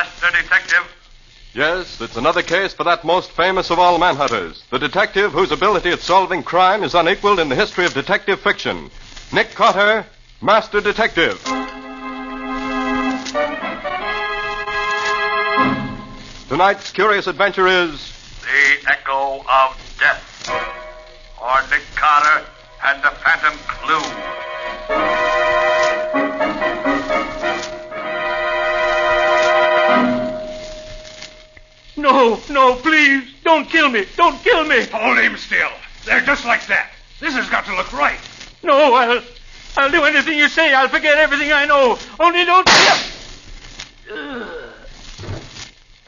Master Detective? Yes, it's another case for that most famous of all manhunters, the detective whose ability at solving crime is unequaled in the history of detective fiction. Nick Carter, Master Detective. Tonight's curious adventure is... The Echo of Death. Or Nick Carter and the Phantom Clue. No, please, don't kill me. Don't kill me. Hold him still. They're just like that. This has got to look right. No, I'll do anything you say. I'll forget everything I know. Only don't...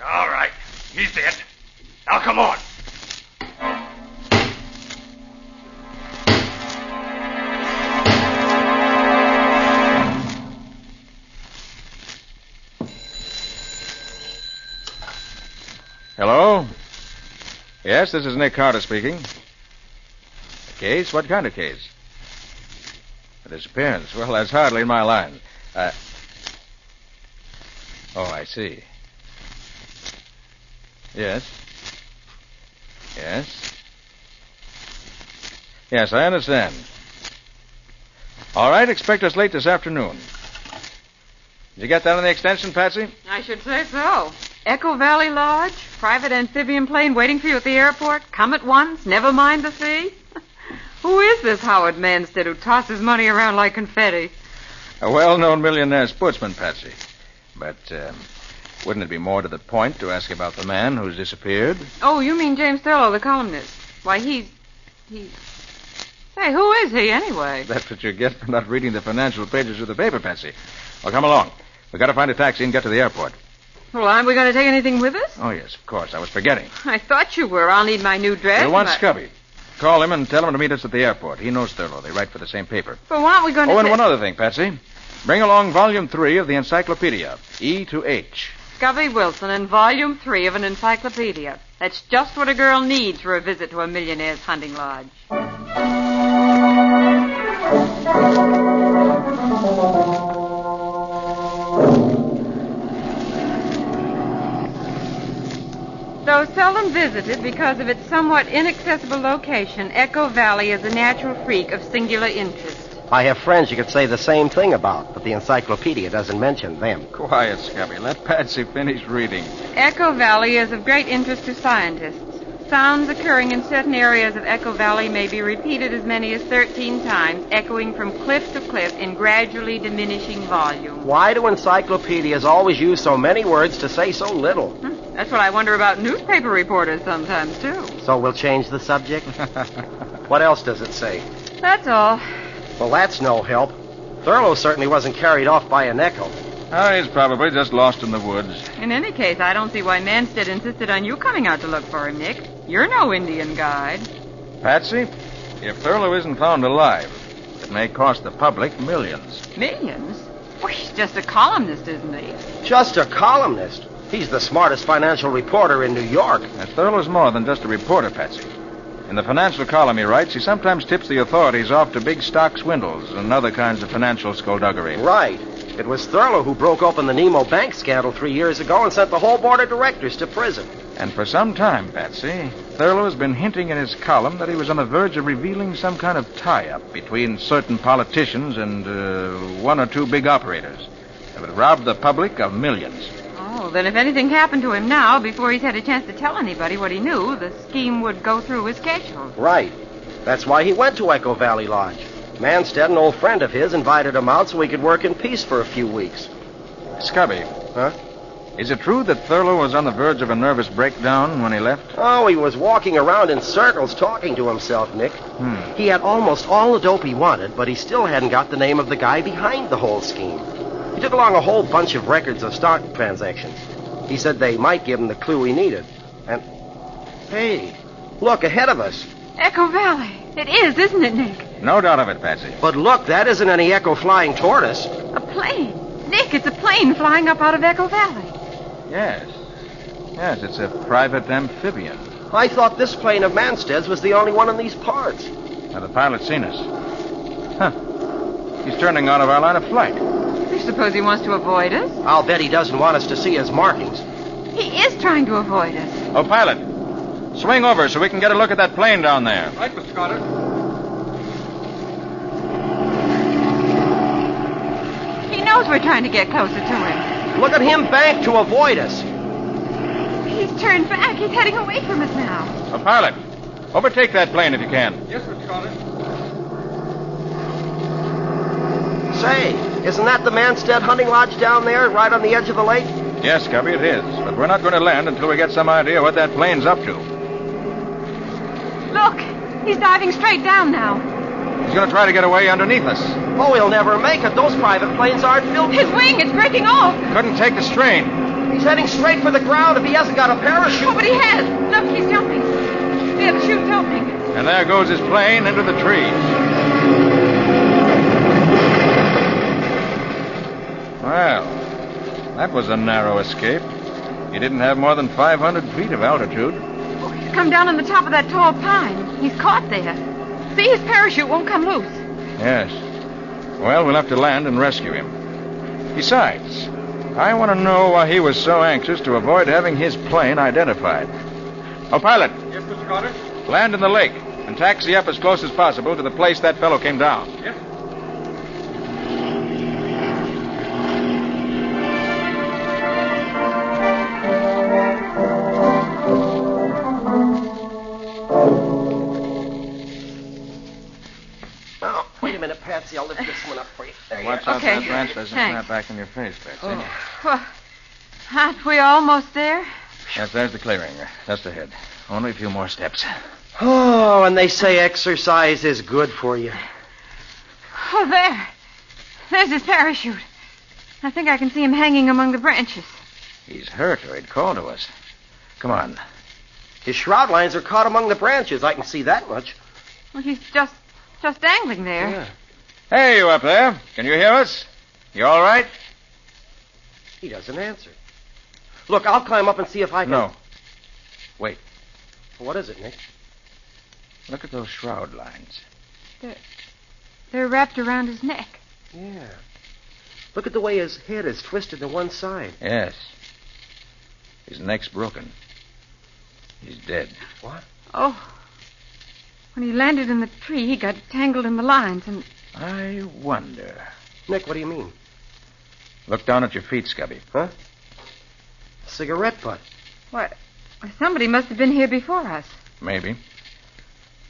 All right. He's dead. Now, come on. Hello? Yes, this is Nick Carter speaking. A case? What kind of case? A disappearance. Well, that's hardly in my line. Oh, I see. Yes. Yes, I understand. All right, expect us late this afternoon. Did you get that on the extension, Patsy? I should say so. Echo Valley Lodge, private amphibian plane waiting for you at the airport. Come at once, never mind the fee. Who is this Howard Manstead who tosses money around like confetti? A well-known millionaire sportsman, Patsy. But wouldn't it be more to the point to ask about the man who's disappeared? Oh, you mean James Thurlow, the columnist. Why, he's... Hey, who is he, anyway? That's what you get for not reading the financial pages of the paper, Patsy. Well, come along. We've got to find a taxi and get to the airport. Well, aren't we going to take anything with us? Oh, yes, of course. I was forgetting. I thought you were. I'll need my new dress. You'll want Scubby. Call him and tell him to meet us at the airport. He knows Thurlow. They write for the same paper. But why aren't we going to... Oh, and one other thing, Patsy. Bring along Volume 3 of the Encyclopedia, E to H. Scubby Wilson and Volume 3 of an encyclopedia. That's just what a girl needs for a visit to a millionaire's hunting lodge. Though seldom visited because of its somewhat inaccessible location, Echo Valley is a natural freak of singular interest. I have friends you could say the same thing about, but the encyclopedia doesn't mention them. Quiet, Scubby. Let Patsy finish reading. Echo Valley is of great interest to scientists. Sounds occurring in certain areas of Echo Valley may be repeated as many as 13 times, echoing from cliff to cliff in gradually diminishing volume. Why do encyclopedias always use so many words to say so little? That's what I wonder about newspaper reporters sometimes, too. So we'll change the subject? What else does it say? That's all. Well, that's no help. Thurlow certainly wasn't carried off by an echo. Oh, he's probably just lost in the woods. In any case, I don't see why Manstead insisted on you coming out to look for him, Nick. You're no Indian guide. Patsy, if Thurlow isn't found alive, it may cost the public millions. Millions? Well, he's just a columnist, isn't he? Just a columnist? He's the smartest financial reporter in New York. Thurlow's more than just a reporter, Patsy. In the financial column he writes, he sometimes tips the authorities off to big stock swindles and other kinds of financial skullduggery. Right. It was Thurlow who broke open the Nemo Bank scandal 3 years ago and sent the whole board of directors to prison. And for some time, Patsy, Thurlow has been hinting in his column that he was on the verge of revealing some kind of tie-up between certain politicians and one or two big operators that would rob the public of millions. Oh, then if anything happened to him now, before he's had a chance to tell anybody what he knew, the scheme would go through as scheduled. Right. That's why he went to Echo Valley Lodge. Manstead, an old friend of his, invited him out so he could work in peace for a few weeks. Scubby. Huh? Is it true that Thurlow was on the verge of a nervous breakdown when he left? Oh, he was walking around in circles talking to himself, Nick. He had almost all the dope he wanted, but he still hadn't got the name of the guy behind the whole scheme. He took along a whole bunch of records of stock transactions. He said they might give him the clue he needed. And, hey, look, ahead of us. Echo Valley. It is, isn't it, Nick? No doubt of it, Patsy. But look, that isn't any Echo flying toward us. A plane. Nick, it's a plane flying up out of Echo Valley. Yes. Yes, it's a private amphibian. I thought this plane of Manstead's was the only one in these parts. Now, the pilot's seen us. Huh. He's turning out of our line of flight. I suppose he wants to avoid us. I'll bet he doesn't want us to see his markings. He is trying to avoid us. Oh, pilot, swing over so we can get a look at that plane down there. Right, Mr. Carter. He knows we're trying to get closer to him. Look at him bank to avoid us. He's turned back. He's heading away from us now. Oh, pilot, overtake that plane if you can. Yes, Mr. Carter. Say, isn't that the Manstead hunting lodge down there, right on the edge of the lake? Yes, Cubby, it is. But we're not going to land until we get some idea what that plane's up to. Look, he's diving straight down now. He's going to try to get away underneath us. Oh, he'll never make it. Those private planes aren't built. His wing, it's breaking off. Couldn't take the strain. He's heading straight for the ground if he hasn't got a parachute. Oh, but he has. Look, he's jumping. The other chute's opening. And there goes his plane into the trees. Well, that was a narrow escape. He didn't have more than 500 feet of altitude. Oh, he's come down on the top of that tall pine. He's caught there. See, his parachute won't come loose. Yes. Well, we'll have to land and rescue him. Besides, I want to know why he was so anxious to avoid having his plane identified. Oh, pilot. Yes, Mr. Carter. Land in the lake and taxi up as close as possible to the place that fellow came down. Yes. Oh, wait a minute, Patsy. I'll lift this one up for you. There you Watch are. out Okay. that branch doesn't Thanks. snap back in your face, Betsy. Well, aren't we almost there? Yes, there's the clearing. Just ahead. Only a few more steps. Oh, and they say exercise is good for you. Oh, there. There's his parachute. I think I can see him hanging among the branches. He's hurt or he'd call to us. Come on. His shroud lines are caught among the branches. I can see that much. Well, he's just dangling there. Yeah. Hey, you up there. Can you hear us? You all right? He doesn't answer. Look, I'll climb up and see if I can... No. Wait. What is it, Nick? Look at those shroud lines. They're wrapped around his neck. Yeah. Look at the way his head is twisted to one side. Yes. His neck's broken. He's dead. What? Oh. When he landed in the tree, he got tangled in the lines and... I wonder. Nick, what do you mean? Look down at your feet, Scubby. Huh? Cigarette butt. Why, somebody must have been here before us. Maybe.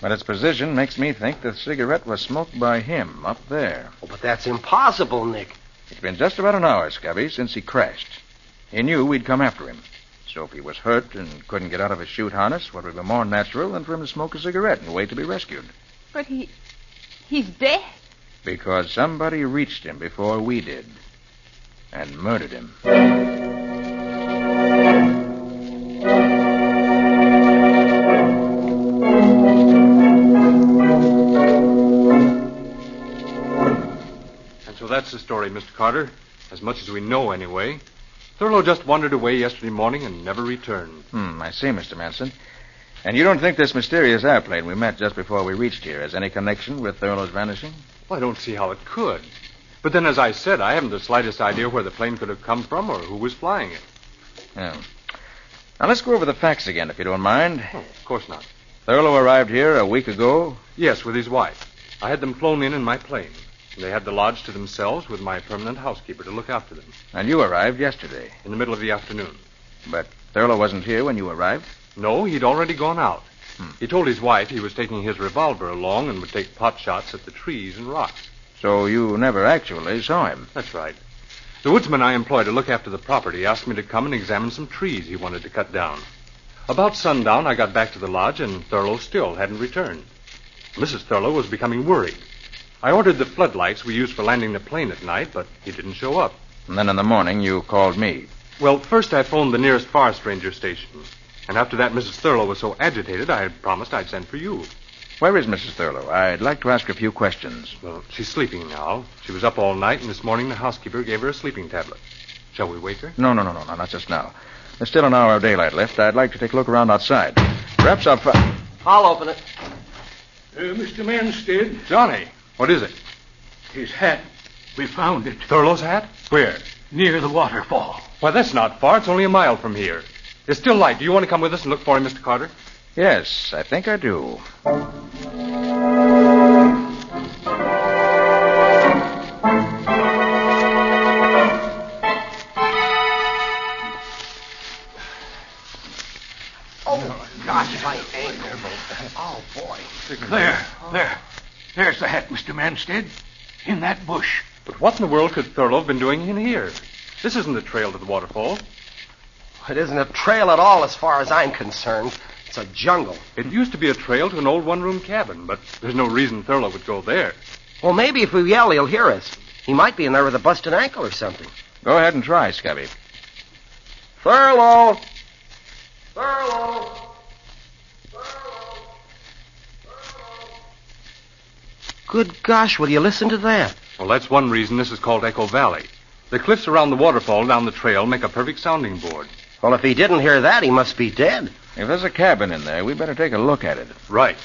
But its position makes me think the cigarette was smoked by him up there. Oh, but that's impossible, Nick. It's been just about an hour, Scubby, since he crashed. He knew we'd come after him. So if he was hurt and couldn't get out of his chute harness, what would be more natural than for him to smoke a cigarette and wait to be rescued? But he's dead. Because somebody reached him before we did. And murdered him. And so that's the story, Mr. Carter. As much as we know, anyway. Thurlow just wandered away yesterday morning and never returned. I see, Mr. Manson. And you don't think this mysterious airplane we met just before we reached here has any connection with Thurlow's vanishing? Well, I don't see how it could. But then, as I said, I haven't the slightest idea where the plane could have come from or who was flying it. Yeah. Now, let's go over the facts again, if you don't mind. Oh, of course not. Thurlow arrived here a week ago. Yes, with his wife. I had them flown in my plane. They had the lodge to themselves with my permanent housekeeper to look after them. And you arrived yesterday. In the middle of the afternoon. But Thurlow wasn't here when you arrived? No, he'd already gone out. He told his wife he was taking his revolver along and would take pot shots at the trees and rocks. So you never actually saw him? That's right. The woodsman I employ to look after the property asked me to come and examine some trees he wanted to cut down. About sundown, I got back to the lodge, and Thurlow still hadn't returned. Mrs. Thurlow was becoming worried. I ordered the floodlights we use for landing the plane at night, but he didn't show up. And then in the morning, you called me. Well, first I phoned the nearest forest ranger station. And after that, Mrs. Thurlow was so agitated, I had promised I'd send for you. Where is Mrs. Thurlow? I'd like to ask a few questions. Well, she's sleeping now. She was up all night, and this morning the housekeeper gave her a sleeping tablet. Shall we wake her? No, not just now. There's still an hour of daylight left. I'd like to take a look around outside. Perhaps I'll open it. Mr. Manstead, Johnny, what is it? his hat. We found it. Thurlow's hat? Where? Near the waterfall. Why, that's not far. It's only a mile from here. It's still light. Do you want to come with us and look for him, Mr. Carter? Yes, I think I do. Gosh, my ankle. Oh, boy. There's the hat, Mr. Manstead. In that bush. But what in the world could Thurlow have been doing in here? This isn't a trail to the waterfall. It isn't a trail at all as far as I'm concerned. It's a jungle. It used to be a trail to an old one-room cabin, but there's no reason Thurlow would go there. Well, maybe if we yell, he'll hear us. He might be in there with a busted ankle or something. Go ahead and try, Scubby. Thurlow! Thurlow! Good gosh, will you listen to that? Well, that's one reason this is called Echo Valley. The cliffs around the waterfall down the trail make a perfect sounding board. Well, if he didn't hear that, he must be dead. If there's a cabin in there, we better take a look at it. Right.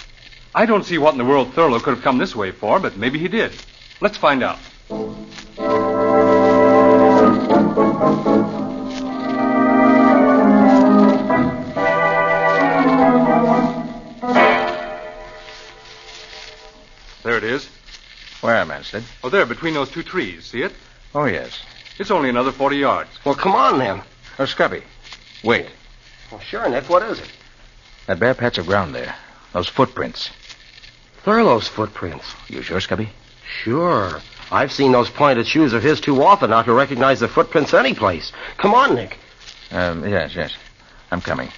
I don't see what in the world Thurlow could have come this way for, but maybe he did. Let's find out. There it is. Where, Manstead? Oh, there, between those two trees. See it? Oh, yes. It's only another 40 yards. Well, come on, then. Oh, Scubby. Wait. Well, sure, Nick, what is it? That bare patch of ground there. Those footprints. Thurlow's footprints. You sure, Scubby? Sure. I've seen those pointed shoes of his too often not to recognize the footprints anyplace. Come on, Nick. Yes. I'm coming.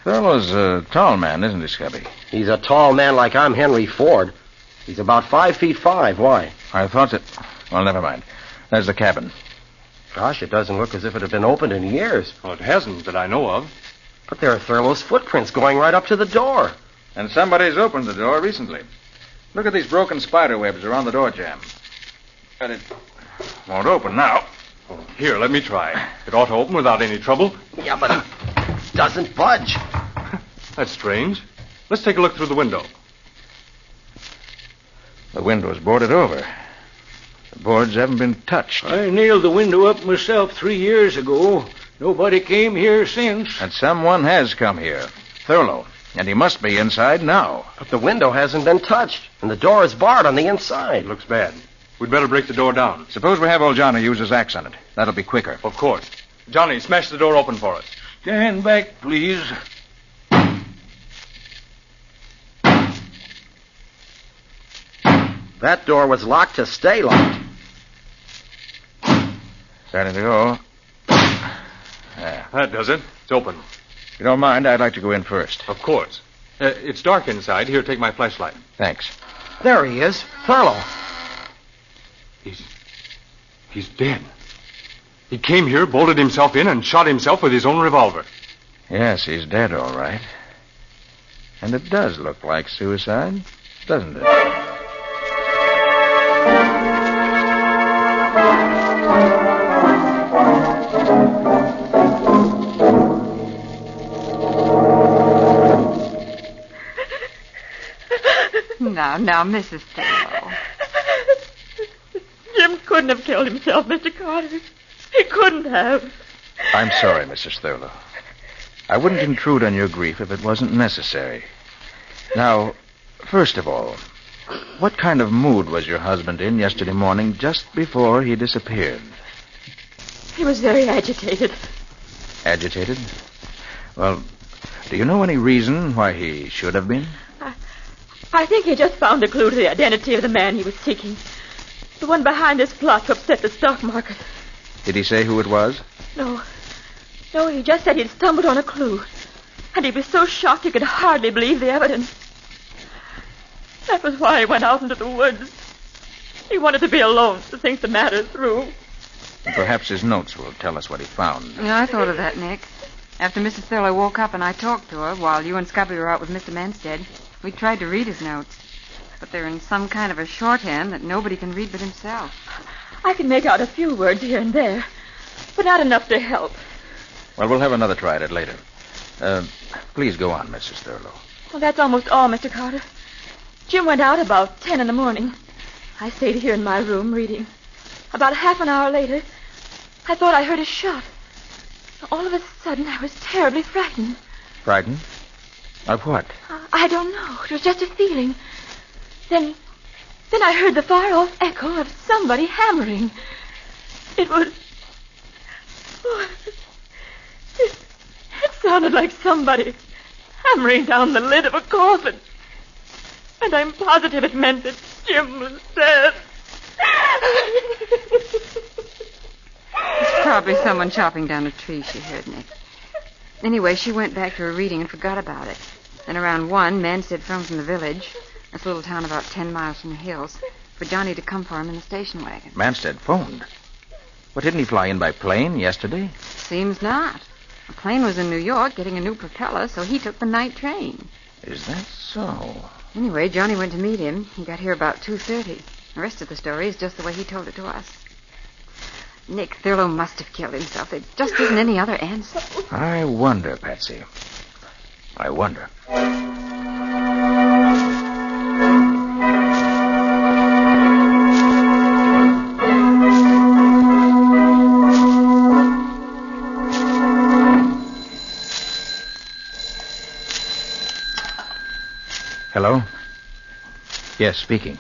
Thurlow's a tall man, isn't he, Scubby? He's a tall man like I'm Henry Ford. He's about 5'5". Why? I thought that... Well, never mind. There's the cabin. Gosh, it doesn't look as if it had been opened in years. Well, it hasn't that I know of. But there are Thurlow's footprints going right up to the door. And somebody's opened the door recently. Look at these broken spider webs around the door jamb. And it won't open now. Oh, here, let me try. It ought to open without any trouble. Yeah, but it doesn't budge. That's strange. Let's take a look through the window. The window's boarded over. The boards haven't been touched. I nailed the window up myself 3 years ago. Nobody came here since. And someone has come here. Thurlow. And he must be inside now. But the window hasn't been touched, and the door is barred on the inside. It looks bad. We'd better break the door down. Suppose we have old Johnny use his axe on it. That'll be quicker. Of course. Johnny, smash the door open for us. Stand back, please. That door was locked to stay locked. Starting to go. There. That does it. It's open. If you don't mind, I'd like to go in first. Of course. It's dark inside. Here, take my flashlight. Thanks. There he is. Thurlow. He's dead. He came here, bolted himself in, and shot himself with his own revolver. Yes, he's dead, all right. And it does look like suicide, doesn't it? Now, Mrs. Thurlow. Jim couldn't have killed himself, Mr. Carter. He couldn't have. I'm sorry, Mrs. Thurlow. I wouldn't intrude on your grief if it wasn't necessary. Now, first of all, what kind of mood was your husband in yesterday morning just before he disappeared? He was very agitated. Agitated? Well, do you know any reason why he should have been? I think he just found a clue to the identity of the man he was seeking. The one behind this plot to upset the stock market. Did he say who it was? No, he just said he'd stumbled on a clue. And he was so shocked he could hardly believe the evidence. That was why he went out into the woods. He wanted to be alone to think the matter through. And perhaps his notes will tell us what he found. Yeah, I thought of that, Nick. After Mrs. Thurlow woke up and I talked to her while you and Scubby were out with Mr. Manstead, we tried to read his notes. But they're in some kind of a shorthand that nobody can read but himself. I can make out a few words here and there, but not enough to help. Well, we'll have another try at it later. Please go on, Mrs. Thurlow. Well, that's almost all, Mr. Carter. Jim went out about 10 in the morning. I stayed here in my room reading. About half an hour later, I thought I heard a shot. All of a sudden, I was terribly frightened. Frightened? Of what? I don't know. It was just a feeling. Then I heard the far-off echo of somebody hammering. It was... Oh, it sounded like somebody hammering down the lid of a coffin. And I'm positive it meant that Jim was dead. It's probably someone chopping down a tree, she heard, Nick. Anyway, she went back to her reading and forgot about it. Then around 1, Manstead phoned from the village, this little town about 10 miles from the hills, for Johnny to come for him in the station wagon. Manstead phoned? But didn't he fly in by plane yesterday? Seems not. The plane was in New York getting a new propeller, so he took the night train. Is that so? Anyway, Johnny went to meet him. He got here about 2:30. The rest of the story is just the way he told it to us. Nick, Thurlow must have killed himself. There just isn't any other answer. I wonder, Patsy. I wonder. Hello? Yes, speaking.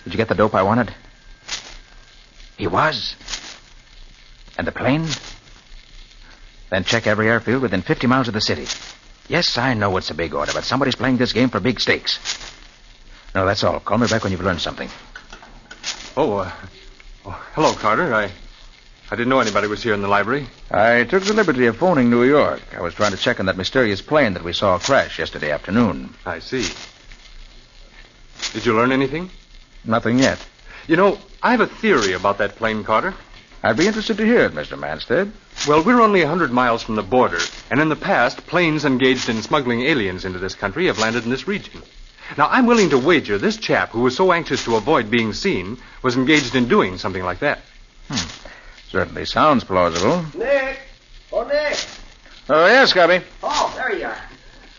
Did you get the dope I wanted? He was? And the plane? Then check every airfield within 50 miles of the city. Yes, I know it's a big order, but somebody's playing this game for big stakes. No, that's all. Call me back when you've learned something. Hello, Carter. I didn't know anybody was here in the library. I took the liberty of phoning New York. I was trying to check on that mysterious plane that we saw crash yesterday afternoon. I see. Did you learn anything? Nothing yet. You know, I have a theory about that plane, Carter. I'd be interested to hear it, Mr. Manstead. Well, we're only 100 miles from the border, and in the past, planes engaged in smuggling aliens into this country have landed in this region. Now, I'm willing to wager this chap, who was so anxious to avoid being seen, was engaged in doing something like that. Certainly sounds plausible. Nick! Oh, Nick! Oh, yes, Cubby. Oh, there you are.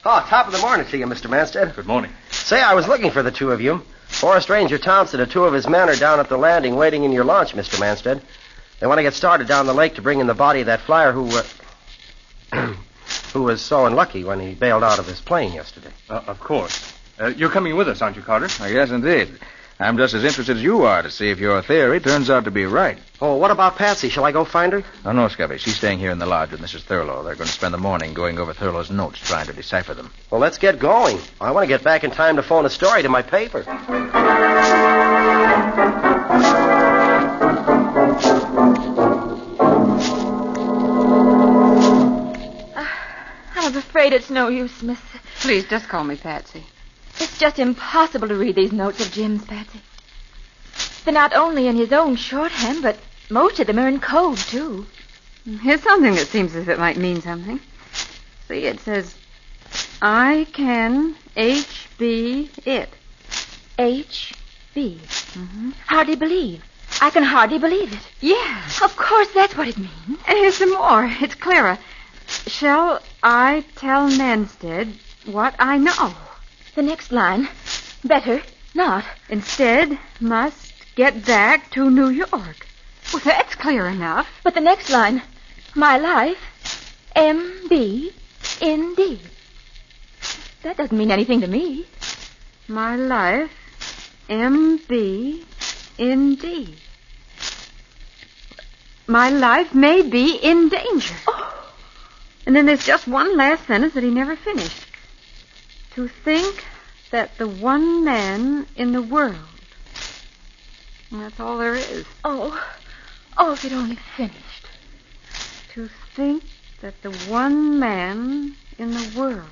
Oh, top of the morning to you, Mr. Manstead. Good morning. Say, I was looking for the two of you. Forest Ranger Thompson and 2 of his men are down at the landing waiting in your launch, Mr. Manstead. They want to get started down the lake to bring in the body of that flyer who was so unlucky when he bailed out of his plane yesterday. Of course. You're coming with us, aren't you, Carter? Yes, indeed. I'm just as interested as you are to see if your theory turns out to be right. Oh, what about Patsy? Shall I go find her? Oh, no, Scubby. She's staying here in the lodge with Mrs. Thurlow. They're going to spend the morning going over Thurlow's notes, trying to decipher them. Well, let's get going. I want to get back in time to phone a story to my paper. I'm afraid it's no use, Miss. Please, just call me Patsy. It's just impossible to read these notes of Jim's, Patsy. They're not only in his own shorthand, but most of them are in code, too. Here's something that seems as if it might mean something. See, it says, I can HB it. HB. Hardly believe. I can hardly believe it. Yeah. Of course, that's what it means. And here's some more. It's clearer. Shall I tell Manstead what I know? The next line. Better not. Instead, must get back to New York. Well, that's clear enough. But the next line. My life, MB, ND. That doesn't mean anything to me. My life, MB, ND. My life may be in danger. Oh. And then there's just one last sentence that he never finished. To think that the one man in the world. And that's all there is. Oh, if it only finished. To think that the one man in the world.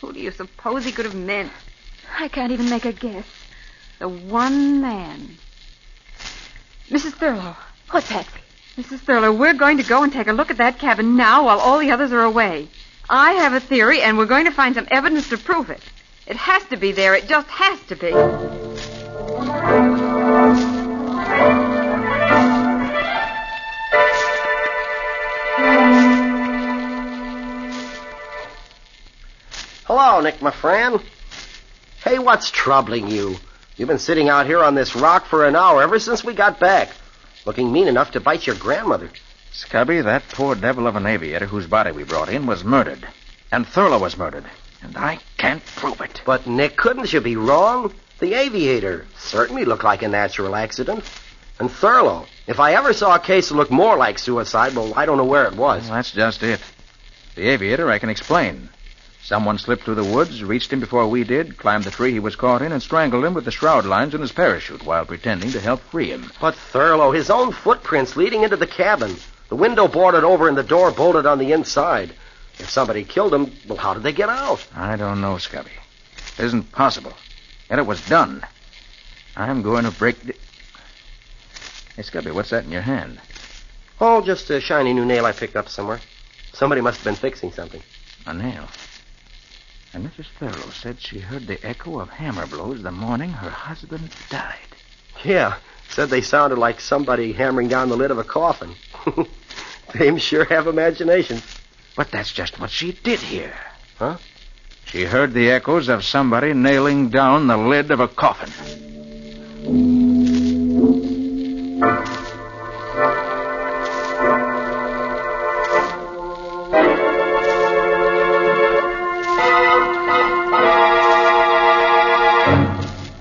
Who do you suppose he could have meant? I can't even make a guess. The one man. Mrs. Thurlow. What's that? Mrs. Thurlow, we're going to go and take a look at that cabin now while all the others are away. I have a theory, and we're going to find some evidence to prove it. It has to be there. It just has to be. Hello, Nick, my friend. Hey, what's troubling you? You've been sitting out here on this rock for an hour ever since we got back, looking mean enough to bite your grandmother. Scubby, that poor devil of an aviator whose body we brought in was murdered. And Thurlow was murdered. And I can't prove it. But, Nick, couldn't you be wrong? The aviator certainly looked like a natural accident. And Thurlow, if I ever saw a case that looked more like suicide, well, I don't know where it was. Well, that's just it. The aviator I can explain. Someone slipped through the woods, reached him before we did, climbed the tree he was caught in, and strangled him with the shroud lines in his parachute while pretending to help free him. But Thurlow, his own footprints leading into the cabin. The window boarded over and the door bolted on the inside. If somebody killed him, well, how did they get out? I don't know, Scubby. It isn't possible. Yet it was done. I'm going to break the... Hey, Scubby, what's that in your hand? Oh, just a shiny new nail I picked up somewhere. Somebody must have been fixing something. A nail. And Mrs. Thurlow said she heard the echo of hammer blows the morning her husband died. Yeah, said they sounded like somebody hammering down the lid of a coffin. Dames sure have imagination. But that's just what she did hear. Huh? She heard the echoes of somebody nailing down the lid of a coffin.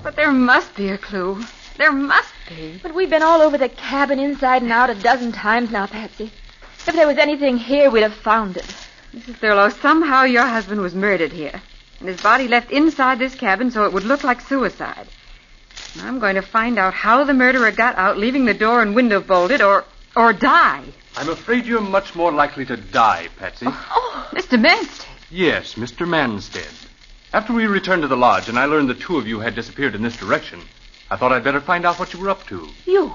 But there must be a clue. There must be. But we've been all over the cabin inside and out a dozen times now, Patsy. If there was anything here, we'd have found it. Mrs. Thurlow, somehow your husband was murdered here. And his body left inside this cabin so it would look like suicide. I'm going to find out how the murderer got out, leaving the door and window bolted, or die. I'm afraid you're much more likely to die, Patsy. Oh, Mr. Manstead. Yes, Mr. Manstead. After we returned to the lodge and I learned the two of you had disappeared in this direction, I thought I'd better find out what you were up to. You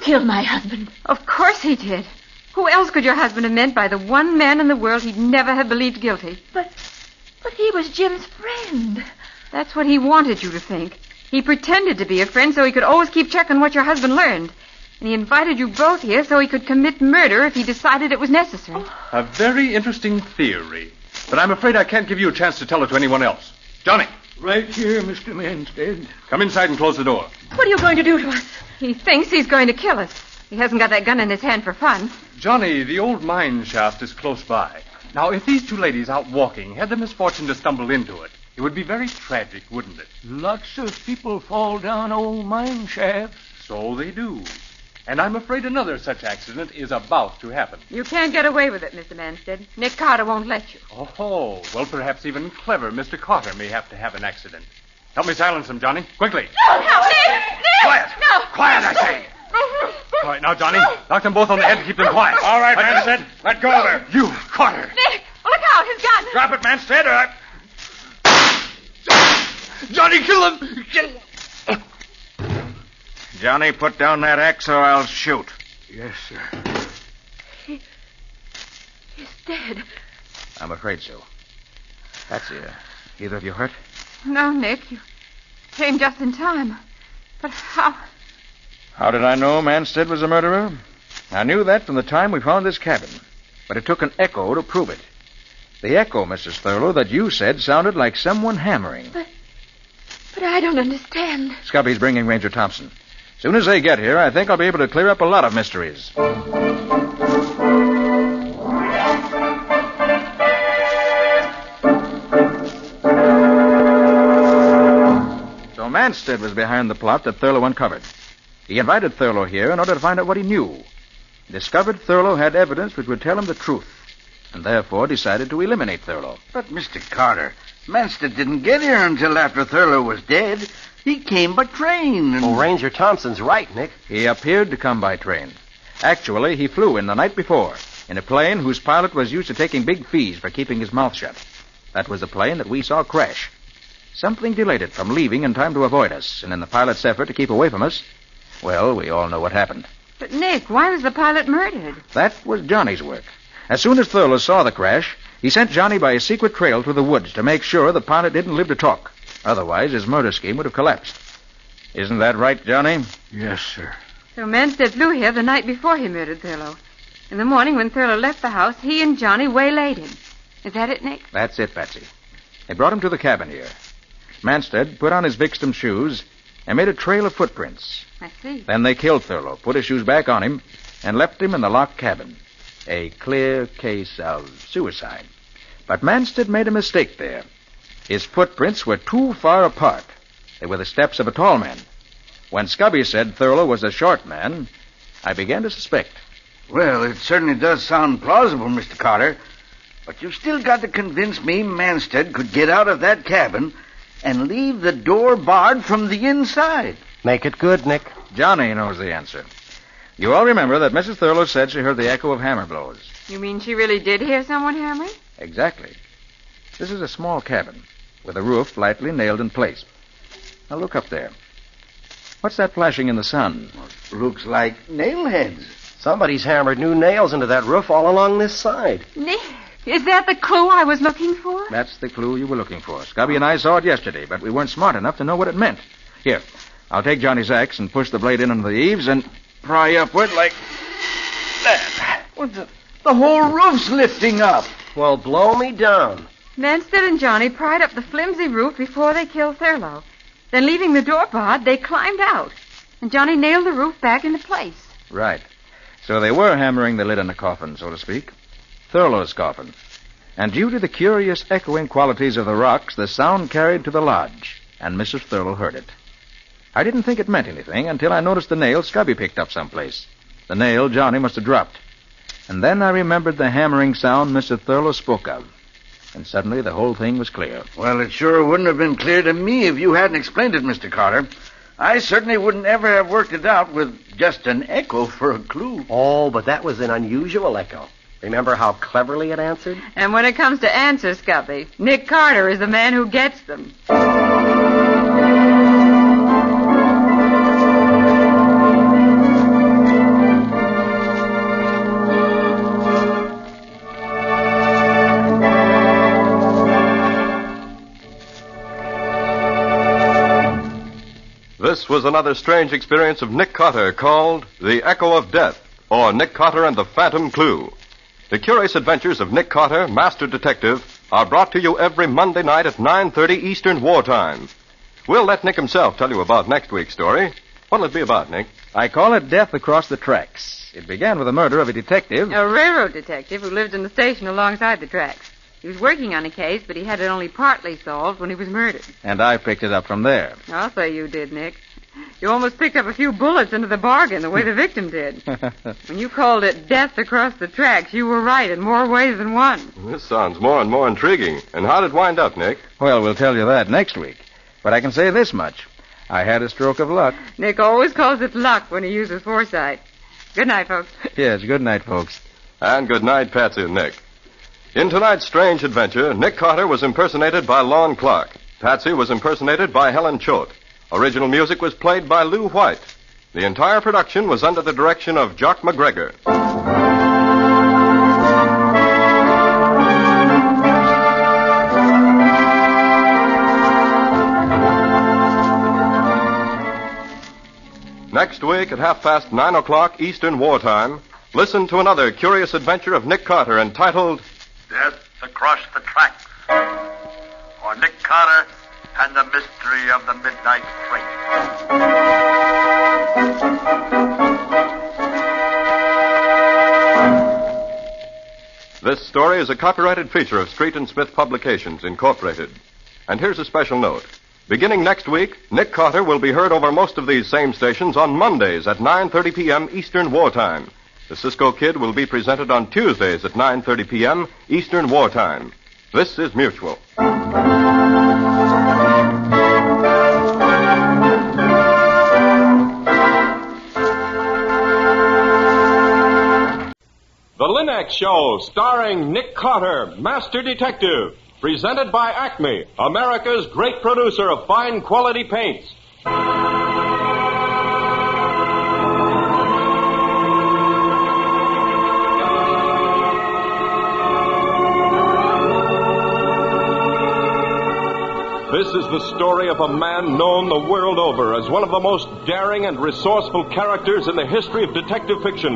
killed my husband. Of course he did. Who else could your husband have meant by the one man in the world he'd never have believed guilty? But he was Jim's friend. That's what he wanted you to think. He pretended to be a friend so he could always keep checking what your husband learned. And he invited you both here so he could commit murder if he decided it was necessary. A very interesting theory. But I'm afraid I can't give you a chance to tell it to anyone else. Johnny. Right here, Mr. Manstead. Come inside and close the door. What are you going to do to us? He thinks he's going to kill us. He hasn't got that gun in his hand for fun. Johnny, the old mine shaft is close by. Now, if these two ladies out walking had the misfortune to stumble into it, it would be very tragic, wouldn't it? Lots of people fall down old mine shafts. So they do. And I'm afraid another such accident is about to happen. You can't get away with it, Mr. Manstead. Nick Carter won't let you. Oh, well, perhaps even clever Mr. Carter may have to have an accident. Help me silence him, Johnny. Quickly. No, Nick! Quiet! No! Quiet, I say! All right, now, Johnny, knock them both on the head to keep them quiet. All right, Manstead. Let go of her. You, Carter. Nick, look out, his gun! Drop it, Manstead, or... Johnny, kill him! Kill him! Johnny, put down that axe or I'll shoot. Yes, sir. He's dead. I'm afraid so. Patsy, either of you hurt? No, Nick, you came just in time. But how? How did I know Manstead was a murderer? I knew that from the time we found this cabin. But it took an echo to prove it. The echo, Mrs. Thurlow, that you said sounded like someone hammering. But I don't understand. Scubby's bringing Ranger Thompson. Soon as they get here, I think I'll be able to clear up a lot of mysteries. So Manstead was behind the plot that Thurlow uncovered. He invited Thurlow here in order to find out what he knew. He discovered Thurlow had evidence which would tell him the truth, and therefore decided to eliminate Thurlow. But, Mr. Carter, Manstead didn't get here until after Thurlow was dead. He came by train. And... Oh, Ranger Thompson's right, Nick. He appeared to come by train. Actually, he flew in the night before, in a plane whose pilot was used to taking big fees for keeping his mouth shut. That was the plane that we saw crash. Something delayed it from leaving in time to avoid us, and in the pilot's effort to keep away from us, well, we all know what happened. But, Nick, why was the pilot murdered? That was Johnny's work. As soon as Thurlow saw the crash, he sent Johnny by a secret trail through the woods to make sure the pilot didn't live to talk. Otherwise, his murder scheme would have collapsed. Isn't that right, Johnny? Yes, sir. So Manstead flew here the night before he murdered Thurlow. In the morning, when Thurlow left the house, he and Johnny waylaid him. Is that it, Nick? That's it, Patsy. They brought him to the cabin here. Manstead put on his victim's shoes and made a trail of footprints. I see. Then they killed Thurlow, put his shoes back on him, and left him in the locked cabin. A clear case of suicide. But Manstead made a mistake there. His footprints were too far apart. They were the steps of a tall man. When Scubby said Thurlow was a short man, I began to suspect. Well, it certainly does sound plausible, Mr. Carter. But you've still got to convince me Manstead could get out of that cabin and leave the door barred from the inside. Make it good, Nick. Johnny knows the answer. You all remember that Mrs. Thurlow said she heard the echo of hammer blows. You mean she really did hear someone hammering? Exactly. This is a small cabin with a roof lightly nailed in place. Now look up there. What's that flashing in the sun? Looks like nail heads. Somebody's hammered new nails into that roof all along this side. Nick, is that the clue I was looking for? That's the clue you were looking for. Scubby and I saw it yesterday, but we weren't smart enough to know what it meant. Here, I'll take Johnny's axe and push the blade in under the eaves and pry upward like that. What the whole roof's lifting up. Well, blow me down. Manstead and Johnny pried up the flimsy roof before they killed Thurlow. Then, leaving the door barred, they climbed out. And Johnny nailed the roof back into place. Right. So they were hammering the lid on the coffin, so to speak. Thurlow's coffin. And due to the curious echoing qualities of the rocks, the sound carried to the lodge, and Mrs. Thurlow heard it. I didn't think it meant anything until I noticed the nail Scubby picked up someplace. The nail Johnny must have dropped. And then I remembered the hammering sound Mr. Thurlow spoke of. And suddenly the whole thing was clear. Well, it sure wouldn't have been clear to me if you hadn't explained it, Mr. Carter. I certainly wouldn't ever have worked it out with just an echo for a clue. Oh, but that was an unusual echo. Remember how cleverly it answered? And when it comes to answers, Scubby, Nick Carter is the man who gets them. This was another strange experience of Nick Carter called The Echo of Death, or Nick Carter and the Phantom Clue. The curious adventures of Nick Carter, Master Detective, are brought to you every Monday night at 9:30 Eastern Wartime. We'll let Nick himself tell you about next week's story. What'll it be about, Nick? I call it Death Across the Tracks. It began with the murder of a detective. A railroad detective who lived in the station alongside the tracks. He was working on a case, but he had it only partly solved when he was murdered. And I picked it up from there. I'll say you did, Nick. You almost picked up a few bullets into the bargain the way the victim did. When you called it Death Across the Tracks, you were right in more ways than one. This sounds more and more intriguing. And how did it wind up, Nick? Well, we'll tell you that next week. But I can say this much. I had a stroke of luck. Nick always calls it luck when he uses foresight. Good night, folks. Yes, good night, folks. And good night, Patsy and Nick. In tonight's strange adventure, Nick Carter was impersonated by Lon Clark. Patsy was impersonated by Helen Choate. Original music was played by Lou White. The entire production was under the direction of Jock McGregor. Next week at 9:30 Eastern Wartime, listen to another curious adventure of Nick Carter entitled Death Across the Tracks, or Nick Carter and the Mystery of the Midnight Train. This story is a copyrighted feature of Street and Smith Publications, Incorporated. And here's a special note. Beginning next week, Nick Carter will be heard over most of these same stations on Mondays at 9:30 p.m. Eastern Wartime. The Cisco Kid will be presented on Tuesdays at 9:30 p.m. Eastern Wartime. This is Mutual. The Linux Show, starring Nick Carter, Master Detective. Presented by Acme, America's great producer of fine quality paints. This is the story of a man known the world over as one of the most daring and resourceful characters in the history of detective fiction.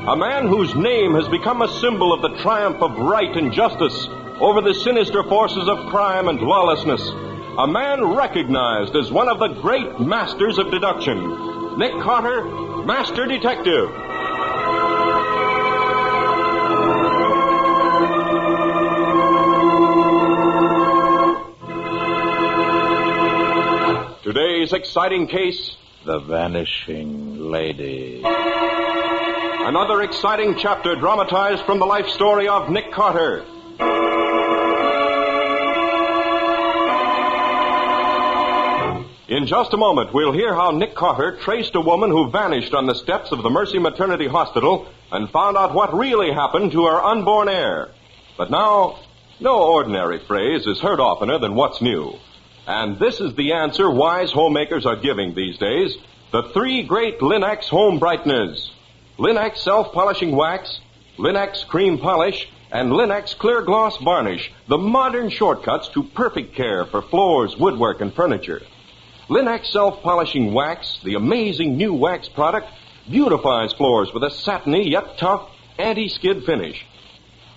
A man whose name has become a symbol of the triumph of right and justice over the sinister forces of crime and lawlessness. a man recognized as one of the great masters of deduction. Nick Carter, Master Detective. Today's exciting case, The Vanishing Lady. another exciting chapter dramatized from the life story of Nick Carter. In just a moment, we'll hear how Nick Carter traced a woman who vanished on the steps of the Mercy Maternity Hospital and found out what really happened to her unborn heir. But now, no ordinary phrase is heard oftener than what's new. And this is the answer wise homemakers are giving these days. The three great Linex home brighteners. Linex self-polishing wax, Linex cream polish, and Linex clear gloss varnish. The modern shortcuts to perfect care for floors, woodwork, and furniture. Linex self-polishing wax, the amazing new wax product, beautifies floors with a satiny yet tough anti-skid finish.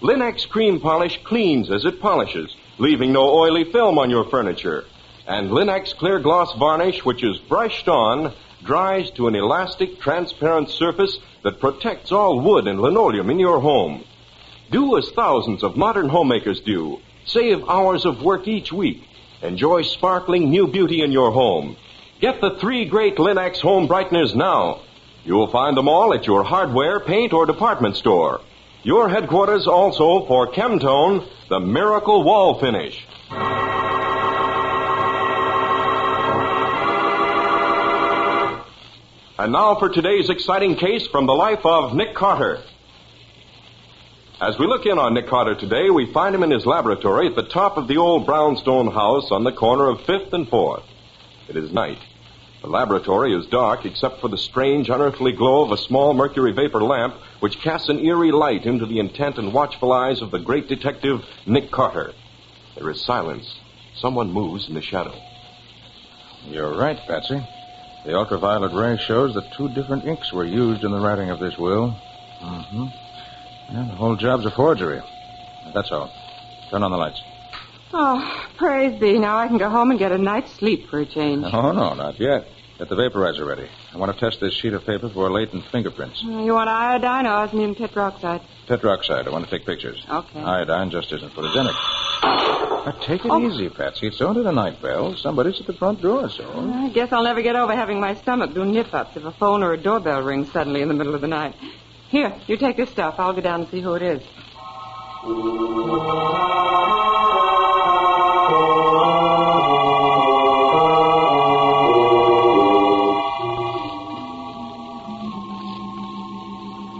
Linex cream polish cleans as it polishes, leaving no oily film on your furniture. And Linex clear gloss varnish, which is brushed on, dries to an elastic, transparent surface that protects all wood and linoleum in your home. Do as thousands of modern homemakers do. Save hours of work each week. Enjoy sparkling new beauty in your home. Get the three great Linex home brighteners now. You'll find them all at your hardware, paint, or department store. Your headquarters also for Chemtone, the miracle wall finish. And now for today's exciting case from the life of Nick Carter. As we look in on Nick Carter today, we find him in his laboratory at the top of the old brownstone house on the corner of 5th and 4th. It is night. The laboratory is dark except for the strange, unearthly glow of a small mercury vapor lamp which casts an eerie light into the intent and watchful eyes of the great detective, Nick Carter. There is silence. Someone moves in the shadow. You're right, Patsy. The ultraviolet ray shows that 2 different inks were used in the writing of this will. Mm-hmm. And the whole job's a forgery. That's all. Turn on the lights. Oh, praise be. Now I can go home and get a night's sleep for a change. Oh, no, not yet. Get the vaporizer ready. I want to test this sheet of paper for latent fingerprints. You want iodine or osmium tetroxide? Tetroxide. I want to take pictures. Okay. Iodine just isn't photogenic. Now, take it easy, Patsy. It's only the night bell. Somebody's at the front door, so... I guess I'll never get over having my stomach do nip-ups if a phone or a doorbell rings suddenly in the middle of the night. Here, you take this stuff. I'll go down and see who it is.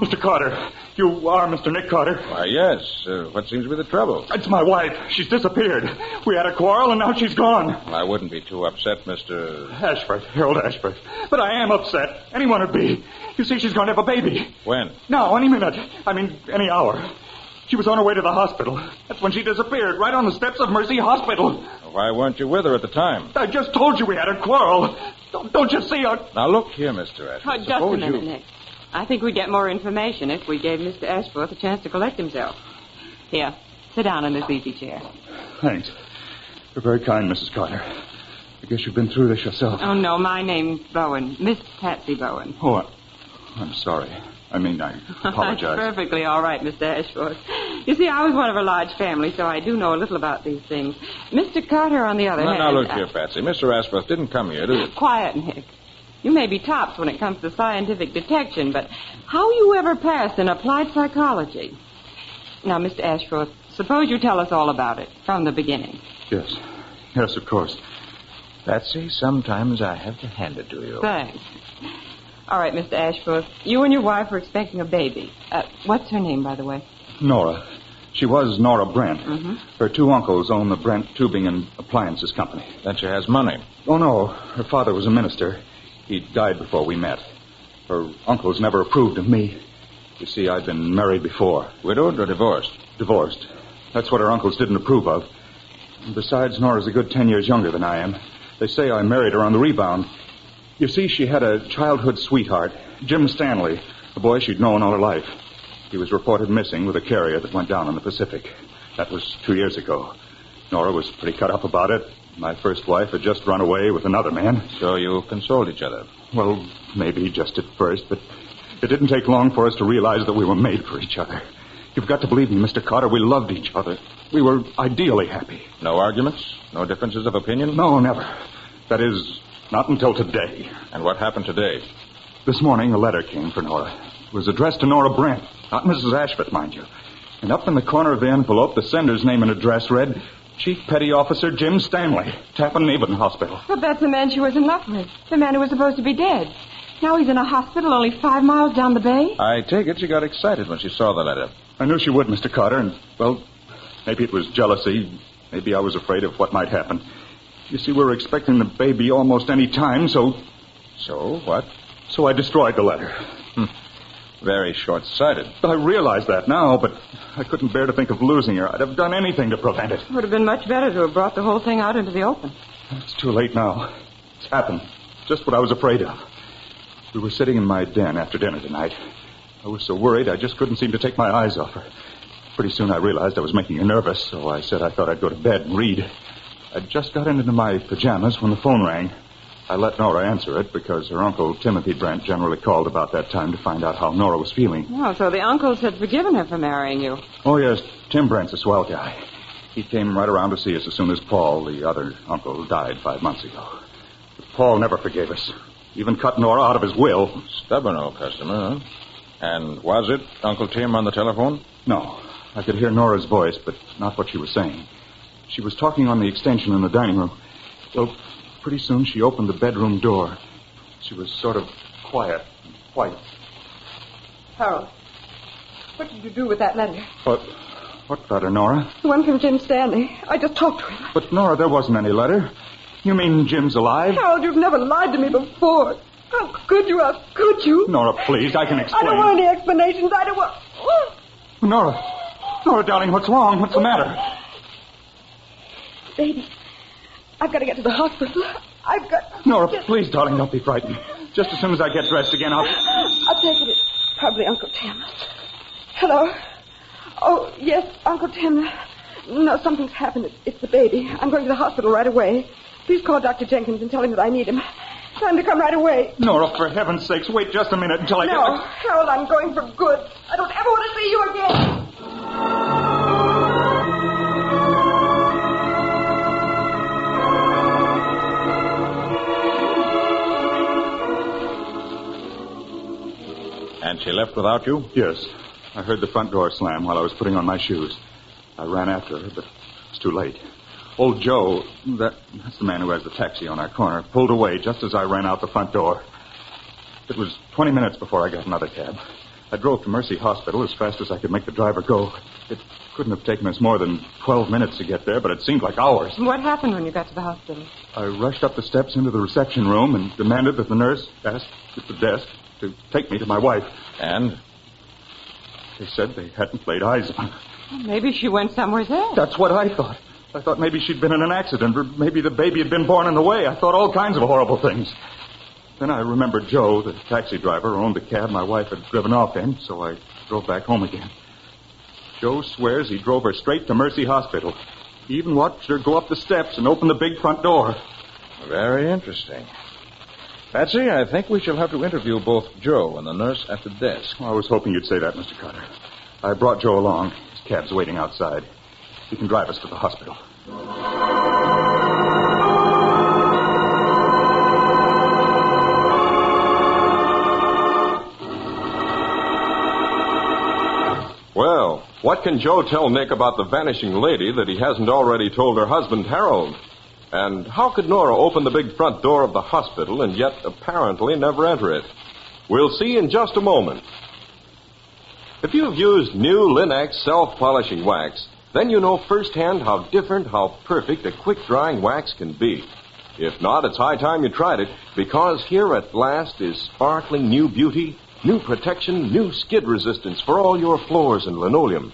Mr. Carter, you are Mr. Nick Carter? Why, yes. What seems to be the trouble? It's my wife. She's disappeared. We had a quarrel, and now she's gone. I wouldn't be too upset, Mr... Ashford, Harold Ashford. But I am upset. Anyone would be. You see, she's going to have a baby. When? Now, any minute. I mean, any hour. She was on her way to the hospital. That's when she disappeared, right on the steps of Mercy Hospital. Why weren't you with her at the time? I just told you we had a quarrel. Don't you see? Now, look here, Mr. Ashford. Just a minute, Nick. I think we'd get more information if we gave Mr. Ashworth a chance to collect himself. Here, sit down in this easy chair. Thanks. You're very kind, Mrs. Carter. I guess you've been through this yourself. Oh, no, my name's Bowen. Miss Patsy Bowen. Oh, I'm sorry. I apologize. That's perfectly all right, Mr. Ashworth. You see, I was one of a large family, so I do know a little about these things. Mr. Carter, on the other hand... Now, look here, Patsy. Mr. Ashworth didn't come here to... Quiet, Nick. You may be tops when it comes to scientific detection, but how you ever passed in applied psychology? Now, Mr. Ashworth, suppose you tell us all about it, from the beginning. Yes. Yes, of course. Patsy, sometimes I have to hand it to you. Thanks. All right, Mr. Ashworth, you and your wife are expecting a baby. What's her name, by the way? Nora. She was Nora Brent. Mm-hmm. Her 2 uncles own the Brent Tubing and Appliances Company. Then she has money. Oh, no. Her father was a minister. He died before we met. Her uncles never approved of me. You see, I'd been married before. Widowed or divorced? Divorced. That's what her uncles didn't approve of. And besides, Nora's a good 10 years younger than I am. They say I married her on the rebound. You see, she had a childhood sweetheart, Jim Stanley, a boy she'd known all her life. He was reported missing with a carrier that went down in the Pacific. That was 2 years ago. Nora was pretty cut up about it. My first wife had just run away with another man. So you consoled each other. Well, maybe just at first, but it didn't take long for us to realize that we were made for each other. You've got to believe me, Mr. Carter. We loved each other. We were ideally happy. No arguments? No differences of opinion? No, never. That is, not until today. And what happened today? This morning, a letter came for Nora. It was addressed to Nora Brent, not Mrs. Ashford, mind you. And up in the corner of the envelope, the sender's name and address read, Chief Petty Officer Jim Stanley, Tappan Haven Hospital. But that's the man she was in love with. The man who was supposed to be dead. Now he's in a hospital only 5 miles down the bay. I take it she got excited when she saw the letter. I knew she would, Mr. Carter, and, well, maybe it was jealousy. Maybe I was afraid of what might happen. You see, we were expecting the baby almost any time, so... So, what? So I destroyed the letter. Very short-sighted. I realize that now, but I couldn't bear to think of losing her. I'd have done anything to prevent it. It would have been much better to have brought the whole thing out into the open. It's too late now. It's happened. Just what I was afraid of. We were sitting in my den after dinner tonight. I was so worried I just couldn't seem to take my eyes off her. Pretty soon I realized I was making her nervous, so I said I thought I'd go to bed and read. I'd just got into my pajamas when the phone rang. I let Nora answer it because her uncle, Timothy Brent, generally called about that time to find out how Nora was feeling. Oh, so the uncles had forgiven her for marrying you. Oh, yes. Tim Brent's a swell guy. He came right around to see us as soon as Paul, the other uncle, died 5 months ago. But Paul never forgave us. Even cut Nora out of his will. Stubborn old customer, huh? And was it Uncle Tim on the telephone? No. I could hear Nora's voice, but not what she was saying. She was talking on the extension in the dining room. Well, pretty soon she opened the bedroom door. She was sort of quiet and white. Harold, what did you do with that letter? What letter, Nora? The one from Jim Stanley. I just talked to him. But, Nora, there wasn't any letter. You mean Jim's alive? Harold, you've never lied to me before. How could you? How could you? Nora, please, I can explain. I don't want any explanations. I don't want... Nora, darling, what's wrong? What's the matter? Baby, I've got to get to the hospital. I've got... Nora, please, darling, don't be frightened. Just as soon as I get dressed again, I'll take it. It's probably Uncle Tim. Hello? Oh, yes, Uncle Tim. No, something's happened. It's the baby. I'm going to the hospital right away. Please call Dr. Jenkins and tell him that I need him. Tell him to come right away. Nora, for heaven's sakes, wait just a minute until I get... No, Harold, I'm going for good. I don't ever want to see you again. And she left without you? Yes. I heard the front door slam while I was putting on my shoes. I ran after her, but it's too late. Old Joe, that's the man who has the taxi on our corner, pulled away just as I ran out the front door. It was 20 minutes before I got another cab. I drove to Mercy Hospital as fast as I could make the driver go. It couldn't have taken us more than 12 minutes to get there, but it seemed like hours. What happened when you got to the hospital? I rushed up the steps into the reception room and demanded that the nurse asked at the desk to take me to my wife. And? They said they hadn't laid eyes on her. Well, maybe she went somewhere else. That's what I thought. I thought maybe she'd been in an accident, or maybe the baby had been born in the way. I thought all kinds of horrible things. Then I remembered Joe, the taxi driver, who owned the cab my wife had driven off in, so I drove back home again. Joe swears he drove her straight to Mercy Hospital. He even watched her go up the steps and open the big front door. Very interesting. Patsy, I think we shall have to interview both Joe and the nurse at the desk. I was hoping you'd say that, Mr. Carter. I brought Joe along. His cab's waiting outside. He can drive us to the hospital. Well, what can Joe tell Nick about the Vanishing Lady that he hasn't already told her husband, Harold? And how could Nora open the big front door of the hospital and yet apparently never enter it? We'll see in just a moment. If you've used new Linex self-polishing wax, then you know firsthand how different, how perfect a quick-drying wax can be. If not, it's high time you tried it, because here at last is sparkling new beauty, new protection, new skid resistance for all your floors and linoleum.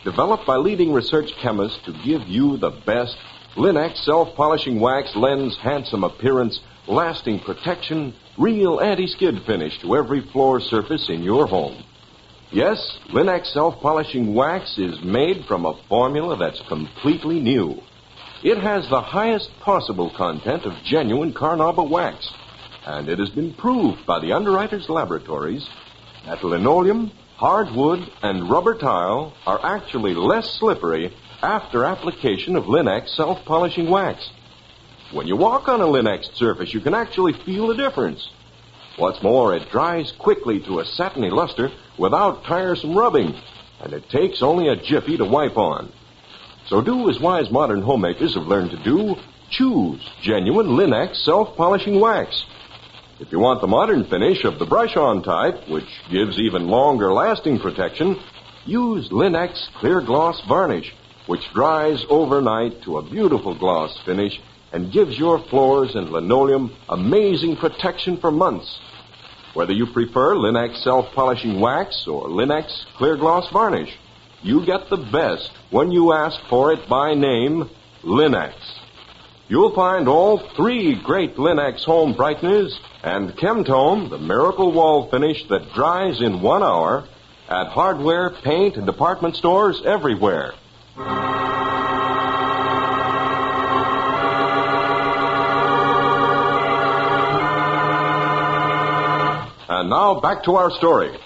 Developed by leading research chemists to give you the best, Linex self-polishing wax lends handsome appearance, lasting protection, real anti-skid finish to every floor surface in your home. Yes, Linex self-polishing wax is made from a formula that's completely new. It has the highest possible content of genuine carnauba wax, and it has been proved by the underwriters' laboratories that linoleum, hardwood, and rubber tile are actually less slippery after application of Linex self-polishing wax. When you walk on a Linex surface, you can actually feel the difference. What's more, it dries quickly to a satiny luster without tiresome rubbing, and it takes only a jiffy to wipe on. So do as wise modern homemakers have learned to do. Choose genuine Linex self-polishing wax. If you want the modern finish of the brush-on type, which gives even longer lasting protection, use Linex clear gloss varnish, which dries overnight to a beautiful gloss finish and gives your floors and linoleum amazing protection for months. Whether you prefer Linex self-polishing wax or Linex clear gloss varnish, you get the best when you ask for it by name, Linex. You'll find all 3 great Linex home brighteners and Chemtone, the miracle wall finish that dries in 1 hour, at hardware, paint, and department stores everywhere. And now back to our story.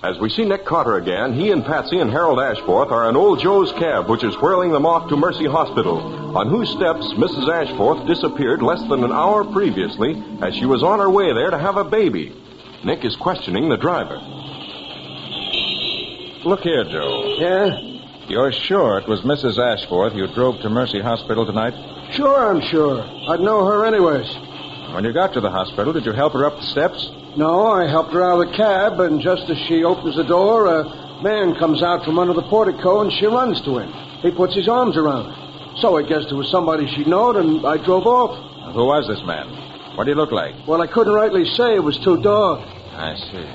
As we see Nick Carter again, he and Patsy and Harold Ashforth are in old Joe's cab, which is whirling them off to Mercy Hospital, on whose steps Mrs. Ashforth disappeared less than an hour previously as she was on her way there to have a baby. Nick is questioning the driver. Look here, Joe. Yeah? You're sure it was Mrs. Ashforth you drove to Mercy Hospital tonight? Sure, I'm sure. I'd know her anyways. When you got to the hospital, did you help her up the steps? No, I helped her out of the cab, and just as she opens the door, a man comes out from under the portico, and she runs to him. He puts his arms around her. So I guessed it was somebody she knowed, and I drove off. Who was this man? What did he look like? Well, I couldn't rightly say. It was too dark. I see.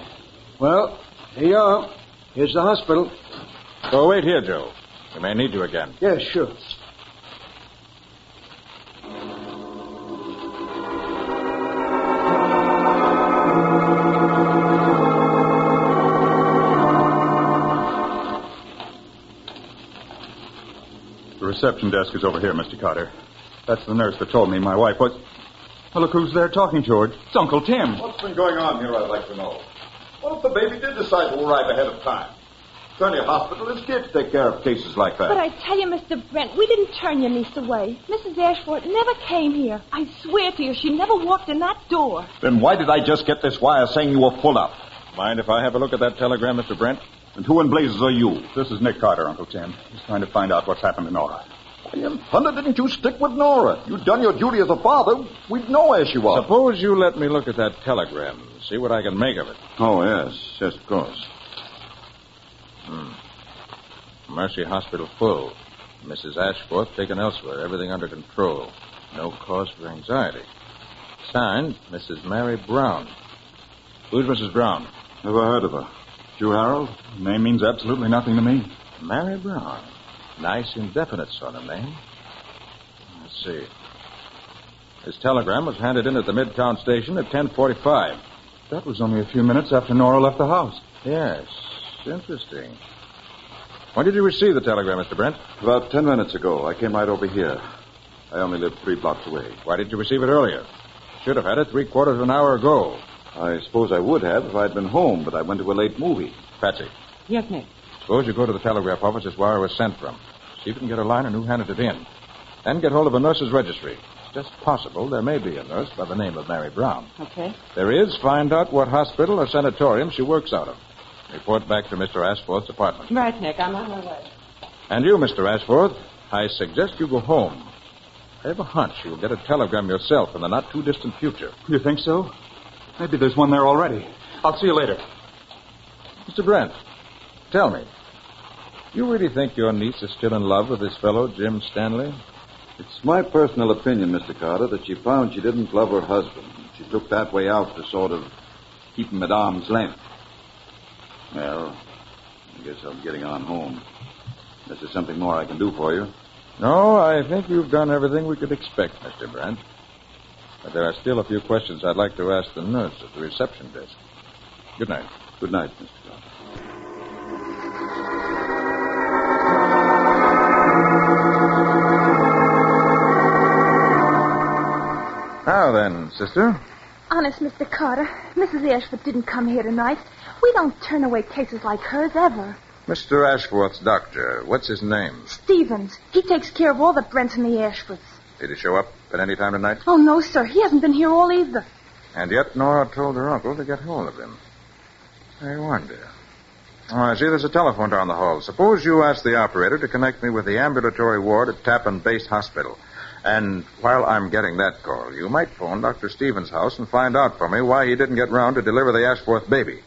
Well, here you are. Here's the hospital. Go wait here, Joe. We may need you again. Yeah, sure. The reception desk is over here, Mr. Carter. That's the nurse that told me my wife was... Well, look who's there talking to her. It's Uncle Tim. What's been going on here, I'd like to know? What if the baby did decide to arrive ahead of time? Attorney Hospital is here to take care of cases like that. But I tell you, Mr. Brent, we didn't turn your niece away. Mrs. Ashford never came here. I swear to you, she never walked in that door. Then why did I just get this wire saying you were full up? Mind if I have a look at that telegram, Mr. Brent? And who in blazes are you? This is Nick Carter, Uncle Tim. He's trying to find out what's happened to Nora. Why in thunder didn't you stick with Nora? You'd done your duty as a father. We'd know where she was. Suppose you let me look at that telegram. See what I can make of it. Oh, yes, of course. Mercy Hospital full. Mrs. Ashforth taken elsewhere. Everything under control. No cause for anxiety. Signed, Mrs. Mary Brown. Who's Mrs. Brown? Never heard of her. You, Harold? The name means absolutely nothing to me. Mary Brown. Nice, indefinite sort of name. Let's see. This telegram was handed in at the Midtown station at 10:45. That was only a few minutes after Nora left the house. Yes, interesting. When did you receive the telegram, Mr. Brent? About 10 minutes ago. I came right over here. I only live 3 blocks away. Why didn't you receive it earlier? Should have had it 3/4 of an hour ago. I suppose I would have if I'd been home, but I went to a late movie. Patsy, Yes, Nick. suppose you go to the telegraph office this wire was sent from. See if you can get a line and who handed it in. Then get hold of a nurse's registry. It's just possible there may be a nurse by the name of Mary Brown. Okay. There is, find out what hospital or sanatorium she works out of. Report back to Mr. Ashforth's apartment. Right, Nick. I'm on my way. And you, Mr. Ashforth, I suggest you go home. I have a hunch you'll get a telegram yourself in the not-too-distant future. You think so? Maybe there's one there already. I'll see you later. Mr. Brent, tell me, you really think your niece is still in love with this fellow, Jim Stanley? It's my personal opinion, Mr. Carter, that she found she didn't love her husband. She took that way out to sort of keep him at arm's length. Well, I guess I'm getting on home. Unless there's something more I can do for you. No, I think you've done everything we could expect, Mr. Brent. But there are still a few questions I'd like to ask the nurse at the reception desk. Good night. Good night, Mr. Carter. then, sister. Honest, Mr. Carter, Mrs. Ashford didn't come here tonight. We don't turn away cases like hers ever. Mr. Ashworth's doctor, what's his name? Stevens. He takes care of all the Brents and the Ashfords. Did he show up at any time tonight? Oh, no, sir. He hasn't been here all either. And yet Nora told her uncle to get hold of him. I wonder. Oh, I see there's a telephone down the hall. Suppose you ask the operator to connect me with the ambulatory ward at Tappan Base Hospital. And while I'm getting that call, you might phone Dr. Stevens' house and find out for me why he didn't get round to deliver the Ashworth baby.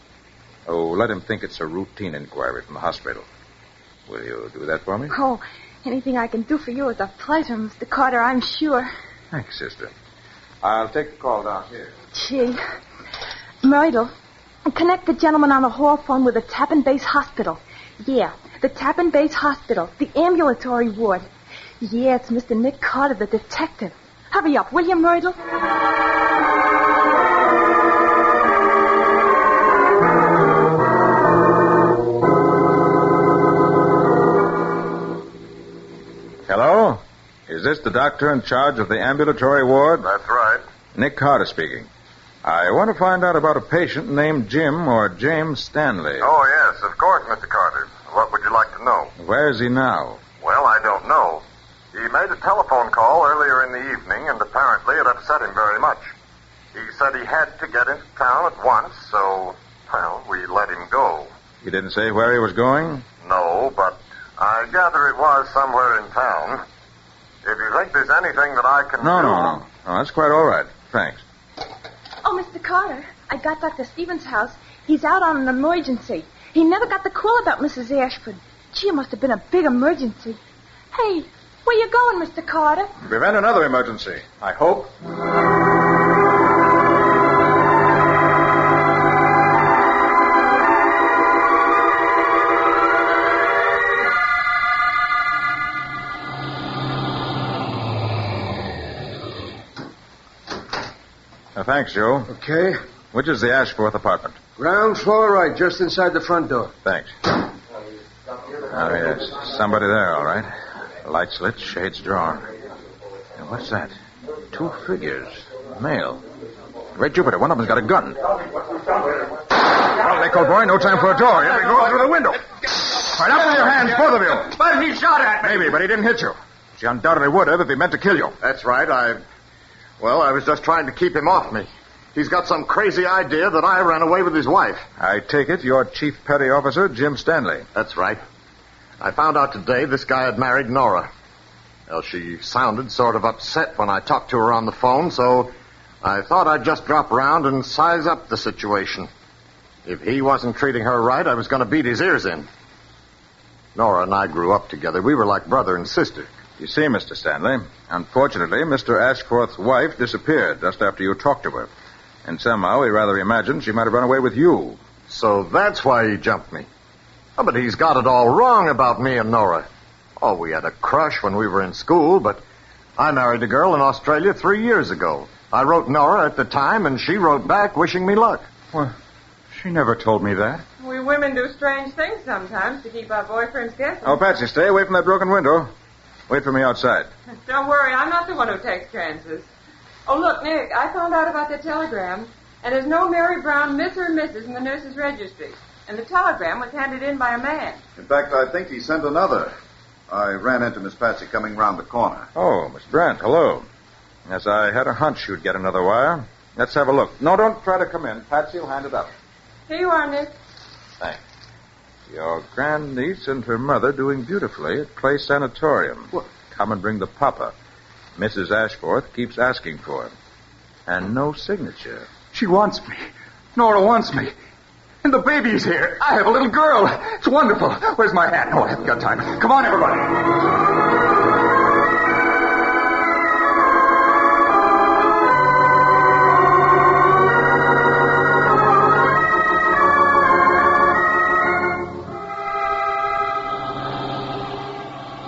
Oh, let him think it's a routine inquiry from the hospital. Will you do that for me? Oh, anything I can do for you is a pleasure, Mr. Carter, I'm sure. Thanks, sister. I'll take the call down here. Gee. Myrtle, connect the gentleman on the hall phone with the Tappan Base Hospital. Yeah, the Tappan Base Hospital, the ambulatory ward. Yeah, it's Mr. Nick Carter, the detective. Hurry up, will you, Myrtle? Hello? Is this the doctor in charge of the ambulatory ward? That's right. Nick Carter speaking. I want to find out about a patient named Jim or James Stanley. Oh, yes, of course, Mr. Carter. What would you like to know? Where is he now? Well, I don't know. He made a telephone call earlier in the evening, and apparently it upset him very much. He said he had to get into town at once, so, well, we let him go. He didn't say where he was going? No, but I gather it was somewhere in town. If you think there's anything that I can do... No, that's quite all right. Thanks. Oh, Mr. Carter, I got Dr. Stevens' house. He's out on an emergency. He never got the call about Mrs. Ashford. Gee, it must have been a big emergency. Hey, where you going, Mr. Carter? Prevent another emergency, I hope. Thanks, Joe. Okay. Which is the Ashforth apartment? Ground floor right, just inside the front door. Thanks. Oh, yes. Somebody there, all right. Lights lit, shades drawn. And what's that? 2 figures. Male. Great Jupiter, one of them's got a gun. Well, Nick, old boy, no time for a door. Here we go through the window. Right up with your hands, both of you. But he shot at me. Maybe, but he didn't hit you. She undoubtedly would have if he meant to kill you. That's right. I was just trying to keep him off me. He's got some crazy idea that I ran away with his wife. I take it you're Chief Petty Officer Jim Stanley. That's right. I found out today this guy had married Nora. Well, she sounded sort of upset when I talked to her on the phone, so I thought I'd just drop around and size up the situation. If he wasn't treating her right, I was going to beat his ears in. Nora and I grew up together. We were like brother and sister. You see, Mr. Stanley, unfortunately, Mr. Ashforth's wife disappeared just after you talked to her. And somehow we rather imagined she might have run away with you. So that's why he jumped me. Oh, but he's got it all wrong about me and Nora. Oh, we had a crush when we were in school, but I married a girl in Australia 3 years ago. I wrote Nora at the time, and she wrote back wishing me luck. Well, she never told me that. We women do strange things sometimes to keep our boyfriends guessing. Oh, Patsy, stay away from that broken window. Wait for me outside. Don't worry, I'm not the one who takes chances. Oh, look, Nick, I found out about the telegram, and there's no Mary Brown, Miss or Mrs. in the nurse's registry. And the telegram was handed in by a man. In fact, I think he sent another. I ran into Miss Patsy coming round the corner. Oh, Miss Brent, hello. Yes, I had a hunch you'd get another wire. Let's have a look. No, don't try to come in. Patsy will hand it up. Here you are, Nick. Thanks. Your grandniece and her mother doing beautifully at Clay Sanatorium. What? Come and bring the papa. Mrs. Ashforth keeps asking for him. And no signature. She wants me. Nora wants me. And the baby's here. I have a little girl. It's wonderful. Where's my hat? Oh, I haven't got time. Come on, everybody.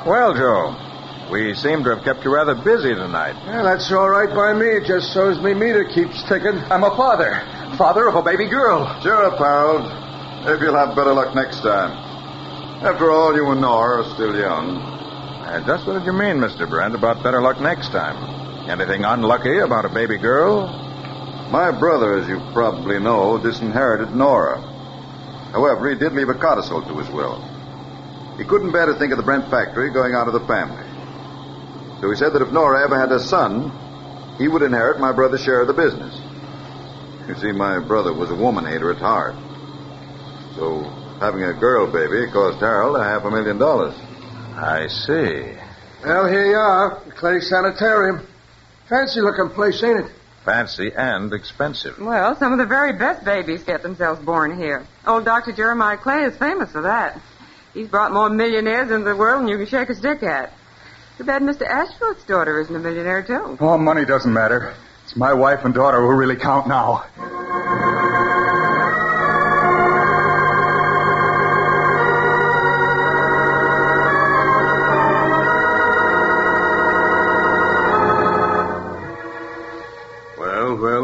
Well, Joe, we seem to have kept you rather busy tonight. Well, that's all right by me. It just shows me meter keeps ticking. I'm a father. Father of a baby girl. Sure, pal. Maybe you'll have better luck next time. After all, you and Nora are still young. Just what did you mean, Mr. Brent, about better luck next time? Anything unlucky about a baby girl? My brother, as you probably know, disinherited Nora. However, he did leave a codicil to his will. He couldn't bear to think of the Brent factory going out of the family. So he said that if Nora ever had a son, he would inherit my brother's share of the business. You see, my brother was a woman-hater at heart. So having a girl baby cost Harold $500,000. I see. Well, here you are, the Clay Sanitarium. Fancy-looking place, ain't it? Fancy and expensive. Well, some of the very best babies get themselves born here. Old Dr. Jeremiah Clay is famous for that. He's brought more millionaires into the world than you can shake a stick at. Too bad Mr. Ashford's daughter isn't a millionaire, too. Oh, money doesn't matter. It's my wife and daughter who really count now.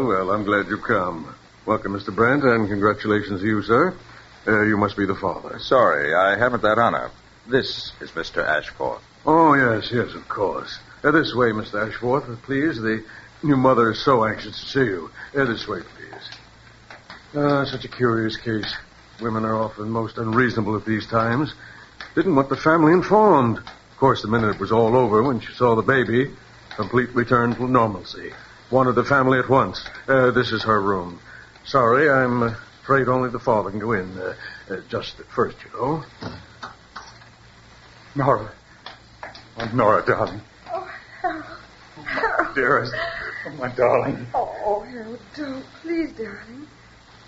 Well, I'm glad you come. Welcome, Mr. Brent, and congratulations to you, sir. You must be the father. Sorry, I haven't that honor. This is Mr. Ashford. Oh, yes, of course. This way, Mr. Ashworth, please. The new mother is so anxious to see you. This way, please. Such a curious case. Women are often most unreasonable at these times. Didn't want the family informed. Of course, the minute it was all over, when she saw the baby, complete return to normalcy. Wanted the family at once. This is her room. Sorry, I'm afraid only the father can go in. Just at first, you know. Nora. Oh, Nora, darling. Oh, Harold. Dearest. Oh, my darling. Oh, Harold, don't. Please, darling.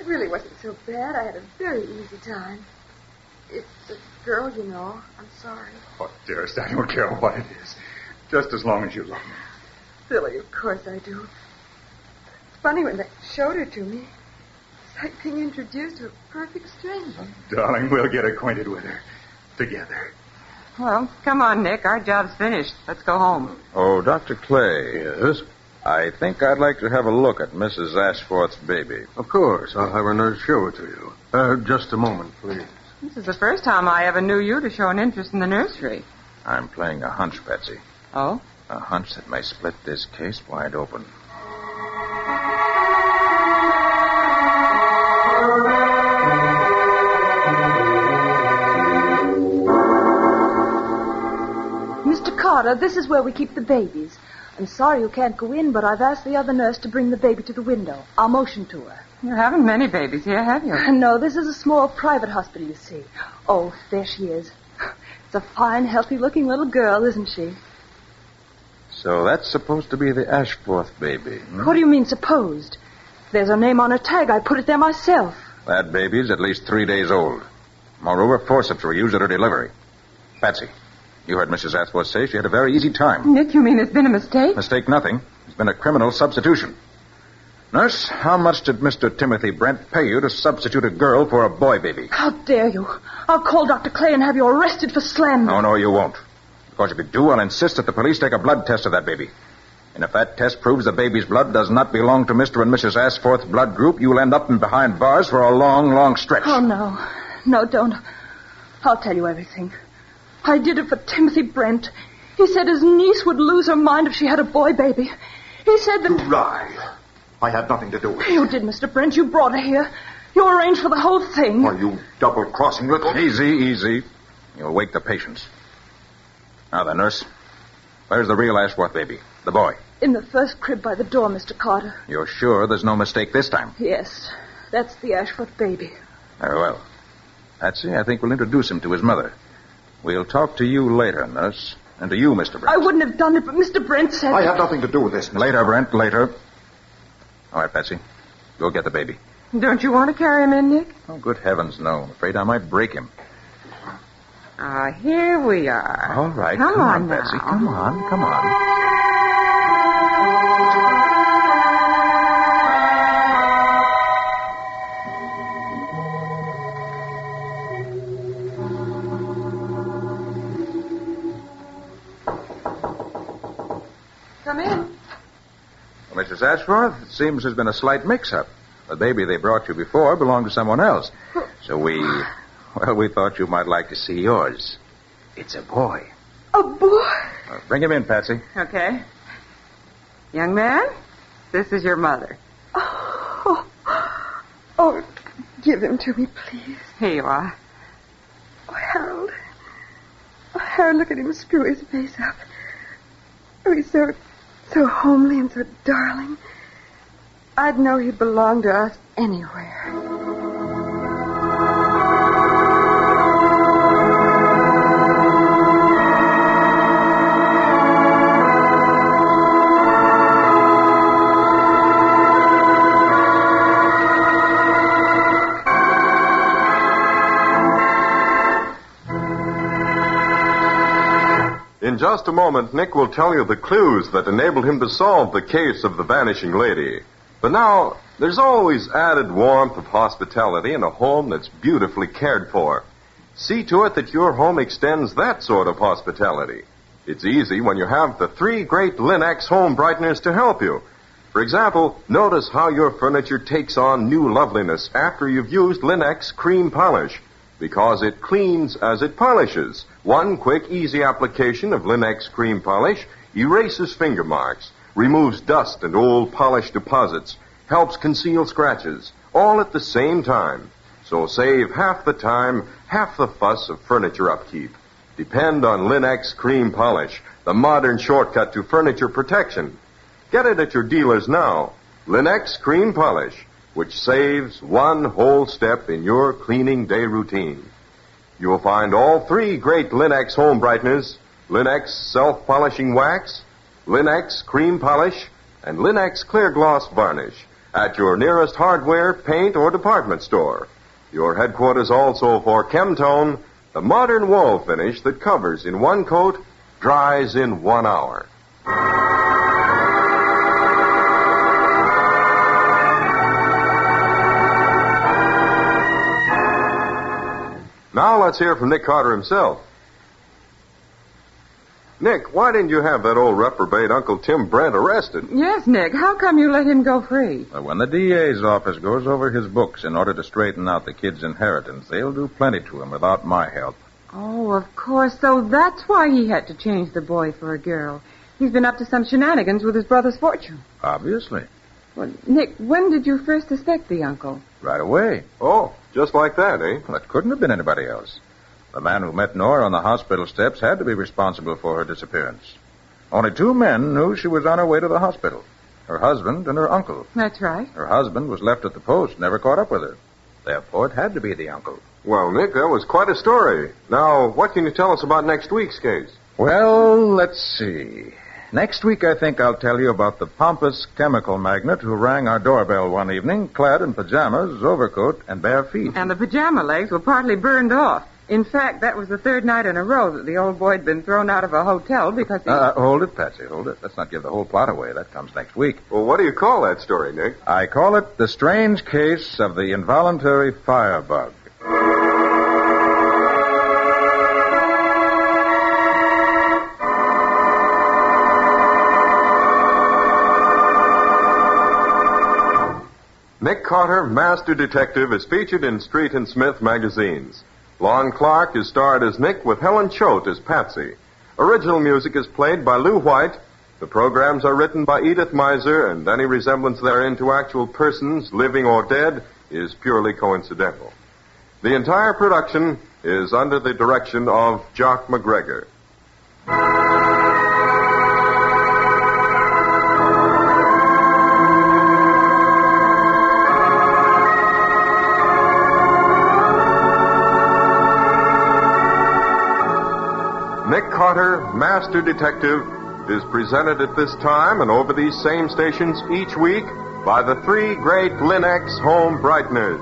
It really wasn't so bad. I had a very easy time. It's a girl, you know. I'm sorry. Oh, dearest, I don't care what it is. Just as long as you love me. Silly, of course I do. It's funny when they showed her to me. It's like being introduced to a perfect stranger. Darling, we'll get acquainted with her. Together. Well, come on, Nick. Our job's finished. Let's go home. Oh, Dr. Clay. Yes? I think I'd like to have a look at Mrs. Ashforth's baby. Of course. I'll have her nurse show it to you. Just a moment, please. This is the first time I ever knew you to show an interest in the nursery. I'm playing a hunch, Patsy. Oh? A hunch that may split this case wide open. Mr. Carter, this is where we keep the babies. I'm sorry you can't go in, but I've asked the other nurse to bring the baby to the window. I'll motion to her. You haven't many babies here, have you? No, this is a small private hospital, you see. Oh, there she is. It's a fine, healthy-looking little girl, isn't she? So that's supposed to be the Ashforth baby. Hmm? What do you mean, supposed? There's her name on a tag. I put it there myself. That baby's at least 3 days old. Moreover, forceps were used at her delivery. Patsy, you heard Mrs. Ashforth say she had a very easy time. Nick, you mean it's been a mistake? Mistake nothing. It's been a criminal substitution. Nurse, how much did Mr. Timothy Brent pay you to substitute a girl for a boy baby? How dare you? I'll call Dr. Clay and have you arrested for slander. No, you won't. Because if you do, I'll insist that the police take a blood test of that baby. And if that test proves the baby's blood does not belong to Mr. and Mrs. Ashforth's blood group, you'll end up in behind bars for a long, long stretch. Oh, no. No, don't. I'll tell you everything. I did it for Timothy Brent. He said his niece would lose her mind if she had a boy baby. He said that... You lie. I had nothing to do with it. You did, Mr. Brent. You brought her here. You arranged for the whole thing. Are you double-crossing little... Easy. You'll wake the patients. Now then, nurse. Where's the real Ashworth baby? The boy? In the first crib by the door, Mr. Carter. You're sure there's no mistake this time? Yes. That's the Ashworth baby. Very well. Patsy, I think we'll introduce him to his mother. We'll talk to you later, nurse. And to you, Mr. Brent. I wouldn't have done it, but Mr. Brent said... I have nothing to do with this, Mr. Later, Brent, later. All right, Patsy. Go get the baby. Don't you want to carry him in, Nick? Oh, good heavens, no. I'm afraid I might break him. Here we are. All right. Come on now. Patsy. Come on. Come in. Well, Mrs. Ashworth, it seems there's been a slight mix-up. The baby they brought you before belonged to someone else. So we thought you might like to see yours. It's a boy. A boy? Bring him in, Patsy. Okay. Young man, this is your mother. Oh, give him to me, please. Here you are. Oh, Harold. Oh, Harold, look at him screw his face up. Oh, he's so homely and so darling. I'd know he'd belong to us anywhere. In just a moment, Nick will tell you the clues that enabled him to solve the case of the Vanishing Lady. But now, there's always added warmth of hospitality in a home that's beautifully cared for. See to it that your home extends that sort of hospitality. It's easy when you have the 3 great Linux home brighteners to help you. For example, notice how your furniture takes on new loveliness after you've used Linux cream polish, because it cleans as it polishes. One quick, easy application of Linux cream polish erases finger marks, removes dust and old polish deposits, helps conceal scratches, all at the same time. So save half the time, half the fuss of furniture upkeep. Depend on Linux cream polish, the modern shortcut to furniture protection. Get it at your dealers now. Linux cream polish, which saves one whole step in your cleaning day routine. You will find all 3 great Linux home brighteners, Linux self-polishing wax, Linux cream polish, and Linux clear gloss varnish at your nearest hardware, paint, or department store. Your headquarters also for Chemtone, the modern wall finish that covers in one coat, dries in 1 hour. Now let's hear from Nick Carter himself. Nick, why didn't you have that old reprobate Uncle Tim Brent arrested? Yes, Nick. How come you let him go free? Well, when the DA's office goes over his books in order to straighten out the kid's inheritance, they'll do plenty to him without my help. Oh, of course. So that's why he had to change the boy for a girl. He's been up to some shenanigans with his brother's fortune. Obviously. Well, Nick, when did you first suspect the uncle? Right away. Oh, just like that, eh? Well, it couldn't have been anybody else. The man who met Nora on the hospital steps had to be responsible for her disappearance. Only 2 men knew she was on her way to the hospital. Her husband and her uncle. That's right. Her husband was left at the post, never caught up with her. Therefore, it had to be the uncle. Well, Nick, that was quite a story. Now, what can you tell us about next week's case? Well, let's see. Next week, I think I'll tell you about the pompous chemical magnate who rang our doorbell one evening, clad in pajamas, overcoat, and bare feet. And the pajama legs were partly burned off. In fact, that was the 3rd night in a row that the old boy had been thrown out of a hotel because he... Hold it, Patsy, hold it. Let's not give the whole plot away. That comes next week. Well, what do you call that story, Nick? I call it The Strange Case of the Involuntary Firebug. Nick Carter, Master Detective, is featured in Street and Smith magazines. Lon Clark is starred as Nick with Helen Choate as Patsy. Original music is played by Lou White. The programs are written by Edith Miser, and any resemblance therein to actual persons, living or dead, is purely coincidental. The entire production is under the direction of Jock McGregor. Nick Carter, Master Detective, is presented at this time and over these same stations each week by the 3 great Linux home brighteners.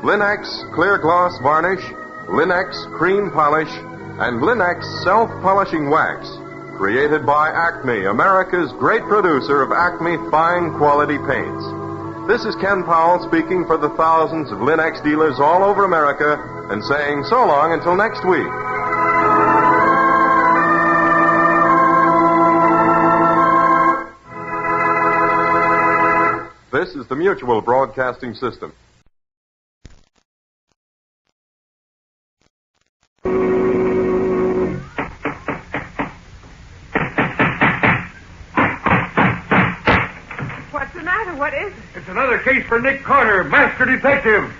Linux Clear Gloss Varnish, Linux Cream Polish, and Linux Self-Polishing Wax, created by Acme, America's great producer of Acme fine quality paints. This is Ken Powell speaking for the thousands of Linux dealers all over America and saying so long until next week. This is the Mutual Broadcasting System. It's another case for Nick Carter, Master Detective.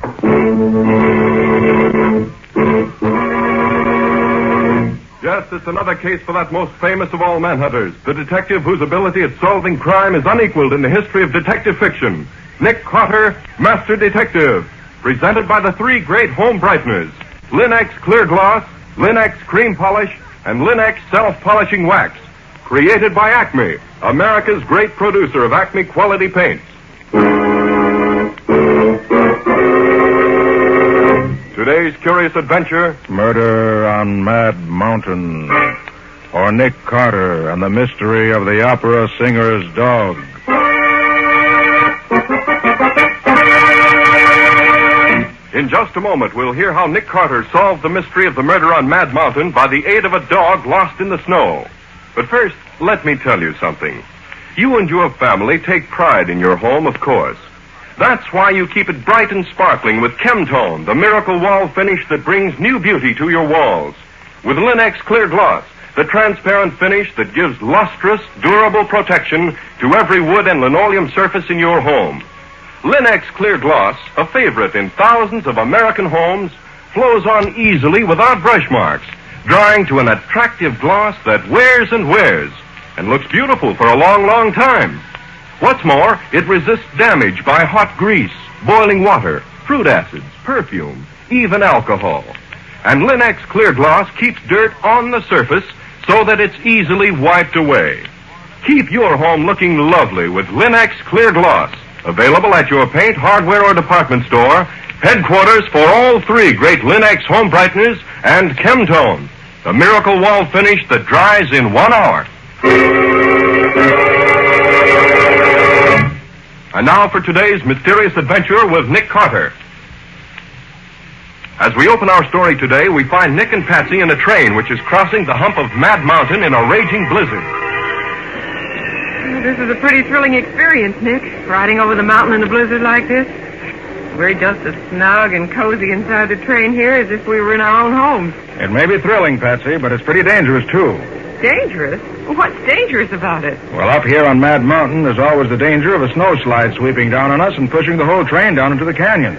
Yes, it's another case for that most famous of all manhunters, the detective whose ability at solving crime is unequaled in the history of detective fiction. Nick Carter, Master Detective, presented by the three great home brighteners, Linex Clear Gloss, Linex Cream Polish, and Linex Self-Polishing Wax, created by Acme, America's great producer of Acme quality paints. Today's curious adventure, Murder on Mad Mountain, or Nick Carter and the mystery of the opera singer's dog. In just a moment, we'll hear how Nick Carter solved the mystery of the murder on Mad Mountain by the aid of a dog lost in the snow. But first, let me tell you something. You and your family take pride in your home, of course. That's why you keep it bright and sparkling with Chemtone, the miracle wall finish that brings new beauty to your walls. With Linex Clear Gloss, the transparent finish that gives lustrous, durable protection to every wood and linoleum surface in your home. Linex Clear Gloss, a favorite in thousands of American homes, flows on easily without brush marks, drying to an attractive gloss that wears and looks beautiful for a long, long time. What's more, it resists damage by hot grease, boiling water, fruit acids, perfume, even alcohol. And Linex Clear Gloss keeps dirt on the surface so that it's easily wiped away. Keep your home looking lovely with Linex Clear Gloss. Available at your paint, hardware, or department store. Headquarters for all three great Linex home brighteners and Chemtone, the miracle wall finish that dries in 1 hour. And now for today's mysterious adventure with Nick Carter. As we open our story today, we find Nick and Patsy in a train which is crossing the hump of Mad Mountain in a raging blizzard. This is a pretty thrilling experience, Nick, riding over the mountain in a blizzard like this. We're just as snug and cozy inside the train here as if we were in our own homes. It may be thrilling, Patsy, but it's pretty dangerous, too. Dangerous? What's dangerous about it? Well, up here on Mad Mountain, there's always the danger of a snowslide sweeping down on us and pushing the whole train down into the canyon.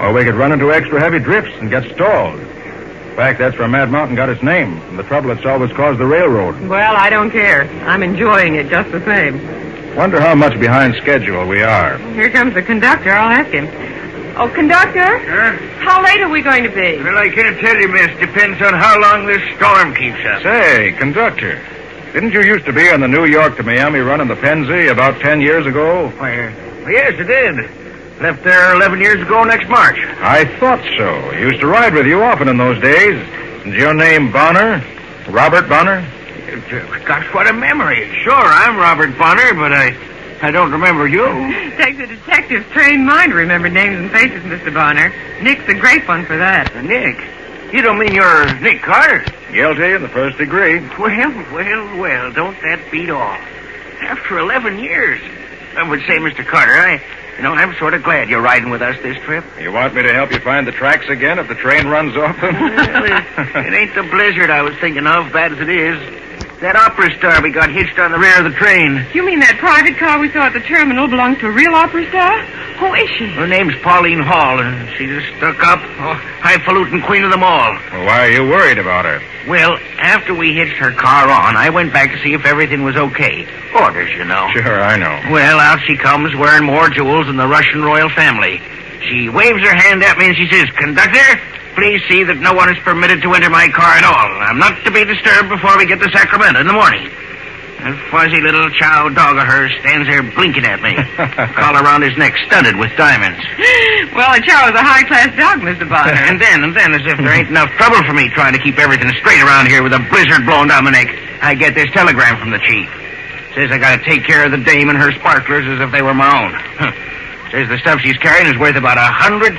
Or we could run into extra heavy drifts and get stalled. In fact, that's where Mad Mountain got its name, and the trouble it's always caused the railroad. Well, I don't care. I'm enjoying it just the same. Wonder how much behind schedule we are. Here comes the conductor. I'll ask him. Oh, conductor? Huh? How late are we going to be? Well, I can't tell you, miss. Depends on how long this storm keeps up. Say, conductor, didn't you used to be on the New York to Miami run in the Pennsy about 10 years ago? Why, yes, I did. Left there 11 years ago next March. I thought so. I used to ride with you often in those days. Is your name Bonner? Robert Bonner? Gosh, what a memory. Sure, I'm Robert Bonner, but I don't remember you. Takes a detective's trained mind to remember names and faces, Mr. Bonner. Nick's a great one for that. Nick? You don't mean you're Nick Carter? Guilty in the first degree. Well, don't that beat all? After 11 years. I would say, Mr. Carter, I'm sort of glad you're riding with us this trip. You want me to help you find the tracks again if the train runs off them? It ain't the blizzard I was thinking of, bad as it is. That opera star we got hitched on the rear of the train. You mean that private car we saw at the terminal belongs to a real opera star? Who is she? Her name's Pauline Hall, and she's a stuck-up, highfalutin queen of them all. Well, why are you worried about her? Well, after we hitched her car on, I went back to see if everything was okay. Orders, you know. Sure, I know. Well, out she comes, wearing more jewels than the Russian royal family. She waves her hand at me and she says, "Conductor, please see that no one is permitted to enter my car at all. I'm not to be disturbed before we get to Sacramento in the morning." That fuzzy little chow dog of hers stands there blinking at me. Collar around his neck, studded with diamonds. Well, a chow is a high-class dog, Mr. Bonner. And then, as if there ain't enough trouble for me trying to keep everything straight around here with a blizzard blowing down my neck, I get this telegram from the chief. Says I gotta take care of the dame and her sparklers as if they were my own. Says the stuff she's carrying is worth about 100,000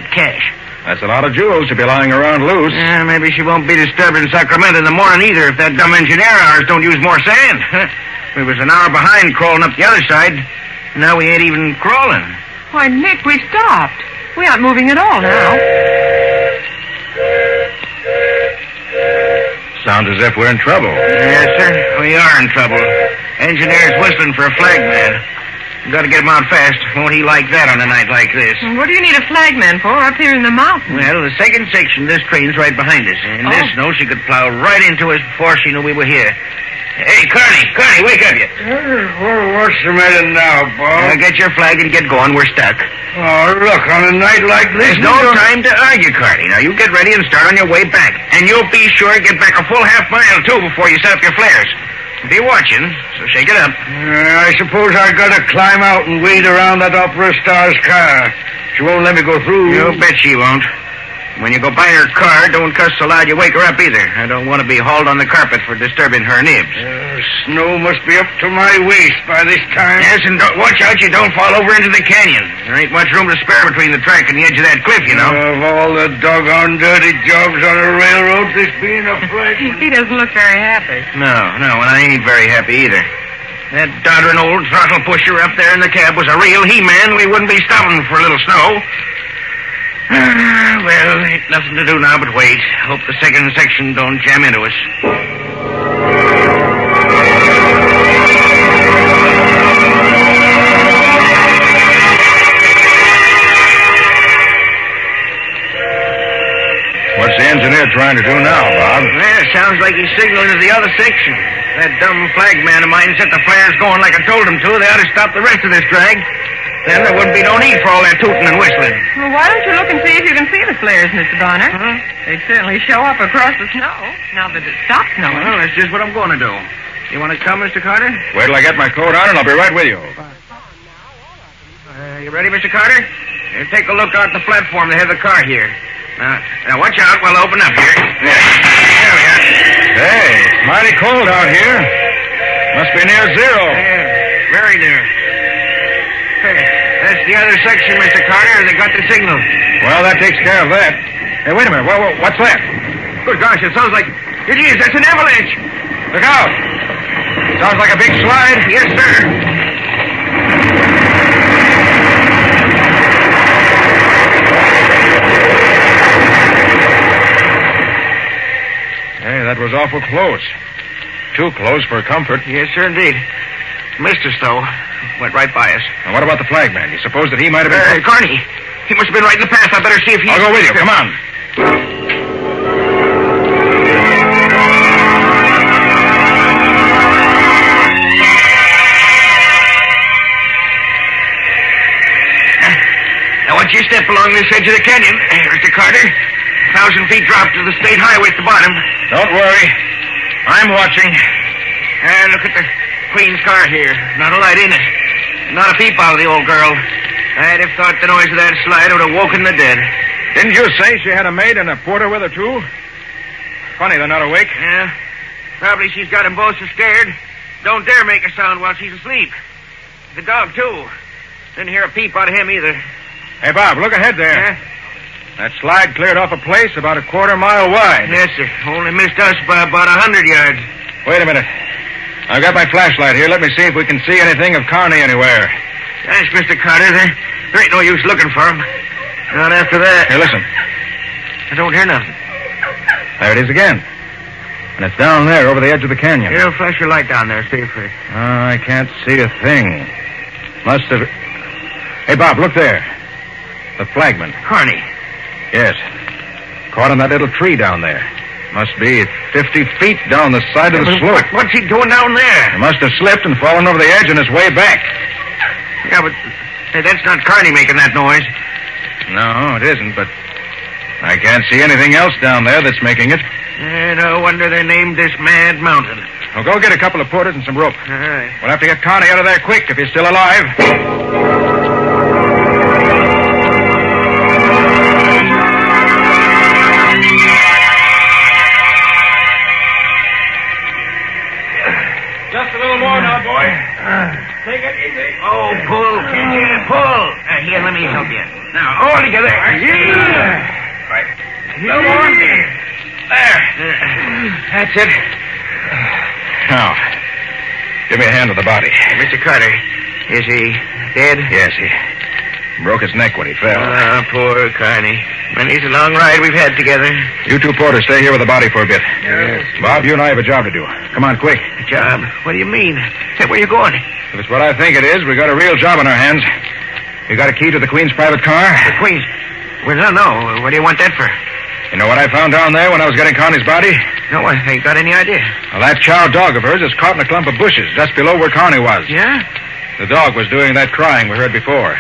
cash. That's a lot of jewels to be lying around loose. Maybe she won't be disturbed in Sacramento in the morning either if that dumb engineer of ours don't use more sand. We was an hour behind crawling up the other side. Now we ain't even crawling. Why, Nick, we've stopped. We aren't moving at all now. Sounds as if we're in trouble. Yes, sir. We are in trouble. Engineer's whistling for a flag man. Got to get him out fast. Won't he like that on a night like this? What do you need a flagman for up here in the mountains? Well, the second section, this train's right behind us. And this snow, she could plow right into us before she knew we were here. Hey, Carney, wake up, you. What's the matter now, Bob? Get your flag and get going. We're stuck. Oh, look, on a night like this... There's no time to argue, Carney. Now, you get ready and start on your way back. And you'll be sure to get back a full half mile, too, before you set up your flares. Be watching, so shake it up. I suppose I gotta climb out and wade around that Opera Star's car. She won't let me go through. You bet she won't. When you go by her car, don't cuss so loud you wake her up either. I don't want to be hauled on the carpet for disturbing her nibs. Snow must be up to my waist by this time. Yes, and watch out you don't fall over into the canyon. There ain't much room to spare between the track and the edge of that cliff, you know. Of all the doggone dirty jobs on a railroad, this being a flag. He doesn't look very happy. No, and I ain't very happy either. That doddering old throttle pusher up there in the cab was a real he-man. We wouldn't be stopping for a little snow. Well, ain't nothing to do now but wait. Hope the second section don't jam into us. What's the engineer trying to do now, Bob? Well, sounds like he's signaling to the other section. That dumb flagman of mine set the flares going like I told him to. They ought to stop the rest of this drag. Then there wouldn't be no need for all that tooting and whistling. Well, why don't you look and see if you can see the flares, Mr. Bonner? They'd certainly show up across the snow, now that it stops snowing. Well, that's just what I'm going to do. You want to come, Mr. Carter? Wait till I get my coat on and I'll be right with you. You ready, Mr. Carter? Take a look out the platform. They have the car here. Now watch out. We'll open up here. There we are. Hey, mighty cold out here. Must be near zero. Yeah, very near. Hey, that's the other section, Mr. Carter. They got the signal. Well, that takes care of that. Hey, wait a minute. What's that? Good gosh, it sounds like... It is. That's an avalanche. Look out. Sounds like a big slide. Yes, sir. Hey, that was awful close. Too close for comfort. Yes, sir, indeed. Missed us, though. Went right by us. And what about the flagman? You suppose that he might have been... Carney. He must have been right in the path. I better see if he... I'll go with you. Come on. Now, once you step along this edge of the canyon, Mr. Carter, 1,000 feet drop to the state highway at the bottom. Don't worry. I'm watching. Look at the Queen's car here. Not a light in it. Not a peep out of the old girl. I'd have thought the noise of that slide would have woken the dead. Didn't you say she had a maid and a porter with her, too? Funny they're not awake. Yeah. Probably she's got them both so scared. Don't dare make a sound while she's asleep. The dog, too. Didn't hear a peep out of him either. Hey, Bob, look ahead there. Yeah? That slide cleared off a place about a quarter-mile wide. Yes, sir. Only missed us by about 100 yards. Wait a minute. I've got my flashlight here. Let me see if we can see anything of Carney anywhere. Thanks, Mr. Carter. There ain't no use looking for him. Not after that. Here, listen. I don't hear nothing. There it is again. And it's down there over the edge of the canyon. Here, flash your light down there. See if we... I can't see a thing. Must have... Hey, Bob, look there. The flagman. Carney. Yes. Caught on that little tree down there. Must be 50 feet down the side of the slope. What's he doing down there? He must have slipped and fallen over the edge on his way back. Yeah, but that's not Carney making that noise. No, it isn't, but I can't see anything else down there that's making it. No wonder they named this Mad Mountain. Well, go get a couple of porters and some rope. All right. We'll have to get Carney out of there quick if he's still alive. Just a little more now, boy. Take it easy. Oh, pull, can you? Pull. Here, let me help you. Now, all together. Yeah. Right. No more. There. That's it. Now, give me a hand with the body. Mr. Carter, is he dead? Yes, he broke his neck when he fell. Ah, poor Carney. Many's a long ride we've had together. You two porters stay here with the body for a bit. Yes. Bob, you and I have a job to do. Come on, quick. Job? What do you mean? Say, where you going? If it's what I think it is, we got a real job on our hands. You got a key to the Queen's private car? The Queen's? Well, no. What do you want that for? You know what I found down there when I was getting Connie's body? No, I ain't got any idea. Well, that chow dog of hers is caught in a clump of bushes just below where Connie was. Yeah? The dog was doing that crying we heard before.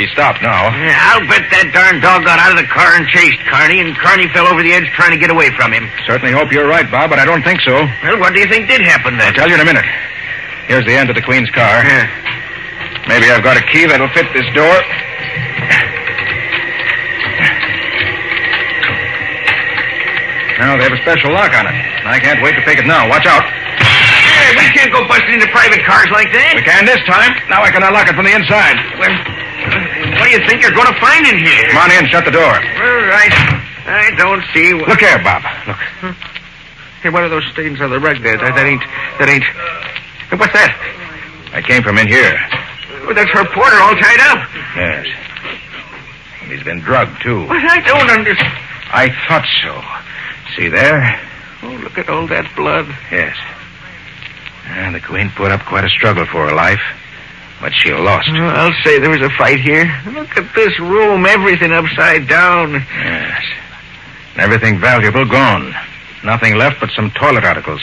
He stopped now. Yeah, I'll bet that darn dog got out of the car and chased Carney, and Carney fell over the edge trying to get away from him. Certainly hope you're right, Bob, but I don't think so. Well, what do you think did happen then? I'll tell you in a minute. Here's the end of the Queen's car. Yeah. Maybe I've got a key that'll fit this door. Now, they have a special lock on it. I can't wait to take it now. Watch out. Hey, we can't go busting into private cars like that. We can this time. Now I can unlock it from the inside. Well, what do you think you're going to find in here? Come on in. Shut the door. All right. I don't see what... Look here, Bob. Look. Hey, what are those stains on the rug there? That ain't... Hey, what's that? I came from in here. Well, that's her porter all tied up. Yes. And he's been drugged, too. What? I don't understand. I thought so. See there? Oh, look at all that blood. Yes. And the Queen put up quite a struggle for her life, but she lost. Oh, I'll say there was a fight here. Look at this room, everything upside down. Yes. And everything valuable gone. Nothing left but some toilet articles.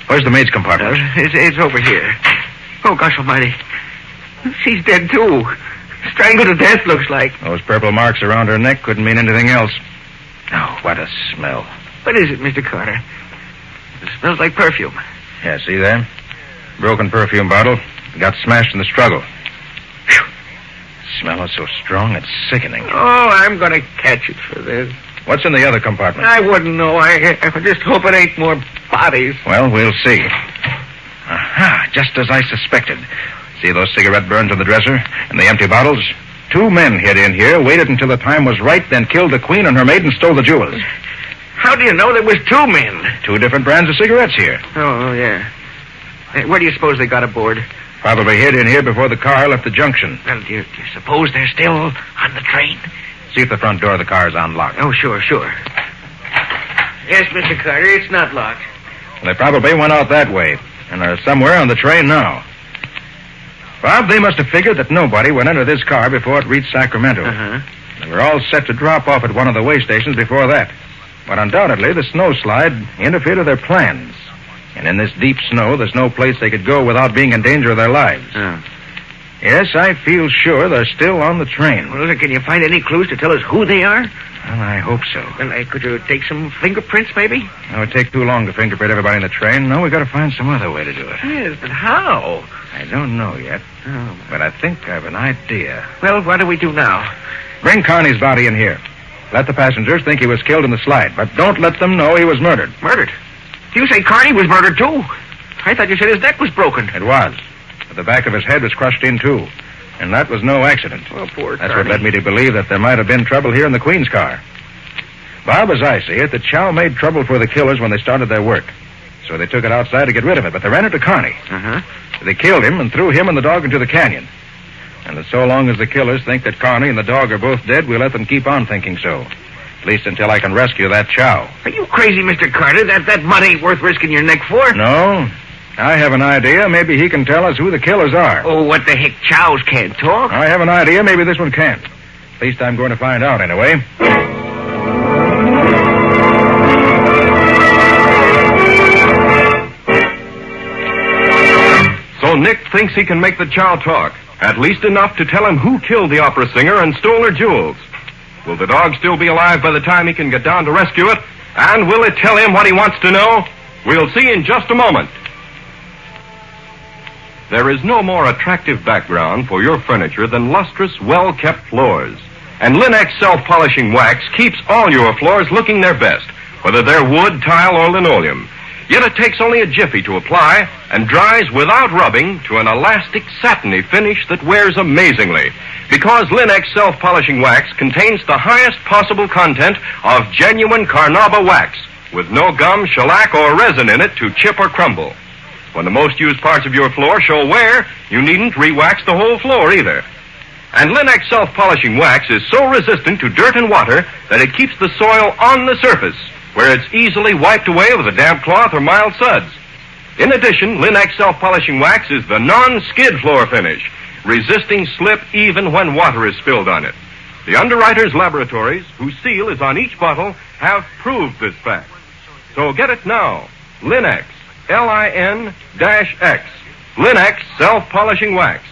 Where's the maid's compartment? It's over here. Oh, gosh almighty. She's dead, too. Strangled to death, looks like. Those purple marks around her neck couldn't mean anything else. Oh, what a smell. What is it, Mr. Carter? It smells like perfume. Yeah, see there? Broken perfume bottle. Got smashed in the struggle. Whew. The smell is so strong, it's sickening. Oh, I'm going to catch it for this. What's in the other compartment? I wouldn't know. I just hope it ain't more bodies. Well, we'll see. Aha, just as I suspected. See those cigarette burns on the dresser and the empty bottles? 2 men hid in here, waited until the time was right, then killed the Queen and her maid and stole the jewels. How do you know there was 2 men? 2 different brands of cigarettes here. Oh, yeah. Hey, where do you suppose they got aboard? Probably hid in here before the car left the junction. Well, do you suppose they're still on the train? See if the front door of the car is unlocked. Oh, sure. Yes, Mr. Carter, it's not locked. Well, they probably went out that way and are somewhere on the train now. Bob, they must have figured that nobody would enter this car before it reached Sacramento. Uh-huh. They were all set to drop off at one of the way stations before that. But undoubtedly, the snowslide interfered with their plans. And in this deep snow, there's no place they could go without being in danger of their lives. Oh. Yes, I feel sure they're still on the train. Well, can you find any clues to tell us who they are? Well, I hope so. Well, could you take some fingerprints, maybe? It would take too long to fingerprint everybody in the train. No, we've got to find some other way to do it. Yes, but how? I don't know yet. Oh. But I think I have an idea. Well, what do we do now? Bring Connie's body in here. Let the passengers think he was killed in the slide, but don't let them know he was murdered. Murdered? You say Carney was murdered, too? I thought you said his neck was broken. It was. But the back of his head was crushed in, too. And that was no accident. Oh, poor That's Carney. what led me to believe that there might have been trouble here in the Queen's car. Bob, as I see it, the Chow made trouble for the killers when they started their work. So they took it outside to get rid of it, but they ran into Carney. Uh-huh. They killed him and threw him and the dog into the canyon. And that so long as the killers think that Carney and the dog are both dead, we'll let them keep on thinking so. At least until I can rescue that Chow. Are you crazy, Mr. Carter? That mud ain't worth risking your neck for. No. I have an idea. Maybe he can tell us who the killers are. Oh, what the heck? Chows can't talk. I have an idea. Maybe this one can't. At least I'm going to find out anyway. So Nick thinks he can make the Chow talk. At least enough to tell him who killed the opera singer and stole her jewels. Will the dog still be alive by the time he can get down to rescue it? And will it tell him what he wants to know? We'll see in just a moment. There is no more attractive background for your furniture than lustrous, well-kept floors. And Linex self-polishing wax keeps all your floors looking their best, whether they're wood, tile, or linoleum. Yet it takes only a jiffy to apply and dries without rubbing to an elastic, satiny finish that wears amazingly. Because Linex self-polishing wax contains the highest possible content of genuine Carnauba wax, with no gum, shellac, or resin in it to chip or crumble. When the most used parts of your floor show wear, you needn't re-wax the whole floor either. And Linex self-polishing wax is so resistant to dirt and water that it keeps the soil on the surface, where it's easily wiped away with a damp cloth or mild suds. In addition, Linex self-polishing wax is the non-skid floor finish, resisting slip even when water is spilled on it. The underwriters' laboratories, whose seal is on each bottle, have proved this fact. So get it now. Linex, Lin-X, Linex self-polishing wax.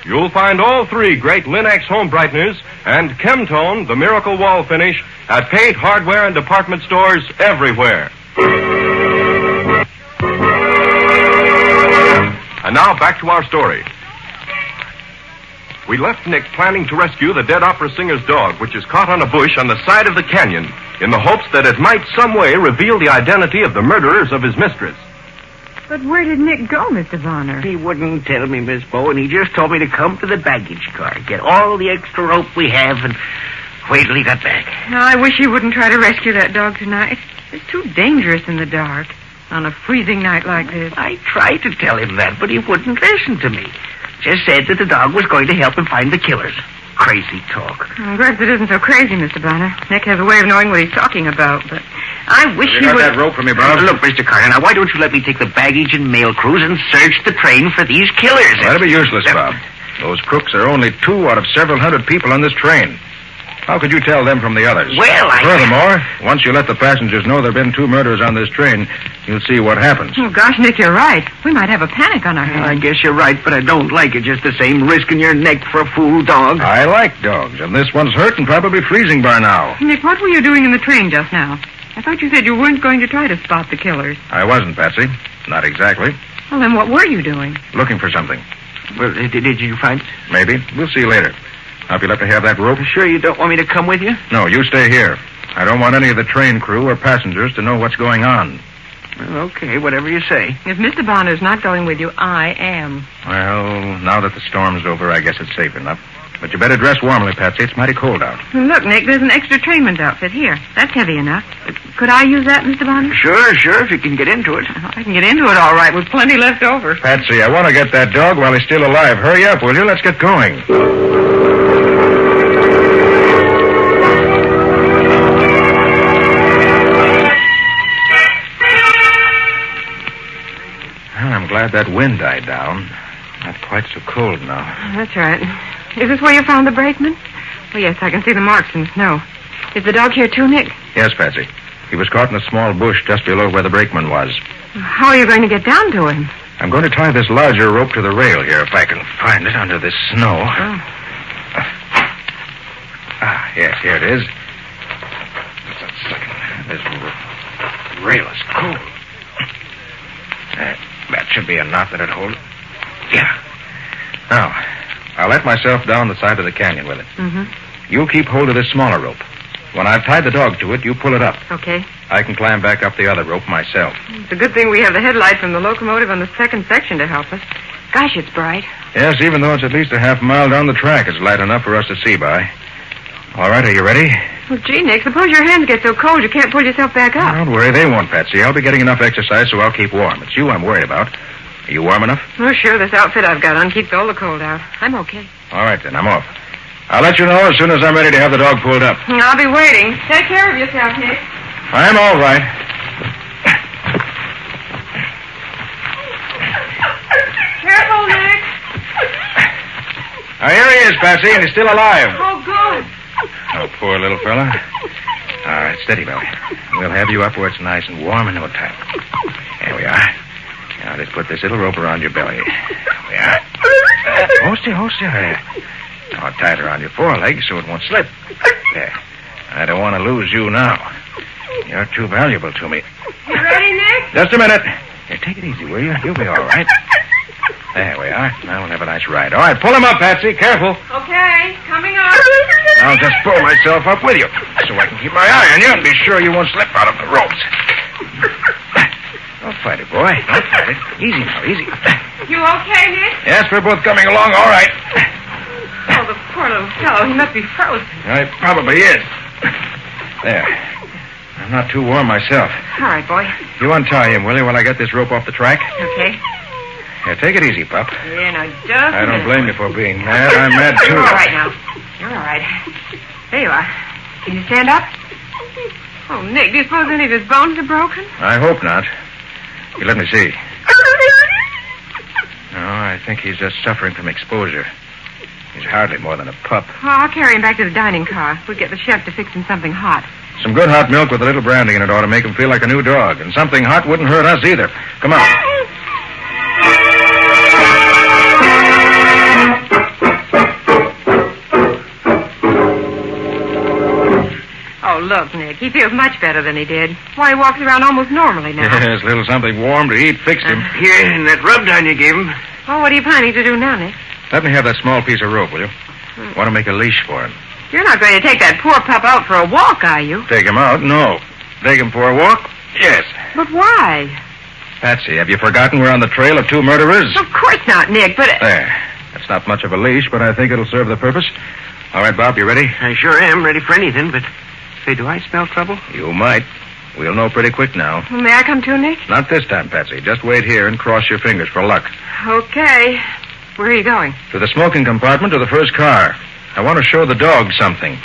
You'll find all three great Linex home brighteners and Chemtone, the miracle wall finish, at paint, hardware, and department stores everywhere. And now back to our story. We left Nick planning to rescue the dead opera singer's dog, which is caught on a bush on the side of the canyon, in the hopes that it might some way reveal the identity of the murderers of his mistress. But where did Nick go, Mr. Bonner? He wouldn't tell me, Miss Bowen. He just told me to come to the baggage car, get all the extra rope we have, and wait till he got back. I wish he wouldn't try to rescue that dog tonight. It's too dangerous in the dark on a freezing night like this. I tried to tell him that, but he wouldn't listen to me. Just said that the dog was going to help him find the killers. Crazy talk. Perhaps it isn't so crazy, Mr. Bonner. Nick has a way of knowing what he's talking about, but I wish he would... that rope for me, Bob? Look, Mr. Carter, now why don't you let me take the baggage and mail crews and search the train for these killers? Well, that'll be useless, Bob. Those crooks are only 2 out of several hundred people on this train. How could you tell them from the others? Well, Furthermore, once you let the passengers know there have been 2 murders on this train, you'll see what happens. Oh, gosh, Nick, you're right. We might have a panic on our hands. I guess you're right, but I don't like it just the same, risking your neck for a fool dog. I like dogs, and this one's hurt and probably freezing by now. Nick, what were you doing in the train just now? I thought you said you weren't going to try to spot the killers. I wasn't, Patsy. Not exactly. Well, then what were you doing? Looking for something. Well, did you find it? Maybe. We'll see later. Now, if you'd like to have that rope... Sure you don't want me to come with you? No, you stay here. I don't want any of the train crew or passengers to know what's going on. Well, okay, whatever you say. If Mr. Bonner's not going with you, I am. Well, now that the storm's over, I guess it's safe enough. But you better dress warmly, Patsy. It's mighty cold out. Look, Nick, there's an extra trainman's outfit here. That's heavy enough. Could I use that, Mr. Bonner? Sure, if you can get into it. Oh, I can get into it all right with plenty left over. Patsy, I want to get that dog while he's still alive. Hurry up, will you? Let's get going. I'm glad that wind died down. Not quite so cold now. That's right. Is this where you found the brakeman? Oh, yes, I can see the marks in the snow. Is the dog here too, Nick? Yes, Patsy. He was caught in a small bush just below where the brakeman was. How are you going to get down to him? I'm going to tie this larger rope to the rail here if I can find it under this snow. Oh. Yes, here it is. Just a second. This rail is cold. That should be a knot that'd hold it. Yeah. Now, I'll let myself down the side of the canyon with it. Mm-hmm. You keep hold of this smaller rope. When I've tied the dog to it, you pull it up. Okay. I can climb back up the other rope myself. It's a good thing we have the headlight from the locomotive on the second section to help us. Gosh, it's bright. Yes, even though it's at least a half mile down the track, it's light enough for us to see by. All right, are you ready? Well, gee, Nick, suppose your hands get so cold you can't pull yourself back up. Don't worry, they won't, Patsy. I'll be getting enough exercise so I'll keep warm. It's you I'm worried about. Are you warm enough? Oh, sure, this outfit I've got on keeps all the cold out. I'm okay. All right, then, I'm off. I'll let you know as soon as I'm ready to have the dog pulled up. I'll be waiting. Take care of yourself, Nick. I'm all right. Careful, Nick. Now, here he is, Patsy, and he's still alive. Oh, good. Oh, poor little fella. All right, steady, Billy. We'll have you up where it's nice and warm in no time. There we are. Now, just put this little rope around your belly. There we are. Hold still. There. Now, tie it around your forelegs so it won't slip. There. I don't want to lose you now. You're too valuable to me. You ready, Nick? Just a minute. Here, take it easy, will you? You'll be all right. There we are. Now we'll have a nice ride. All right, pull him up, Patsy. Careful. Okay, coming up. I'll just pull myself up with you so I can keep my eye on you and be sure you won't slip out of the ropes. Don't fight it, boy. Don't fight it. Easy now, easy. You okay, Nick? Yes, we're both coming along all right. Oh, the poor little fellow. He must be frozen. It probably is. There. I'm not too warm myself. All right, boy. You untie him, will you, while I get this rope off the track? Okay. Yeah, take it easy, pup. Yeah, now, just I don't blame you for being mad. I'm mad, too. You're all right now. You're all right. There you are. Can you stand up? Oh, Nick, do you suppose any of his bones are broken? I hope not. You let me see. No, I think he's just suffering from exposure. He's hardly more than a pup. Oh, I'll carry him back to the dining car. We'll get the chef to fix him something hot. Some good hot milk with a little brandy in it ought to make him feel like a new dog. And something hot wouldn't hurt us either. Come on. Oh, look, Nick. He feels much better than he did. Why, he walks around almost normally now. Yes, a little something warm to eat fixed him. Here, and that rub down you gave him. Oh, what are you planning to do now, Nick? Let me have that small piece of rope, will you? Want to make a leash for him. You're not going to take that poor pup out for a walk, are you? Take him out? No. Take him for a walk? Yes. But why? Patsy, have you forgotten we're on the trail of two murderers? Of course not, Nick, but... There. That's not much of a leash, but I think it'll serve the purpose. All right, Bob, you ready? I sure am, ready for anything, but... Say, do I smell trouble? You might. We'll know pretty quick now. Well, may I come too, Nick? Not this time, Patsy. Just wait here and cross your fingers for luck. Okay. Where are you going? To the smoking compartment of the first car. I want to show the dog something.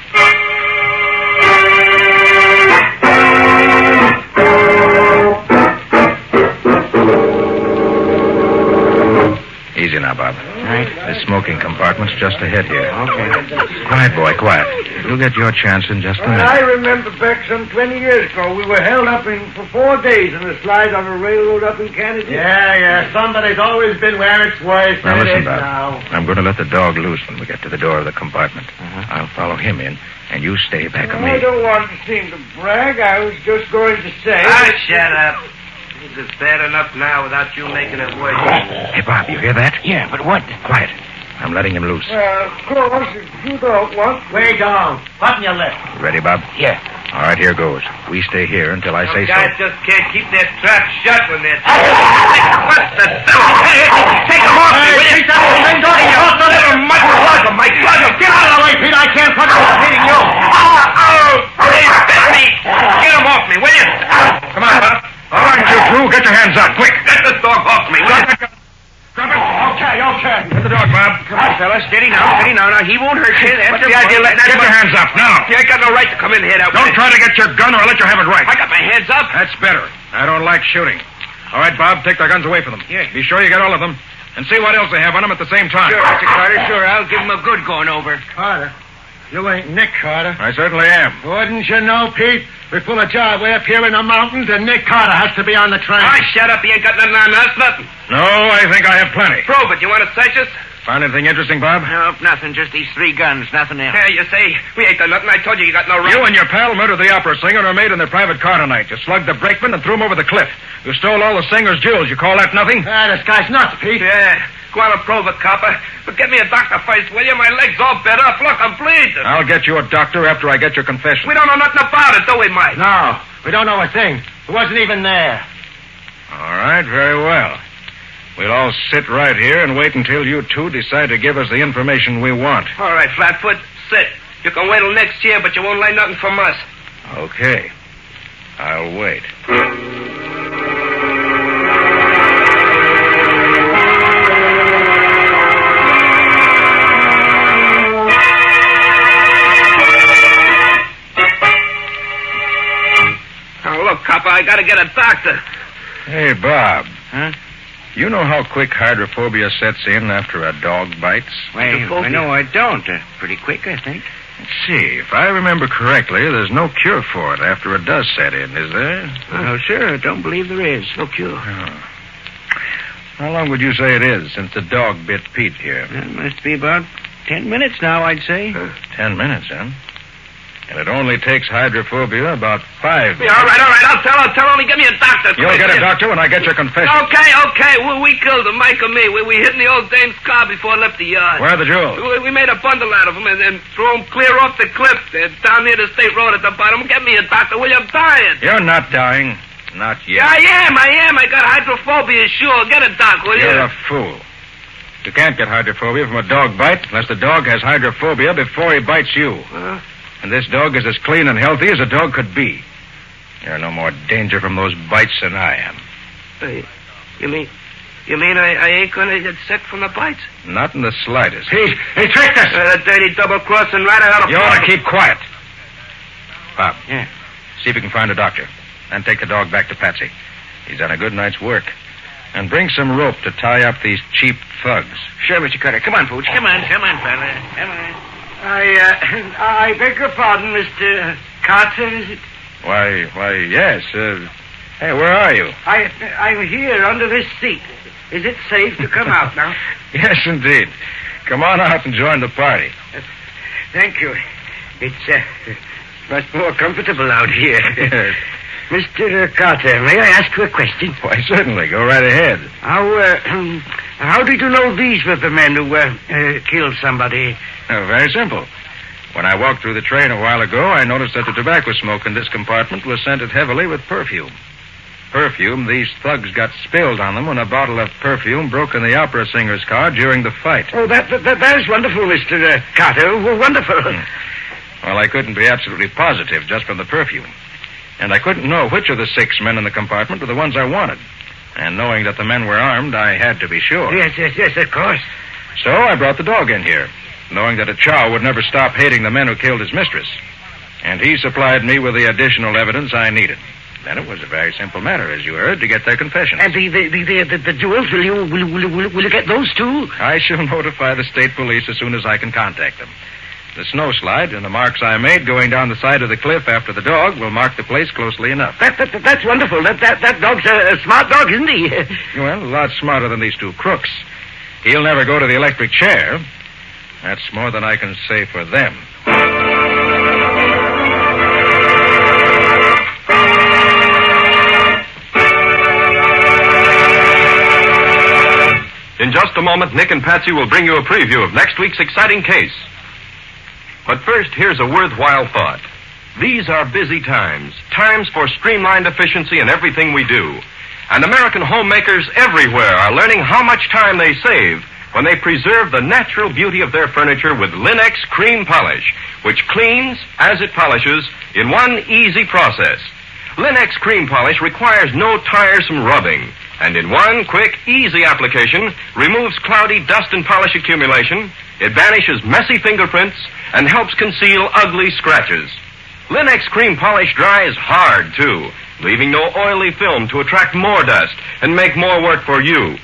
Easy now, Bob. Right. The smoking compartment's just ahead here. Okay. Quiet, boy, quiet. You'll get your chance in just a minute. I remember back some 20 years ago, we were held up for 4 days in a slide on a railroad up in Canada. Yeah. Somebody's always been where it's worse Now than listen, it is Bob. now. I'm going to let the dog loose when we get to the door of the compartment. I'll follow him in, and you stay back of me. I don't want to seem to brag. I was just going to say... Shut up. This is bad enough now without you making a voice. Hey, Bob, you hear that? Yeah, but what? Quiet. I'm letting him loose. Well, of course, if you don't want... Wait down. Button your lip. You ready, Bob? Yeah. All right, here goes. We stay here until I say so. Guys just can't keep their trap shut when they're... What the devil? Hey, take them off me, will you? Take that thing, don't you? Also, never much plug them, Mike. Plug them. Get out of the way, Pete. I can't punch him. I'm hitting you. They bit me. Get them off me, will you? Come on, Bob. All right, you two. Get your hands up, quick. Get this dog off me, will you? Drop it. Okay. Get the dog, Bob. Come on, fella. Steady now. Now, he won't hurt you. What's the idea of letting that... Get your hands up, now. You ain't got no right to come in here that way. Don't try to get your gun or I'll let you have it right. I got my hands up. That's better. I don't like shooting. All right, Bob, take their guns away from them. Yeah. Be sure you get all of them. And see what else they have on them at the same time. Sure, Mr. Carter, sure. I'll give him a good going over. Carter. You ain't Nick Carter. I certainly am. Wouldn't you know, Pete? We pull a job way up here in the mountains, and Nick Carter has to be on the train. Oh, shut up. He ain't got nothing on us. Nothing. No, I think I have plenty. Prove it. You want to search us? Find anything interesting, Bob? Nope, nothing. Just these 3 guns. Nothing else. Yeah, you say we ain't done nothing. I told you got no right. You and your pal murdered the opera singer and are made in their private car tonight. You slugged the brakeman and threw him over the cliff. You stole all the singer's jewels. You call that nothing? This guy's nuts, Pete. Yeah. Go on and prove it, copper. But get me a doctor first, will you? My leg's all bent up. Look, I'm bleeding. I'll get you a doctor after I get your confession. We don't know nothing about it, do we, Mike? No, we don't know a thing. It wasn't even there. All right, very well. We'll all sit right here and wait until you two decide to give us the information we want. All right, Flatfoot, sit. You can wait till next year, but you won't learn nothing from us. Okay. I'll wait. Oh, look, copper, I gotta get a doctor. Hey, Bob. Huh? You know how quick hydrophobia sets in after a dog bites? Why, no, I don't. Pretty quick, I think. Let's see. If I remember correctly, there's no cure for it after it does set in, is there? Oh, sure. I don't believe there is. No cure. Oh. How long would you say it is since the dog bit Pete here? It must be about 10 minutes now, I'd say. 10 minutes, huh? And it only takes hydrophobia about 5 minutes. Yeah, all right. I'll tell. Only get me a doctor. You'll get a doctor when I get your confession. Okay. We killed him, Mike and me. We hid in the old dame's car before I left the yard. Where are the jewels? We made a bundle out of them and threw them clear off the cliff. They're down near the state road at the bottom. Get me a doctor, will you? I'm dying. You're not dying. Not yet. Yeah, I am. I got hydrophobia, sure. Get a doc, will you? You're a fool. You can't get hydrophobia from a dog bite unless the dog has hydrophobia before he bites you. And this dog is as clean and healthy as a dog could be. You're no more danger from those bites than I am. You You mean I ain't gonna get sick from the bites? Not in the slightest. He tricked us! That dirty double-crossing rat out of... You ought to keep quiet. Bob. Yeah. See if you can find a doctor. And take the dog back to Patsy. He's done a good night's work. And bring some rope to tie up these cheap thugs. Sure, Mr. Carter. Come on, Pooch. Come on, fella. Come on. I beg your pardon, Mr. Carter, is it? Why, yes. Hey, where are you? I'm here under this seat. Is it safe to come out now? Yes, indeed. Come on out and join the party. Thank you. It's much more comfortable out here. Yes. Mr. Carter, may I ask you a question? Why, certainly. Go right ahead. How did you know these were the men who killed somebody? Very simple. When I walked through the train a while ago, I noticed that the tobacco smoke in this compartment was scented heavily with perfume. Perfume these thugs got spilled on them when a bottle of perfume broke in the opera singer's car during the fight. Oh, that is wonderful, Mr. Carter. Wonderful. Well, I couldn't be absolutely positive just from the perfume. And I couldn't know which of the 6 men in the compartment were the ones I wanted. And knowing that the men were armed, I had to be sure. Yes, of course. So I brought the dog in here, knowing that a chow would never stop hating the men who killed his mistress. And he supplied me with the additional evidence I needed. Then it was a very simple matter, as you heard, to get their confessions. And the jewels, will you get those too? I shall notify the state police as soon as I can contact them. The snow slide and the marks I made going down the side of the cliff after the dog will mark the place closely enough. That's wonderful. That dog's a smart dog, isn't he? Well, a lot smarter than these 2 crooks. He'll never go to the electric chair. That's more than I can say for them. In just a moment, Nick and Patsy will bring you a preview of next week's exciting case. But first, here's a worthwhile thought. These are busy times for streamlined efficiency in everything we do. And American homemakers everywhere are learning how much time they save when they preserve the natural beauty of their furniture with Linex Cream Polish, which cleans as it polishes in one easy process. Linex Cream Polish requires no tiresome rubbing, and in one quick, easy application removes cloudy dust and polish accumulation. It banishes messy fingerprints and helps conceal ugly scratches. Linex Cream Polish dries hard, too, leaving no oily film to attract more dust and make more work for you.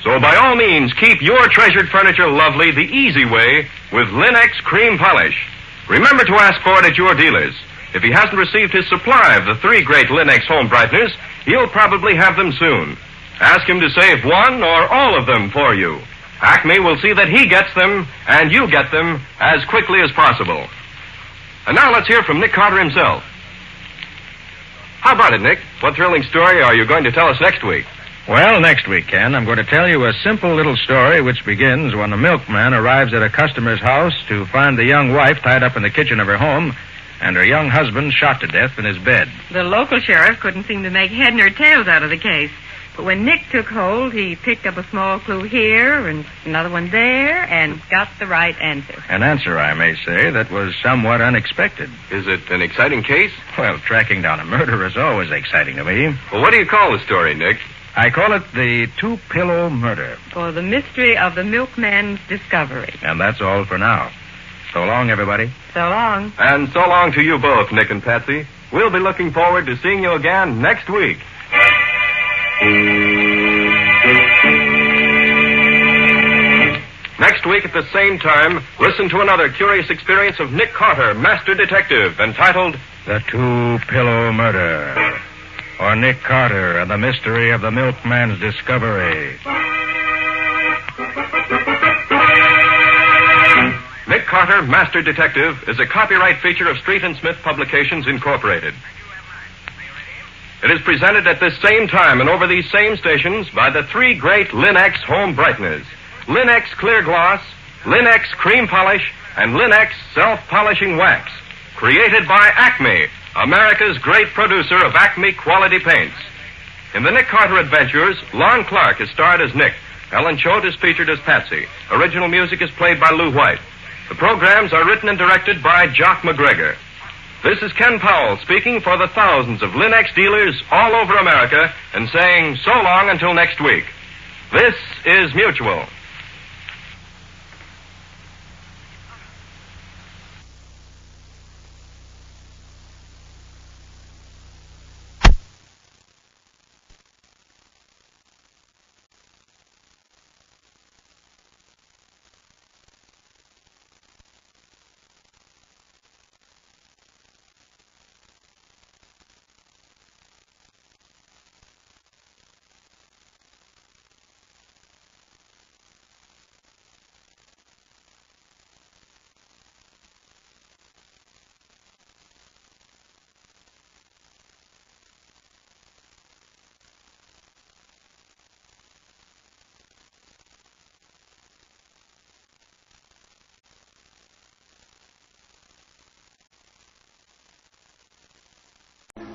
So by all means, keep your treasured furniture lovely the easy way with Linex Cream Polish. Remember to ask for it at your dealers. If he hasn't received his supply of the 3 great Linex home brighteners, he'll probably have them soon. Ask him to save one or all of them for you. Acme will see that he gets them, and you get them, as quickly as possible. And now let's hear from Nick Carter himself. How about it, Nick? What thrilling story are you going to tell us next week? Well, next week, Ken, I'm going to tell you a simple little story which begins when a milkman arrives at a customer's house to find the young wife tied up in the kitchen of her home and her young husband shot to death in his bed. The local sheriff couldn't seem to make head nor tails out of the case. But when Nick took hold, he picked up a small clue here and another one there and got the right answer. An answer, I may say, that was somewhat unexpected. Is it an exciting case? Well, tracking down a murder is always exciting to me. Well, what do you call the story, Nick? I call it the 2-pillow murder. For the mystery of the milkman's discovery. And that's all for now. So long, everybody. So long. And so long to you both, Nick and Patsy. We'll be looking forward to seeing you again next week. Next week at the same time, listen to another curious experience of Nick Carter, Master Detective, entitled The 2-Pillow Murder, or Nick Carter and the Mystery of the Milkman's Discovery. Nick Carter, Master Detective, is a copyright feature of Street & Smith Publications, Incorporated. It is presented at this same time and over these same stations by the 3 great Linex home brighteners. Linex Clear Gloss, Linex Cream Polish, and Linex Self-Polishing Wax. Created by Acme, America's great producer of Acme quality paints. In the Nick Carter Adventures, Lon Clark is starred as Nick. Ellen Choate is featured as Patsy. Original music is played by Lou White. The programs are written and directed by Jock McGregor. This is Ken Powell speaking for the thousands of Linex dealers all over America and saying so long until next week. This is Mutual.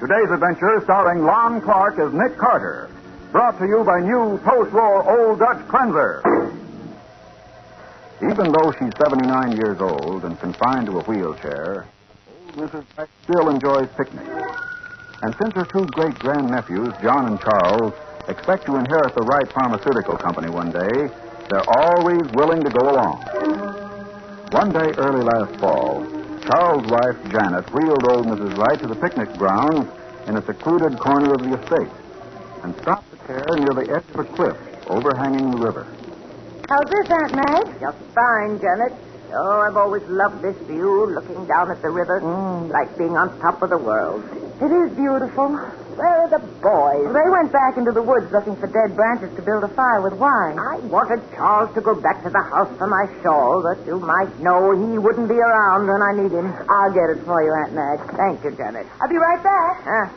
Today's adventure, starring Lon Clark as Nick Carter. Brought to you by new post-war Old Dutch cleanser. Even though she's 79 years old and confined to a wheelchair, old Mrs. Wright still enjoys picnics. And since her two great-grandnephews, John and Charles, expect to inherit the Wright Pharmaceutical Company one day, they're always willing to go along. One day early last fall, Charles' wife, Janet, wheeled old Mrs. Wright to the picnic grounds in a secluded corner of the estate and stopped the chair near the edge of a cliff overhanging the river. How's this, Aunt Madge? Just fine, Janet. Oh, I've always loved this view, looking down at the river, like being on top of the world. It is beautiful. Where are the boys? They went back into the woods looking for dead branches to build a fire with wine. I wanted Charles to go back to the house for my shawl, but you might know he wouldn't be around when I need him. I'll get it for you, Aunt Madge. Thank you, Janet. I'll be right back.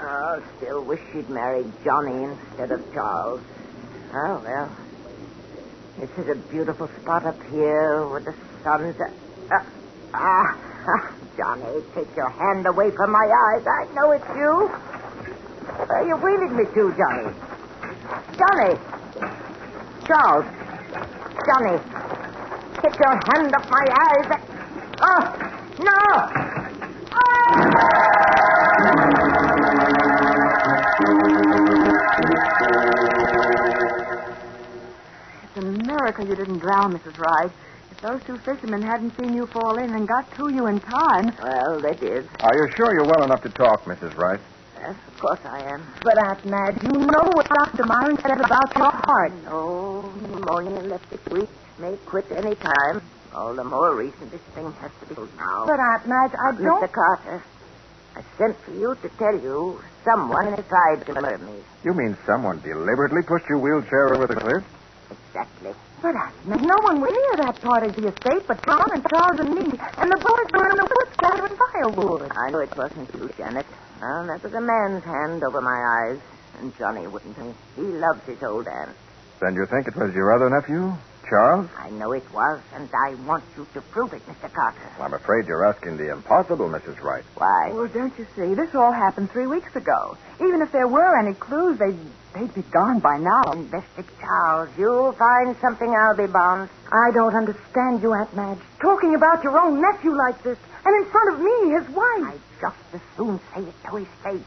Oh, still wish she'd married Johnny instead of Charles. Oh, well. This is a beautiful spot up here with the sun's... Johnny, take your hand away from my eyes. I know it's you. Where are you wheeling me to, Johnny? Johnny! Charles! Johnny! Take your hand off my eyes. Oh, no! It's a miracle you didn't drown, Mrs. Wright. If those two fishermen hadn't seen you fall in and got to you in time... Well, they did. Are you sure you're well enough to talk, Mrs. Wright? Yes, of course I am. But, Aunt Madge, you know what Dr. Myron said about your heart. Oh, pneumonia left this week. May quit any time. All the more reason this thing has to be now. But, Aunt Madge, I don't... Mr. Carter, I sent for you to tell you someone tried to murder me. You mean someone deliberately pushed your wheelchair over the cliff? Exactly. But, Aunt Madge, no one went near that part of the estate but John and Charles and me. And the boys were in the woods gathering firewood. I know it wasn't you, Janet. Well, that was a man's hand over my eyes. And Johnny wouldn't. He loves his old aunt. Then you think it was your other nephew, Charles? I know it was, and I want you to prove it, Mr. Carter. I'm afraid you're asking the impossible, Mrs. Wright. Why? Well, don't you see? This all happened 3 weeks ago. Even if there were any clues, they'd be gone by now. Investigate Charles. You'll find something, I'll be bound. I don't understand you, Aunt Madge. Talking about your own nephew like this, and in front of me, his wife. I'd just as soon say it to his face.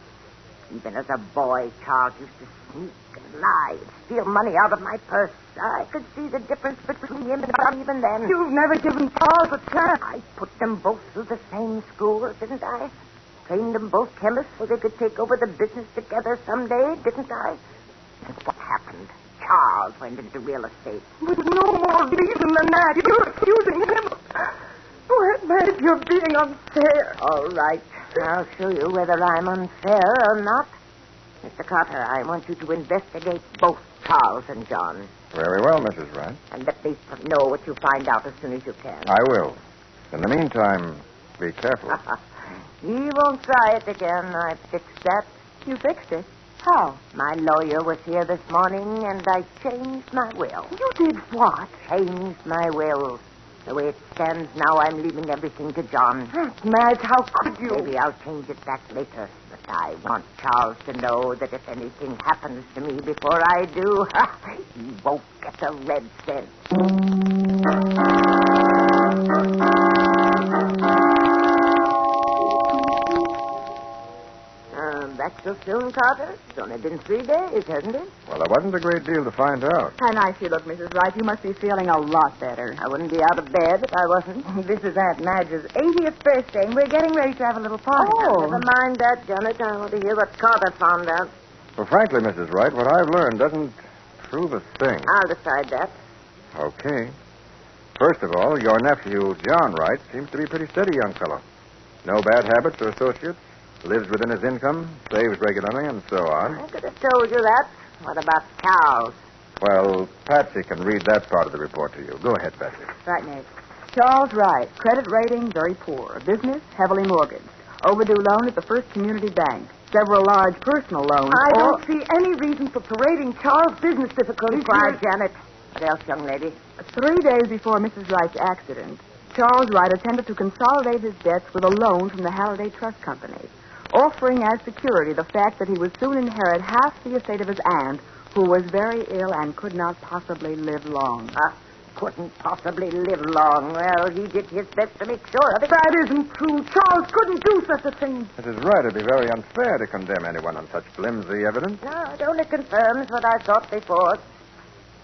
Even as a boy, Charles used to sneak and lie and steal money out of my purse. I could see the difference between him and Johnny even then. You've never given Charles a chance. I put them both through the same school, didn't I? Trained them both chemists so they could take over the business together someday, didn't I? And what happened? Charles went into real estate. With no more reason than that. You're accusing him. Oh, Aunt Madge, you're being unfair. All right. I'll show you whether I'm unfair or not. Mr. Carter, I want you to investigate both Charles and John. Very well, Mrs. Wright. And let me know what you find out as soon as you can. I will. In the meantime, be careful. He won't try it again. I've fixed that. You fixed it? How? My lawyer was here this morning, and I changed my will. You did what? Changed my will. The way it stands now, I'm leaving everything to John. Aunt Madge, how could you? Maybe I'll change it back later. But I want Charles to know that if anything happens to me before I do, he won't get a red cent. back so soon, Carter? It's only been 3 days, hasn't it? Well, there wasn't a great deal to find out. How nice you look, Mrs. Wright. You must be feeling a lot better. I wouldn't be out of bed if I wasn't. This is Aunt Madge's 80th birthday, and we're getting ready to have a little party. Oh, never mind that, Janet. I want to hear what Carter found out. Well, frankly, Mrs. Wright, what I've learned doesn't prove a thing. I'll decide that. Okay. First of all, your nephew, John Wright, seems to be a pretty steady young fellow. No bad habits or associates. Lives within his income, saves regularly, and so on. I could have told you that. What about Charles? Well, Patsy can read that part of the report to you. Go ahead, Patsy. Right, Nate. Charles Wright, credit rating very poor. Business heavily mortgaged. Overdue loan at the First Community Bank. Several large personal loans. I don't see any reason for parading Charles' business difficulties. Quiet, Janet. What else, young lady? 3 days before Mrs. Wright's accident, Charles Wright attempted to consolidate his debts with a loan from the Halliday Trust Company, offering as security the fact that he would soon inherit half the estate of his aunt, who was very ill and could not possibly live long. Couldn't possibly live long. Well, he did his best to make sure of it. That isn't true. Charles couldn't do such a thing. Mrs. Wright, it'd be very unfair to condemn anyone on such flimsy evidence. No, it only confirms what I thought before.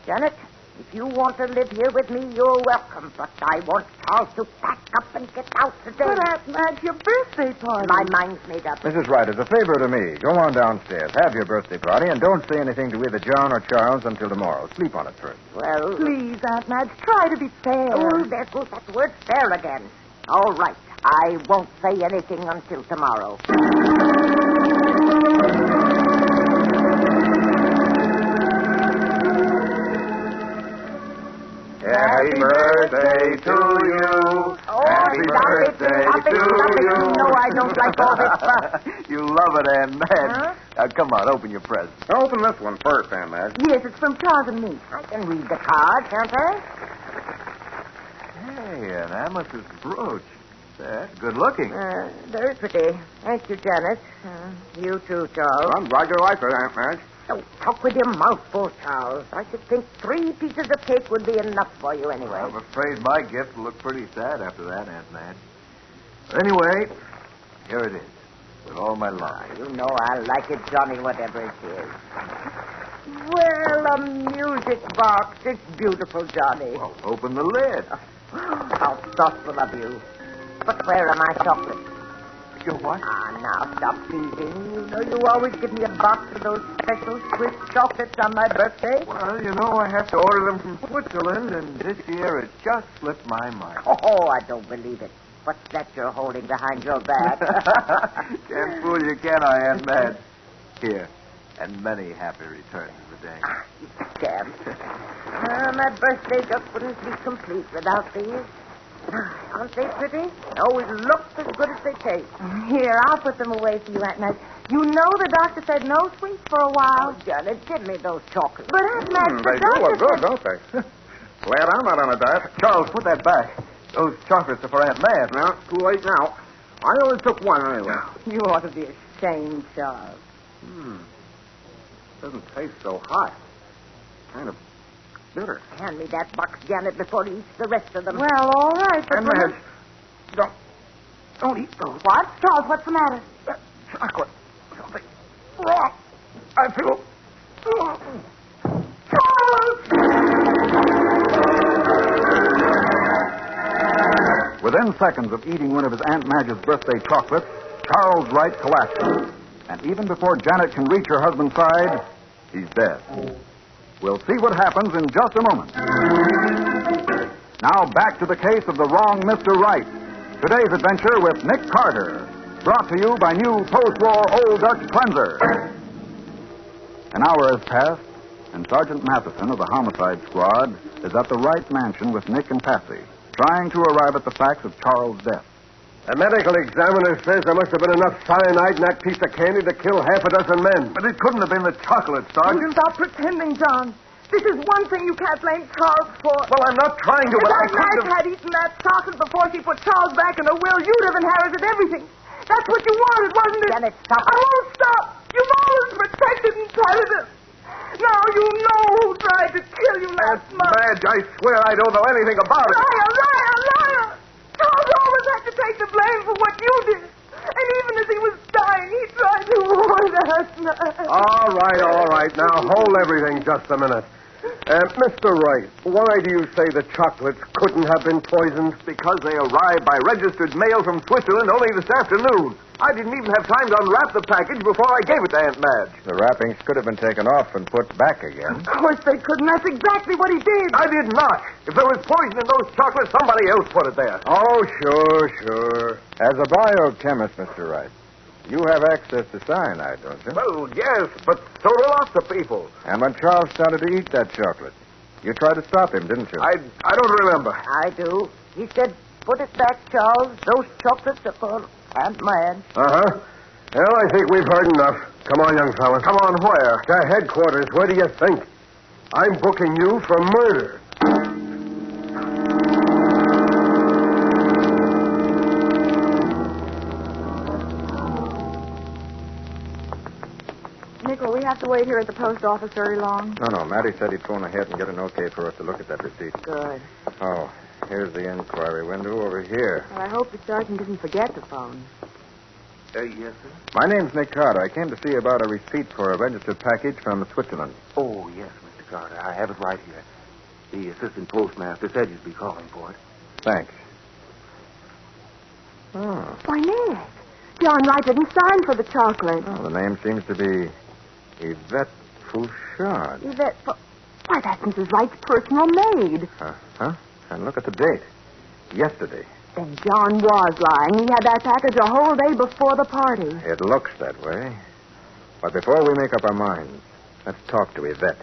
Janet, if you want to live here with me, you're welcome. But I want Charles to pack up and get out today. But, Aunt Madge, your birthday party. My mind's made up. Mrs. Wright, as a favor to me, go on downstairs, have your birthday party, and don't say anything to either John or Charles until tomorrow. Sleep on it first. Well... Please, Aunt Madge, try to be fair. Oh, there goes that word fair again. All right. I won't say anything until tomorrow. Happy birthday to you. Happy birthday to you. No, I don't like all this stuff. You love it, Aunt Madge. Now, come on, open your present. Open this one first, Aunt Madge. Yes, it's from Charles and me. I can read the card, can't I? Hey, an amethyst brooch. That's good looking. Very pretty. Thank you, Janet. You too, Charles. I'm glad you like it, Aunt Madge. Don't talk with your mouth full, Charles. I should think 3 pieces of cake would be enough for you anyway. I'm afraid my gift will look pretty sad after that, Aunt Madge. But anyway, here it is, with all my love. You know I like it, Johnny, whatever it is. Well, a music box. It's beautiful, Johnny. Well, open the lid. How thoughtful of you. But where are my chocolates? Your what? Now stop teasing. You know you always give me a box of those special Swiss chocolates on my birthday. Well, you know I have to order them from Switzerland, and this year it just slipped my mind. Oh, I don't believe it. What's that you're holding behind your back? Can't fool you, can I, Aunt Madge? Here, and many happy returns of the day. You scamp. My birthday just wouldn't be complete without these. Aren't they pretty? They always look as good as they taste. Here, I'll put them away for you, Aunt Madge. You know the doctor said no sweets for a while. Oh, Janet, give me those chocolates. But Aunt Madge, They do look good, don't they? Glad I'm not on a diet. Charles, put that back. Those chocolates are for Aunt Madge. No, too late now. I only took one anyway. You ought to be ashamed, Charles. Doesn't taste so hot. Kind of bitter. Hand me that box, Janet, before he eats the rest of them. Well, all right. Aunt Madge, don't eat those. What? Charles, what's the matter? Chocolate. Something wrong. I feel... Within seconds of eating one of his Aunt Madge's birthday chocolates, Charles Wright collapses. And even before Janet can reach her husband's side, he's dead. We'll see what happens in just a moment. Now back to the case of the wrong Mr. Wright. Today's adventure with Nick Carter. Brought to you by new post-war Old Dutch Cleanser. An hour has passed, and Sergeant Matheson of the Homicide Squad is at the Wright mansion with Nick and Patsy, trying to arrive at the facts of Charles' death. The medical examiner says there must have been enough cyanide in that piece of candy to kill half a dozen men. But it couldn't have been the chocolate, Sergeant. Stop pretending, John. This is one thing you can't blame Charles for. Well, I'm not trying to, If but I Aunt Madge couldn't have... had eaten that chocolate before she put Charles back in the will, you'd have inherited everything. That's what you wanted, wasn't it? Janet, stop. I won't stop. You've always protected and petted us. Now you know who tried to kill you last month. Madge, I swear I don't know anything about it. Liar, liar, liar! Charles always had to take the blame for what you did. And even as he was dying, he tried to warn All right. Now, hold everything just a minute. Mr. Wright, why do you say the chocolates couldn't have been poisoned? Because they arrived by registered mail from Switzerland only this afternoon. I didn't even have time to unwrap the package before I gave it to Aunt Madge. The wrappings could have been taken off and put back again. Of course they couldn't. That's exactly what he did. I did not. If there was poison in those chocolates, somebody else put it there. Oh, sure. As a biochemist, Mr. Wright, you have access to cyanide, don't you? Well, yes, but so do lots of people. And when Charles started to eat that chocolate, you tried to stop him, didn't you? I don't remember. I do. He said, put it back, Charles. Those chocolates are for Aunt Madge. Uh-huh. Well, I think we've heard enough. Come on, young fella. Come on, where? To headquarters. Where do you think? I'm booking you for murder. Nick, will we have to wait here at the post office very long? No. Matty said he'd phone ahead and get an okay for us to look at that receipt. Good. Oh, here's the inquiry window over here. Well, I hope the sergeant didn't forget the phone. Yes, sir? My name's Nick Carter. I came to see about a receipt for a registered package from Switzerland. Oh, yes, Mr. Carter. I have it right here. The assistant postmaster said you'd be calling for it. Thanks. Oh. Why, Nick, John Wright didn't sign for the chocolate. Well, the name seems to be Yvette Fouchard. Yvette... Why, that's Mrs. Wright's personal maid. Huh? And look at the date. Yesterday. Then John was lying. He had that package a whole day before the party. It looks that way. But before we make up our minds, let's talk to Yvette.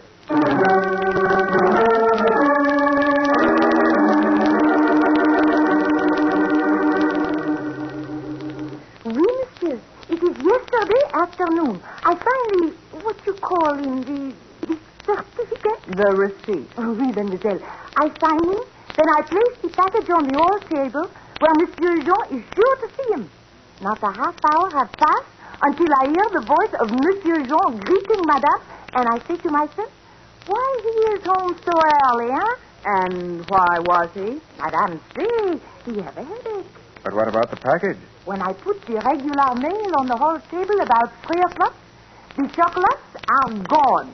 Oui, monsieur. It is yesterday afternoon. I find what you call the certificate? The receipt. Oh, oui, mademoiselle. I sign him, then I place the package on the hall table where Monsieur Jean is sure to see him. Not a half hour have passed until I hear the voice of Monsieur Jean greeting Madame, and I say to myself, why he is home so early, huh? And why was he? Madame say he have a headache. But what about the package? When I put the regular mail on the hall table about 3 o'clock, the chocolates are gone.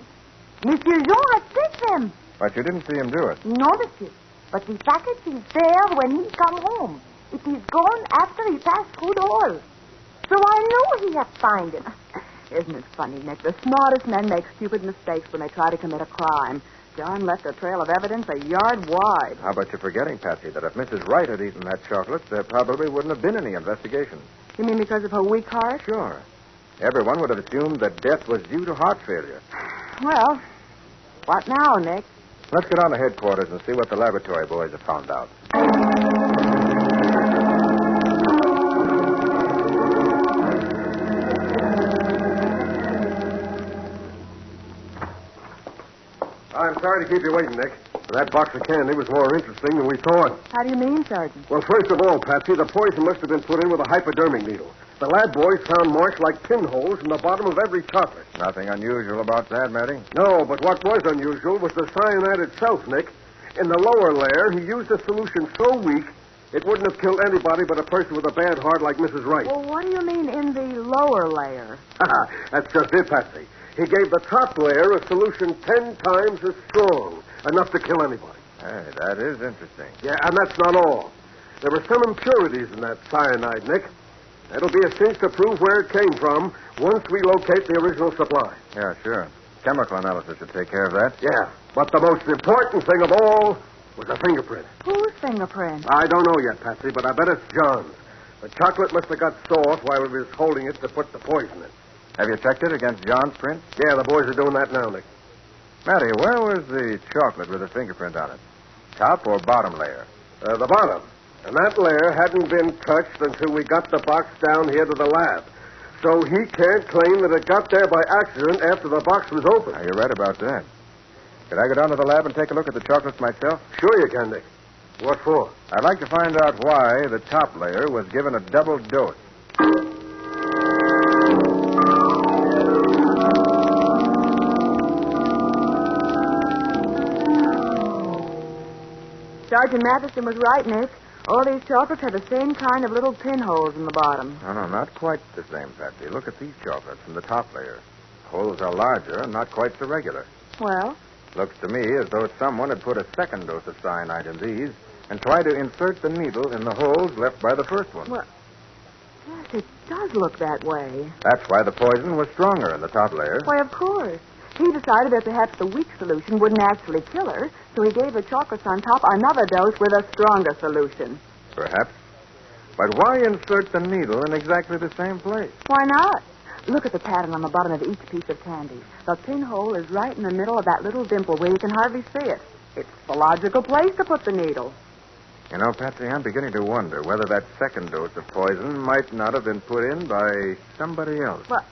Monsieur Jean has taken them. But you didn't see him do it. No, monsieur. But the package is there when he come home. It is gone after he passed through the hall. So I know he has found it. Isn't it funny, Nick? The smartest men make stupid mistakes when they try to commit a crime. John left a trail of evidence a yard wide. How about you forgetting, Patsy, that if Mrs. Wright had eaten that chocolate, there probably wouldn't have been any investigation. You mean because of her weak heart? Sure. Everyone would have assumed that death was due to heart failure. Well, what now, Nick? Let's get on to headquarters and see what the laboratory boys have found out. I'm sorry to keep you waiting, Nick. But that box of candy was more interesting than we thought. How do you mean, Sergeant? Well, first of all, Patsy, the poison must have been put in with a hypodermic needle. The lab boys found marks like pinholes in the bottom of every chocolate. Nothing unusual about that, Matty. No, but what was unusual was the cyanide itself, Nick. In the lower layer, he used a solution so weak, it wouldn't have killed anybody but a person with a bad heart like Mrs. Wright. Well, what do you mean in the lower layer? That's just it, Patsy. He gave the top layer a solution 10 times as strong, enough to kill anybody. Hey, that is interesting. Yeah, and that's not all. There were some impurities in that cyanide, Nick. It'll be a cinch to prove where it came from once we locate the original supply. Yeah, sure. Chemical analysis should take care of that. Yeah, but the most important thing of all was a fingerprint. Whose fingerprint? I don't know yet, Patsy, but I bet it's John's. The chocolate must have got soft while he was holding it to put the poison in. Have you checked it against John's print? Yeah, the boys are doing that now, Nick. Matty, where was the chocolate with the fingerprint on it? Top or bottom layer? The bottom. And that layer hadn't been touched until we got the box down here to the lab. So he can't claim that it got there by accident after the box was open. You're right about that. Could I go down to the lab and take a look at the chocolates myself? Sure you can, Nick. What for? I'd like to find out why the top layer was given a double dose. Sergeant Matheson was right, Nick. All these chocolates have the same kind of little pinholes in the bottom. No, not quite the same, Patsy. Look at these chocolates from the top layer. Holes are larger and not quite so regular. Well? Looks to me as though someone had put a second dose of cyanide in these and tried to insert the needle in the holes left by the first one. Well, yes, it does look that way. That's why the poison was stronger in the top layer. Why, of course. He decided that perhaps the weak solution wouldn't actually kill her, so he gave the chocolates on top another dose with a stronger solution. Perhaps. But why insert the needle in exactly the same place? Why not? Look at the pattern on the bottom of each piece of candy. The pinhole is right in the middle of that little dimple where you can hardly see it. It's the logical place to put the needle. You know, Patsy, I'm beginning to wonder whether that second dose of poison might not have been put in by somebody else. What?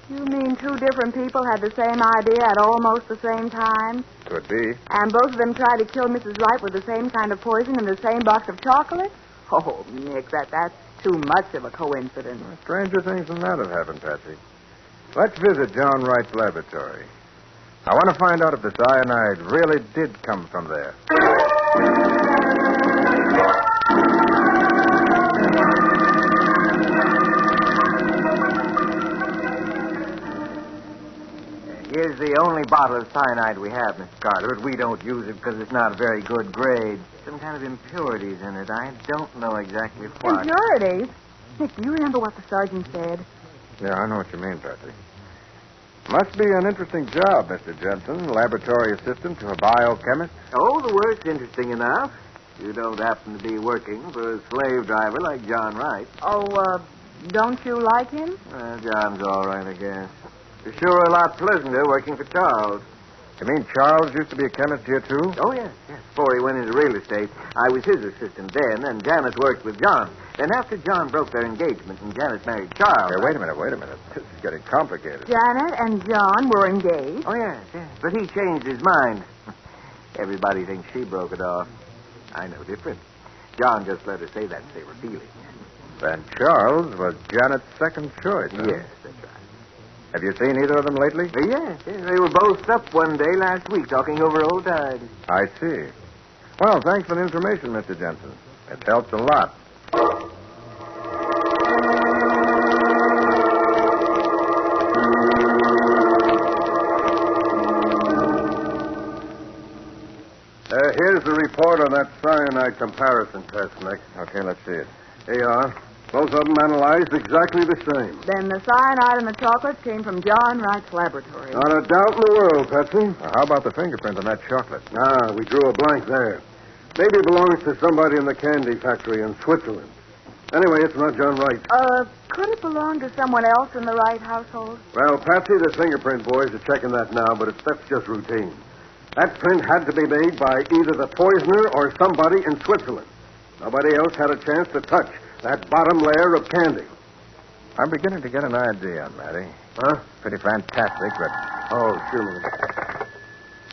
You mean two different people had the same idea at almost the same time? Could be. And both of them tried to kill Mrs. Wright with the same kind of poison in the same box of chocolate? Oh, Nick, that's too much of a coincidence. Well, stranger things than that have happened, Patsy. Let's visit John Wright's laboratory. I want to find out if the cyanide really did come from there. Here's the only bottle of cyanide we have, Mr. Carter, but we don't use it because it's not a very good grade. Some kind of impurities in it. I don't know exactly what. Impurities? Nick, do you remember what the sergeant said? Yeah, I know what you mean, Patsy. Must be an interesting job, Mr. Jensen, laboratory assistant to a biochemist. Oh, the work's interesting enough. You don't happen to be working for a slave driver like John Wright. Oh, don't you like him? John's all right, I guess. It's sure a lot pleasanter working for Charles. You mean Charles used to be a chemist here, too? Oh, yes. Before he went into real estate, I was his assistant then, and Janet worked with John. Then after John broke their engagement and Janet married Charles... Hey, wait a minute. This is getting complicated. Janet and John were engaged? Oh, yes. But he changed his mind. Everybody thinks she broke it off. I know different. John just let her say that to save her feelings. Then Charles was Janet's second choice, huh? Yes, that's right. Have you seen either of them lately? Yes. They were both up one day last week talking over old times. I see. Well, thanks for the information, Mr. Jensen. It helps a lot. Here's the report on that cyanide comparison test, Nick. Okay, let's see it. Here you are. Both of them analyzed exactly the same. Then the cyanide in the chocolates came from John Wright's laboratory. Not a doubt in the world, Patsy. How about the fingerprint on that chocolate? We drew a blank there. Maybe it belongs to somebody in the candy factory in Switzerland. Anyway, it's not John Wright. Could it belong to someone else in the Wright household? Well, Patsy, the fingerprint boys are checking that now, but that's just routine. That print had to be made by either the poisoner or somebody in Switzerland. Nobody else had a chance to touch that bottom layer of candy. I'm beginning to get an idea, Matty. Huh? Pretty fantastic, but... Oh, sure.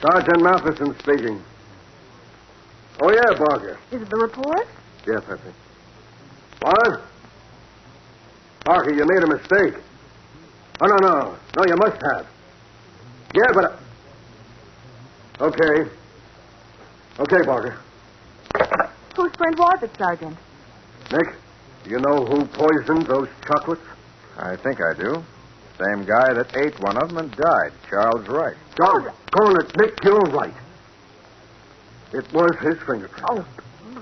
Sergeant Matheson speaking. Oh, yeah, Barker. Is it the report? Yeah, Patsy. What? Barker, you made a mistake. Oh, no. No, you must have. Yeah, but... Okay. Okay, Barker. Whose print was it, Sergeant? Nick, do you know who poisoned those chocolates? I think I do. Same guy that ate one of them and died, Charles Wright. Doggone it, Nick, you're right. It was his fingerprint. Oh,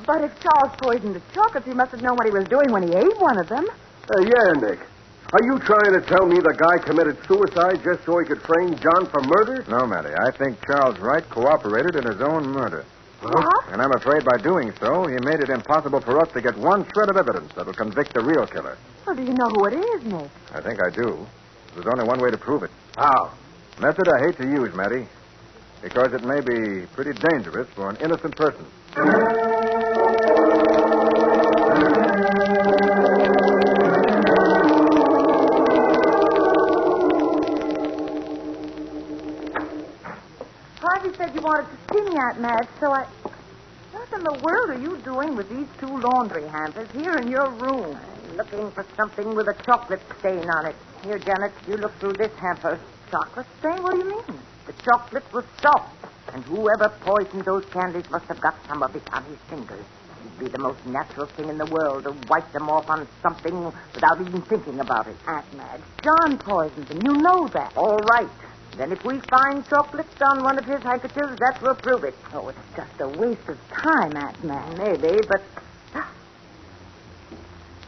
but if Charles poisoned the chocolates, he must have known what he was doing when he ate one of them. Yeah, Nick. Are you trying to tell me the guy committed suicide just so he could frame John for murder? No, Matty. I think Charles Wright cooperated in his own murder. What? And I'm afraid by doing so, he made it impossible for us to get one shred of evidence that'll convict the real killer. Well, do you know who it is, Nick? I think I do. There's only one way to prove it. How? Method I hate to use, Matty, because it may be pretty dangerous for an innocent person. Harvey said you wanted to see me, Aunt Madge, so I... What in the world are you doing with these two laundry hampers here in your room? I'm looking for something with a chocolate stain on it. Here, Janet, you look through this hamper. Chocolate stain? What do you mean? The chocolate was soft, and whoever poisoned those candies must have got some of it on his fingers. It'd be the most natural thing in the world to wipe them off on something without even thinking about it. Aunt Madge, John poisoned them. You know that. All right. Then if we find chocolates on one of his handkerchiefs, that will prove it. Oh, it's just a waste of time, Aunt Madge. Maybe, but...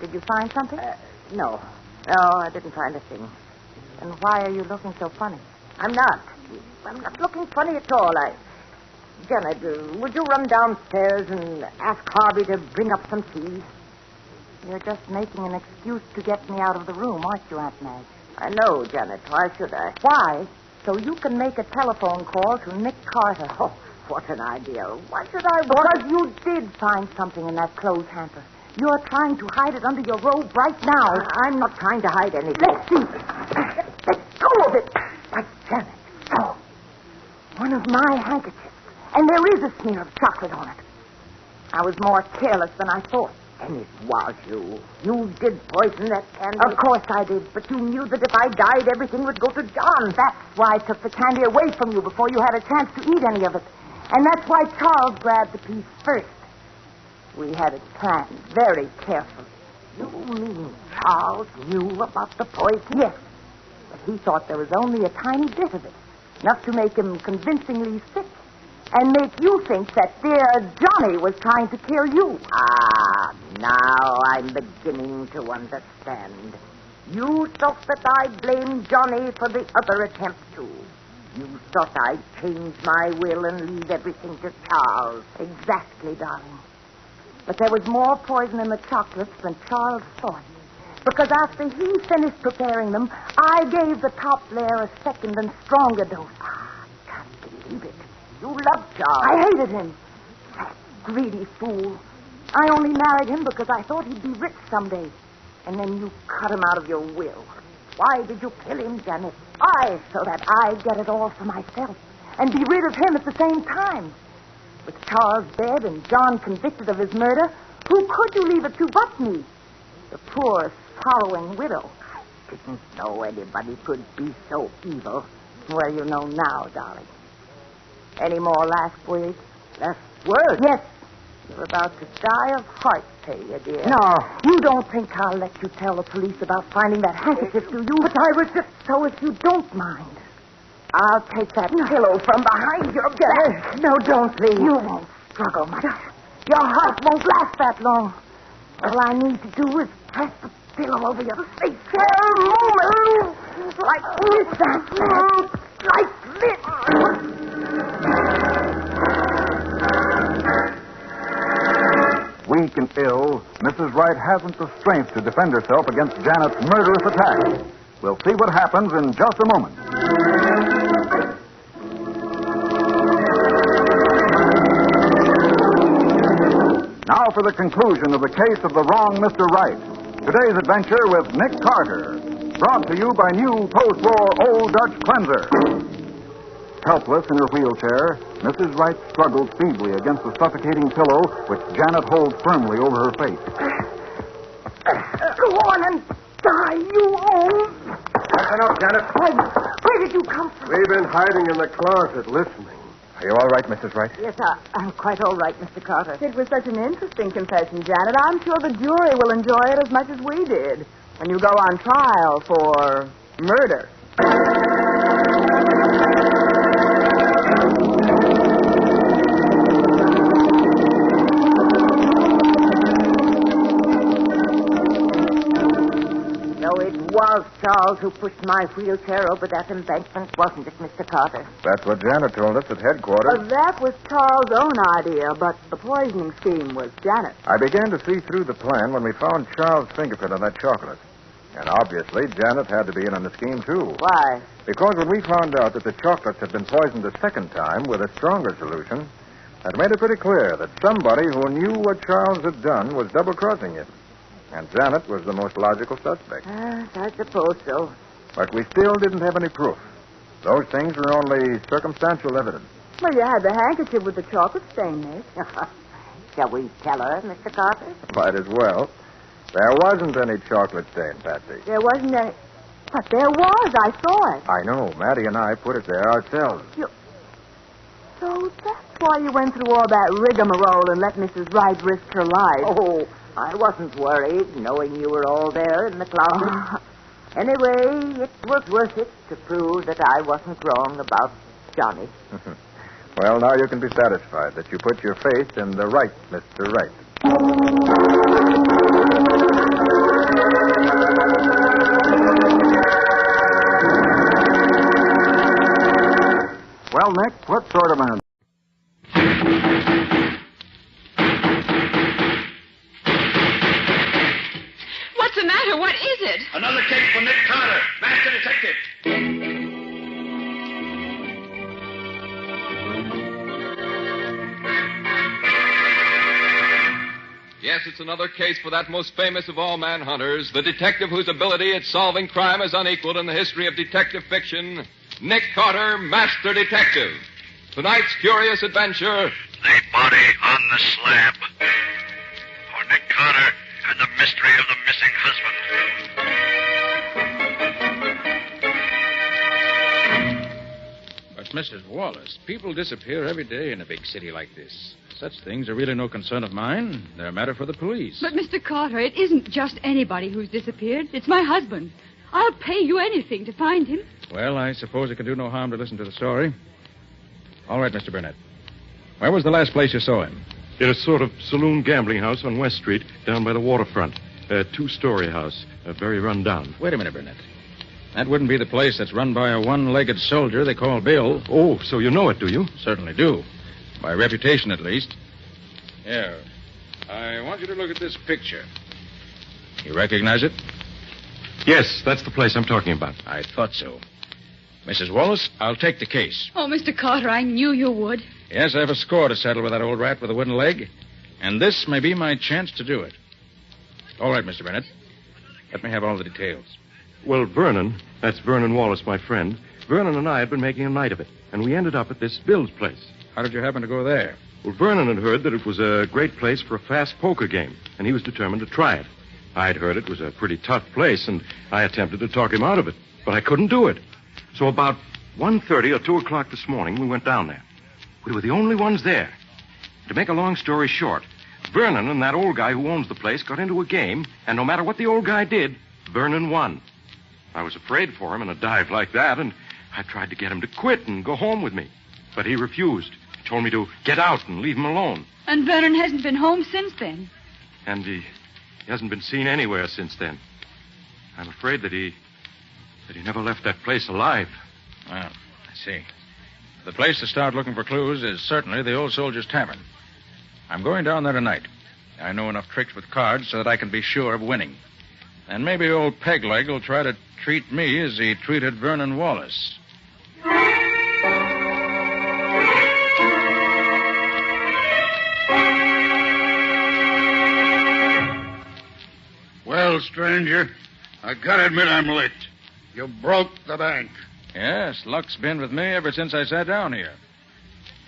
Did you find something? No. No, I didn't find a thing. And why are you looking so funny? I'm not looking funny at all. Janet, would you run downstairs and ask Harvey to bring up some tea? You're just making an excuse to get me out of the room, aren't you, Aunt Madge? I know, Janet. Why should I? Why? So you can make a telephone call to Nick Carter. Oh, what an idea. Why should I want... Because you did find something in that clothes hamper. You're trying to hide it under your robe right now. I'm not trying to hide anything. Let's see. Let go of it. But, Janet... Oh, one of my handkerchiefs. And there is a smear of chocolate on it. I was more careless than I thought. And it was you. You did poison that candy. Of course I did, but you knew that if I died, everything would go to John. That's why I took the candy away from you before you had a chance to eat any of it. And that's why Charles grabbed the piece first. We had it planned very carefully. You mean Charles knew about the poison? Yes, but he thought there was only a tiny bit of it, enough to make him convincingly sick. And make you think that dear Johnny was trying to kill you. Ah, now I'm beginning to understand. You thought that I'd blame Johnny for the other attempt, too. You thought I'd change my will and leave everything to Charles. Exactly, darling. But there was more poison in the chocolates than Charles thought. Because after he finished preparing them, I gave the top layer a second and stronger dose. Ah, can't believe it. You loved Charles. I hated him. That greedy fool. I only married him because I thought he'd be rich someday. And then you cut him out of your will. Why did you kill him, Janet? Why? So that I'd get it all for myself. And be rid of him at the same time. With Charles dead and John convicted of his murder, who could you leave it to but me? The poor, sorrowing widow. I didn't know anybody could be so evil. Well, you know now, darling. Any more last words? Last words? Yes. You're about to die of heart failure, dear. No, you don't think I'll let you tell the police about finding that handkerchief, do you? But I was just... So if you don't mind, I'll take that pillow from behind your back. No, don't, please. You won't struggle much. Your heart won't last that long. All I need to do is press the pillow over your face. Move. Like this, like this. Weak and ill, Mrs. Wright hasn't the strength to defend herself against Janet's murderous attack. We'll see what happens in just a moment. Now for the conclusion of the case of the wrong Mr. Wright. Today's adventure with Nick Carter. Brought to you by new post-war Old Dutch Cleanser. Helpless in her wheelchair, Mrs. Wright struggles feebly against the suffocating pillow which Janet holds firmly over her face. Go on and die, you old... That's enough, Janet. Where did you come from? We've been hiding in the closet listening. Are you all right, Mrs. Wright? Yes, I'm quite all right, Mr. Carter. It was such an interesting confession, Janet. I'm sure the jury will enjoy it as much as we did when you go on trial for murder. Was Charles who pushed my wheelchair over that embankment, wasn't it, Mr. Carter? That's what Janet told us at headquarters. That was Charles' own idea, but the poisoning scheme was Janet's. I began to see through the plan when we found Charles' fingerprint on that chocolate. And obviously, Janet had to be in on the scheme, too. Why? Because when we found out that the chocolates had been poisoned a second time with a stronger solution, that made it pretty clear that somebody who knew what Charles had done was double-crossing him. And Janet was the most logical suspect. I suppose so. But we still didn't have any proof. Those things were only circumstantial evidence. Well, you had the handkerchief with the chocolate stain, Nick. Shall we tell her, Mr. Carter? Might as well. There wasn't any chocolate stain, Patsy. There wasn't any... But there was. I saw it. I know. Maddie and I put it there ourselves. So that's why you went through all that rigmarole and let Mrs. Wright risk her life. Oh, I wasn't worried, knowing you were all there in the closet. Anyway, it was worth it to prove that I wasn't wrong about Johnny. Well, now you can be satisfied that you put your faith in the right Mr. Wright. Well, Nick, what sort of man? What's the matter? What is it? Another case for Nick Carter, Master Detective. Yes, it's another case for that most famous of all manhunters, the detective whose ability at solving crime is unequaled in the history of detective fiction, Nick Carter, Master Detective. Tonight's curious adventure... The body on the slab. For Nick Carter and the mystery of the missing husband. But, Mrs. Wallace, people disappear every day in a big city like this. Such things are really no concern of mine. They're a matter for the police. But, Mr. Carter, it isn't just anybody who's disappeared. It's my husband. I'll pay you anything to find him. Well, I suppose it can do no harm to listen to the story. All right, Mr. Burnett. Where was the last place you saw him? In a sort of saloon gambling house on West Street, down by the waterfront. A two-story house, very run down. Wait a minute, Burnett. That wouldn't be the place that's run by a one-legged soldier they call Bill. Oh, so you know it, do you? Certainly do. By reputation, at least. Here. I want you to look at this picture. You recognize it? Yes, that's the place I'm talking about. I thought so. Mrs. Wallace, I'll take the case. Oh, Mr. Carter, I knew you would. Yes, I have a score to settle with that old rat with a wooden leg, and this may be my chance to do it. All right, Mr. Burnett. Let me have all the details. Well, Vernon, that's Vernon Wallace, my friend, Vernon and I had been making a night of it, and we ended up at this Bill's place. How did you happen to go there? Well, Vernon had heard that it was a great place for a fast poker game, and he was determined to try it. I'd heard it was a pretty tough place, and I attempted to talk him out of it, but I couldn't do it. So about 1:30 or 2 o'clock this morning, we went down there. We were the only ones there. To make a long story short, Vernon and that old guy who owns the place got into a game, and no matter what the old guy did, Vernon won. I was afraid for him in a dive like that, and I tried to get him to quit and go home with me. But he refused. He told me to get out and leave him alone. And Vernon hasn't been home since then. And he hasn't been seen anywhere since then. I'm afraid that he never left that place alive. Well, I see. The place to start looking for clues is certainly the Old Soldier's Tavern. I'm going down there tonight. I know enough tricks with cards so that I can be sure of winning. And maybe old Pegleg will try to treat me as he treated Vernon Wallace. Well, stranger, I gotta admit I'm licked. You broke the bank. Yes, luck's been with me ever since I sat down here.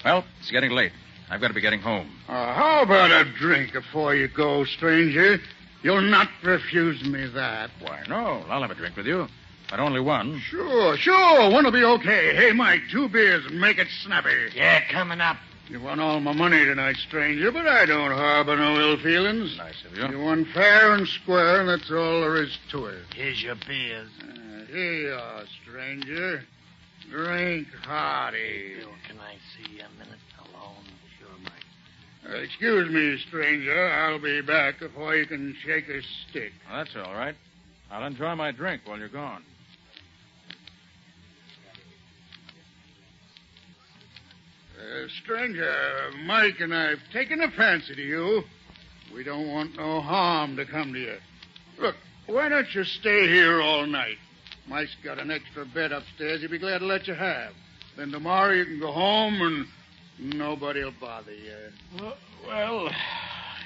Well, it's getting late. I've got to be getting home. How about a drink before you go, stranger? You'll not refuse me that. Why, no. I'll have a drink with you. But only one. Sure. One'll be okay. Hey, Mike, 2 beers and make it snappy. Yeah, coming up. You won all my money tonight, stranger, but I don't harbor no ill feelings. Nice of you. You won fair and square, and that's all there is to it. Here's your beers. Here you are, stranger. Drink hearty. Can I see a minute alone? Sure, Mike. Excuse me, stranger. I'll be back before you can shake a stick. Well, that's all right. I'll enjoy my drink while you're gone. Stranger, Mike and I've taken a fancy to you. We don't want no harm to come to you. Look, why don't you stay here all night? Mike's got an extra bed upstairs he'd be glad to let you have. Then tomorrow you can go home and nobody'll bother you. Well,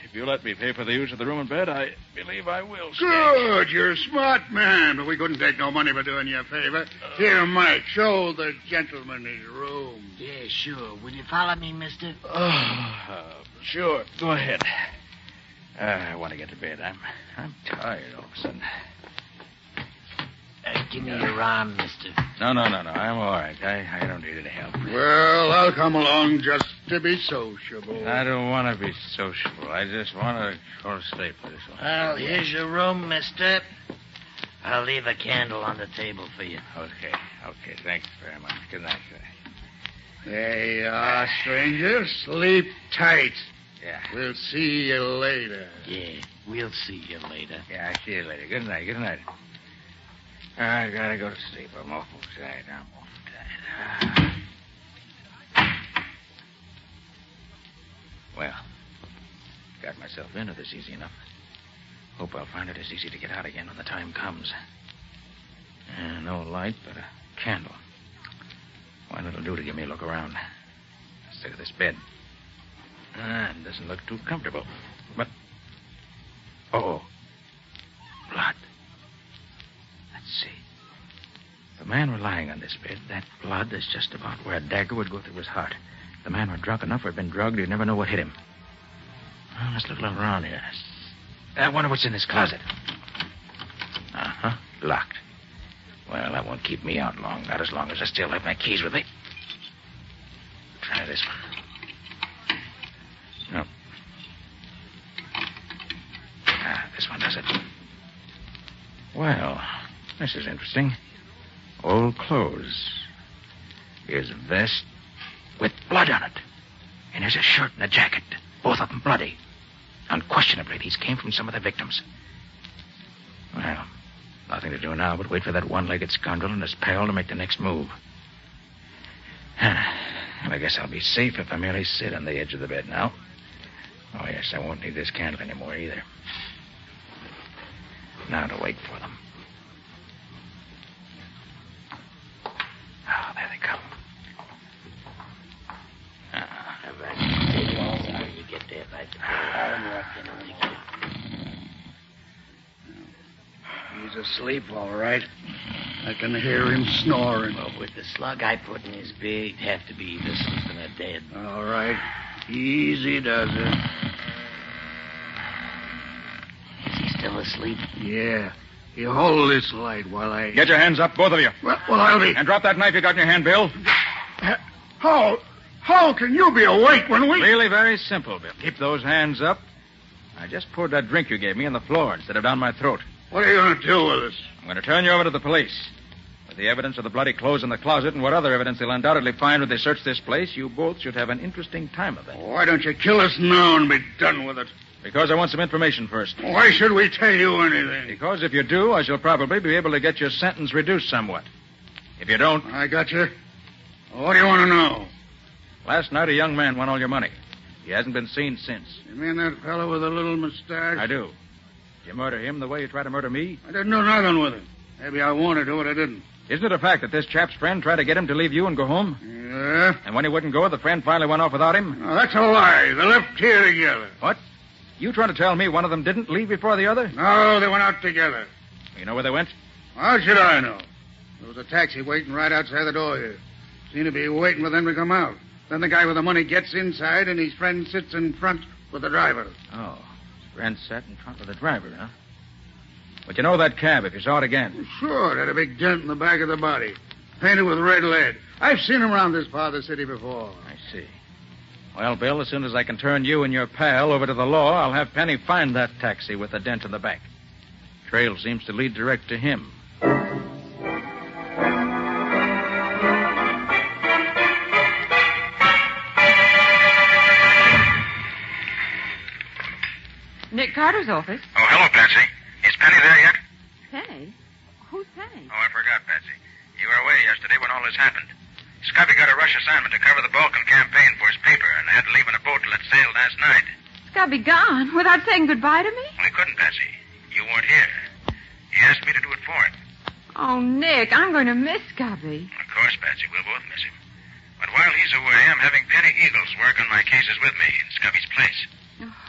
if you let me pay for the use of the room and bed, I believe I will stay. Good, you're a smart man, but we couldn't take no money for doing you a favor. Here, Mike, show the gentleman his room. Yeah, sure. Will you follow me, mister? Sure. Go ahead. I want to get to bed. I'm tired all of a sudden. Give me your arm, mister. No. I'm all right. I don't need any help. Well, I'll come along just to be sociable. I don't want to be sociable. I just want to go to sleep for this one. Well, here's your room, mister. I'll leave a candle on the table for you. Okay. Thank you very much. Good night, sir. There you are, stranger. Sleep tight. Yeah. We'll see you later. Yeah, we'll see you later. Yeah, I'll see you later. Good night. I gotta go to sleep. I'm awful tired. Well, got myself into this easy enough. Hope I'll find it as easy to get out again when the time comes. No light, but a candle. One it'll do to give me a look around. Instead of this bed. It doesn't look too comfortable. But... Oh. Blood. Let's see. The man were lying on this bed. That blood is just about where a dagger would go through his heart. If the man were drunk enough or had been drugged, he'd never know what hit him. Well, let's look a little around here. I wonder what's in this closet. Uh-huh. Locked. Well, that won't keep me out long. Not as long as I still have my keys with me. Try this one. No. This one does it. Well, this is interesting. Old clothes. Here's a vest with blood on it. And here's a shirt and a jacket. Both of them bloody. Unquestionably, these came from some of the victims. Well, nothing to do now but wait for that one-legged scoundrel and his pal to make the next move. Well, I guess I'll be safe if I merely sit on the edge of the bed now. Oh, yes, I won't need this candle anymore either. Now to wait for them. Oh, there they come. How do you get there by He's asleep, all right. I can hear him snoring. Well, with the slug I put in his big, he'd have to be either sleeping or dead. All right. Easy does it. Is he still asleep? Yeah. You hold this light while I... Get your hands up, both of you. Well, I'll be... And drop that knife you got in your hand, Bill. How can you be awake when we... Really very simple, Bill. Keep those hands up. I just poured that drink you gave me on the floor instead of down my throat. What are you going to do with us? I'm going to turn you over to the police. With the evidence of the bloody clothes in the closet and what other evidence they'll undoubtedly find when they search this place, you both should have an interesting time of it. Why don't you kill us now and be done with it? Because I want some information first. Why should we tell you anything? Because if you do, I shall probably be able to get your sentence reduced somewhat. If you don't... I got you. What do you want to know? Last night, a young man won all your money. He hasn't been seen since. You mean that fellow with the little mustache? I do. Did you murder him the way you tried to murder me? I didn't do nothing with him. Maybe I wanted to, but I didn't. Isn't it a fact that this chap's friend tried to get him to leave you and go home? Yeah. And when he wouldn't go, the friend finally went off without him? No, that's a lie. They left here together. What? You trying to tell me one of them didn't leave before the other? No, they went out together. You know where they went? How should I know? There was a taxi waiting right outside the door here. Seemed to be waiting for them to come out. Then the guy with the money gets inside, and his friend sits in front with the driver. Oh, his friend sat in front of the driver, huh? But you know that cab if you saw it again? Sure, it had a big dent in the back of the body. Painted with red lead. I've seen them around this part of the city before. I see. Well, Bill, as soon as I can turn you and your pal over to the law, I'll have Penny find that taxi with the dent in the back. Trail seems to lead direct to him. Nick Carter's office. Oh, hello, Patsy. Is Penny there yet? Penny? Who's Penny? Oh, I forgot, Patsy. You were away yesterday when all this happened. Scubby got a rush assignment to cover the Balkan campaign for his paper and had to leave in a boat till it sailed last night. Scubby gone without saying goodbye to me? Well, he couldn't, Patsy. You weren't here. He asked me to do it for him. Oh, Nick, I'm going to miss Scubby. Of course, Patsy, we'll both miss him. But while he's away, I'm having Penny Eagles work on my cases with me in Scubby's place.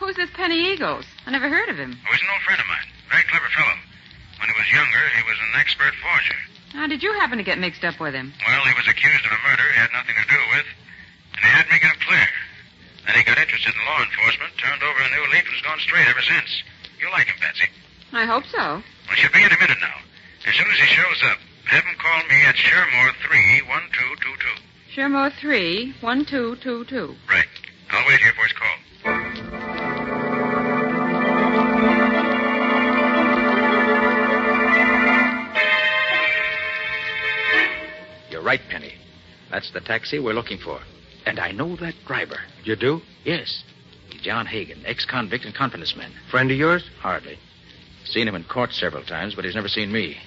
Who's this Penny Eagles? I never heard of him. Oh, he's an old friend of mine. Very clever fellow. When he was younger, he was an expert forger. How did you happen to get mixed up with him? Well, he was accused of a murder he had nothing to do with, and he had to make it clear. Then he got interested in law enforcement, turned over a new leaf, and has gone straight ever since. You'll like him, Patsy. I hope so. Well, she'll be in a minute now. As soon as he shows up, have him call me at Shermore 31222. Shermo 3, 1222. Right. I'll wait here for his call. You're right, Penny. That's the taxi we're looking for. And I know that driver. You do? Yes. He's John Hagen, ex-convict and confidence man. Friend of yours? Hardly. Seen him in court several times, but he's never seen me.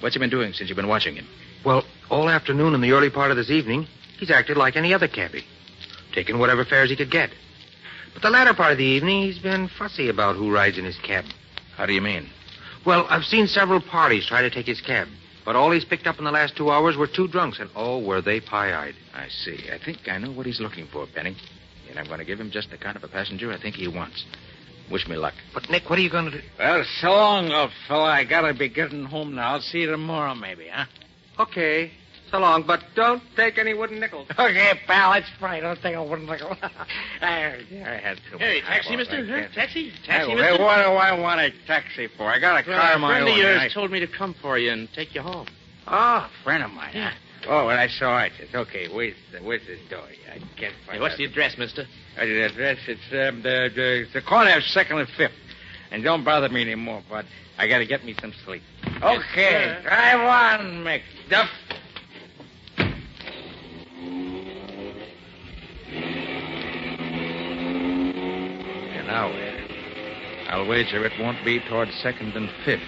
What's he been doing since you've been watching him? Well, all afternoon and the early part of this evening, he's acted like any other cabbie. Taking whatever fares he could get. But the latter part of the evening, he's been fussy about who rides in his cab. How do you mean? Well, I've seen several parties try to take his cab. But all he's picked up in the last 2 hours were 2 drunks, and oh, were they pie-eyed. I see. I think I know what he's looking for, Penny. And I'm going to give him just the kind of a passenger I think he wants. Wish me luck. But, Nick, what are you going to do? Well, so long, old fella. I gotta be getting home now. I'll see you tomorrow, maybe, huh? Okay. So long, but don't take any wooden nickels. Okay, pal, that's right. Don't take a wooden nickel. I had to. Hey, taxi, mister? Huh? Taxi? Taxi, Hey, mister? what do I want a taxi for? I got a car of my own. A friend of yours I- told me to come for you and take you home. Oh, a friend of mine, huh? Oh, well, that's all right. It's okay. Where's the door? I can't find Hey, what's out. the address, mister? The address, it's the corner of 2nd and 5th. And don't bother me anymore, bud. I got to get me some sleep. Okay, sir. drive on, McDuff. And now where? I'll wager it won't be towards 2nd and 5th.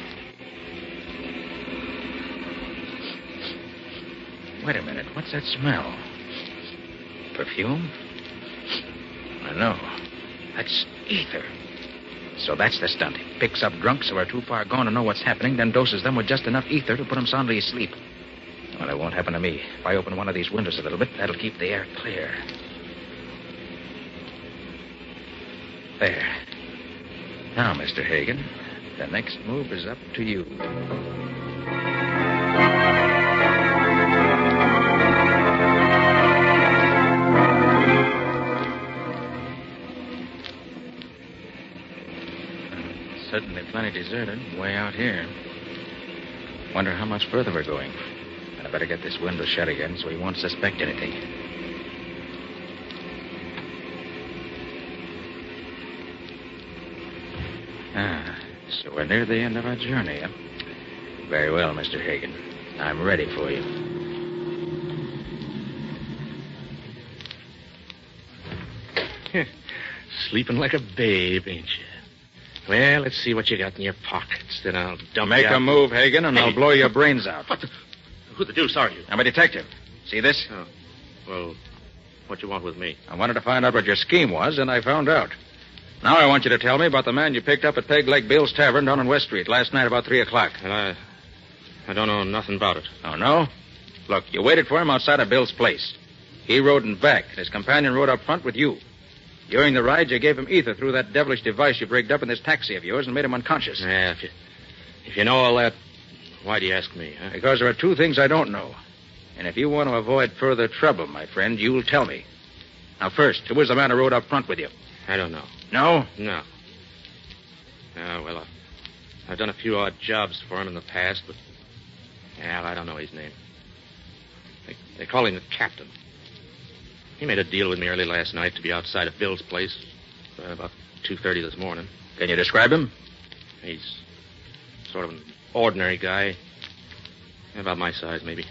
Wait a minute. What's that smell? Perfume? I know. That's ether. So that's the stunt. He picks up drunks who are too far gone to know what's happening, then doses them with just enough ether to put them soundly asleep. Well, it won't happen to me. If I open one of these windows a little bit, that'll keep the air clear. There. Now, Mr. Hagen, the next move is up to you. Certainly plenty deserted, way out here. Wonder how much further we're going. And I better get this window shut again so he won't suspect anything. So we're near the end of our journey, huh? Very well, Mr. Hagen. I'm ready for you. Sleeping like a babe, ain't you? Well, let's see what you got in your pockets. Then I'll dump Make you out. a move, Hagen, and I'll blow your brains out. Who the deuce are you? I'm a detective. See this? Oh. Well, what you want with me? I wanted to find out what your scheme was, and I found out. Now I want you to tell me about the man you picked up at Peg Leg Bill's Tavern down on West Street last night about 3 o'clock. And I don't know nothing about it. Oh, no? Look, you waited for him outside of Bill's place. He rode in back, and his companion rode up front with you. During the ride, you gave him ether through that devilish device you've rigged up in this taxi of yours and made him unconscious. Yeah, if you know all that, why do you ask me, huh? Because there are 2 things I don't know. And if you want to avoid further trouble, my friend, you'll tell me. Now, first, who was the man who rode up front with you? I don't know. No? No. Well, I've done a few odd jobs for him in the past, but... Yeah, I don't know his name. They call him the Captain. He made a deal with me early last night to be outside of Bill's place about 2:30 this morning. Can you describe him? He's sort of an ordinary guy. About my size, maybe.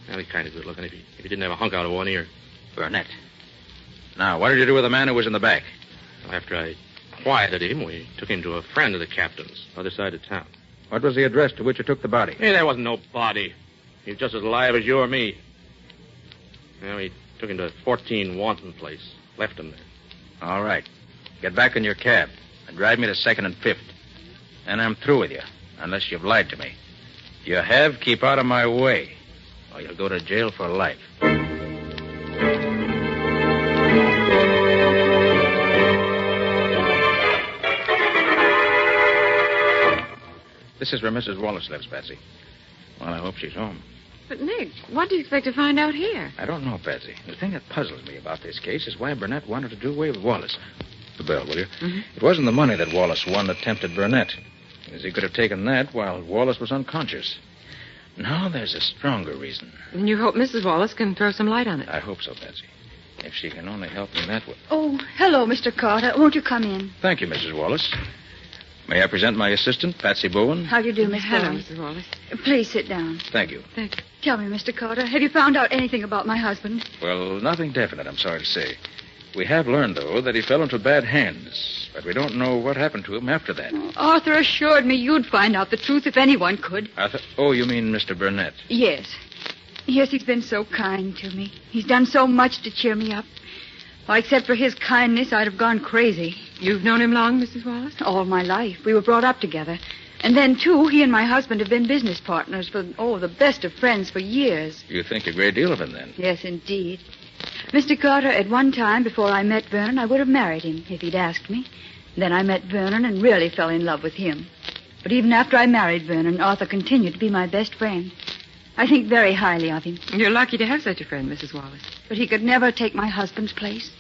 Well, he's kind of good looking if he didn't have a hunk out of one ear. Burnett. Now, what did you do with the man who was in the back? Well, after I quieted him, we took him to a friend of the captain's, other side of town. What was the address to which you took the body? Hey, there wasn't no body. He was just as alive as you or me. Well, we took him to 14 Wanton Place. Left him there. All right. Get back in your cab and drive me to 2nd and 5th. And I'm through with you, unless you've lied to me. If you have, keep out of my way, or you'll go to jail for life. This is where Mrs. Wallace lives, Patsy. Well, I hope she's home. But, Nick, what do you expect to find out here? I don't know, Patsy. The thing that puzzles me about this case is why Burnett wanted to do away with Wallace. The bell, will you? Mm-hmm. It wasn't the money that Wallace won that tempted Burnett, as he could have taken that while Wallace was unconscious. No, there's a stronger reason. And you hope Mrs. Wallace can throw some light on it. I hope so, Patsy. If she can only help me that way. Oh, hello, Mr. Carter. Won't you come in? Thank you, Mrs. Wallace. May I present my assistant, Patsy Bowen? How do you do, Miss Hello, Bowen? Mrs. Wallace. Please sit down. Thank you. Tell me, Mr. Carter, have you found out anything about my husband? Well, nothing definite, I'm sorry to say. We have learned, though, that he fell into bad hands, but we don't know what happened to him after that. Arthur assured me you'd find out the truth if anyone could. Arthur? Oh, you mean Mr. Burnett? Yes. Yes, he's been so kind to me. He's done so much to cheer me up. Well, except for his kindness, I'd have gone crazy. You've known him long, Mrs. Wallace? All my life. We were brought up together. And then, too, he and my husband have been business partners for, the best of friends for years. You think a great deal of him, then? Yes, indeed. Mr. Carter, at one time, before I met Vernon, I would have married him if he'd asked me. Then I met Vernon and really fell in love with him. But even after I married Vernon, Arthur continued to be my best friend. I think very highly of him. You're lucky to have such a friend, Mrs. Wallace. But he could never take my husband's place.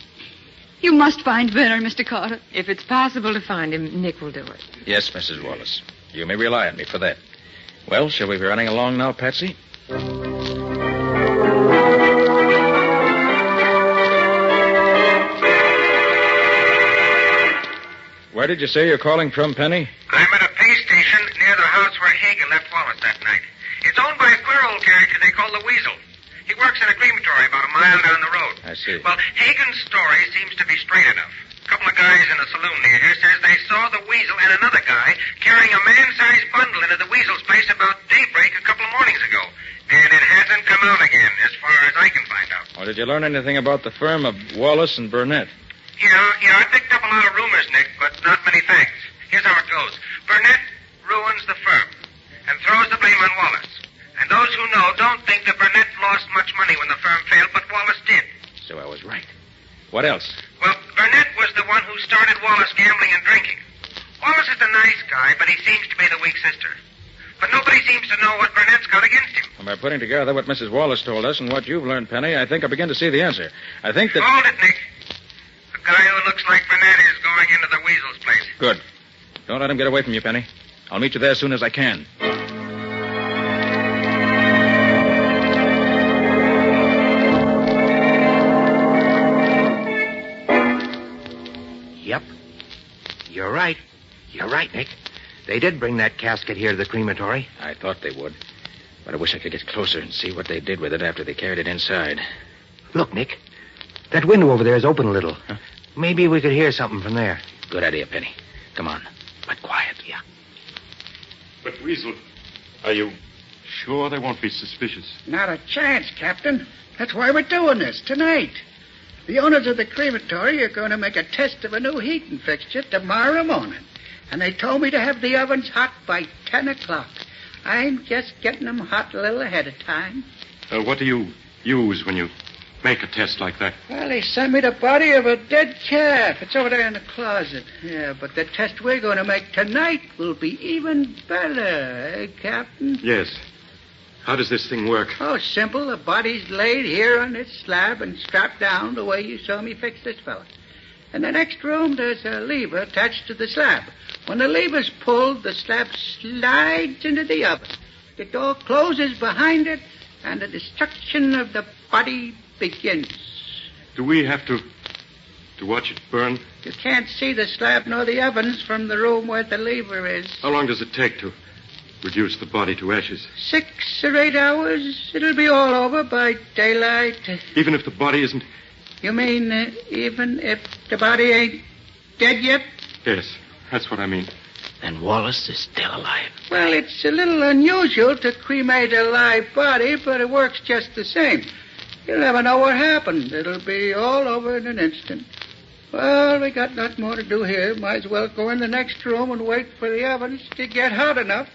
You must find Vernon, Mr. Carter. If it's possible to find him, Nick will do it. Yes, Mrs. Wallace. You may rely on me for that. Well, shall we be running along now, Patsy? Where did you say you're calling from, Penny? I'm at a pay station near the house where Hagen left Wallace that night. It's owned by a queer old character they call the Weasel. He works in a crematory about a mile down the road. I see. Well, Hagen's story seems to be straight enough. A couple of guys in a saloon near here says they saw the Weasel and another guy carrying a man-sized bundle into the Weasel's place about daybreak a couple of mornings ago. And it hasn't come out again, as far as I can find out. Well, did you learn anything about the firm of Wallace and Burnett? Yeah, I picked up a lot of rumors, Nick, but not many facts. Here's how it goes. Burnett ruins the firm and throws the blame on Wallace. And those who know don't think that Burnett lost much money when the firm failed, but Wallace did. So I was right. What else? Well, Burnett was the one who started Wallace gambling and drinking. Wallace is the nice guy, but he seems to be the weak sister. But nobody seems to know what Burnett's got against him. Well, by putting together what Mrs. Wallace told us and what you've learned, Penny, I think I begin to see the answer. I think that... Hold it, Nick. The guy who looks like Burnett is going into the Weasel's place. Good. Don't let him get away from you, Penny. I'll meet you there as soon as I can. Yep. You're right. You're right, Nick. They did bring that casket here to the crematory. I thought they would. But I wish I could get closer and see what they did with it after they carried it inside. Look, Nick. That window over there is open a little. Huh? Maybe we could hear something from there. Good idea, Penny. Come on. But quiet. Yeah. But, Weasel, are you sure they won't be suspicious? Not a chance, Captain. That's why we're doing this tonight. The owners of the crematory are going to make a test of a new heating fixture tomorrow morning. And they told me to have the ovens hot by 10 o'clock. I'm just getting them hot a little ahead of time. What do you use when you make a test like that? Well, they sent me the body of a dead calf. It's over there in the closet. Yeah, but the test we're going to make tonight will be even better, eh, Captain? Yes. How does this thing work? Oh, simple. The body's laid here on this slab and strapped down the way you saw me fix this fella. In the next room, there's a lever attached to the slab. When the lever's pulled, the slab slides into the oven. The door closes behind it, and the destruction of the body begins. Do we have to watch it burn? You can't see the slab nor the ovens from the room where the lever is. How long does it take to reduce the body to ashes? 6 or 8 hours. It'll be all over by daylight. Even if the body isn't... You mean even if the body ain't dead yet? Yes, that's what I mean. Then Wallace is still alive. Well, it's a little unusual to cremate a live body, but it works just the same. You'll never know what happened. It'll be all over in an instant. Well, we got nothing more to do here. Might as well go in the next room and wait for the ovens to get hot enough.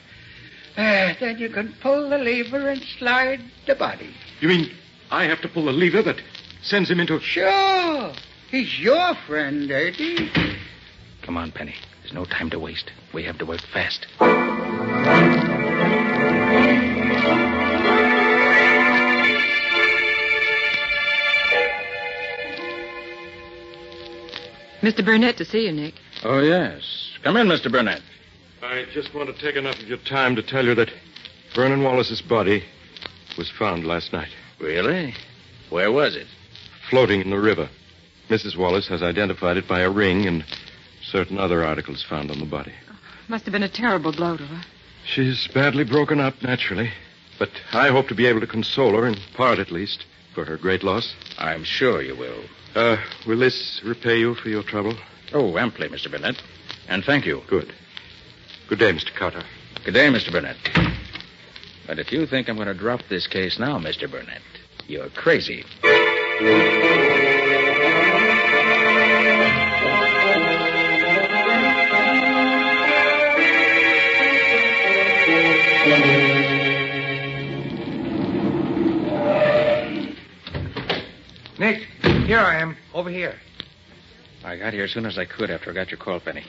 Then you can pull the lever and slide the body. You mean I have to pull the lever that sends him into... Sure. He's your friend, ain't he? Come on, Penny. There's no time to waste. We have to work fast. Mr. Burnett to see you, Nick. Oh, yes. Come in, Mr. Burnett. I just want to take enough of your time to tell you that Vernon Wallace's body was found last night. Really? Where was it? Floating in the river. Mrs. Wallace has identified it by a ring and certain other articles found on the body. Must have been a terrible blow to her. She's badly broken up, naturally. But I hope to be able to console her, in part at least, for her great loss. I'm sure you will. Will this repay you for your trouble? Oh, amply, Mr. Burnett. And thank you. Good. Good day, Mr. Carter. Good day, Mr. Burnett. But if you think I'm going to drop this case now, Mr. Burnett, you're crazy. Nick, here I am. Over here. I got here as soon as I could after I got your call, Penny.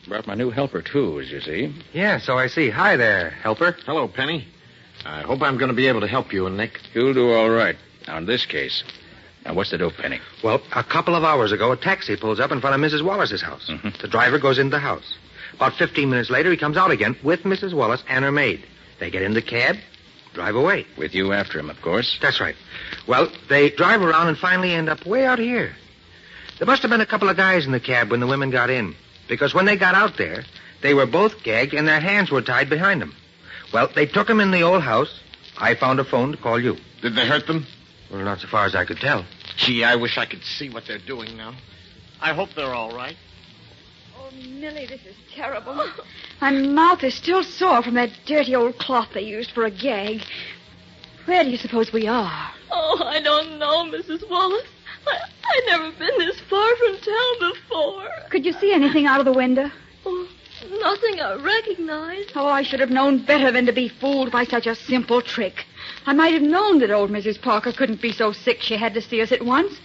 Brought my new helper, too, as you see. Yeah, so I see. Hi there, helper. Hello, Penny. I hope I'm going to be able to help you and Nick. You'll do all right. Now, in this case. Now, what's the dope, Penny? Well, a couple of hours ago, a taxi pulls up in front of Mrs. Wallace's house. Mm-hmm. The driver goes into the house. About 15 minutes later, he comes out again with Mrs. Wallace and her maid. They get in the cab, drive away. With you after him, of course. That's right. Well, they drive around and finally end up way out here. There must have been a couple of guys in the cab when the women got in. Because when they got out there, they were both gagged and their hands were tied behind them. Well, they took them in the old house. I found a phone to call you. Did they hurt them? Well, not so far as I could tell. Gee, I wish I could see what they're doing now. I hope they're all right. Oh, Millie, this is terrible. My mouth is still sore from that dirty old cloth they used for a gag. Where do you suppose we are? Oh, I don't know, Mrs. Wallace. I've never been this far from town before. Could you see anything out of the window? Oh, nothing I recognize. Oh, I should have known better than to be fooled by such a simple trick. I might have known that old Mrs. Parker couldn't be so sick she had to see us at once.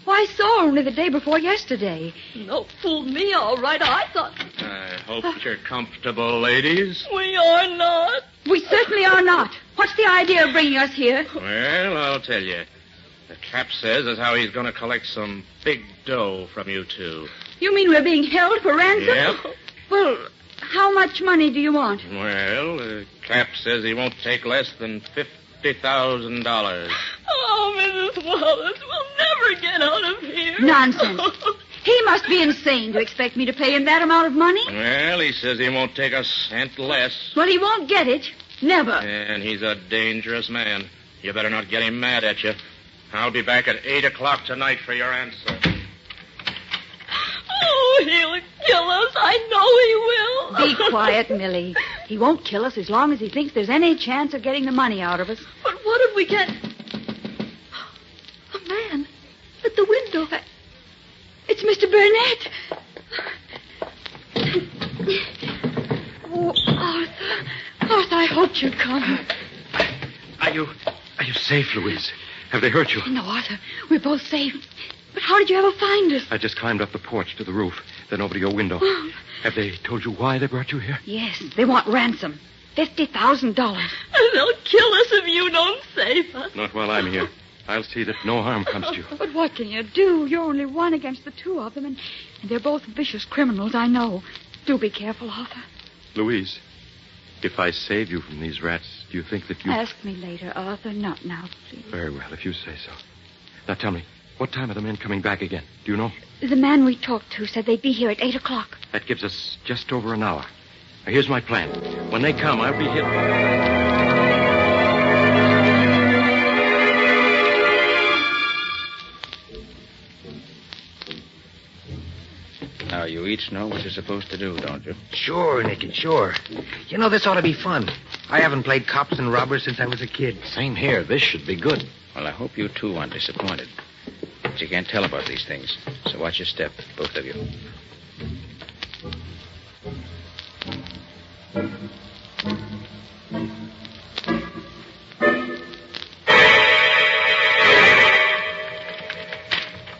Why, I saw her only the day before yesterday. No, fooled me all right. I thought... I hope you're comfortable, ladies. We are not. We certainly are not. What's the idea of bringing us here? Well, I'll tell you. The Cap says as how he's going to collect some big dough from you two. You mean we're being held for ransom? Yep. Well, how much money do you want? Well, the Cap says he won't take less than $50,000. Oh, Mrs. Wallace, we'll never get out of here. Nonsense. He must be insane to expect me to pay him that amount of money. Well, he says he won't take a cent less. Well, he won't get it. Never. And he's a dangerous man. You better not get him mad at you. I'll be back at 8 o'clock tonight for your answer. Oh, he'll kill us. I know he will. Be quiet, Millie. He won't kill us as long as he thinks there's any chance of getting the money out of us. But what if we get... A man at the window. It's Mr. Burnett. Oh, Arthur. Arthur, I hoped you'd come. Are you safe, Louise? Have they hurt you? No, Arthur. We're both safe. But how did you ever find us? I just climbed up the porch to the roof, then over to your window. Oh. Have they told you why they brought you here? Yes, they want ransom. $50,000. They'll kill us if you don't save us. Not while I'm here. I'll see that no harm comes to you. But what can you do? You're only one against the two of them, and they're both vicious criminals, I know. Do be careful, Arthur. Louise, if I save you from these rats, do you think that you... Ask me later, Arthur. Not now, please. Very well, if you say so. Now tell me, what time are the men coming back again? Do you know? The man we talked to said they'd be here at 8 o'clock. That gives us just over an hour. Now, here's my plan. When they come, I'll be here. Now, you each know what you're supposed to do, don't you? Sure, Nicky, sure. You know, this ought to be fun. I haven't played cops and robbers since I was a kid. Same here. This should be good. Well, I hope you two aren't disappointed. But you can't tell about these things. So watch your step, both of you.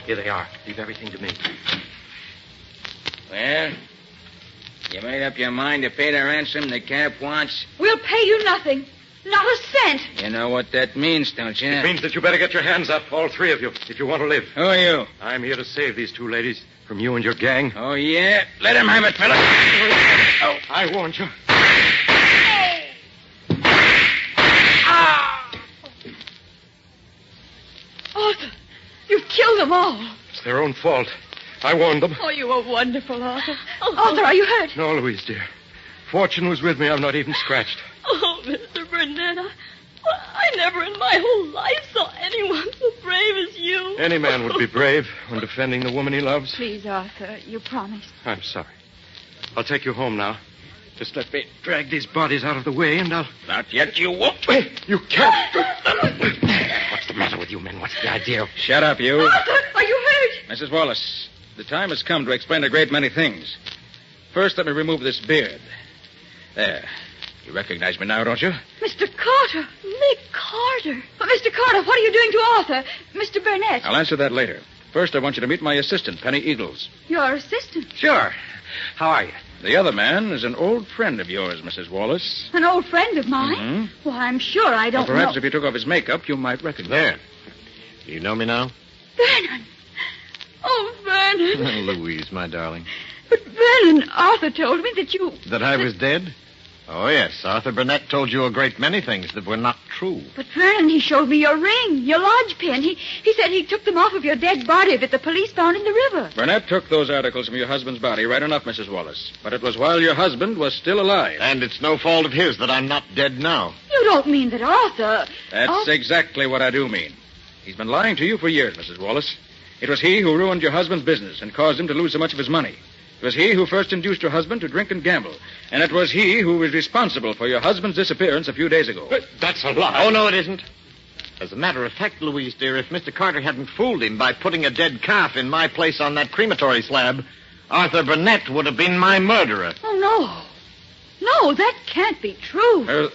Here they are. Leave everything to me. Well, you made up your mind to pay the ransom the Cap wants? We'll pay you nothing. Not a cent. You know what that means, don't you? It means that you better get your hands up, all three of you, if you want to live. Who are you? I'm here to save these two ladies from you and your gang. Oh, yeah? Let him have it, fella. Oh, I warned you. killed them all. It's their own fault. I warned them. Oh, you were wonderful, Arthur. Oh, Arthur, are you hurt? No, Louise, dear. Fortune was with me. I'm not even scratched. Oh, Mr. Burnett, I never in my whole life saw anyone so brave as you. Any man would be brave when defending the woman he loves. Please, Arthur, you promised. I'm sorry. I'll take you home now. Just let me drag these bodies out of the way, and I'll... Not yet, you won't. You can't. What's the matter with you men? What's the idea? Shut up, you. Arthur, are you hurt? Mrs. Wallace, the time has come to explain a great many things. First, let me remove this beard. There. You recognize me now, don't you? Mr. Carter. Nick Carter. But, Mr. Carter, what are you doing to Arthur? Mr. Burnett. I'll answer that later. First, I want you to meet my assistant, Penny Eagles. Your assistant? Sure. How are you? The other man is an old friend of yours, Mrs. Wallace. An old friend of mine? Mm-hmm. Well, I'm sure I don't Perhaps know. if you took off his makeup, you might recognize him. Do you know me now? Vernon. Oh, Vernon. Louise, my darling. But, Vernon, Arthur told me that you... That I was dead? Oh, yes. Arthur Burnett told you a great many things that were not true. But, Vernon, he showed me your ring, your lodge pin. He said he took them off of your dead body that the police found in the river. Burnett took those articles from your husband's body, right enough, Mrs. Wallace. But it was while your husband was still alive. And it's no fault of his that I'm not dead now. You don't mean that Arthur... That's exactly what I do mean. He's been lying to you for years, Mrs. Wallace. It was he who ruined your husband's business and caused him to lose so much of his money. It was he who first induced your husband to drink and gamble. And it was he who was responsible for your husband's disappearance a few days ago. That's a lie. Oh, no, it isn't. As a matter of fact, Louise, dear, if Mr. Carter hadn't fooled him by putting a dead calf in my place on that crematory slab, Arthur Burnett would have been my murderer. Oh, no. No, that can't be true.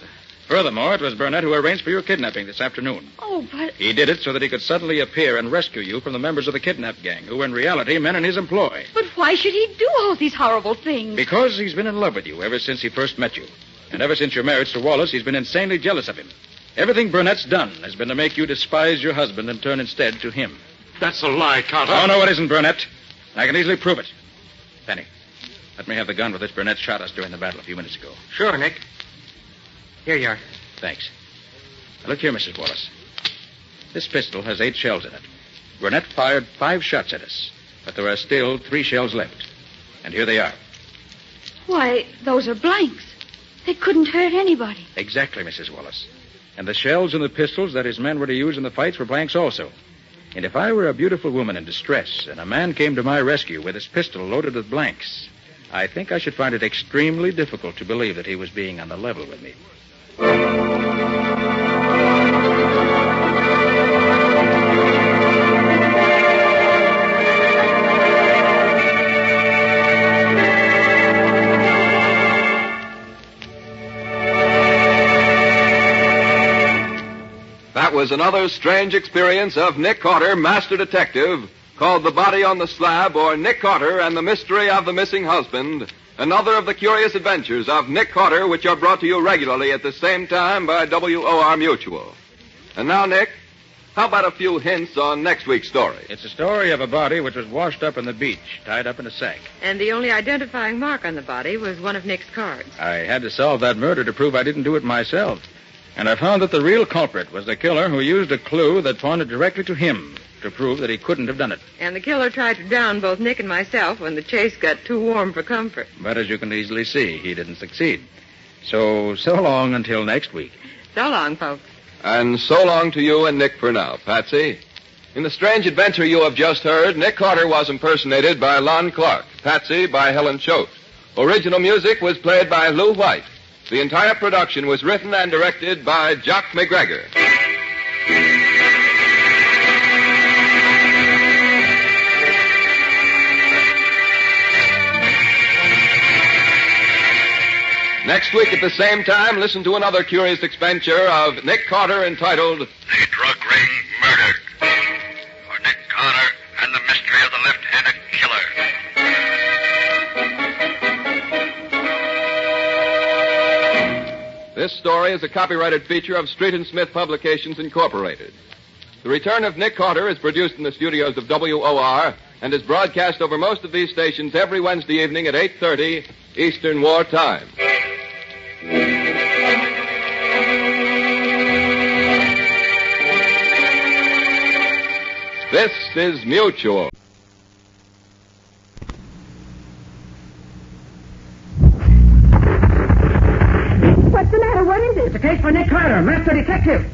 Furthermore, it was Burnett who arranged for your kidnapping this afternoon. Oh, but... He did it so that he could suddenly appear and rescue you from the members of the kidnap gang, who were in reality men in his employ. But why should he do all these horrible things? Because he's been in love with you ever since he first met you. And ever since your marriage to Wallace, he's been insanely jealous of him. Everything Burnett's done has been to make you despise your husband and turn instead to him. That's a lie, Carter. Oh, no, it isn't, Burnett. I can easily prove it. Penny, let me have the gun with which Burnett shot us during the battle a few minutes ago. Sure, Nick. Here you are. Thanks. Now, look here, Mrs. Wallace. This pistol has 8 shells in it. Burnett fired 5 shots at us, but there are still 3 shells left. And here they are. Why, those are blanks. They couldn't hurt anybody. Exactly, Mrs. Wallace. And the shells in the pistols that his men were to use in the fights were blanks also. And if I were a beautiful woman in distress and a man came to my rescue with his pistol loaded with blanks, I think I should find it extremely difficult to believe that he was being on the level with me. That was another strange experience of Nick Carter, Master Detective, called The Body on the Slab, or Nick Carter and the Mystery of the Missing Husband. Another of the curious adventures of Nick Carter, which are brought to you regularly at the same time by WOR Mutual. And now, Nick, how about a few hints on next week's story? It's a story of a body which was washed up on the beach, tied up in a sack. And the only identifying mark on the body was one of Nick's cards. I had to solve that murder to prove I didn't do it myself. And I found that the real culprit was the killer who used a clue that pointed directly to him to prove that he couldn't have done it. And the killer tried to drown both Nick and myself when the chase got too warm for comfort. But as you can easily see, he didn't succeed. So long until next week. So long, folks. And so long to you and Nick for now, Patsy. In the strange adventure you have just heard, Nick Carter was impersonated by Lon Clark, Patsy by Helen Choate. Original music was played by Lou White. The entire production was written and directed by Jock McGregor. Next week at the same time, listen to another curious adventure of Nick Carter entitled The Drug Ring Murdered. For Nick Carter and the Mystery of the Left-Handed Killer. This story is a copyrighted feature of Street and Smith Publications, Incorporated. The Return of Nick Carter is produced in the studios of WOR and is broadcast over most of these stations every Wednesday evening at 8:30 Eastern War Time. This is Mutual. What's the matter? What is it? It's a case for Nick Carter, master detective.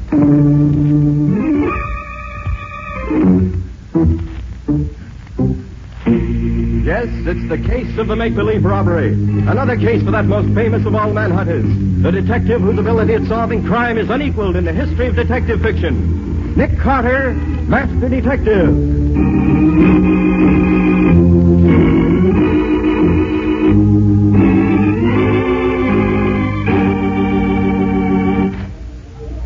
Yes, it's the case of the make-believe robbery. Another case for that most famous of all manhunters. The detective whose ability at solving crime is unequaled in the history of detective fiction. Nick Carter, master detective.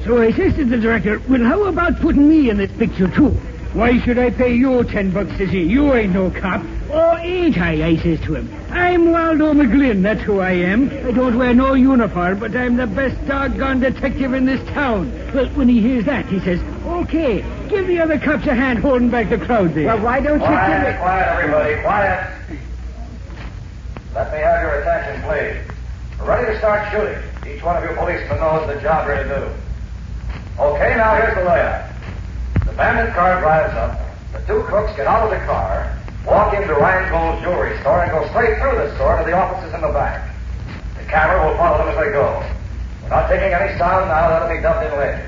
So I says to the director, well, how about putting me in this picture, too? Why should I pay you $10, says he? You ain't no cop. Oh, ain't I says to him. I'm Waldo McGlynn, that's who I am. I don't wear no uniform, but I'm the best doggone detective in this town. Well, when he hears that, he says, okay, give the other cops a hand holding back the crowd there. Well, why don't you give it... Quiet, everybody, quiet. Let me have your attention, please. We're ready to start shooting. Each one of you policemen knows the job you're to do. Okay, now here's the layout. The bandit car drives up. The two crooks get out of the car, walk into Rhinegold's jewelry store, and go straight through the store to the offices in the back. The camera will follow them as they go. We're not taking any sound now. That'll be dubbed in later.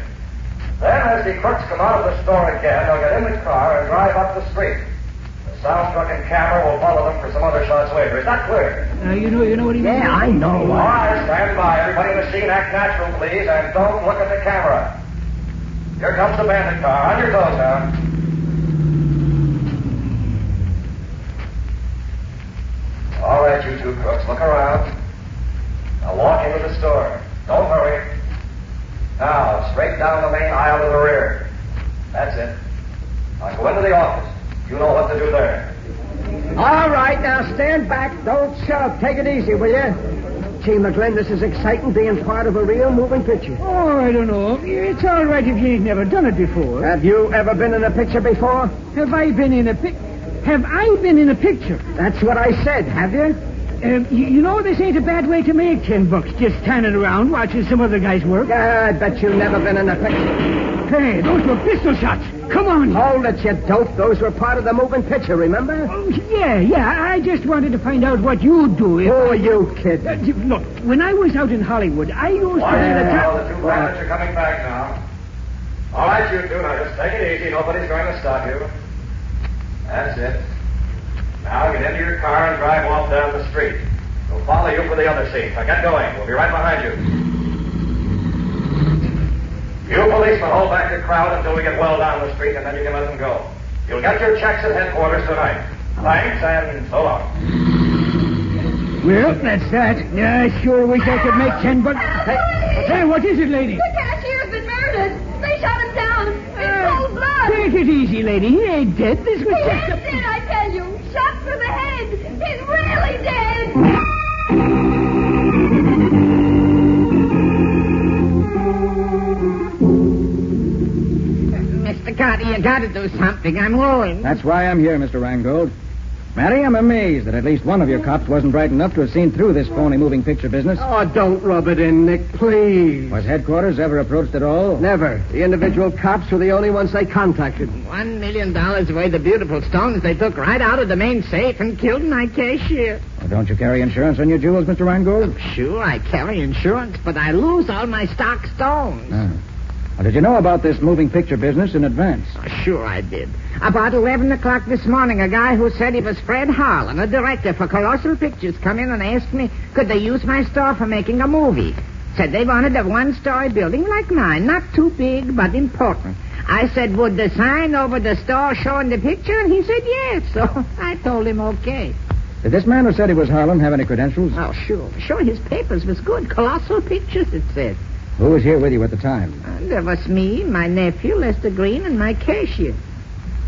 Then, as the crooks come out of the store again, they'll get in the car and drive up the street. The sound-struck camera will follow them for some other shots later. Is that clear? You know what he means? Yeah, I know. All right, stand by. Everybody in the scene, act natural, please, and don't look at the camera. Here comes the bandit car. On your toes now. All right, you two crooks, look around. Now walk into the store. Don't hurry. Now, straight down the main aisle to the rear. That's it. Now go into the office. You know what to do there. All right, now stand back. Don't shove. Take it easy, will you? Gee, McGlynn, this is exciting, being part of a real moving picture. Oh, I don't know. It's all right if you ain't never done it before. Have you ever been in a picture before? Have I been in a picture? That's what I said. Have you? You know, this ain't a bad way to make $10, just standing around watching some other guys work. I bet you've never been in a picture. Hey, those were pistol shots. Come on. Hold it, you dope. Those were part of the moving picture, remember? Oh, yeah. I just wanted to find out what you do. Who are you, kid? Look, when I was out in Hollywood, I used to be the top... The two bandits are coming back now. All right, you two, now just take it easy. Nobody's going to stop you. That's it. Now get into your car and drive off down the street. We'll follow you for the other scene. Now get going. We'll be right behind you. You policemen hold back the crowd until we get well down the street, and then you can let them go. You'll get your checks at headquarters tonight. Thanks, and so long. Well, that's that. I sure wish I could make $10. Hey, what is it, lady? The cashier's been murdered. They shot him down. In cold blood. Take it easy, lady. He ain't dead. This was He just is dead, I tell you. Shot through the head. He's really dead. Mr. Carter, you gotta do something. I'm ruined. That's why I'm here, Mr. Rheingold. Mary, I'm amazed that at least one of your cops wasn't bright enough to have seen through this phony moving picture business. Oh, don't rub it in, Nick, please. Was headquarters ever approached at all? Never. The individual cops were the only ones they contacted. $1 million worth of beautiful stones they took right out of the main safe and killed my cashier. Well, don't you carry insurance on your jewels, Mr. Rheingold? Sure, I carry insurance, but I lose all my stock stones. Well, did you know about this moving picture business in advance? Oh, sure I did. About 11 o'clock this morning, a guy who said he was Fred Howling, a director for Colossal Pictures, come in and asked me could they use my store for making a movie. Said they wanted a one-story building like mine, not too big, but important. I said, would the sign over the store showing the picture? And he said yes, so I told him okay. Did this man who said he was Howling have any credentials? Oh, sure. Sure, his papers was good. Colossal Pictures, it said. Who was here with you at the time? There was me, my nephew, Lester Green, and my cashier.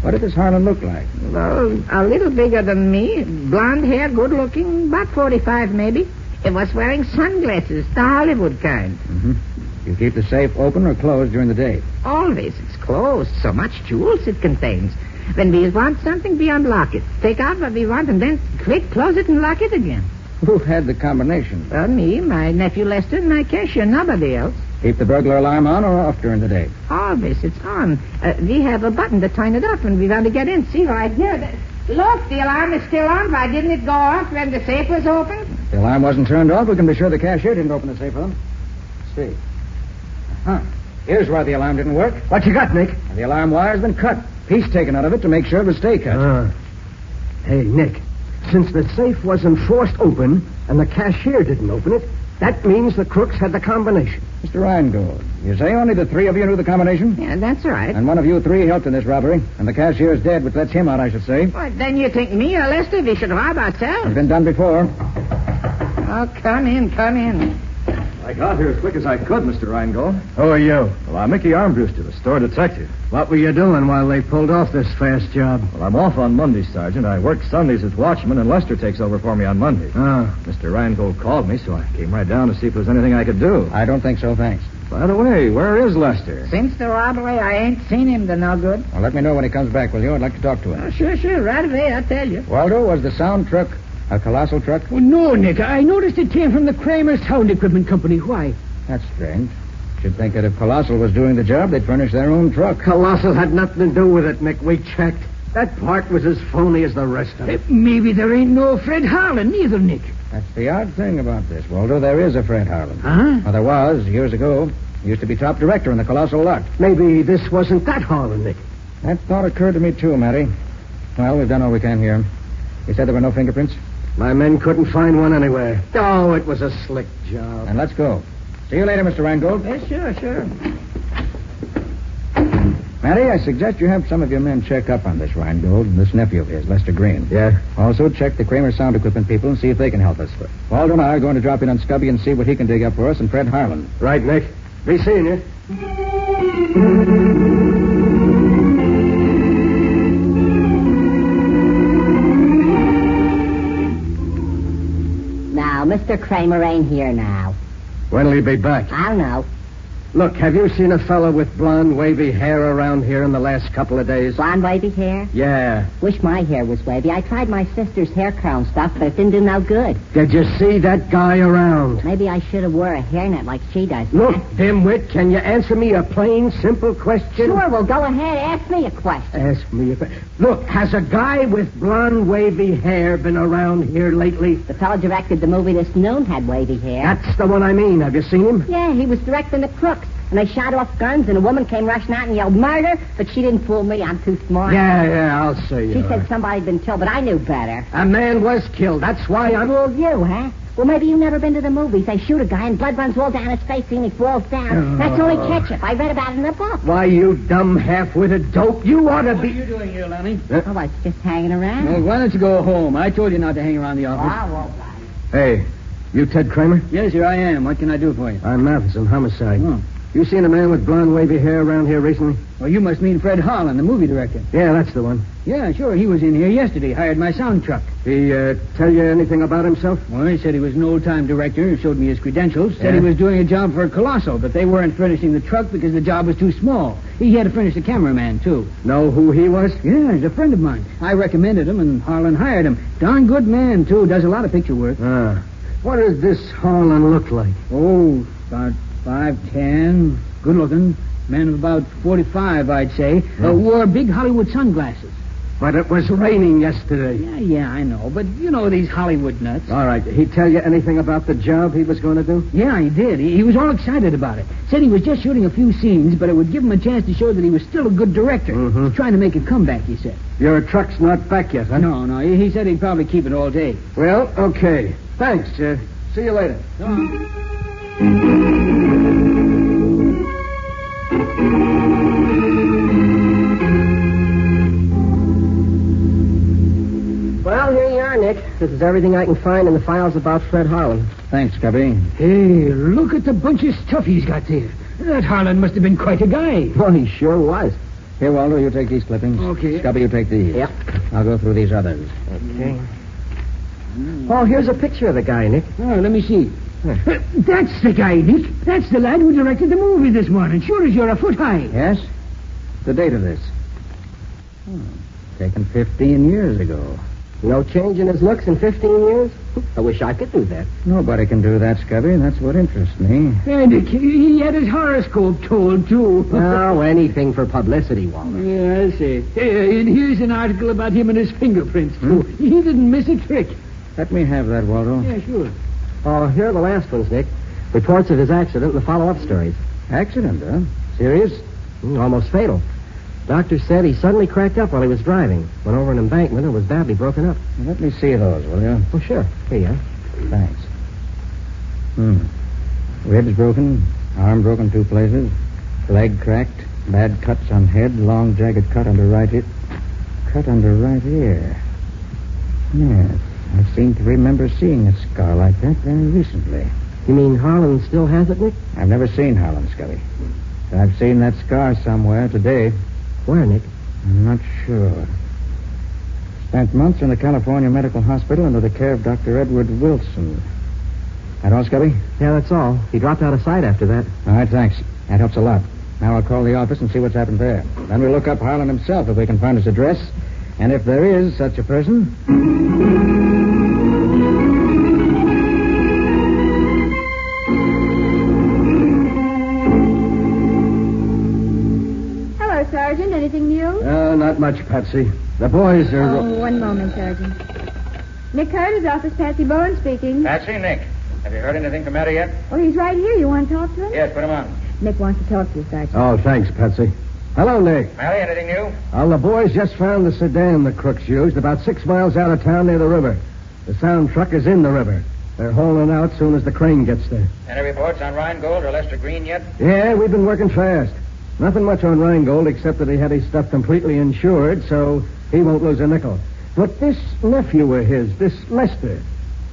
What did this Harlan look like? Well, a little bigger than me. Blonde hair, good looking, about 45 maybe. He was wearing sunglasses, the Hollywood kind. Mm-hmm. You keep the safe open or closed during the day? Always. It's closed. So much jewels it contains. When we want something, we unlock it. Take out what we want and then quick close it and lock it again. Who had the combination? Me, my nephew Lester, and my cashier, nobody else. Keep the burglar alarm on or off during the day? Always, it's on. We have a button to turn it off when we want to get in. See right here. Look, the alarm is still on. Why didn't it go off when the safe was open? If the alarm wasn't turned off, we can be sure the cashier didn't open the safe for them. Let's see. Huh. Here's why the alarm didn't work. What you got, Nick? The alarm wire's been cut. Piece taken out of it to make sure it would stay cut. Hey, Nick, since the safe wasn't forced open and the cashier didn't open it, that means the crooks had the combination. Mr. Reingold, you say only the three of you knew the combination? Yeah, that's right. And one of you three helped in this robbery. And the cashier's dead, which lets him out, I should say. Well, then you think me or Lester we should rob ourselves? It's been done before. Oh, come in, come in. I got here as quick as I could, Mr. Reingold. Who are you? Well, I'm Mickey Armbruster, the store detective. What were you doing while they pulled off this fast job? Well, I'm off on Mondays, Sergeant. I work Sundays as watchman, and Lester takes over for me on Mondays. Mr. Reingold called me, so I came right down to see if there was anything I could do. I don't think so, thanks. By the way, where is Lester? Since the robbery, I ain't seen him to no good. Well, let me know when he comes back, will you? I'd like to talk to him. Oh, sure, right away, I'll tell you. Waldo, was the sound truck a colossal truck? Well, no, Nick. I noticed it came from the Kramer Sound Equipment Company. Why? That's strange. Should think that if Colossal was doing the job, they'd furnish their own truck. Colossal had nothing to do with it, Nick. We checked. That part was as phony as the rest of it. Maybe there ain't no Fred Howling either, Nick. That's the odd thing about this, Waldo. There is a Fred Howling. Huh? Well, there was, years ago. He used to be top director in the Colossal lot. Maybe this wasn't that Howling, Nick. That thought occurred to me, too, Matty. Well, we've done all we can here. You said there were no fingerprints? My men couldn't find one anywhere. Oh, it was a slick job. Then let's go. See you later, Mr. Reingold. Yeah, sure. Matty, I suggest you have some of your men check up on this Reingold and this nephew of his, Lester Green. Yeah? Also, check the Kramer Sound Equipment people and see if they can help us. Waldo and I are going to drop in on Scubby and see what he can dig up for us and Fred Harlan. Right, Nick. Be seeing you. Now, Mr. Kramer ain't here now. When'll he be back? I don't know. Look, have you seen a fellow with blonde, wavy hair around here in the last couple of days? Blonde, wavy hair? Yeah. Wish my hair was wavy. I tried my sister's hair crown stuff, but it didn't do no good. Did you see that guy around? Maybe I should have wore a hairnet like she does. Look, dimwit, can you answer me a plain, simple question? Sure, well, go ahead. Ask me a question. Ask me a question. Look, has a guy with blonde, wavy hair been around here lately? The fellow directed the movie this noon had wavy hair. That's the one I mean. Have you seen him? Yeah, he was directing the crooks. And they shot off guns, and a woman came rushing out and yelled, "Murder!" But she didn't fool me. I'm too smart. Yeah, I'll see you. She said somebody'd been killed, but I knew better. A man was killed. That's why I'm... Fooled you, huh? Well, maybe you've never been to the movies. They shoot a guy, and blood runs all down his face, and he falls down. That's only ketchup. I read about it in a book. Why, you dumb, half-witted dope. You ought to be... What are you doing here, Lenny? Oh, I was just hanging around. Well, why don't you go home? I told you not to hang around the office. I won't. Hey, you Ted Kramer? Yes, here I am. What can I do for you? I'm Matheson, homicide. Oh. You seen a man with blonde, wavy hair around here recently? Well, you must mean Fred Harlan, the movie director. Yeah, that's the one. Yeah, sure. He was in here yesterday. Hired my sound truck. He tell you anything about himself? Well, he said he was an old-time director and showed me his credentials. Said Yeah? he was doing a job for Colossal, but they weren't furnishing the truck because the job was too small. He had to furnish the cameraman, too. Know who he was? Yeah, he's a friend of mine. I recommended him, and Harlan hired him. Darn good man, too. Does a lot of picture work. What does this Harlan look like? Oh, about 5'10", good-looking. Man of about 45, I'd say. Wore big Hollywood sunglasses. But it was raining yesterday. Yeah, I know. But you know these Hollywood nuts. All right. Did he tell you anything about the job he was going to do? Yeah, he did. He was all excited about it. Said he was just shooting a few scenes, but it would give him a chance to show that he was still a good director. He's trying to make a comeback, he said. Your truck's not back yet, huh? No. He said he'd probably keep it all day. Well, okay. Thanks. See you later. Well, here you are, Nick. This is everything I can find in the files about Fred Harlan. Thanks, Cubby. Hey, look at the bunch of stuff he's got there. That Harlan must have been quite a guy. Well, he sure was. Here, Waldo, you take these clippings. Okay. Scubby, you take these. Yep. I'll go through these others. Okay. Oh, here's a picture of the guy, Nick. Oh, let me see. That's the guy, Nick. That's the lad who directed the movie this morning. Sure as you're a foot high. Yes? The date of this? Taken 15 years ago. No change in his looks in 15 years? I wish I could do that. Nobody can do that, Scubby, and that's what interests me. And he had his horoscope told, too. Oh, anything for publicity, Walter. Yeah, I see. And here's an article about him and his fingerprints, too. He didn't miss a trick. Let me have that, Waldo. Yeah, sure. Oh, here are the last ones, Nick. Reports of his accident and the follow-up stories. Accident, huh? Serious? Almost fatal. Doctor said he suddenly cracked up while he was driving. Went over an embankment and was badly broken up. Well, let me see those, will you? Oh, sure. Here you are. Thanks. Ribs broken, arm broken 2 places, leg cracked, bad cuts on head, long jagged cut under right ear. Cut under right ear. Yes, I seem to remember seeing a scar like that very recently. You mean Harlan still has it, Nick? I've never seen Howling, Scubby. But I've seen that scar somewhere today. Where, Nick? I'm not sure. Spent months in the California Medical Hospital under the care of Dr. Edward Wilson. That all, Scubby? Yeah, that's all. He dropped out of sight after that. All right, thanks. That helps a lot. Now I'll call the office and see what's happened there. Then we'll look up Harlan himself if we can find his address. And if there is such a person... Sergeant, anything new? Not much, Patsy. The boys are... Oh, one moment, Sergeant. Nick Carter's office, Patsy Bowen speaking. Patsy, Nick. Have you heard anything from Matty yet? Oh, he's right here. You want to talk to him? Yes, put him on. Nick wants to talk to you, Sergeant. Oh, thanks, Patsy. Hello, Nick. Matty, anything new? Well, the boys just found the sedan the crooks used about 6 miles out of town near the river. The sound truck is in the river. They're hauling out soon as the crane gets there. Any reports on Rheingold or Lester Green yet? Yeah, we've been working fast. Nothing much on Rheingold except that he had his stuff completely insured, so he won't lose a nickel. But this nephew of his, this Lester,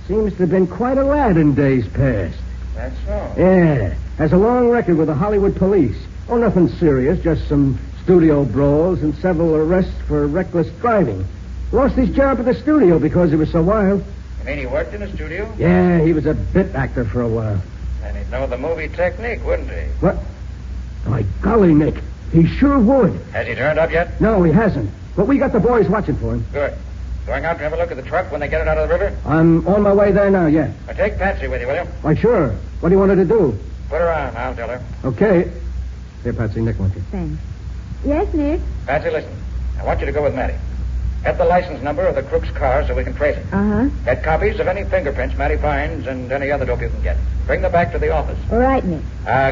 seems to have been quite a lad in days past. That's so. Yeah, has a long record with the Hollywood police. Oh, nothing serious, just some studio brawls and several arrests for reckless driving. Lost his job at the studio because he was so wild. You mean he worked in a studio? Yeah, he was a bit actor for a while. And he'd know the movie technique, wouldn't he? What? My golly, Nick, he sure would. Has he turned up yet? No, he hasn't. But we got the boys watching for him. Good. Going out to have a look at the truck when they get it out of the river? I'm on my way there now, yeah. Now take Patsy with you, will you? Why, sure. What do you want her to do? Put her on, I'll tell her. Okay. Here, Patsy, Nick wants you. Thanks. Yes, Nick? Patsy, listen. I want you to go with Matty. Get the license number of the crook's car so we can trace it. Uh-huh. Get copies of any fingerprints Matty finds and any other dope you can get. Bring them back to the office. All right, Nick.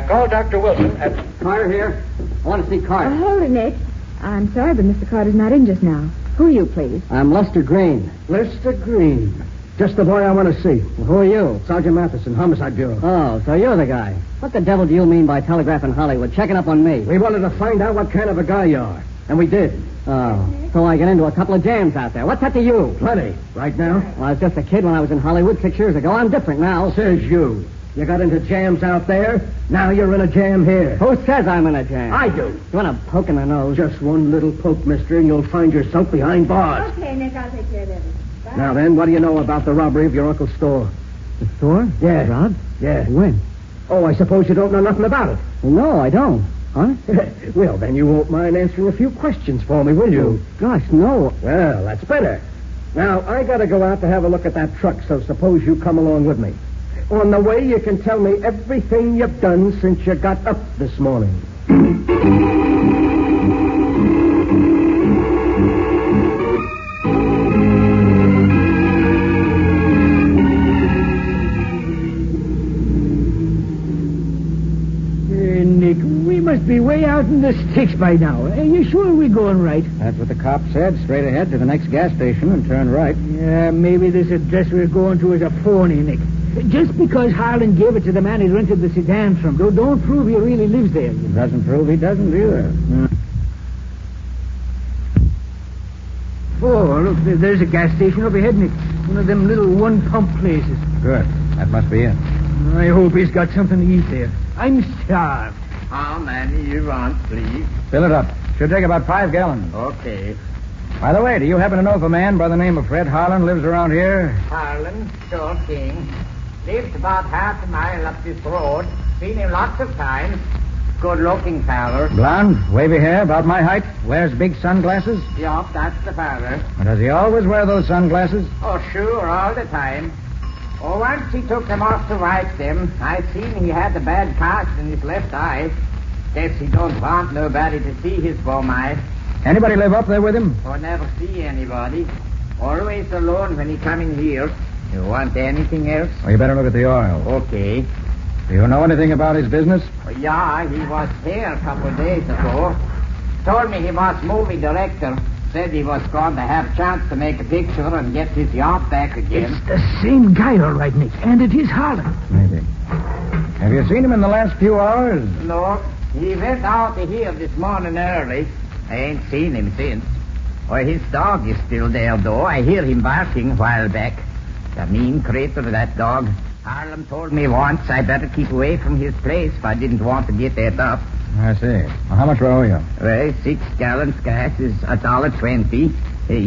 Call Dr. Wilson at... Carter here. I want to see Carter. Hold it, Nick. I'm sorry, but Mr. Carter's not in just now. Who are you, please? I'm Lester Green. Lester Green. Just the boy I want to see. Well, who are you? Sergeant Matheson, Homicide Bureau. Oh, so you're the guy. What the devil do you mean by telegraphing Hollywood, checking up on me? We wanted to find out what kind of a guy you are. And we did. Oh, so I get into a couple of jams out there. What's that to you? Plenty. Right now? Well, I was just a kid when I was in Hollywood 6 years ago. I'm different now. Says you. You got into jams out there. Now you're in a jam here. Who says I'm in a jam? I do. You want a poke in the nose? Just one little poke, mister, and you'll find yourself behind bars. Okay, Nick, I'll take care of everything. Bye. Now then, what do you know about the robbery of your uncle's store? The store? Yeah. Robbed? Yeah. When? Oh, I suppose you don't know nothing about it. Well, no, I don't. Huh? Well, then you won't mind answering a few questions for me, will you? Oh, gosh, no. Well, that's better. Now, I got to go out to have a look at that truck, so suppose you come along with me. On the way, you can tell me everything you've done since you got up this morning. Nick, we must be way out in the sticks by now. Are you sure we're going right? That's what the cop said. Straight ahead to the next gas station and turn right. Yeah, maybe this address we're going to is a phony, Nick. Just because Harlan gave it to the man he rented the sedan from, though, don't prove he really lives there. It doesn't prove he doesn't either. Oh, look, there's a gas station overhead, Nick. One of them little one-pump places. Good. That must be it. I hope he's got something to eat there. I'm starved. How many you want, please? Fill it up. Should take about 5 gallons. Okay. By the way, do you happen to know if a man by the name of Fred Harlan lives around here? Harlan, sure thing. Lives about half a mile up this road. Seen him lots of times. good-looking feller. Blonde, wavy hair, about my height, wears big sunglasses. Yup, that's the feller. Does he always wear those sunglasses? Oh, sure, all the time. Oh, once he took them off to wipe them. I seen he had a bad cast in his left eye. Guess he don't want nobody to see his bum eye. Anybody live up there with him? Or never see anybody. Always alone when he come in here. You want anything else? Well, you better look at the oil. Okay. Do you know anything about his business? Oh, yeah, he was here a couple of days ago. Told me he was movie director. Said he was going to have a chance to make a picture and get his yacht back again. It's the same guy, all right, Nick. And it is Howling. Maybe. Have you seen him in the last few hours? No. He went out of here this morning early. I ain't seen him since. Well, his dog is still there, though. I hear him barking a while back. The mean creature, that dog. Harlem told me once I better keep away from his place if I didn't want to get that up. I see. Well, how much do I owe you? Well, 6 gallons gas is $1.20.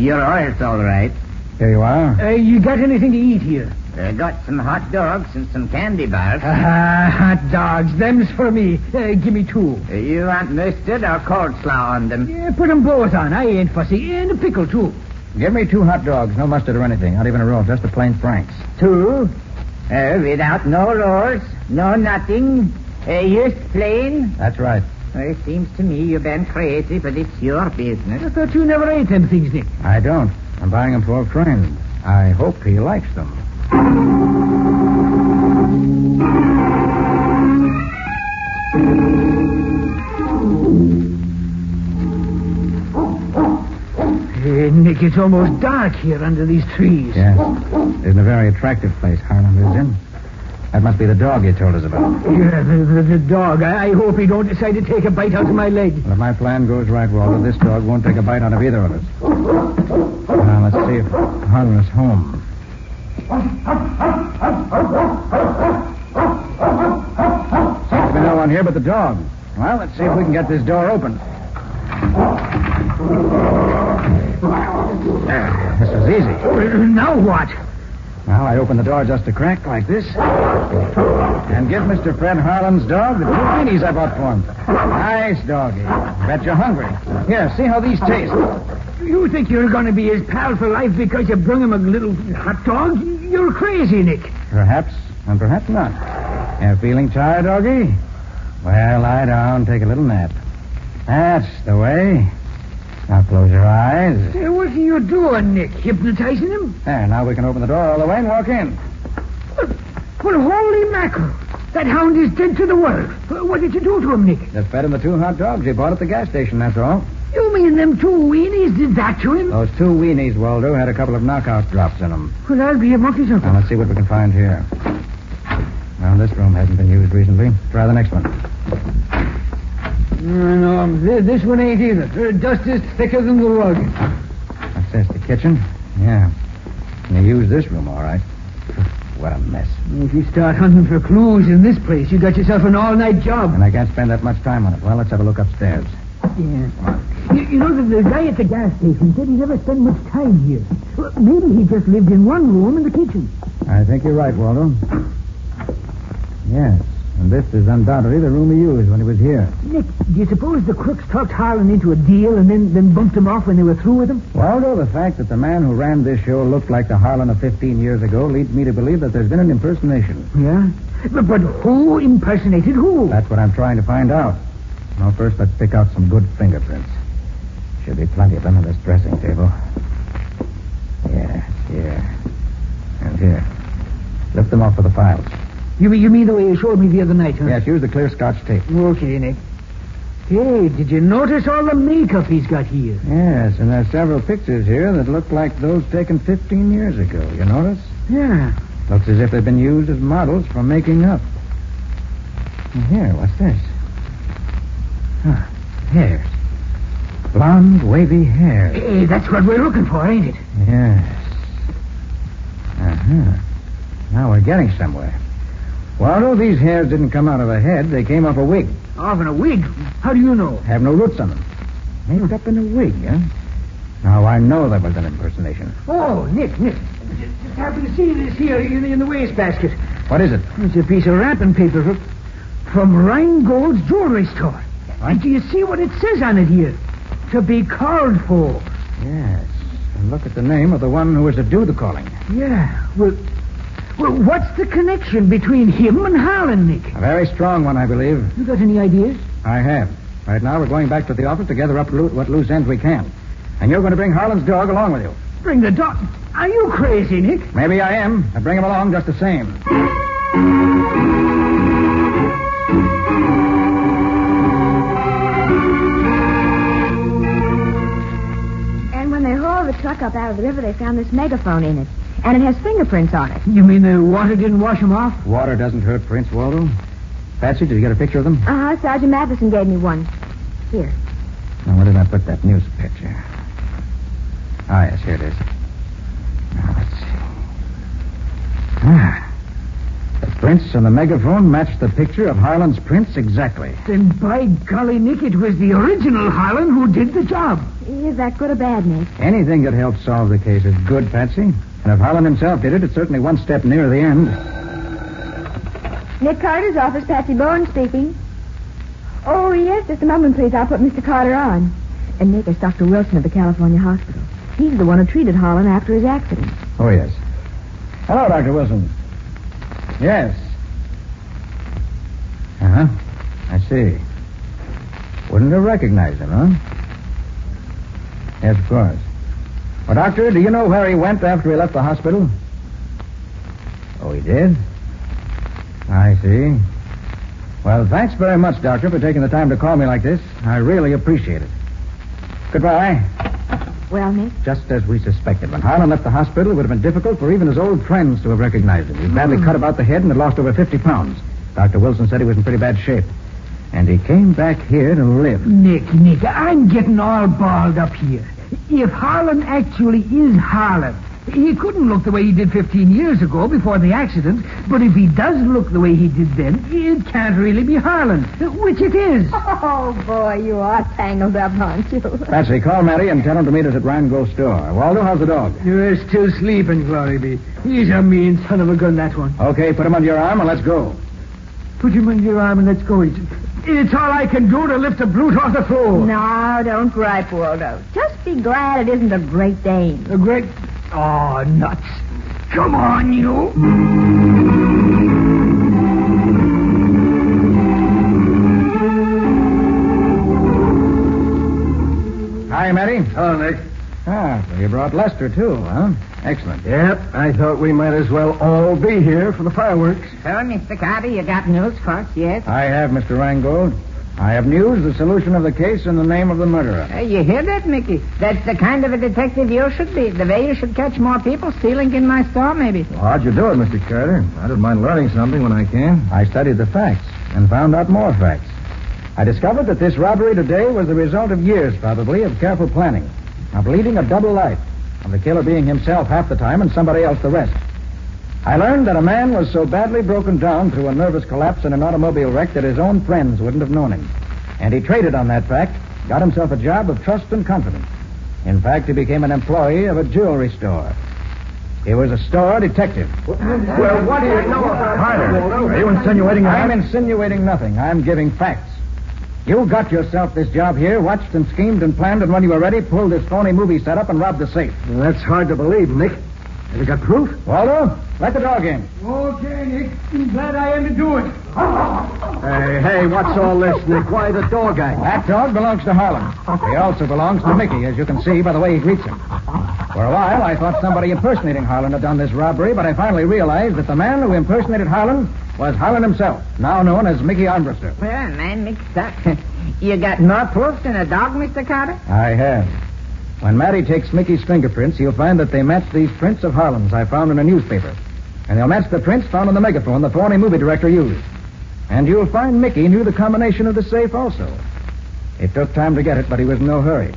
Your oil's all right. Here you are. You got anything to eat here? I got some hot dogs and some candy bars. Hot dogs. Them's for me. Give me 2. You want mustard or coleslaw on them? Yeah, put them both on. I ain't fussy. And a pickle, too. Give me 2 hot dogs. No mustard or anything. Not even a roll. Just the plain Franks. 2? Without no rolls? No nothing? Just plain? That's right. Well, it seems to me you've been crazy, but it's your business. I thought you never ate them things, Nick. I don't. I'm buying them for a friend. I hope he likes them. Hey, Nick, it's almost dark here under these trees. Yes. Isn't a very attractive place Harlan lives in. That must be the dog you told us about. Yeah, the dog. I hope he don't decide to take a bite out of my leg. Well, if my plan goes right, Walter, this dog won't take a bite out of either of us. Now, let's see if Harlan is home. Seems to be no one here but the dog. Well, let's see if we can get this door open. There, this was easy. Now what? Now I open the door just a crack like this and give Mr. Fred Harlan's dog the 2 weenies I bought for him. Nice doggy. Bet you're hungry. Here, see how these taste. You think you're going to be his pal for life because you brung him a little hot dog? You're crazy, Nick. Perhaps, and perhaps not. You feeling tired, doggy? Well, lie down, take a little nap. That's the way. Now close your eyes. Hey, what are you doing, Nick? Hypnotizing him? There, now we can open the door all the way and walk in. Well, holy mackerel. That hound is dead to the world. What did you do to him, Nick? Just fed him the 2 hot dogs he bought at the gas station, that's all. You mean them 2 weenies did that to him? Those 2 weenies, Waldo, had a couple of knockout drops in them. Well, that'll be a monkey's uncle. Now, let's see what we can find here. Well, this room hasn't been used recently. Try the next one. No, this one ain't either. Dust is thicker than the rug. What's this, the kitchen? Yeah. You used this room, all right. What a mess. If you start hunting for clues in this place, you got yourself an all-night job. And I can't spend that much time on it. Well, let's have a look upstairs. Yeah. You know, the guy at the gas station said he never spent much time here. Well, maybe he just lived in one room in the kitchen. I think you're right, Waldo. Yes. And this is undoubtedly the room he used when he was here. Nick, do you suppose the crooks talked Harlan into a deal and then bumped him off when they were through with him? Waldo, the fact that the man who ran this show looked like the Harlan of 15 years ago leads me to believe that there's been an impersonation. Yeah? But who impersonated who? That's what I'm trying to find out. Well, first, let's pick out some good fingerprints. Should be plenty of them on this dressing table. Yes, here. And here. Lift them off for the files. You mean the way you showed me the other night, huh? Yes, use the clear Scotch tape. Okay, Nick. Hey, did you notice all the makeup he's got here? Yes, and there's several pictures here that look like those taken 15 years ago. You notice? Yeah. Looks as if they've been used as models for making up. And here, what's this? Hairs. Blonde, wavy hair. Hey, that's what we're looking for, ain't it? Yes. Uh-huh. Now we're getting somewhere. Waldo, these hairs didn't come out of a head. They came off a wig. Off in a wig? How do you know? Have no roots on them. Made up in a wig, huh? Now, I know that was an impersonation. Oh, Nick. Just happened to see this here in the wastebasket. What is it? It's a piece of wrapping paper. From Rheingold's jewelry store. And do you see what it says on it here? To be called for. Yes. And look at the name of the one who was to do the calling. Yeah. Well, what's the connection between him and Howling, Nick? A very strong one, I believe. You got any ideas? I have. Right now, we're going back to the office to gather up what loose ends we can. And you're going to bring Harlan's dog along with you. Bring the dog? Are you crazy, Nick? Maybe I am. But bring him along just the same. And when they hauled the truck up out of the river, they found this megaphone in it. And it has fingerprints on it. You mean the water didn't wash him off? Water doesn't hurt prints, Waldo. Patsy, did you get a picture of them? Uh-huh. Sergeant Matheson gave me one. Here. Now, where did I put that news picture? Ah, yes, here it is. Now, let's see. Ah. The prints on the megaphone matched the picture of Harlan's prints exactly. Then by golly, Nick, it was the original Harlan who did the job. Is that good or bad, Nick? Anything that helps solve the case is good, Patsy. And if Harlan himself did it, it's certainly one step nearer the end. Nick Carter's office, Patsy Bowen speaking. Oh, yes, just a moment, please. I'll put Mr. Carter on. And Nick, it's Dr. Wilson of the California Hospital. He's the one who treated Howling after his accident. Oh, yes. Hello, Dr. Wilson. Yes. Uh-huh. I see. Wouldn't have recognized him, huh? Yes, of course. Well, Doctor, do you know where he went after he left the hospital? Oh, he did? I see. Well, thanks very much, Doctor, for taking the time to call me like this. I really appreciate it. Goodbye. Well, Nick? Just as we suspected. When Harlan left the hospital, it would have been difficult for even his old friends to have recognized him. He was badly cut about the head and had lost over 50 pounds. Dr. Wilson said he was in pretty bad shape. And he came back here to live. Nick, I'm getting all balled up here. If Harlan actually is Harlan, he couldn't look the way he did 15 years ago before the accident, but if he does look the way he did then, it can't really be Harlan, which it is. Oh, boy, you are tangled up, aren't you? Patsy, call Matty and tell him to meet us at Rheingold's store. Waldo, how's the dog? You're still sleeping, Glory be. He's a mean son of a gun, that one. Okay, put him under your arm and let's go. Put him under your arm and let's go. It's all I can do to lift a brute off the floor. No, don't gripe, Waldo. Just be glad it isn't a Great Dane. A Great... Oh, nuts. Come on, you. Hi, Matty. Hello, Nick. Ah, so you brought Lester, too, huh? Excellent. Yep, I thought we might as well all be here for the fireworks. So, Mr. Carter, you got news for us, yes? I have, Mr. Rheingold. I have news, the solution of the case, and the name of the murderer. You hear that, Mickey? That's the kind of a detective you should be. The way you should catch more people stealing in my store, maybe. Well, how'd you do it, Mr. Carter? I don't mind learning something when I can. I studied the facts and found out more facts. I discovered that this robbery today was the result of years, probably, of careful planning, of leading a double life, of the killer being himself half the time and somebody else the rest. I learned that a man was so badly broken down through a nervous collapse in an automobile wreck that his own friends wouldn't have known him. And he traded on that fact, got himself a job of trust and confidence. In fact, he became an employee of a jewelry store. He was a store detective. Well, what do you know about Carter, are you insinuating that? I'm insinuating nothing. I'm giving facts. You got yourself this job here, watched and schemed and planned, and when you were ready, pulled this phony movie setup and robbed the safe. Well, that's hard to believe, Nick. Have you got proof? Waldo, let the dog in. Okay, Nick. I'm glad I am to do it. Hey, what's all this, Nick? Why the dog act? That dog belongs to Harlan. He also belongs to Mickey, as you can see by the way he greets him. For a while, I thought somebody impersonating Harlan had done this robbery, but I finally realized that the man who impersonated Harlan was Harlan himself, now known as Mickey Armbruster. Well, I'm mixed up. You got more proof than a dog, Mr. Carter? I have. When Matty takes Mickey's fingerprints, he'll find that they match these prints of Harlan's I found in a newspaper. And they'll match the prints found on the megaphone the phony movie director used. And you'll find Mickey knew the combination of the safe also. It took time to get it, but he was in no hurry.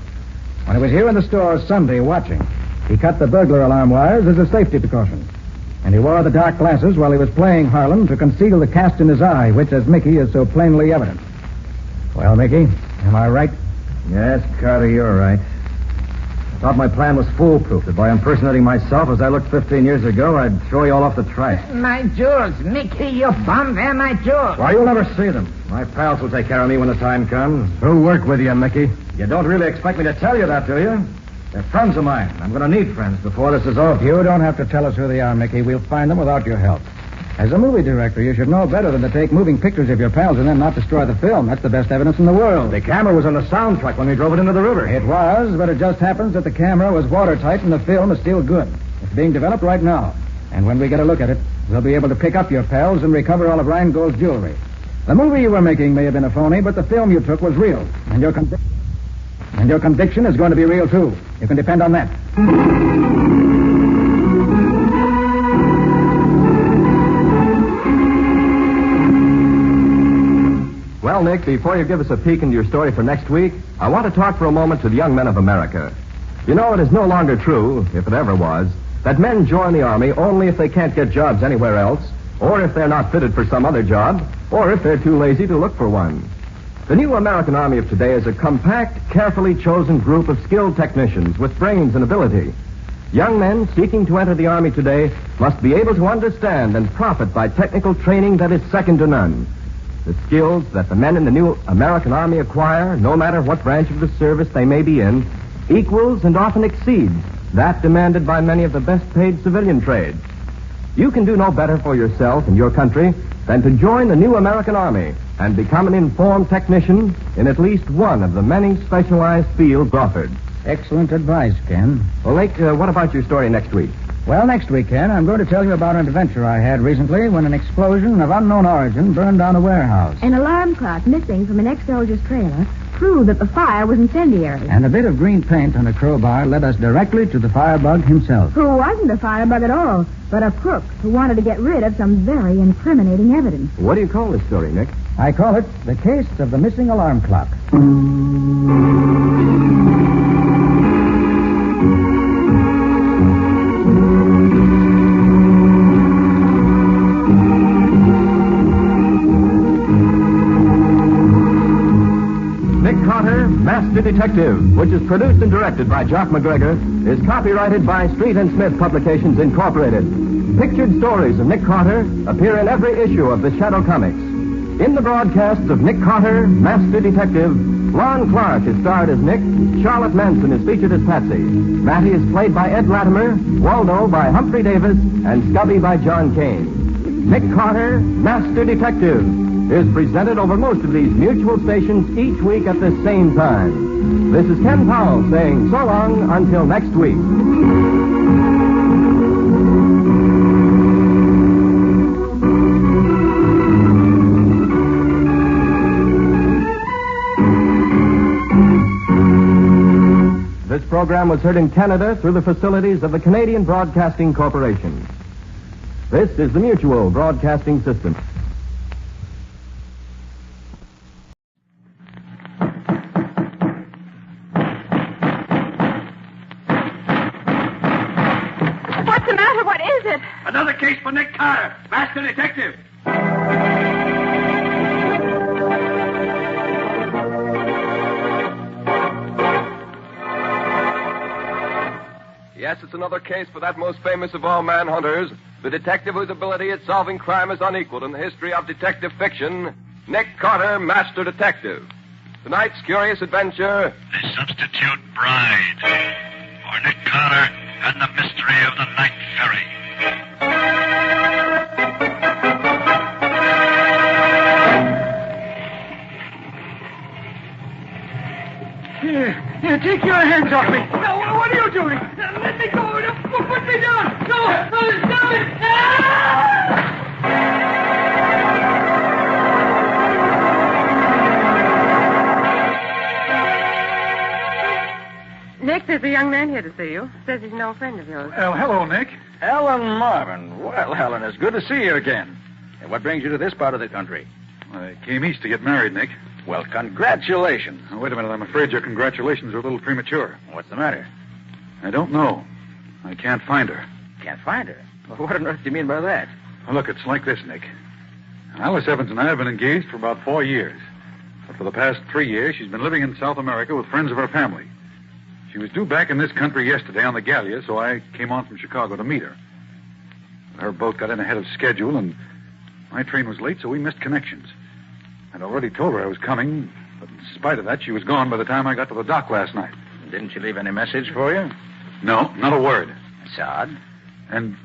When he was here in the store Sunday watching, he cut the burglar alarm wires as a safety precaution. And he wore the dark glasses while he was playing Harlan to conceal the cast in his eye, which, as Mickey, is so plainly evident. Well, Mickey, am I right? Yes, Carter, you're right. Thought my plan was foolproof, that by impersonating myself as I looked 15 years ago, I'd throw you all off the track. My jewels, Mickey, you bum, they're my jewels. Why, you'll never see them. My pals will take care of me when the time comes. Who'll work with you, Mickey? You don't really expect me to tell you that, do you? They're friends of mine. I'm going to need friends before this is over. You don't have to tell us who they are, Mickey. We'll find them without your help. As a movie director, you should know better than to take moving pictures of your pals and then not destroy the film. That's the best evidence in the world. The camera was on the soundtrack when we drove it into the river. It was, but it just happens that the camera was watertight and the film is still good. It's being developed right now. And when we get a look at it, we'll be able to pick up your pals and recover all of Rheingold's jewelry. The movie you were making may have been a phony, but the film you took was real. And your conviction is going to be real, too. You can depend on that. Well, Nick, before you give us a peek into your story for next week, I want to talk for a moment to the young men of America. You know, it is no longer true, if it ever was, that men join the Army only if they can't get jobs anywhere else, or if they're not fitted for some other job, or if they're too lazy to look for one. The new American Army of today is a compact, carefully chosen group of skilled technicians with brains and ability. Young men seeking to enter the Army today must be able to understand and profit by technical training that is second to none. The skills that the men in the new American Army acquire, no matter what branch of the service they may be in, equals and often exceeds that demanded by many of the best-paid civilian trades. You can do no better for yourself and your country than to join the new American Army and become an informed technician in at least one of the many specialized fields offered. Excellent advice, Ken. Well, Nick, what about your story next week? Well, next week, Ken, I'm going to tell you about an adventure I had recently when an explosion of unknown origin burned down a warehouse. An alarm clock missing from an ex-soldier's trailer proved that the fire was incendiary. And a bit of green paint on a crowbar led us directly to the firebug himself. Who wasn't a firebug at all, but a crook who wanted to get rid of some very incriminating evidence. What do you call this story, Nick? I call it The Case of the Missing Alarm Clock. Master Detective, which is produced and directed by Jock McGregor, is copyrighted by Street and Smith Publications, Incorporated. Pictured stories of Nick Carter appear in every issue of the Shadow Comics. In the broadcasts of Nick Carter, Master Detective, Lon Clark is starred as Nick, Charlotte Manson is featured as Patsy, Matty is played by Ed Latimer, Waldo by Humphrey Davis, and Scubby by John Kane. Nick Carter, Master Detective, is presented over most of these mutual stations each week at the same time. This is Ken Powell saying so long until next week. This program was heard in Canada through the facilities of the Canadian Broadcasting Corporation. This is the Mutual Broadcasting System. Another case for Nick Carter, Master Detective. Yes, it's another case for that most famous of all manhunters, the detective whose ability at solving crime is unequaled in the history of detective fiction, Nick Carter, Master Detective. Tonight's curious adventure... The Substitute Bride, or Nick Carter and the Mystery of the Night Ferry. Here, take your hands off me. No, what are you doing? Let me go. Put me down. No, stop it. Nick, there's a young man here to see you. Says he's no friend of yours. Well, hello, Nick. Helen Marvin. Well, Helen, it's good to see you again. And what brings you to this part of the country? I came east to get married, Nick. Well, congratulations. Now, wait a minute. I'm afraid your congratulations are a little premature. What's the matter? I don't know. I can't find her. Can't find her? Well, what on earth do you mean by that? Well, look, it's like this, Nick. Alice Evans and I have been engaged for about 4 years. But for the past 3 years, she's been living in South America with friends of her family. She She was due back in this country yesterday on the Gallia, so I came on from Chicago to meet her. Her boat got in ahead of schedule, and my train was late, so we missed connections. I'd already told her I was coming, but in spite of that, she was gone by the time I got to the dock last night. Didn't she leave any message for you? No, not a word. That's odd. And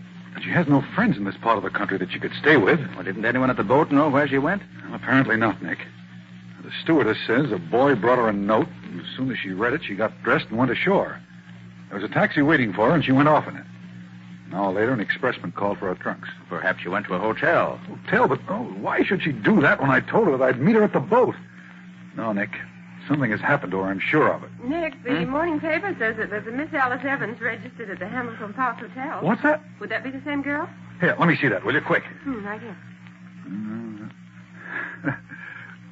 she has no friends in this part of the country that she could stay with. Well, didn't anyone at the boat know where she went? Well, apparently not, Nick. The stewardess says a boy brought her a note, and as soon as she read it, she got dressed and went ashore. There was a taxi waiting for her, and she went off in it. An hour later, an expressman called for her trunks. Perhaps she went to a hotel. Hotel? But why should she do that when I told her that I'd meet her at the boat? No, Nick. Something has happened to her, I'm sure of it. Nick, the morning paper says that there's a Miss Alice Evans registered at the Hamilton Park Hotel. What's that? Would that be the same girl? Here, let me see that, will you? Quick. Right here.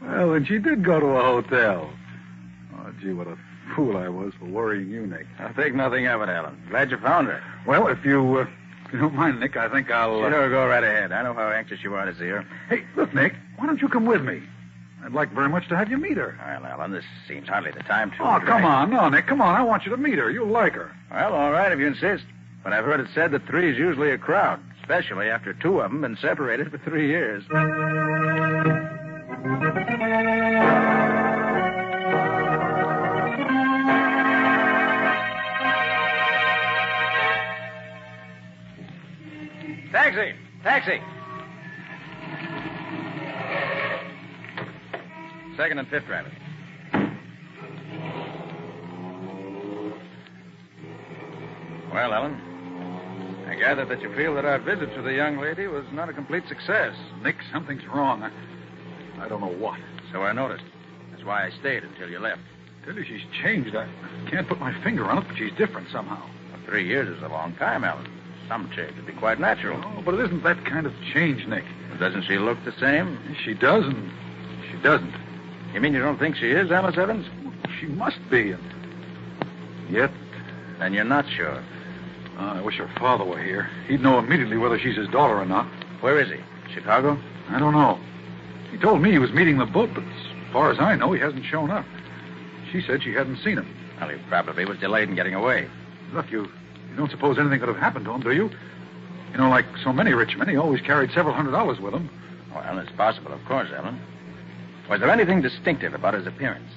Well, then she did go to a hotel. Oh, gee, what a fool I was for worrying you, Nick. I'll think nothing of it, Alan. Glad you found her. Well, if you don't mind, Nick, I think I'll... Sure, go right ahead. I know how anxious you are to see her. Hey, look, Nick, why don't you come with me? I'd like very much to have you meet her. Well, Alan, this seems hardly the time to... Oh, come on. No, Nick, come on. I want you to meet her. You'll like her. Well, all right, if you insist. But I've heard it said that three is usually a crowd, especially after two of them been separated for 3 years. Taxi! Taxi! Second and fifth driver. Well, Ellen, I gather that you feel that our visit to the young lady was not a complete success. Nick, something's wrong. I don't know what. So I noticed. That's why I stayed until you left. Tell you she's changed. I can't put my finger on it, but she's different somehow. Well, 3 years is a long time, Alan. Some change would be quite natural. Oh, but it isn't that kind of change, Nick. Well, doesn't she look the same? She does, and she doesn't. You mean you don't think she is Alice Evans? She must be, and yet... Then you're not sure. I wish her father were here. He'd know immediately whether she's his daughter or not. Where is he? Chicago? I don't know. He told me he was meeting the boat, but as far as I know, he hasn't shown up. She said she hadn't seen him. Well, he probably was delayed in getting away. Look, you don't suppose anything could have happened to him, do you? You know, like so many rich men, he always carried several $100s with him. Well, it's possible, of course, Ellen. Was there anything distinctive about his appearance?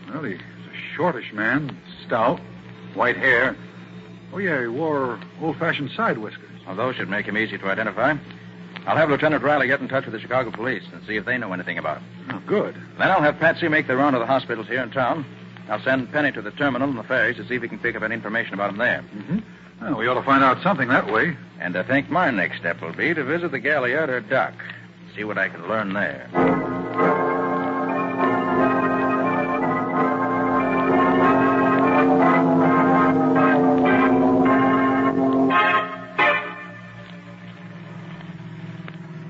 Well, he was a shortish man, stout, white hair. Oh, yeah, he wore old-fashioned side whiskers. Well, those should make him easy to identify. I'll have Lieutenant Riley get in touch with the Chicago police and see if they know anything about him. Oh, good. Then I'll have Patsy make the round of the hospitals here in town. I'll send Penny to the terminal and the ferries to see if we can pick up any information about him there. Mm-hmm. Well, we ought to find out something that way. And I think my next step will be to visit the Gallia at her dock. See what I can learn there.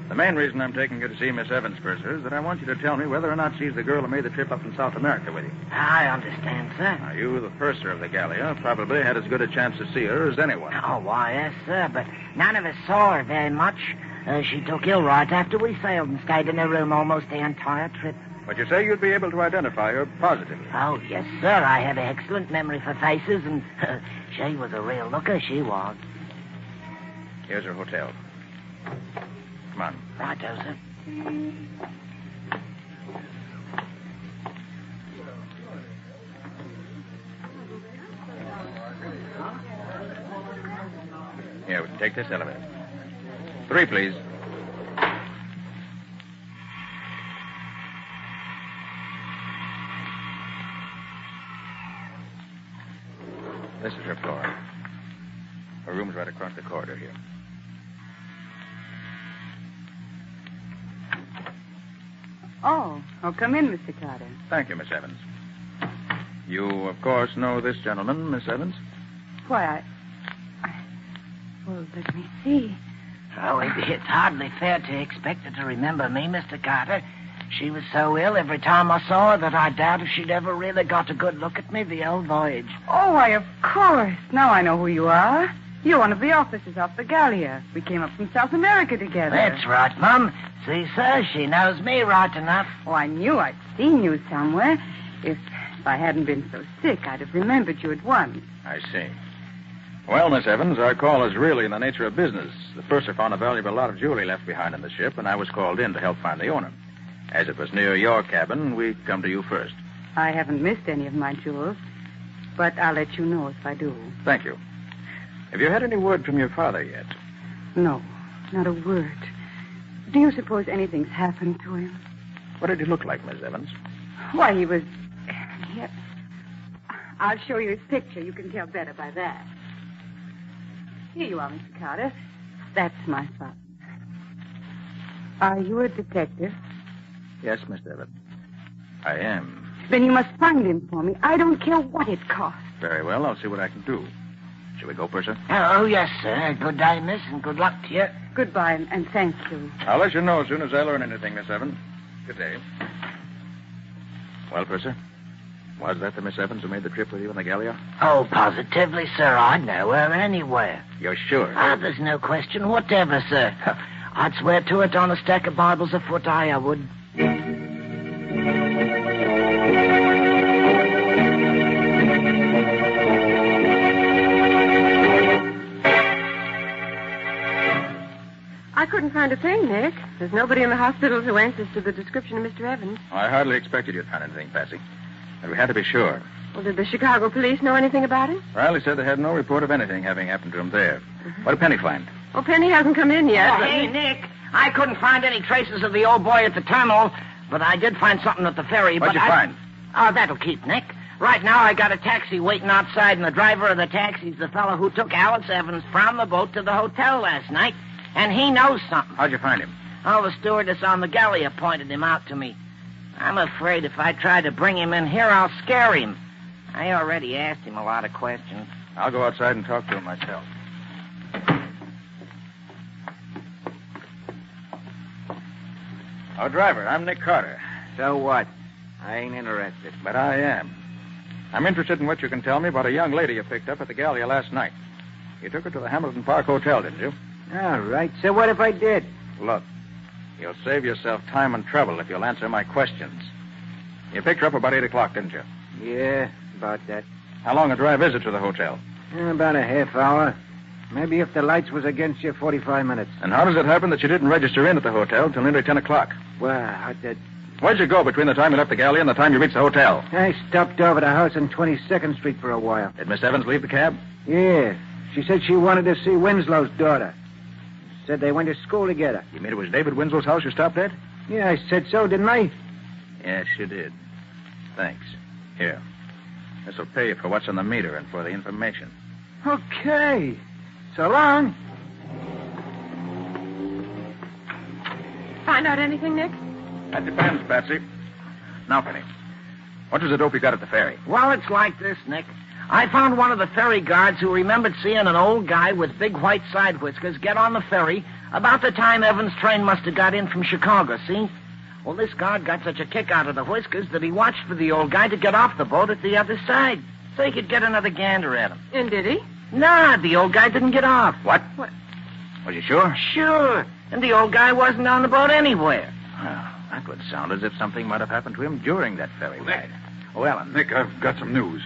The main reason I'm taking you to see Miss Evans first is that I want you to tell me whether or not she's the girl who made the trip up from South America with you. I understand, sir. Now, you, the purser of the Gallia, probably had as good a chance to see her as anyone. Oh, why, yes, sir, but none of us saw her very much. She took ill right after we sailed and stayed in her room almost the entire trip. But you say you'd be able to identify her positively. Oh, yes, sir. I have an excellent memory for faces, and she was a real looker, she was. Here's her hotel. Come on. Righto, sir. Here, we can take this elevator. 3, please. This is her floor. Her room's right across the corridor here. Oh, come in, Mr. Carter. Thank you, Miss Evans. You, of course, know this gentleman, Miss Evans? Why, well, let me see. Oh, it's hardly fair to expect her to remember me, Mr. Carter. She was so ill every time I saw her that I doubt if she'd ever really got a good look at me the whole voyage. Oh, why, of course. Now I know who you are. You're one of the officers off the Gallia. We came up from South America together. That's right, Mum. See, sir, she knows me right enough. Oh, I knew I'd seen you somewhere. If If I hadn't been so sick, I'd have remembered you at once. I see. Well, Miss Evans, our call is really in the nature of business. The purser found a valuable lot of jewelry left behind in the ship, and I was called in to help find the owner. As it was near your cabin, we come to you first. I haven't missed any of my jewels, but I'll let you know if I do. Thank you. Have you had any word from your father yet? No, not a word. Do you suppose anything's happened to him? What did he look like, Miss Evans? Why, he was... Here. I'll show you his picture. You can tell better by that. Here you are, Mr. Carter. That's my father. Are you a detective? Yes, Miss Evans. I am. Then you must find him for me. I don't care what it costs. Very well. I'll see what I can do. Shall we go, Purser? Oh, yes, sir. Good day, miss, and good luck to you. Goodbye, and thank you. I'll let you know as soon as I learn anything, Miss Evans. Good day. Well, Purser, was that the Miss Evans who made the trip with you in the Gallia? Oh, positively, sir. I'd know her anywhere. You're sure? There's no question whatever, sir. I'd swear to it on a stack of Bibles afoot, I would. I couldn't find a thing, Nick. There's nobody in the hospital who answers to the description of Mr. Evans. I hardly expected you'd find anything, Patsy. But we had to be sure. Well, did the Chicago police know anything about it? Riley said they had no report of anything having happened to him there. What did Penny find? Well, Penny hasn't come in yet. Oh, hey, Nick. I couldn't find any traces of the old boy at the terminal, but I did find something at the ferry. What'd you find? Oh, that'll keep, Nick. Right now, I got a taxi waiting outside, and the driver of the taxi's the fellow who took Alice Evans from the boat to the hotel last night, and he knows something. How'd you find him? Oh, the stewardess on the Gallia pointed him out to me. I'm afraid if I try to bring him in here, I'll scare him. I already asked him a lot of questions. I'll go outside and talk to him myself. Oh, driver, I'm Nick Carter. So what? I ain't interested. But I am. I'm interested in what you can tell me about a young lady you picked up at the Gallia last night. You took her to the Hamilton Park Hotel, didn't you? All right. So what if I did? Look, you'll save yourself time and trouble if you'll answer my questions. You picked her up about 8 o'clock, didn't you? Yeah, about that. How long a drive is it to the hotel? About a half hour. Maybe if the lights was against you, 45 minutes. And how does it happen that you didn't register in at the hotel till nearly 10 o'clock? Well, Where'd you go between the time you left the Gallia and the time you reached the hotel? I stopped over the house on 22nd Street for a while. Did Miss Evans leave the cab? Yeah. She said she wanted to see Winslow's daughter. Said they went to school together. You mean it was David Winslow's house you stopped at? Yeah, I said so, didn't I? Yes, you did. Thanks. Here. This'll pay you for what's on the meter and for the information. Okay. So long. Find out anything, Nick? That depends, Patsy. Now, Penny, what was the dope you got at the ferry? Well, it's like this, Nick. I found one of the ferry guards who remembered seeing an old guy with big white side whiskers get on the ferry about the time Evans' train must have got in from Chicago, see? Well, this guard got such a kick out of the whiskers that he watched for the old guy to get off the boat at the other side so he could get another gander at him. And did he? Nah, the old guy didn't get off. What? What? Was you sure? Sure. And the old guy wasn't on the boat anywhere. Well, that would sound as if something might have happened to him during that ferry ride. Oh, Alan. Nick, I've got some news.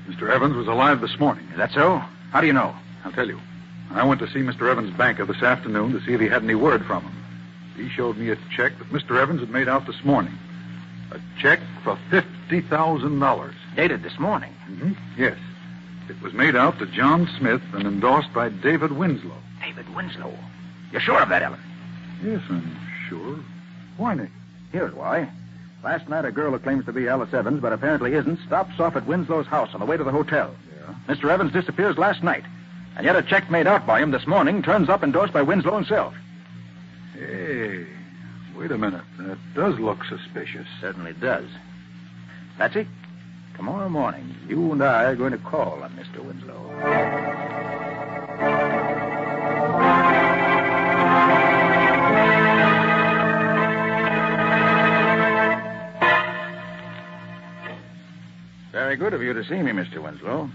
Mr. Evans was alive this morning. Is that so? How do you know? I'll tell you. I went to see Mr. Evans' banker this afternoon to see if he had any word from him. He showed me a check that Mr. Evans had made out this morning. A check for $50,000. Dated this morning? Mm-hmm. Yes. It was made out to John Smith and endorsed by David Winslow. David Winslow? You're sure of that, Ellen? Yes, I'm sure. Why, Nick? Here's why. Last night, a girl who claims to be Alice Evans, but apparently isn't, stops off at Winslow's house on the way to the hotel. Yeah? Mr. Evans disappears last night. And yet a check made out by him this morning turns up endorsed by Winslow himself. Hey, wait a minute. That does look suspicious. Certainly does. Patsy, tomorrow morning, you and I are going to call on Mr. Winslow. Very good of you to see me, Mr. Winslow.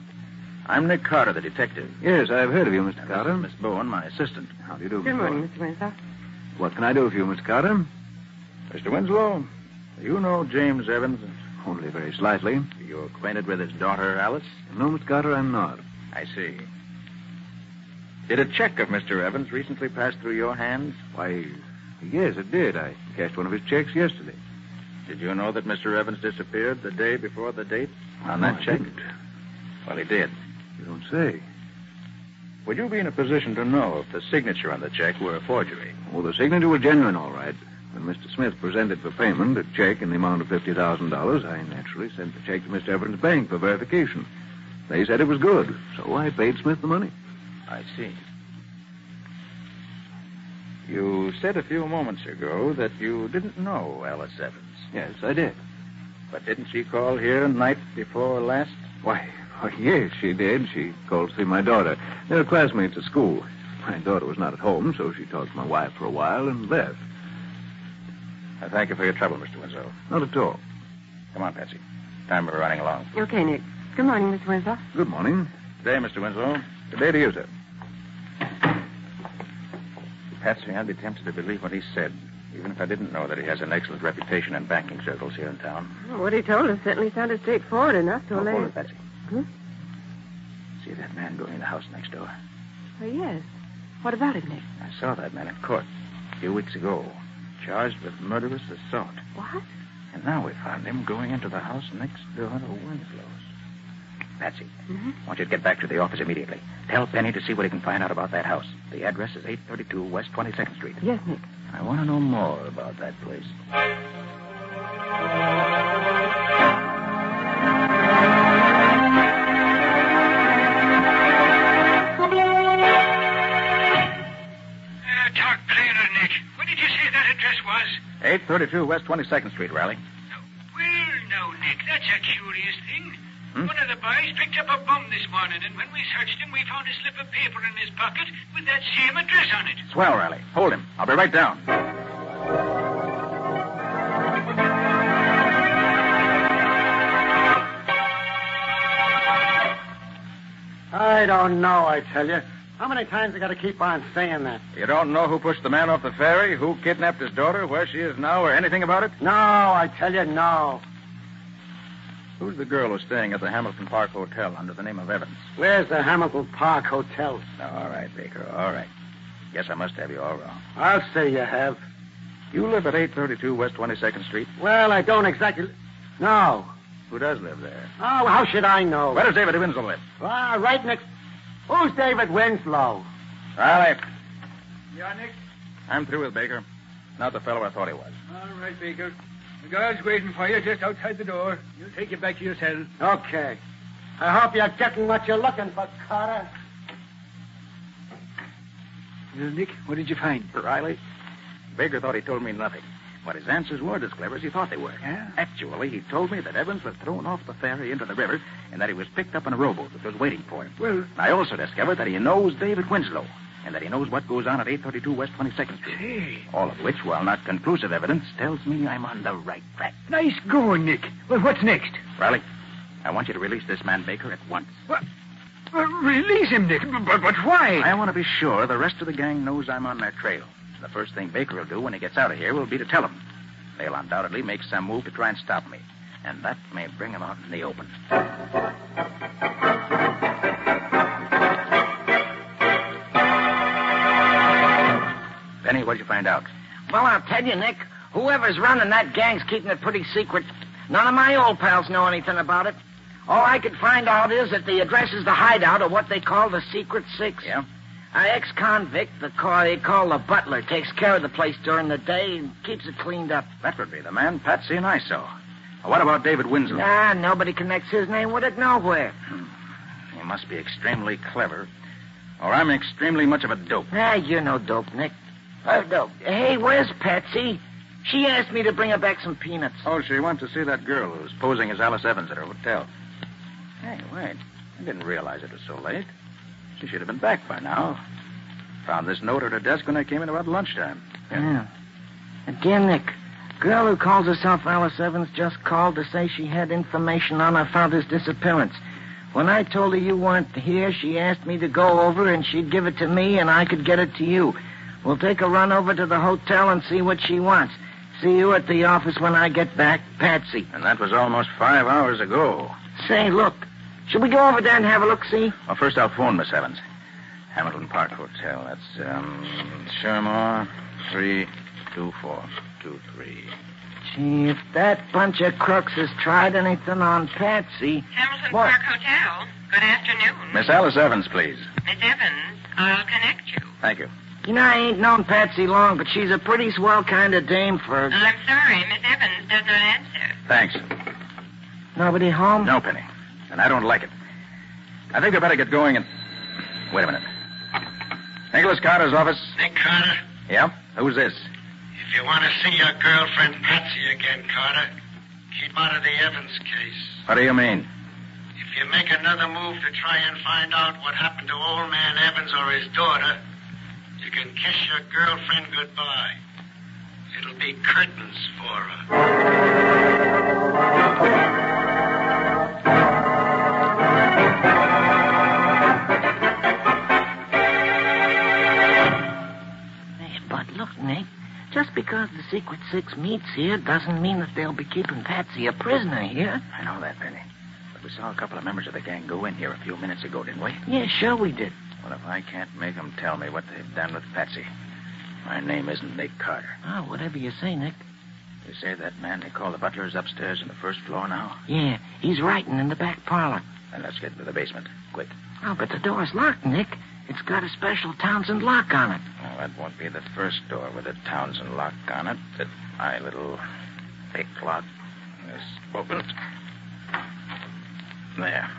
I'm Nick Carter, the detective. Yes, I've heard of you, Mr. Carter. Miss Bowen, my assistant. How do you do, Good Miss morning, Bowen? Mr. Winslow. What can I do for you, Mr. Carter? Mr. Winslow, do you know James Evans? only very slightly. Are you acquainted with his daughter, Alice? No, Miss Carter, I'm not. I see. Did a check of Mr. Evans recently pass through your hands? Why, yes, it did. I cashed one of his checks yesterday. Did you know that Mr. Evans disappeared the day before the date on that check? Didn't. Well, he did. You don't say. Would you be in a position to know if the signature on the check were a forgery? Well, the signature was genuine, all right. When Mr. Smith presented for payment a check in the amount of $50,000, I naturally sent the check to Mr. Evans' bank for verification. They said it was good, so I paid Smith the money. I see. You said a few moments ago that you didn't know Alice Evans. Yes, I did. But didn't she call here night before last? Why, yes, she did. She called to see my daughter. They were classmates at school. My daughter was not at home, so she talked to my wife for a while and left. I thank you for your trouble, Mr. Winslow. Not at all. Come on, Patsy. Time for running along. Okay, Nick. Good morning, Miss Winslow. Good morning. Good day, Mr. Winslow. Good day to you, sir. Patsy, I'd be tempted to believe what he said, even if I didn't know that he has an excellent reputation in banking circles here in town. Well, what he told us certainly sounded straightforward enough to Hold allay... it, Patsy. See that man going in the house next door? Oh, yes. What about it, Nick? I saw that man in court a few weeks ago, charged with murderous assault. What? And now we found him going into the house next door to Winslow's. Patsy, I want you to get back to the office immediately. Tell Penny to see what he can find out about that house. The address is 832 West 22nd Street. Yes, Nick. I want to know more about that place. Talk plainer, Nick. What did you say that address was? 832 West 22nd Street, Riley. Well, now, Nick, that's a curious thing. One of the boys picked up a bum this morning, and when we searched him, we found a slip of paper in his pocket with that same address on it. Swell, Riley. Hold him. I'll be right down. I don't know, I tell you. How many times I got to keep on saying that? You don't know who pushed the man off the ferry, who kidnapped his daughter, where she is now, or anything about it? No, I tell you, no. Who's the girl who's staying at the Hamilton Park Hotel under the name of Evans? Where's the Hamilton Park Hotel? All right, Baker, all right. Guess I must have you all wrong. I'll say you have. You live at 832 West 22nd Street? Well, I don't exactly... No. Who does live there? Oh, how should I know? Where does David Winslow live? Ah, right next... Who's David Winslow? Riley. Yeah, Nick? I'm through with Baker. Not the fellow I thought he was. All right, Baker. The guard's waiting for you just outside the door. He'll take you back to your cell. Okay. I hope you're getting what you're looking for, Carter. Well, Nick, what did you find? Riley, Baker thought he told me nothing. But his answers weren't as clever as he thought they were. Yeah? Actually, he told me that Evans was thrown off the ferry into the river and that he was picked up in a rowboat that was waiting for him. Well... I also discovered that he knows David Winslow and that he knows what goes on at 832 West 22nd Street. Hey. All of which, while not conclusive evidence, tells me I'm on the right track. Nice going, Nick. Well, what's next? Riley, I want you to release this man Baker at once. What? Release him, Nick. But why? I want to be sure the rest of the gang knows I'm on their trail. The first thing Baker will do when he gets out of here will be to tell them. They'll undoubtedly make some move to try and stop me. And that may bring him out in the open. Penny, what'd you find out? Well, I'll tell you, Nick. Whoever's running that gang's keeping it pretty secret. None of my old pals know anything about it. All I could find out is that the address is the hideout of what they call the Secret Six. Yeah? An ex-convict, they call the butler, takes care of the place during the day and keeps it cleaned up. That would be the man Patsy and I saw. Well, what about David Winslow? Nobody connects his name with it nowhere. He must be extremely clever, or I'm extremely much of a dope. You're no dope, Nick. Dope. Hey, where's Patsy? She asked me to bring her back some peanuts. Oh, she went to see that girl who's posing as Alice Evans at her hotel. Hey, wait. I didn't realize it was so late. She should have been back by now. Found this note at her desk when I came in about lunchtime. Yeah. Again, Nick. Girl who calls herself Alice Evans just called to say she had information on our father's disappearance. When I told her you weren't here, she asked me to go over and she'd give it to me and I could get it to you. We'll take a run over to the hotel and see what she wants. see you at the office when I get back, Patsy. And that was almost 5 hours ago. Say, look, should we go over there and have a look-see? Well, first I'll phone Miss Evans. Hamilton Park Hotel. That's, Shermore, 32423. Gee, if that bunch of crooks has tried anything on Patsy... Hamilton Park Hotel. Good afternoon. Miss Alice Evans, please. Miss Evans, I'll connect you. Thank you. You know, I ain't known Patsy long, but she's a pretty swell kind of dame for... I'm sorry, Miss Evans does not answer. Thanks. Nobody home? No, Penny. And I don't like it. I think we better get going and... Wait a minute. Nicholas Carter's office. Nick Carter? Yeah? Who's this? If you want to see your girlfriend Patsy again, Carter, keep out of the Evans case. What do you mean? If you make another move to try and find out what happened to old man Evans or his daughter, you can kiss your girlfriend goodbye. It'll be curtains for her. But look, Nick, just because the Secret Six meets here doesn't mean that they'll be keeping Patsy a prisoner here. I know that, Penny. But we saw a couple of members of the gang go in here a few minutes ago, didn't we? Yeah, sure we did. Well, if I can't make them tell me what they've done with Patsy, my name isn't Nick Carter. Oh, whatever you say, Nick. You say that man they call the butler is upstairs on the first floor now? Yeah, he's writing in the back parlor. Then let's get into the basement, quick. Oh, but the door's locked, Nick. It's got a special Townsend lock on it. Well, that won't be the first door with a Townsend lock on it that my little fake lock is opened. There.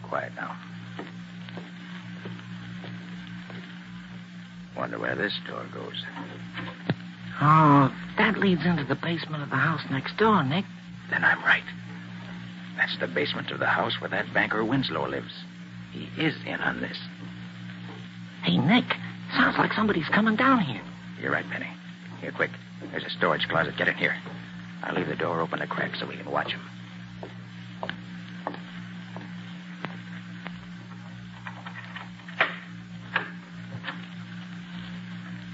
Quiet now. Wonder where this door goes. Oh, that leads into the basement of the house next door, Nick. Then I'm right. That's the basement of the house where that banker Winslow lives. He is in on this. Hey, Nick, sounds like somebody's coming down here. You're right, Penny. Here, quick. There's a storage closet. Get in here. I'll leave the door open a crack so we can watch him.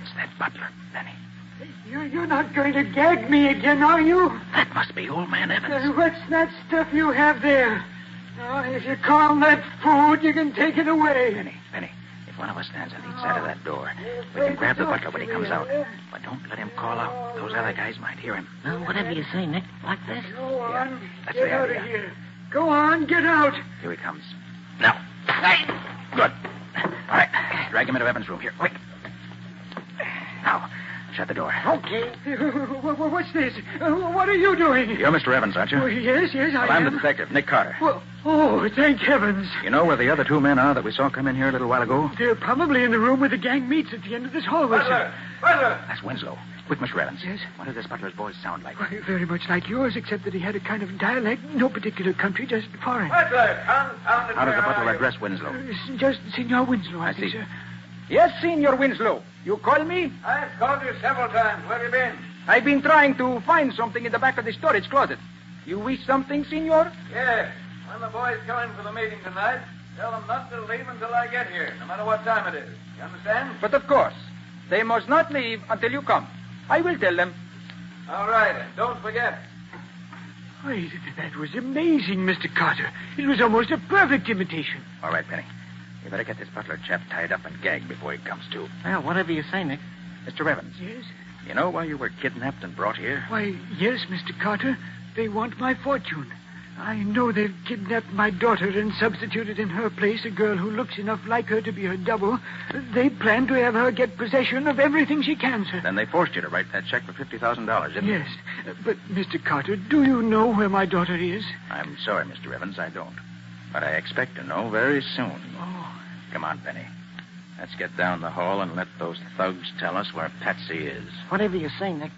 It's that butler, Penny. You're not going to gag me again, are you? That must be old man Evans. What's that stuff you have there? If you call that food, you can take it away. Penny, if one of us stands on each side of that door, we can grab the butler when he comes out. But don't let him call out. Those other guys might hear him. No, whatever you say, Nick. Like this? Go on. That's Get the out idea. of here. Go on, get out. Here he comes. Now. Hey. Good. All right. Drag him into Evans' room. Here, quick. Now, shut the door. Okay. What's this? What are you doing? You're Mr. Evans, aren't you? Oh, yes, Well, I I'm am. the detective, Nick Carter. Well, oh, thank heavens. You know where the other two men are that we saw come in here a little while ago? They're probably in the room where the gang meets at the end of this hallway. Butler! Butler! That's Winslow. Quick, Mr. Evans. Yes? What did this butler's voice sound like? Why, very much like yours, except that he had a kind of dialect, no particular country, just foreign. Butler, How does the butler address Winslow? Just Senor Winslow, I think, see. sir. Yes, Senor Winslow. You call me? I've called you several times. Where have you been? I've been trying to find something in the back of the storage closet. You wish something, Senor? Yes. When the boys come in for the meeting tonight, tell them not to leave until I get here, no matter what time it is. You understand? But of course, they must not leave until you come. I will tell them. All right, and don't forget. Wait, that was amazing, Mr. Carter. It was almost a perfect imitation. All right, Penny. You better get this butler chap tied up and gagged before he comes to. Well, whatever you say, Nick. Mr. Evans. Yes? You know why you were kidnapped and brought here? Why, yes, Mr. Carter. They want my fortune. I know they've kidnapped my daughter and substituted in her place a girl who looks enough like her to be her double. They plan to have her get possession of everything she can, sir. Then they forced you to write that check for $50,000, didn't Yes. But, Mr. Carter, do you know where my daughter is? I'm sorry, Mr. Evans, I don't. But I expect to know very soon. Oh. Come on, Penny. Let's get down the hall and let those thugs tell us where Patsy is. Whatever you say, Nick.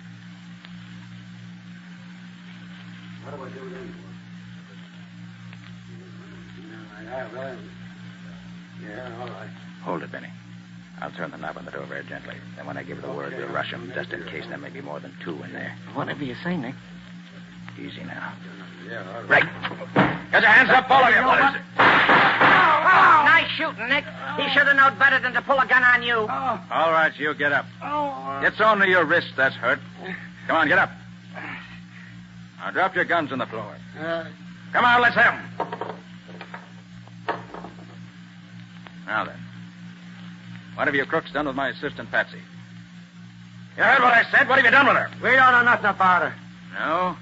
What do I do then? Yeah, all right. Hold it, Benny. I'll turn the knob on the door very gently. Then when I give the word, we'll rush them, just in case there may be more than two in there. Whatever you say, Nick. Easy now. Yeah, all Right. Get your hands up, all of you. What is it? Nice shooting, Nick. He should have known better than to pull a gun on you. All right, you get up. It's only your wrist that's hurt. Come on, get up. Now, drop your guns on the floor. Come on, let's have 'em. Now then. What have you crooks done with my assistant, Patsy? You heard what I said. What have you done with her? We don't know nothing about her. No?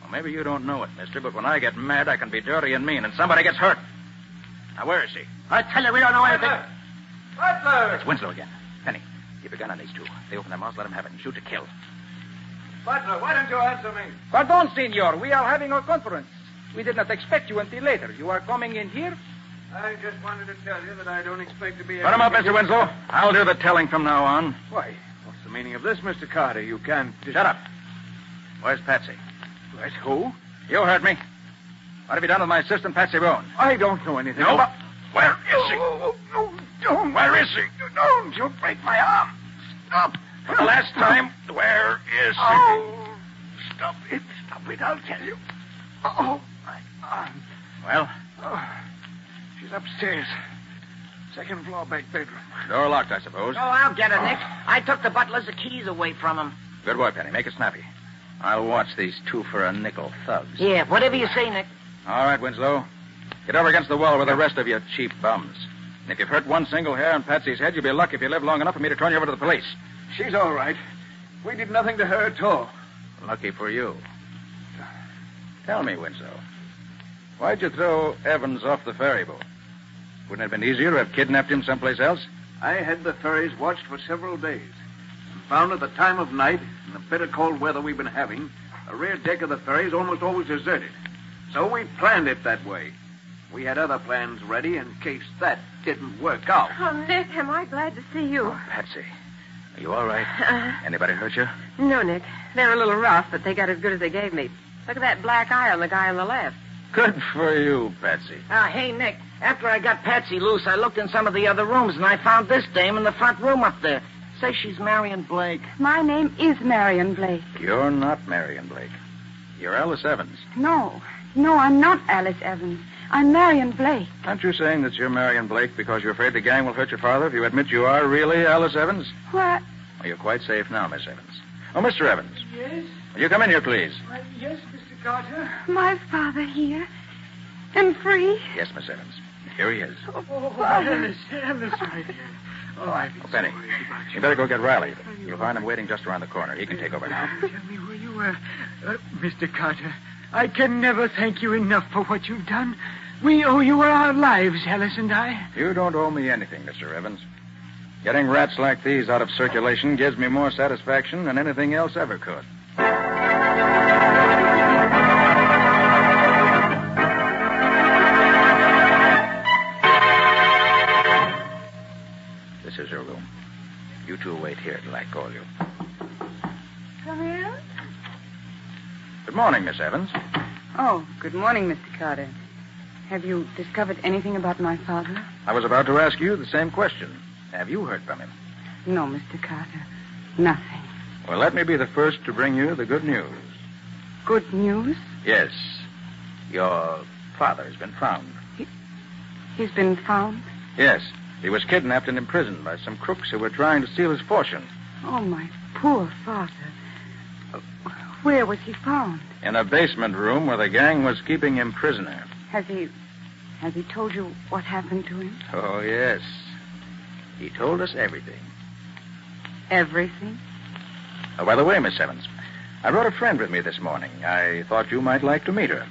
Well, maybe you don't know it, mister, but when I get mad, I can be dirty and mean, and somebody gets hurt. Now, where is she? I tell you, we don't know anything. Butler! It's Winslow again. Penny, keep a gun on these two. They open their mouths, let them have it, and shoot to kill. Butler, why don't you answer me? Pardon, senor. We are having a conference. We did not expect you until later. You are coming in here? I just wanted to tell you that I don't expect to be... Put him up, Mr. Winslow. I'll do the telling from now on. Why, what's the meaning of this, Mr. Carter? You can't... Shut up. Where's Patsy? Where's who? You heard me. What have you done with my assistant, Patsy Roan? I don't know anything. No, about... Where is she? No, don't. Where is she? Don't. You'll break my arm. Stop. For the last time, where is she? Oh, stop it. Stop it, I'll tell you. Oh, my arm. Well? Oh, she's upstairs. Second floor, back bedroom. Door locked, I suppose. Oh, I'll get her, Nick. I took the butler's keys away from him. Good boy, Penny. Make it snappy. I'll watch these two for a nickel thugs. Yeah, whatever you say, Nick. All right, Winslow. Get over against the wall with the rest of you cheap bums. And if you've hurt one single hair on Patsy's head, you'll be lucky if you live long enough for me to turn you over to the police. She's all right. We did nothing to her at all. Lucky for you. Tell me, Winslow, why'd you throw Evans off the ferry boat? Wouldn't it have been easier to have kidnapped him someplace else? I had the ferries watched for several days and found at the time of night, in the bitter cold weather we've been having, the rear deck of the ferry is almost always deserted. So we planned it that way. We had other plans ready in case that didn't work out. Oh, Nick, am I glad to see you. Patsy, are you all right? Anybody hurt you? No, Nick. They're a little rough, but they got as good as they gave me. Look at that black eye on the guy on the left. Good for you, Patsy. Hey, Nick, after I got Patsy loose, I looked in some of the other rooms, and I found this dame in the front room up there. Say she's Marion Blake. My name is Marion Blake. You're not Marion Blake. You're Alice Evans. No, I'm not Alice Evans. I'm Marion Blake. Aren't you saying that you're Marion Blake because you're afraid the gang will hurt your father if you admit you are really Alice Evans? What? Well, you're quite safe now, Miss Evans. Oh, Mr. Evans. Yes? Will you come in here, please? Yes, Mr. Carter. My father here. And free. Yes, Miss Evans. Here he is. Oh, Alice, my dear. Penny, you better go get Riley. You'll find him waiting just around the corner. He can take over now. Tell me where you were. Mr. Carter, I can never thank you enough for what you've done. We owe you our lives, Alice and I. You don't owe me anything, Mr. Evans. Getting rats like these out of circulation gives me more satisfaction than anything else ever could. This is your room. You two wait here till I call you. Come in. Good morning, Miss Evans. Oh, good morning, Mr. Carter. Have you discovered anything about my father? I was about to ask you the same question. Have you heard from him? No, Mr. Carter. Nothing. Well, let me be the first to bring you the good news. Good news? Yes. Your father has been found. He's been found? Yes. He was kidnapped and imprisoned by some crooks who were trying to steal his fortune. Oh, my poor father. Where was he found? In a basement room where the gang was keeping him prisoner. Has he told you what happened to him? Oh, yes. He told us everything. Everything? Oh, by the way, Miss Evans, I brought a friend with me this morning. I thought you might like to meet her.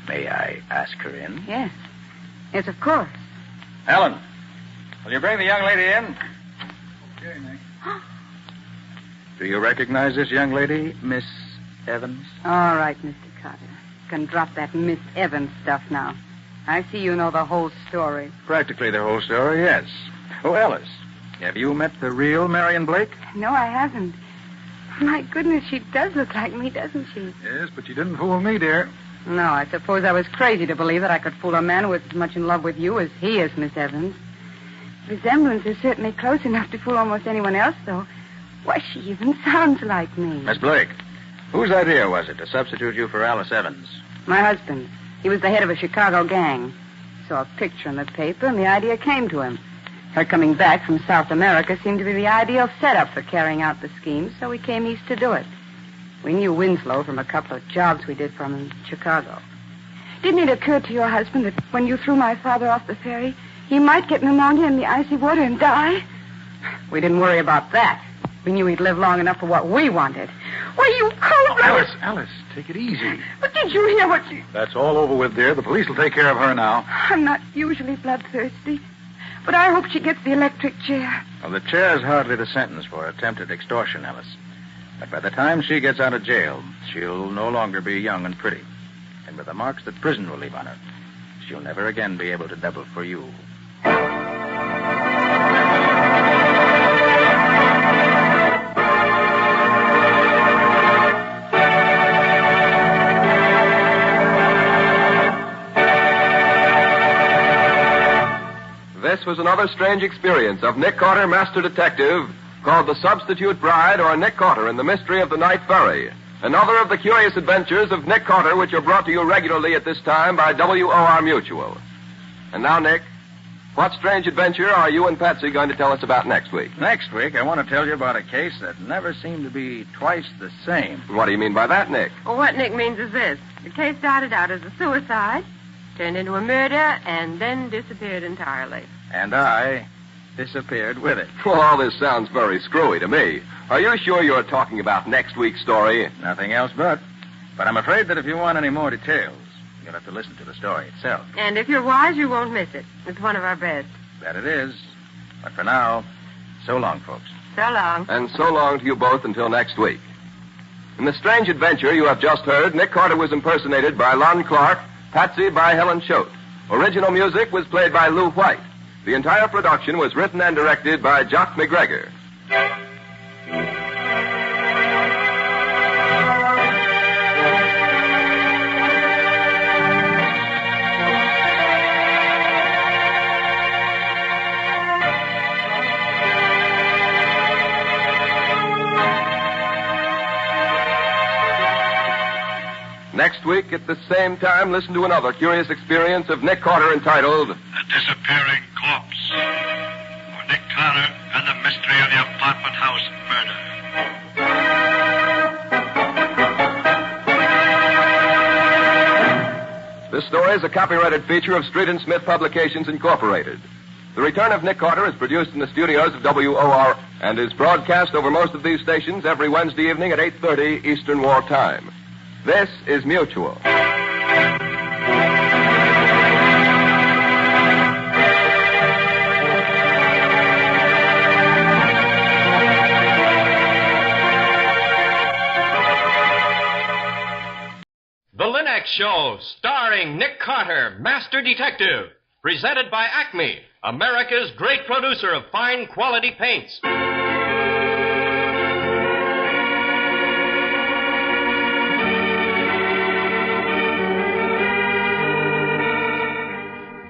May I ask her in? Yes. Yes, of course. Ellen, will you bring the young lady in? Okay, Nick. Do you recognize this young lady, Miss Evans? All right, Mr. Carter. You can drop that Miss Evans stuff now. I see you know the whole story. Practically the whole story, yes. Oh, Alice, have you met the real Marion Blake? No, I haven't. My goodness, she does look like me, doesn't she? Yes, but you didn't fool me, dear. No, I suppose I was crazy to believe that I could fool a man who was as much in love with you as he is, Miss Evans. The resemblance is certainly close enough to fool almost anyone else, though. Why, she even sounds like me. Miss Blake, whose idea was it to substitute you for Alice Evans? My husband. He was the head of a Chicago gang. Saw a picture in the paper, and the idea came to him. Her coming back from South America seemed to be the ideal setup for carrying out the scheme, so he came east to do it. We knew Winslow from a couple of jobs we did for him in Chicago. Didn't it occur to your husband that when you threw my father off the ferry, he might get pneumonia in the icy water and die? We didn't worry about that. We knew he'd live long enough for what we wanted. Why, you cold-blooded... Alice, take it easy. But did you hear what she... That's all over with, dear. The police will take care of her now. I'm not usually bloodthirsty, but I hope she gets the electric chair. Well, the chair's hardly the sentence for attempted extortion, Alice. But by the time she gets out of jail, she'll no longer be young and pretty. And with the marks that prison will leave on her, she'll never again be able to double for you. This was another strange experience of Nick Carter, Master Detective, called The Substitute Bride, or Nick Carter and the Mystery of the Night Ferry. Another of the curious adventures of Nick Carter, which are brought to you regularly at this time by WOR Mutual. And now, Nick, what strange adventure are you and Patsy going to tell us about next week? Next week, I want to tell you about a case that never seemed to be twice the same. What do you mean by that, Nick? Well, what Nick means is this. The case started out as a suicide, turned into a murder, and then disappeared entirely. And I disappeared with it. Well, all this sounds very screwy to me. Are you sure you're talking about next week's story? Nothing else but. But I'm afraid that if you want any more details, you'll have to listen to the story itself. And if you're wise, you won't miss it. It's one of our best. That it is. But for now, so long, folks. So long. And so long to you both until next week. In the strange adventure you have just heard, Nick Carter was impersonated by Lon Clark, Patsy by Helen Choate. Original music was played by Lou White. The entire production was written and directed by Jock McGregor. Next week, at the same time, listen to another curious experience of Nick Carter entitled... The Disappearing Corpse. Or Nick Carter and the Mystery of the Apartment House Murder. This story is a copyrighted feature of Street and Smith Publications, Incorporated. The Return of Nick Carter is produced in the studios of WOR and is broadcast over most of these stations every Wednesday evening at 8:30 Eastern War Time. This is Mutual. The Linux Show, starring Nick Carter, Master Detective. Presented by Acme, America's great producer of fine quality paints.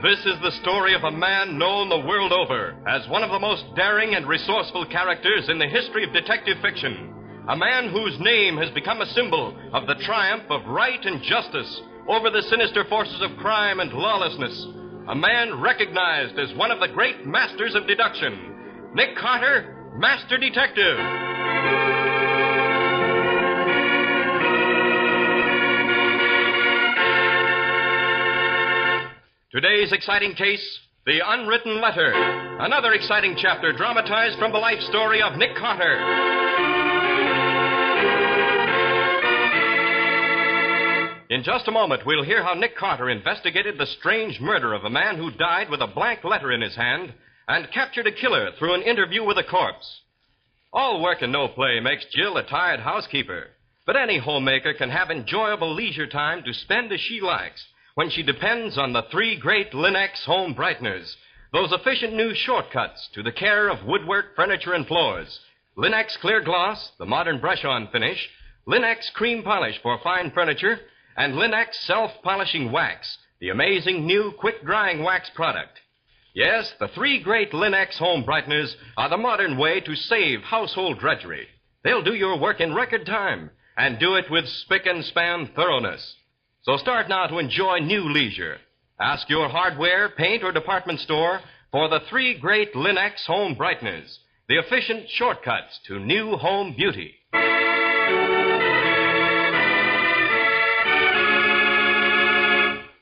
This is the story of a man known the world over as one of the most daring and resourceful characters in the history of detective fiction. A man whose name has become a symbol of the triumph of right and justice over the sinister forces of crime and lawlessness. A man recognized as one of the great masters of deduction. Nick Carter, Master Detective. Today's exciting case, The Unwritten Letter. Another exciting chapter dramatized from the life story of Nick Carter. In just a moment, we'll hear how Nick Carter investigated the strange murder of a man who died with a blank letter in his hand and captured a killer through an interview with a corpse. All work and no play makes Jill a tired housekeeper, but any homemaker can have enjoyable leisure time to spend as she likes when she depends on the three great Linux home brighteners, those efficient new shortcuts to the care of woodwork, furniture, and floors. Linux Clear Gloss, the modern brush-on finish, Linux Cream Polish for fine furniture, and Linux Self-Polishing Wax, the amazing new quick-drying wax product. Yes, the three great Linux home brighteners are the modern way to save household drudgery. They'll do your work in record time and do it with spick-and-span thoroughness. So start now to enjoy new leisure. Ask your hardware, paint, or department store for the three great Linux home brighteners, the efficient shortcuts to new home beauty.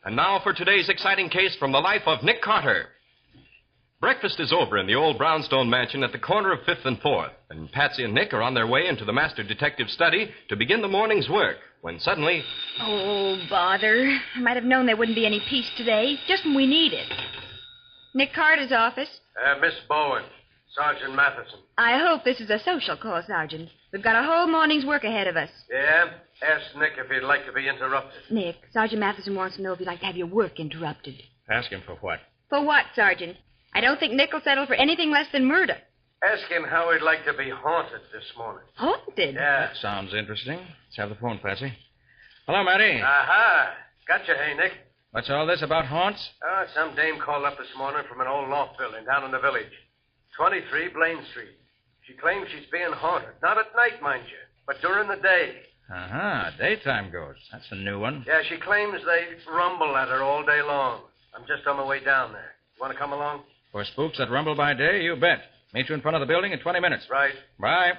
And now for today's exciting case from the life of Nick Carter. Breakfast is over in the old brownstone mansion at the corner of 5th and 4th, and Patsy and Nick are on their way into the master detective's study to begin the morning's work, when suddenly... Oh, bother. I might have known there wouldn't be any peace today, just when we need it. Nick Carter's office. Miss Bowen, Sergeant Matheson. I hope this is a social call, Sergeant. We've got a whole morning's work ahead of us. Yeah? Ask Nick if he'd like to be interrupted. Nick, Sergeant Matheson wants to know if you'd like to have your work interrupted. Ask him for what? For what, Sergeant? I don't think Nick will settle for anything less than murder. Ask him how he'd like to be haunted this morning. Haunted? Yeah. That sounds interesting. Let's have the phone, Patsy. Hello, Matty. Aha. Gotcha, hey, Nick. What's all this about haunts? Some dame called up this morning from an old loft building down in the village. 23 Blaine Street. She claims she's being haunted. Not at night, mind you, but during the day. Daytime ghosts. That's a new one. Yeah, she claims they rumble at her all day long. I'm just on my way down there. You want to come along? For spooks that rumble by day, you bet. Meet you in front of the building in 20 minutes. Right. Bye.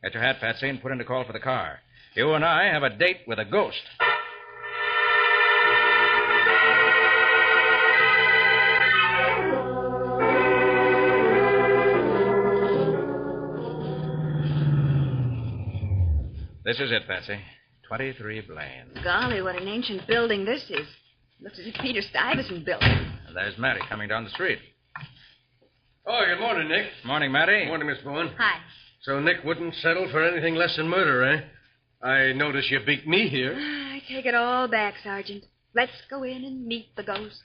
Get your hat, Patsy, and put in the call for the car. You and I have a date with a ghost. This is it, Patsy. 23 Blaine. Golly, what an ancient building this is. Looks as if Peter Stuyvesant built it. And there's Matty coming down the street. Oh, good morning, Nick. Morning, Matty. Morning, Miss Bowen. Hi. So Nick wouldn't settle for anything less than murder, eh? I notice you beat me here. I take it all back, Sergeant. Let's go in and meet the ghost.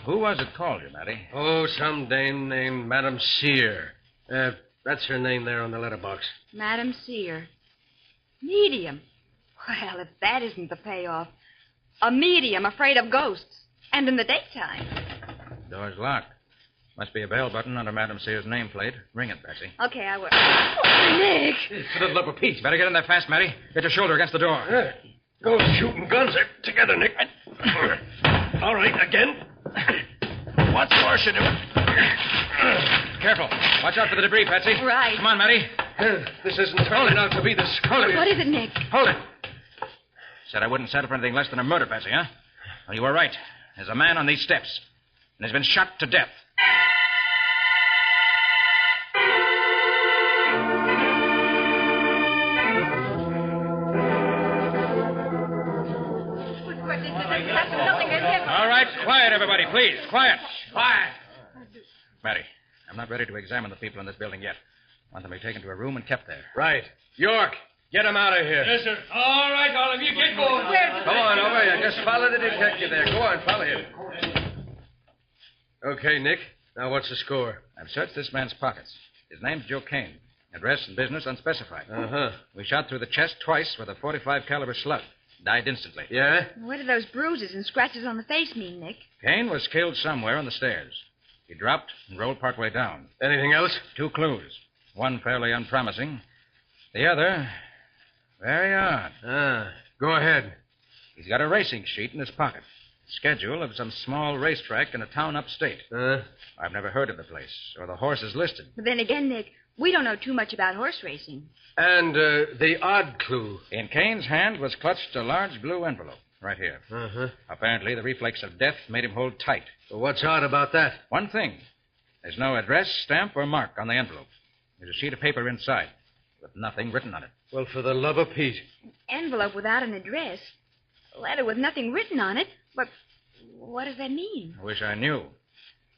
Who was it called you, Matty? Oh, some dame named Madame Sear. That's her name there on the letterbox. Madame Sear. Medium. Well, if that isn't the payoff. A medium afraid of ghosts. And in the daytime. Door's locked. Must be a bell button under Madame Sear's nameplate. Ring it, Patsy. Okay, I will. Oh, Nick! For the love of Pete. Better get in there fast, Matty. Get your shoulder against the door. Go shooting guns. Together, Nick. All right, again. What's more should do it? Careful. Watch out for the debris, Patsy. Right. Come on, Matty. This isn't turning out to be the skull. What is it, Nick? Hold it. Said I wouldn't settle for anything less than a murder, Patsy, huh? Well, you were right. There's a man on these steps. And he's been shot to death. All right, quiet, everybody, please. Quiet. Quiet. Matty, I'm not ready to examine the people in this building yet. I want them to be taken to a room and kept there. Right. York, get him out of here. Yes, sir. All right, all of you, get going. Go on over here. Just follow the detective there. Go on, follow him. Okay, Nick. Now what's the score? I've searched this man's pockets. His name's Joe Kane. Address and business unspecified. Uh-huh. We shot through the chest twice with a .45 caliber slug. Died instantly. Yeah? What do those bruises and scratches on the face mean, Nick? Kane was killed somewhere on the stairs. He dropped and rolled partway down. Anything else? 2 clues. One fairly unpromising. The other, very odd. Go ahead. He's got a racing sheet in his pocket. Schedule of some small racetrack in a town upstate. I've never heard of the place, or the horses listed. But then again, Nick, we don't know too much about horse racing. And the odd clue. In Kane's hand was clutched a large blue envelope, right here. Uh-huh. Apparently, the reflex of death made him hold tight. Well, what's odd about that? One thing. There's no address, stamp, or mark on the envelope. There's a sheet of paper inside, with nothing written on it. Well, for the love of Pete. Envelope without an address. A letter with nothing written on it. But what does that mean? I wish I knew.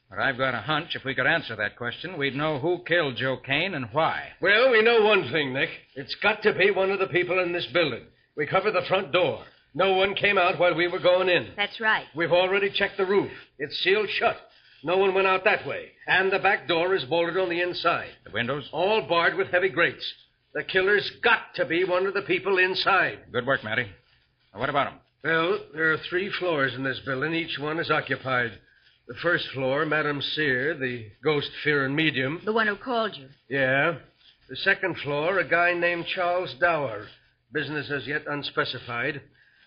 But I've got a hunch if we could answer that question, we'd know who killed Joe Kane and why. Well, we know one thing, Nick. It's got to be one of the people in this building. We covered the front door. No one came out while we were going in. That's right. We've already checked the roof. It's sealed shut. No one went out that way. And the back door is bolted on the inside. The windows? All barred with heavy grates. The killer's got to be one of the people inside. Good work, Matty. Now, what about him? Well, there are 3 floors in this building. Each one is occupied. The first floor, Madame Sear, the ghost-fearing medium. The one who called you. Yeah. The second floor, a guy named Charles Dower. Business as yet unspecified.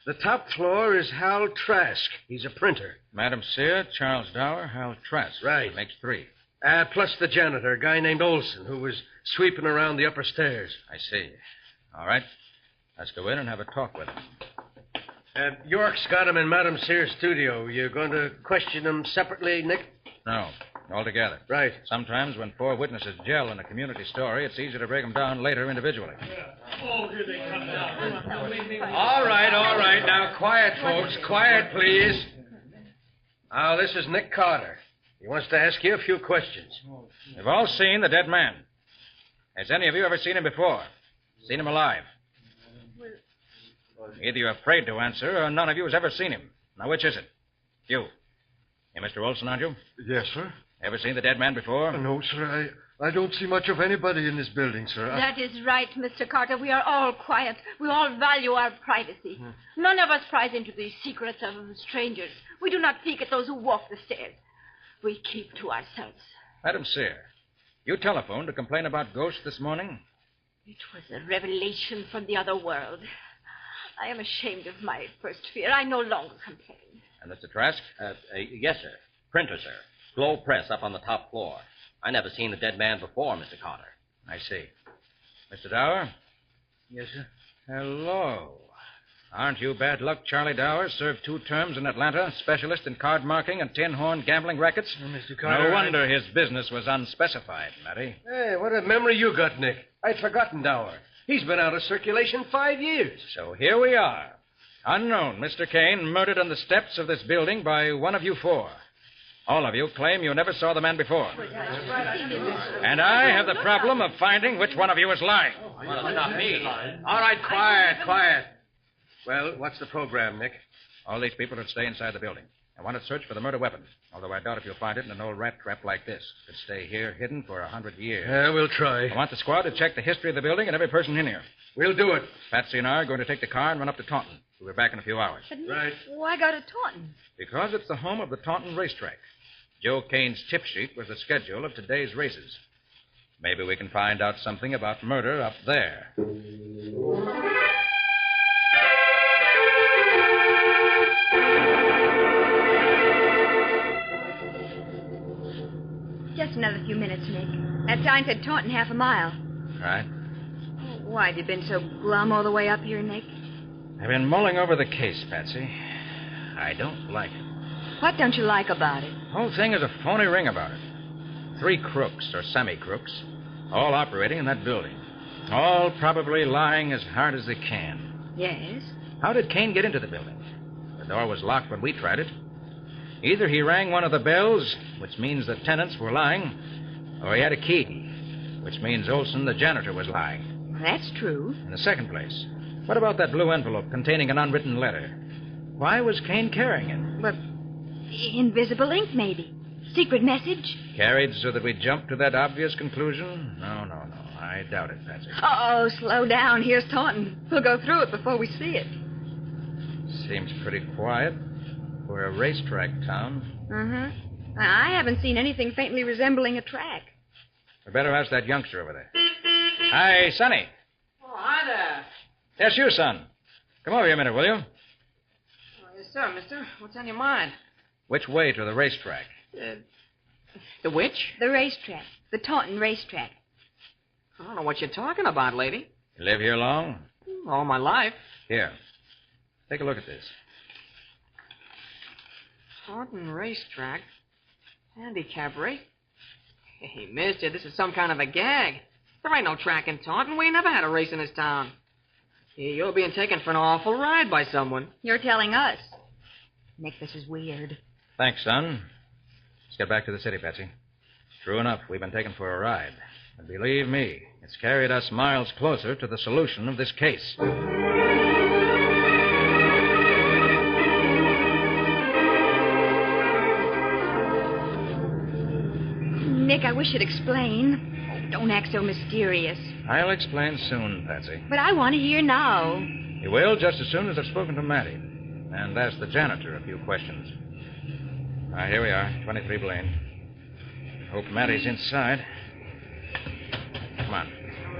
The top floor is Hal Trask. He's a printer. Madame Sear, Charles Dower, Hal Trask. Right. That makes 3. Plus the janitor, a guy named Olson, who was sweeping around the upper stairs. I see. All right. Let's go in and have a talk with him. York's got him in Madame Sears' studio. You're going to question him separately, Nick? No, all together. Right. Sometimes when 4 witnesses gel in a community story, it's easy to break them down later individually. Oh, here they come now. All right. Now, quiet, folks. Quiet, please. Now, this is Nick Carter. He wants to ask you a few questions. We've all seen the dead man. Has any of you ever seen him before? Seen him alive? Either you're afraid to answer, or none of you has ever seen him. Now, which is it? You. You're Mr. Olson, aren't you? Yes, sir. Ever seen the dead man before? No, sir. I don't see much of anybody in this building, sir. That is right, Mr. Carter. We are all quiet. We all value our privacy. None of us pries into the secrets of strangers. We do not peek at those who walk the stairs. We keep to ourselves. Madam Sear, you telephoned to complain about ghosts this morning? It was a revelation from the other world. I am ashamed of my first fear. I no longer complain. And Mr. Trask? Yes, sir. Printer, sir. Glow press up on the top floor. I never seen the dead man before, Mr. Carter. I see. Mr. Dower? Yes, sir. Hello. Aren't you bad luck, Charlie Dower? Served 2 terms in Atlanta, specialist in card marking and tin horn gambling rackets. Mr. Carter, no wonder his business was unspecified, Matty. Hey, what a memory you got, Nick. I'd forgotten Dower. He's been out of circulation 5 years. So here we are. Unknown Mr. Kane murdered on the steps of this building by one of you 4. All of you claim you never saw the man before. And I have the problem of finding which one of you is lying. Well, it's not me. All right, quiet. Well, what's the program, Nick? All these people should stay inside the building. I want to search for the murder weapon, although I doubt if you'll find it in an old rat trap like this. It could stay here hidden for 100 years. Yeah, we'll try. I want the squad to check the history of the building and every person in here. We'll do it. Patsy and I are going to take the car and run up to Taunton. We'll be back in a few hours. Right. Why go to Taunton? Because it's the home of the Taunton racetrack. Joe Kane's tip sheet was the schedule of today's races. Maybe we can find out something about murder up there. Just another few minutes, Nick. That sign said Taunton half a mile. Right. Why have you been so glum all the way up here, Nick? I've been mulling over the case, Patsy. I don't like it. What don't you like about it? The whole thing is a phony ring about it. 3 crooks, or semi-crooks, all operating in that building. All probably lying as hard as they can. Yes? How did Kane get into the building? The door was locked when we tried it. Either he rang one of the bells, which means the tenants were lying, or he had a key, which means Olson, the janitor, was lying. That's true. In the second place, what about that blue envelope containing an unwritten letter? Why was Kane carrying it? But invisible ink, maybe. Secret message? Carried so that we jump to that obvious conclusion? No. I doubt it, Patsy. Oh, slow down. Here's Taunton. We'll go through it before we see it. Seems pretty quiet. We're a racetrack town. I haven't seen anything faintly resembling a track. We better ask that youngster over there. Hi, Sonny. Oh, hi there. Yes, you, son. Come over here a minute, will you? Oh, yes, sir, mister. What's on your mind? Which way to the racetrack? The which? The racetrack. The Taunton racetrack. I don't know what you're talking about, lady. You live here long? All my life. Here. Take a look at this. Taunton racetrack. Handicap race. Hey, mister, this is some kind of a gag. There ain't no track in Taunton. We never had a race in this town. You're being taken for an awful ride by someone. You're telling us. Nick, this is weird. Thanks, son. Let's get back to the city, Patsy. True enough, we've been taken for a ride. And believe me, it's carried us miles closer to the solution of this case. Nick, I wish you'd explain. Oh, don't act so mysterious. I'll explain soon, Patsy. But I want to hear now. You will, just as soon as I've spoken to Matty. And asked the janitor a few questions. Here we are, 23 Blaine. Hope Matty's inside. Come on.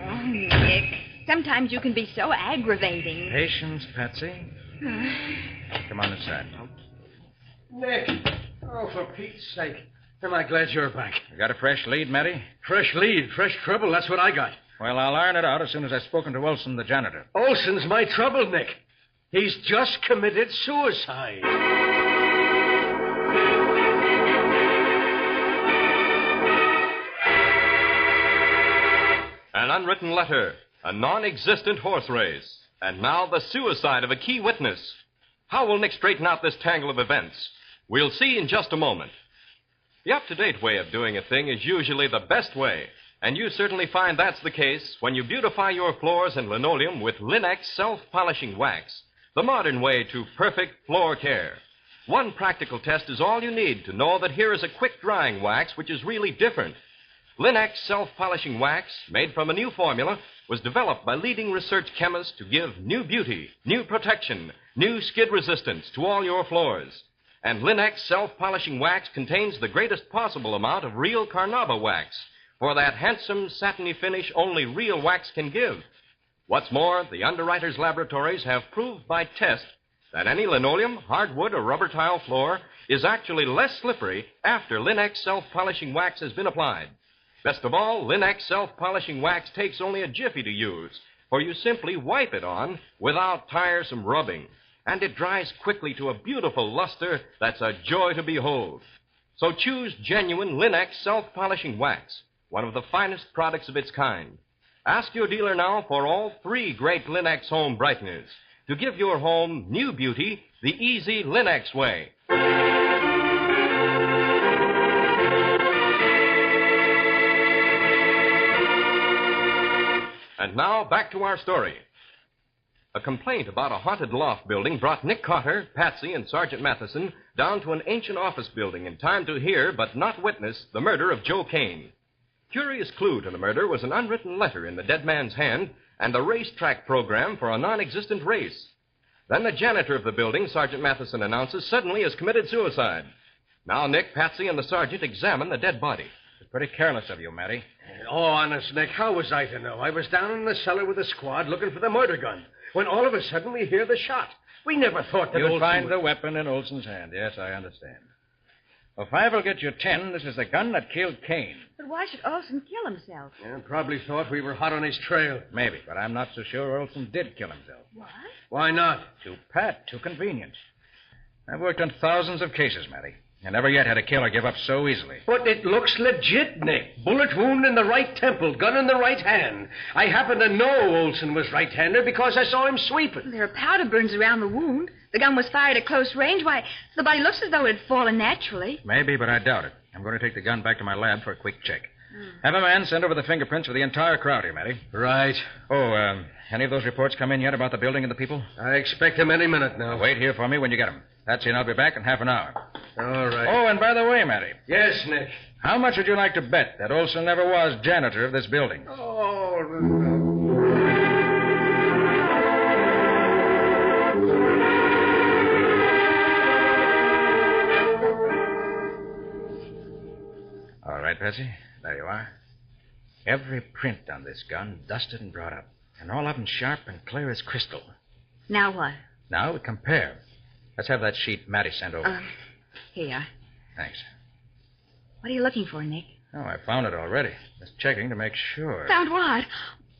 Oh, Nick, sometimes you can be so aggravating. Patience, Patsy. Come on inside. Nick! Oh, for Pete's sake. Am I glad you're back. You got a fresh lead, Matty? Fresh lead, fresh trouble, that's what I got. Well, I'll iron it out as soon as I've spoken to Olson, the janitor. Olson's my trouble, Nick. He's just committed suicide. An unwritten letter, a non-existent horse race, and now the suicide of a key witness. How will Nick straighten out this tangle of events? We'll see in just a moment. The up-to-date way of doing a thing is usually the best way, and you certainly find that's the case when you beautify your floors and linoleum with Linex self-polishing wax, the modern way to perfect floor care. One practical test is all you need to know that here is a quick-drying wax which is really different. Linex self-polishing wax, made from a new formula, was developed by leading research chemists to give new beauty, new protection, new skid resistance to all your floors. And Linex self-polishing wax contains the greatest possible amount of real carnauba wax for that handsome, satiny finish only real wax can give. What's more, the underwriters' laboratories have proved by test that any linoleum, hardwood, or rubber tile floor is actually less slippery after Linex self-polishing wax has been applied. Best of all, Linex self-polishing wax takes only a jiffy to use, for you simply wipe it on without tiresome rubbing, and it dries quickly to a beautiful luster that's a joy to behold. So choose genuine Linex self-polishing wax, one of the finest products of its kind. Ask your dealer now for all 3 great Linex home brighteners to give your home new beauty the easy Linex way. And now, back to our story. A complaint about a haunted loft building brought Nick Carter, Patsy, and Sergeant Matheson down to an ancient office building in time to hear, but not witness, the murder of Joe Kane. Curious clue to the murder was an unwritten letter in the dead man's hand and a racetrack program for a non-existent race. Then the janitor of the building, Sergeant Matheson announces, suddenly has committed suicide. Now Nick, Patsy, and the sergeant examine the dead body. It's pretty careless of you, Matty. Oh, honest, Nick, how was I to know? I was down in the cellar with the squad looking for the murder gun, when all of a sudden we hear the shot. We never thought that You'll Olson find would... the weapon in Olson's hand. Yes, I understand. Well, 5 will get you 10. This is the gun that killed Kane. But why should Olson kill himself? Yeah, probably thought we were hot on his trail. Maybe, but I'm not so sure Olson did kill himself. What? Why not? Too pat, too convenient. I've worked on thousands of cases, Matty. I never yet had a killer give up so easily. But it looks legit, Nick. Bullet wound in the right temple, gun in the right hand. I happen to know Olson was right-handed because I saw him sweeping. There are powder burns around the wound. The gun was fired at close range. Why, the body looks as though it had fallen naturally. Maybe, but I doubt it. I'm going to take the gun back to my lab for a quick check. Have a man send over the fingerprints for the entire crowd here, Matty. Right. Oh, any of those reports come in yet about the building and the people? I expect them any minute now. Wait here for me when you get them. Patsy and I'll be back in half an hour. All right. Oh, and by the way, Matty. Yes, Nick. How much would you like to bet that Olson never was janitor of this building? Oh, All right, Patsy. There you are. Every print on this gun dusted and brought up, and all of them sharp and clear as crystal. Now what? Now we compare. Let's have that sheet Matty sent over. Here you are. Thanks. What are you looking for, Nick? Oh, I found it already. Just checking to make sure. Found what?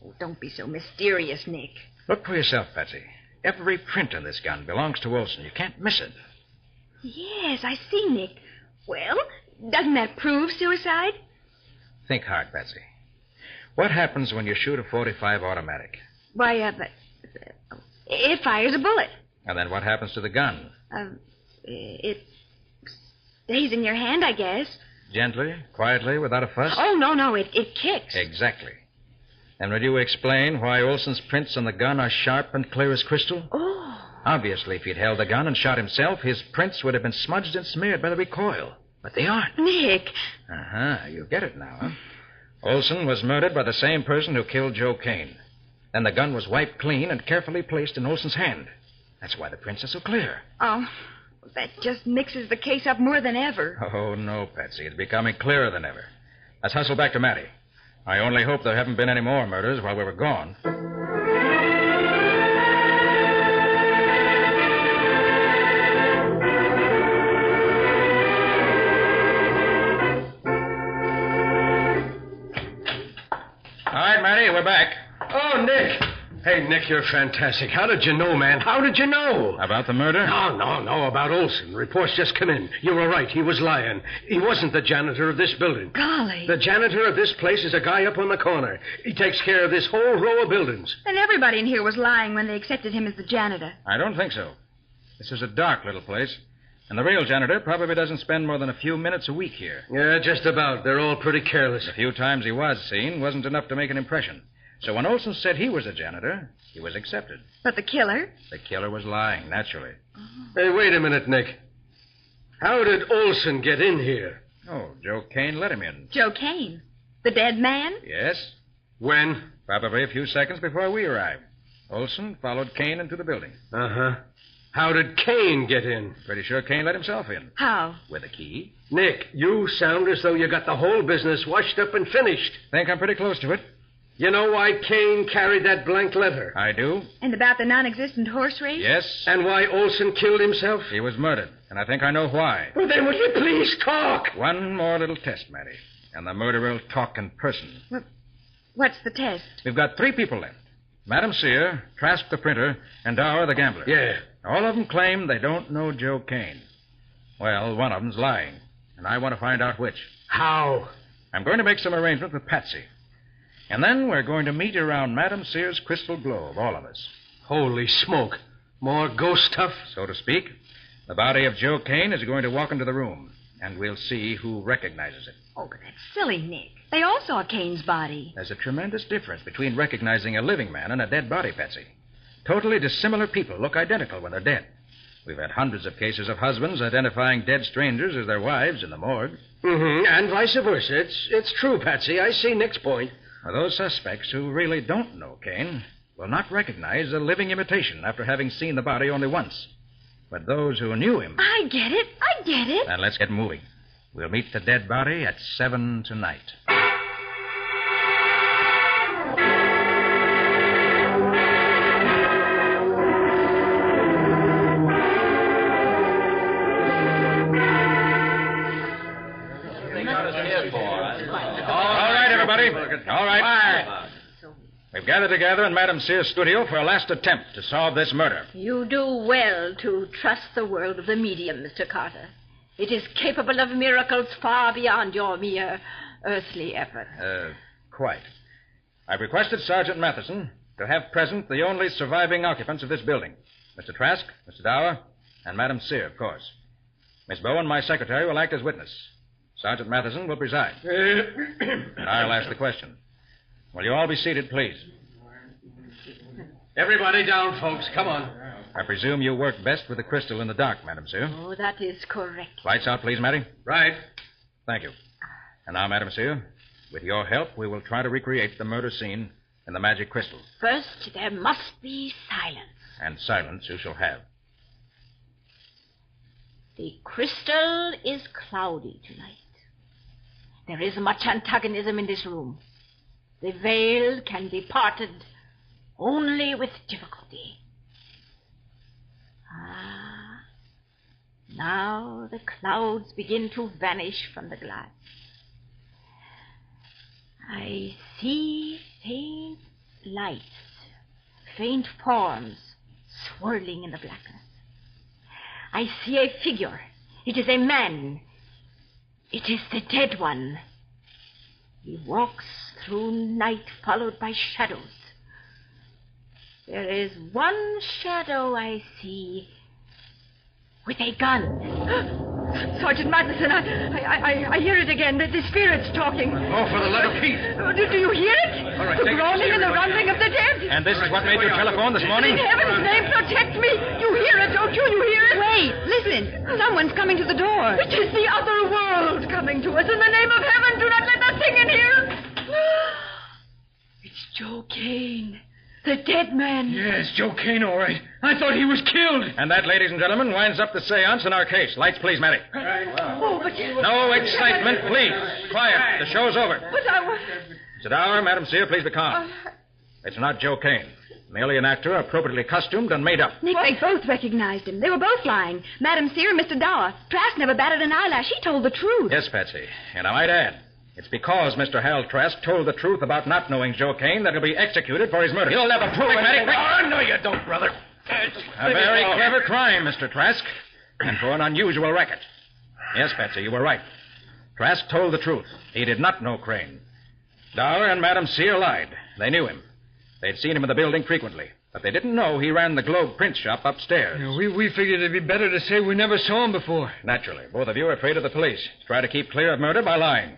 Oh, don't be so mysterious, Nick. Look for yourself, Patsy. Every print on this gun belongs to Olson. You can't miss it. Yes, I see, Nick. Well, doesn't that prove suicide? Think hard, Patsy. What happens when you shoot a .45 automatic? Why, it fires a bullet. And then what happens to the gun? It stays in your hand, I guess. Gently, quietly, without a fuss? Oh, no, it kicks. Exactly. And will you explain why Olson's prints on the gun are sharp and clear as crystal? Oh. Obviously, if he'd held the gun and shot himself, his prints would have been smudged and smeared by the recoil. But they aren't. Nick. Uh-huh. You get it now, huh? Olson was murdered by the same person who killed Joe Kane. Then the gun was wiped clean and carefully placed in Olson's hand. That's why the prints are so clear. Oh, that just mixes the case up more than ever. Oh, no, Patsy. It's becoming clearer than ever. Let's hustle back to Matty. I only hope there haven't been any more murders while we were gone. All right, Matty, we're back. Oh, Nick. Hey, Nick, you're fantastic. How did you know, man? How did you know? About the murder? No, about Olson. Reports just come in. You were right. He was lying. He wasn't the janitor of this building. Golly. The janitor of this place is a guy up on the corner. He takes care of this whole row of buildings. Then everybody in here was lying when they accepted him as the janitor. I don't think so. This is a dark little place, and the real janitor probably doesn't spend more than a few minutes a week here. Yeah, just about. They're all pretty careless. The few times he was seen wasn't enough to make an impression. So when Olson said he was a janitor, he was accepted. But the killer? The killer was lying, naturally. Hey, wait a minute, Nick. How did Olson get in here? Oh, Joe Kane let him in. Joe Kane? The dead man? Yes. When? Probably a few seconds before we arrived. Olson followed Kane into the building. Uh-huh. How did Kane get in? Pretty sure Kane let himself in. How? With a key. Nick, you sound as though you got the whole business washed up and finished. Think I'm pretty close to it. You know why Kane carried that blank letter? I do. And about the non-existent horse race? Yes. And why Olson killed himself? He was murdered, and I think I know why. Well, then will you please talk? One more little test, Matty, and the murderer will talk in person. What's the test? We've got 3 people left. Madam Sear, Trask the printer, and Dower the gambler. Yeah. All of them claim they don't know Joe Kane. Well, one of them's lying, and I want to find out which. How? I'm going to make some arrangements with Patsy. And then we're going to meet around Madam Sear's crystal globe, all of us. Holy smoke. More ghost stuff? So to speak. The body of Joe Kane is going to walk into the room, and we'll see who recognizes it. Oh, but that's silly, Nick. They all saw Kane's body. There's a tremendous difference between recognizing a living man and a dead body, Patsy. Totally dissimilar people look identical when they're dead. We've had hundreds of cases of husbands identifying dead strangers as their wives in the morgue. Mm-hmm. And vice versa. It's true, Patsy. I see Nick's point. Now, those suspects who really don't know Kane will not recognize a living imitation after having seen the body only once. But those who knew him... I get it. Then let's get moving. We'll meet the dead body at 7 tonight. All right, everybody. All right. We've gathered together in Madam Sear's studio for a last attempt to solve this murder. You do well to trust the world of the medium, Mr. Carter. It is capable of miracles far beyond your mere earthly effort. Quite. I've requested Sergeant Matheson to have present the only surviving occupants of this building. Mr. Trask, Mr. Dower, and Madam Sear, of course. Miss Bowen, my secretary, will act as witness. Sergeant Matheson will preside. And I'll ask the question. Will you all be seated, please? Everybody down, folks. Come on. I presume you work best with the crystal in the dark, Madam Sear. Oh, that is correct. Lights out, please, Matty. Right. Thank you. And now, Madam Sear, with your help, we will try to recreate the murder scene in the magic crystal. First, there must be silence. And silence you shall have. The crystal is cloudy tonight. There is much antagonism in this room. The veil can be parted only with difficulty. Now the clouds begin to vanish from the glass. I see faint lights, faint forms swirling in the blackness. I see a figure. It is a man. It is the dead one. He walks through night followed by shadows. There is one shadow I see with a gun. Sergeant Matheson, I hear it again. The spirit's talking. Oh, for the love of Pete. Do you hear it? All right, the groaning and the rumbling of the dead. And this is what made you telephone this morning? In heaven's name, protect me. You hear it, don't you? You hear it? Wait, listen. Someone's coming to the door. It is the other world coming to us. In the name of heaven, do not let that thing in here. It's Joe Kane. The dead man. Yes, Joe Kane, all right. I thought he was killed. And that, ladies and gentlemen, winds up the seance in our case. Lights, please, Matty. Oh, but... No excitement, please. Quiet. The show's over. But I... Mr. Dower, Madam Sear, please be calm. It's not Joe Kane. Merely an actor appropriately costumed and made up. Nick, they both recognized him. They were both lying. Madam Sear and Mr. Dower. Trask never batted an eyelash. He told the truth. Yes, Patsy. And I might add, It's because Mr. Hal Trask told the truth about not knowing Joe Kane that he'll be executed for his murder. You'll never prove anything. Oh, no, you don't, brother. A very clever crime, Mr. Trask, and for an unusual racket. Yes, Patsy, you were right. Trask told the truth. He did not know Crane. Dower and Madame Sear lied. They knew him. They'd seen him in the building frequently, but they didn't know he ran the Globe print shop upstairs. We figured it'd be better to say we never saw him before. Naturally. Both of you are afraid of the police. Try to keep clear of murder by lying.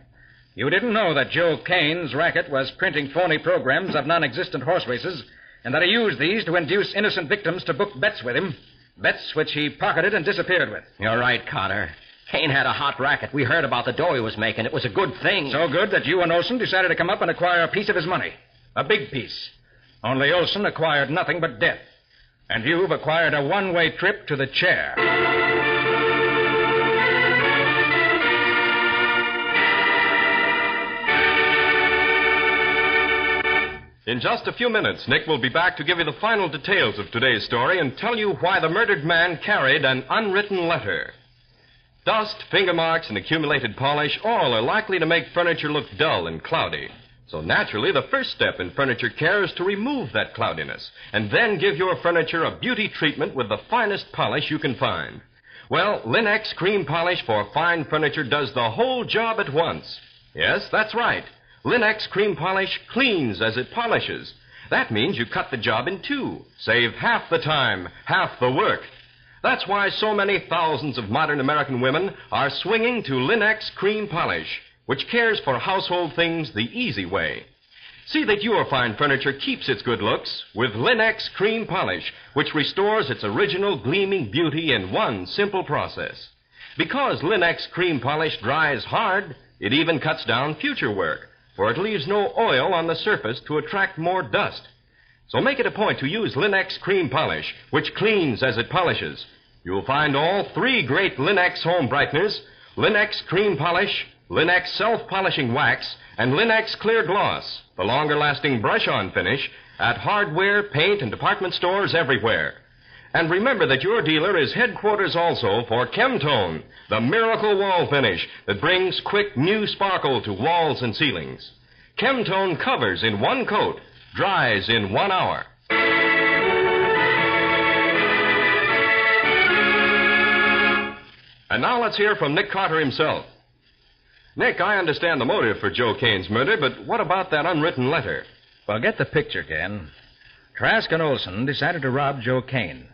You didn't know that Joe Kane's racket was printing phony programs of non-existent horse races, and that he used these to induce innocent victims to book bets with him, bets which he pocketed and disappeared with. You're right, Carter. Kane had a hot racket. We heard about the dough he was making. It was a good thing. So good that you and Olson decided to come up and acquire a piece of his money. A big piece. Only Olson acquired nothing but death. And you've acquired a one-way trip to the chair. In just a few minutes, Nick will be back to give you the final details of today's story and tell you why the murdered man carried an unwritten letter. Dust, finger marks, and accumulated polish all are likely to make furniture look dull and cloudy. So naturally, the first step in furniture care is to remove that cloudiness and then give your furniture a beauty treatment with the finest polish you can find. Well, Linex Cream Polish for fine furniture does the whole job at once. Yes, that's right. Linex Cream Polish cleans as it polishes. That means you cut the job in two, save half the time, half the work. That's why so many thousands of modern American women are swinging to Linex Cream Polish, which cares for household things the easy way. See that your fine furniture keeps its good looks with Linex Cream Polish, which restores its original gleaming beauty in one simple process. Because Linex Cream Polish dries hard, it even cuts down future work, for it leaves no oil on the surface to attract more dust. So make it a point to use Linex Cream Polish, which cleans as it polishes. You'll find all three great Linex home brighteners, Linex Cream Polish, Linex Self-Polishing Wax, and Linex Clear Gloss, the longer-lasting brush-on finish, at hardware, paint, and department stores everywhere. And remember that your dealer is headquarters also for Chemtone, the miracle wall finish that brings quick new sparkle to walls and ceilings. Chemtone covers in one coat, dries in 1 hour. And now let's hear from Nick Carter himself. Nick, I understand the motive for Joe Kane's murder, but what about that unwritten letter? Well, get the picture, Ken. Trask and Olson decided to rob Joe Kane.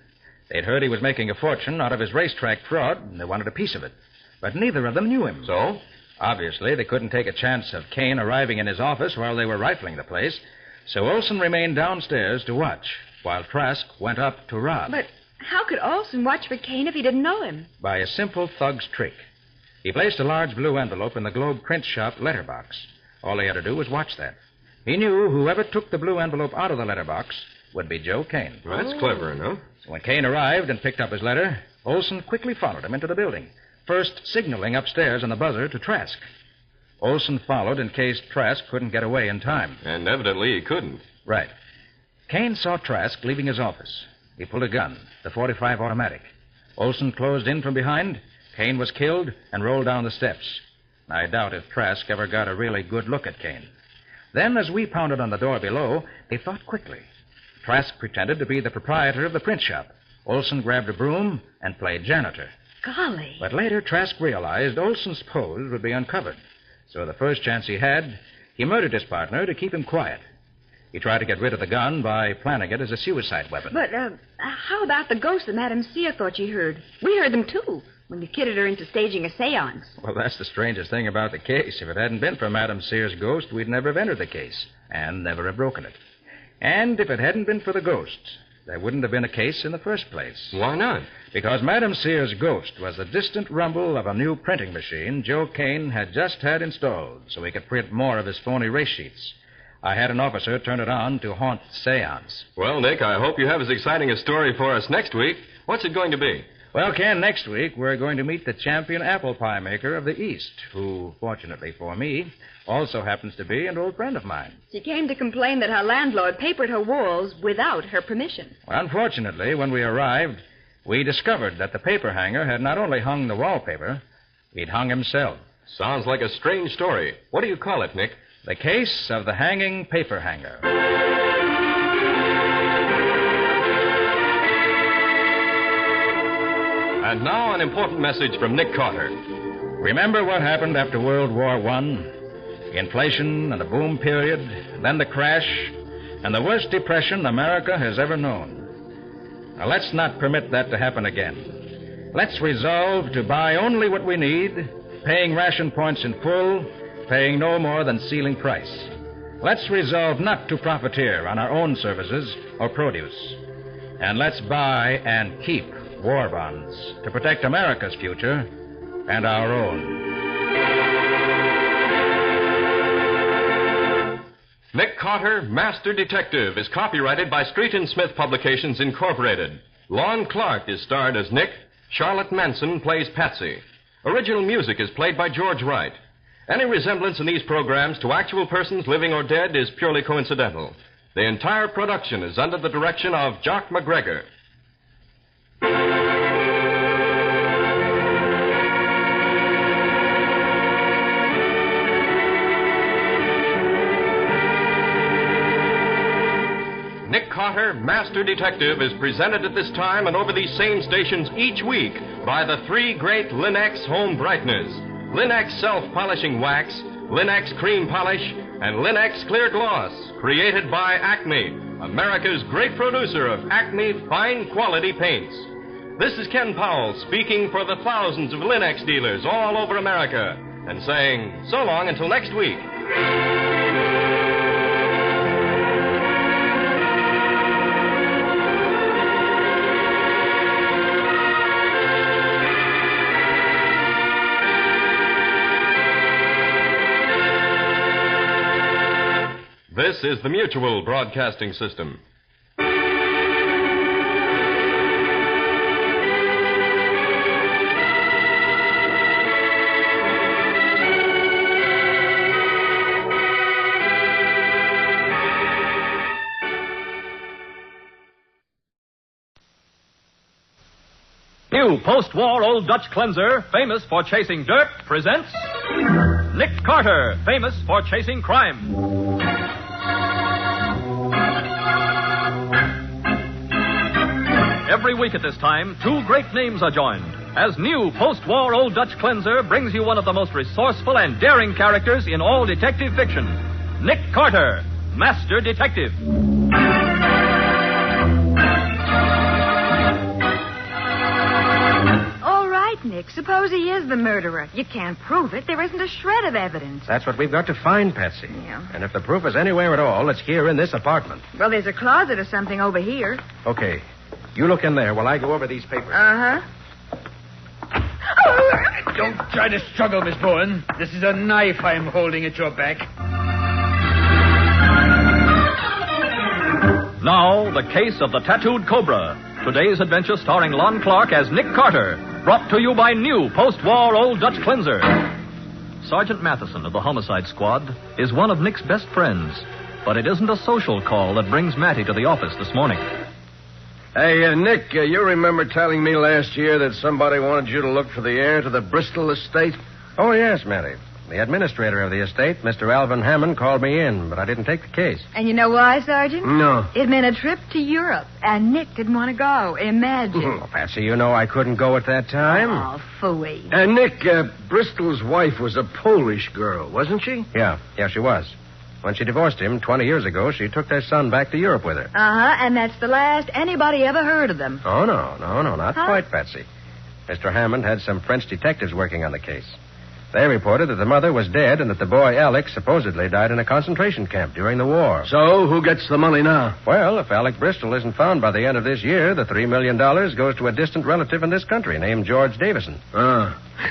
They'd heard he was making a fortune out of his racetrack fraud, and they wanted a piece of it. But neither of them knew him. So? Obviously, they couldn't take a chance of Kane arriving in his office while they were rifling the place, so Olson remained downstairs to watch, while Trask went up to rob. But how could Olson watch for Kane if he didn't know him? By a simple thug's trick. He placed a large blue envelope in the Globe print shop letterbox. All he had to do was watch that. He knew whoever took the blue envelope out of the letterbox would be Joe Kane. Well, that's clever enough. So when Kane arrived and picked up his letter, Olson quickly followed him into the building, first signaling upstairs on the buzzer to Trask. Olson followed in case Trask couldn't get away in time. And evidently he couldn't. Right. Kane saw Trask leaving his office. He pulled a gun, the .45 automatic. Olson closed in from behind. Kane was killed and rolled down the steps. I doubt if Trask ever got a really good look at Kane. Then, as we pounded on the door below, they thought quickly. Trask pretended to be the proprietor of the print shop. Olson grabbed a broom and played janitor. Golly. But later, Trask realized Olson's pose would be uncovered. So the first chance he had, he murdered his partner to keep him quiet. He tried to get rid of the gun by planning it as a suicide weapon. But how about the ghosts that Madame Sia thought she heard? We heard them, too, when you kidded her into staging a seance. Well, that's the strangest thing about the case. If it hadn't been for Madame Sear's ghost, we'd never have entered the case and never have broken it. And if it hadn't been for the ghost, there wouldn't have been a case in the first place. Why not? Because Madame Sear's ghost was the distant rumble of a new printing machine Joe Kane had just had installed so he could print more of his phony race sheets. I had an officer turn it on to haunt the seance. Well, Nick, I hope you have as exciting a story for us next week. What's it going to be? Well, Ken, next week we're going to meet the champion apple pie maker of the East, who, fortunately for me, also happens to be an old friend of mine. She came to complain that her landlord papered her walls without her permission. Well, unfortunately, when we arrived, we discovered that the paper hanger had not only hung the wallpaper, he'd hung himself, Sounds like a strange story. What do you call it, Nick? The Case of the Hanging Paperhanger. And now an important message from Nick Carter. Remember what happened after World War I? Inflation and the boom period, then the crash, and the worst depression America has ever known. Now, let's not permit that to happen again. Let's resolve to buy only what we need, paying ration points in full, paying no more than ceiling price. Let's resolve not to profiteer on our own services or produce. And let's buy and keep war bonds to protect America's future and our own. Nick Carter, Master Detective, is copyrighted by Street & Smith Publications, Incorporated. Lon Clark is starred as Nick. Charlotte Manson plays Patsy. Original music is played by George Wright. Any resemblance in these programs to actual persons, living or dead, is purely coincidental. The entire production is under the direction of Jock McGregor. Nick Carter, Master Detective, is presented at this time and over these same stations each week by the three great Linex home brighteners: Linex self-polishing wax, Linex cream polish, and Linex clear gloss, created by Acme, America's great producer of Acme fine quality paints. This is Ken Powell speaking for the thousands of Linex dealers all over America and saying so long until next week. This is the Mutual Broadcasting System. New post-war Old Dutch cleanser, famous for chasing dirt, presents Nick Carter, famous for chasing crime. Every week at this time, two great names are joined as new post-war Old Dutch cleanser brings you one of the most resourceful and daring characters in all detective fiction, Nick Carter, Master Detective. All right, Nick. Suppose he is the murderer. You can't prove it. There isn't a shred of evidence. That's what we've got to find, Patsy. Yeah. And if the proof is anywhere at all, it's here in this apartment. Well, there's a closet or something over here. Okay. You look in there while I go over these papers. Uh-huh. Don't try to struggle, Miss Bowen. This is a knife I'm holding at your back. Now, the case of the tattooed Cobra. Today's adventure starring Lon Clark as Nick Carter. Brought to you by new post-war Old Dutch cleanser. Sergeant Matheson of the Homicide Squad is one of Nick's best friends. But it isn't a social call that brings Matty to the office this morning. Hey, Nick, you remember telling me last year that somebody wanted you to look for the heir to the Bristol estate? Oh, yes, Matty. The administrator of the estate, Mr. Alvin Hammond, called me in, but I didn't take the case. And you know why, Sergeant? No. It meant a trip to Europe, and Nick didn't want to go. Imagine. Oh, Patsy, you know I couldn't go at that time. Oh, phooey. Nick, Bristol's wife was a Polish girl, wasn't she? Yeah, she was. When she divorced him 20 years ago, she took their son back to Europe with her. Uh-huh, and that's the last anybody ever heard of them. Oh, no, not quite, Patsy. Mr. Hammond had some French detectives working on the case. They reported that the mother was dead and that the boy, Alex, supposedly died in a concentration camp during the war. So, who gets the money now? Well, if Alec Bristol isn't found by the end of this year, the $3 million goes to a distant relative in this country named George Davison.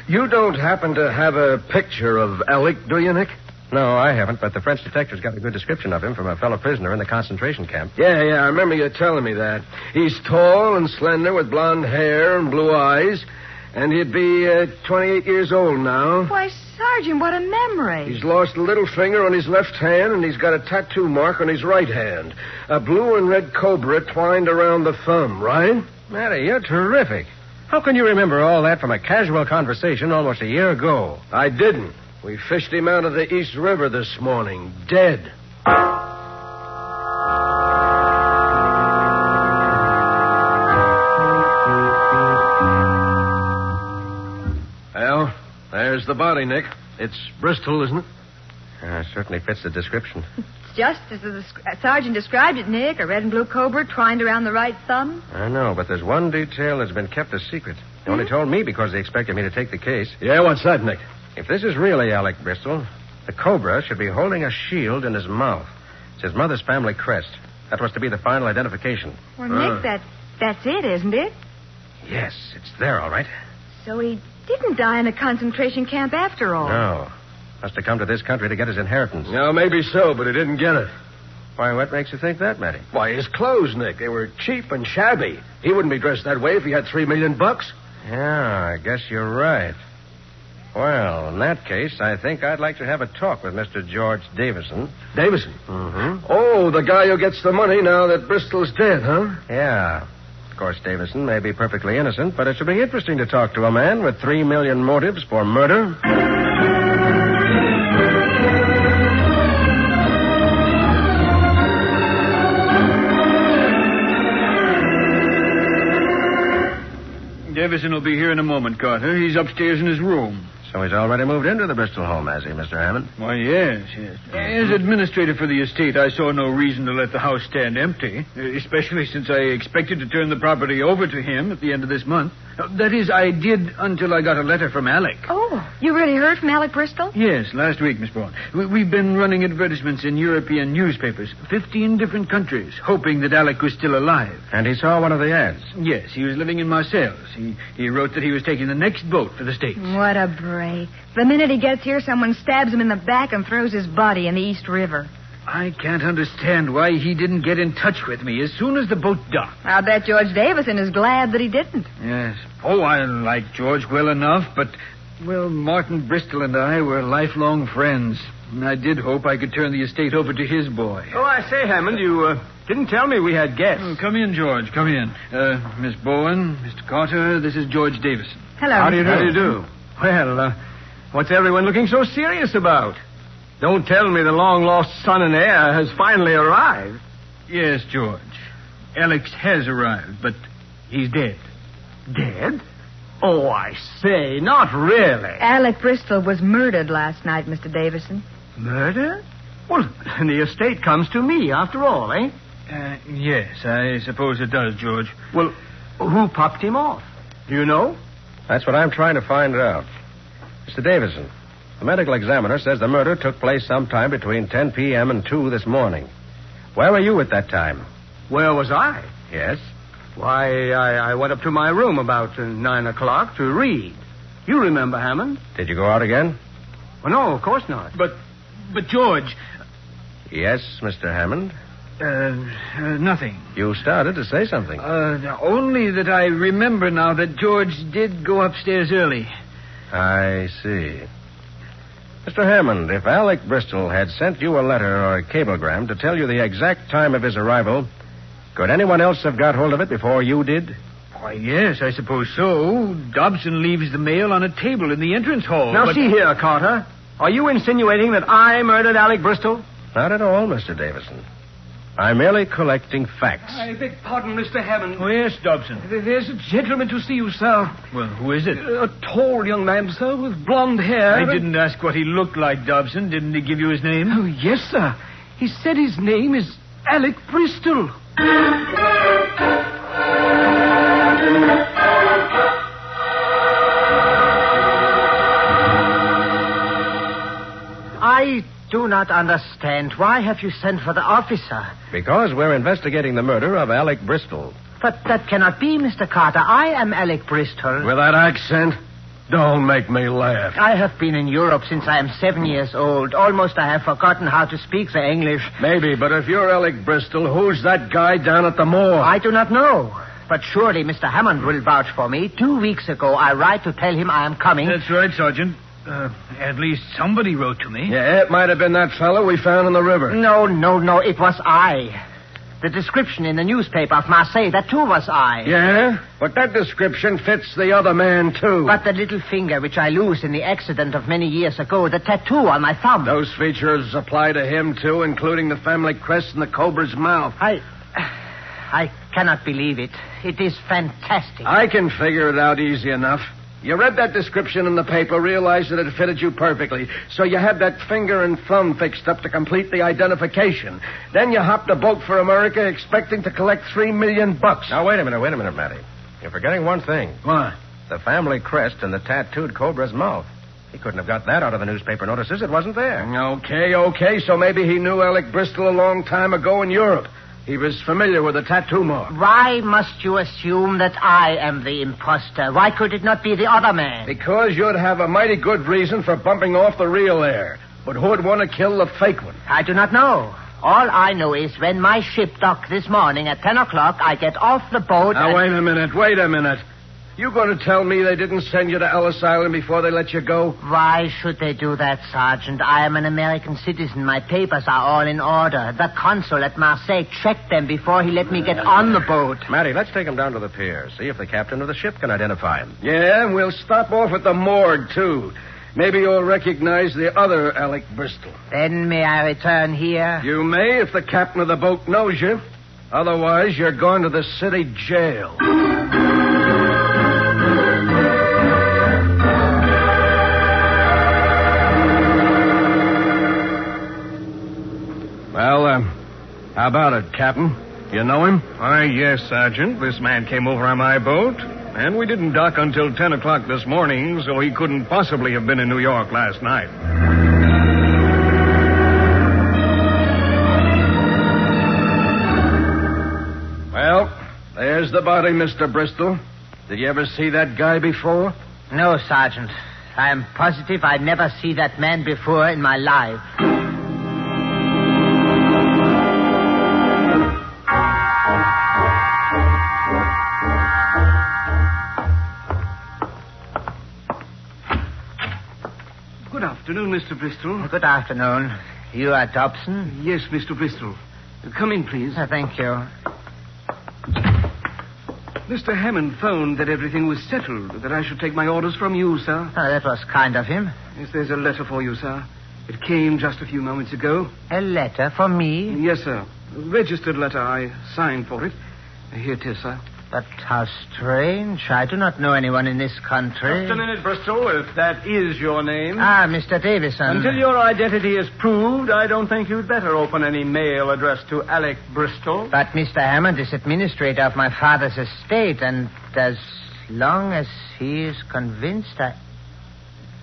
You don't happen to have a picture of Alec, do you, Nick? No, I haven't, but the French detectives got a good description of him from a fellow prisoner in the concentration camp. Yeah, I remember you telling me that. He's tall and slender with blonde hair and blue eyes, and he'd be 28 years old now. Why, Sergeant, what a memory. He's lost a little finger on his left hand, and he's got a tattoo mark on his right hand. A blue and red cobra twined around the thumb, right? Matty, you're terrific. How can you remember all that from a casual conversation almost a year ago? I didn't. We fished him out of the East River this morning, dead. Well, there's the body, Nick. It's Bristol, isn't it? Certainly fits the description. It's just as the sergeant described it, Nick. A red and blue cobra twined around the right thumb. I know, but there's one detail that's been kept a secret. They only told me because they expected me to take the case. Yeah, what's that, Nick? If this is really Alec Bristol, the cobra should be holding a shield in his mouth. It's his mother's family crest. That was to be the final identification. Well, Nick, that's it, isn't it? Yes, it's there, all right. So he didn't die in a concentration camp after all. No. Must have come to this country to get his inheritance. No, maybe so, but he didn't get it. Why, what makes you think that, Matty? Why, his clothes, Nick. They were cheap and shabby. He wouldn't be dressed that way if he had $3 million. Yeah, I guess you're right. Well, in that case, I think I'd like to have a talk with Mr. George Davison. Davison? Mm-hmm. Oh, the guy who gets the money now that Bristol's dead, huh? Yeah. Of course, Davison may be perfectly innocent, but it should be interesting to talk to a man with 3 million motives for murder. Davison will be here in a moment, Carter. He's upstairs in his room. So he's already moved into the Bristol home, has he, Mr. Hammond? Why, yes. As administrator for the estate, I saw no reason to let the house stand empty, especially since I expected to turn the property over to him at the end of this month. That is, I did until I got a letter from Alec. Oh, you really heard from Alec Bristol? Yes, last week, Miss Bourne. We've been running advertisements in European newspapers, 15 different countries, hoping that Alec was still alive. And he saw one of the ads? Yes, he was living in Marseilles. He wrote that he was taking the next boat for the States. What a break. The minute he gets here, someone stabs him in the back and throws his body in the East River. I can't understand why he didn't get in touch with me as soon as the boat docked. I'll bet George Davison is glad that he didn't. Yes. Oh, I like George well enough, but, well, Martin Bristol and I were lifelong friends. And I did hope I could turn the estate over to his boy. Oh, I say, Hammond, you didn't tell me we had guests. Oh, come in, George. Come in. Miss Bowen, Mr. Carter, this is George Davison. Hello. How do you do? Well, what's everyone looking so serious about? Don't tell me the long-lost son and heir has finally arrived. Yes, George. Alex has arrived, but he's dead. Dead? Oh, I say, not really. Alec Bristol was murdered last night, Mr. Davison. Murder? Well, the estate comes to me, after all, eh? Yes, I suppose it does, George. Well, who popped him off? Do you know? That's what I'm trying to find out. Mr. Davison, the medical examiner says the murder took place sometime between 10 p.m. and 2 this morning. Where were you at that time? Where was I? Yes? Why, I went up to my room about 9 o'clock to read. You remember, Hammond? Did you go out again? Well, no, of course not. But George... Yes, Mr. Hammond? Nothing. You started to say something. Only that I remember now that George did go upstairs early. I see. Mr. Hammond, if Alec Bristol had sent you a letter or a cablegram to tell you the exact time of his arrival, could anyone else have got hold of it before you did? Why, yes, I suppose so. Dobson leaves the mail on a table in the entrance hall. Now, see here, Carter. Are you insinuating that I murdered Alec Bristol? Not at all, Mr. Davison. I'm merely collecting facts. I beg pardon, Mr. Hammond. Oh, yes, Dobson. There's a gentleman to see you, sir. Well, who is it? A tall young man, sir, with blonde hair. I didn't ask what he looked like, Dobson. Didn't he give you his name? Oh, yes, sir. He said his name is Alec Bristol. I do not understand. Why have you sent for the officer? Because we're investigating the murder of Alec Bristol. But that cannot be, Mr. Carter. I am Alec Bristol. With that accent? Don't make me laugh. I have been in Europe since I am 7 years old. Almost I have forgotten how to speak the English. Maybe, but if you're Alec Bristol, who's that guy down at the morgue? I do not know. But surely Mr. Hammond will vouch for me. 2 weeks ago, I write to tell him I am coming. That's right, Sergeant. At least somebody wrote to me. Yeah, it might have been that fellow we found in the river. No. It was I. The description in the newspaper of Marseille, that too was I. Yeah? But that description fits the other man, too. But the little finger which I lost in the accident of many years ago, the tattoo on my thumb. Those features apply to him, too, including the family crest and the cobra's mouth. I cannot believe it. It is fantastic. I can figure it out easy enough. You read that description in the paper, realized that it fitted you perfectly, so you had that finger and thumb fixed up to complete the identification. Then you hopped a boat for America expecting to collect $3 million. Now, wait a minute, Matty. You're forgetting one thing. What? The family crest and the tattooed cobra's mouth. He couldn't have got that out of the newspaper notices. It wasn't there. Okay, so maybe he knew Alec Bristol a long time ago in Europe. He was familiar with the tattoo mark. Why must you assume that I am the imposter? Why could it not be the other man? Because you'd have a mighty good reason for bumping off the real heir. But who'd want to kill the fake one? I do not know. All I know is when my ship docked this morning at 10 o'clock, I get off the boat Now, wait a minute. You going to tell me they didn't send you to Ellis Island before they let you go? Why should they do that, Sergeant? I am an American citizen. My papers are all in order. The consul at Marseille checked them before he let me get on the boat. Matty, let's take him down to the pier. See if the captain of the ship can identify him. Yeah, and we'll stop off at the morgue, too. Maybe you'll recognize the other Alec Bristol. Then may I return here? You may if the captain of the boat knows you. Otherwise, you're going to the city jail. Well, how about it, Captain? You know him? Why, yes, Sergeant. This man came over on my boat, and we didn't dock until 10 o'clock this morning, so he couldn't possibly have been in New York last night. Well, there's the body, Mr. Bristol. Did you ever see that guy before? No, Sergeant. I am positive I never see that man before in my life. Good afternoon, Mr. Bristol. Good afternoon. You are Dobson? Yes, Mr. Bristol. Come in, please. Thank you. Mr. Hammond phoned that everything was settled, that I should take my orders from you, sir. Oh, that was kind of him. Yes, there's a letter for you, sir. It came just a few moments ago. A letter for me? Yes, sir. A registered letter. I signed for it. Here it is, sir. But how strange. I do not know anyone in this country. Just a minute, Bristol, if that is your name. Ah, Mr. Davison. Until your identity is proved, I don't think you'd better open any mail addressed to Alec Bristol. But Mr. Hammond is administrator of my father's estate, and as long as he is convinced,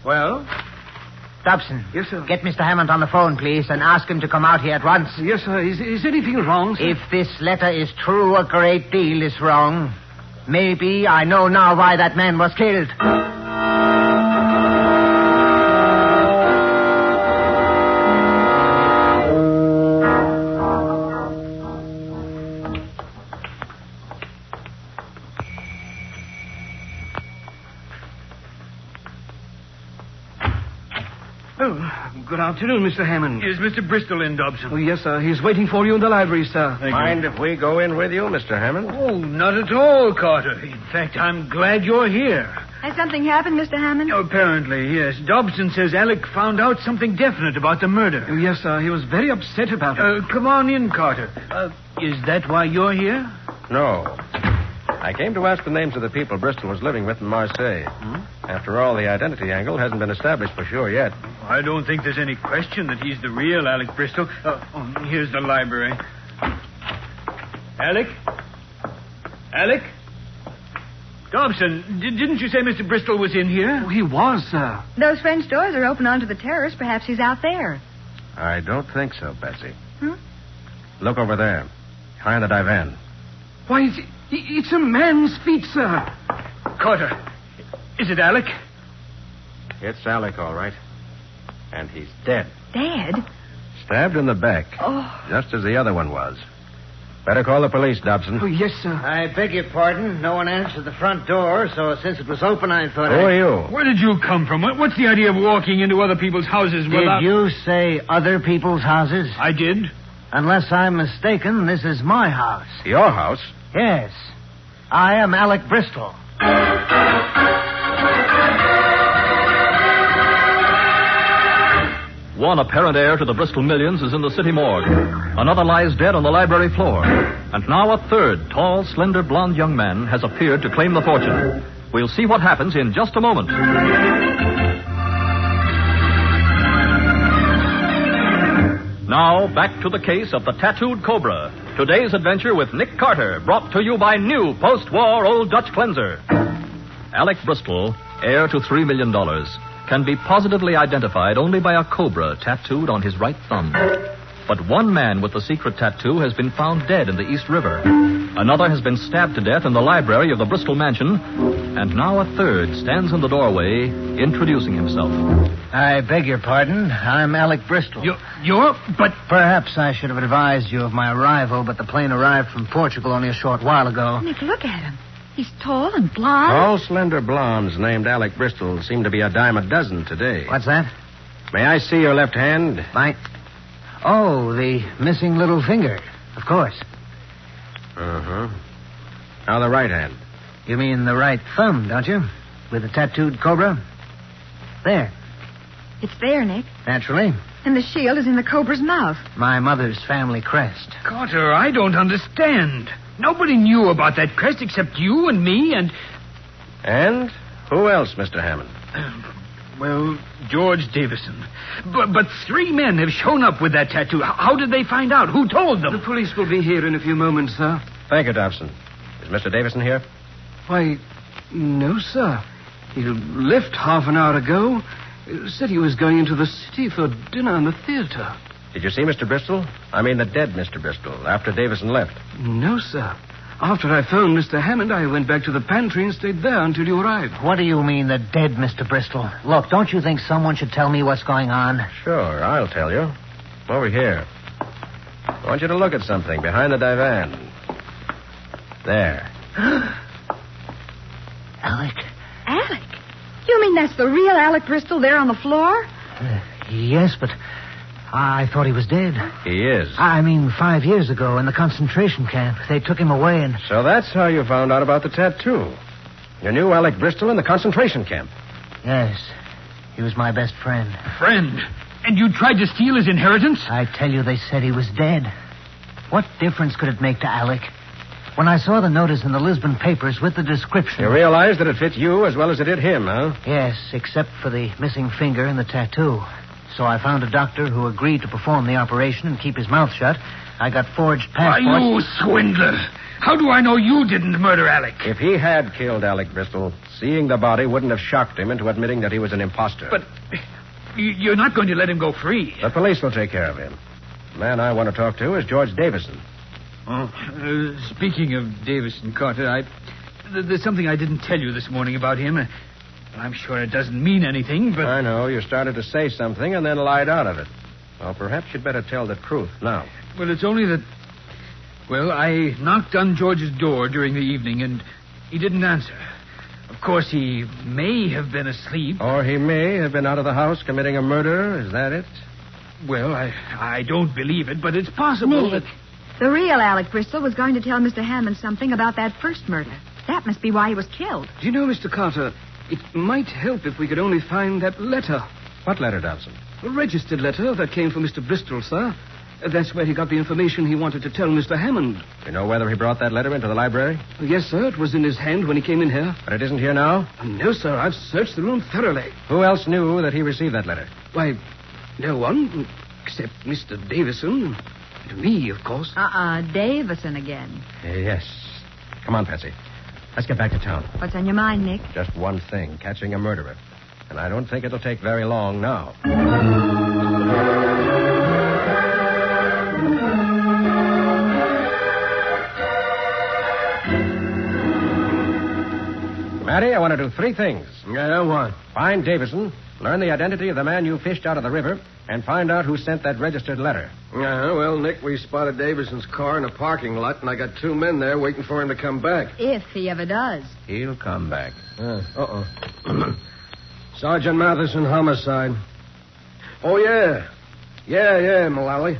Well? Dobson. Yes, sir. Get Mr. Hammond on the phone, please, and ask him to come out here at once. Yes, sir. Is anything wrong, sir? If this letter is true, a great deal is wrong. Maybe I know now why that man was killed. Good afternoon, Mr. Hammond. Is Mr. Bristol in, Dobson? Oh, yes, sir. He's waiting for you in the library, sir. Mind if we go in with you, Mr. Hammond? Oh, not at all, Carter. In fact, I'm glad you're here. Has something happened, Mr. Hammond? Apparently, yes. Dobson says Alec found out something definite about the murder. Oh, yes, sir. He was very upset about it. Come on in, Carter. Is that why you're here? No. I came to ask the names of the people Bristol was living with in Marseille. After all, the identity angle hasn't been established for sure yet. I don't think there's any question that he's the real Alec Bristol. Here's the library. Alec? Alec? Dobson, didn't you say Mr. Bristol was in here? Oh, he was, sir. Those French doors are open onto the terrace. Perhaps he's out there. I don't think so, Betsy. Look over there, behind the divan. Why, it's a man's feet, sir. Carter, is it Alec? It's Alec, all right. And he's dead. Dead? Stabbed in the back. Oh. Just as the other one was. Better call the police, Dobson. Oh, yes, sir. I beg your pardon. No one answered the front door, so since it was open, I thought Who are you? Where did you come from? What's the idea of walking into other people's houses without... Did you say other people's houses? I did. Unless I'm mistaken, this is my house. Your house? Yes. I am Alec Bristol. One apparent heir to the Bristol millions is in the city morgue. Another lies dead on the library floor. And now a third, tall, slender, blonde young man has appeared to claim the fortune. We'll see what happens in just a moment. Now, back to the case of the tattooed Cobra. Today's adventure with Nick Carter, brought to you by new post-war Old Dutch cleanser. Alec Bristol, heir to $3 million, can be positively identified only by a cobra tattooed on his right thumb. But one man with the secret tattoo has been found dead in the East River. Another has been stabbed to death in the library of the Bristol mansion. And now a third stands in the doorway, introducing himself. I beg your pardon. I'm Alec Bristol. But perhaps I should have advised you of my arrival, but the plane arrived from Portugal only a short while ago. Nick, look at him. He's tall and blond. All slender blondes named Alec Bristol seem to be a dime a dozen today. What's that? May I see your left hand? Oh, the missing little finger. Of course. Uh-huh. Now the right hand. You mean the right thumb, don't you? With the tattooed cobra? There. It's there, Nick. Naturally. And the shield is in the cobra's mouth. My mother's family crest. Carter, I don't understand. Nobody knew about that crest except you and me and... And? Who else, Mr. Hammond? Well, George Davison. But 3 men have shown up with that tattoo. How did they find out? Who told them? The police will be here in a few moments, sir. Thank you, Dobson. Is Mr. Davison here? Why, no, sir. He left half an hour ago. Said he was going into the city for dinner and the theater. Did you see Mr. Bristol? I mean the dead Mr. Bristol, after Davison left. No, sir. After I phoned Mr. Hammond, I went back to the pantry and stayed there until you arrived. What do you mean, the dead Mr. Bristol? Look, don't you think someone should tell me what's going on? Sure, I'll tell you. Over here. I want you to look at something behind the divan. There. Alec? Alec? You mean that's the real Alec Bristol there on the floor? Yes, but I thought he was dead. He is. I mean, 5 years ago in the concentration camp. They took him away and... So that's how you found out about the tattoo. You knew Alec Bristol in the concentration camp. Yes. He was my best friend. Friend? And you tried to steal his inheritance? I tell you, they said he was dead. What difference could it make to Alec? When I saw the notice in the Lisbon papers with the description... You realized that it fit you as well as it did him, huh? Yes, except for the missing finger and the tattoo. So I found a doctor who agreed to perform the operation and keep his mouth shut. I got forged passports... Why, you swindler! How do I know you didn't murder Alec? If he had killed Alec Bristol, seeing the body wouldn't have shocked him into admitting that he was an imposter. But you're not going to let him go free. The police will take care of him. The man I want to talk to is George Davison. Speaking of Davison, Carter, there's something I didn't tell you this morning about him. I'm sure it doesn't mean anything, but... I know. You started to say something and then lied out of it. Well, perhaps you'd better tell the truth now. Well, it's only that... Well, I knocked on George's door during the evening, and he didn't answer. Of course, he may have been asleep. Or he may have been out of the house committing a murder. Is that it? Well, I don't believe it, but it's possible Nick, that... the real Alec Bristol was going to tell Mr. Hammond something about that first murder. That must be why he was killed. Do you know, Mr. Carter, it might help if we could only find that letter. What letter, Dobson? A registered letter that came from Mr. Bristol, sir. That's where he got the information he wanted to tell Mr. Hammond. You know whether he brought that letter into the library? Yes, sir. It was in his hand when he came in here. But it isn't here now? No, sir. I've searched the room thoroughly. Who else knew that he received that letter? Why, no one, except Mr. Davison. And me, of course. Davison again. Yes. Come on, Patsy. Let's get back to town. What's on your mind, Nick? Just one thing, catching a murderer. And I don't think it'll take very long now. Matty, I want to do 3 things. Yeah, what? Find Davison, learn the identity of the man you fished out of the river, and find out who sent that registered letter. Yeah, well, Nick, we spotted Davison's car in a parking lot, and I got 2 men there waiting for him to come back. If he ever does. He'll come back. Sergeant Matheson, homicide. Oh, yeah. Yeah, Mullally.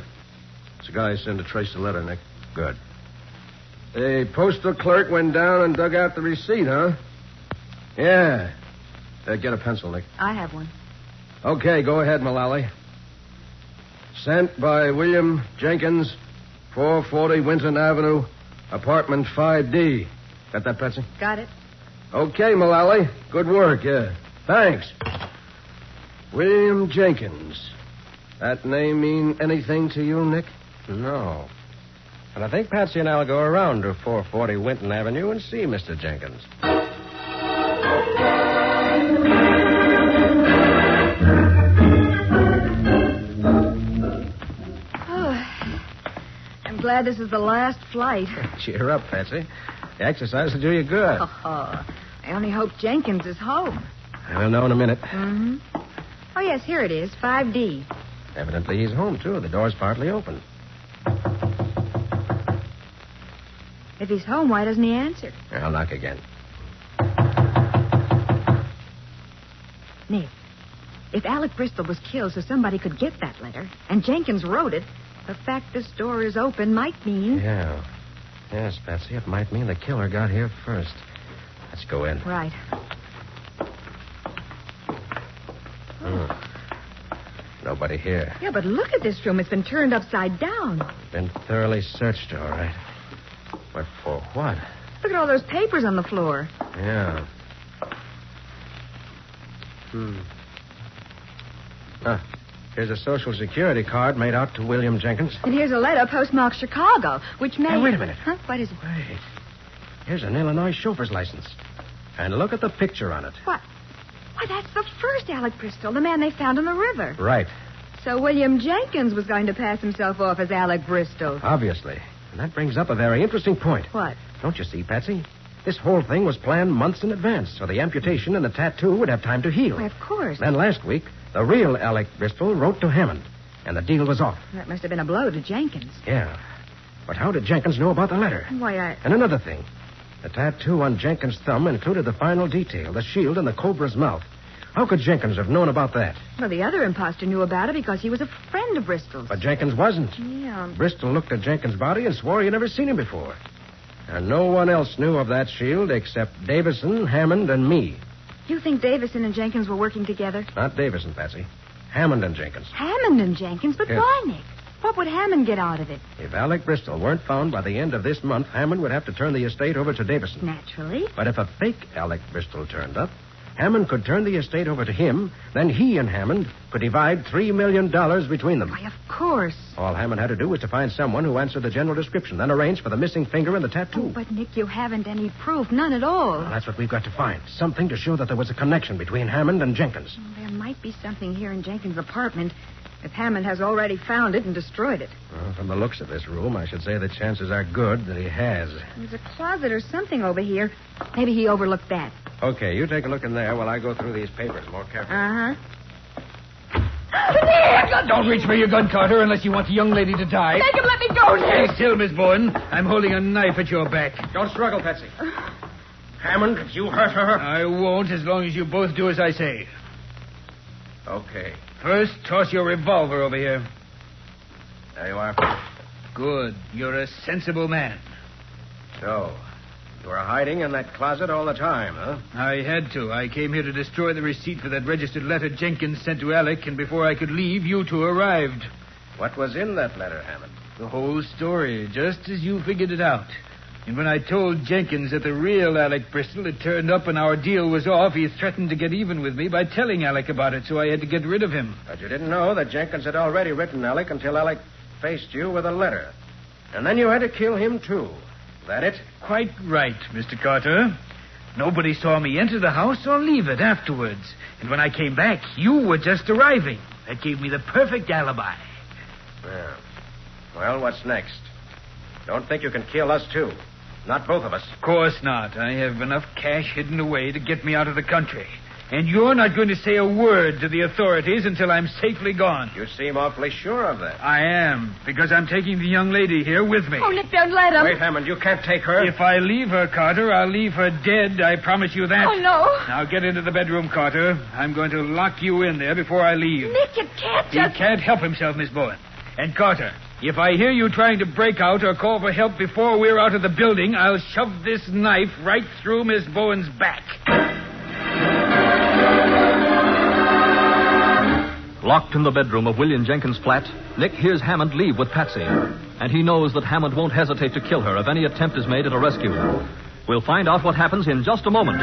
It's the guy I sent to trace the letter, Nick. Good. The postal clerk went down and dug out the receipt, huh? Yeah. Get a pencil, Nick. I have one. Okay, go ahead, Mullally. Sent by William Jenkins, 440 Winton Avenue, apartment 5D. Got that, Patsy? Got it. Okay, Mullally. Good work, yeah. Thanks. William Jenkins. That name mean anything to you, Nick? No. And I think Patsy and I'll go around to 440 Winton Avenue and see Mr. Jenkins. I'm glad this is the last flight. Cheer up, Patsy. The exercise will do you good. I only hope Jenkins is home. We'll know in a minute. Mm-hmm. Oh, yes, here it is, 5D. Evidently he's home, too. The door's partly open. If he's home, why doesn't he answer? I'll knock again. Nick, if Alec Bristol was killed so somebody could get that letter, and Jenkins wrote it, the fact this door is open might mean... Yeah. Yes, Patsy, it might mean the killer got here first. Let's go in. Right. Nobody here. Yeah, but look at this room. It's been turned upside down. Been thoroughly searched, all right. But for what? Look at all those papers on the floor. Yeah. Here's a Social Security card made out to William Jenkins. And here's a letter postmarked Chicago, which may... Hey, wait a minute. Huh? What is it? Wait. Here's an Illinois chauffeur's license. And look at the picture on it. What? Why, that's the first Alec Bristol, the man they found in the river. Right. So William Jenkins was going to pass himself off as Alec Bristol. Obviously. And that brings up a very interesting point. What? Don't you see, Patsy? This whole thing was planned months in advance, so the amputation and the tattoo would have time to heal. Why, of course. Then last week, the real Alec Bristol wrote to Hammond, and the deal was off. That must have been a blow to Jenkins. Yeah. But how did Jenkins know about the letter? Why, And another thing. The tattoo on Jenkins' thumb included the final detail, the shield and the cobra's mouth. How could Jenkins have known about that? Well, the other imposter knew about it because he was a friend of Bristol's. But Jenkins wasn't. Yeah. Bristol looked at Jenkins' body and swore he'd never seen him before. And no one else knew of that shield except Davison, Hammond, and me. You think Davison and Jenkins were working together? Not Davison, Patsy. Hammond and Jenkins. Hammond and Jenkins? But Yes. why, Nick? What would Hammond get out of it? If Alec Bristol weren't found by the end of this month, Hammond would have to turn the estate over to Davison. Naturally. But if a fake Alec Bristol turned up, Hammond could turn the estate over to him, then he and Hammond could divide $3 million between them. Why, of course. All Hammond had to do was to find someone who answered the general description, then arrange for the missing finger and the tattoo. Oh, but, Nick, you haven't any proof. None at all. Well, that's what we've got to find. Something to show that there was a connection between Hammond and Jenkins. There might be something here in Jenkins' apartment if Hammond has already found it and destroyed it. Well, from the looks of this room, I should say the chances are good that he has. There's a closet or something over here. Maybe he overlooked that. Okay, you take a look in there while I go through these papers more carefully. Uh-huh. Don't reach for your gun, Carter, unless you want the young lady to die. Make him let me go, Nick! Stay still, Miss Bowen. I'm holding a knife at your back. Don't struggle, Patsy. Hammond, if you hurt her... I won't as long as you both do as I say. Okay. First, toss your revolver over here. There you are. Good. You're a sensible man. So, you were hiding in that closet all the time, huh? I had to. I came here to destroy the receipt for that registered letter Jenkins sent to Alec, and before I could leave, you two arrived. What was in that letter, Hammond? The whole story, just as you figured it out. And when I told Jenkins that the real Alec Bristol had turned up and our deal was off, he threatened to get even with me by telling Alec about it, so I had to get rid of him. But you didn't know that Jenkins had already written Alec until Alec faced you with a letter. And then you had to kill him, too. That it? Quite right, Mr. Carter. Nobody saw me enter the house or leave it afterwards. And when I came back, you were just arriving. That gave me the perfect alibi. Yeah. Well, what's next? Don't think you can kill us, too. Not both of us. Of course not. I have enough cash hidden away to get me out of the country. And you're not going to say a word to the authorities until I'm safely gone. You seem awfully sure of that. I am, because I'm taking the young lady here with me. Oh, Nick, don't let him. Wait, Hammond, you can't take her. If I leave her, Carter, I'll leave her dead. I promise you that. Oh, no. Now get into the bedroom, Carter. I'm going to lock you in there before I leave. Nick, you can't He just... can't help himself, Miss Bowen. And Carter, if I hear you trying to break out or call for help before we're out of the building, I'll shove this knife right through Miss Bowen's back. Locked in the bedroom of William Jenkins' flat, Nick hears Hammond leave with Patsy. And he knows that Hammond won't hesitate to kill her if any attempt is made at a rescue. We'll find out what happens in just a moment.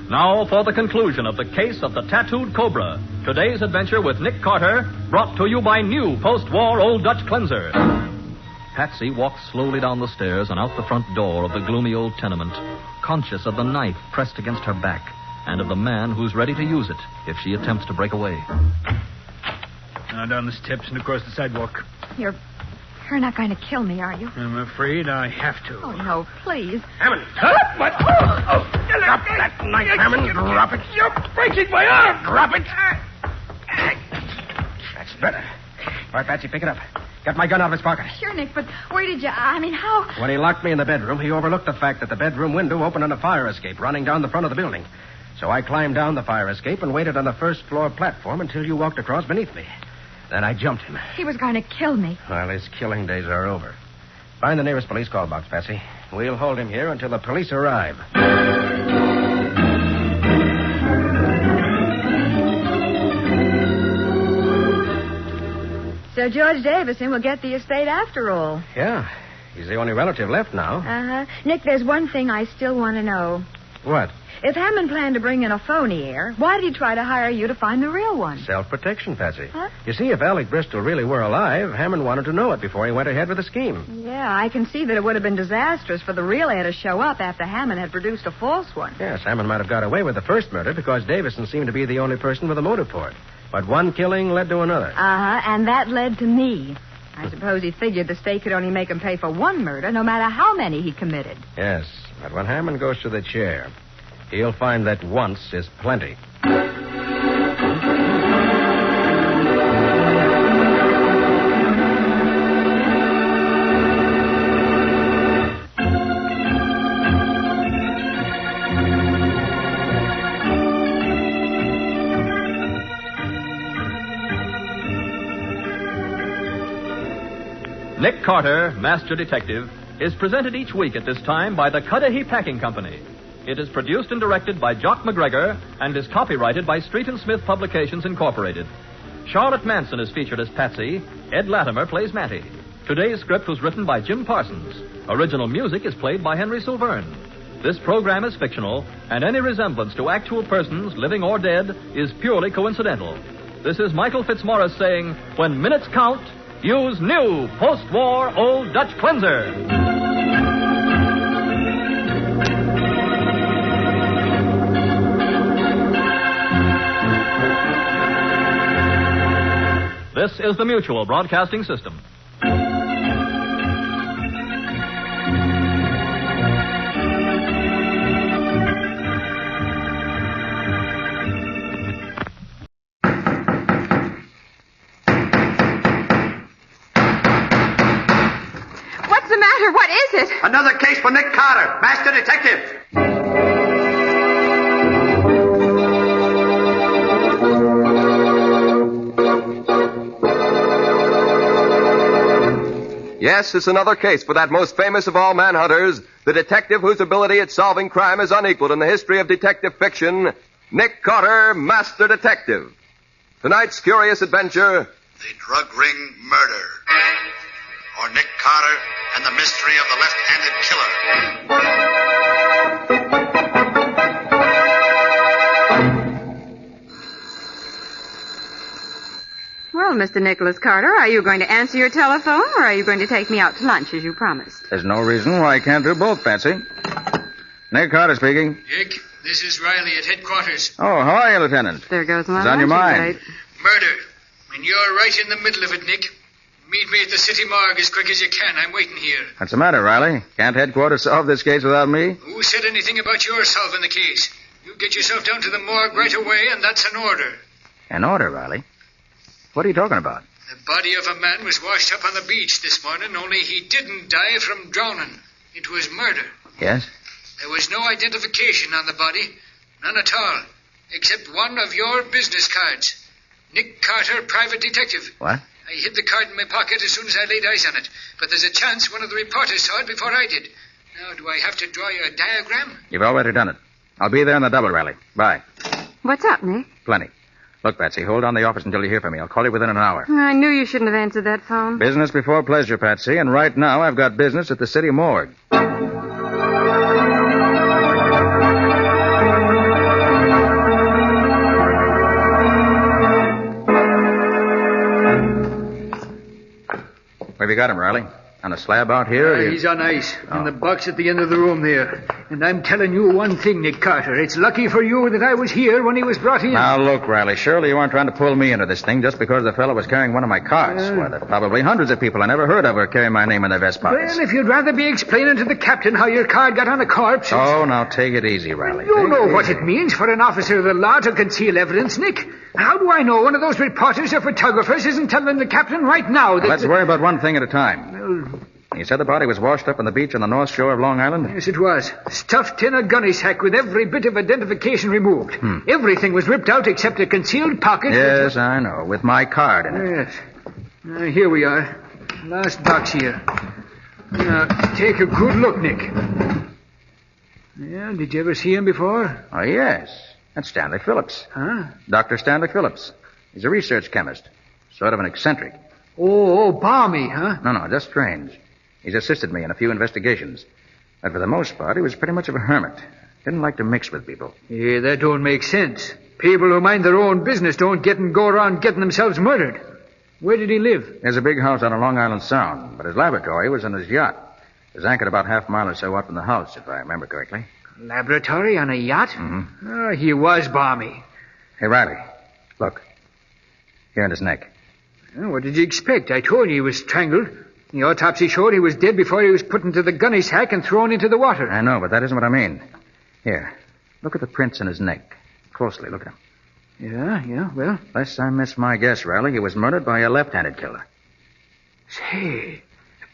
Now for the conclusion of the case of the tattooed Cobra. Today's adventure with Nick Carter, brought to you by new post-war Old Dutch Cleanser. Patsy walks slowly down the stairs and out the front door of the gloomy old tenement, conscious of the knife pressed against her back and of the man who's ready to use it if she attempts to break away. Now down the steps and across the sidewalk. You're not going to kill me, are you? I'm afraid I have to. Oh, no, please. Hammond! What? Drop that knife, Hammond. Drop it. You're breaking my arm. Drop it. That's better. All right, Patsy, pick it up. Got my gun out of his pocket. Sure, Nick, but where did you... how... When he locked me in the bedroom, he overlooked the fact that the bedroom window opened on a fire escape running down the front of the building. So I climbed down the fire escape and waited on the first floor platform until you walked across beneath me. Then I jumped him. He was going to kill me. Well, his killing days are over. Find the nearest police call box, Patsy. We'll hold him here until the police arrive. So George Davison will get the estate after all. Yeah. He's the only relative left now. Uh-huh. Nick, there's one thing I still want to know. What? If Hammond planned to bring in a phony heir, why did he try to hire you to find the real one? Self-protection, Patsy. Huh? You see, if Alec Bristol really were alive, Hammond wanted to know it before he went ahead with the scheme. Yeah, I can see that it would have been disastrous for the real heir to show up after Hammond had produced a false one. Yes, Hammond might have got away with the first murder because Davison seemed to be the only person with a motive for it. But one killing led to another. Uh-huh, and that led to me. I suppose he figured the state could only make him pay for one murder, no matter how many he committed. Yes, but when Hammond goes to the chair, he'll find that once is plenty. Nick Carter, Master Detective, is presented each week at this time by the Cudahy Packing Company. It is produced and directed by Jock McGregor and is copyrighted by Street and Smith Publications, Incorporated. Charlotte Manson is featured as Patsy. Ed Latimer plays Matty. Today's script was written by Jim Parsons. Original music is played by Henry Silverne. This program is fictional, and any resemblance to actual persons, living or dead, is purely coincidental. This is Michael Fitzmaurice saying, when minutes count, use new post-war Old Dutch Cleanser. This is the Mutual Broadcasting System. What's the matter? What is it? Another case for Nick Carter, Master Detective. Yes, it's another case for that most famous of all manhunters, the detective whose ability at solving crime is unequaled in the history of detective fiction, Nick Carter, Master Detective. Tonight's curious adventure, The Drug Ring Murder. Or Nick Carter and the Mystery of the Left-Handed Killer. Well, Mr. Nicholas Carter, are you going to answer your telephone, or are you going to take me out to lunch as you promised? There's no reason why I can't do both, Patsy. Nick Carter speaking. Dick, this is Riley at headquarters. Oh, how are you, Lieutenant? There goes my What's on your mind? right. Murder. And you're right in the middle of it, Nick. Meet me at the city morgue as quick as you can. I'm waiting here. What's the matter, Riley? Can't headquarters solve this case without me? Who said anything about your solving the case? You get yourself down to the morgue right away, and that's an order. An order, Riley? What are you talking about? The body of a man was washed up on the beach this morning, only he didn't die from drowning. It was murder. Yes? There was no identification on the body. None at all. except one of your business cards. Nick Carter, private detective. What? I hid the card in my pocket as soon as I laid eyes on it. But there's a chance one of the reporters saw it before I did. Now, do I have to draw you a diagram? You've already done it. I'll be there in the double rally. Bye. What's up, Nick? Plenty. Look, Patsy, hold on the office until you hear from me. I'll call you within an hour. I knew you shouldn't have answered that phone. Business before pleasure, Patsy, and right now I've got business at the city morgue. Where have you got him, Riley? On a slab out here? He's on ice, in the box at the end of the room there. And I'm telling you one thing, Nick Carter. It's lucky for you that I was here when he was brought in. Now, look, Riley, surely you aren't trying to pull me into this thing just because the fellow was carrying one of my cards. Why, there are probably hundreds of people I never heard of who are carrying my name in their vest pockets. Well, if you'd rather be explaining to the captain how your card got on a corpse... Oh, now take it easy, Riley. You know what it means for an officer of the law to conceal evidence, Nick. How do I know one of those reporters or photographers isn't telling the captain right now that... Well, let's worry about one thing at a time. You said the body was washed up on the beach on the north shore of Long Island? Yes, it was. Stuffed in a gunny sack with every bit of identification removed. Everything was ripped out except a concealed pocket. Yes, I know, with my card in it. Yes. Here we are. Last box here. Now, take a good look, Nick. Yeah, did you ever see him before? Oh, yes. That's Stanley Phillips. Huh? Dr. Stanley Phillips. He's a research chemist. Sort of an eccentric. Oh, balmy, huh? No, just strange. He's assisted me in a few investigations. But for the most part, he was pretty much of a hermit. Didn't like to mix with people. Yeah, that don't make sense. People who mind their own business don't get and go around getting themselves murdered. Where did he live? There's a big house on a Long Island Sound, but his laboratory was on his yacht. It was anchored about half a mile or so up from the house, if I remember correctly. Laboratory on a yacht? Mm-hmm. Oh, he was balmy. Hey, Riley, look. Here in his neck. Oh, what did you expect? I told you he was strangled. The autopsy showed he was dead before he was put into the gunny sack and thrown into the water. I know, but that isn't what I mean. Here, look at the prints in his neck. Closely, look at him. Yeah, well... Unless I miss my guess, Riley, he was murdered by a left-handed killer. Say,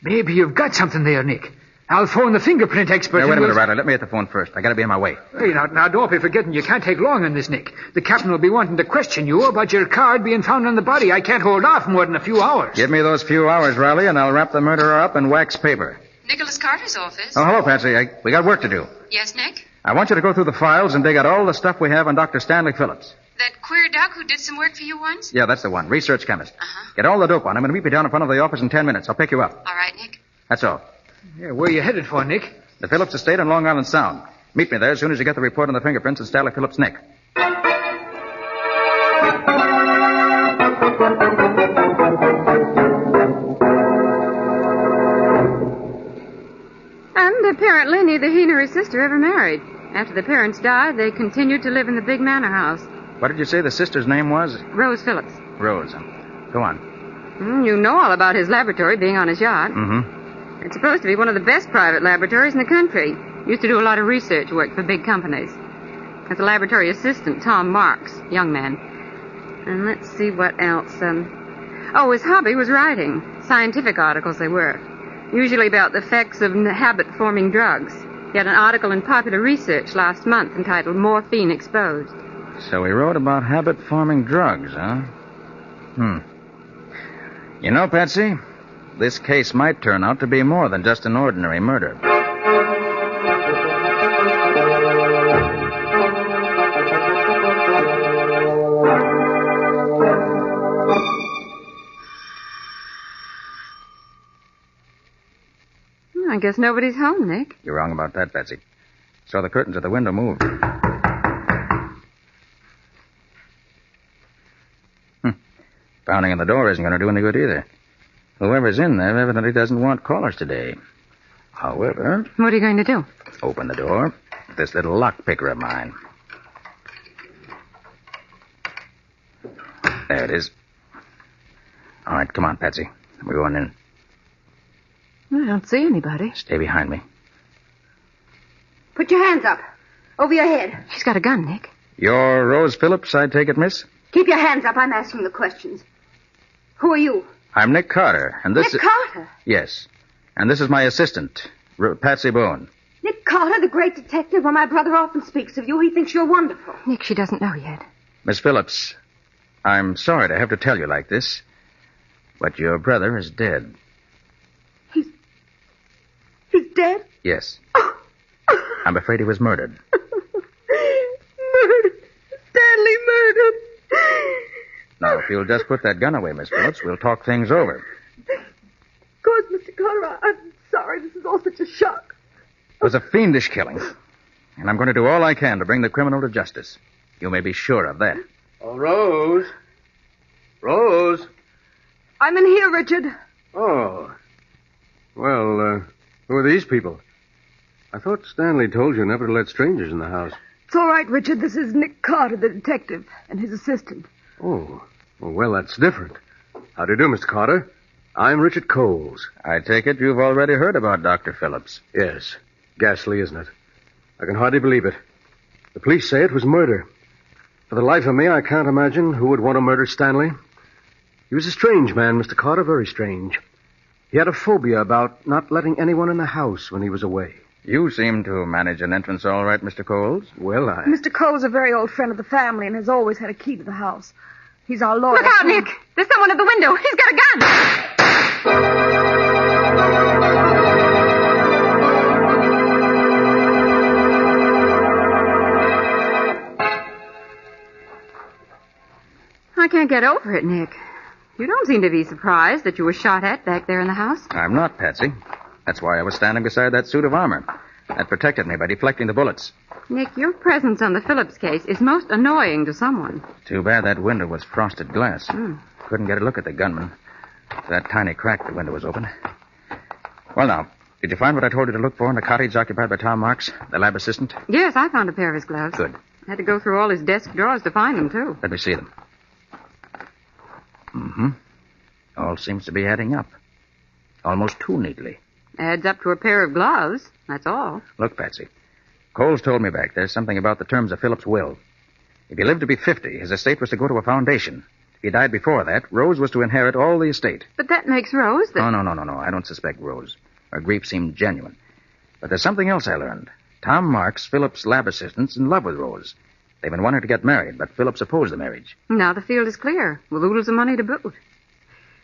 maybe you've got something there, Nick. I'll phone the fingerprint expert. Now, wait a minute, Riley. Let me hit the phone first. I gotta be on my way. Hey, now, don't be forgetting you can't take long on this, Nick. The captain will be wanting to question you about your card being found on the body. I can't hold off more than a few hours. Give me those few hours, Riley, and I'll wrap the murderer up in wax paper. Nicholas Carter's office. Oh, hello, Patsy. We got work to do. Yes, Nick? I want you to go through the files and dig out all the stuff we have on Dr. Stanley Phillips. That queer doc who did some work for you once? Yeah, that's the one. Research chemist. Get all the dope on him and meet me down in front of the office in 10 minutes. I'll pick you up. All right, Nick. That's all. Yeah, where are you headed for, Nick? The Phillips estate on Long Island Sound. Meet me there as soon as you get the report on the fingerprints in Stanley Phillips' neck. And apparently neither he nor his sister ever married. After the parents died, they continued to live in the big manor house. What did you say the sister's name was? Rose Phillips. Rose. Go on. You know all about his laboratory being on his yacht. Mm-hmm. It's supposed to be one of the best private laboratories in the country. Used to do a lot of research work for big companies. As a laboratory assistant, Tom Marks, young man. And let's see what else. His hobby was writing. Scientific articles they were. Usually about the effects of habit-forming drugs. He had an article in Popular Research last month entitled Morphine Exposed. So he wrote about habit-forming drugs, huh? You know, Patsy, this case might turn out to be more than just an ordinary murder. I guess nobody's home, Nick. You're wrong about that, Patsy. Saw the curtains at the window move. Pounding on the door isn't going to do any good either. Whoever's in there evidently doesn't want callers today. However... What are you going to do? Open the door with this little lock picker of mine. There it is. All right, come on, Patsy. We're going in. I don't see anybody. Stay behind me. Put your hands up. Over your head. She's got a gun, Nick. You're Rose Phillips, I take it, miss? Keep your hands up. I'm asking the questions. Who are you? I'm Nick Carter, and this Nick Carter? Yes. And this is my assistant, Patsy Boone. Nick Carter, the great detective. Well, my brother often speaks of you. He thinks you're wonderful. Nick, she doesn't know yet. Miss Phillips, I'm sorry to have to tell you like this, but your brother is dead. He's dead? Yes. I'm afraid he was murdered. Murdered. Stanley murdered. Now, if you'll just put that gun away, Miss Phillips, we'll talk things over. Of course, Mr. Carter, I'm sorry. This is all such a shock. It was a fiendish killing, and I'm going to do all I can to bring the criminal to justice. You may be sure of that. Oh, Rose. Rose. I'm in here, Richard. Oh. Well, who are these people? I thought Stanley told you never to let strangers in the house. It's all right, Richard. This is Nick Carter, the detective, and his assistant. Oh. Well, that's different. How do you do, Mr. Carter? I'm Richard Coles. I take it you've already heard about Dr. Phillips. Yes. Ghastly, isn't it? I can hardly believe it. The police say it was murder. For the life of me, I can't imagine who would want to murder Stanley. He was a strange man, Mr. Carter, very strange. He had a phobia about not letting anyone in the house when he was away. You seem to manage an entrance all right, Mr. Coles. Well, Mr. Cole is a very old friend of the family and has always had a key to the house. He's our lawyer. Look out, Nick! There's someone at the window. He's got a gun! I can't get over it, Nick. You don't seem to be surprised that you were shot at back there in the house. I'm not, Patsy. That's why I was standing beside that suit of armor. That protected me by deflecting the bullets. Nick, your presence on the Phillips case is most annoying to someone. Too bad that window was frosted glass. Couldn't get a look at the gunman. That tiny crack the window was open. Well, now, did you find what I told you to look for in the cottage occupied by Tom Marks, the lab assistant? Yes, I found a pair of his gloves. Good. I had to go through all his desk drawers to find them, too. Let me see them. All seems to be adding up. Almost too neatly. Adds up to a pair of gloves, that's all. Look, Patsy. Coles told me back there something about the terms of Phillips' will. If he lived to be 50, his estate was to go to a foundation. If he died before that, Rose was to inherit all the estate. But that makes Rose the... No. I don't suspect Rose. Her grief seemed genuine. But there's something else I learned. Tom Marks, Phillips' lab assistant's in love with Rose. They've been wanting to get married, but Phillips opposed the marriage. Now the field is clear, with oodles of money to boot.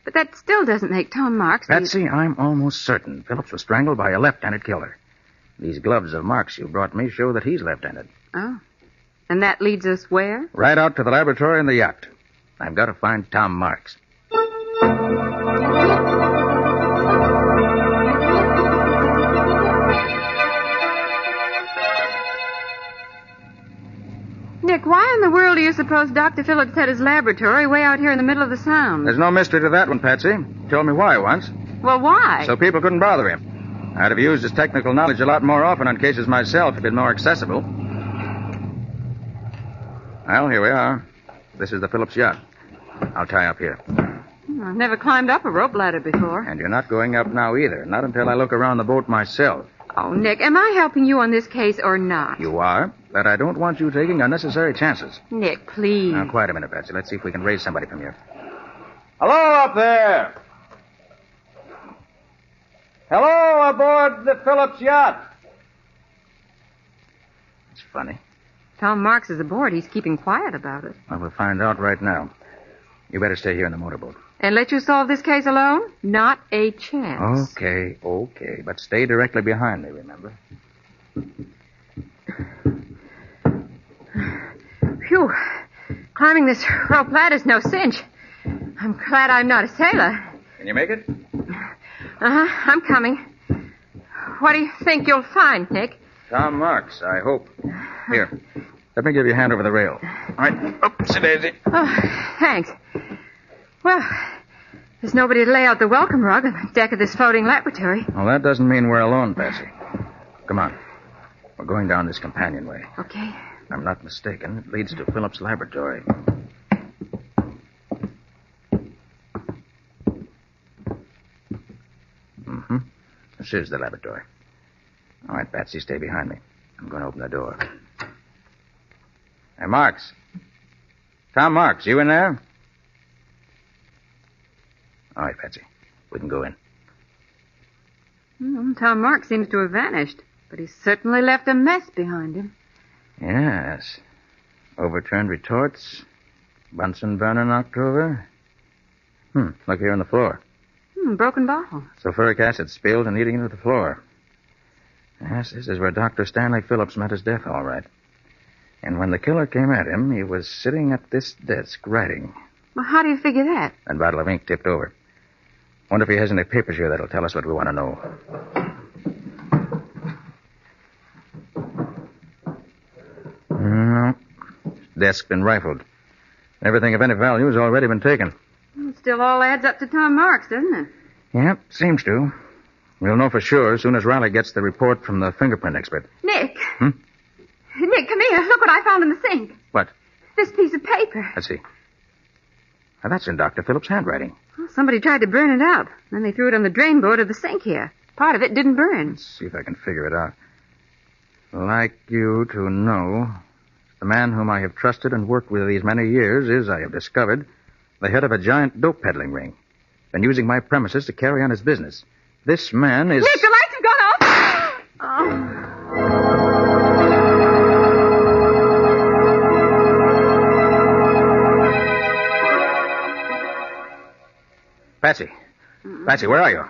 But that still doesn't make Tom Marks... Patsy, I'm almost certain Phillips was strangled by a left-handed killer. These gloves of Marks you brought me show that he's left-handed. Oh. And that leads us where? Right out to the laboratory and the yacht. I've got to find Tom Marks. Nick, why in the world do you suppose Dr. Phillips had his laboratory way out here in the middle of the Sound? There's no mystery to that one, Patsy. He told me why once. Well, why? So people couldn't bother him. I'd have used his technical knowledge a lot more often on cases myself if it'd been more accessible. Well, here we are. This is the Phillips yacht. I'll tie up here. I've never climbed up a rope ladder before. And you're not going up now either. Not until I look around the boat myself. Oh, Nick, am I helping you on this case or not? You are, but I don't want you taking unnecessary chances. Nick, please. Now, quiet a minute, Patsy. Let's see if we can raise somebody from here. Hello up there. Hello aboard the Phillips yacht. It's funny. Tom Marks is aboard. He's keeping quiet about it. Well, we'll find out right now. You better stay here in the motorboat. And let you solve this case alone? Not a chance. Okay. But stay directly behind me, remember? Phew. Climbing this rope ladder's no cinch. I'm glad I'm not a sailor. Can you make it? I'm coming. What do you think you'll find, Nick? Tom Marks, I hope. Here. Let me give you a hand over the rail. All right. Oopsie daisy. Oh, thanks. Well, there's nobody to lay out the welcome rug on the deck of this floating laboratory. Well, that doesn't mean we're alone, Patsy. Come on. We're going down this companionway. Okay. If I'm not mistaken, it leads to Phillips' laboratory. This is the laboratory. All right, Patsy, stay behind me. I'm going to open the door. Hey, Marks. Tom Marks, you in there? All right, Patsy. We can go in. Tom Marks seems to have vanished. But he certainly left a mess behind him. Yes. Overturned retorts, Bunsen burner knocked over. Look here on the floor. Broken bottle. Sulfuric acid spilled and eating into the floor. Yes, this is where Dr. Stanley Phillips met his death, all right. And when the killer came at him, he was sitting at this desk writing. Well, how do you figure that? That bottle of ink tipped over. Wonder if he has any papers here that'll tell us what we want to know. No. Desk's been rifled. Everything of any value has already been taken. It still all adds up to Tom Marks, doesn't it? Yep, seems to. We'll know for sure as soon as Riley gets the report from the fingerprint expert. Nick. Nick, come here. Look what I found in the sink. What? This piece of paper. Let's see. Now, that's in Dr. Phillips' handwriting. Well, somebody tried to burn it out. Then they threw it on the drain board of the sink here. Part of it didn't burn. Let's see if I can figure it out. Like you to know, the man whom I have trusted and worked with these many years is, I have discovered, the head of a giant dope peddling ring. Been using my premises to carry on his business. This man is... Nick, the lights have gone off! Oh. Patsy. Patsy, where are you?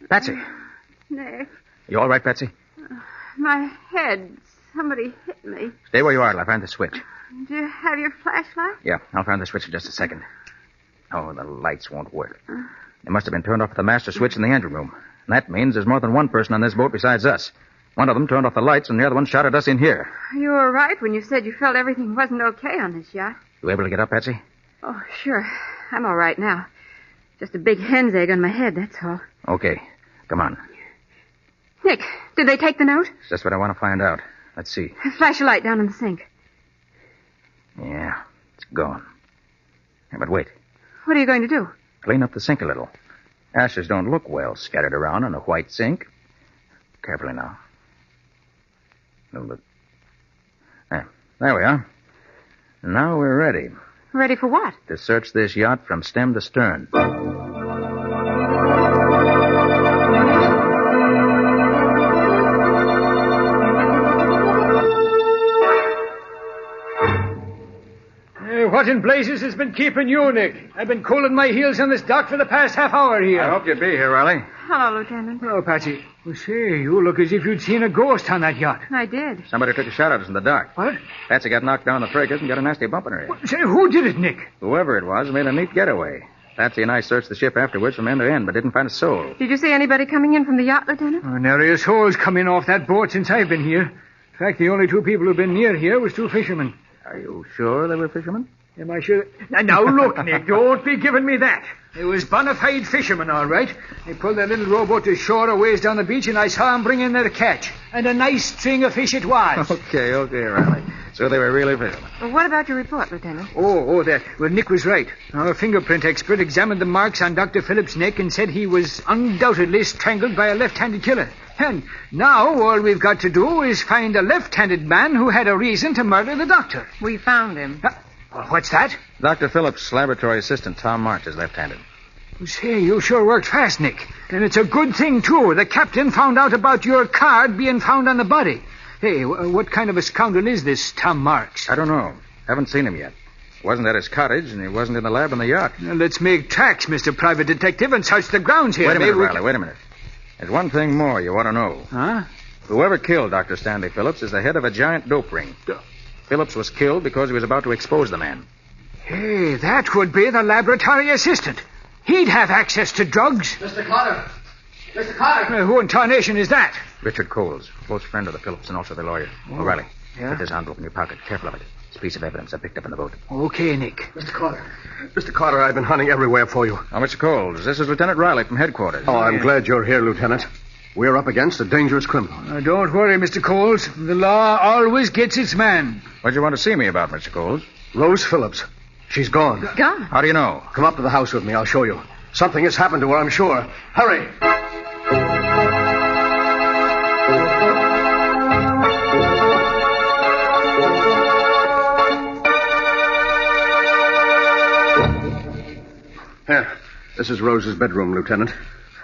Patsy. Nick. You all right, Patsy? My head. Somebody hit me. Stay where you are till I find the switch. Do you have your flashlight? Yeah, I'll find the switch in just a second. Oh, the lights won't work. They must have been turned off at the master switch in the engine room. And that means there's more than one person on this boat besides us. One of them turned off the lights, and the other one shot at us in here. You were right when you said you felt everything wasn't okay on this yacht. You able to get up, Patsy? Oh, sure. I'm all right now. Just a big hen's egg on my head, that's all. Okay. Come on. Nick, did they take the note? That's just what I want to find out. Let's see. Flash a light down in the sink. Yeah, it's gone. Yeah, but wait. What are you going to do? Clean up the sink a little. Ashes don't look well scattered around in a white sink. Carefully now. There we are. Now we're ready. Ready for what? To search this yacht from stem to stern. What in blazes has been keeping you, Nick? I've been cooling my heels on this dock for the past half hour here. I hoped you'd be here, Riley. Hello, Lieutenant. Hello, Patsy. Well, say, you look as if you'd seen a ghost on that yacht. I did. Somebody took a shot at us in the dock. What? Patsy got knocked down the fracas and got a nasty bump in her head. Well, say, who did it, Nick? Whoever it was made a neat getaway. Patsy and I searched the ship afterwards from end to end, but didn't find a soul. Did you see anybody coming in from the yacht, Lieutenant? Nary a soul's come in off that boat since I've been here. In fact, the only two people who've been near here was two fishermen. Are you sure they were fishermen? Am I sure? Now, look, Nick, don't be giving me that. It was bona fide fishermen, all right. They pulled their little rowboat to shore a ways down the beach, and I saw them bring in their catch. And a nice string of fish it was. Okay, Riley. So they were really fishermen. Well, what about your report, Lieutenant? That. Well, Nick was right. Our fingerprint expert examined the marks on Dr. Phillips' neck and said he was undoubtedly strangled by a left-handed killer. And now all we've got to do is find a left-handed man who had a reason to murder the doctor. We found him. Well, what's that? Dr. Phillips' laboratory assistant, Tom March, is left-handed. Say, you sure worked fast, Nick. And it's a good thing, too. The captain found out about your card being found on the body. Hey, what kind of a scoundrel is this Tom Marks? I don't know. Haven't seen him yet. Wasn't at his cottage, and he wasn't in the lab on the yacht. Now, let's make tracks, Mr. Private Detective, and search the grounds here. Wait a minute, Riley, wait a minute. There's one thing more you want to know. Huh? Whoever killed Dr. Stanley Phillips is the head of a giant dope ring. Phillips was killed because he was about to expose the man. Hey, that would be the laboratory assistant. He'd have access to drugs. Mr. Carter! Mr. Carter! Who in tarnation is that? Richard Coles, close friend of the Phillips and also the lawyer. Oh, Riley, yeah? put this envelope in your pocket. Careful of it. It's a piece of evidence I picked up in the boat. Okay, Nick. Mr. Carter, I've been hunting everywhere for you. Oh, Mr. Coles, this is Lieutenant Riley from headquarters. Oh, I'm glad you're here, Lieutenant. We're up against a dangerous criminal. Don't worry, Mr. Coles. The law always gets its man. What'd you want to see me about, Mr. Coles? Rose Phillips. She's gone. Gone? How do you know? Come up to the house with me. I'll show you. Something has happened to her, I'm sure. Hurry. Here. This is Rose's bedroom, Lieutenant.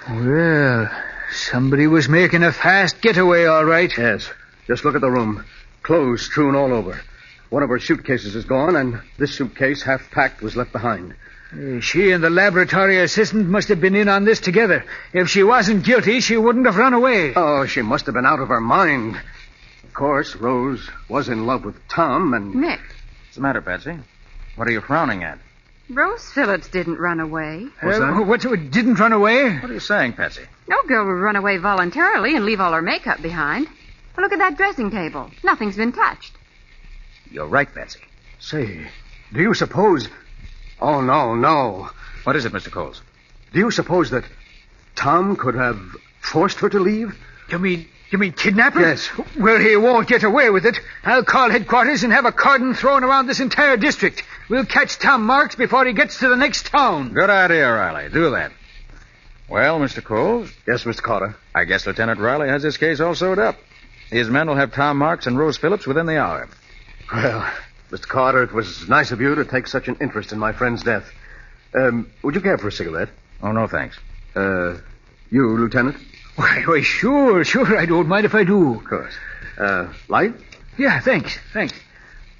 Well, Somebody was making a fast getaway, all right. Yes. Just look at the room. Clothes strewn all over. One of her suitcases is gone, and this suitcase, half packed, was left behind. She and the laboratory assistant must have been in on this together. If she wasn't guilty, she wouldn't have run away. Oh, she must have been out of her mind. Of course, Rose was in love with Tom, and... Nick, What's the matter, Patsy? What are you frowning at? Rose Phillips didn't run away. What, didn't run away? What are you saying, Patsy? No girl would run away voluntarily and leave all her makeup behind. Well, look at that dressing table. Nothing's been touched. You're right, Patsy. Say, do you suppose... Oh, no. What is it, Mr. Coles? Do you suppose that Tom could have forced her to leave? You mean kidnap her? Yes. Well, he won't get away with it. I'll call headquarters and have a cordon thrown around this entire district. We'll catch Tom Marks before he gets to the next town. Good idea, Riley. Do that. Well, Mr. Coles? Yes, Mr. Carter. I guess Lieutenant Riley has his case all sewed up. His men will have Tom Marks and Rose Phillips within the hour. Well, Mr. Carter, it was nice of you to take such an interest in my friend's death. Would you care for a cigarette? Oh, no, thanks. You, Lieutenant? Why, sure. I don't mind if I do. Of course. Light? Yeah, thanks.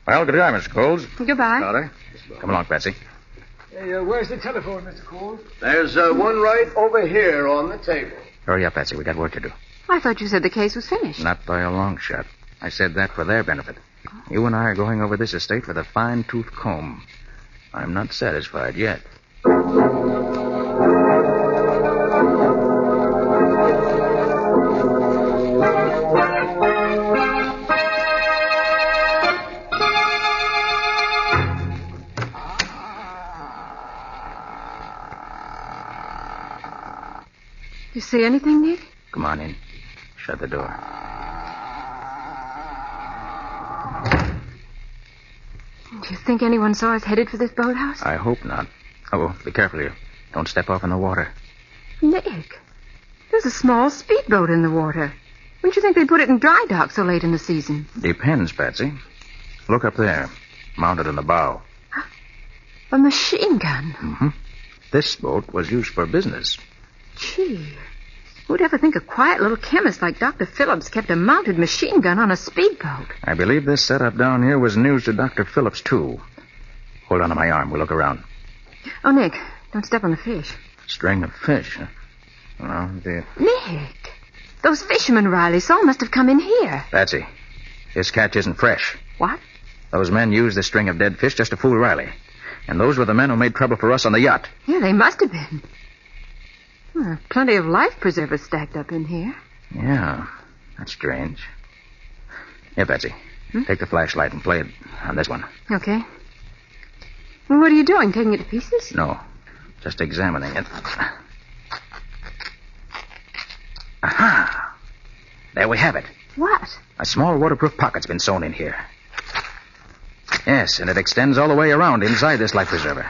Well, good day, Mr. Coles. Goodbye. Carter? Come along, Patsy. Hey, where's the telephone, Mr. Cole? There's one right over here on the table. Hurry up, Patsy. We got work to do. I thought you said the case was finished. Not by a long shot. I said that for their benefit. You and I are going over this estate with a fine-tooth comb. I'm not satisfied yet. You see anything, Nick? Come on in. Shut the door. Do you think anyone saw us headed for this boathouse? I hope not. Oh, be careful here. Don't step off in the water. Nick, there's a small speedboat in the water. Wouldn't you think they'd put it in dry dock so late in the season? Depends, Patsy. Look up there, mounted in the bow. A machine gun? Mm-hmm. This boat was used for business. Gee, who'd ever think a quiet little chemist like Dr. Phillips kept a mounted machine gun on a speedboat? I believe this setup down here was news to Dr. Phillips, too. Hold on to my arm. We'll look around. Oh, Nick, don't step on the fish. String of fish, huh? Oh, dear. Nick, those fishermen Riley saw must have come in here. Patsy, this catch isn't fresh. What? Those men used this string of dead fish just to fool Riley. And those were the men who made trouble for us on the yacht. Yeah, they must have been. Well, plenty of life preservers stacked up in here. Yeah, that's strange. Here, Patsy, take the flashlight and play it on this one. Okay. Well, what are you doing, taking it to pieces? No, just examining it. Aha! There we have it. What? A small waterproof pocket's been sewn in here. Yes, and it extends all the way around inside this life preserver.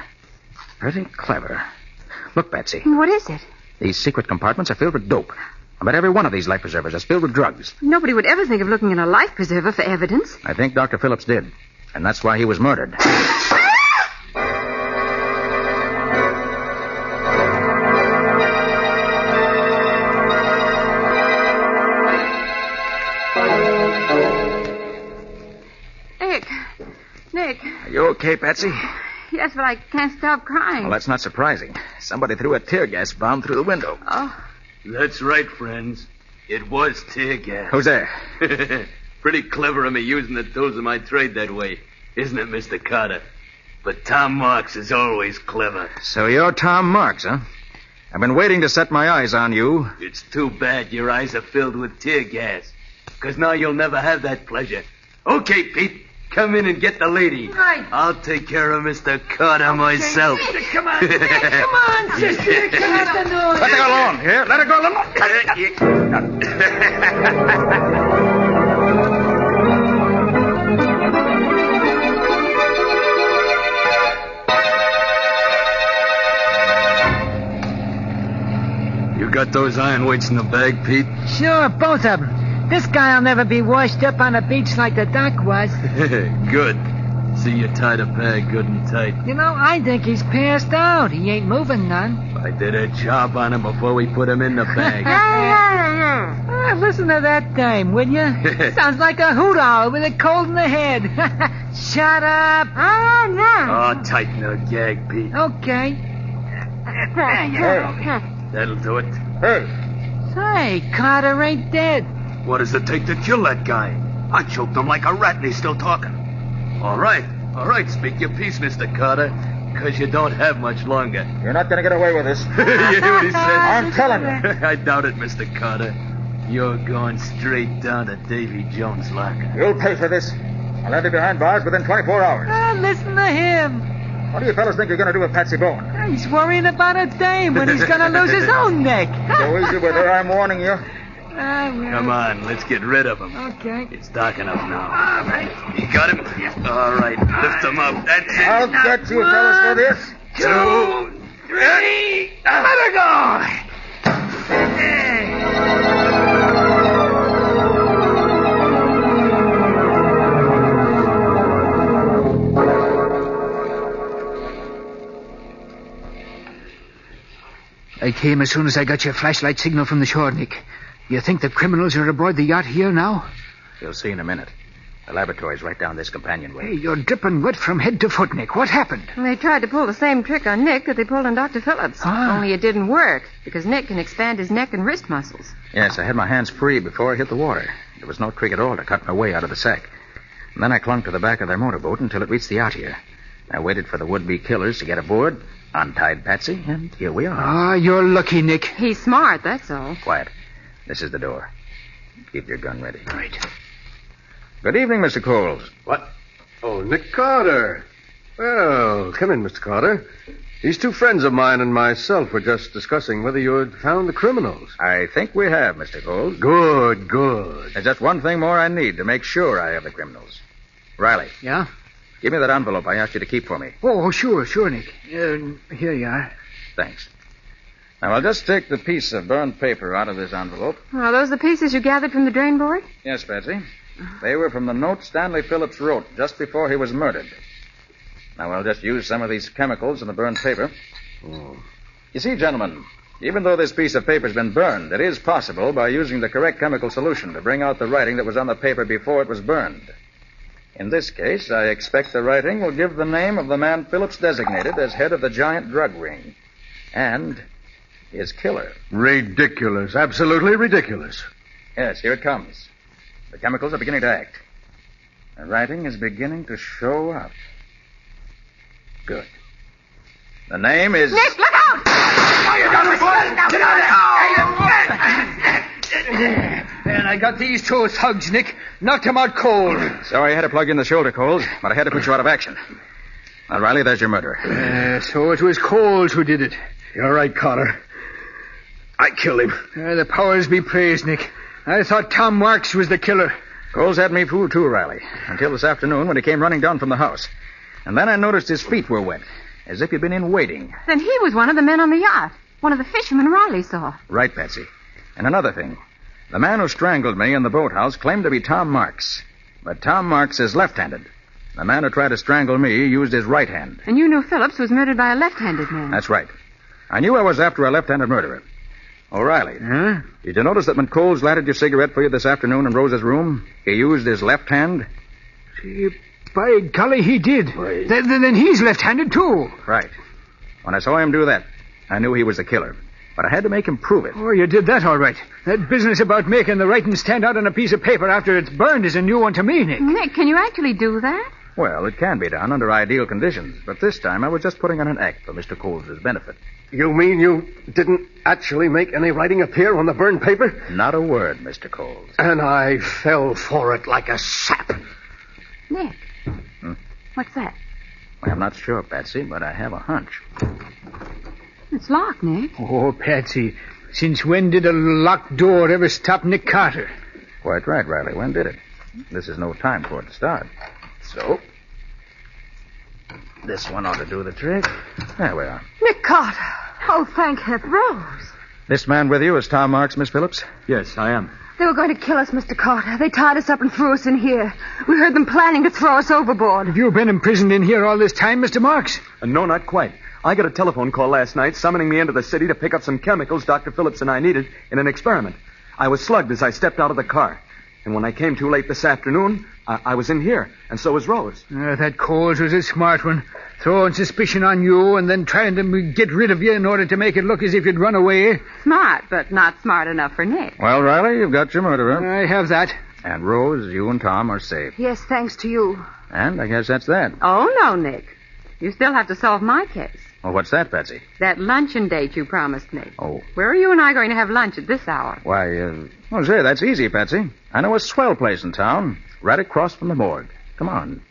Pretty clever. Look, Patsy. What is it? These secret compartments are filled with dope. I bet every one of these life preservers is filled with drugs. Nobody would ever think of looking in a life preserver for evidence. I think Dr. Phillips did. And that's why he was murdered. Nick. Are you okay, Patsy? Yes, but I can't stop crying. Well, that's not surprising. Somebody threw a tear gas bomb through the window. Oh. That's right, friends. It was tear gas. Who's there? Pretty clever of me using the tools of my trade that way, isn't it, Mr. Carter? But Tom Marks is always clever. So you're Tom Marks, huh? I've been waiting to set my eyes on you. It's too bad your eyes are filled with tear gas, because now you'll never have that pleasure. Okay, Pete. Come in and get the lady. Right. I'll take care of Mr. Carter myself. Sister, come on. Come on, sister. Come on, the noise. Let her go alone. Here, let her go alone. You got those iron weights in the bag, Pete? Sure, both of them. This guy'll never be washed up on a beach like the doc was. Good. See you tie the bag good and tight. You know, I think he's passed out. He ain't moving none. I did a job on him before we put him in the bag. Listen to that dame, will you? Sounds like a hoot owl with a cold in the head. Shut up. Oh, tighten the gag, Pete. Okay. That'll do it. Say, Carter ain't dead. What does it take to kill that guy? I choked him like a rat and he's still talking. All right, speak your piece, Mr. Carter, because you don't have much longer. You're not going to get away with this. You hear what he said? I'm telling you. I doubt it, Mr. Carter. You're going straight down to Davy Jones' locker. You'll pay for this. I'll have you behind bars within 24 hours. Listen to him. What do you fellas think you're going to do with Patsy Bowen? He's worrying about a dame when he's going to lose his own neck. Go easy with her, I'm warning you. Come on, let's get rid of him. Okay. It's dark enough now. All right. You got him? All right, lift him up. That's it. I'll get you fellas for this. 2, 3, let her go. I came as soon as I got your flashlight signal from the shore, Nick. You think the criminals are aboard the yacht here now? You'll see in a minute. The laboratory's right down this companionway. Hey, you're dripping wet from head to foot, Nick. What happened? They tried to pull the same trick on Nick that they pulled on Dr. Phillips. Only it didn't work, because Nick can expand his neck and wrist muscles. Yes, I had my hands free before I hit the water. There was no trick at all to cut my way out of the sack. And then I clung to the back of their motorboat until it reached the yacht here. I waited for the would-be killers to get aboard, untied Patsy, and here we are. You're lucky, Nick. He's smart, that's all. Quiet. This is the door. Keep your gun ready. Right. Good evening, Mr. Coles. What? Oh, Nick Carter. Well, come in, Mr. Carter. These two friends of mine and myself were just discussing whether you had found the criminals. I think we have, Mr. Coles. Good, good. There's just one thing more I need to make sure I have the criminals. Riley. Yeah? Give me that envelope I asked you to keep for me. Oh, sure, Nick. Here you are. Thanks. Now, I'll just take the piece of burned paper out of this envelope. Are those the pieces you gathered from the drain board? Yes, Patsy. They were from the note Stanley Phillips wrote just before he was murdered. Now, I'll just use some of these chemicals in the burned paper. You see, gentlemen, even though this piece of paper's been burned, it is possible, by using the correct chemical solution, to bring out the writing that was on the paper before it was burned. In this case, I expect the writing will give the name of the man Phillips designated as head of the giant drug ring. And his killer. Ridiculous. Absolutely ridiculous. Yes, here it comes. The chemicals are beginning to act. The writing is beginning to show up. Good. The name is... Nick, look out! Oh, you got And I got these two thugs, Nick. Knocked them out cold. Sorry I had to plug you in the shoulder, Coles, but I had to put you out of action. Now, Riley, there's your murderer. So it was Coles who did it. You're right, Carter. I killed him. The powers be praised, Nick. I thought Tom Marks was the killer. Coles had me fooled too, Riley, until this afternoon when he came running down from the house. And then I noticed his feet were wet, as if he'd been in waiting. Then he was one of the men on the yacht. One of the fishermen Riley saw. Right, Patsy. And another thing. The man who strangled me in the boathouse claimed to be Tom Marks. But Tom Marks is left-handed. The man who tried to strangle me used his right hand. And you knew Phillips was murdered by a left-handed man. That's right. I knew I was after a left-handed murderer. O'Reilly. Huh? Did you notice that when Coles lighted your cigarette for you this afternoon in Rose's room, he used his left hand? By golly, he did. Then he's left-handed, too. Right. When I saw him do that, I knew he was the killer. But I had to make him prove it. Oh, you did that all right. That business about making the writing stand out on a piece of paper after it's burned is a new one to me, Nick. Nick, can you actually do that? Well, it can be done under ideal conditions, but this time I was just putting on an act for Mr. Coles' benefit. You mean you didn't actually make any writing appear on the burned paper? Not a word, Mr. Coles. And I fell for it like a sap. Nick. What's that? Well, I'm not sure, Patsy, but I have a hunch. It's locked, Nick. Oh, Patsy, since when did a locked door ever stop Nick Carter? Quite right, Riley. When did it? This is no time for it to start. So, this one ought to do the trick. There we are. Nick Carter. Oh, thank heaven. Rose. This man with you is Tom Marks, Miss Phillips? Yes, I am. They were going to kill us, Mr. Carter. They tied us up and threw us in here. We heard them planning to throw us overboard. Have you been imprisoned in here all this time, Mr. Marks? No, not quite. I got a telephone call last night summoning me into the city to pick up some chemicals Dr. Phillips and I needed in an experiment. I was slugged as I stepped out of the car. And when I came too late this afternoon, I was in here, and so was Rose. That Coles was a smart one. Throwing suspicion on you and then trying to get rid of you in order to make it look as if you'd run away. Smart, but not smart enough for Nick. Well, Riley, you've got your murderer. I have that. And Rose, you and Tom are safe. Yes, thanks to you. And I guess that's that. Oh, no, Nick. You still have to solve my case. Well, what's that, Patsy? That luncheon date you promised me. Oh. Where are you and I going to have lunch at this hour? Why, well, say, that's easy, Patsy. I know a swell place in town, right across from the morgue. Come on.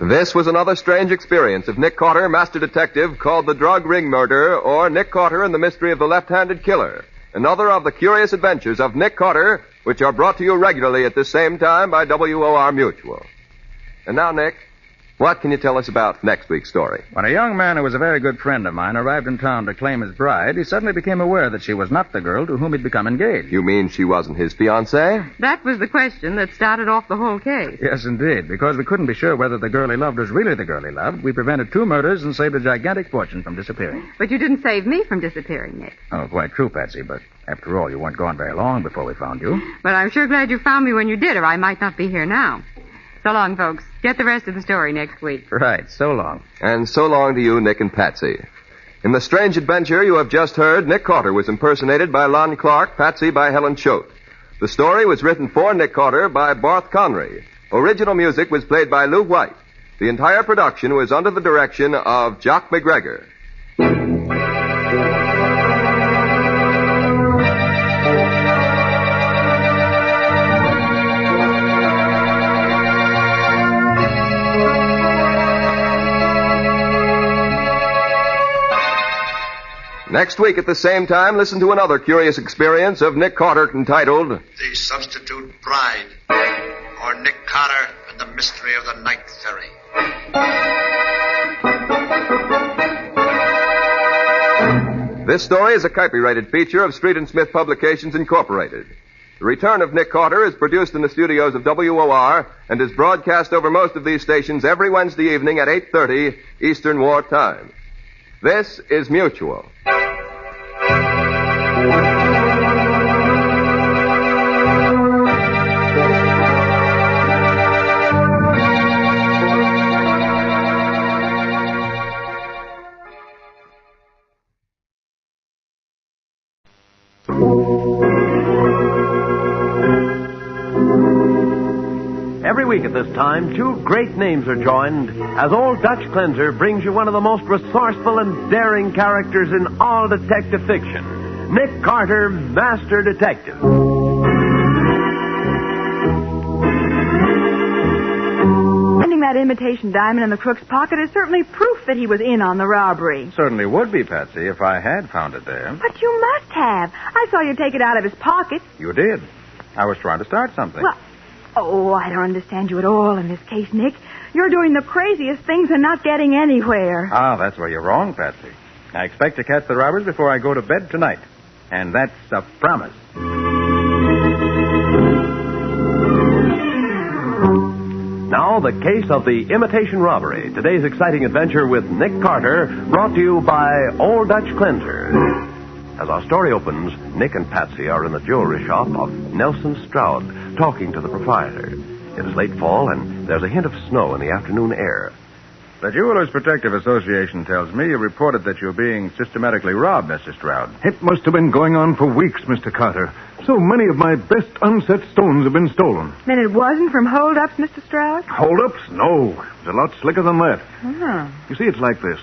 This was another strange experience of Nick Carter, Master Detective, called The Drug Ring Murder, or Nick Carter and the Mystery of the Left-Handed Killer. Another of the curious adventures of Nick Carter, which are brought to you regularly at this same time by WOR Mutual. And now, Nick, what can you tell us about next week's story? When a young man who was a very good friend of mine arrived in town to claim his bride, he suddenly became aware that she was not the girl to whom he'd become engaged. You mean she wasn't his fiancée? That was the question that started off the whole case. Yes, indeed. Because we couldn't be sure whether the girl he loved was really the girl he loved, we prevented 2 murders and saved a gigantic fortune from disappearing. But you didn't save me from disappearing, Nick. Oh, quite true, Patsy, but after all, you weren't gone very long before we found you. But I'm sure glad you found me when you did, or I might not be here now. So long, folks. Get the rest of the story next week. Right. So long. And so long to you, Nick and Patsy. In the strange adventure you have just heard, Nick Carter was impersonated by Lon Clark, Patsy by Helen Choate. The story was written for Nick Carter by Barth Conry. Original music was played by Lou White. The entire production was under the direction of Jock McGregor. Next week at the same time, listen to another curious experience of Nick Carter entitled The Substitute Bride, or Nick Carter and the Mystery of the Night Ferry. This story is a copyrighted feature of Street and Smith Publications, Incorporated. The Return of Nick Carter is produced in the studios of WOR and is broadcast over most of these stations every Wednesday evening at 8:30 Eastern War Time. This is Mutual. Every week at this time, 2 great names are joined as Old Dutch Cleanser brings you one of the most resourceful and daring characters in all detective fiction, Nick Carter, Master Detective. Finding that imitation diamond in the crook's pocket is certainly proof that he was in on the robbery. Certainly would be, Patsy, if I had found it there. But you must have. I saw you take it out of his pocket. You did. I was trying to start something. Well, oh, I don't understand you at all in this case, Nick. You're doing the craziest things and not getting anywhere. Ah, that's where you're wrong, Patsy. I expect to catch the robbers before I go to bed tonight. And that's a promise. Now, the case of the Imitation Robbery. Today's exciting adventure with Nick Carter, brought to you by Old Dutch Cleanser. As our story opens, Nick and Patsy are in the jewelry shop of Nelson Stroud, talking to the proprietor. It is late fall, and there's a hint of snow in the afternoon air. The Jewelers Protective Association tells me you reported that you're being systematically robbed, Mr. Stroud. It must have been going on for weeks, Mr. Carter. So many of my best unset stones have been stolen. Then it wasn't from hold-ups, Mr. Stroud? Hold-ups? No. It's a lot slicker than that. Oh. You see, it's like this.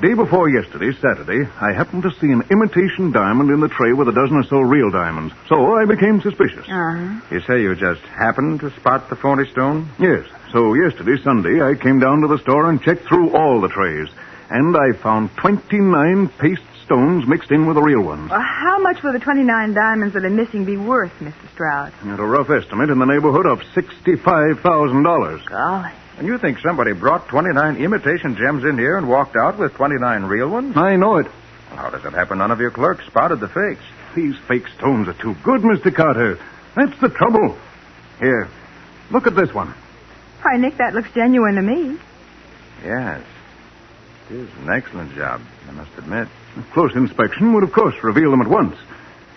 Day before yesterday, Saturday, I happened to see an imitation diamond in the tray with a dozen or so real diamonds. So I became suspicious. Uh-huh. You say you just happened to spot the phony stone? Yes. So yesterday, Sunday, I came down to the store and checked through all the trays. And I found 29 paste stones mixed in with the real ones. Well, how much will the 29 diamonds that are missing be worth, Mr. Stroud? At a rough estimate, in the neighborhood of $65,000. Golly. And you think somebody brought 29 imitation gems in here and walked out with 29 real ones? I know it. Well, how does it happen none of your clerks spotted the fakes? These fake stones are too good, Mr. Carter. That's the trouble. Here, look at this one. Why, Nick, that looks genuine to me. Yes. It is an excellent job, I must admit. A close inspection would, of course, reveal them at once.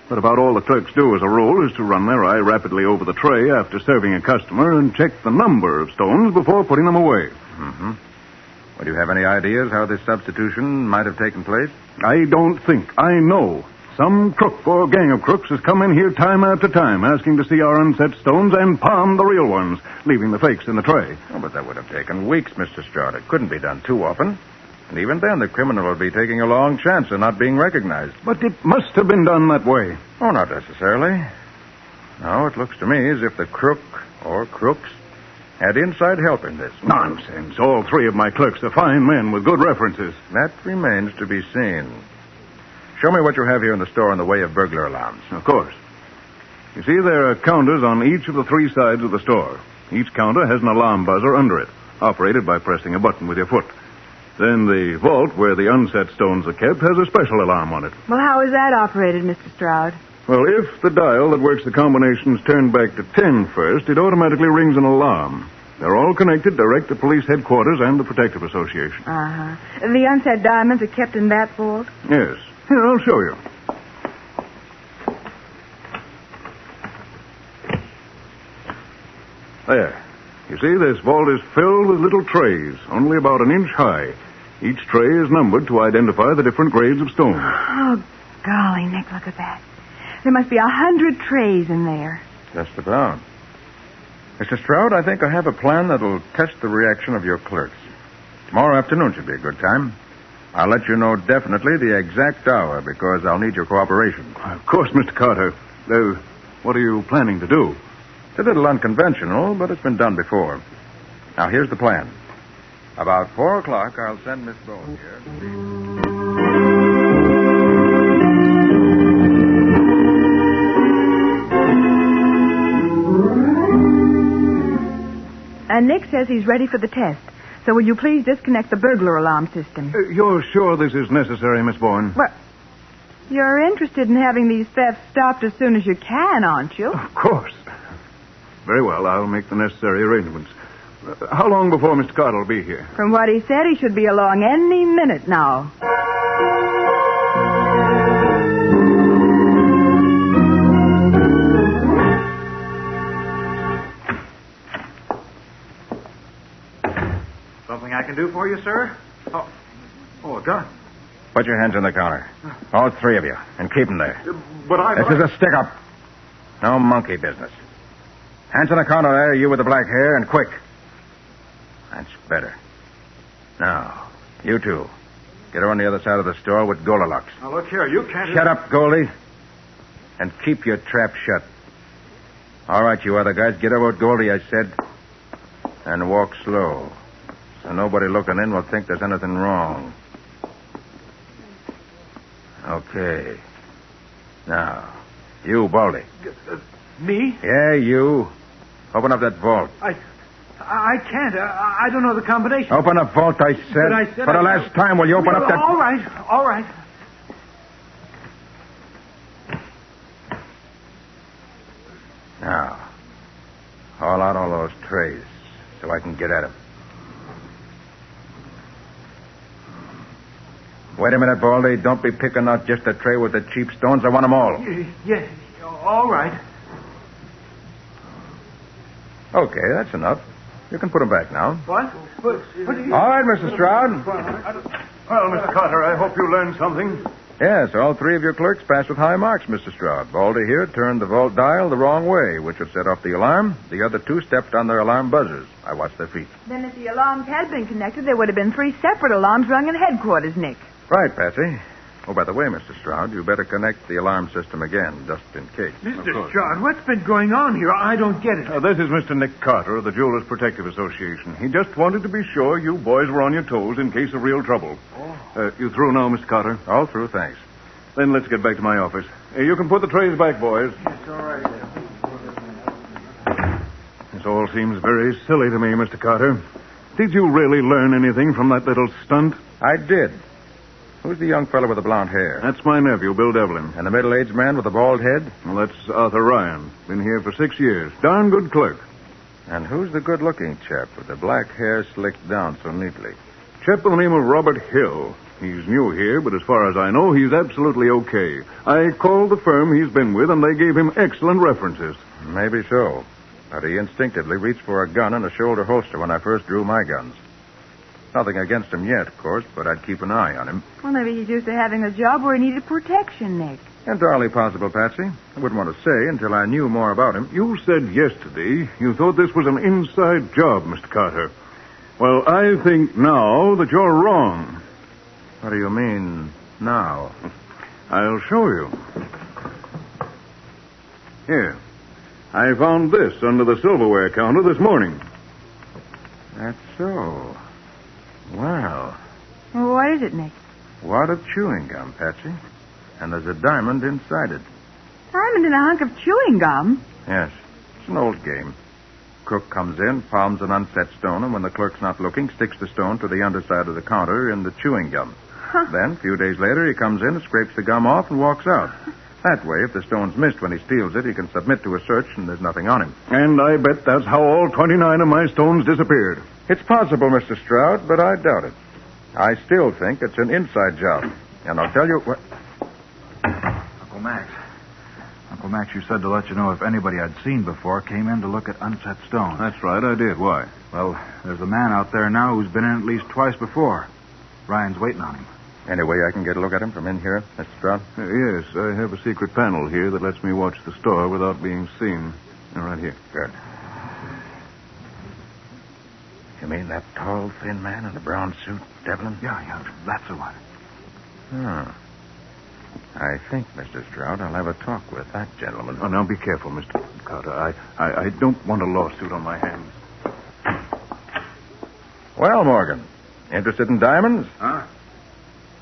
But about all the clerks do as a rule is to run their eye rapidly over the tray after serving a customer and check the number of stones before putting them away. Mm-hmm. Well, do you have any ideas how this substitution might have taken place? I don't think. I know. Some crook or gang of crooks has come in here time after time asking to see our unset stones and palm the real ones, leaving the fakes in the tray. Oh, but that would have taken weeks, Mr. Stroud. It couldn't be done too often. And even then, the criminal would be taking a long chance of not being recognized. But it must have been done that way. Oh, not necessarily. No, it looks to me as if the crook or crooks had inside help in this. Nonsense. All three of my clerks are fine men with good references. That remains to be seen. Show me what you have here in the store in the way of burglar alarms. Of course. You see, there are counters on each of the three sides of the store. Each counter has an alarm buzzer under it, operated by pressing a button with your foot. Then the vault where the unset stones are kept has a special alarm on it. Well, how is that operated, Mr. Stroud? Well, if the dial that works the combinations turned back to 10 first, it automatically rings an alarm. They're all connected direct to police headquarters and the Protective Association. Uh-huh. The unset diamonds are kept in that vault? Yes. Here, I'll show you. There. You see, this vault is filled with little trays, only about an inch high. Each tray is numbered to identify the different grades of stone. Oh, golly, Nick, look at that. There must be 100 trays in there. Just about. Mr. Stroud, I think I have a plan that'll test the reaction of your clerks. Tomorrow afternoon should be a good time. I'll let you know definitely the exact hour because I'll need your cooperation. Of course, Mr. Carter. What are you planning to do? It's a little unconventional, but it's been done before. Now, here's the plan. About 4 o'clock, I'll send Miss Bowen here. And Nick says he's ready for the test. So will you please disconnect the burglar alarm system? You're sure this is necessary, Miss Bowen? Well, you're interested in having these thefts stopped as soon as you can, aren't you? Of course. Very well, I'll make the necessary arrangements. How long before Mr. Carter will be here? From what he said, he should be along any minute now. Something I can do for you, sir? Oh, a gun. Put your hands on the counter. All three of you. And keep them there. But This is a stick-up. No monkey business. Hands on the counter there, you with the black hair, and quick. That's better. Now, you two. Get her on the other side of the store with Goldilocks. Now, look here, you can't... Shut up, Goldie. And keep your trap shut. All right, you other guys, get over with Goldie, I said. And walk slow. So nobody looking in will think there's anything wrong. Okay. Now, you, Baldy. Me? Yeah, you. Open up that vault. I can't. I don't know the combination. Open up vault, I said. But I said For the last time, will you open up that... All right, all right. Now, haul out all those trays so I can get at them. Wait a minute, Baldy. Don't be picking out just a tray with the cheap stones. I want them all. Yeah, all right. Okay, that's enough. You can put them back now. What do you... All right, Mr. Stroud. Well, Mr. Carter, I hope you learned something. Yes, all three of your clerks passed with high marks, Mr. Stroud. Baldy here turned the vault dial the wrong way, which would set off the alarm. The other two stepped on their alarm buzzers. I watched their feet. Then if the alarms had been connected, there would have been 3 separate alarms rung in headquarters, Nick. Right, Patsy. Oh, by the way, Mr. Stroud, you better connect the alarm system again, just in case. Mr. Stroud, what's been going on here? I don't get it. This is Mr. Nick Carter of the Jewelers Protective Association. He just wanted to be sure you boys were on your toes in case of real trouble. You through now, Mr. Carter? All through, thanks. Then let's get back to my office. You can put the trays back, boys. It's all right. This all seems very silly to me, Mr. Carter. Did you really learn anything from that little stunt? I did. Who's the young fellow with the blonde hair? That's my nephew, Bill Devlin. And the middle-aged man with the bald head? Well, that's Arthur Ryan. Been here for 6 years. Darn good clerk. And who's the good-looking chap with the black hair slicked down so neatly? Chap by the name of Robert Hill. He's new here, but as far as I know, he's absolutely okay. I called the firm he's been with, and they gave him excellent references. Maybe so. But he instinctively reached for a gun and a shoulder holster when I first drew my guns. Nothing against him yet, of course, but I'd keep an eye on him. Well, maybe he's used to having a job where he needed protection, Nick. Entirely possible, Patsy. I wouldn't want to say until I knew more about him. You said yesterday you thought this was an inside job, Mr. Carter. Well, I think now that you're wrong. What do you mean, now? I'll show you. Here. I found this under the silverware counter this morning. That's so. Well, Well, what is it, Nick? wad of chewing gum, Patsy. And there's a diamond inside it. Diamond in a hunk of chewing gum? Yes, it's an old game. Crook comes in, palms an unset stone, and when the clerk's not looking, sticks the stone to the underside of the counter in the chewing gum. Then, a few days later, he comes in, scrapes the gum off, and walks out. That way, if the stone's missed when he steals it, he can submit to a search and there's nothing on him. And I bet that's how all 29 of my stones disappeared. It's possible, Mr. Stroud, but I doubt it. I still think it's an inside job. And I'll tell you what... Uncle Max. Uncle Max, you said to let you know if anybody I'd seen before came in to look at unset stones. That's right, I did. Why? Well, there's a man out there now who's been in at least twice before. Ryan's waiting on him. Any way I can get a look at him from in here, Mr. Stroud? Yes, I have a secret panel here that lets me watch the store without being seen. Right here. Good. You mean that tall, thin man in the brown suit, Devlin? Yeah, that's the one. Hmm. I think, Mr. Stroud, I'll have a talk with that gentleman. Oh, now be careful, Mr. Carter. I don't want a lawsuit on my hands. Well, Morgan, interested in diamonds? Huh?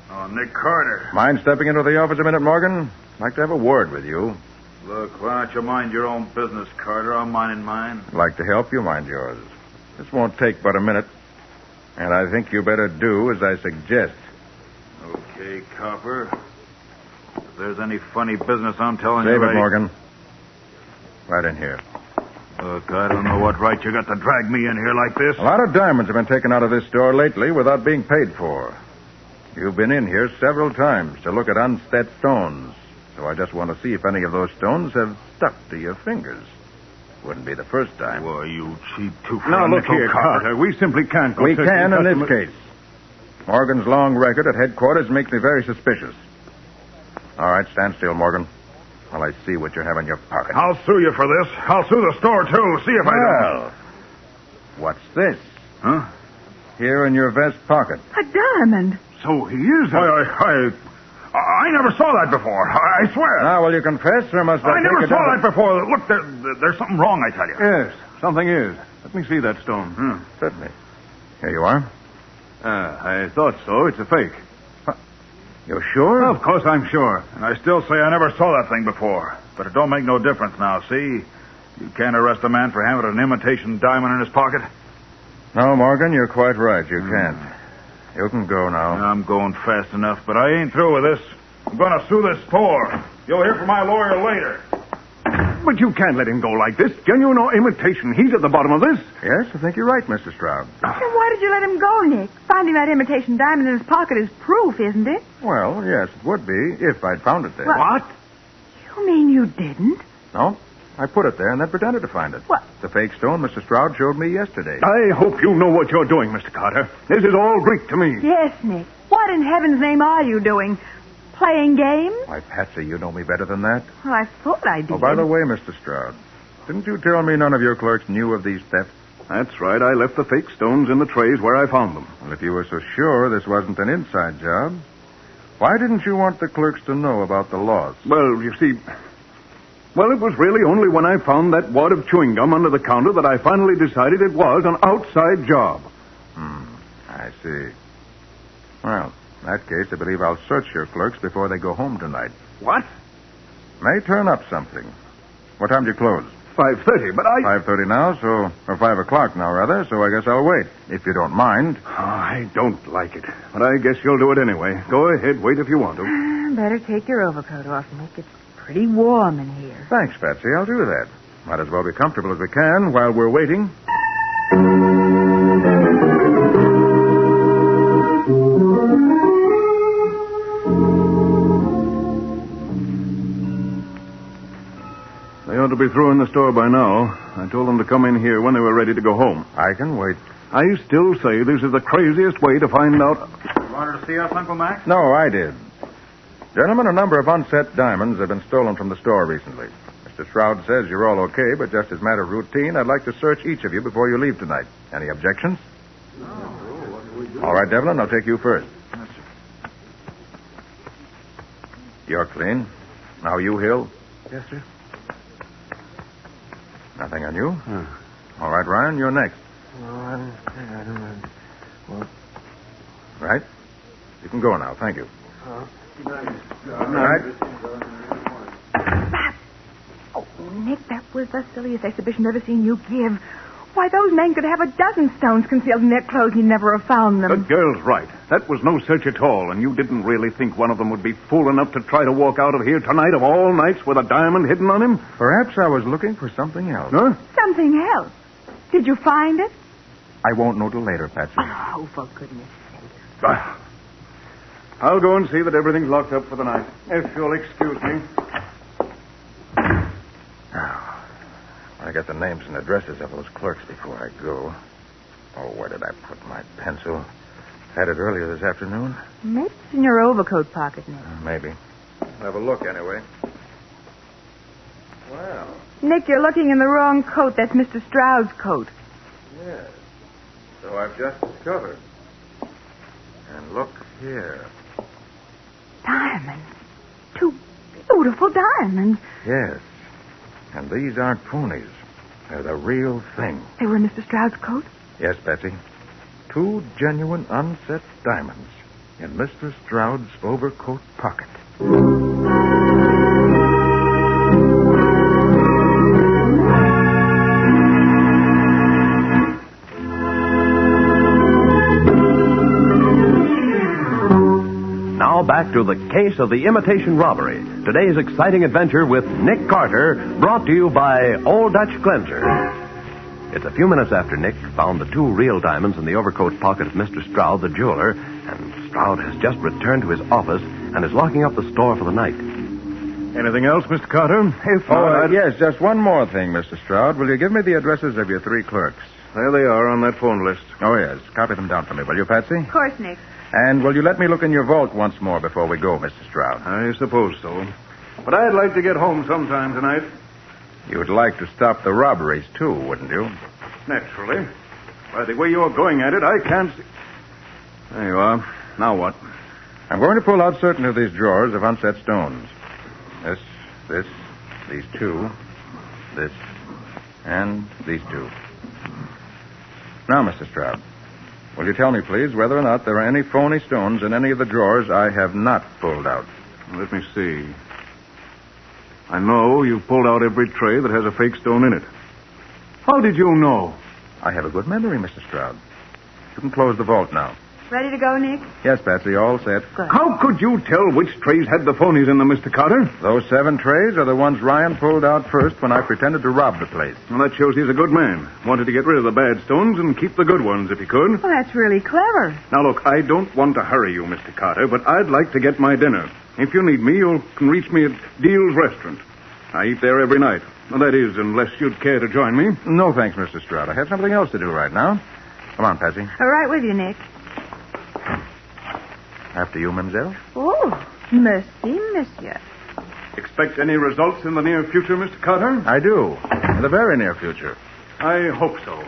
Oh, Nick Carter. Mind stepping into the office a minute, Morgan? I'd like to have a word with you. Look, why don't you mind your own business, Carter? I'm minding mine. I'd like to help you, mind yours. This won't take but a minute. And I think you better do as I suggest. Okay, Copper. If there's any funny business, I'm telling you. Save it, right... Morgan. Right in here. Look, I don't know what right you got to drag me in here like this. A lot of diamonds have been taken out of this store lately without being paid for. You've been in here several times to look at unset stones. So I just want to see if any of those stones have stuck to your fingers. Wouldn't be the first time. Why, you cheap two-for Now, look here, Carter. We simply can't go... We can in this case. Morgan's long record at headquarters makes me very suspicious. All right, stand still, Morgan, while I see what you have in your pocket. I'll sue you for this. I'll sue the store, too. See if I don't. Well, what's this? Huh? Here in your vest pocket. A diamond. So he is I never saw that before. I swear. Now, will you confess, or must I never saw that before. Look, there's something wrong, I tell you. Yes, something is. Let me see that stone. Certainly. Here you are. I thought so. It's a fake. You're sure? Of course I'm sure. And I still say I never saw that thing before. But it don't make no difference now, see? You can't arrest a man for having an imitation diamond in his pocket. No, Morgan, you're quite right. You can't. You can go now. I'm going fast enough, but I ain't through with this. I'm going to sue this store. You'll hear from my lawyer later. But you can't let him go like this. Genuine or imitation, he's at the bottom of this. Yes, I think you're right, Mr. Stroud. Then why did you let him go, Nick? Finding that imitation diamond in his pocket is proof, isn't it? Well, yes, it would be if I'd found it there. What? You mean you didn't? No, I put it there and then pretended to find it. What? The fake stone Mr. Stroud showed me yesterday. I hope you know what you're doing, Mr. Carter. This is all Greek to me. Yes, Nick. What in heaven's name are you doing? Playing games? Why, Patsy, you know me better than that. Well, I thought I did. Oh, by the way, Mr. Stroud, didn't you tell me none of your clerks knew of these thefts? That's right. I left the fake stones in the trays where I found them. Well, if you were so sure this wasn't an inside job, Why didn't you want the clerks to know about the loss? Well, you see... Well, it was really only when I found that wad of chewing gum under the counter that I finally decided it was an outside job. I see. Well, in that case, I believe I'll search your clerks before they go home tonight. What? May turn up something. What time do you close? 5:30, but I... 5:30 now, or 5 o'clock now, rather, so I guess I'll wait, if you don't mind. Oh, I don't like it, but I guess you'll do it anyway. Go ahead, wait if you want to. Better take your overcoat off, Nick. It's pretty warm in here. Thanks, Patsy. I'll do that. Might as well be comfortable as we can while we're waiting. They ought to be through in the store by now. I told them to come in here when they were ready to go home. I can wait. I still say this is the craziest way to find out... You wanted to see us, Uncle Max? No, I did. Gentlemen, a number of unset diamonds have been stolen from the store recently. Mr. Stroud says you're all okay, but just as a matter of routine, I'd like to search each of you before you leave tonight. Any objections? No. All right, Devlin, I'll take you first. Yes, sir. You're clean. Now you, Hill. Yes, sir. Nothing on you? All right, Ryan, you're next. No, I don't... Well... Right? You can go now. Thank you. All right. Oh, Nick, that was the silliest exhibition I've ever seen you give. Why, those men could have a dozen stones concealed in their clothes and you'd never have found them. The girl's right. That was no search at all, and you didn't really think one of them would be fool enough to try to walk out of here tonight of all nights with a diamond hidden on him? Perhaps I was looking for something else. Huh? Something else. Did you find it? I won't know till later, Patsy. Oh, for goodness sake. I'll go and see that everything's locked up for the night, if you'll excuse me. Now, I get the names and addresses of those clerks before I go. Oh, where did I put my pencil? Had it earlier this afternoon? Maybe it's in your overcoat pocket, Nick. Maybe. Have a look, anyway. Well. Nick, you're looking in the wrong coat. That's Mr. Stroud's coat. Yes. So I've just discovered. And look here. Diamonds. 2 beautiful diamonds. Yes. And these aren't phonies. They're the real thing. They were in Mr. Stroud's coat? Yes, Betsy. 2 genuine unset diamonds in Mr. Stroud's overcoat pocket. Now back to the case of the Imitation Robbery. Today's exciting adventure with Nick Carter, brought to you by Old Dutch Cleanser. It's a few minutes after Nick found the 2 real diamonds in the overcoat pocket of Mr. Stroud, the jeweler, and Stroud has just returned to his office and is locking up the store for the night. Anything else, Mr. Carter? If not, yes, just one more thing, Mr. Stroud. Will you give me the addresses of your 3 clerks? There they are on that phone list. Oh, yes. Copy them down for me, will you, Patsy? Of course, Nick. And will you let me look in your vault once more before we go, Mr. Stroud? I suppose so. But I'd like to get home sometime tonight. You'd like to stop the robberies, too, wouldn't you? Naturally. By the way you're going at it, I can't see... There you are. Now what? I'm going to pull out certain of these drawers of unset stones. These 2, this, and these 2. Now, Mr. Stroud, will you tell me, please, whether or not there are any phony stones in any of the drawers I have not pulled out? Let me see. I know you pulled out every tray that has a fake stone in it. How did you know? I have a good memory, Mr. Stroud. You can close the vault now. Ready to go, Nick? Yes, Patsy, all set. Good. How could you tell which trays had the phonies in them, Mr. Carter? Those 7 trays are the ones Ryan pulled out first when I pretended to rob the place. Well, that shows he's a good man. Wanted to get rid of the bad stones and keep the good ones if he could. Well, that's really clever. Now, look, I don't want to hurry you, Mr. Carter, but I'd like to get my dinner. If you need me, you can reach me at Deal's Restaurant. I eat there every night. Well, that is, unless you'd care to join me. No, thanks, Mr. Stroud. I have something else to do right now. Come on, Patsy. All right with you, Nick. After you, mademoiselle. Oh, merci, monsieur. Expect any results in the near future, Mr. Carter? I do. In the very near future. I hope so.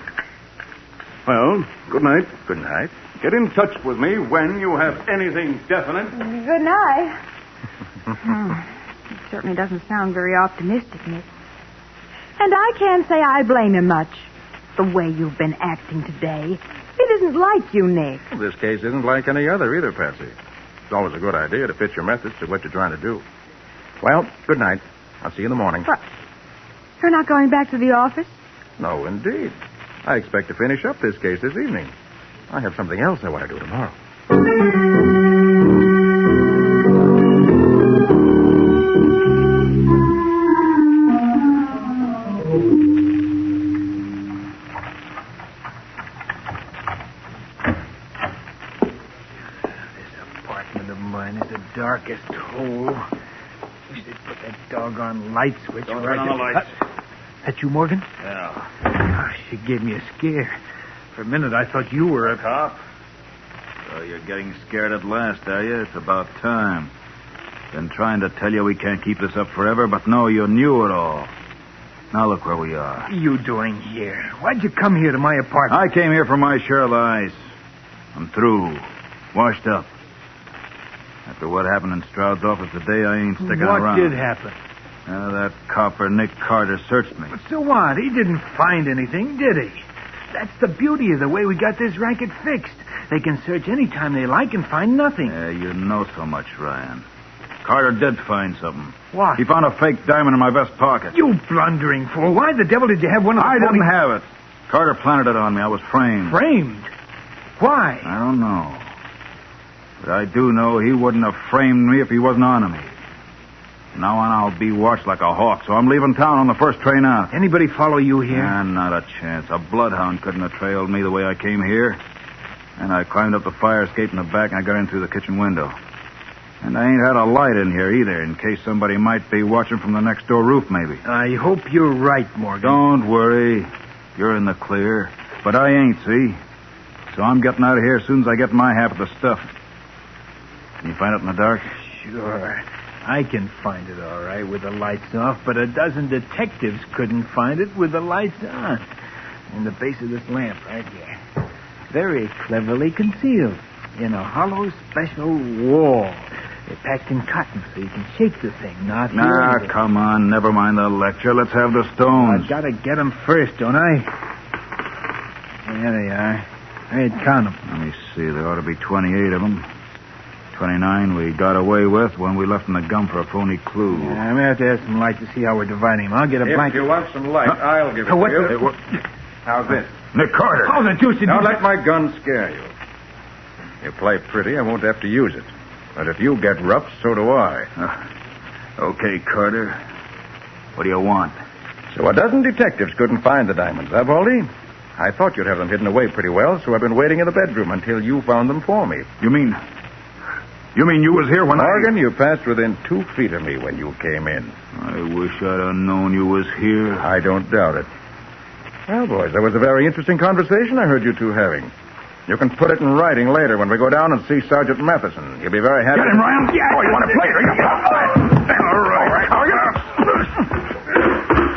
Well, good night. Good night. Get in touch with me when you have anything definite. Good night. It certainly doesn't sound very optimistic, Nick. And I can't say I blame him much. The way you've been acting today. It isn't like you, Nick. Well, this case isn't like any other either, Patsy. It's always a good idea to fit your methods to what you're trying to do. Well, good night. I'll see you in the morning. What? You're not going back to the office? No, indeed. I expect to finish up this case this evening. I have something else I want to do tomorrow. Darkest hole. Wish they'd put that doggone light switch Don't right turn on the lights. That you, Morgan? Yeah. Oh, she gave me a scare. For a minute, I thought you were a cop. So you're getting scared at last, are you? It's about time. Been trying to tell you we can't keep this up forever, but no, you knew it all. Now look where we are. What are you doing here? Why'd you come here to my apartment? I came here for my share of the ice. I'm through. Washed up. After what happened in Stroud's office today, I ain't sticking around. What did happen? That copper, Nick Carter, searched me. But so what? He didn't find anything, did he? That's the beauty of the way we got this racket fixed. They can search any time they like and find nothing. Yeah, you know so much, Ryan. Carter did find something. What? He found a fake diamond in my vest pocket. You blundering fool. Why the devil did you have one of the I didn't have it. Carter planted it on me. I was framed. Framed? Why? I don't know. But I do know he wouldn't have framed me if he wasn't on to me. Now on, I'll be watched like a hawk, so I'm leaving town on the first train out. Anybody follow you here? Not a chance. A bloodhound couldn't have trailed me the way I came here. And I climbed up the fire escape in the back, and I got in through the kitchen window. And I ain't had a light in here either, in case somebody might be watching from the next door roof, maybe. I hope you're right, Morgan. Don't worry. You're in the clear. But I ain't, see? So I'm getting out of here as soon as I get my half of the stuff. Can you find it in the dark? Sure. I can find it all right with the lights off, but a dozen detectives couldn't find it with the lights on. In the base of this lamp right here. Very cleverly concealed in a hollow special wall. They're packed in cotton so you can shake the thing, not hear anything. Come on. Never mind the lecture. Let's have the stones. I've got to get them first, don't I? There they are. I'd count them. Let me see. There ought to be 28 of them. 29 we got away with when we left in the gum for a phony clue. Yeah, I'm going to have to have some light to see how we're dividing them. I'll get a blanket. If you want some light, I'll give it to you. How's this? Nick Carter. Oh, the deuce. Don't let my gun scare you. You play pretty, I won't have to use it. But if you get rough, so do I. Okay, Carter. What do you want? So a dozen detectives couldn't find the diamonds, huh, Baldy? I thought you'd have them hidden away pretty well, so I've been waiting in the bedroom until you found them for me. You mean you was here when Morgan, you passed within 2 feet of me when you came in. I wish I'd have known you was here. I don't doubt it. Well, boys, that was a very interesting conversation I heard you two having. You can put it in writing later when we go down and see Sergeant Matheson. He'll be very happy. Get him, Ryan. Yeah. Oh, you want to play? All right.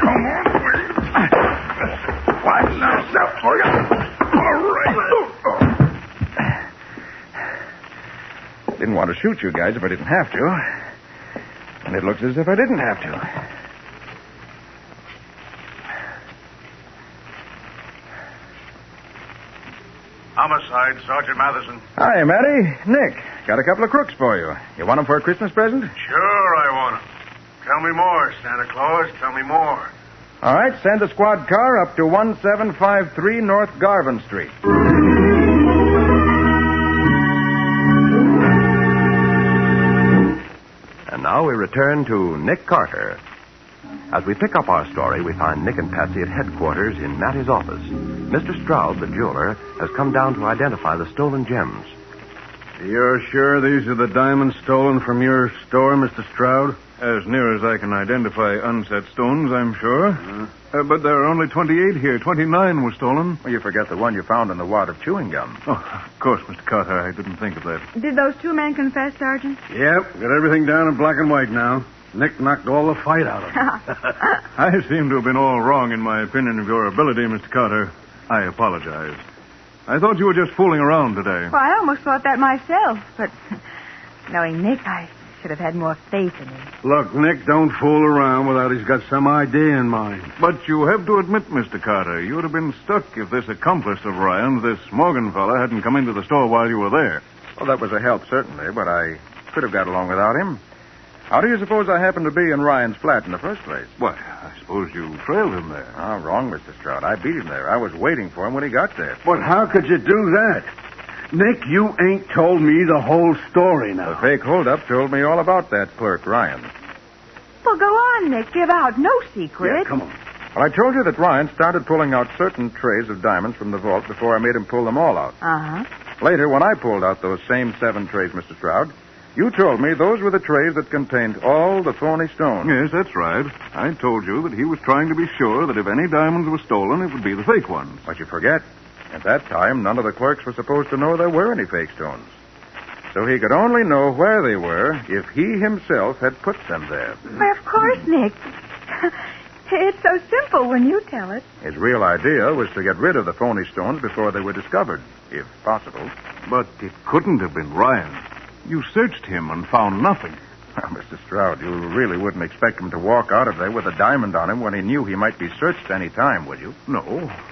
Come on. What? Now, stop. All right. Didn't want to shoot you guys if I didn't have to. And it looks as if I didn't have to. Homicide, Sergeant Matheson. Hi, Matty. Nick, got a couple of crooks for you. You want them for a Christmas present? Sure, I want them. Tell me more, Santa Claus. Tell me more. All right, send a squad car up to 1753 North Garvin Street. And now we return to Nick Carter. As we pick up our story, we find Nick and Patsy at headquarters in Matty's office. Mr. Stroud, the jeweler, has come down to identify the stolen gems. You're sure these are the diamonds stolen from your store, Mr. Stroud? As near as I can identify unset stones, I'm sure. But there are only 28 here. 29 were stolen. Well, you forget the one you found in the wad of chewing gum. Oh, of course, Mr. Carter. I didn't think of that. Did those 2 men confess, Sergeant? Yep, got everything down in black and white now. Nick knocked all the fight out of them. I seem to have been all wrong in my opinion of your ability, Mr. Carter. I apologize. I thought you were just fooling around today. Well, I almost thought that myself, but knowing Nick, I should have had more faith in him. Look, Nick, don't fool around without he's got some idea in mind. But you have to admit, Mr. Carter, you would have been stuck if this accomplice of Ryan's, this Morgan fella, hadn't come into the store while you were there. Well, that was a help, certainly, but I could have got along without him. How do you suppose I happened to be in Ryan's flat in the first place? What? I suppose you trailed him there. Oh, wrong, Mr. Stroud. I beat him there. I was waiting for him when he got there. But how could you do that? Nick, you ain't told me the whole story now. The fake holdup told me all about that clerk, Ryan. Well, go on, Nick. Give out no secret. Yeah, come on. Well, I told you that Ryan started pulling out certain trays of diamonds from the vault before I made him pull them all out. Uh-huh. Later, when I pulled out those same 7 trays, Mr. Stroud, you told me those were the trays that contained all the phony stones. Yes, that's right. I told you that he was trying to be sure that if any diamonds were stolen, it would be the fake ones. But you forget, at that time, none of the clerks were supposed to know there were any fake stones. So he could only know where they were if he himself had put them there. Why, of course, Nick. It's so simple when you tell it. His real idea was to get rid of the phony stones before they were discovered, if possible. But it couldn't have been Ryan. You searched him and found nothing. Well, Mr. Stroud, you really wouldn't expect him to walk out of there with a diamond on him when he knew he might be searched any time, would you? No.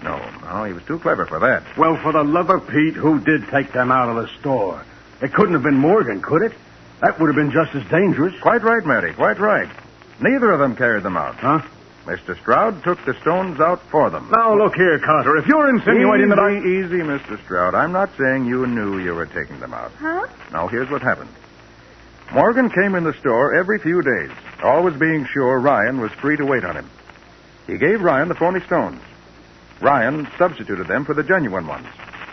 No, he was too clever for that. Well, for the love of Pete, who did take them out of the store? It couldn't have been Morgan, could it? That would have been just as dangerous. Quite right, Matty, quite right. Neither of them carried them out. Huh? Mr. Stroud took the stones out for them. Now, look here, Carter. If you're insinuating that I... Easy, Mr. Stroud. I'm not saying you knew you were taking them out. Huh? Now, here's what happened. Morgan came in the store every few days, always being sure Ryan was free to wait on him. He gave Ryan the phony stones. Ryan substituted them for the genuine ones.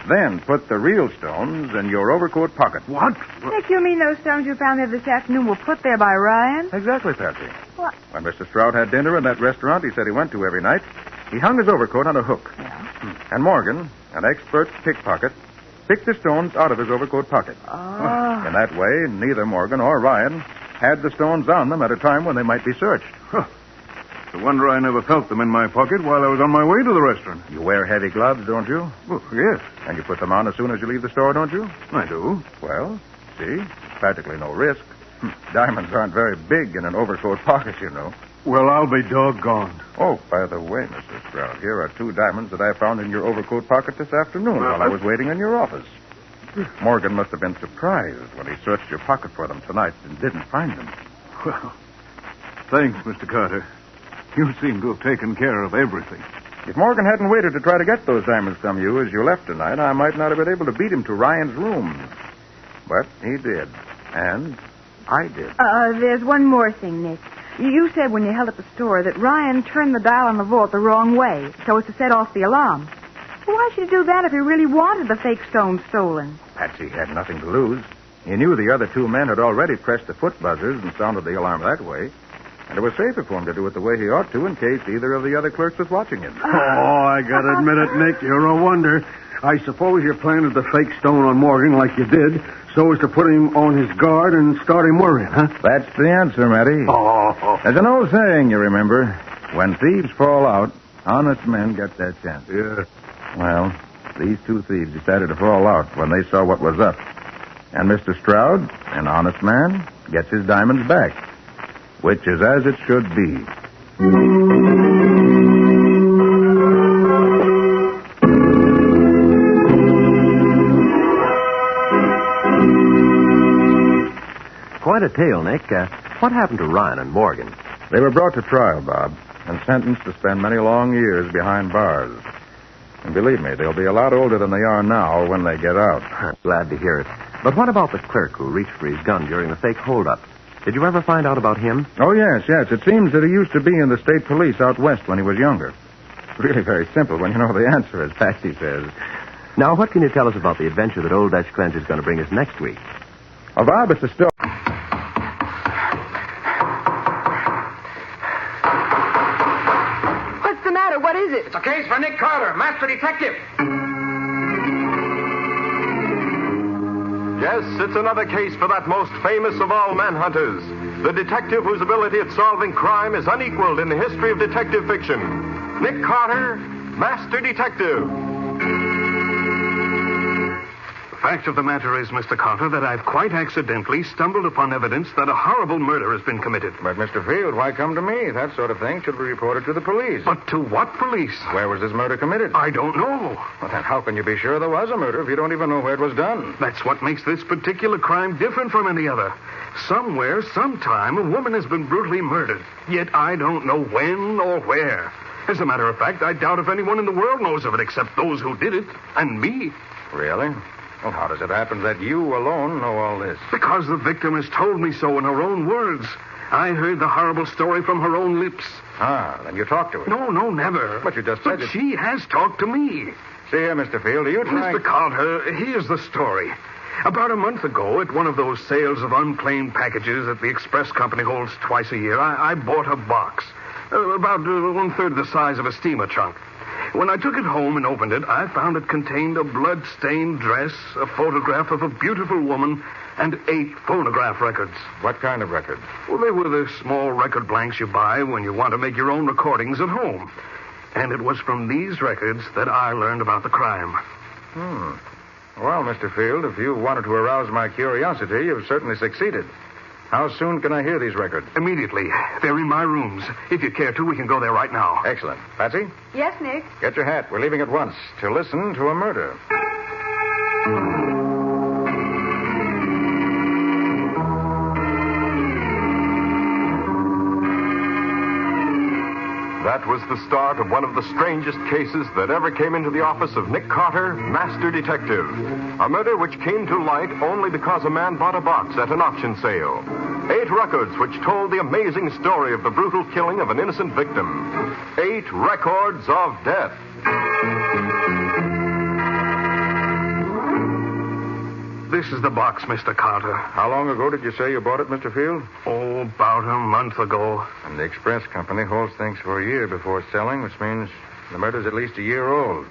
Then put the real stones in your overcoat pocket. What? Nick, you mean those stones you found there this afternoon were put there by Ryan? Exactly, Patsy. What? When Mr. Stroud had dinner in that restaurant he said he went to every night, he hung his overcoat on a hook. Yeah. And Morgan, an expert pickpocket, picked the stones out of his overcoat pocket. Oh. In that way, neither Morgan or Ryan had the stones on them at a time when they might be searched. Huh. No wonder I never felt them in my pocket while I was on my way to the restaurant. You wear heavy gloves, don't you? Oh, yes. And you put them on as soon as you leave the store, don't you? I do. Well, see, practically no risk. Diamonds aren't very big in an overcoat pocket, you know. Well, I'll be doggone. Oh, by the way, Mr. Stroud, here are 2 diamonds that I found in your overcoat pocket this afternoon while I was waiting in your office. Morgan must have been surprised when he searched your pocket for them tonight and didn't find them. Well, thanks, Mr. Carter. You seem to have taken care of everything. If Morgan hadn't waited to try to get those diamonds from you as you left tonight, I might not have been able to beat him to Ryan's room. But he did. And I did. There's one more thing, Nick. You said when you held up the store that Ryan turned the dial on the vault the wrong way so as to set off the alarm. Well, why should he do that if he really wanted the fake stones stolen? Patsy had nothing to lose. He knew the other 2 men had already pressed the foot buzzers and sounded the alarm that way. And it was safer for him to do it the way he ought to in case either of the other clerks was watching him. Oh, I gotta admit it, Nick. You're a wonder. I suppose you planted the fake stone on Morgan like you did so as to put him on his guard and start him worrying, huh? That's the answer, Matty. Oh. There's an old saying, you remember. When thieves fall out, honest men get their chance. Yeah. Well, these 2 thieves decided to fall out when they saw what was up. And Mr. Stroud, an honest man, gets his diamonds back. Which is as it should be. Quite a tale, Nick. What happened to Ryan and Morgan? They were brought to trial, Bob, and sentenced to spend many long years behind bars. And believe me, they'll be a lot older than they are now when they get out. Glad to hear it. But what about the clerk who reached for his gun during the fake holdup? Did you ever find out about him? Oh, yes. It seems that he used to be in the state police out west when he was younger. Really very simple when you know the answer, as Patsy says. Now, what can you tell us about the adventure that Old Dutch Cleanser's going to bring us next week? Oh, Bob, it's a story. What's the matter? What is it? It's a case for Nick Carter, master detective. Yes, it's another case for that most famous of all manhunters, the detective whose ability at solving crime is unequaled in the history of detective fiction. Nick Carter, Master Detective. Fact of the matter is, Mr. Carter, that I've quite accidentally stumbled upon evidence that a horrible murder has been committed. But, Mr. Field, why come to me? That sort of thing should be reported to the police. But to what police? Where was this murder committed? I don't know. Well, then how can you be sure there was a murder if you don't even know where it was done? That's what makes this particular crime different from any other. Somewhere, sometime, a woman has been brutally murdered. Yet I don't know when or where. As a matter of fact, I doubt if anyone in the world knows of it except those who did it, and me. Really? Well, how does it happen that you alone know all this? Because the victim has told me so in her own words. I heard the horrible story from her own lips. Ah, then you talked to her. No, never. But you just said But she has talked to me. See here, Mr. Field, are you trying... Mr. Carter, here's the story. About a month ago, at one of those sales of unclaimed packages that the Express Company holds twice a year, I bought a box. About one-third the size of a steamer trunk. When I took it home and opened it, I found it contained a blood-stained dress, a photograph of a beautiful woman, and 8 phonograph records. What kind of records? Well, they were the small record blanks you buy when you want to make your own recordings at home. And it was from these records that I learned about the crime. Well, Mr. Field, if you wanted to arouse my curiosity, you've certainly succeeded. How soon can I hear these records? Immediately. They're in my rooms. If you care to, we can go there right now. Excellent. Patsy? Yes, Nick? Get your hat. We're leaving at once to listen to a murder. That was the start of one of the strangest cases that ever came into the office of Nick Carter, Master Detective. A murder which came to light only because a man bought a box at an auction sale. 8 records which told the amazing story of the brutal killing of an innocent victim. 8 records of death. This is the box, Mr. Carter. How long ago did you say you bought it, Mr. Field? Oh, about a month ago. And the Express Company holds things for a year before selling, which means the murder's at least a year old.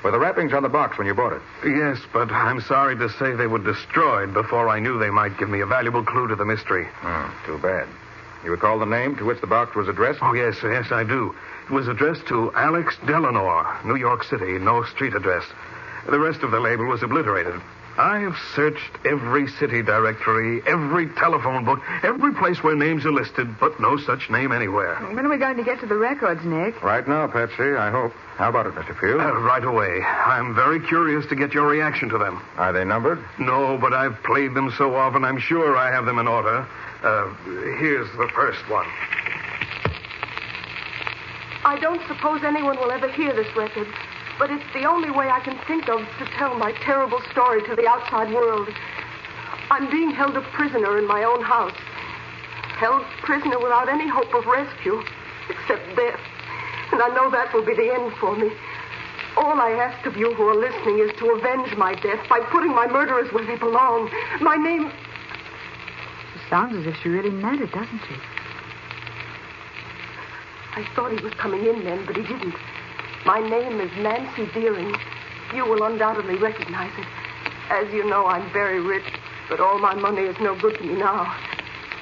Were the wrappings on the box when you bought it? Yes, but I'm sorry to say they were destroyed before I knew they might give me a valuable clue to the mystery. Oh, too bad. You recall the name to which the box was addressed? Oh, yes, I do. It was addressed to Alex Delano, New York City, no street address. The rest of the label was obliterated. I have searched every city directory, every telephone book, every place where names are listed, but no such name anywhere. When are we going to get to the records, Nick? Right now, Patsy, I hope. How about it, Mr. Field? Right away. I'm very curious to get your reaction to them. Are they numbered? No, but I've played them so often, I'm sure I have them in order. Here's the first one. I don't suppose anyone will ever hear this record, but it's the only way I can think of to tell my terrible story to the outside world. I'm being held a prisoner in my own house. Held prisoner without any hope of rescue, except death. And I know that will be the end for me. All I ask of you who are listening is to avenge my death by putting my murderers where they belong. My name... It sounds as if she really meant it, doesn't she? I thought he was coming in then, but he didn't. My name is Nancy Deering. You will undoubtedly recognize it. As you know, I'm very rich, but all my money is no good to me now.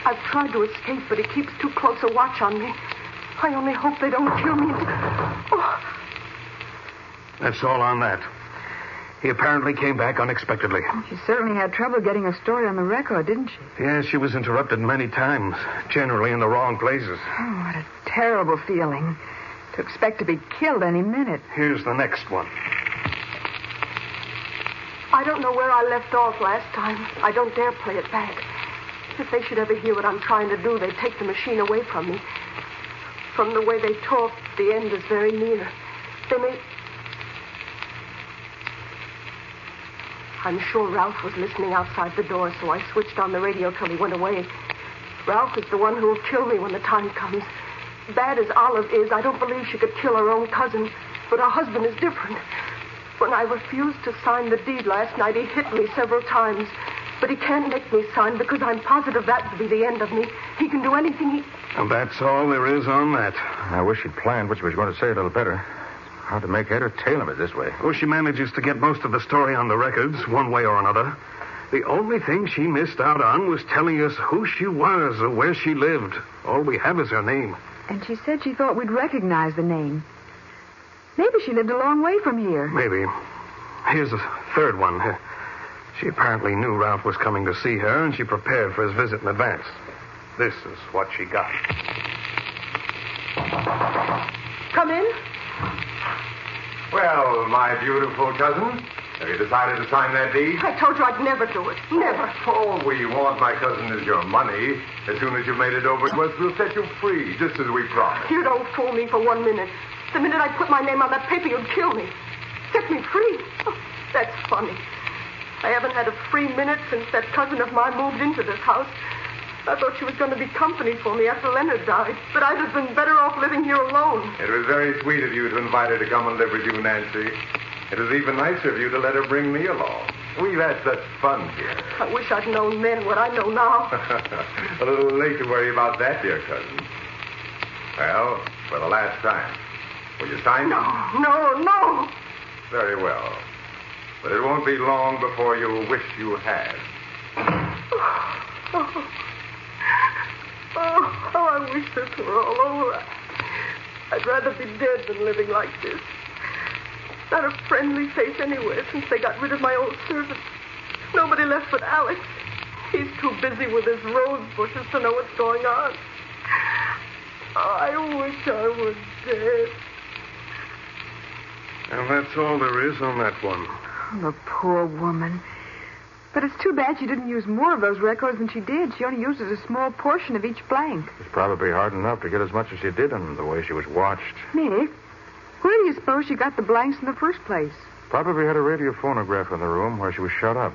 I've tried to escape, but he keeps too close a watch on me. I only hope they don't kill me. Oh. That's all on that. He apparently came back unexpectedly. She certainly had trouble getting a story on the record, didn't she? Yes, she was interrupted many times, generally in the wrong places. Oh, what a terrible feeling. To expect to be killed any minute. Here's the next one. I don't know where I left off last time. I don't dare play it back. If they should ever hear what I'm trying to do, they'd take the machine away from me. From the way they talk, the end is very near. They may... I'm sure Ralph was listening outside the door, so I switched on the radio till he went away. Ralph is the one who will kill me when the time comes. Bad as Olive is, I don't believe she could kill her own cousin. But her husband is different. When I refused to sign the deed last night, he hit me several times. But he can't make me sign because I'm positive that will be the end of me. He can do anything he... And that's all there is on that. I wish she'd planned what she was going to say a little better. How to make head or tail of it this way. Oh, she manages to get most of the story on the records, one way or another. The only thing she missed out on was telling us who she was or where she lived. All we have is her name. And she said she thought we'd recognize the name. Maybe she lived a long way from here. Maybe. Here's the third one. She apparently knew Ralph was coming to see her, and she prepared for his visit in advance. This is what she got. Come in. Well, my beautiful cousin, have you decided to sign that deed? I told you I'd never do it. Never. All we want, my cousin, is your money. As soon as you've made it over to us, we'll set you free, just as we promised. You don't fool me for 1 minute. The minute I put my name on that paper, you'd kill me. Set me free. Oh, that's funny. I haven't had a free minute since that cousin of mine moved into this house. I thought she was going to be company for me after Leonard died, but I'd have been better off living here alone. It was very sweet of you to invite her to come and live with you, Nancy. It was even nicer of you to let her bring me along. We've had such fun here. I wish I'd known then what I know now. A little late to worry about that, dear cousin. Well, for the last time. Will you sign? No. Very well. But it won't be long before you'll wish you had. Oh, I wish this were all over. I'd rather be dead than living like this. Not a friendly face anywhere since they got rid of my old servant. Nobody left but Alex. He's too busy with his rose bushes to know what's going on. I wish I were dead. And that's all there is on that one. The poor woman. But it's too bad she didn't use more of those records than she did. She only used a small portion of each blank. It's probably hard enough to get as much as she did on the way she was watched. Nick, where do you suppose she got the blanks in the first place? Probably had a radio phonograph in the room where she was shut up.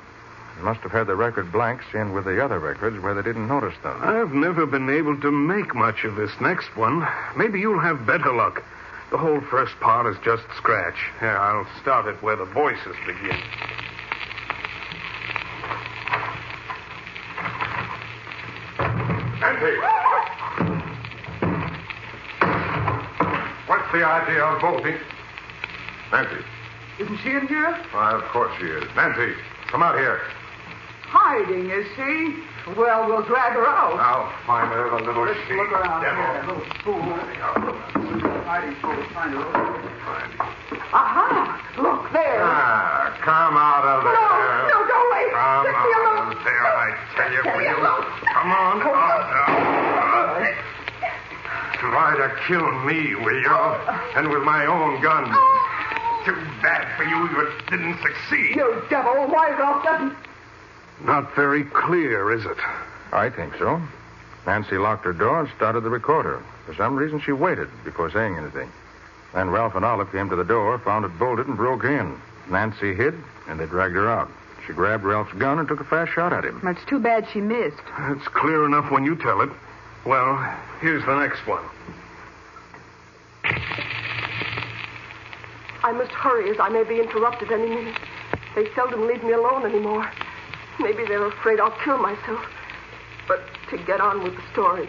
She must have had the record blanks in with the other records where they didn't notice them. I've never been able to make much of this next one. Maybe you'll have better luck. The whole first part is just scratch. Here, I'll start it where the voices begin. Nancy! What's the idea of bolting? Nancy. Isn't she in here? Why, of course she is. Nancy, come out here. Hiding, is she? Well, we'll drag her out. I'll find her, the little Let's look around devil. here, little fool. Hiding, fool. Find her. Aha! Look there. Ah, come out of there. No, go away. Come Let me alone. out of there, I tell you. Let me alone. Come on. Try to kill me, will you? And with my own gun. Too bad for you didn't succeed. You devil. Why, Ralph doesn't... Not very clear, is it? I think so. Nancy locked her door and started the recorder. For some reason, she waited before saying anything. Then Ralph and Olive came to the door, found it bolted, and broke in. Nancy hid, and they dragged her out. She grabbed Ralph's gun and took a fast shot at him. It's too bad she missed. It's clear enough when you tell it. Well, here's the next one. I must hurry, as I may be interrupted any minute. They seldom leave me alone anymore. Maybe they're afraid I'll kill myself. But to get on with the story.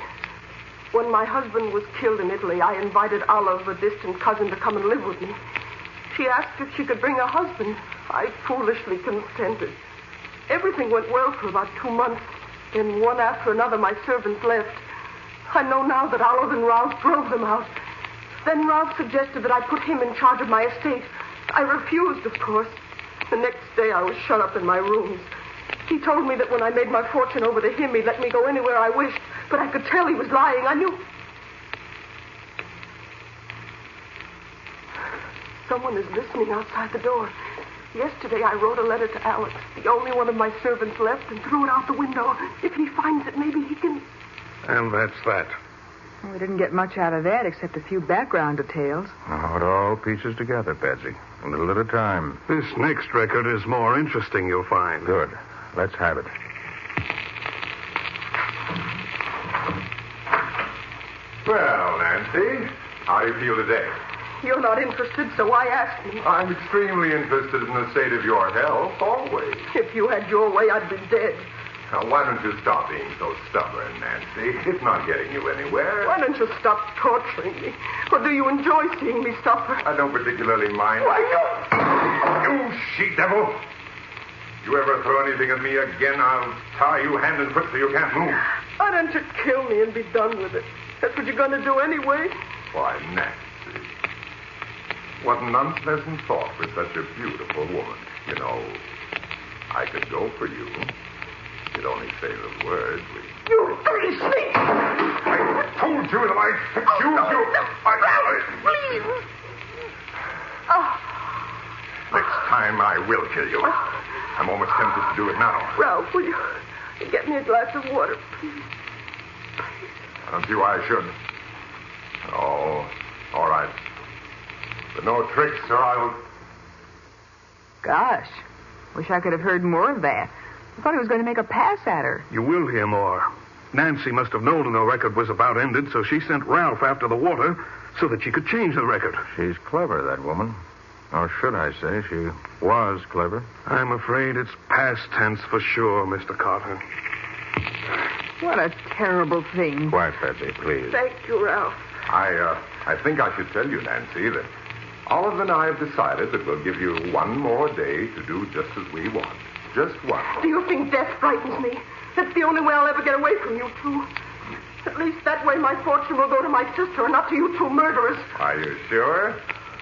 When my husband was killed in Italy, I invited Olive, a distant cousin, to come and live with me. She asked if she could bring her husband. I foolishly consented. Everything went well for about 2 months. Then one after another, my servants left. I know now that Olive and Ralph drove them out. Then Ralph suggested that I put him in charge of my estate. I refused, of course. The next day, I was shut up in my rooms. He told me that when I made my fortune over to him, he'd let me go anywhere I wished. But I could tell he was lying. I knew. Someone is listening outside the door. Yesterday, I wrote a letter to Alex, the only one of my servants left, and threw it out the window. If he finds it, maybe he can... And that's that. Well, we didn't get much out of that except a few background details. Oh, it all pieces together, Patsy. A little at a time. This next record is more interesting, you'll find. Good. Let's have it. Well, Nancy, how do you feel today? You're not interested, so why ask me? I'm extremely interested in the state of your health, always. If you had your way, I'd be dead. Now, why don't you stop being so stubborn, Nancy? It's not getting you anywhere. Why don't you stop torturing me? Or do you enjoy seeing me suffer? I don't particularly mind. Why, You she-devil! You ever throw anything at me again, I'll tie you hand and foot so you can't move. Why don't you kill me and be done with it? That's what you're going to do anyway. Why, Nancy. What an unpleasant thought for such a beautiful woman, you know. I could go for you. You'd only say the word. You dirty sneak! I told you that I accused you. Ralph, please. Next time I will kill you. I'm almost tempted to do it now. Ralph, will you get me a glass of water, please? I don't see why I should. Oh, all right. But no tricks, or I'll... Gosh, wish I could have heard more of that. I thought he was going to make a pass at her. You will hear more. Nancy must have known the record was about ended, so she sent Ralph after the water so that she could change the record. She's clever, that woman. Or should I say, she was clever. I'm afraid it's past tense for sure, Mr. Carter. What a terrible thing. Quiet, Patsy, please. Thank you, Ralph. I think I should tell you, Nancy, that Olive and I have decided that we'll give you one more day to do just as we want. Just one. Do you think death frightens me? That's the only way I'll ever get away from you two. At least that way my fortune will go to my sister and not to you two murderers. Are you sure?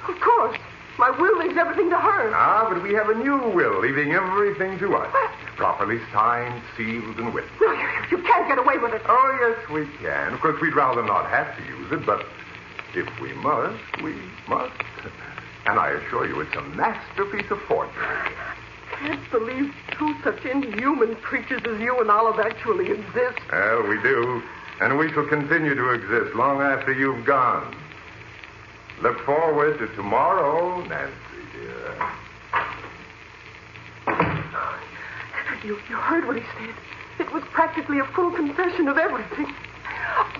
Of course. My will leaves everything to her. But we have a new will, leaving everything to us. Properly signed, sealed, and witnessed. No, you can't get away with it. Oh, yes, we can. Of course, we'd rather not have to use it, but if we must, we must. And I assure you, it's a masterpiece of forgery. I can't believe two such inhuman creatures as you and Olive actually exist. Well, we do. And we shall continue to exist long after you've gone. Look forward to tomorrow, Nancy, dear. You heard what he said. It was practically a full confession of everything.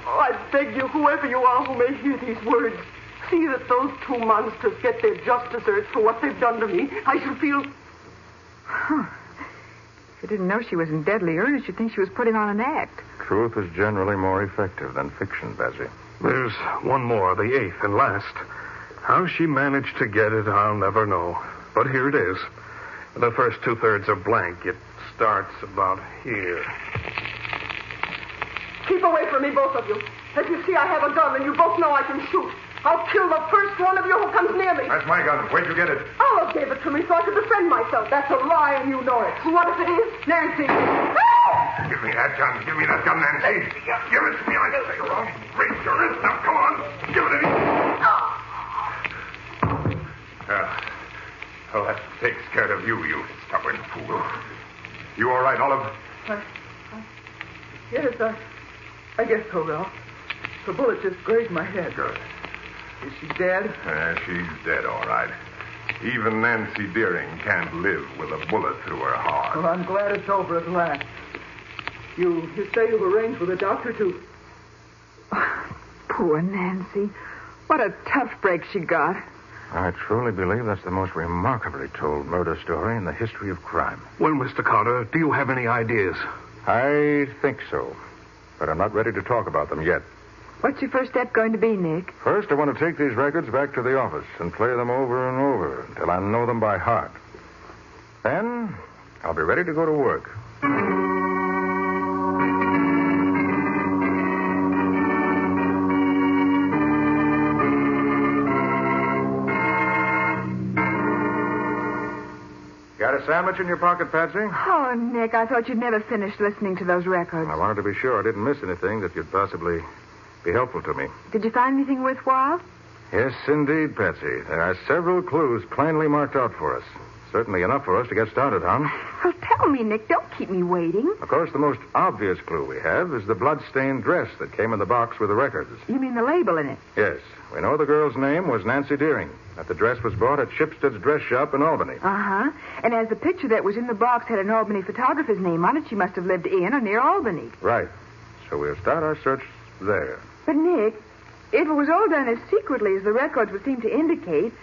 Oh, I beg you, whoever you are who may hear these words, see that those two monsters get their just deserts for what they've done to me. I shall feel... If you didn't know she was in deadly earnest, you'd think she was putting on an act. Truth is generally more effective than fiction, Patsy. There's one more, the eighth and last. How she managed to get it, I'll never know. But here it is. The first two-thirds are blank. It starts about here. Keep away from me, both of you. As you see, I have a gun, and you both know I can shoot. I'll kill the first one of you who comes near me. That's my gun. Where'd you get it? Olive gave it to me so I could defend myself. That's a lie, and you know it. What if it is? Nancy. Give me that gun. Give me that gun, Nancy. Give it to me, I say. Wrong. Raise your wrist. Now, come on. Give it to me. Well, that takes care of you, you stubborn fool. You all right, Olive? Yes, I guess so, Ralph. The bullet just grazed my head. Good. Is she dead? She's dead, all right. Even Nancy Deering can't live with a bullet through her heart. Well, I'm glad it's over at last. You say you've arranged with a doctor to... Poor Nancy. What a tough break she got. I truly believe that's the most remarkably told murder story in the history of crime. Well, Mr. Carter, do you have any ideas? I think so. But I'm not ready to talk about them yet. What's your first step going to be, Nick? First, I want to take these records back to the office and play them over and over until I know them by heart. Then, I'll be ready to go to work. Got a sandwich in your pocket, Patsy? Oh, Nick, I thought you'd never finished listening to those records. I wanted to be sure I didn't miss anything that could possibly be helpful to me. Did you find anything worthwhile? Yes, indeed, Patsy. There are several clues plainly marked out for us. Certainly enough for us to get started on. Well, tell me, Nick. Don't keep me waiting. Of course, the most obvious clue we have is the blood-stained dress that came in the box with the records. You mean the label in it? Yes. We know the girl's name was Nancy Deering, that the dress was bought at Shipstead's dress shop in Albany. Uh-huh. And as the picture that was in the box had an Albany photographer's name on it, she must have lived in or near Albany. Right. So we'll start our search there. But, Nick, if it was all done as secretly as the records would seem to indicate,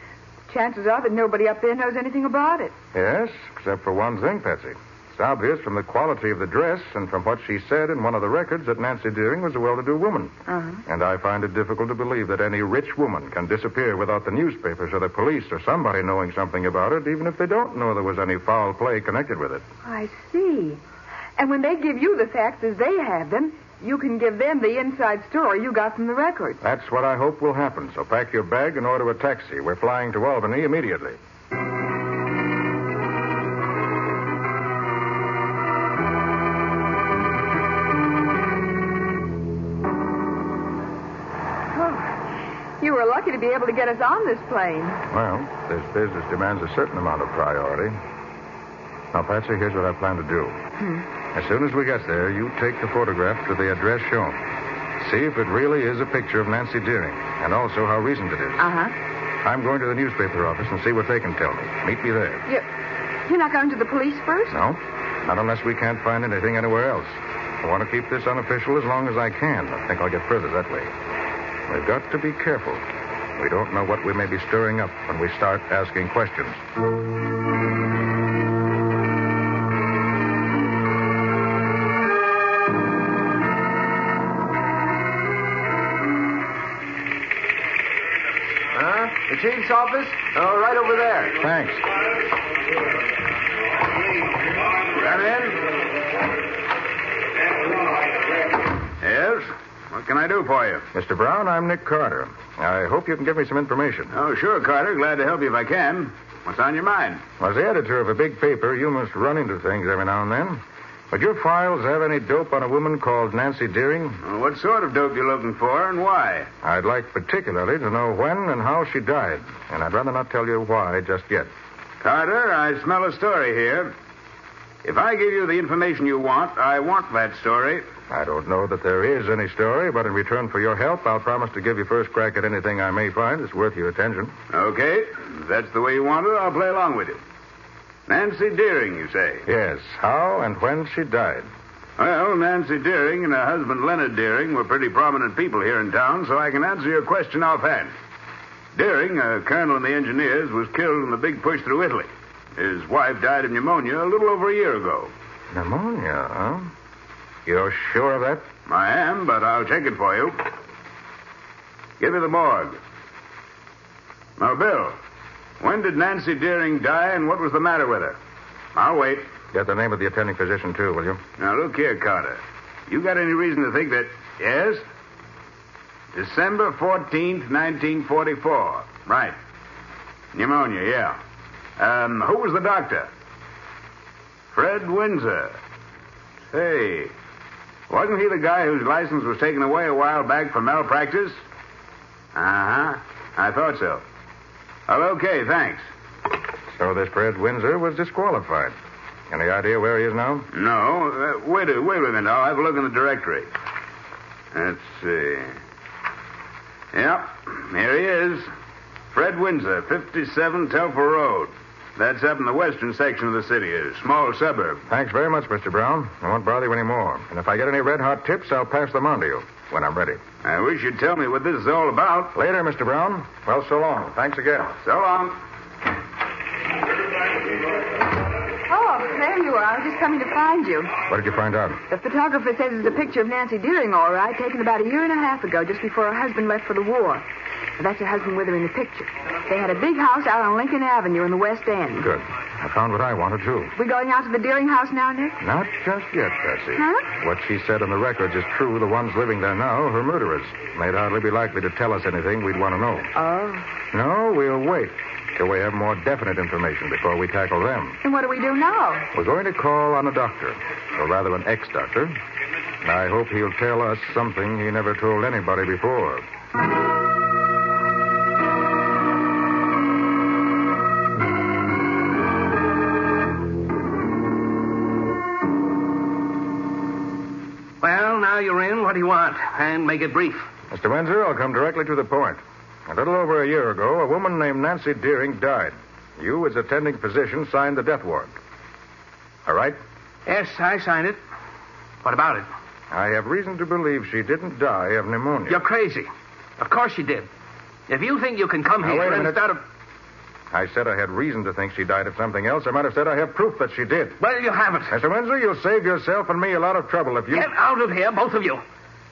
chances are that nobody up there knows anything about it. Yes, except for one thing, Patsy. It's obvious from the quality of the dress and from what she said in one of the records that Nancy Deering was a well-to-do woman. Uh-huh. And I find it difficult to believe that any rich woman can disappear without the newspapers or the police or somebody knowing something about it, even if they don't know there was any foul play connected with it. I see. And when they give you the facts as they have them, you can give them the inside story you got from the records. That's what I hope will happen. So pack your bag and order a taxi. We're flying to Albany immediately. You were lucky to be able to get us on this plane. Well, this business demands a certain amount of priority. Now, Patsy, here's what I plan to do. As soon as we get there, you take the photograph to the address shown. See if it really is a picture of Nancy Deering, and also how recent it is. Uh-huh. I'm going to the newspaper office and see what they can tell me. Meet me there. You're not going to the police first? No, not unless we can't find anything anywhere else. I want to keep this unofficial as long as I can. I think I'll get further that way. We've got to be careful. We don't know what we may be stirring up when we start asking questions. The chief's office? Oh, right over there. Thanks. Come in. Yes? What can I do for you? Mr. Brown, I'm Nick Carter. I hope you can give me some information. Oh, sure, Carter. Glad to help you if I can. What's on your mind? As the editor of a big paper, you must run into things every now and then. Would your files have any dope on a woman called Nancy Deering? Well, what sort of dope you looking for and why? I'd like particularly to know when and how she died. And I'd rather not tell you why just yet. Carter, I smell a story here. If I give you the information you want, I want that story. I don't know that there is any story, but in return for your help, I'll promise to give you first crack at anything I may find that's worth your attention. Okay. If that's the way you want it, I'll play along with you. Nancy Deering, you say? Yes. How and when she died. Well, Nancy Deering and her husband Leonard Deering were pretty prominent people here in town, so I can answer your question offhand. Deering, a colonel in the engineers, was killed in the big push through Italy. His wife died of pneumonia a little over a year ago. Pneumonia, huh? You're sure of that? I am, but I'll check it for you. Give me the morgue. Now, Bill, when did Nancy Deering die and what was the matter with her? I'll wait. Get the name of the attending physician, too, will you? Now, look here, Carter. You got any reason to think that... Yes? December 14th, 1944. Right. Pneumonia, yeah. Who was the doctor? Fred Windsor. Say, wasn't he the guy whose license was taken away a while back for malpractice? Uh-huh. I thought so. Well, okay, thanks. So this Fred Windsor was disqualified. Any idea where he is now? No. Wait a minute. I'll have a look in the directory. Let's see. Yep, here he is. Fred Windsor, 57 Telfer Road. That's up in the western section of the city, a small suburb. Thanks very much, Mr. Brown. I won't bother you anymore. And if I get any red-hot tips, I'll pass them on to you when I'm ready. I wish you'd tell me what this is all about. Later, Mr. Brown. Well, so long. Thanks again. So long. Oh, there you are. I was just coming to find you. What did you find out? The photographer says it's a picture of Nancy Deering, all right, taken about a year and a half ago, just before her husband left for the war. That's her husband with her in the picture. They had a big house out on Lincoln Avenue in the West End. Good. I found what I wanted, too. We going out to the Deering house now, Nick? Not just yet, Bessie. Huh? What she said on the records is true. The ones living there now, her murderers. They'd hardly be likely to tell us anything we'd want to know. Oh. No, we'll wait till we have more definite information before we tackle them. And what do we do now? We're going to call on a doctor, or rather an ex-doctor. I hope he'll tell us something he never told anybody before. Well, now you're in. What do you want? And make it brief. Mr. Windsor, I'll come directly to the point. A little over a year ago, a woman named Nancy Deering died. You, as attending physician, signed the death warrant. All right? Yes, I signed it. What about it? I have reason to believe she didn't die of pneumonia. You're crazy. Of course she did. If you think you can come now, here wait a minute. instead of... I said I had reason to think she died of something else. I might have said I have proof that she did. Well, you haven't. Mr. Windsor, you'll save yourself and me a lot of trouble if you... Get out of here, both of you.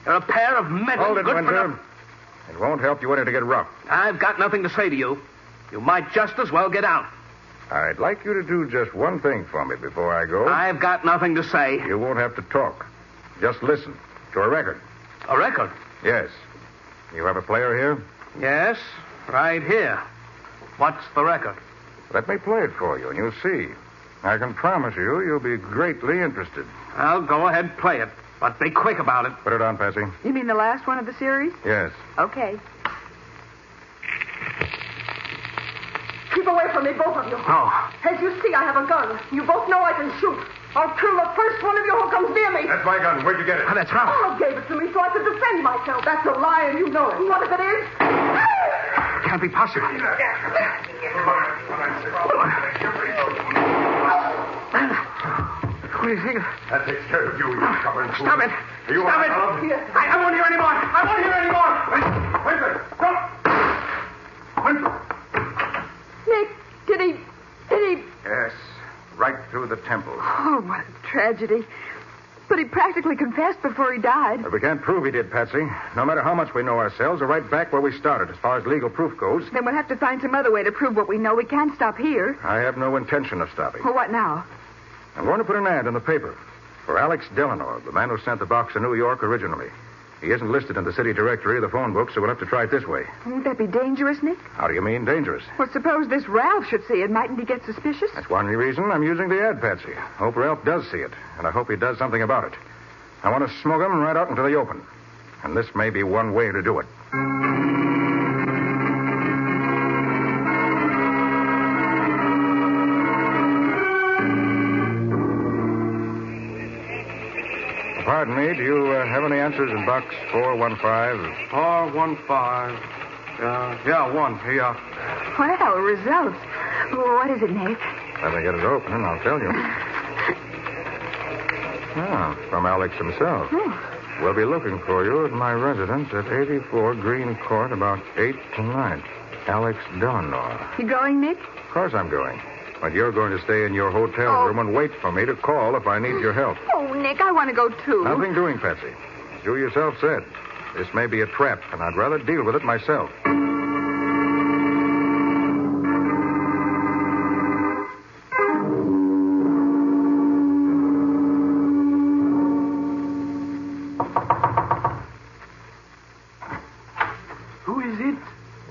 You're a pair of metal... Hold it, good Windsor. for nothing. It won't help you any to get rough. I've got nothing to say to you. You might just as well get out. I'd like you to do just one thing for me before I go. I've got nothing to say. You won't have to talk. Just listen to a record. A record? Yes. You have a player here? Yes, right here. What's the record? Let me play it for you, and you'll see. I can promise you'll be greatly interested. Well, go ahead, play it. But be quick about it. Put it on, Patsy. You mean the last one of the series? Yes. Okay. Keep away from me, both of you. No. As you see, I have a gun. You both know I can shoot. I'll kill the first one of you who comes near me. That's my gun. Where'd you get it? Oh, that's Ralph. Olive gave it to me so I could defend myself. That's a lie, and you know it. What if it is? Can't be possible. What do you think? That takes care of you, you stubborn fool. Stop it. Are you Stop it. Olive? Yes. I won't hear anymore. I won't hear anymore. Wait a minute. Stop. Nick, did he... Yes, right through the temple. Oh, what a tragedy. But he practically confessed before he died. But we can't prove he did, Patsy. No matter how much we know ourselves, we're right back where we started as far as legal proof goes. Then we'll have to find some other way to prove what we know. We can't stop here. I have no intention of stopping. Well, what now? I'm going to put an ad in the paper for Alex Delano, the man who sent the box to New York originally. He isn't listed in the city directory or the phone book, so we'll have to try it this way. Won't that be dangerous, Nick? How do you mean, dangerous? Well, suppose this Ralph should see it. Mightn't he get suspicious? That's one reason I'm using the ad, Patsy. Hope Ralph does see it, and I hope he does something about it. I want to smoke him right out into the open. And this may be one way to do it. Pardon me, do you have any answers in box 415? 415. Yeah, one. Here. Well, results. What is it, Nick? Let me get it open and I'll tell you. From Alex himself. Oh. We'll be looking for you at my residence at 84 Green Court about 8 tonight. Alex Delano. You going, Nick? Of course I'm going. But you're going to stay in your hotel room and wait for me to call if I need your help. Oh, Nick, I want to go, too. Nothing doing, Patsy. As you yourself said, this may be a trap, and I'd rather deal with it myself. Who is it?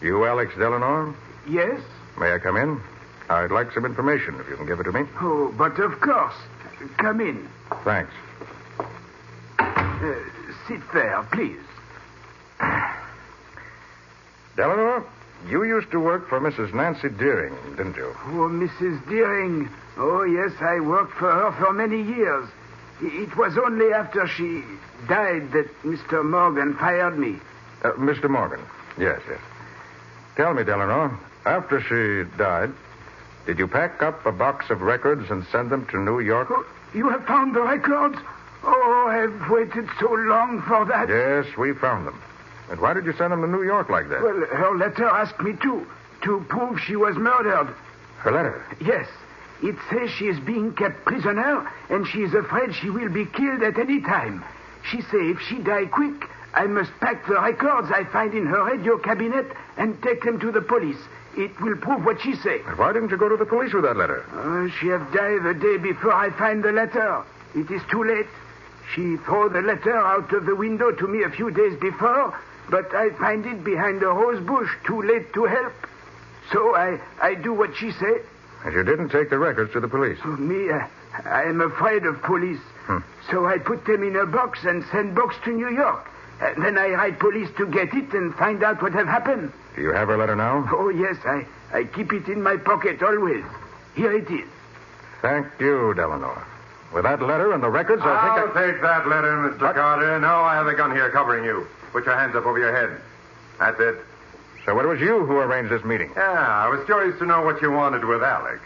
You, Alex Delano? Yes? May I come in? I'd like some information, if you can give it to me. Oh, but of course. Come in. Thanks. Sit there, please. Delano, you used to work for Mrs. Nancy Deering, didn't you? Oh, Mrs. Deering. Oh, yes, I worked for her for many years. It was only after she died that Mr. Morgan fired me. Mr. Morgan. Yes. Tell me, Delano, after she died, did you pack up a box of records and send them to New York? Oh, you have found the records? Oh, I've waited so long for that. Yes, we found them. And why did you send them to New York like that? Well, her letter asked me to prove she was murdered. Her letter? Yes. It says she is being kept prisoner, and she is afraid she will be killed at any time. She say if she die quick, I must pack the records I find in her radio cabinet and take them to the police. It will prove what she say. And why didn't you go to the police with that letter? She have died the day before I find the letter. It is too late. She threw the letter out of the window to me a few days before, but I find it behind a rose bush, too late to help. So I do what she say. And you didn't take the records to the police? Me, I am afraid of police. So I put them in a box and send box to New York. Then I write police to get it and find out what have happened. Do you have her letter now? Oh, yes. I keep it in my pocket always. Here it is. Thank you, Delano. With that letter and the records, I'll take that letter, Mr. Carter. No, I have a gun here covering you. Put your hands up over your head. That's it. So it was you who arranged this meeting? Yeah, I was curious to know what you wanted with Alex.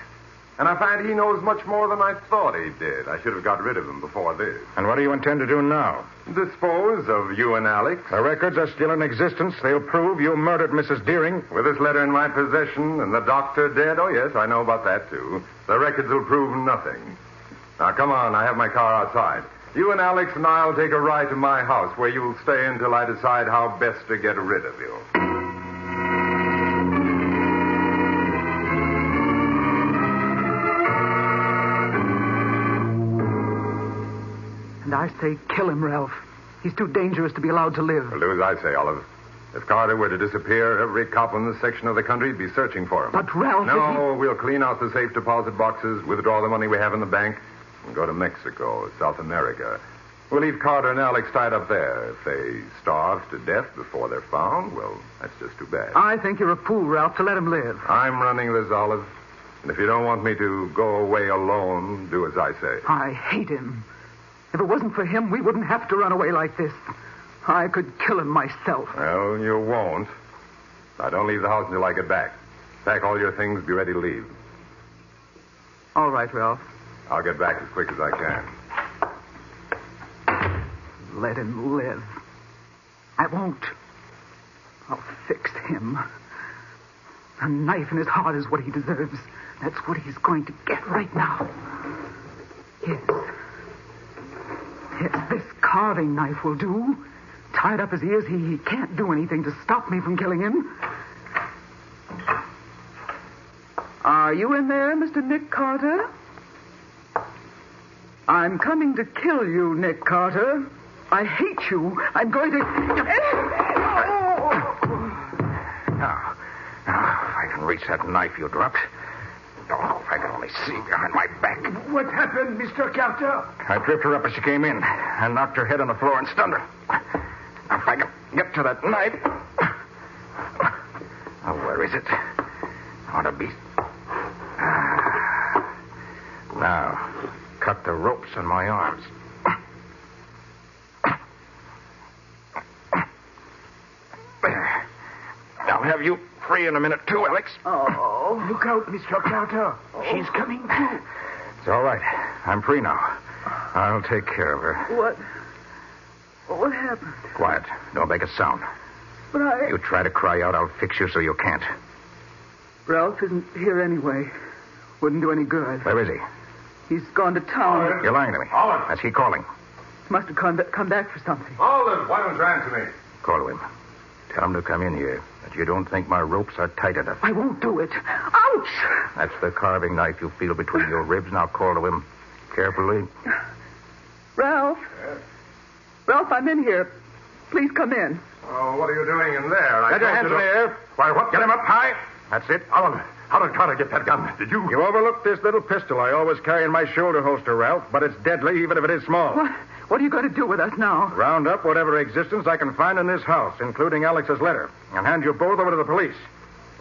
And I find he knows much more than I thought he did. I should have got rid of him before this. And what do you intend to do now? Dispose of you and Alex. The records are still in existence. They'll prove you murdered Mrs. Deering. With this letter in my possession and the doctor dead, oh, yes, I know about that, too. The records will prove nothing. Now, come on, I have my car outside. You and Alex and I'll take a ride to my house where you'll stay until I decide how best to get rid of you. And I say kill him, Ralph. He's too dangerous to be allowed to live. Well, do as I say, Olive. If Carter were to disappear, every cop in this section of the country would be searching for him. But, Ralph... No, we'll clean out the safe deposit boxes, withdraw the money we have in the bank, and go to Mexico, South America. We'll leave Carter and Alex tied up there. If they starve to death before they're found, well, that's just too bad. I think you're a fool, Ralph, to let him live. I'm running this, Olive. And if you don't want me to go away alone, do as I say. I hate him. If it wasn't for him, we wouldn't have to run away like this. I could kill him myself. Well, you won't. Now, don't leave the house until I get back. Pack all your things, be ready to leave. All right, Ralph. I'll get back as quick as I can. Let him live. I won't. I'll fix him. A knife in his heart is what he deserves. That's what he's going to get right now. Yes. Yes, this carving knife will do. Tied up as he is, he can't do anything to stop me from killing him. Are you in there, Mr. Nick Carter? I'm coming to kill you, Nick Carter. I hate you. I'm going to... Now, if I can reach that knife you dropped. Oh, if I can only see behind my back. What happened, Mr. Carter? I tripped her up as she came in and knocked her head on the floor and stunned her. Now, if I can get to that knife... Oh, where is it? Ought to be... Now, cut the ropes on my arms. There. I'll have you free in a minute, too, Alex. Oh, look out, Mr. Carter. She's coming, too. It's all right. I'm free now. I'll take care of her. What happened? Quiet. Don't make a sound. But I... You try to cry out, I'll fix you so you can't. Ralph isn't here anyway. Wouldn't do any good. Where is he? He's gone to town. You're lying to me. Olive. That's he calling. Must have come back for something. Olive, why don't you answer me? Call to him. Tell him to come in here. That you don't think my ropes are tight enough. I won't do it. Ouch! That's the carving knife you feel between your ribs. Now call to him. Carefully. Ralph? Yes? Ralph, I'm in here. Please come in. Oh, what are you doing in there? Get your hands in the air. Why, what? Get him up high. That's it. Olive, how did Carter get that gun? Did you... You overlooked this little pistol I always carry in my shoulder holster, Ralph, but it's deadly even if it is small. What are you going to do with us now? Round up whatever existence I can find in this house, including Alex's letter, and hand you both over to the police.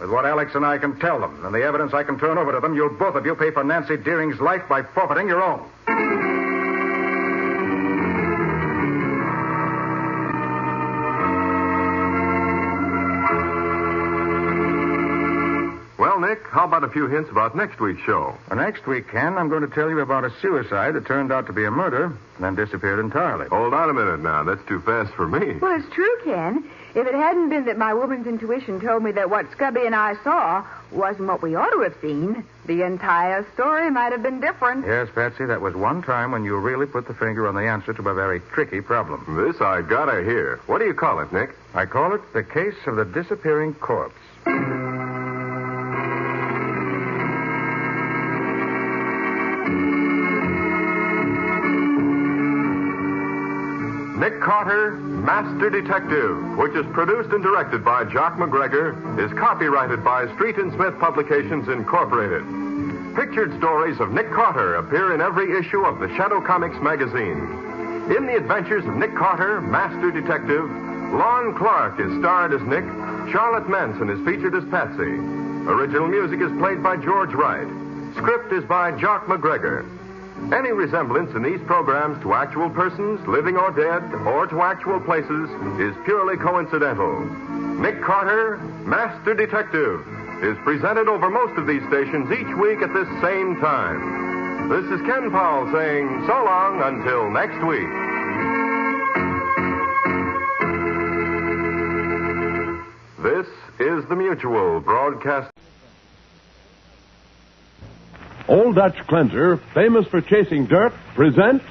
With what Alex and I can tell them and the evidence I can turn over to them, you'll both of you pay for Nancy Deering's life by forfeiting your own. Well, Nick, how about a few hints about next week's show? Next week, Ken, I'm going to tell you about a suicide that turned out to be a murder and then disappeared entirely. Hold on a minute now. That's too fast for me. Well, it's true, Ken. If it hadn't been that my woman's intuition told me that what Scubby and I saw wasn't what we ought to have seen, the entire story might have been different. Yes, Patsy, that was one time when you really put the finger on the answer to a very tricky problem. This I gotta hear. What do you call it, Nick? I call it the case of the disappearing corpse. Nick Carter, Master Detective, which is produced and directed by Jock McGregor, is copyrighted by Street and Smith Publications, Incorporated. Pictured stories of Nick Carter appear in every issue of the Shadow Comics magazine. In the adventures of Nick Carter, Master Detective, Lon Clark is starred as Nick, Charlotte Manson is featured as Patsy. Original music is played by George Wright. Script is by Jock McGregor. Any resemblance in these programs to actual persons, living or dead, or to actual places, is purely coincidental. Nick Carter, Master Detective, is presented over most of these stations each week at this same time. This is Ken Powell saying so long until next week. This is the Mutual Broadcast. Old Dutch Cleanser, famous for chasing dirt, presents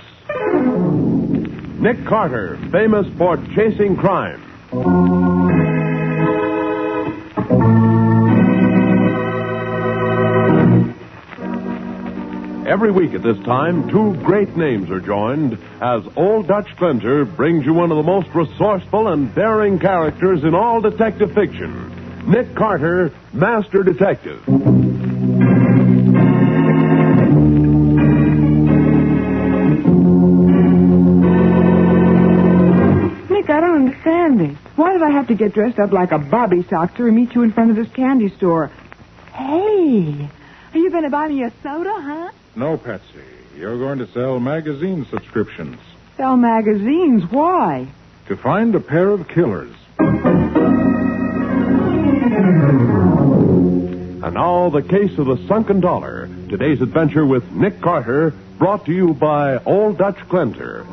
Nick Carter, famous for chasing crime. Every week at this time, two great names are joined as Old Dutch Cleanser brings you one of the most resourceful and daring characters in all detective fiction, Nick Carter, Master Detective. understand this. Why did I have to get dressed up like a bobby soxer and meet you in front of this candy store? Hey, are you going to buy me a soda, huh? No, Patsy. You're going to sell magazine subscriptions. Sell magazines? Why? To find a pair of killers. And now, the case of the Sunken Dollar. Today's adventure with Nick Carter, brought to you by Old Dutch Cleanser.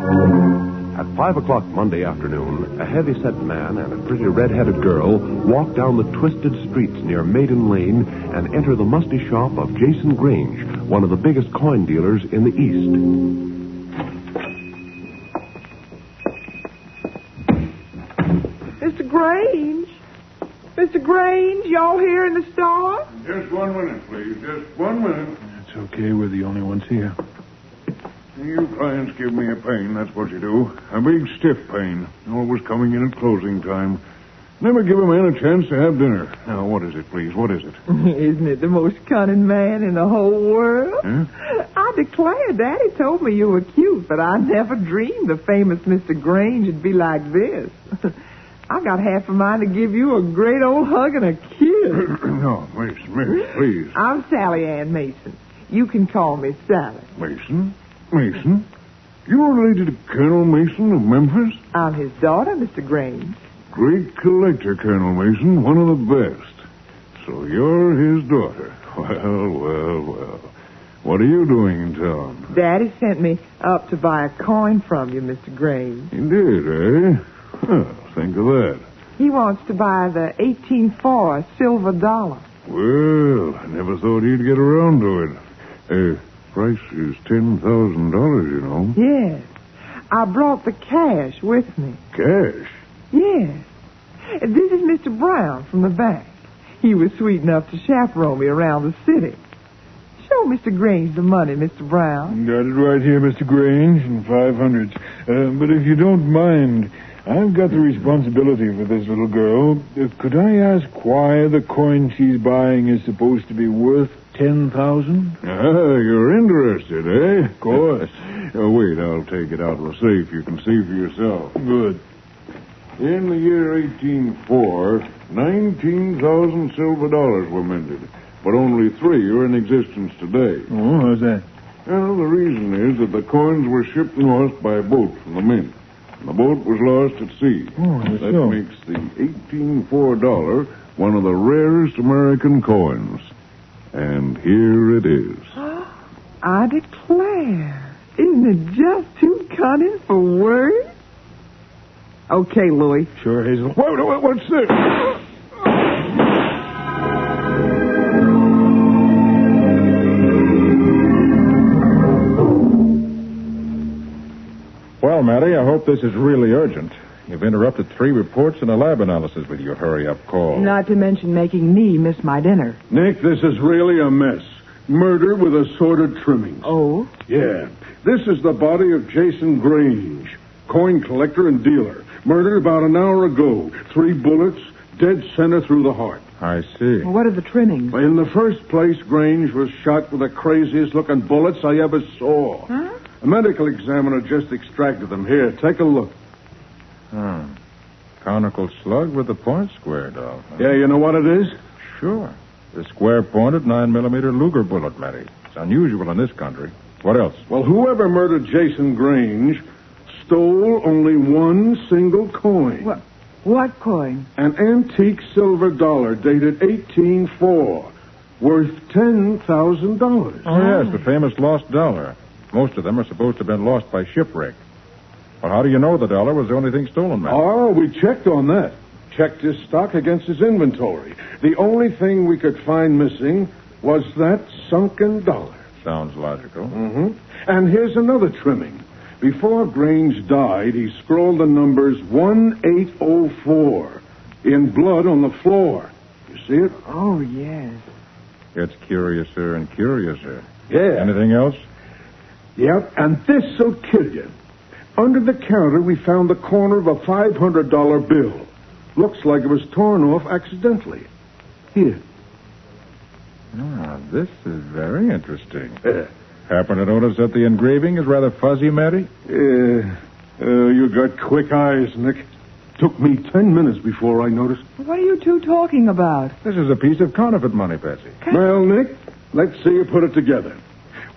At 5 o'clock Monday afternoon, a heavy-set man and a pretty red-headed girl walk down the twisted streets near Maiden Lane and enter the musty shop of Jason Grange, one of the biggest coin dealers in the East. Mr. Grange? Mr. Grange, y'all here in the store? Just 1 minute, please. Just 1 minute. It's okay. We're the only ones here. You clients give me a pain, that's what you do. A big stiff pain. Always coming in at closing time. Never give a man a chance to have dinner. Now, what is it, please? What is it? Isn't it the most cunning man in the whole world? Huh? I declare, Daddy told me you were cute, but I never dreamed the famous Mr. Grange would be like this. I got half a mind to give you a great old hug and a kiss. No, miss, please. I'm Sally Ann Mason. You can call me Sally. Mason? You're related to Colonel Mason of Memphis? I'm his daughter, Mr. Grange. Great collector, Colonel Mason. One of the best. So you're his daughter. Well. What are you doing in town? Daddy sent me up to buy a coin from you, Mr. Grange. He did, eh? Well, think of that. He wants to buy the 1804 silver dollar. Well, I never thought he'd get around to it. Price is $10,000, you know. Yes. I brought the cash with me. Cash? Yes. This is Mr. Brown from the bank. He was sweet enough to chaperone me around the city. Show Mr. Grange the money, Mr. Brown. Got it right here, Mr. Grange, in 500s. But if you don't mind, I've got the responsibility for this little girl. Could I ask why the coin she's buying is supposed to be worth 10,000? You're interested, eh? Of course. Wait, I'll take it out of the safe. You can see for yourself. Good. In the year 1804, 19,000 silver dollars were minted, but only 3 are in existence today. Oh, how's that? Well, the reason is that the coins were shipped north by boat from the mint. And the boat was lost at sea. Oh, that so. makes the 1804 dollar one of the rarest American coins. And here it is. I declare. Isn't it just too cunning for words? Okay, Louie. Sure, Hazel. What's this? Well, Matty, I hope this is really urgent. You've interrupted 3 reports and a lab analysis with your hurry-up call. Not to mention making me miss my dinner. Nick, this is really a mess. Murder with assorted trimmings. Oh? Yeah. This is the body of Jason Grange, coin collector and dealer. Murdered about an hour ago. 3 bullets, dead center through the heart. I see. Well, what are the trimmings? In the first place, Grange was shot with the craziest-looking bullets I ever saw. Huh? A medical examiner just extracted them. Here, take a look. Conical slug with the point squared off. Huh? Yeah, you know what it is? Sure. The square-pointed 9mm Luger bullet, Matty. It's unusual in this country. What else? Well, whoever murdered Jason Grange stole only one single coin. What coin? An antique silver dollar dated 1804, worth $10,000. Oh, yes, the famous lost dollar. Most of them are supposed to have been lost by shipwreck. Well, how do you know the dollar was the only thing stolen, Matt? Oh, we checked on that. Checked his stock against his inventory. The only thing we could find missing was that sunken dollar. Sounds logical. Mm-hmm. And here's another trimming. Before Grange died, he scrawled the numbers 1804 in blood on the floor. You see it? Oh, yes. Gets curiouser and curiouser. Yeah. Anything else? Yep, and this'll kill you. Under the counter, we found the corner of a $500 bill. Looks like it was torn off accidentally. Here. This is very interesting. Happen to notice that the engraving is rather fuzzy, Matty? You got quick eyes, Nick. Took me 10 minutes before I noticed. What are you two talking about? This is a piece of counterfeit money, Patsy. Well, Nick, let's see you put it together.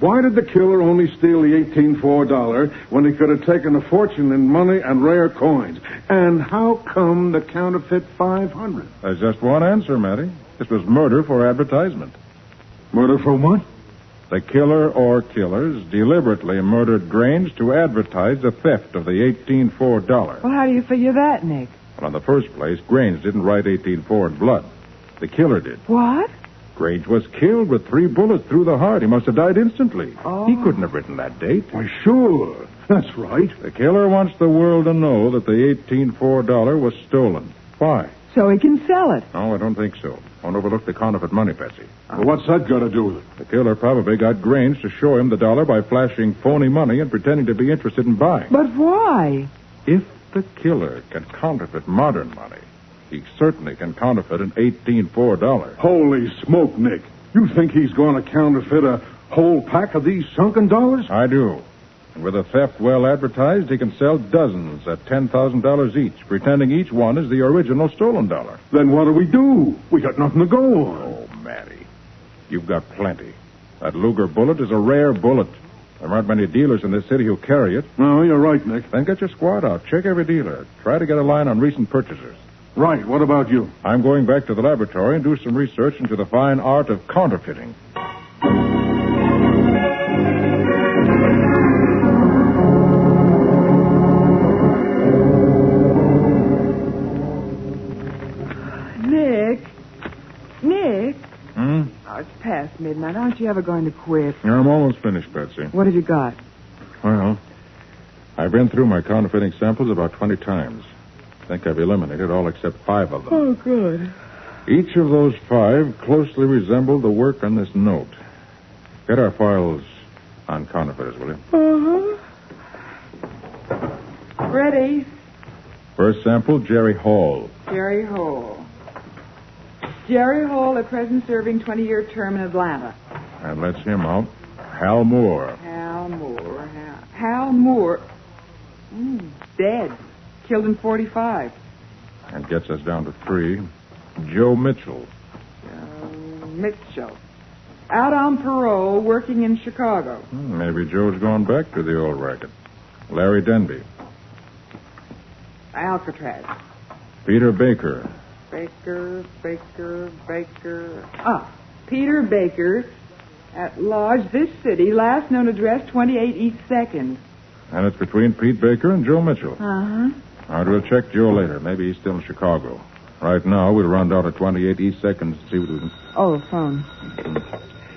Why did the killer only steal the $18.4 when he could have taken a fortune in money and rare coins? And how come the counterfeit $500? There's just one answer, Matty. This was murder for advertisement. Murder for what? The killer or killers deliberately murdered Grange to advertise the theft of the $18.4. Well, how do you figure that, Nick? Well, in the first place, Grange didn't write 18.4 in blood. The killer did. What? Grange was killed with 3 bullets through the heart. He must have died instantly. Oh. He couldn't have written that date. Why, sure. That's right. The killer wants the world to know that the $18.4 was stolen. Why? So he can sell it. No, I don't think so. Don't overlook the counterfeit money, Patsy. Well, what's that got to do with it? The killer probably got Grange to show him the dollar by flashing phony money and pretending to be interested in buying. But why? If the killer can counterfeit modern money, he certainly can counterfeit an $18.4. Holy smoke, Nick. You think he's going to counterfeit a whole pack of these sunken dollars? I do. And with a theft well advertised, he can sell dozens at $10,000 each, pretending each one is the original stolen dollar. Then what do? We got nothing to go on. Oh, Matty, you've got plenty. That Luger bullet is a rare bullet. There aren't many dealers in this city who carry it. No, you're right, Nick. Then get your squad out. Check every dealer. Try to get a line on recent purchasers. Right. What about you? I'm going back to the laboratory and do some research into the fine art of counterfeiting. Nick? Oh, it's past midnight. Aren't you ever going to quit? I'm almost finished, Betsy. What have you got? Well, I've been through my counterfeiting samples about 20 times. I think I've eliminated all except 5 of them. Oh, good. Each of those 5 closely resembled the work on this note. Get our files on counterfeiters, will you? Uh-huh. Ready. First sample, Jerry Hall. Jerry Hall. Jerry Hall, at present serving 20-year term in Atlanta. That lets him out. Hal Moore. Hal Moore. Dead. Killed in 45. And gets us down to 3. Joe Mitchell. Mitchell. Out on parole, working in Chicago. Maybe Joe's gone back to the old racket. Larry Denby. Alcatraz. Peter Baker. Baker. Peter Baker, at Lodge, this city, last known address 28 East 2nd. And it's between Pete Baker and Joe Mitchell. Uh-huh. All right, we'll check Joe later. Maybe he's still in Chicago. Right now, we'll run down to 28 East 2nd and see what we can... Oh, the phone.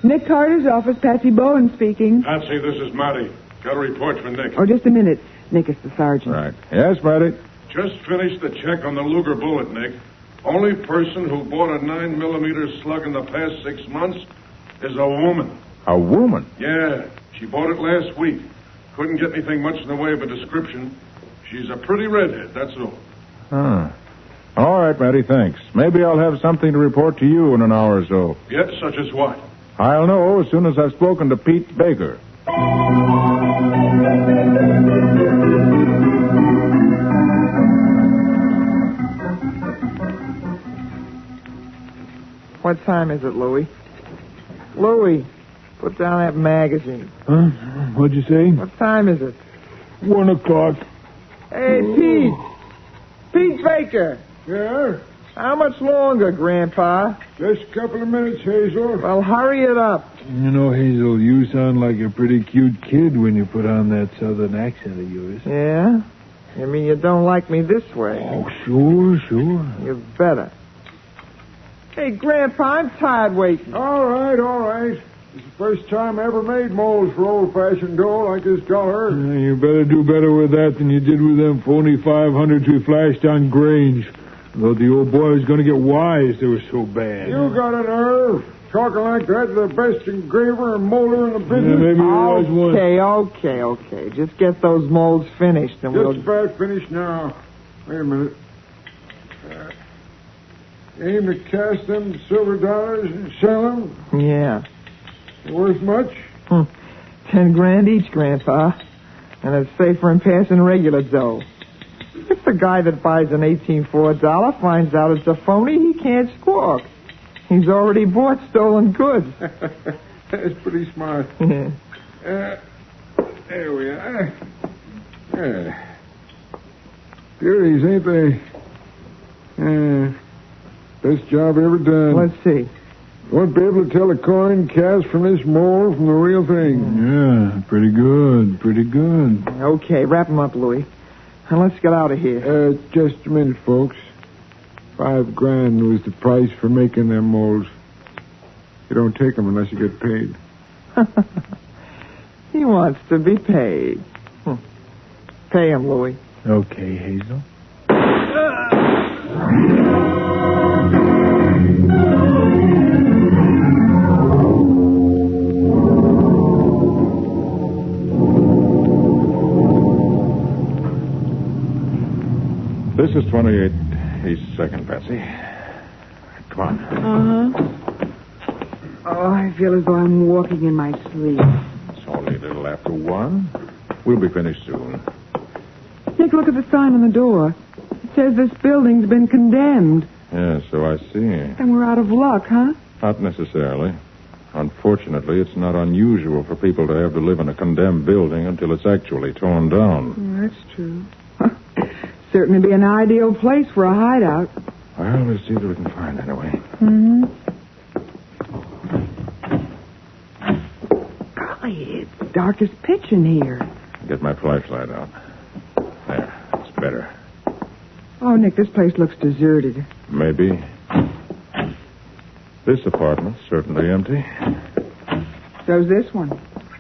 Nick Carter's office, Patsy Bowen speaking. Patsy, this is Matty. Got a report for Nick. Oh, just a minute. Nick, it's the sergeant. Right. Yes, Matty? Just finished the check on the Luger bullet, Nick. Only person who bought a 9mm slug in the past 6 months is a woman. A woman? Yeah. She bought it last week. Couldn't get anything much in the way of a description. She's a pretty redhead, that's all. Huh. All right, Matty, thanks. Maybe I'll have something to report to you in an hour or so. Yet, such as what? I'll know as soon as I've spoken to Pete Baker. What time is it, Louie? Louie, put down that magazine. Huh? What'd you say? What time is it? 1 o'clock. Hey, Pete. Pete Baker. Yeah? How much longer, Grandpa? Just a couple of minutes, Hazel. Well, hurry it up. You know, Hazel, you sound like a pretty cute kid when you put on that southern accent of yours. Yeah? You mean you don't like me this way? Oh, sure. You better. Hey, Grandpa, I'm tired waiting. All right. It's the first time I ever made molds for old-fashioned dough like this color. You better do better with that than you did with them phony 500s we flashed on Grange. Thought the old boy was going to get wise. They were so bad. You got a nerve. Talking like that to the best engraver and molder in the business. Yeah, maybe it was one. Okay. Just get those molds finished and Just about finished now. Wait a minute. Aim to cast them silver dollars and sell them? Yeah. Worth much? 10 grand each, Grandpa. And it's safer than passing regular dough. The guy that buys an 18 for $1 finds out it's a phony, he can't squawk. He's already bought stolen goods. That's pretty smart. There we are. Beauties, ain't they? Best job ever done. Let's see. Won't be able to tell a coin cast from this mold from the real thing. Yeah, pretty good, pretty good. Okay, wrap him up, Louis. Now let's get out of here. Just a minute, folks. $5,000 was the price for making them molds. You don't take them unless you get paid. He wants to be paid. Pay him, Louis. Okay, Hazel. This is 28 East 2nd, Patsy. Come on. Oh, I feel as though I'm walking in my sleep. It's only a little after 1. We'll be finished soon. Nick, look at the sign on the door. It says this building's been condemned. Yeah, so I see. And we're out of luck, huh? Not necessarily. Unfortunately, it's not unusual for people to have to live in a condemned building until it's actually torn down. That's true. Certainly be an ideal place for a hideout. Well, we'll see what we can find anyway. Golly, it's dark as pitch in here. Get my flashlight out. There, it's better. Oh, Nick, this place looks deserted. Maybe. This apartment's certainly empty. So's this one.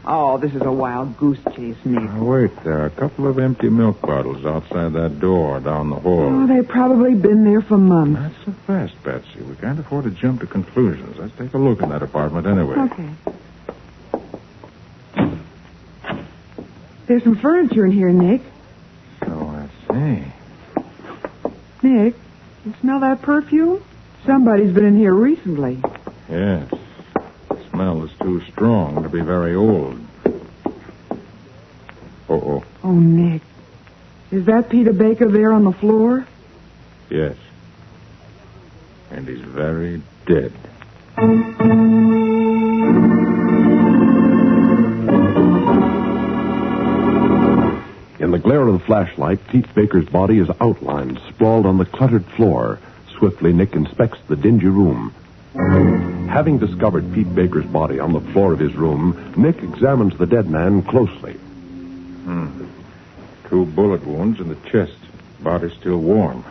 Oh, this is a wild goose chase, Nick. Oh, wait, there are a couple of empty milk bottles outside that door down the hall. Oh, they've probably been there for months. Not so fast, Patsy. We can't afford to jump to conclusions. Let's take a look in that apartment anyway. Okay. There's some furniture in here, Nick. So I see. Nick, you smell that perfume? Somebody's been in here recently. Yes. The smell is too strong to be very old. Uh-oh. Oh, Nick. Is that Peter Baker there on the floor? Yes. And he's very dead. In the glare of the flashlight, Pete Baker's body is outlined, sprawled on the cluttered floor. Swiftly, Nick inspects the dingy room. Having discovered Pete Baker's body on the floor of his room, Nick examines the dead man closely. 2 bullet wounds in the chest. Body still warm.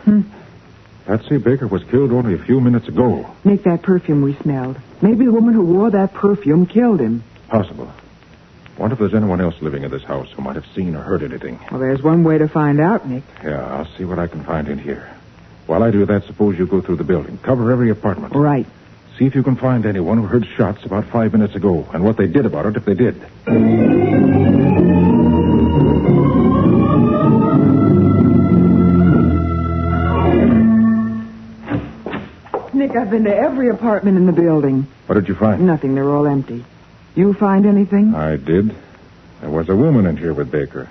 Patsy, Baker was killed only a few minutes ago. Nick, that perfume we smelled. Maybe the woman who wore that perfume killed him. Possible. Wonder if there's anyone else living in this house who might have seen or heard anything. Well, there's one way to find out, Nick. Yeah, I'll see what I can find in here. While I do that, suppose you go through the building. Cover every apartment. Right. See if you can find anyone who heard shots about 5 minutes ago and what they did about it if they did. Nick, I've been to every apartment in the building. What did you find? Nothing. They're all empty. You find anything? I did. There was a woman in here with Baker.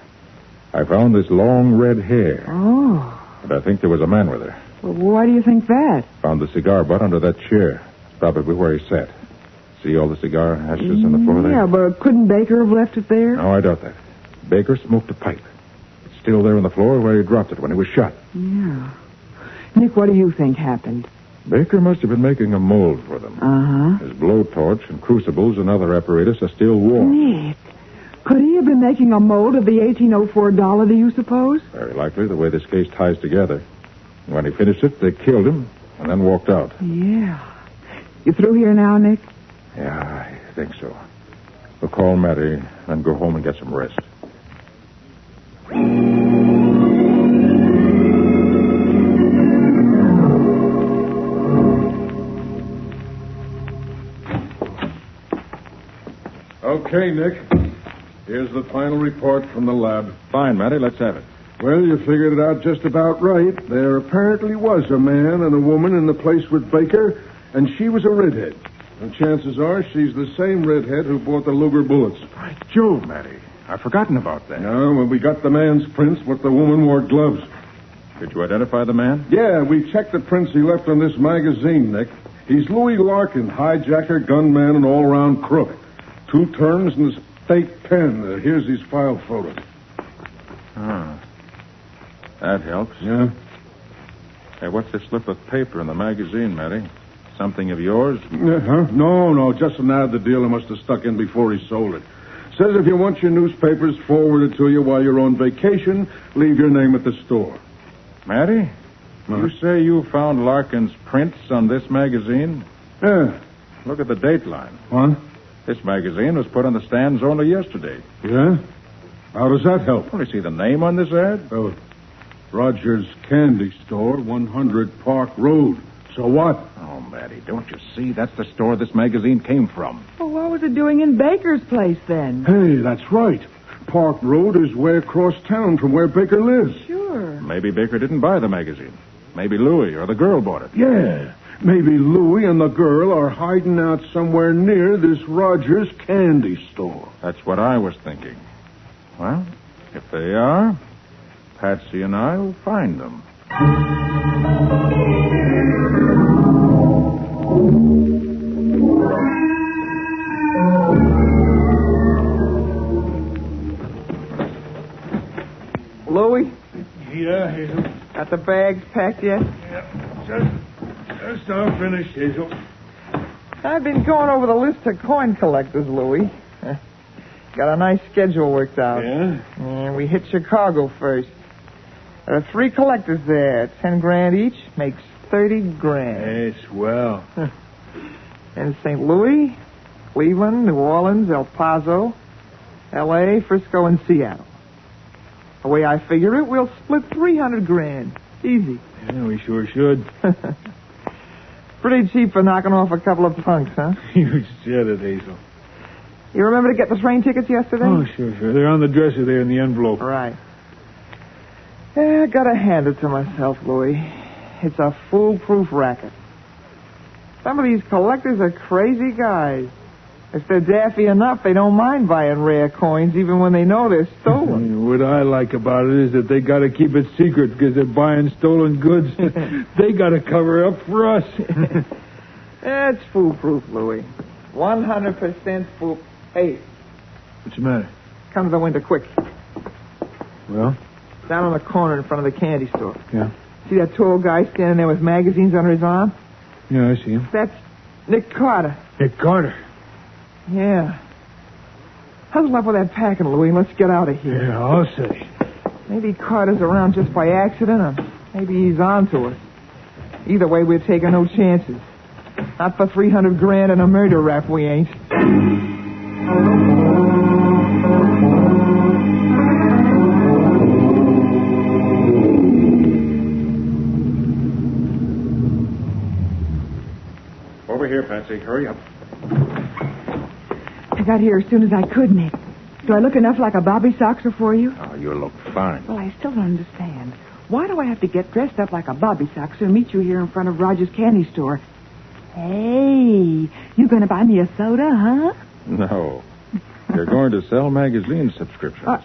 I found this long red hair. Oh. And I think there was a man with her. Well, why do you think that? Found the cigar butt under that chair. Probably where he sat. See all the cigar ashes on the floor there? Yeah, but couldn't Baker have left it there? No, I doubt that. Baker smoked a pipe. It's still there on the floor where he dropped it when he was shot. Yeah. Nick, what do you think happened? Baker must have been making a mold for them. Uh-huh. His blowtorch and crucibles and other apparatus are still warm. Nick, could he have been making a mold of the $1804, do you suppose? Very likely, the way this case ties together. When he finished it, they killed him and then walked out. Yeah. You through here now, Nick? Yeah, I think so. We'll call Mattie and go home and get some rest. Okay, Nick. Here's the final report from the lab. Fine, Mattie, let's have it. Well, you figured it out just about right. There apparently was a man and a woman in the place with Baker, and she was a redhead. And chances are she's the same redhead who bought the Luger bullets. By Jove, Mattie. I've forgotten about that. No, well, we got the man's prints, but the woman wore gloves. Did you identify the man? Yeah, we checked the prints he left on this magazine, Nick. He's Louis Larkin, hijacker, gunman, and all-around crook. 2 terms and a state pen. Here's his file photo. Ah. That helps. Yeah? Hey, what's this slip of paper in the magazine, Matty? Something of yours? Huh? No, just an ad the dealer must have stuck in before he sold it. Says if you want your newspapers forwarded to you while you're on vacation, leave your name at the store. Matty? You say you found Larkin's prints on this magazine? Yeah. Look at the date line. What? This magazine was put on the stands only yesterday. Yeah? How does that help? Well, you see the name on this ad? Oh, Rogers Candy Store, 100 Park Road. So what? Oh, Matty, don't you see? That's the store this magazine came from. Well, what was it doing in Baker's place then? Hey, that's right. Park Road is way across town from where Baker lives. Sure. Maybe Baker didn't buy the magazine. Maybe Louis or the girl bought it. Yeah. Maybe Louis and the girl are hiding out somewhere near this Rogers Candy Store. That's what I was thinking. Well, if they are, Patsy and I will find them. Louis, Yeah, Hazel. got the bags packed yet? Yeah, just all finished, Hazel. I've been going over the list of coin collectors, Louis. Got a nice schedule worked out. Yeah? And we hit Chicago first. There are 3 collectors there. 10 grand each makes 30 grand. Hey, swell. And St. Louis, Cleveland, New Orleans, El Paso, L.A., Frisco, and Seattle. The way I figure it, we'll split 300 grand. Easy. Yeah, we sure should. Pretty cheap for knocking off a couple of punks, huh? You said it, Hazel. You remember to get the train tickets yesterday? Oh, sure. They're on the dresser there in the envelope. Right. Yeah, I gotta hand it to myself, Louis. It's a foolproof racket. Some of these collectors are crazy guys. If they're daffy enough, they don't mind buying rare coins, even when they know they're stolen. What I like about it is that they gotta keep it secret because they're buying stolen goods. They gotta cover up for us. It's foolproof, Louis. 100% fool. Hey. What's the matter? Come to the window, quick. Well? Down on the corner in front of the candy store. Yeah. See that tall guy standing there with magazines under his arm? Yeah, I see him. That's Nick Carter. Nick Carter? Yeah. Hustle up with that packing, Louis, and let's get out of here. Yeah, I'll say. Maybe Carter's around just by accident, or maybe he's on to us. Either way, we're taking no chances. Not for 300 grand and a murder rap, we ain't. Over here, Patsy. Hurry up. I got here as soon as I could, Nick. Do I look enough like a bobby soxer for you? Oh, you look fine. Well, I still don't understand. Why do I have to get dressed up like a bobby soxer and meet you here in front of Rogers Candy Store? Hey, you going to buy me a soda, huh? No. You're going to sell magazine subscriptions.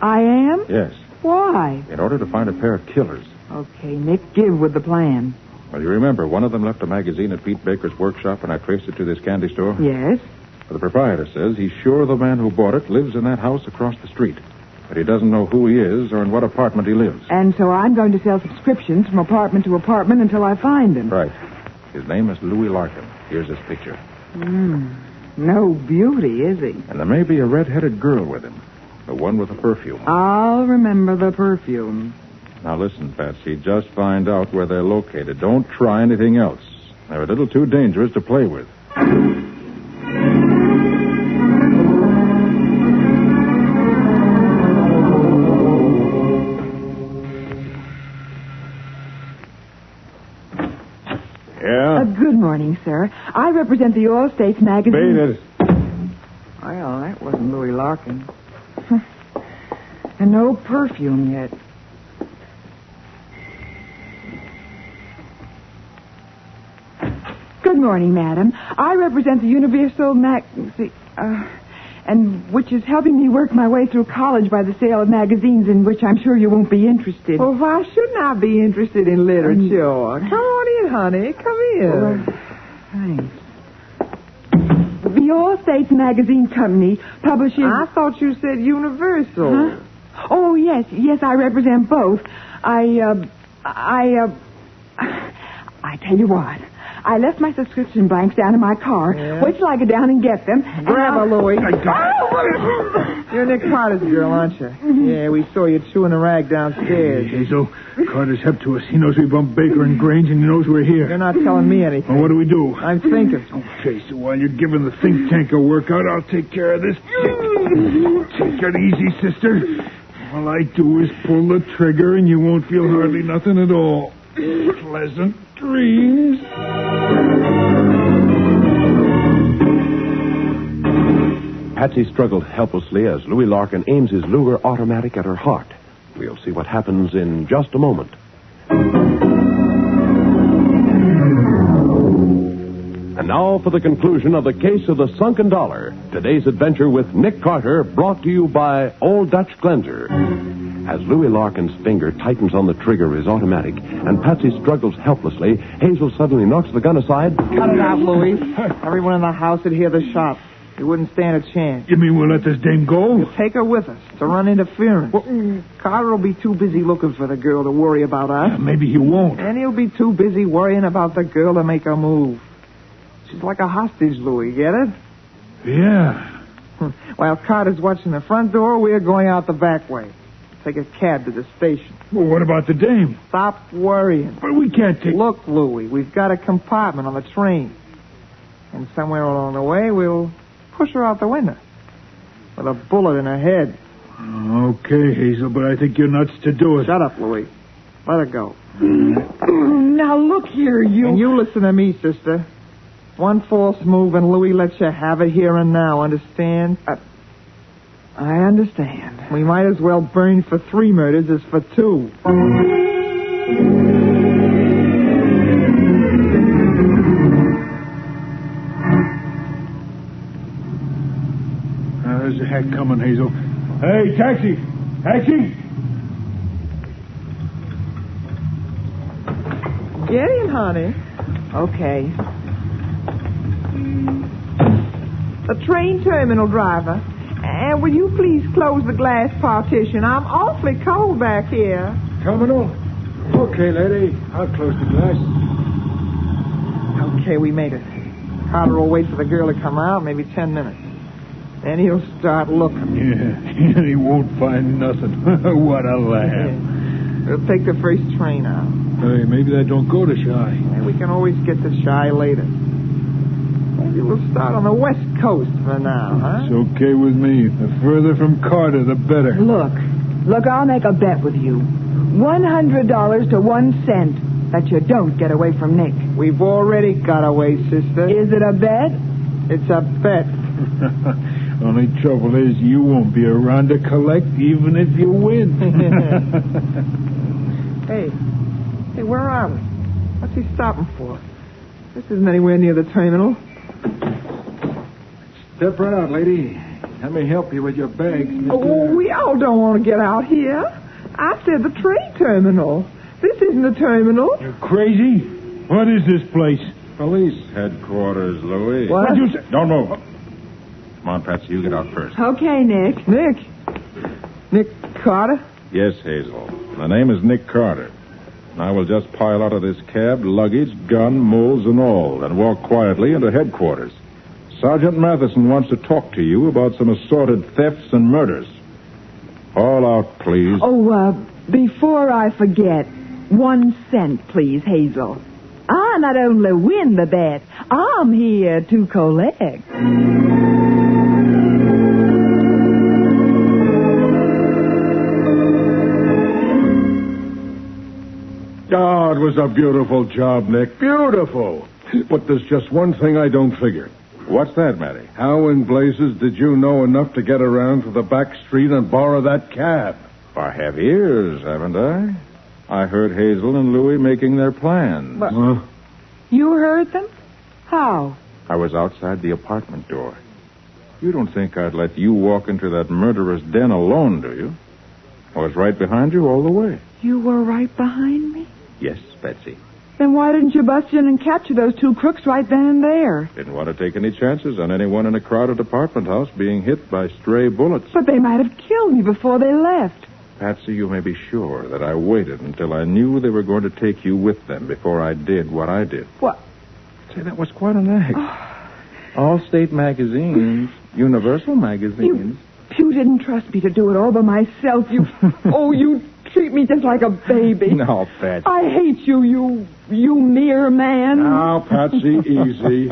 I am? Yes. Why? In order to find a pair of killers. Okay, Nick, give with the plan. Well, you remember, one of them left a magazine at Pete Baker's workshop, and I traced it to this candy store? Yes. Well, the proprietor says he's sure the man who bought it lives in that house across the street. But he doesn't know who he is or in what apartment he lives. And so I'm going to sell subscriptions from apartment to apartment until I find him. Right. His name is Louis Larkin. Here's his picture. No beauty, is he? And there may be a red-headed girl with him. The one with the perfume. I'll remember the perfume. Now listen, Patsy, just find out where they're located. Don't try anything else. They're a little too dangerous to play with. Yeah? Good morning, sir. I represent the All States magazine. Beat it. Well, that wasn't Louis Larkin. And no perfume yet. Good morning, madam. I represent the Universal and which is helping me work my way through college by the sale of magazines in which I'm sure you won't be interested. Well, why shouldn't I be interested in literature? Come on in, honey. Come in. Thanks. The All States Magazine Company publishes... I thought you said Universal. Huh? Oh, yes, I represent both. I tell you what. I left my subscription blanks down in my car. Yeah. Wait till I go down and get them. Grab her, Louie. You're Nick Carter's girl, aren't you? Yeah, we saw you chewing a rag downstairs. Hazel, Carter's hep to us. He knows we bumped Baker and Grange, and he knows we're here. You're not telling me anything. Well, what do we do? I'm thinking. Okay, so while you're giving the think tank a workout, I'll take care of this. Take it easy, sister. All I do is pull the trigger, and you won't feel hardly nothing at all. Pleasant dreams. Patsy struggled helplessly as Louis Larkin aims his Luger automatic at her heart. We'll see what happens in just a moment. And now for the conclusion of the case of the Sunken Dollar. Today's adventure with Nick Carter, brought to you by Old Dutch Cleanser. As Louis Larkin's finger tightens on the trigger of his automatic and Patsy struggles helplessly, Hazel suddenly knocks the gun aside. Cut it out, Louis. Everyone in the house would hear the shot. We wouldn't stand a chance. You mean we'll let this dame go? We'll take her with us to run interference. Carter will be too busy looking for the girl to worry about us. Yeah, maybe he won't. And he'll be too busy worrying about the girl to make a move. She's like a hostage, Louis. Get it? Yeah. While Carter's watching the front door, we're going out the back way. Take a cab to the station. Well, what about the dame? Stop worrying. But we can't take... Look, Louis, we've got a compartment on the train. And somewhere along the way, we'll push her out the window with a bullet in her head. Okay, Hazel, but I think you're nuts to do it. Shut up, Louis. Let her go. Now, look here, you... And you listen to me, sister. One false move and Louis lets you have it here and now, understand? I understand. We might as well burn for 3 murders as for 2. There's a hack coming, Hazel. Hey, taxi! Taxi! Get in, honey. Okay. The train terminal driver. And will you please close the glass partition? I'm awfully cold back here. Terminal? Okay, lady. I'll close the glass. Okay, we made it. Carter will wait for the girl to come out, maybe 10 minutes. Then he'll start looking. Yeah, he won't find nothing. What a laugh. We'll take the first train out. Hey, maybe that don't go to Shy. And we can always get to Shy later. Maybe we'll start on the West Coast for now, huh? It's okay with me. The further from Carter, the better. Look, I'll make a bet with you. $100 to 1 cent that you don't get away from Nick. We've already got away, sister. Is it a bet? It's a bet. Only trouble is you won't be around to collect even if you win. Hey, where are we? What's he stopping for? This isn't anywhere near the terminal. Step right out, lady. Let me help you with your bags, Mr. Oh, we all don't want to get out here. I said the train terminal. This isn't a terminal. You're crazy? What is this place? Police headquarters, Louis. What? What'd you say? Don't move. Come on, Patsy, you get out first. Okay, Nick. Nick Carter? Yes, Hazel. The name is Nick Carter. I will just pile out of this cab, luggage, gun, mules, and all, and walk quietly into headquarters. Sergeant Matheson wants to talk to you about some assorted thefts and murders. All out, please. Oh, before I forget, 1 cent, please, Hazel. I not only win the bet, I'm here to collect. Oh, it was a beautiful job, Nick. Beautiful. But there's just one thing I don't figure. What's that, Matty? How in blazes did you know enough to get around to the back street and borrow that cab? I have ears, haven't I? I heard Hazel and Louis making their plans. You heard them? How? I was outside the apartment door. You don't think I'd let you walk into that murderer's den alone, do you? I was right behind you all the way. You were right behind me? Yes, Betsy. Then why didn't you bust in and capture those two crooks right then and there? Didn't want to take any chances on anyone in a crowded apartment house being hit by stray bullets. But they might have killed me before they left. Patsy, you may be sure that I waited until I knew they were going to take you with them before I did what I did. What? Say, that was quite an act. All state magazines, Universal magazines. You didn't trust me to do it all by myself. You treat me just like a baby. No, Patsy. I hate you mere man. Now, Patsy, easy.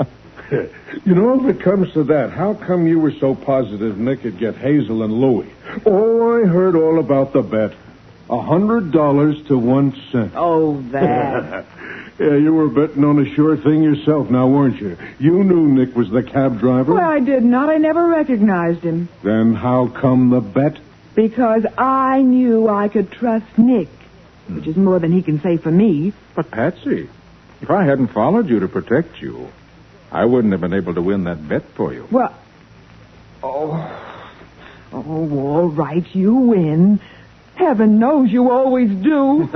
You know, if it comes to that, how come you were so positive Nick would get Hazel and Louie? Oh, I heard all about the bet. $100 to 1 cent. Oh, that. Yeah, you were betting on a sure thing yourself now, weren't you? You knew Nick was the cab driver. Well, I did not. I never recognized him. Then how come the bet? Because I knew I could trust Nick, which is more than he can say for me. But, Patsy, if I hadn't followed you to protect you, I wouldn't have been able to win that bet for you. Well, all right, you win. Heaven knows you always do.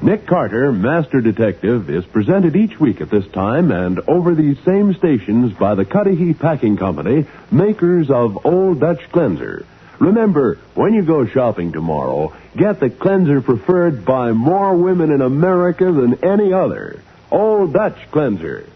Nick Carter, Master Detective, is presented each week at this time and over these same stations by the Cudahy Packing Company, makers of Old Dutch Cleanser. Remember, when you go shopping tomorrow, get the cleanser preferred by more women in America than any other. Old Dutch Cleanser.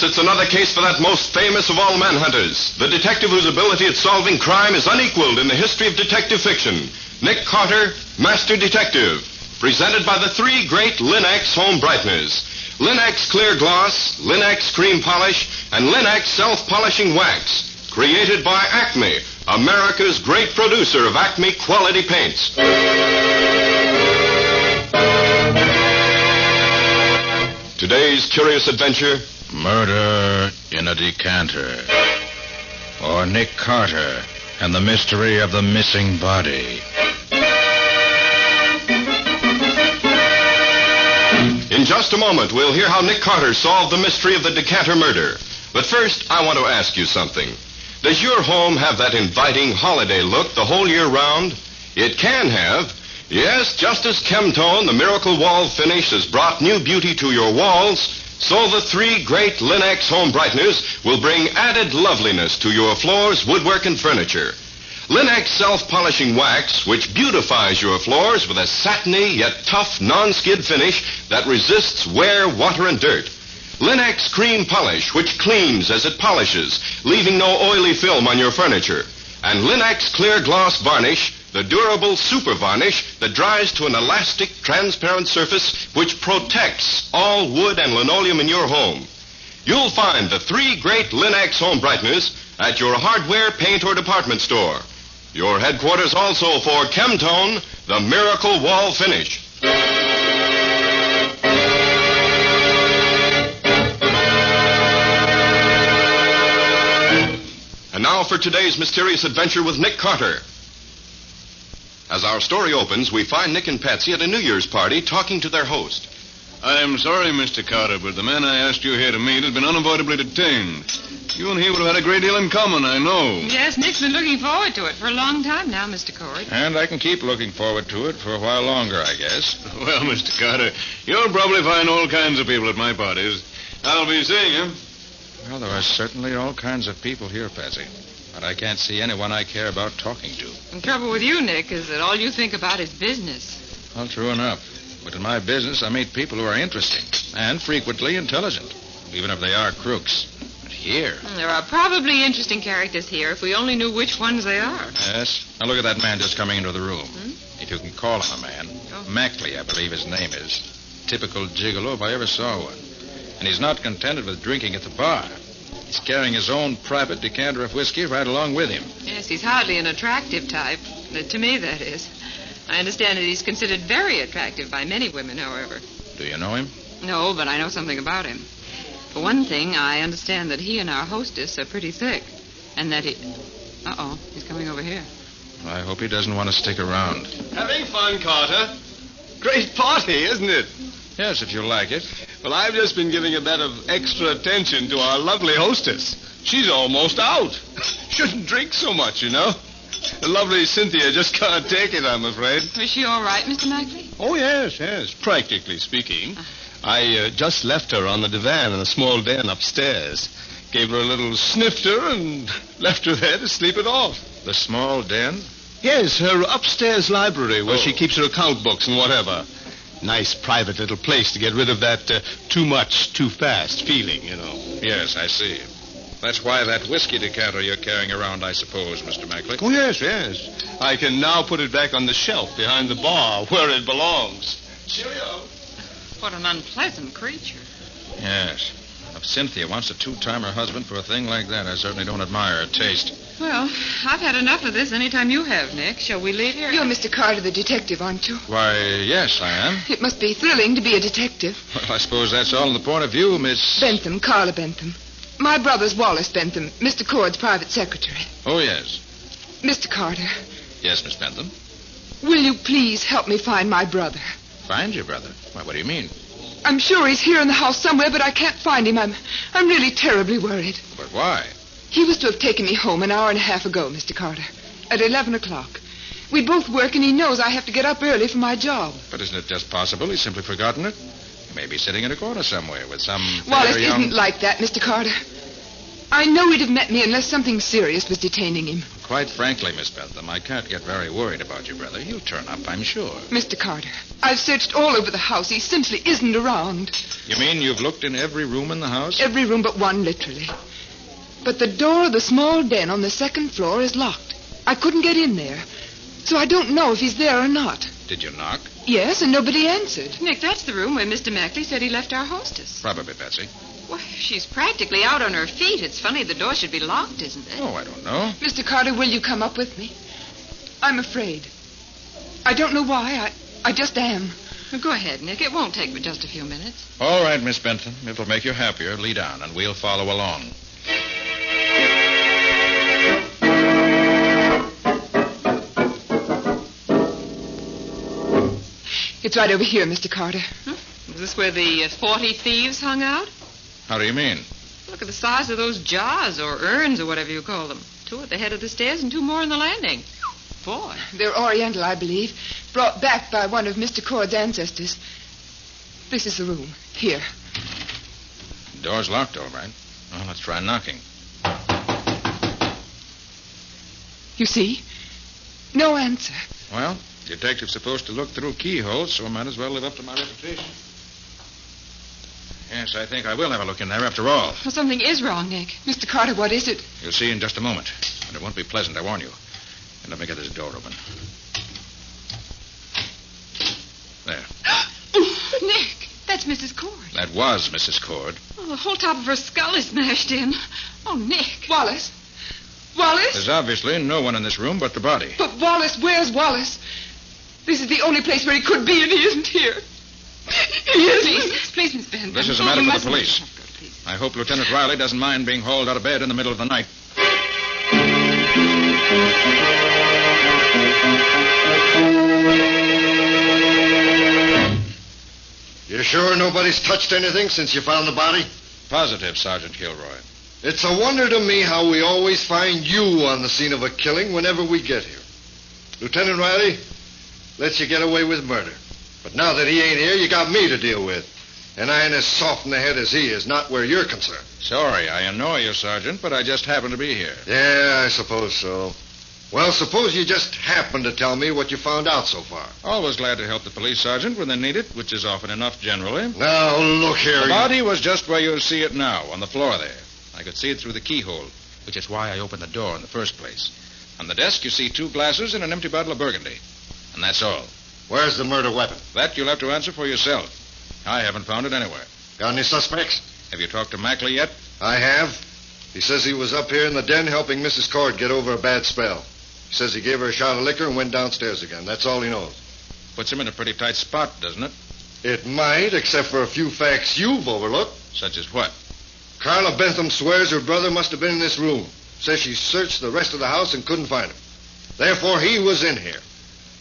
It's another case for that most famous of all manhunters, the detective whose ability at solving crime is unequaled in the history of detective fiction. Nick Carter, Master Detective, presented by the three great Linex home brighteners. Linex Clear Gloss, Linex Cream Polish, and Linex Self-Polishing Wax. Created by Acme, America's great producer of Acme quality paints. Today's curious adventure... Murder in a Decanter. Or Nick Carter and the mystery of the missing body. In just a moment, we'll hear how Nick Carter solved the mystery of the Decanter murder. But first, I want to ask you something. Does your home have that inviting holiday look the whole year round? It can have. Yes, just as Chemtone, the miracle wall finish, has brought new beauty to your walls, so the three great Linex home brighteners will bring added loveliness to your floors, woodwork, and furniture. Linex Self-Polishing Wax, which beautifies your floors with a satiny yet tough non-skid finish that resists wear, water, and dirt. Linex Cream Polish, which cleans as it polishes, leaving no oily film on your furniture. And Linex Clear Gloss Varnish, the durable super varnish that dries to an elastic, transparent surface which protects all wood and linoleum in your home. You'll find the three great Linex home brighteners at your hardware, paint, or department store. Your headquarters also for Chemtone, the miracle wall finish. And now for today's mysterious adventure with Nick Carter. As our story opens, we find Nick and Patsy at a New Year's party talking to their host. I'm sorry, Mr. Carter, but the man I asked you here to meet has been unavoidably detained. You and he would have had a great deal in common, I know. Yes, Nick's been looking forward to it for a long time now, Mr. Corey. And I can keep looking forward to it for a while longer, I guess. Well, Mr. Carter, you'll probably find all kinds of people at my parties. I'll be seeing you. Well, there are certainly all kinds of people here, Patsy. But I can't see anyone I care about talking to. The trouble with you, Nick, is that all you think about is business. Well, true enough. But in my business, I meet people who are interesting and frequently intelligent, even if they are crooks. But here... There are probably interesting characters here if we only knew which ones they are. Yes. Now look at that man just coming into the room. If you can call him a man. Mackley, I believe his name is. typical gigolo if I ever saw one. And he's not contented with drinking at the bar. He's carrying his own private decanter of whiskey right along with him. Yes, he's hardly an attractive type. To me, that is. I understand that he's considered very attractive by many women, however. Do you know him? No, but I know something about him. For one thing, I understand that he and our hostess are pretty thick. And that he... Uh-oh, he's coming over here. I hope he doesn't want to stick around. Having fun, Carter? Great party, isn't it? Yes, if you like it. Well, I've just been giving a bit of extra attention to our lovely hostess. She's almost out. Shouldn't drink so much, you know. The lovely Cynthia just can't take it, I'm afraid. Was she all right, Mr. Mackley? Oh, yes, practically speaking. I just left her on the divan in a small den upstairs. Gave her a little snifter and left her there to sleep it off. The small den? Yes, her upstairs library where she keeps her account books and whatever. Nice private little place to get rid of that too much, too fast feeling, you know. Yes, I see. That's why that whiskey decanter you're carrying around, I suppose, Mr. Mackley. Oh, yes. I can now put it back on the shelf behind the bar where it belongs. Cheerio. What an unpleasant creature. Yes. If Cynthia wants to two-time her husband for a thing like that, I certainly don't admire her taste. Well, I've had enough of this anytime you have, Nick. Shall we leave here? You're Mr. Carter, the detective, aren't you? Why, yes, I am. It must be thrilling to be a detective. Well, I suppose that's all in the point of view, Miss... Bentham, Carla Bentham. My brother's Wallace Bentham, Mr. Cord's private secretary. Oh, yes. Mr. Carter. Yes, Miss Bentham. Will you please help me find my brother? Find your brother? Why, what do you mean? I'm sure he's here in the house somewhere, but I can't find him. I'm really terribly worried. But why? He was to have taken me home an hour and a half ago, Mr. Carter, at 11 o'clock. We both work, and he knows I have to get up early for my job. But isn't it just possible he's simply forgotten it? He may be sitting in a corner somewhere with some... Wallace isn't like that, Mr. Carter. I know he'd have met me unless something serious was detaining him. Quite frankly, Miss Bentham, I can't get very worried about your brother. He'll turn up, I'm sure. Mr. Carter, I've searched all over the house. He simply isn't around. You mean you've looked in every room in the house? Every room but one, literally. But the door of the small den on the second floor is locked. I couldn't get in there. So I don't know if he's there or not. Did you knock? Yes, and nobody answered. Nick, that's the room where Mr. Mackley said he left our hostess. Probably, Betsy. Well, she's practically out on her feet. It's funny the door should be locked, isn't it? Oh, I don't know. Mr. Carter, will you come up with me? I'm afraid. I don't know why. I just am. Well, go ahead, Nick. It won't take but just a few minutes. All right, Miss Benton. It'll make you happier. Lead on, and we'll follow along. It's right over here, Mr. Carter. Huh? Is this where the 40 thieves hung out? How do you mean? Look at the size of those jars or urns or whatever you call them. 2 at the head of the stairs and 2 more on the landing. Boy. They're Oriental, I believe. Brought back by one of Mr. Cord's ancestors. This is the room. Here. The door's locked, all right. Well, let's try knocking. You see? No answer. Well, detective's supposed to look through keyholes, so I might as well live up to my reputation. Yes, I think I will have a look in there after all. Well, something is wrong, Nick. Mr. Carter, what is it? You'll see in just a moment. And it won't be pleasant, I warn you. And let me get this door open. There. Nick, that's Mrs. Cord. That was Mrs. Cord. Oh, the whole top of her skull is smashed in. Oh, Nick. Wallace? Wallace? There's obviously no one in this room but the body. But Wallace, where's Wallace? This is the only place where he could be, and he isn't here. He isn't. Please, Miss Benton. This is a matter for the police. I hope Lieutenant Riley doesn't mind being hauled out of bed in the middle of the night. You sure nobody's touched anything since you found the body? Positive, Sergeant Kilroy. It's a wonder to me how we always find you on the scene of a killing whenever we get here. Lieutenant Riley lets you get away with murder. But now that he ain't here, you got me to deal with. And I ain't as soft in the head as he is, not where you're concerned. Sorry I annoy you, Sergeant, but I just happen to be here. Yeah, I suppose so. Well, suppose you just happen to tell me what you found out so far. Always glad to help the police, Sergeant, when they need it, which is often enough generally. Now, look here. The body was just where you see it now, on the floor there. I could see it through the keyhole, which is why I opened the door in the first place. On the desk, you see 2 glasses and an empty bottle of Burgundy. And that's all. Where's the murder weapon? That you'll have to answer for yourself. I haven't found it anywhere. Got any suspects? Have you talked to Mackley yet? I have. He says he was up here in the den helping Mrs. Cord get over a bad spell. He says he gave her a shot of liquor and went downstairs again. That's all he knows. Puts him in a pretty tight spot, doesn't it? It might, except for a few facts you've overlooked. Such as what? Carla Bentham swears her brother must have been in this room. Says she searched the rest of the house and couldn't find him. Therefore, he was in here.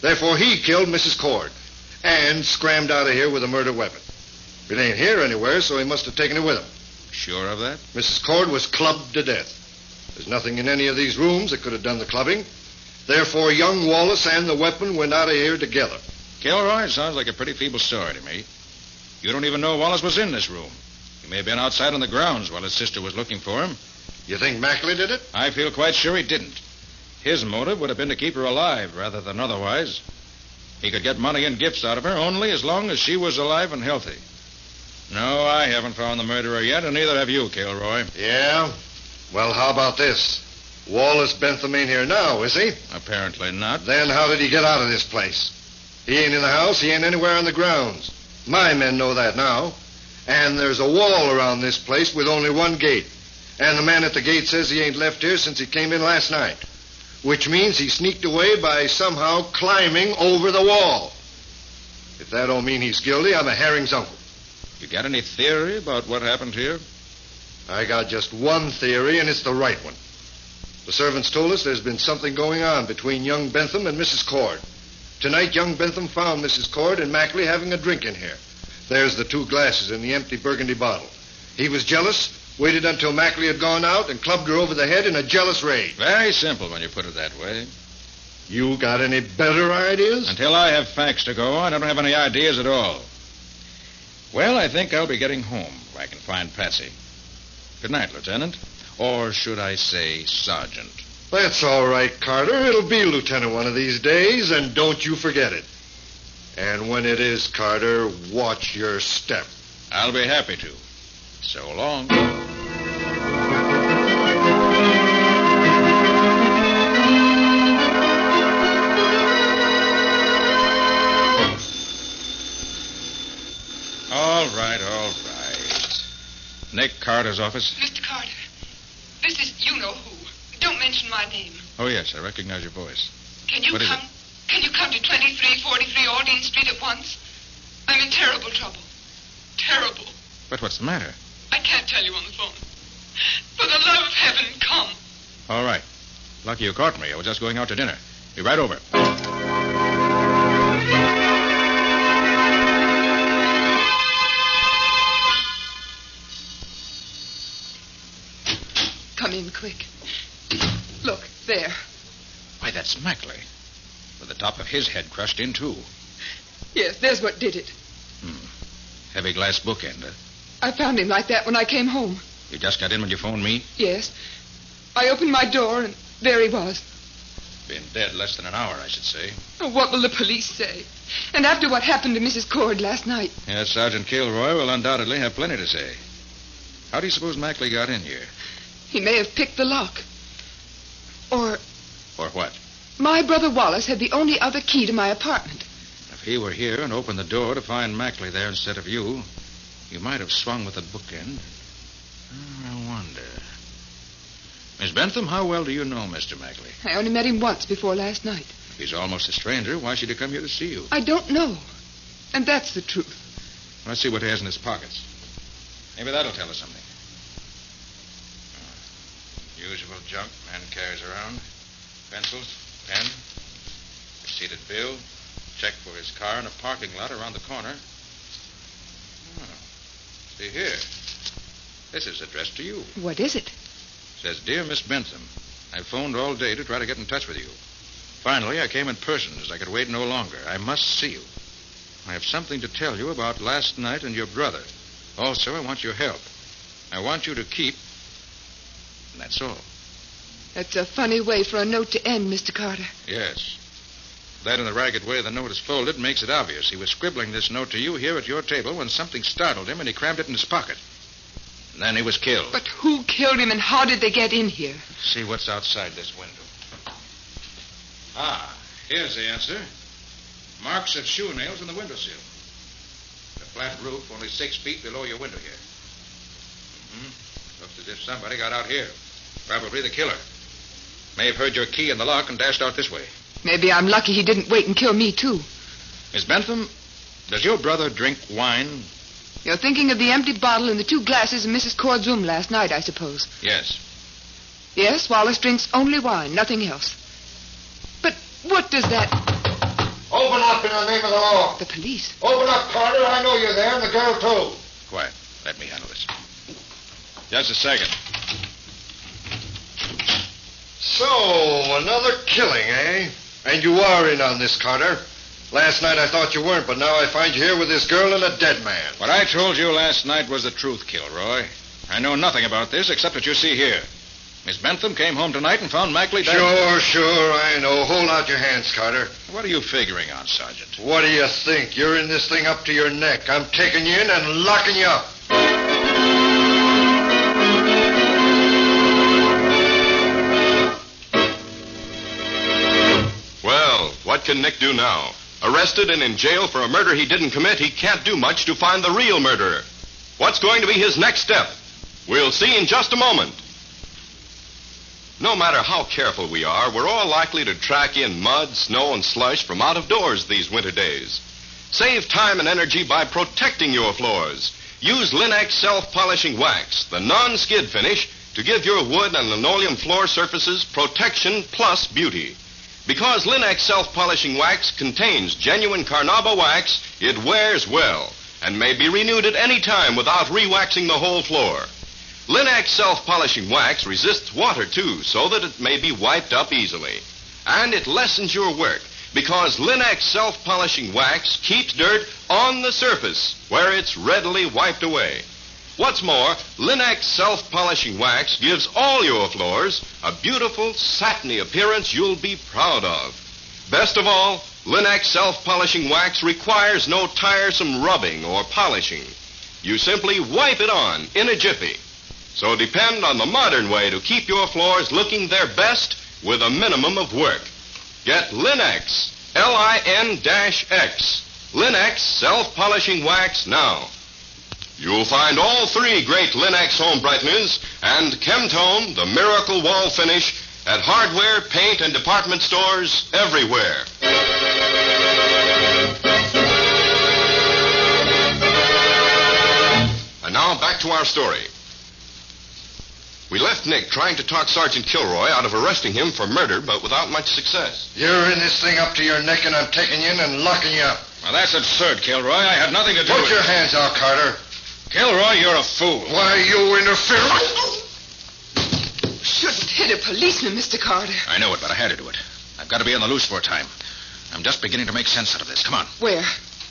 Therefore, he killed Mrs. Cord and scrammed out of here with a murder weapon. It ain't here anywhere, so he must have taken it with him. Sure of that? Mrs. Cord was clubbed to death. There's nothing in any of these rooms that could have done the clubbing. Therefore, young Wallace and the weapon went out of here together. Kilroy, sounds like a pretty feeble story to me. You don't even know Wallace was in this room. He may have been outside on the grounds while his sister was looking for him. You think Mackley did it? I feel quite sure he didn't. His motive would have been to keep her alive rather than otherwise. He could get money and gifts out of her only as long as she was alive and healthy. No, I haven't found the murderer yet, and neither have you, Kilroy. Yeah? Well, how about this? Wallace Bentham ain't here now, is he? Apparently not. Then how did he get out of this place? He ain't in the house. He ain't anywhere on the grounds. My men know that now. And there's a wall around this place with only one gate. And the man at the gate says he ain't left here since he came in last night. Which means he sneaked away by somehow climbing over the wall. If that don't mean he's guilty, I'm a herring's uncle. You got any theory about what happened here? I got just one theory, and it's the right one. The servants told us there's been something going on between young Bentham and Mrs. Cord. Tonight, young Bentham found Mrs. Cord and Mackley having a drink in here. There's the 2 glasses and the empty burgundy bottle. He was jealous, waited until Mackley had gone out, and clubbed her over the head in a jealous rage. Very simple when you put it that way. You got any better ideas? Until I have facts to go on, I don't have any ideas at all. Well, I think I'll be getting home where I can find Patsy. Good night, Lieutenant. Or should I say, Sergeant? That's all right, Carter. It'll be Lieutenant one of these days, and don't you forget it. And when it is, Carter, watch your step. I'll be happy to. So long. All right. Nick Carter's office. Mr. Carter, this is you-know-who. Don't mention my name. Oh, yes, I recognize your voice. Can you come to 2343 Aldine Street at once? I'm in terrible trouble. Terrible. But what's the matter? I can't tell you on the phone. For the love of heaven, come. All right. Lucky you caught me. I was just going out to dinner. Be right over. Come in quick. Look, there. Why, that's Mackley. With the top of his head crushed in, too. Yes, there's what did it. Heavy glass bookend, I found him like that when I came home. You just got in when you phoned me? Yes. I opened my door, and there he was. Been dead less than an hour, I should say. Oh, what will the police say? And after what happened to Mrs. Cord last night? Yes, Sergeant Kilroy will undoubtedly have plenty to say. How do you suppose Mackley got in here? He may have picked the lock. Or what? My brother Wallace had the only other key to my apartment. If he were here and opened the door to find Mackley there instead of you, you might have swung with the bookend. I wonder. Miss Bentham, how well do you know Mr. Mackley? I only met him once before last night. If he's almost a stranger, why should he come here to see you? I don't know. And that's the truth. Let's see what he has in his pockets. Maybe that'll tell us something. Usual junk man carries around. Pencils, pen, receipted bill, check for his car in a parking lot around the corner. Oh, see here. This is addressed to you. What is it? It says, Dear Miss Bentham, I phoned all day to try to get in touch with you. Finally, I came in person as I could wait no longer. I must see you. I have something to tell you about last night and your brother. Also, I want your help. I want you to keep... And that's all. That's a funny way for a note to end, Mr. Carter. Yes. That and the ragged way the note is folded makes it obvious. He was scribbling this note to you here at your table when something startled him and he crammed it in his pocket. And then he was killed. But who killed him and how did they get in here? Let's see what's outside this window. Ah, here's the answer. Marks of shoe nails on the windowsill. The flat roof only 6 feet below your window here. Looks as if somebody got out here. Probably the killer. May have heard your key in the lock and dashed out this way. Maybe I'm lucky he didn't wait and kill me, too. Miss Bentham, does your brother drink wine? You're thinking of the empty bottle and the 2 glasses in Mrs. Cord's room last night, I suppose. Yes. Yes, Wallace drinks only wine, nothing else. But what does that... Open up in the name of the law. The police. Open up, Carter. I know you're there, and the girl, too. Quiet. Let me handle this. Just a second. So, another killing, eh? And you are in on this, Carter. Last night I thought you weren't, but now I find you here with this girl and a dead man. What I told you last night was the truth, Kilroy. I know nothing about this except what you see here. Miss Bentham came home tonight and found Mackley dead. Sure, I know. Hold out your hands, Carter. What are you figuring on, Sergeant? What do you think? You're in this thing up to your neck. I'm taking you in and locking you up. Well, what can Nick do now? Arrested and in jail for a murder he didn't commit, he can't do much to find the real murderer. What's going to be his next step? We'll see in just a moment. No matter how careful we are, we're all likely to track in mud, snow, and slush from out of doors these winter days. Save time and energy by protecting your floors. Use Linex self-polishing wax, the non-skid finish, to give your wood and linoleum floor surfaces protection plus beauty. Because Linex self-polishing wax contains genuine Carnauba wax, it wears well and may be renewed at any time without re-waxing the whole floor. Linex self-polishing wax resists water, too, so that it may be wiped up easily. And it lessens your work, because Linex self-polishing wax keeps dirt on the surface, where it's readily wiped away. What's more, Linex self-polishing wax gives all your floors a beautiful, satiny appearance you'll be proud of. Best of all, Linex self-polishing wax requires no tiresome rubbing or polishing. You simply wipe it on in a jiffy. So depend on the modern way to keep your floors looking their best with a minimum of work. Get Linex, Lin-X, Linex self-polishing wax now. You'll find all 3 great Linex home brighteners and Chemtone, the miracle wall finish, at hardware, paint, and department stores everywhere. And now back to our story. We left Nick trying to talk Sergeant Kilroy out of arresting him for murder, but without much success. You're in this thing up to your neck, and I'm taking you in and locking you up. Well, that's absurd, Kilroy. I had nothing to do with it. Put your hands out, Carter. Kilroy, you're a fool. Why, you interfere. Shouldn't hit a policeman, Mr. Carter. I know it, but I had to do it. I've got to be on the loose for a time. I'm just beginning to make sense out of this. Come on. Where?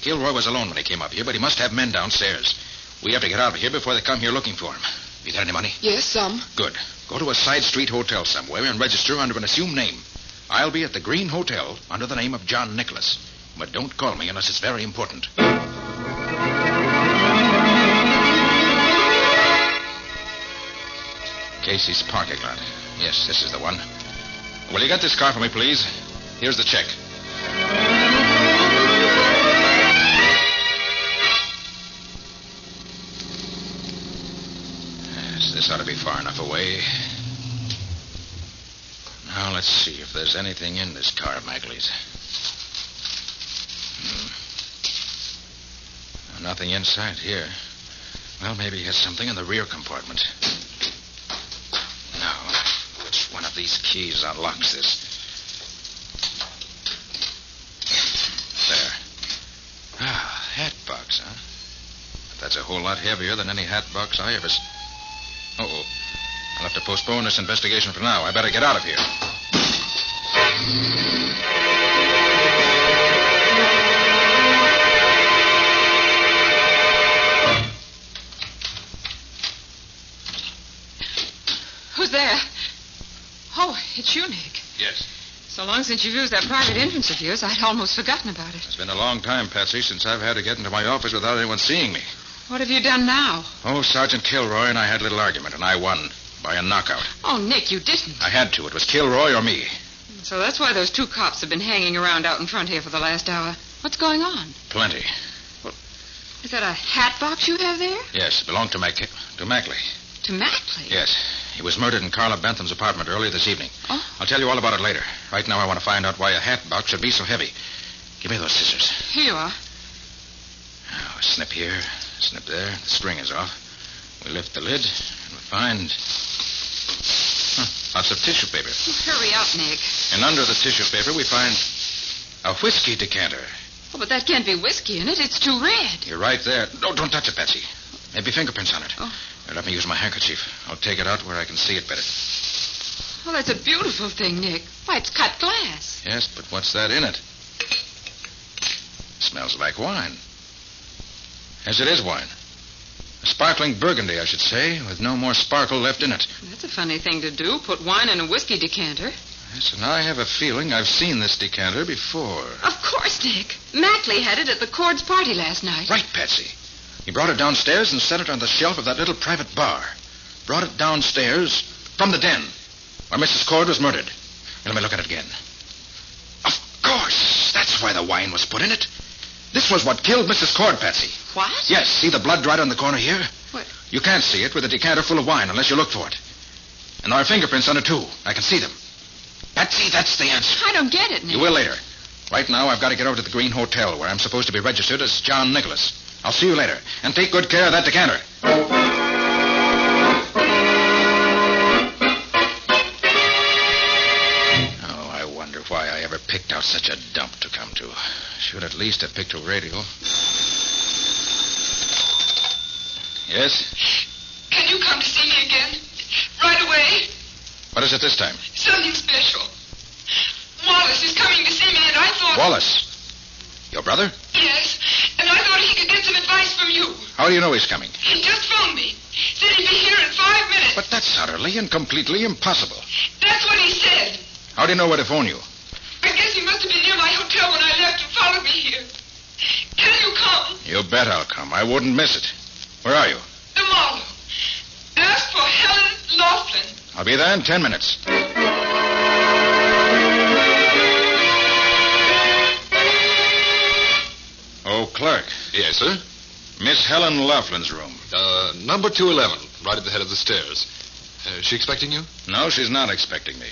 Kilroy was alone when he came up here, but he must have men downstairs. We have to get out of here before they come here looking for him. You got any money? Yes, some. Good. Go to a side street hotel somewhere and register under an assumed name. I'll be at the Green Hotel under the name of John Nicholas. But don't call me unless it's very important. Casey's parking lot. Yes, this is the one. Will you get this car for me, please? Here's the check. Yes, this ought to be far enough away. Now, let's see if there's anything in this car of Mackley's. Nothing inside here. Well, maybe he has something in the rear compartment. Now, which one of these keys unlocks this? There. Ah, hat box, huh? But that's a whole lot heavier than any hat box I ever... Uh-oh. I'll have to postpone this investigation for now. I better get out of here. Who's there? Oh, it's you, Nick. Yes. So long since you've used that private entrance of yours, I'd almost forgotten about it. It's been a long time, Patsy, since I've had to get into my office without anyone seeing me. What have you done now? Oh, Sergeant Kilroy and I had a little argument, and I won by a knockout. Oh, Nick, you didn't. I had to. It was Kilroy or me. So that's why those 2 cops have been hanging around out in front here for the last hour. What's going on? Plenty. Well, that a hat box you have there? Yes, it belonged to Mackley. To Mackley? Yes. He was murdered in Carla Bentham's apartment earlier this evening. Oh. I'll tell you all about it later. Right now, I want to find out why a hat box should be so heavy. Give me those scissors. Here you are. Now, snip here, snip there. The string is off. We lift the lid, and we find... lots of tissue paper. Hurry up, Nick. And under the tissue paper, we find a whiskey decanter. Oh, but that can't be whiskey in it. It's too red. You're right there. No, don't touch it, Patsy. Maybe fingerprints on it. Oh. Here, let me use my handkerchief. I'll take it out where I can see it better. Oh, that's a beautiful thing, Nick. Why, it's cut glass. Yes, but what's that in it? Smells like wine. Yes, it is wine. A sparkling burgundy, I should say, with no more sparkle left in it. That's a funny thing to do, put wine in a whiskey decanter. Yes, and I have a feeling I've seen this decanter before. Of course, Nick. Mackley had it at the Cord's party last night. Right, Patsy. He brought it downstairs and set it on the shelf of that little private bar. Brought it downstairs from the den where Mrs. Cord was murdered. Let me look at it again. Of course. That's why the wine was put in it. This was what killed Mrs. Cord, Patsy. What? Yes, see the blood right on the corner here? What? You can't see it with a decanter full of wine unless you look for it. And there are fingerprints on it, too. I can see them. Patsy, that's the answer. I don't get it, Nick. You will later. Right now, I've got to get over to the Green Hotel, where I'm supposed to be registered as John Nicholas. I'll see you later. And take good care of that decanter. Oh, I wonder why I ever picked out such a dump to come to. Should at least have picked a radio. Yes? Can you come to see me again? Right away? What is it this time? Something special. Wallace is coming to see me, and I thought... Wallace? Your brother? Yes, and I thought he could get some advice from you. How do you know he's coming? He just phoned me. Said he'd be here in 5 minutes. But that's utterly and completely impossible. That's what he said. How do you know where to phone you? I guess he must have been near my hotel when I left and followed me here. Can you come? You bet I'll come. I wouldn't miss it. Where are you? The mall. Ask for Helen Laughlin. I'll be there in 10 minutes. Oh, clerk. Yes, sir? Miss Helen Laughlin's room. Number 211, right at the head of the stairs. Is she expecting you? No, she's not expecting me.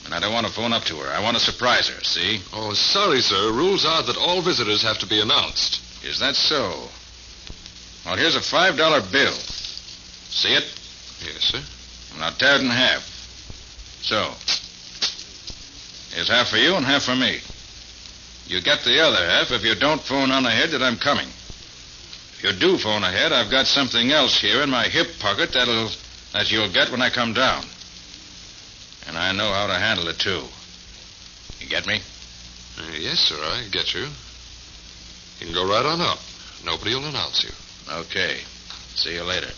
And I don't want to phone up to her. I want to surprise her, see? Oh, sorry, sir. Rules are that all visitors have to be announced. Is that so? Well, here's a $5 bill. See it? Yes, sir. Now tear it in half. So. Here's half for you and half for me. You get the other half if you don't phone on ahead that I'm coming. If you do phone ahead, I've got something else here in my hip pocket that you'll get when I come down. And I know how to handle it, too. You get me? Yes, sir, I get you. You can go right on up. Nobody will announce you. Okay. See you later.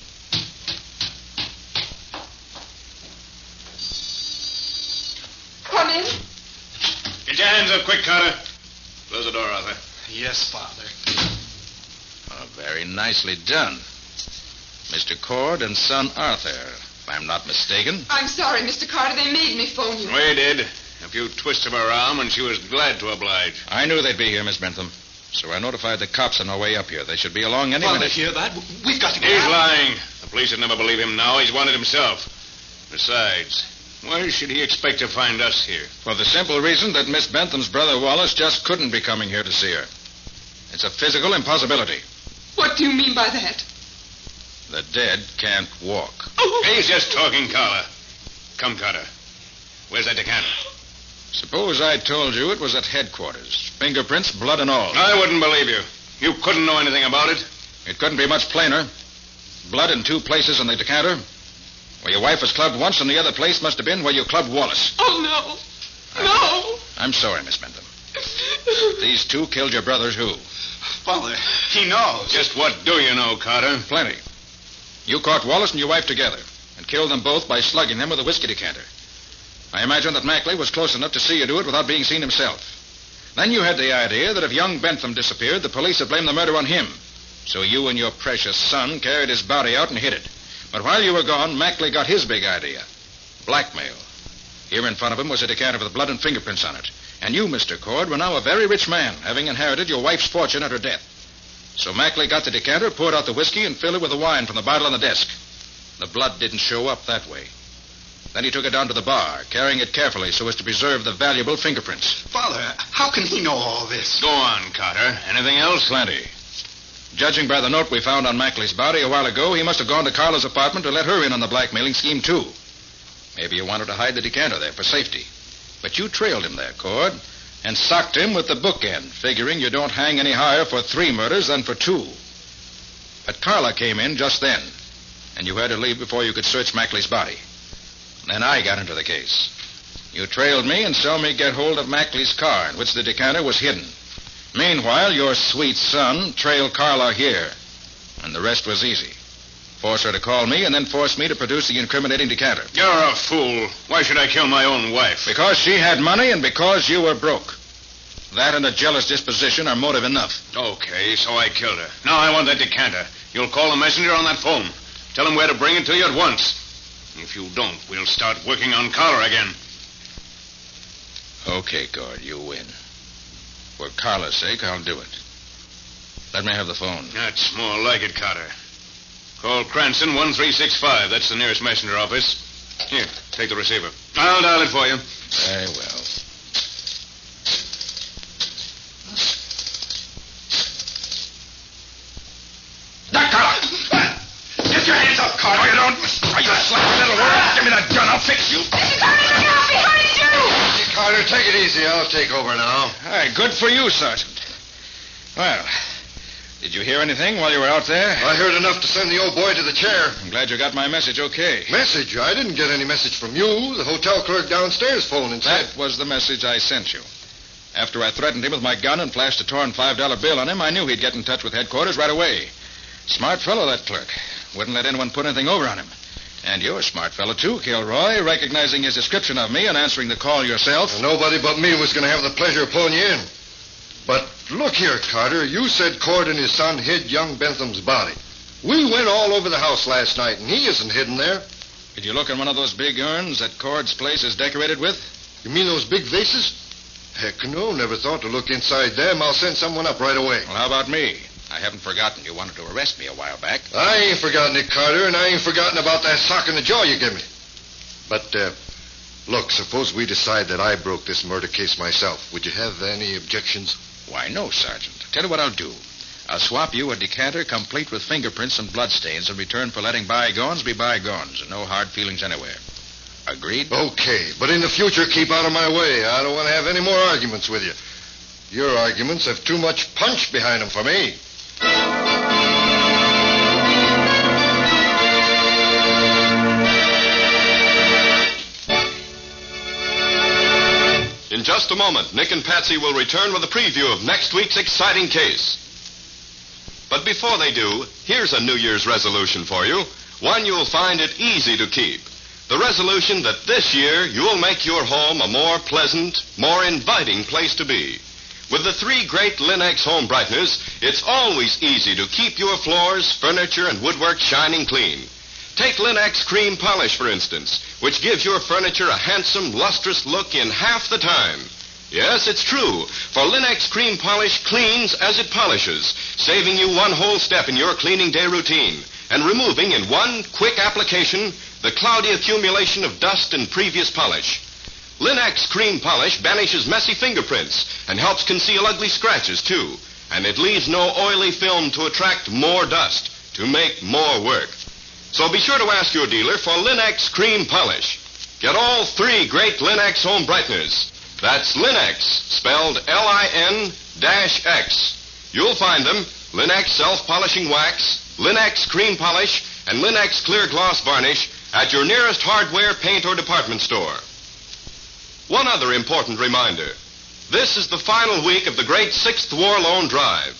Come in. Get your hands up quick, Carter. Close the door, Arthur. Yes, Father. Oh, very nicely done. Mr. Cord and son Arthur, if I'm not mistaken. I'm sorry, Mr. Carter. They made me phone you. We did. A few twists of her arm, and she was glad to oblige. I knew they'd be here, Miss Bentham. So I notified the cops on our way up here. They should be along any minute. They hear that? We've got to get He's out. lying. The police would never believe him now. He's wanted himself. Besides, why should he expect to find us here? For the simple reason that Miss Bentham's brother Wallace just couldn't be coming here to see her. It's a physical impossibility. What do you mean by that? The dead can't walk. Oh. He's just talking, Carter. Come, Carter. Where's that decanter? Suppose I told you it was at headquarters. Fingerprints, blood and all. I wouldn't believe you. You couldn't know anything about it. It couldn't be much plainer. Blood in two places on the decanter. Where your wife was clubbed once, and the other place must have been where you clubbed Wallace. Oh, no. No. I'm sorry, Miss Bentham. These two killed your brothers who? Father, he knows. Just what do you know, Carter? Plenty. You caught Wallace and your wife together and killed them both by slugging them with a whiskey decanter. I imagine that Mackley was close enough to see you do it without being seen himself. Then you had the idea that if young Bentham disappeared, the police would blame the murder on him. So you and your precious son carried his body out and hid it. But while you were gone, Mackley got his big idea. Blackmail. Here in front of him was a decanter with blood and fingerprints on it. And you, Mr. Cord, were now a very rich man, having inherited your wife's fortune at her death. So Mackley got the decanter, poured out the whiskey, and filled it with the wine from the bottle on the desk. The blood didn't show up that way. Then he took it down to the bar, carrying it carefully so as to preserve the valuable fingerprints. Father, how can he know all this? Go on, Carter. Anything else? Plenty. Judging by the note we found on Mackley's body a while ago, he must have gone to Carla's apartment to let her in on the blackmailing scheme, too. Maybe he wanted to hide the decanter there for safety. But you trailed him there, Cord, and socked him with the bookend, figuring you don't hang any higher for 3 murders than for 2. But Carla came in just then, and you had to leave before you could search Mackley's body. Then I got into the case. You trailed me and saw me get hold of Mackley's car in which the decanter was hidden. Meanwhile, your sweet son trailed Carla here, and the rest was easy. Force her to call me and then force me to produce the incriminating decanter. You're a fool. Why should I kill my own wife? Because she had money and because you were broke. That and a jealous disposition are motive enough. Okay, so I killed her. Now I want that decanter. You'll call the messenger on that phone. Tell him where to bring it to you at once. If you don't, we'll start working on Carla again. Okay, Cord, you win. For Carla's sake, I'll do it. Let me have the phone. That's more like it, Carter. Call Cranston 1365. That's the nearest messenger office. Here, take the receiver. I'll dial it for you. Very well. Get your hands up, Carter. You don't. You slappy little worm. Give me that gun. I'll fix you. Mr. Carter, look out behind you! Hey, Carter, take it easy. I'll take over now. All right, good for you, Sergeant. Well, did you hear anything while you were out there? I heard enough to send the old boy to the chair. I'm glad you got my message okay. Message? I didn't get any message from you. The hotel clerk downstairs phoned and said... That was the message I sent you. After I threatened him with my gun and flashed a torn $5 bill on him, I knew he'd get in touch with headquarters right away. Smart fellow, that clerk. Wouldn't let anyone put anything over on him. And you're a smart fellow, too, Kilroy, recognizing his description of me and answering the call yourself. Well, nobody but me was going to have the pleasure of pulling you in. But look here, Carter. You said Cord and his son hid young Bentham's body. We went all over the house last night, and he isn't hidden there. Did you look in one of those big urns that Cord's place is decorated with? You mean those big vases? Heck no, never thought to look inside them. I'll send someone up right away. Well, how about me? I haven't forgotten you wanted to arrest me a while back. I ain't forgotten it, Carter, and I ain't forgotten about that sock in the jaw you gave me. But, look, suppose we decide that I broke this murder case myself. Would you have any objections? Why, no, Sergeant. Tell you what I'll do. I'll swap you a decanter complete with fingerprints and bloodstains in return for letting bygones be bygones and no hard feelings anywhere. Agreed? Okay, but in the future, keep out of my way. I don't want to have any more arguments with you. Your arguments have too much punch behind them for me. In just a moment, Nick and Patsy will return with a preview of next week's exciting case. But before they do, here's a New Year's resolution for you, one you'll find it easy to keep. The resolution that this year you'll make your home a more pleasant, more inviting place to be. With the 3 great Linex home brighteners, it's always easy to keep your floors, furniture, and woodwork shining clean. Take Linex Cream Polish, for instance, which gives your furniture a handsome, lustrous look in half the time. Yes, it's true, for Linex Cream Polish cleans as it polishes, saving you one whole step in your cleaning day routine, and removing in one quick application the cloudy accumulation of dust and previous polish. Linex Cream Polish banishes messy fingerprints and helps conceal ugly scratches, too. And it leaves no oily film to attract more dust, to make more work. So be sure to ask your dealer for Linex Cream Polish. Get all 3 great Linex home brighteners. That's Linex, spelled L-I-N-X. You'll find them, Linex Self-Polishing Wax, Linex Cream Polish, and Linex Clear Gloss Varnish at your nearest hardware, paint, or department store. One other important reminder. This is the final week of the great 6th War Loan Drive.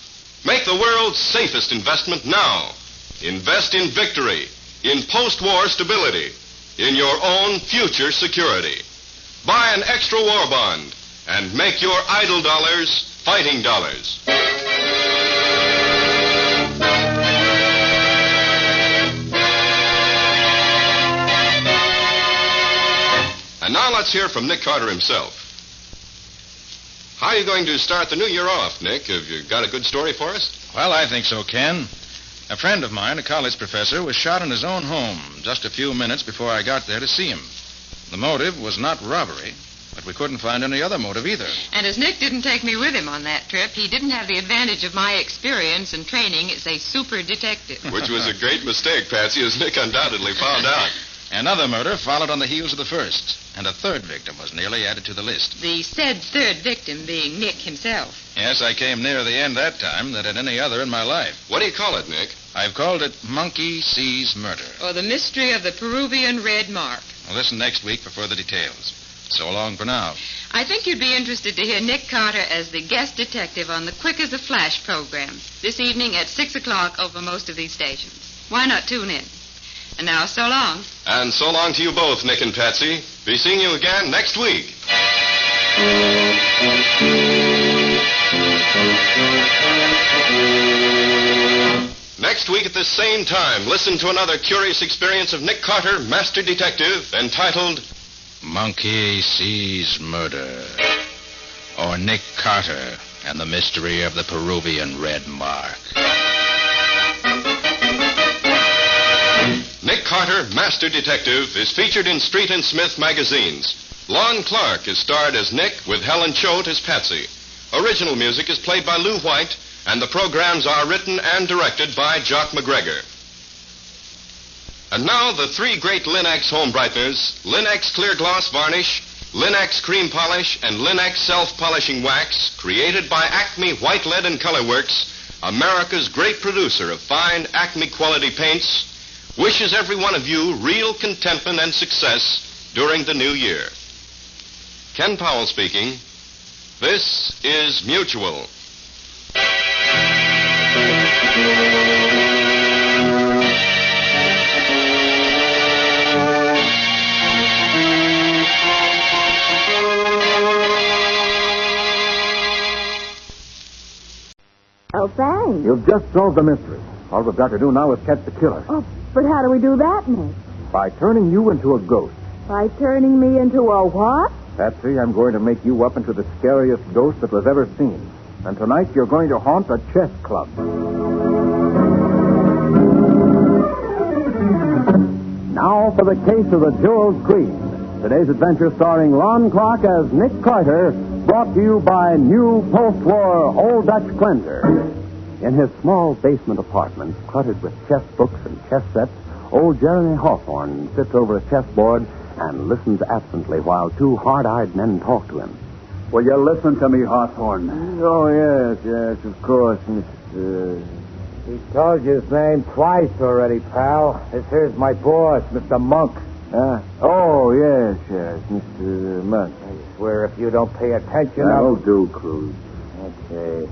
Make the world's safest investment now. Invest in victory, in post-war stability, in your own future security. Buy an extra war bond and make your idle dollars fighting dollars. And now let's hear from Nick Carter himself. How are you going to start the new year off, Nick? Have you got a good story for us? Well, I think so, Ken. A friend of mine, a college professor, was shot in his own home just a few minutes before I got there to see him. The motive was not robbery, but we couldn't find any other motive either. And as Nick didn't take me with him on that trip, he didn't have the advantage of my experience and training as a super detective. Which was a great mistake, Patsy, as Nick undoubtedly found out. Another murder followed on the heels of the first, and a third victim was nearly added to the list. The said third victim being Nick himself. Yes, I came nearer the end that time than at any other in my life. What do you call it, Nick? I've called it Monkey Sees Murder. Or the mystery of the Peruvian red mark. Well, listen next week for further details. So long for now. I think you'd be interested to hear Nick Carter as the guest detective on the Quick as a Flash program this evening at 6 o'clock over most of these stations. Why not tune in? And now, so long. And so long to you both, Nick and Patsy. Be seeing you again next week. Next week at this same time, listen to another curious experience of Nick Carter, Master Detective, entitled Monkey Sees Murder. Or Nick Carter and the Mystery of the Peruvian Red Mark. Nick Carter, Master Detective, is featured in Street and Smith magazines. Lon Clark is starred as Nick with Helen Choate as Patsy. Original music is played by Lou White, and the programs are written and directed by Jock McGregor. And now the three great Lin-X home brighteners, Lin-X Clear Gloss Varnish, Lin-X Cream Polish, and Lin-X Self-Polishing Wax, created by Acme White Lead and Color Works, America's great producer of fine Acme quality paints, wishes every one of you real contentment and success during the new year. Ken Powell speaking. This is Mutual. Oh, thanks. You've just solved the mystery. All we've got to do now is catch the killer. Oh, but how do we do that, Nick? By turning you into a ghost. By turning me into a what? Patsy, I'm going to make you up into the scariest ghost that was ever seen. And tonight you're going to haunt a chess club. Now for the case of the Jeweled Queen. Today's adventure starring Lon Clark as Nick Carter, brought to you by new post-war Old Dutch Cleanser. In his small basement apartment, cluttered with chess books and chess sets, old Jeremy Hawthorne sits over a chessboard and listens absently while two hard-eyed men talk to him. Will you listen to me, Hawthorne? Oh, yes, of course, Mr. He told you his name twice already, pal. This here's my boss, Mr. Monk. Oh, yes, Mr. Monk. I swear if you don't pay attention, That'll do, Cruz. Okay.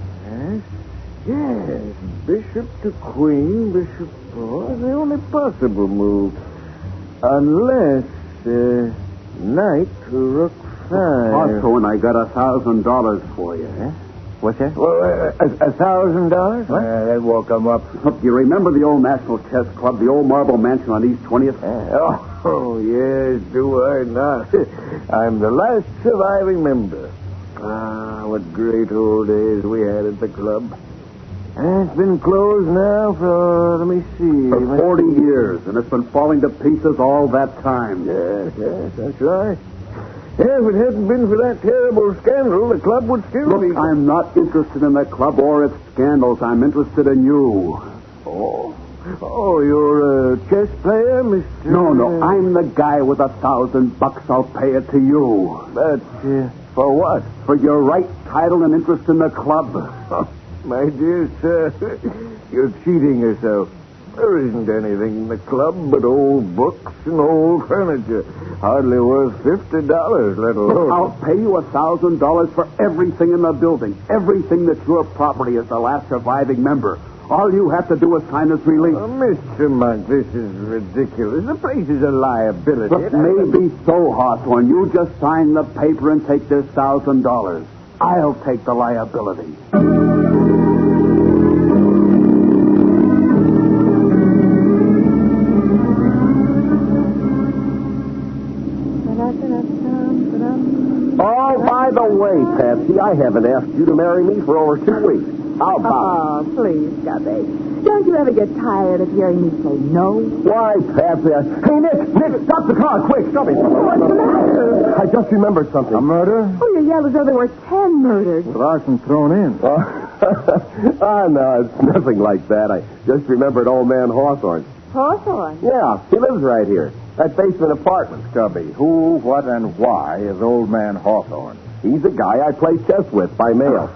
Yes, bishop to queen, bishop... Oh, the only possible move. Unless, knight to rook 5. Hawthorne, I got $1,000 for you. What's that? Well, $1,000? What? That won't come up. Look, you remember the old National Chess Club, the old marble mansion on East 20th? Oh, yes, do I not? I'm the last surviving member. Ah, what great old days we had at the club. It's been closed now for, let me see. For 40 years, and it's been falling to pieces all that time. Yes, that's right. Yeah, if it hadn't been for that terrible scandal, the club would still be... Look, I'm not interested in the club or its scandals. I'm interested in you. Oh, you're a chess player, Mr... No, I'm the guy with $1,000. I'll pay it to you. But, for what? For your right title and interest in the club. My dear sir, you're cheating yourself. There isn't anything in the club but old books and old furniture. Hardly worth $50, let alone... I'll pay you $1,000 for everything in the building. Everything that's your property as the last surviving member. All you have to do is sign this release. Mr. Monk, this is ridiculous. The place is a liability. But maybe so, Hawthorne. You just sign the paper and take this $1,000. I'll take the liability. Oh, by the way, Patsy, I haven't asked you to marry me for over 2 weeks. How about Oh, please, Scubby. Don't you ever get tired of hearing me say no? Why, Patsy? Hey, Nick, stop the car, quick. Stubby. What's the matter? I just remembered something. A murder? Oh, you yelled as though there were 10 murders. With arson thrown in. Oh, no, it's nothing like that. I just remembered old man Hawthorne. Hawthorne? Yeah, he lives right here. That basement apartment. Scubby, who, what, and why is old man Hawthorne? He's the guy I play chess with by mail.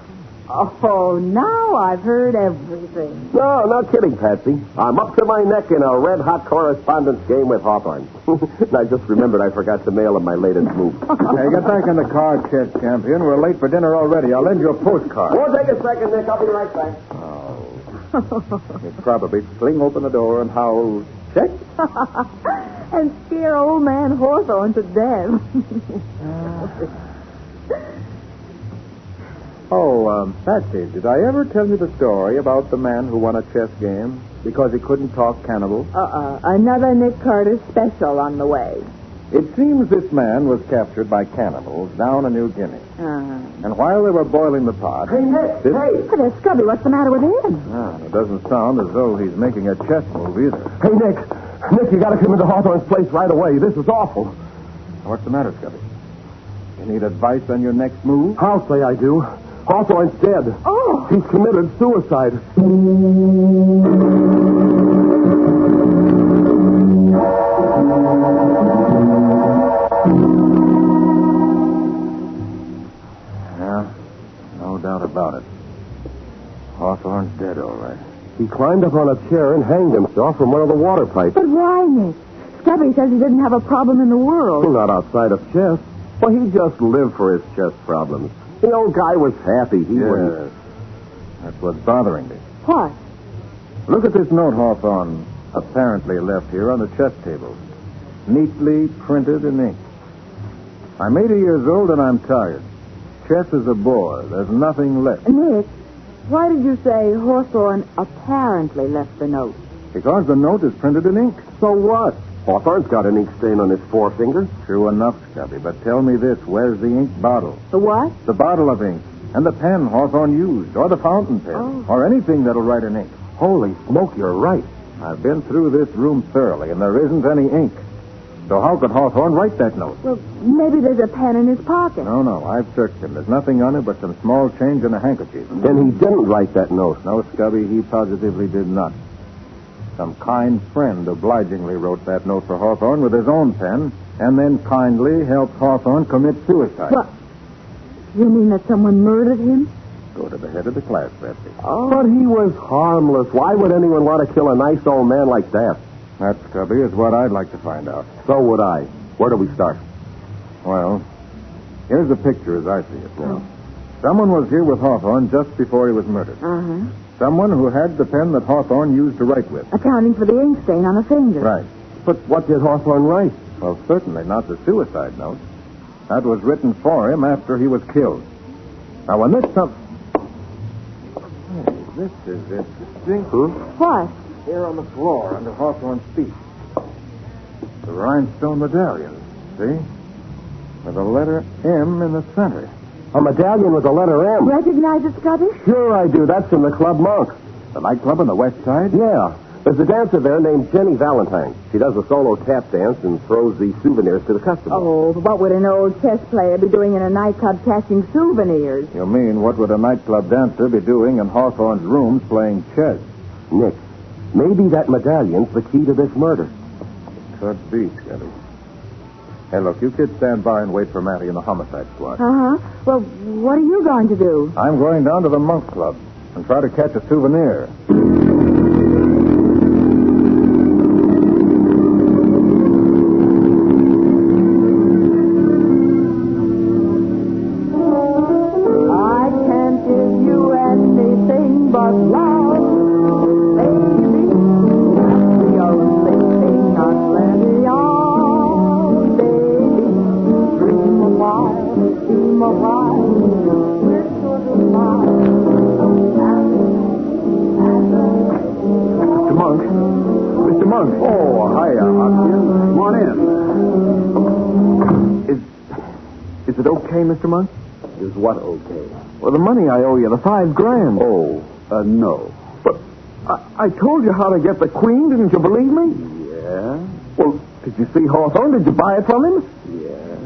Oh, now I've heard everything. No, not kidding, Patsy. I'm up to my neck in a red-hot correspondence game with Hawthorne. And I just remembered I forgot to mail him my latest move. Hey, get back in the car, chess champion. We're late for dinner already. I'll lend you a postcard. Won't take a second, Nick. I'll be right back. You'd probably fling open the door and howl, check. And scare old man Hawthorne to death. Patsy, did I ever tell you the story about the man who won a chess game because he couldn't talk cannibal? Another Nick Carter special on the way. It seems this man was captured by cannibals down in New Guinea. And while they were boiling the pot... Hey, Nick, hey! Oh, there's Scubby. What's the matter with him? It doesn't sound as though he's making a chess move either. Hey, Nick, you gotta come into Hawthorne's place right away. This is awful. What's the matter, Scubby? You need advice on your next move? I'll say I do. Hawthorne's dead. Oh! He's committed suicide. Yeah, no doubt about it. Hawthorne's dead, all right. He climbed up on a chair and hanged himself from one of the water pipes. But why, Nick? Scubby says he didn't have a problem in the world. Well, not outside of chess. Well, he just lived for his chess problems. The old guy was happy. He was. That's what's bothering me. What? Look at this note Hawthorne apparently left here on the chess table. Neatly printed in ink. I'm 80 years old and I'm tired. Chess is a bore. There's nothing left. Nick, why did you say Hawthorne apparently left the note? Because the note is printed in ink. So what? Hawthorne's got an ink stain on his forefinger. True enough, Scubby. But tell me this. Where's the ink bottle? The what? The bottle of ink. And the pen Hawthorne used. Or the fountain pen. Or anything that'll write in ink. Holy smoke, you're right. I've been through this room thoroughly, and there isn't any ink. So how could Hawthorne write that note? Well, maybe there's a pen in his pocket. No. I've searched him. There's nothing on it but some small change and a handkerchief. Then he didn't write that note. No, Scubby, he positively did not. Some kind friend obligingly wrote that note for Hawthorne with his own pen, and then kindly helped Hawthorne commit suicide. What? You mean that someone murdered him? Go to the head of the class, Betsy. But he was harmless. Why would anyone want to kill a nice old man like that? That, Scubby, is what I'd like to find out. So would I. Where do we start? Well, here's the picture as I see it now. Someone was here with Hawthorne just before he was murdered. Someone who had the pen that Hawthorne used to write with. Accounting for the ink stain on the finger. Right. But what did Hawthorne write? Well, certainly not the suicide note. That was written for him after he was killed. Now, when this This is interesting. What? Here on the floor under Hawthorne's feet. The rhinestone medallion, see? With a letter M in the center. A medallion with a letter M. Recognize it, Scubby? Sure I do. That's from the Club Monk. The nightclub on the west side? Yeah. There's a dancer there named Jenny Valentine. She does a solo tap dance and throws the souvenirs to the customers. Oh, what would an old chess player be doing in a nightclub cashing souvenirs? You mean, what would a nightclub dancer be doing in Hawthorne's rooms playing chess? Nick, maybe that medallion's the key to this murder. Could be, Scubby. Hey, look, you kids stand by and wait for Matty in the homicide squad. Well, what are you going to do? I'm going down to the Monk Club and try to catch a souvenir. I can't give you anything but love, baby. That's the only thing I'll let you on, baby. Dream a while, we're sort of Mr. Monk. Oh, hiya, Hopkins. Come on in. Is it okay, Mr. Monk? Is what okay? Well, the money I owe you, the $5,000. Oh, No. But I told you how to get the queen. Didn't you believe me? Yeah? Well, did you see Hawthorne? Did you buy it from him? Yeah.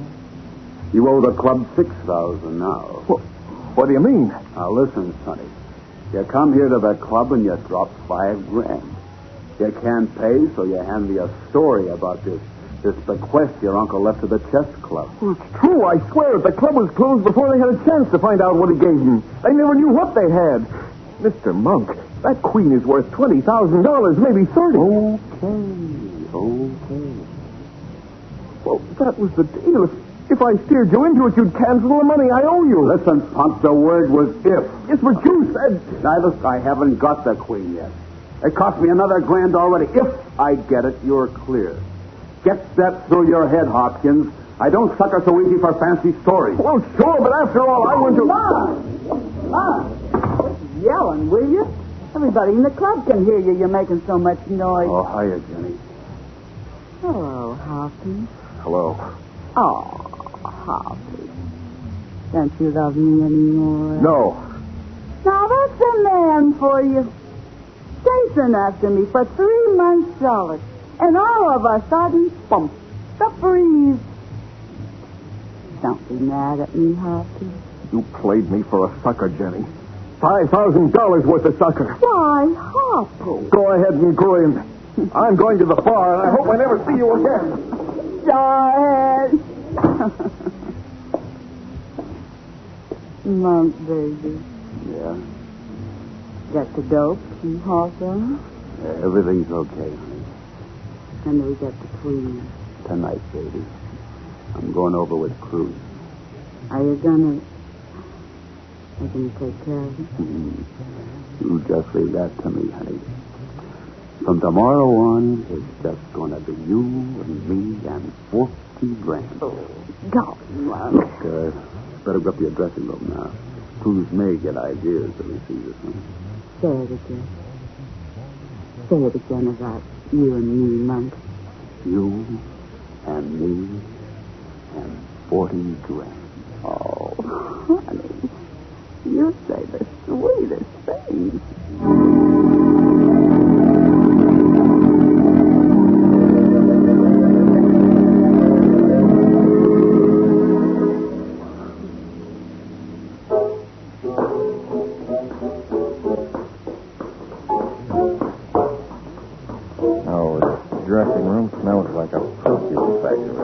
You owe the club $6,000 now. Well, what do you mean? Now, listen, Sonny. You come here to the club and you drop $5,000. You can't pay, so you hand me a story about this bequest your uncle left to the chess club. Well, it's true. I swear it. The club was closed before they had a chance to find out what he gave them. They never knew what they had. Mr. Monk, that queen is worth $20,000, maybe $30,000. Okay. Well, that was the deal. If I steered you into it, you'd cancel the money I owe you. Listen, punk, the word was if. It's what you said. Now, look, I haven't got the queen yet. It cost me another $1,000 already. If I get it, you're clear. Get that through your head, Hopkins. I don't sucker so easy for fancy stories. Well, sure, but after all, I went to... Mom! Yelling, will you? Everybody in the club can hear you. You're making so much noise. Oh, hiya, Jenny. Hello, Hopkins. Hello. Oh, Hopkins. Don't you love me anymore? No. Now, that's a man for you. Chasing after me for 3 months solid. And all of a sudden, bump, the freeze. Don't be mad at me, Hopkins. You played me for a sucker, Jenny. $5,000 worth of sucker. Why, Hopkins? Go ahead and grin. I'm going to the bar, and I hope I never see you again. Go ahead. Monk, baby. Yeah? Got the dope from Hawthorne? Everything's okay, honey. And we got the queen. Tonight, baby. I'm going over with Cruz. Are you gonna take care of it? You just leave that to me, honey. From tomorrow on, it's just gonna be you and me and $40,000. Oh, God, Mom. Look, better go up to your dressing room now. Cruz may get ideas if he sees us. Say it again. Say it again about you and me, Monk. You and me and $40,000. Oh, honey. You say the sweetest things. Dressing room smells like a perfume factory.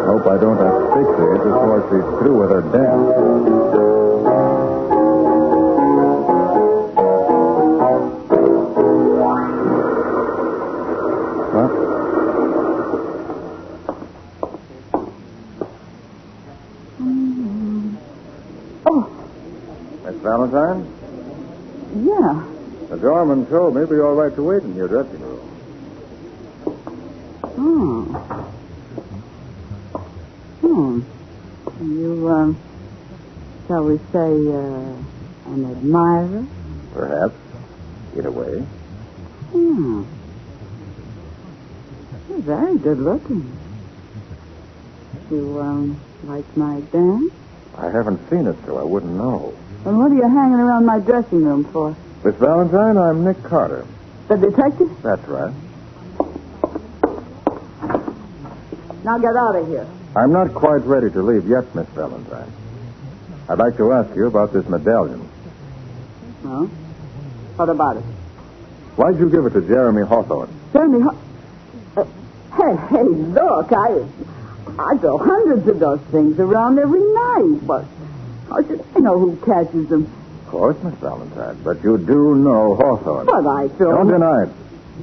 Hope I don't asphyxiate before she's through with her dance. Valentine? Yeah. The doorman told me it'd be all right to wait in your dressing room. You, shall we say, an admirer? Perhaps. In a way. You're very good looking. You, like my dance? I haven't seen it, so I wouldn't know. And what are you hanging around my dressing room for? Miss Valentine, I'm Nick Carter. The detective? That's right. Now get out of here. I'm not quite ready to leave yet, Miss Valentine. I'd like to ask you about this medallion. Huh? What about it? Why'd you give it to Jeremy Hawthorne? Jeremy hey, look, I throw hundreds of those things around every night, but how should I know who catches them? Of course, Miss Valentine, but you do know Hawthorne. But I throw... Don't deny it.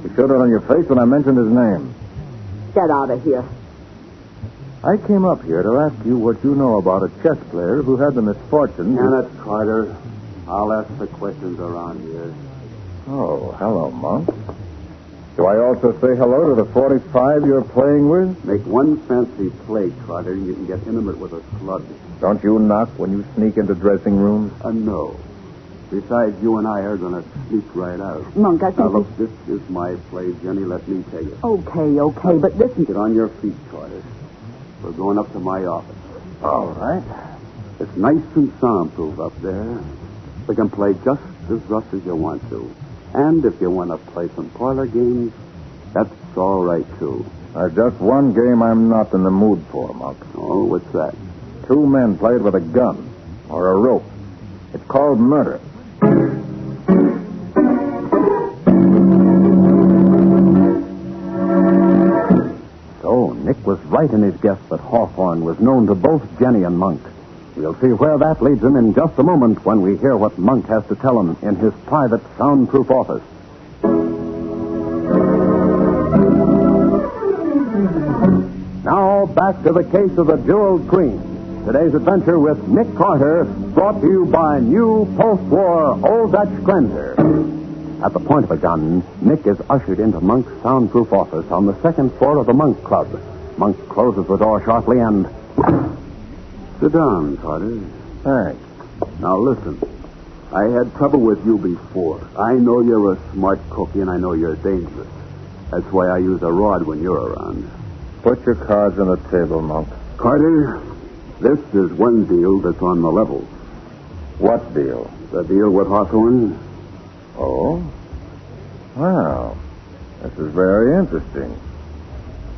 You showed it on your face when I mentioned his name. Get out of here. I came up here to ask you what you know about a chess player who had the misfortune... Janet Carter, I'll ask the questions around here. Oh, hello, Monk. Do I also say hello to the 45 you're playing with? Make one fancy play, Carter, and you can get intimate with a slug. Don't you knock when you sneak into dressing rooms? No. Besides, you and I are going to sneak right out. Monk, I think... Now, look, this is my play, Jenny. Let me tell you. Okay, but listen... Get on your feet, Carter. We're going up to my office. All right. It's nice and soundproof up there. We can play just as rough as you want to. And if you want to play some parlor games, that's all right, too. There's just one game I'm not in the mood for, Monk. Oh, what's that? 2 men played with a gun or a rope. It's called murder. So Nick was right in his guess that Hawthorne was known to both Jenny and Monk. We'll see where that leads him in just a moment when we hear what Monk has to tell him in his private soundproof office. Now, back to the case of the Jeweled Queen. Today's adventure with Nick Carter, brought to you by new post-war Old Dutch cleanser. At the point of a gun, Nick is ushered into Monk's soundproof office on the 2nd floor of the Monk Club. Monk closes the door sharply and... Sit down, Carter. Thanks. Now, listen. I had trouble with you before. I know you're a smart cookie, and I know you're dangerous. That's why I use a rod when you're around. Put your cards on the table, Monk. Carter, this is one deal that's on the level. What deal? The deal with Hawthorne. Oh? Well, this is very interesting.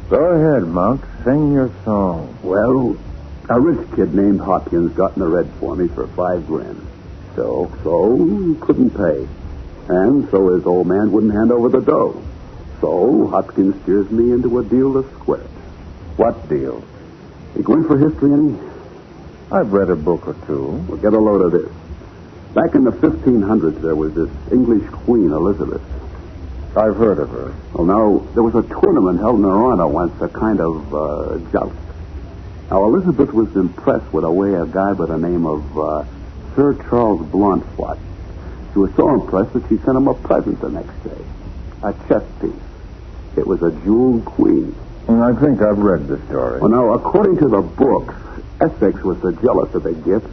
Go ahead, Monk. Sing your song. Well, a rich kid named Hopkins got in the red for me for $5,000. So he couldn't pay. And so his old man wouldn't hand over the dough. So Hopkins steers me into a deal to square it. What deal? You going for history, any? I've read a book or two. Well, get a load of this. Back in the 1500s, there was this English queen, Elizabeth. I've heard of her. Well, now, there was a tournament held in her honor once, a kind of joust. Now, Elizabeth was impressed with the way a guy by the name of Sir Charles Blondflot. She was so impressed that she sent him a present the next day. A chess piece. It was a jeweled queen. I think I've read the story. Well, now, according to the books, Essex was so jealous of the gift,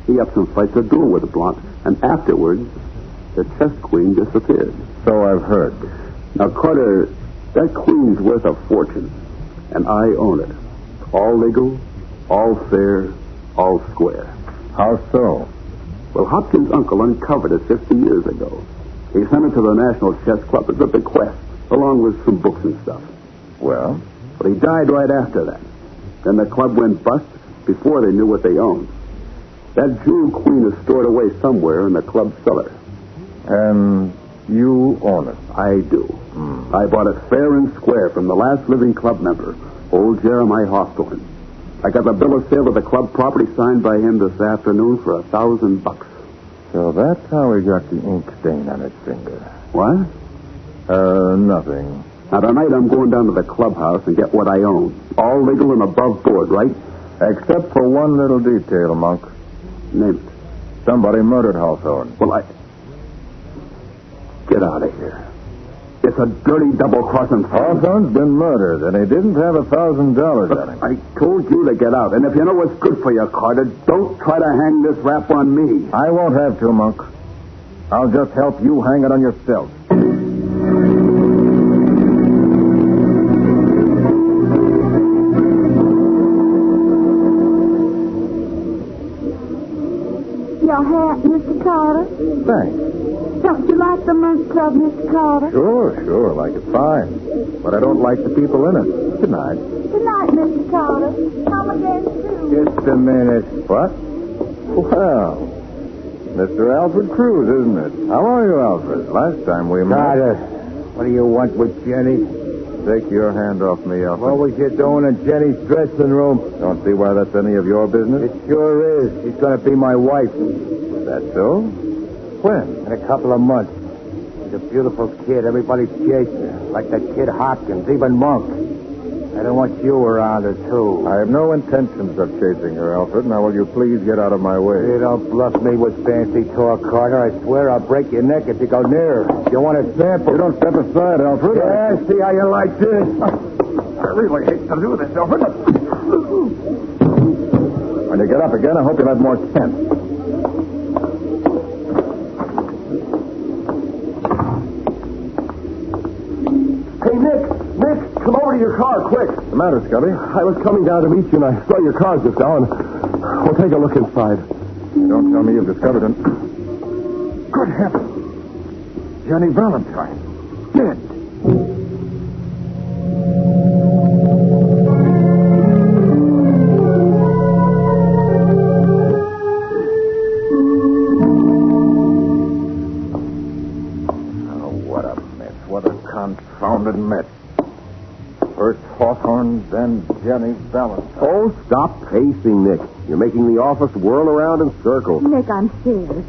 he upped some fights a duel with Blunt, and afterwards, the chess queen disappeared. So I've heard. Now, Carter, that queen's worth a fortune, and I own it. All legal, all fair, all square. How so? Well, Hopkins' uncle uncovered it 50 years ago. He sent it to the National Chess Club as a bequest, along with some books and stuff. Well? But he died right after that. Then the club went bust before they knew what they owned. That jewel queen is stored away somewhere in the club cellar. And you own it? I do. I bought it fair and square from the last living club member, old Jeremiah Hawthorne. I got the bill of sale of the club property signed by him this afternoon for $1,000. So that's how he got the ink stain on his finger. What? Nothing. Now, tonight I'm going down to the clubhouse and get what I own. All legal and above board, right? Except for one little detail, Monk. Name it. Somebody murdered Hawthorne. Well, Get out of here. It's a dirty double-crossing... Hawthorne's been murdered, and he didn't have $1,000 on him. I told you to get out. And if you know what's good for you, Carter, don't try to hang this rap on me. I won't have to, Monk. I'll just help you hang it on yourself. Your hat, Mr. Carter? Thanks. Don't you like the Monk Club, Mr. Carter? Sure. Like it fine. But I don't like the people in it. Good night. Good night, Mr. Carter. Come again soon. Just a minute. What? Well, Mr. Alfred Cruz, isn't it? How are you, Alfred? Last time we met... Carter, what do you want with Jenny? Take your hand off me, Alfred. What was you doing in Jenny's dressing room? Don't see why that's any of your business. It sure is. She's going to be my wife. Is that so? When? In a couple of months. She's a beautiful kid. Everybody's chasing her. Like that kid Hopkins, even Monk. I don't want you around her, too. I have no intentions of chasing her, Alfred. Now, will you please get out of my way? You don't bluff me with fancy talk, Carter. I swear I'll break your neck if you go near her. You want a sample? You don't step aside, Alfred. Yeah, see how you like this. I really hate to do this, Alfred. When you get up again, I hope you'll have more sense. Hey, Nick, come over to your car. car, quick. What's the matter, Scubby? I was coming down to meet you, and I saw your car just now, and we'll take a look inside. Don't tell me you've discovered it. Good heavens. Jenny Valentine. Dead. Confounded mess. First Hawthorne, then Jenny Valentine. Oh, stop pacing, Nick. You're making the office whirl around in circles. Nick, I'm scared.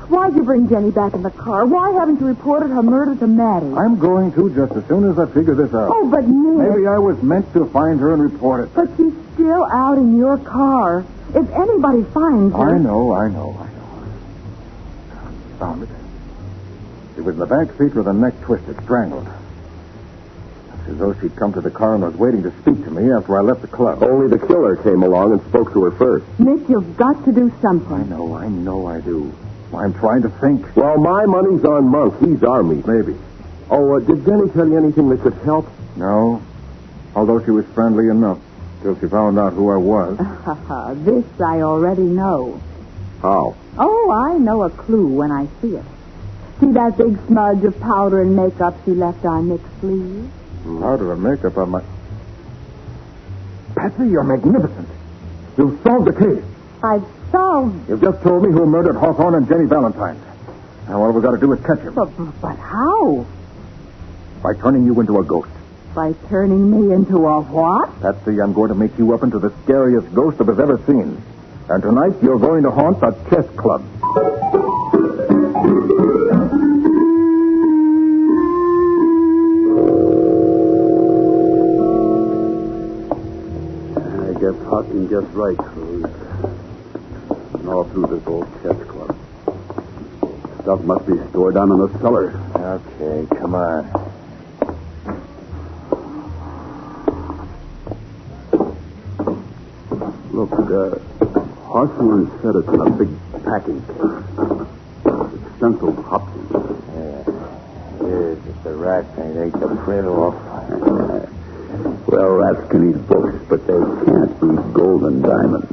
Why'd you bring Jenny back in the car? Why haven't you reported her murder to Maddie? I'm going to just as soon as I figure this out. Oh, but Nick... Maybe I was meant to find her and report it. But she's still out in your car. If anybody finds her... I know. Found it. She was in the back seat with her neck twisted, strangled. It's as though she'd come to the car and was waiting to speak to me after I left the club. Only the killer came along and spoke to her first. Nick, you've got to do something. I know I do. I'm trying to think. Well, my money's on Monk. He's our meat. Maybe. Oh, did Jenny tell you anything that could help? No. Although she was friendly enough till she found out who I was. This I already know. How? Oh, I know a clue when I see it. See that big smudge of powder and makeup she left on Nick's sleeve? Powder and makeup on my... Patsy, you're magnificent. You've solved the case. I've solved... You've just told me who murdered Hawthorne and Jenny Valentine. Now all we've got to do is catch him. But how? By turning you into a ghost. By turning me into a what? Patsy, I'm going to make you up into the scariest ghost I've ever seen. And tonight you're going to haunt the chess club. I guess Hawking gets right, Cruz. And all through this old chess club. Stuff must be stored down in the cellar. Okay, come on. Look, Hawthorne said it's in a big packing case. It's stenciled Hopkins. Yeah. Here's just the rats ain't ate the print off. Well, rats can eat books, but they can't eat gold and diamonds.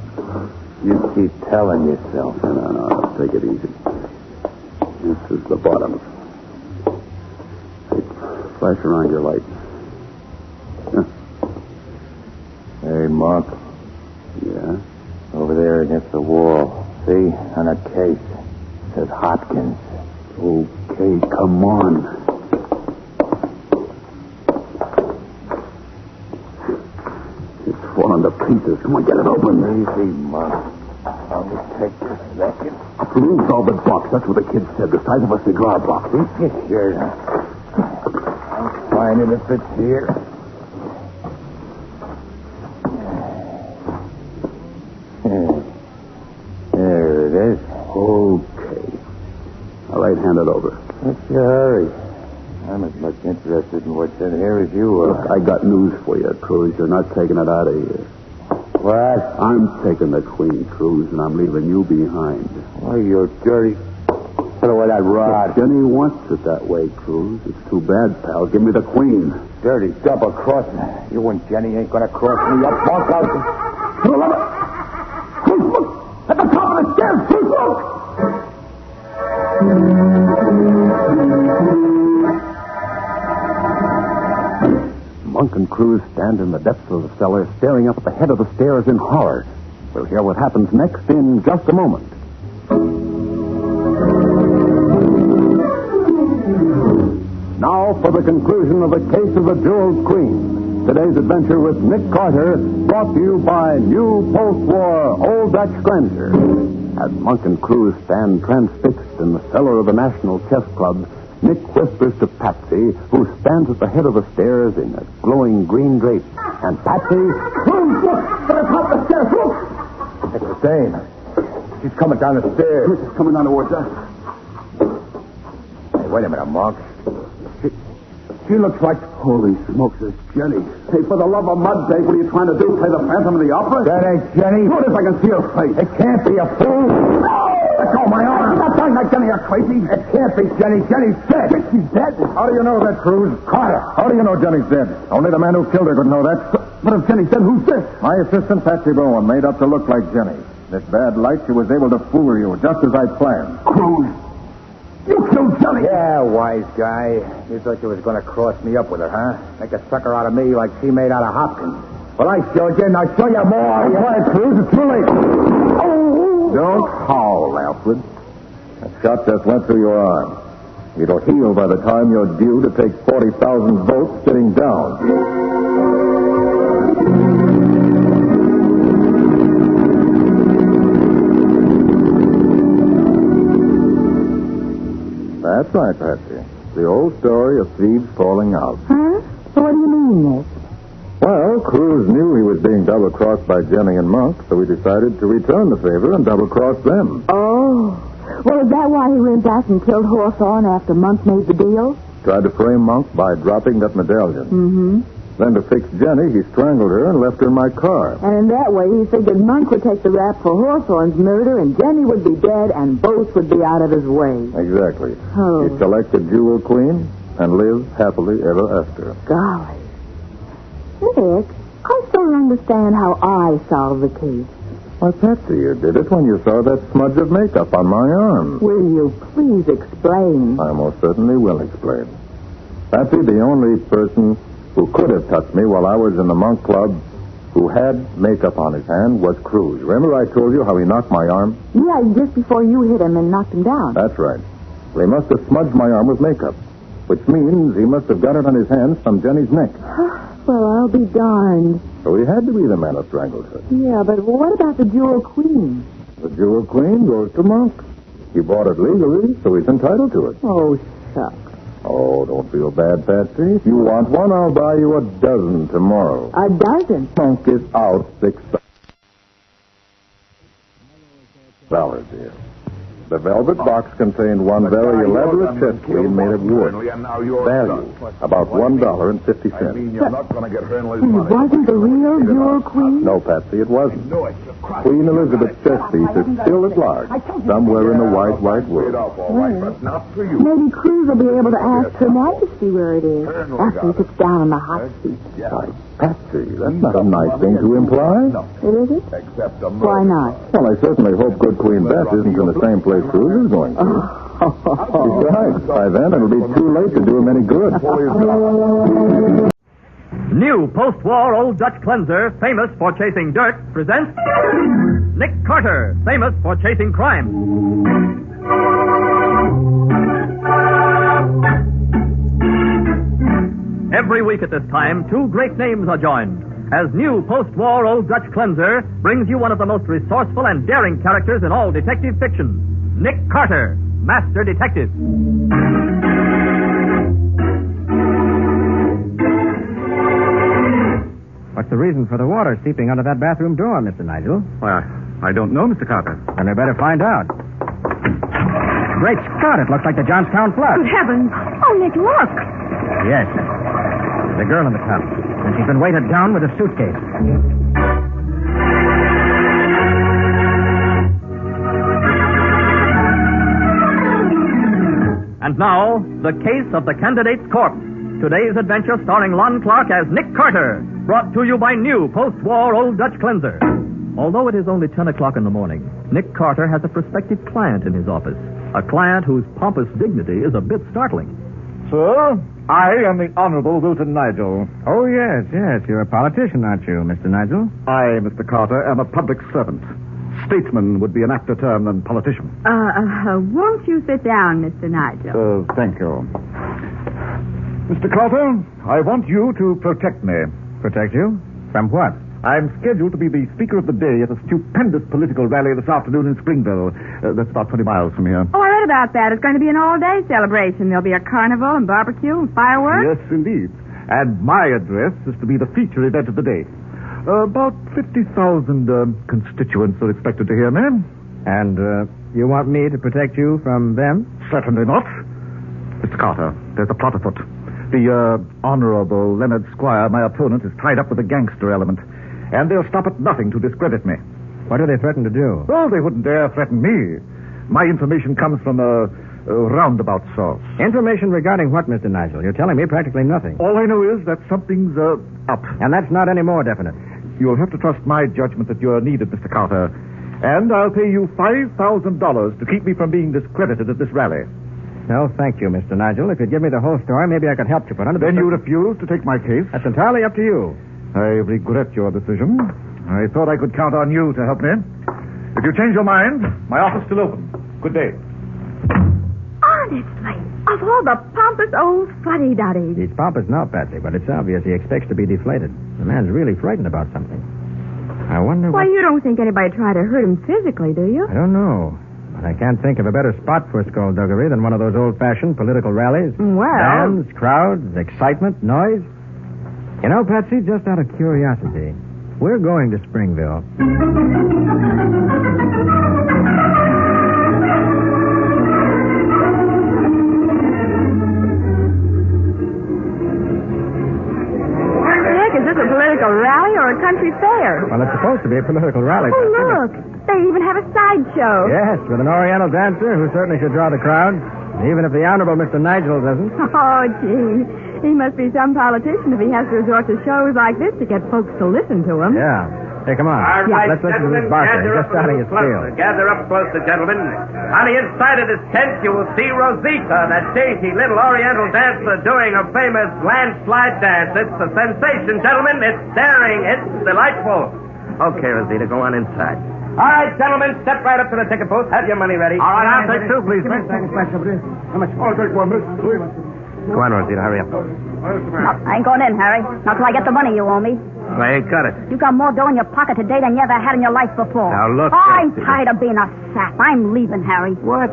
You keep telling yourself. No, take it easy. This is the bottom. Hey, flash around your light. Hey, Monk. Yeah? Over there against the wall. See? On a case. It says Hopkins. Okay, come on. It's falling to pieces. Come on, get it open. Easy, Monk. I'll just take this second. A blue velvet box. That's what the kid said. The size of a cigar box. Sure. I'll find it if it's here. There it is. Okay. All right, hand it over. What's your hurry? I'm as much interested in what's in here as you are. Look, I got news for you, Cruz. You're not taking it out of here. What? I'm taking the Queen, Cruz, and I'm leaving you behind. Oh, you dirty... Put away that rod. If Jenny wants it that way, Cruz. It's too bad, pal. Give me the Queen. Dirty double-crossing. You and Jenny ain't gonna cross me up, Monk. For the love of... Cruz, look! At the top of the stairs, Cruz, look! Monk and Cruz stand in the depths of the cellar, staring up at the head of the stairs in horror. We'll hear what happens next in just a moment. Now for the conclusion of the case of the Jeweled Queen. Today's adventure with Nick Carter, brought to you by new post-war Old Dutch Cleanser. As Monk and Cruz stand transfixed in the cellar of the National Chess Club, Nick whispers to Patsy, who stands at the head of the stairs in a glowing green drape. And Patsy... Cruz, look! At the top of the stairs, look! It's the same. She's coming down the stairs. She's coming down towards us. Hey, wait a minute, Monk. She looks like... Holy smokes, it's Jenny. Hey, for the love of Mudbake, what are you trying to do? Play the Phantom of the Opera? That ain't Jenny. What if I can see her face? It can't be a fool. Let go of my arm. Don't find that Jenny, you're crazy. It can't be Jenny. Jenny's dead. She's dead? How do you know that, Cruz? Carter. How do you know Jenny's dead? Only the man who killed her could know that. But if Jenny's dead, who's this? My assistant, Patsy Bowen, made up to look like Jenny. This bad light, she was able to fool you, just as I planned. Cruz. You killed Jenny. Yeah, wise guy. You thought you was going to cross me up with her, huh? Make a sucker out of me like she made out of Hopkins. Well, I showed you, and I'll show you more. Don't try it, Cruz. It's too late. Oh. Don't howl, Alfred. That shot just went through your arm. It'll heal by the time you're due to take 40,000 volts sitting down. That's right, Patsy. The old story of thieves falling out. Huh? So what do you mean, Nick? Well, Cruz knew he was being double-crossed by Jenny and Monk, so he decided to return the favor and double-cross them. Oh. Well, is that why he went back and killed Hawthorne after Monk made the deal? Tried to frame Monk by dropping that medallion. Mm-hmm. Then to fix Jenny, he strangled her and left her in my car. And in that way, he figured Monk would take the rap for Hawthorne's murder, and Jenny would be dead, and both would be out of his way. Exactly. Oh. He selected Jewel Queen and lived happily ever after. Golly. Nick, I still don't understand how I solved the case. Why, Patsy, you did it when you saw that smudge of makeup on my arm. Will you please explain? I most certainly will explain. Patsy, the only person who could have touched me while I was in the Monk Club who had makeup on his hand was Cruz. Remember I told you how he knocked my arm? Yeah, just before you hit him and knocked him down. That's right. Well, he must have smudged my arm with makeup, which means he must have got it on his hands from Jenny's neck. Well, I'll be darned. So he had to be the man who strangled her. Yeah, but what about the Jewel Queen? The Jewel Queen goes to Monk. He bought it legally, so he's entitled to it. Oh, shucks. Oh, don't feel bad, Patsy. If you want one, I'll buy you a dozen tomorrow. A dozen? Monk is out $6, dear. The velvet box contained one very elaborate chest queen made of wood. Value, about $1.50. You're not going to get her in It wasn't the real Jewel Queen? No, Patsy, it wasn't. Queen Elizabeth's chest piece is still at large, somewhere in the white world. Maybe Cruz will be able to ask Her Majesty where it is after he sits down on the hot seat. Patsy, that's not a nice thing to imply. It isn't? Why not? Well, I certainly hope good Queen Beth isn't in the same place Cruz is going to. Besides, by then it'll be too late to do him any good. New post-war Old Dutch cleanser, famous for chasing dirt, presents Nick Carter, famous for chasing crime. Every week at this time, two great names are joined as new post-war Old Dutch cleanser brings you one of the most resourceful and daring characters in all detective fiction, Nick Carter, Master Detective. What's the reason for the water seeping under that bathroom door, Mr. Nigel? Well, I don't know, Mr. Carter. Then we better find out. Great Scott, it looks like the Johnstown flood. Good heavens. Oh, Nick, look. Yes. There's a girl in the tub, and she's been weighted down with a suitcase. And now, the case of the candidate's corpse. Today's adventure starring Lon Clark as Nick Carter, brought to you by new post-war Old Dutch cleanser. Although it is only 10 o'clock in the morning, Nick Carter has a prospective client in his office, a client whose pompous dignity is a bit startling. Sir, I am the Honorable Wilton Nigel. Oh, yes. You're a politician, aren't you, Mr. Nigel? I, Mr. Carter, am a public servant. Statesman would be an apter term than politician. Won't you sit down, Mr. Nigel? Thank you. Mr. Carter, I want you to protect me. Protect you? From what? I'm scheduled to be the speaker of the day at a stupendous political rally this afternoon in Springville. That's about 20 miles from here. Oh, I read about that. It's going to be an all-day celebration. There'll be a carnival and barbecue and fireworks. Yes, indeed. And my address is to be the feature event of the day. About 50,000 constituents are expected to hear me. And you want me to protect you from them? Certainly not. Mr. Carter, there's a plot afoot. The Honorable Leonard Squire, my opponent, is tied up with a gangster element. And they'll stop at nothing to discredit me. What do they threaten to do? Oh, they wouldn't dare threaten me. My information comes from a roundabout source. Information regarding what, Mr. Nigel? You're telling me practically nothing. All I know is that something's up. And that's not any more definite. You'll have to trust my judgment that you're needed, Mr. Carter. And I'll pay you $5,000 to keep me from being discredited at this rally. No, thank you, Mr. Nigel. If you'd give me the whole story, maybe I could help you. But under Then you refuse to take my case? That's entirely up to you. I regret your decision. I thought I could count on you to help me. If you change your mind, my office is still open. Good day. Honestly, of all the pompous old fuddy-duddies. He's pompous now, Patsy, but it's obvious he expects to be deflated. The man's really frightened about something. I wonder Why, you don't think anybody tried to hurt him physically, do you? I don't know. But I can't think of a better spot for skullduggery than one of those old-fashioned political rallies. Well... Bands, crowds, excitement, noise. You know, Patsy, just out of curiosity, we're going to Springville. Is this a political rally or a country fair? Well, it's supposed to be a political rally. Oh, look. They even have a sideshow. Yes, with an Oriental dancer who certainly should draw the crowd, even if the Honorable Mr. Nigel doesn't. Oh, gee. He must be some politician if he has to resort to shows like this to get folks to listen to him. Yeah. Hey, come on. All right, Let's listen to this Barker. He's just starting his spiel. Gather up closer, gentlemen. On the inside of this tent, you will see Rosita, that dainty little Oriental dancer doing a famous landslide dance. It's a sensation, gentlemen. It's daring. It's delightful. Okay, Rosita, go on inside. All right, gentlemen, step right up to the ticket booth. Have your money ready. All right, I'll take two, please. How much? I'll take one, miss. Go on, Rosita, hurry up. No, I ain't going in, Harry. Not till I get the money you owe me. I ain't got it. You got more dough in your pocket today than you ever had in your life before. Now, look, I'm tired of being a sap. I'm leaving, Harry. What?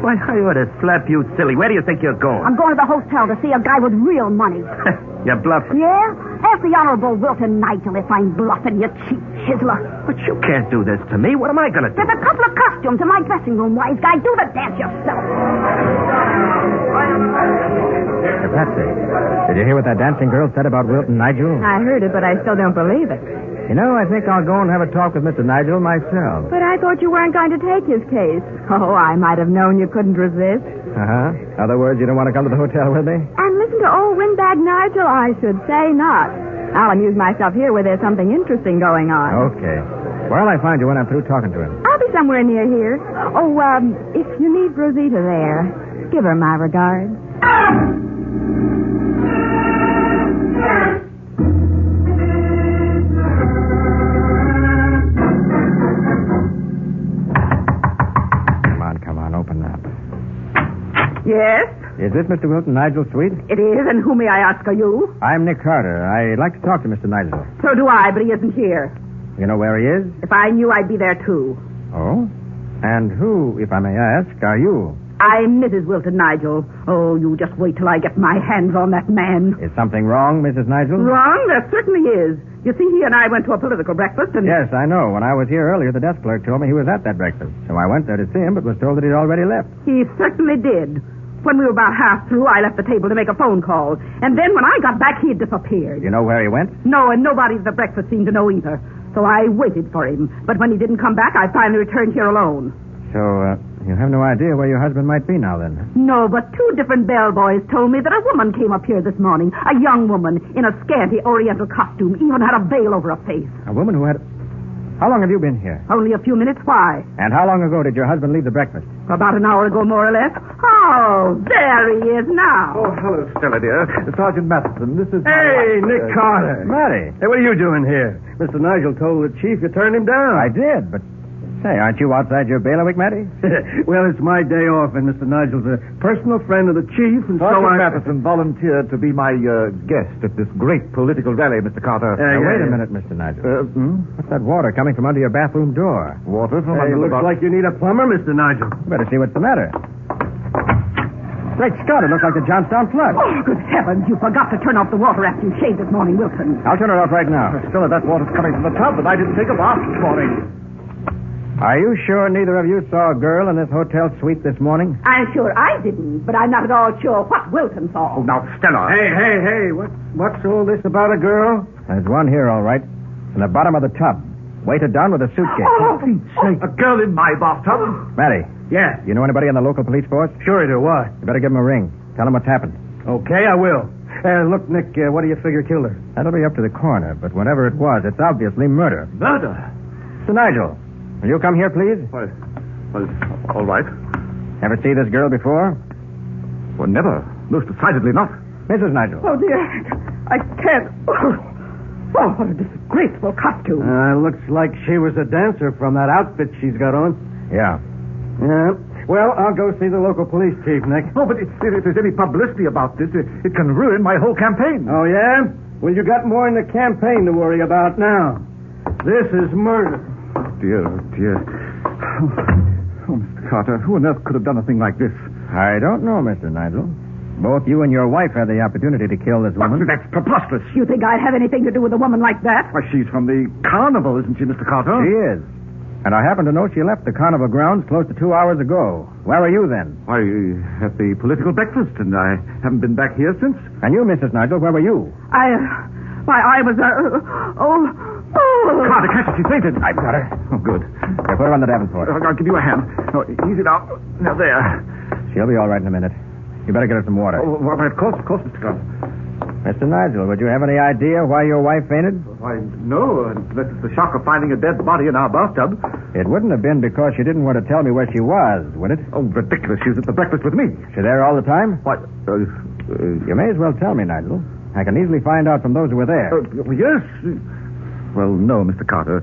Why, I ought to slap you silly. Where do you think you're going? I'm going to the hotel to see a guy with real money. You're bluffing. Yeah? Ask the Honorable Wilton Nigel if I'm bluffing, you cheap chiseler. But you can't do this to me. What am I going to do? There's a couple of costumes in my dressing room, wise guy. Do the dance yourself. Hey, Patsy, did you hear what that dancing girl said about Wilton Nigel? I heard it, but I still don't believe it. You know, I think I'll go and have a talk with Mr. Nigel myself. But I thought you weren't going to take his case. Oh, I might have known you couldn't resist. Uh-huh. Other words, you don't want to come to the hotel with me? And listen to old Windbag Nigel? I should say not. I'll amuse myself here where there's something interesting going on. Okay. Where'll I find you when I'm through talking to him? I'll be somewhere near here. Oh, if you meet Rosita there, give her my regards. Come on, open up. Yes? Is this Mr. Wilton Nigel's suite? It is, and who may I ask are you? I'm Nick Carter. I'd like to talk to Mr. Nigel. So do I, but he isn't here. You know where he is? If I knew, I'd be there, too. Oh? And who, if I may ask, are you? I'm Mrs. Wilton Nigel. Oh, you just wait till I get my hands on that man. Is something wrong, Mrs. Nigel? Wrong? There certainly is. You see, he and I went to a political breakfast and... Yes, I know. When I was here earlier, the desk clerk told me he was at that breakfast. So I went there to see him, but was told that he'd already left. He certainly did. When we were about half through, I left the table to make a phone call. And then when I got back, he had disappeared. You know where he went? No, and nobody at the breakfast seemed to know either. So I waited for him. But when he didn't come back, I finally returned here alone. So, you have no idea where your husband might be now, then? No, but two different bellboys told me that a woman came up here this morning. A young woman in a scanty Oriental costume, even had a veil over her face. A woman who had... How long have you been here? Only a few minutes. Why? And how long ago did your husband leave the breakfast? About an hour ago, more or less. Oh, there he is now. Oh, hello, Stella, dear. Sergeant Matheson, this is... Hey, Nick Carter. Matty. Hey, what are you doing here? Mr. Nigel told the chief you turned him down. I did, but... Say, aren't you outside your bailiwick, Matty? Well, it's my day off, and Mr. Nigel's a personal friend of the chief, and so Sergeant I... Matheson volunteered to be my guest at this great political rally, Mr. Carter. Wait a minute, Mr. Nigel. What's that water coming from under your bathroom door? Water from under looks like you need a plumber, Mr. Nigel. Better see what's the matter. Great Scott, it looks like the Johnstown flood. Oh, good heavens, you forgot to turn off the water after you shaved this morning, Wilson. I'll turn it off right now. Stella, that water's coming from the tub, but I didn't take a bath this morning. Are you sure neither of you saw a girl in this hotel suite this morning? I'm sure I didn't, but I'm not at all sure what Wilson saw. Oh, now, Stella. Hey, what's all this about a girl? There's one here, all right. In the bottom of the tub. weighted down with a suitcase. Oh, Pete's sake. A girl in my bathtub? Matty. Yeah. You know anybody in the local police force? Sure I do. Why? You better give him a ring. Tell him what's happened. Okay, I will. Look, Nick, what do you figure killed her? That'll be up to the coroner, but whatever it was, it's obviously murder. Murder? Mr. Nigel, will you come here, please? Well, all right. Ever see this girl before? Well, never. Most decidedly not. Mrs. Nigel. Oh, dear. I can't. Oh, what a disgraceful costume. Looks like she was a dancer from that outfit she's got on. Yeah. Yeah. Well, I'll go see the local police chief, Nick. Oh, but if there's any publicity about this, it can ruin my whole campaign. Oh, yeah? Well, you got more in the campaign to worry about now. This is murder. Dear, dear. Oh, Mr. Carter, who on earth could have done a thing like this? I don't know, Mr. Nigel. Both you and your wife had the opportunity to kill this woman. That's preposterous. You think I'd have anything to do with a woman like that? Why, she's from the carnival, isn't she, Mr. Carter? She is. And I happen to know she left the carnival grounds close to 2 hours ago. Where were you then? Why, at the political breakfast, and I haven't been back here since. And you, Mrs. Nigel, where were you? I was, Carter, catch her. She fainted. I've got her. Oh, good. Here, put her on the Davenport. I'll give you a hand. Oh, easy now. Now, there. She'll be all right in a minute. You better get her some water. Oh, well, of course, Mr. Carter. Mr. Nigel, would you have any idea why your wife fainted? Why, no. That's the shock of finding a dead body in our bathtub. It wouldn't have been because she didn't want to tell me where she was, would it? Oh, ridiculous. She was at the breakfast with me. She there all the time? What? You may as well tell me, Nigel. I can easily find out from those who were there. Yes. Well, no, Mr. Carter.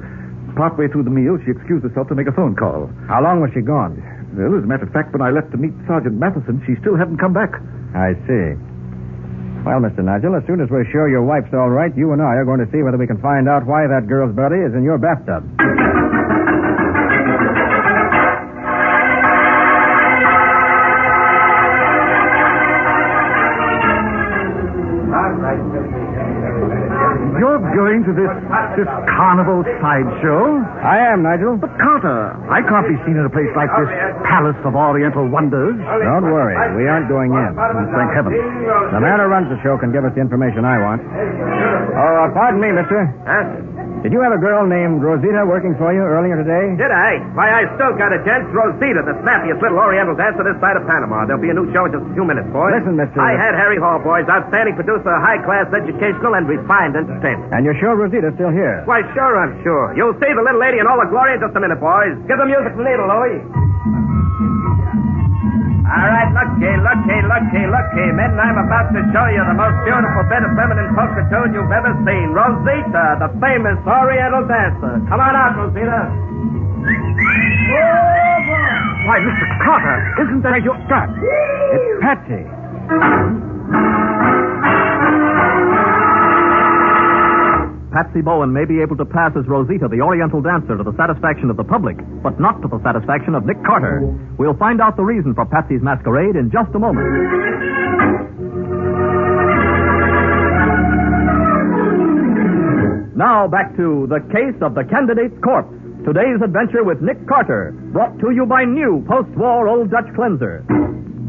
Partway through the meal, she excused herself to make a phone call. How long was she gone? Well, as a matter of fact, when I left to meet Sergeant Matheson, she still hadn't come back. I see. Well, Mr. Nigel, as soon as we're sure your wife's all right, you and I are going to see whether we can find out why that girl's body is in your bathtub. You're going to this carnival sideshow? I am, Nigel. But, Carter, I can't be seen in a place like this Palace of Oriental Wonders. Don't worry. We aren't going in. Thank heaven. The man who runs the show can give us the information I want. Oh, pardon me, mister. Did you have a girl named Rosita working for you earlier today? Did I? Why, I still got a chance. Rosita, the snappiest little Oriental dancer this side of Panama. There'll be a new show in just a few minutes, boys. Listen, mister. I had Harry Hall, boys. Outstanding producer, high-class, educational, and refined entertainment. And you're sure Rosita's still here? Why, sure, I'm sure. You'll see the little lady in all her glory in just a minute, boys. Give the music the needle, Louie. All right, looky, men. I'm about to show you the most beautiful bit of feminine pulchritude you've ever seen. Rosita, the famous Oriental dancer. Come on out, Rosita. Why, Mr. Carter, isn't that your... It's Patsy. Patsy Bowen may be able to pass as Rosita, the Oriental dancer, to the satisfaction of the public, but not to the satisfaction of Nick Carter. We'll find out the reason for Patsy's masquerade in just a moment. Now back to The Case of the Candidate's Corpse. Today's adventure with Nick Carter, brought to you by new post-war Old Dutch cleanser.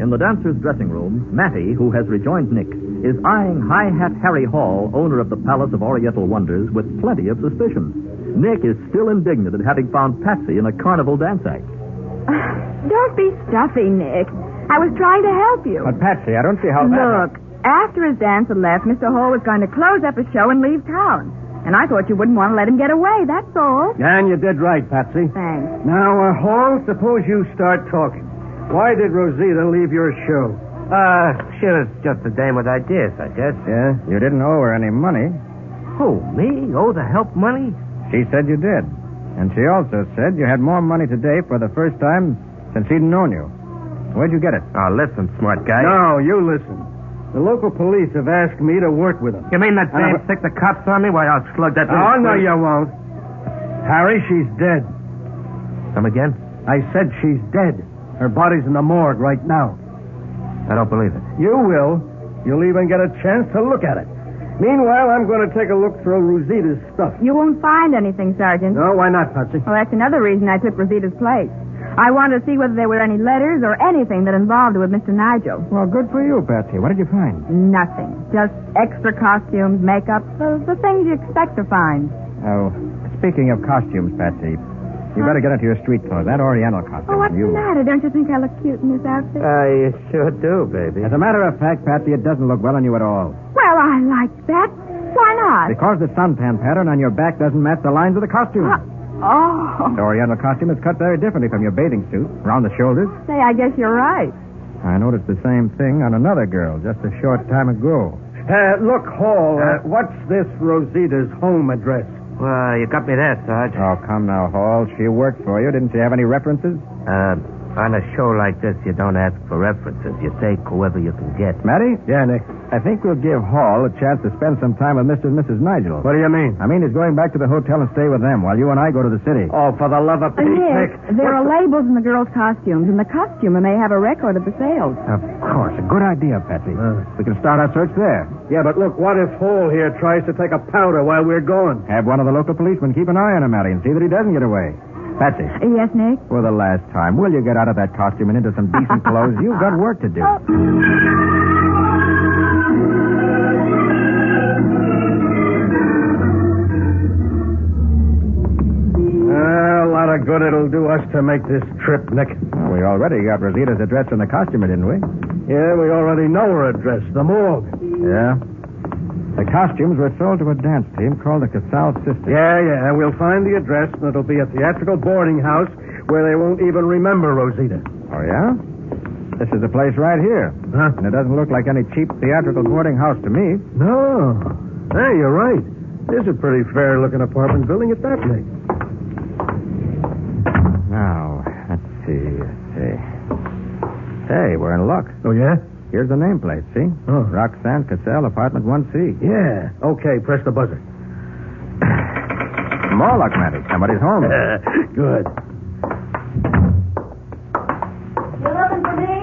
In the dancer's dressing room, Matty, who has rejoined Nick, is eyeing High Hat Harry Hall, owner of the Palace of Oriental Wonders, with plenty of suspicion. Nick is still indignant at having found Patsy in a carnival dance act. Don't be stuffy, Nick. I was trying to help you. But, Patsy, I don't see how Look, after his dancer left, Mr. Hall was going to close up his show and leave town. And I thought you wouldn't want to let him get away, that's all. And you did right, Patsy. Thanks. Now, Hall, suppose you start talking. Why did Rosita leave your show? She was just a dame with ideas, I guess. Yeah? You didn't owe her any money. Who, me? Owe the help money? She said you did. And she also said you had more money today for the first time since she'd known you. Where'd you get it? Oh, listen, smart guy. No, you listen. The local police have asked me to work with them. You mean that dame stick the cops on me? Why, I'll slug that... Oh, no, you won't. Harry, she's dead. Come again? I said she's dead. Her body's in the morgue right now. I don't believe it. You will. You'll even get a chance to look at it. Meanwhile, I'm going to take a look through Rosita's stuff. You won't find anything, Sergeant. No, why not, Patsy? Well, that's another reason I took Rosita's place. I wanted to see whether there were any letters or anything that involved her with Mr. Nigel. Well, good for you, Patsy. What did you find? Nothing. Just extra costumes, makeup, the things you expect to find. Oh, it's Speaking of costumes, Patsy, you better get into your street clothes. That Oriental costume. Oh, what's the matter? Don't you think I look cute in this outfit? You sure do, baby. As a matter of fact, Patsy, it doesn't look well on you at all. Well, I like that. Why not? Because the suntan pattern on your back doesn't match the lines of the costume. Oh. The Oriental costume is cut very differently from your bathing suit, around the shoulders. Say, I guess you're right. I noticed the same thing on another girl just a short time ago. Look, Hall, what's this Rosita's home address? Well, you got me there, Sarge. Oh, come now, Hall. She worked for you. Didn't she have any references? On a show like this, you don't ask for references. You take whoever you can get. Matty? Yeah, Nick. I think we'll give Hall a chance to spend some time with Mr. and Mrs. Nigel. What do you mean? I mean he's going back to the hotel and stay with them while you and I go to the city. Oh, for the love of Pete, Nick. There are labels in the girls' costumes, and the costumer may have a record of the sales. Of course. A good idea, Patsy. We can start our search there. Yeah, but look, what if Hall here tries to take a powder while we're going? Have one of the local policemen keep an eye on him, Matty, and see that he doesn't get away. Patsy. Yes, Nick? For the last time, will you get out of that costume and into some decent clothes? You've got work to do. A lot of good it'll do us to make this trip, Nick. Well, we already got Rosita's address from the costumer, didn't we? Yeah, we already know her address, the morgue. Yeah? The costumes were sold to a dance team called the Casal Sisters. Yeah. We'll find the address, and it'll be a theatrical boarding house where they won't even remember Rosita. Oh, yeah? This is the place right here. Huh? And it doesn't look like any cheap theatrical boarding house to me. No. Hey, you're right. This is a pretty fair-looking apartment building at that, Nick. Now, let's see. Hey, we're in luck. Oh, yeah? Here's the nameplate, see? Oh. Roxanne Cassell, apartment 1C. Yeah. Okay, press the buzzer. More luck, Matty. Somebody's home. Good. You looking for me?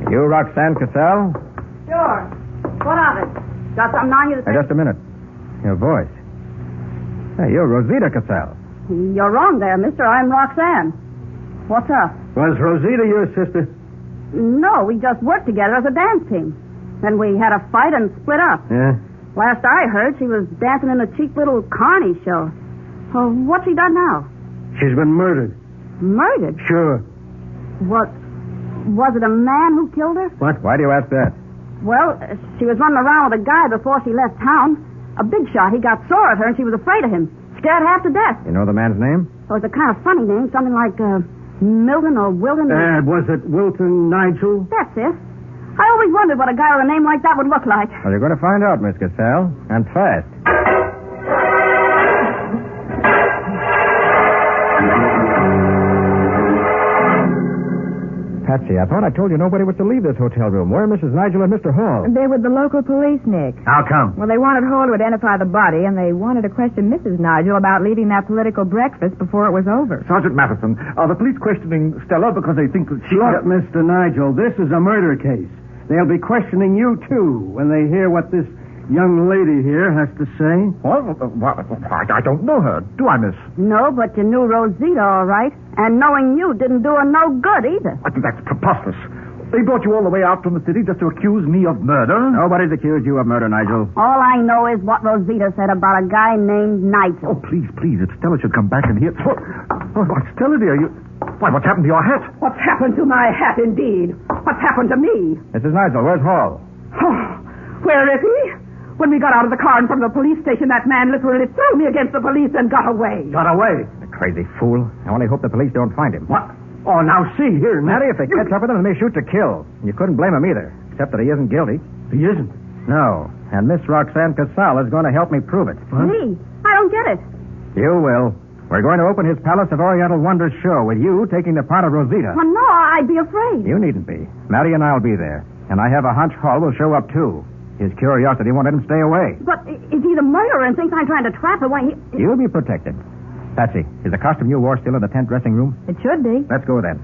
You, Roxanne Cassell? Sure. What of it? Got something on you Hey, just a minute. Your voice. Hey, you're Rosita Cassell. You're wrong there, mister. I'm Roxanne. What's up? Was Rosita your sister? No, we just worked together as a dance team. Then we had a fight and split up. Yeah? Last I heard, she was dancing in a cheap little carny show. Oh, what's she done now? She's been murdered. Murdered? Sure. Was it a man who killed her? What? Why do you ask that? Well, she was running around with a guy before she left town. A big shot. He got sore at her and she was afraid of him. Scared half to death. You know the man's name? Oh, it's a kind of funny name. Something like, Milton or Wilton. Was it Wilton Nigel? That's it. I always wondered what a guy with a name like that would look like. Well, you're going to find out, Miss Cassell. And fast. Patsy, I thought I told you nobody was to leave this hotel room. Where are Mrs. Nigel and Mr. Hall? They're with the local police, Nick. How come? Well, they wanted Hall to identify the body, and they wanted to question Mrs. Nigel about leaving that political breakfast before it was over. Sergeant Matheson, are the police questioning Stella because they think that she... Look, Mr. Nigel, this is a murder case. They'll be questioning you, too, when they hear what this young lady here has to say. Well, I don't know her. Do I, miss? No, but you knew Rosita all right. And knowing you didn't do her no good either. I think that's preposterous. They brought you all the way out from the city just to accuse me of murder? Nobody's accused you of murder, Nigel. All I know is what Rosita said about a guy named Nigel. Oh, please, if Stella should come back and hear... Oh, Stella, dear, Why, what's happened to your hat? What's happened to my hat, indeed? What's happened to me? Mrs. Nigel, where's Hall? Oh, where is he? When we got out of the car and from the police station, that man literally threw me against the police and got away. Got away? The crazy fool. I only hope the police don't find him. What? Oh, now see here, Matty, if they catch up with him, they may shoot to kill. You couldn't blame him either, except that he isn't guilty. He isn't? No. And Miss Roxanne Cassell is going to help me prove it. Me? I don't get it. You will. We're going to open his Palace of Oriental Wonders show with you taking the part of Rosita. Well, no, I'd be afraid. You needn't be. Matty and I'll be there. And I have a hunch Hall will show up, too. His curiosity won't let him stay away. But is he the murderer and thinks I'm trying to trap him? You'll be protected. Patsy, is the costume you wore still in the tent dressing room? It should be. Let's go then.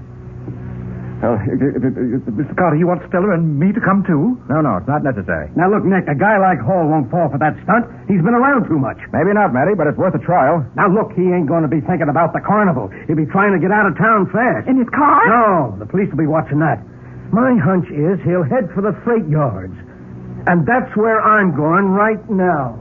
Mr. Carter, you want Stella and me to come, too? No, it's not necessary. Now, look, Nick, a guy like Hall won't fall for that stunt. He's been around too much. Maybe not, Matty, but it's worth a trial. Now, look, he ain't going to be thinking about the carnival. He'll be trying to get out of town fast. In his car? No, the police will be watching that. My hunch is he'll head for the freight yards. And that's where I'm going right now.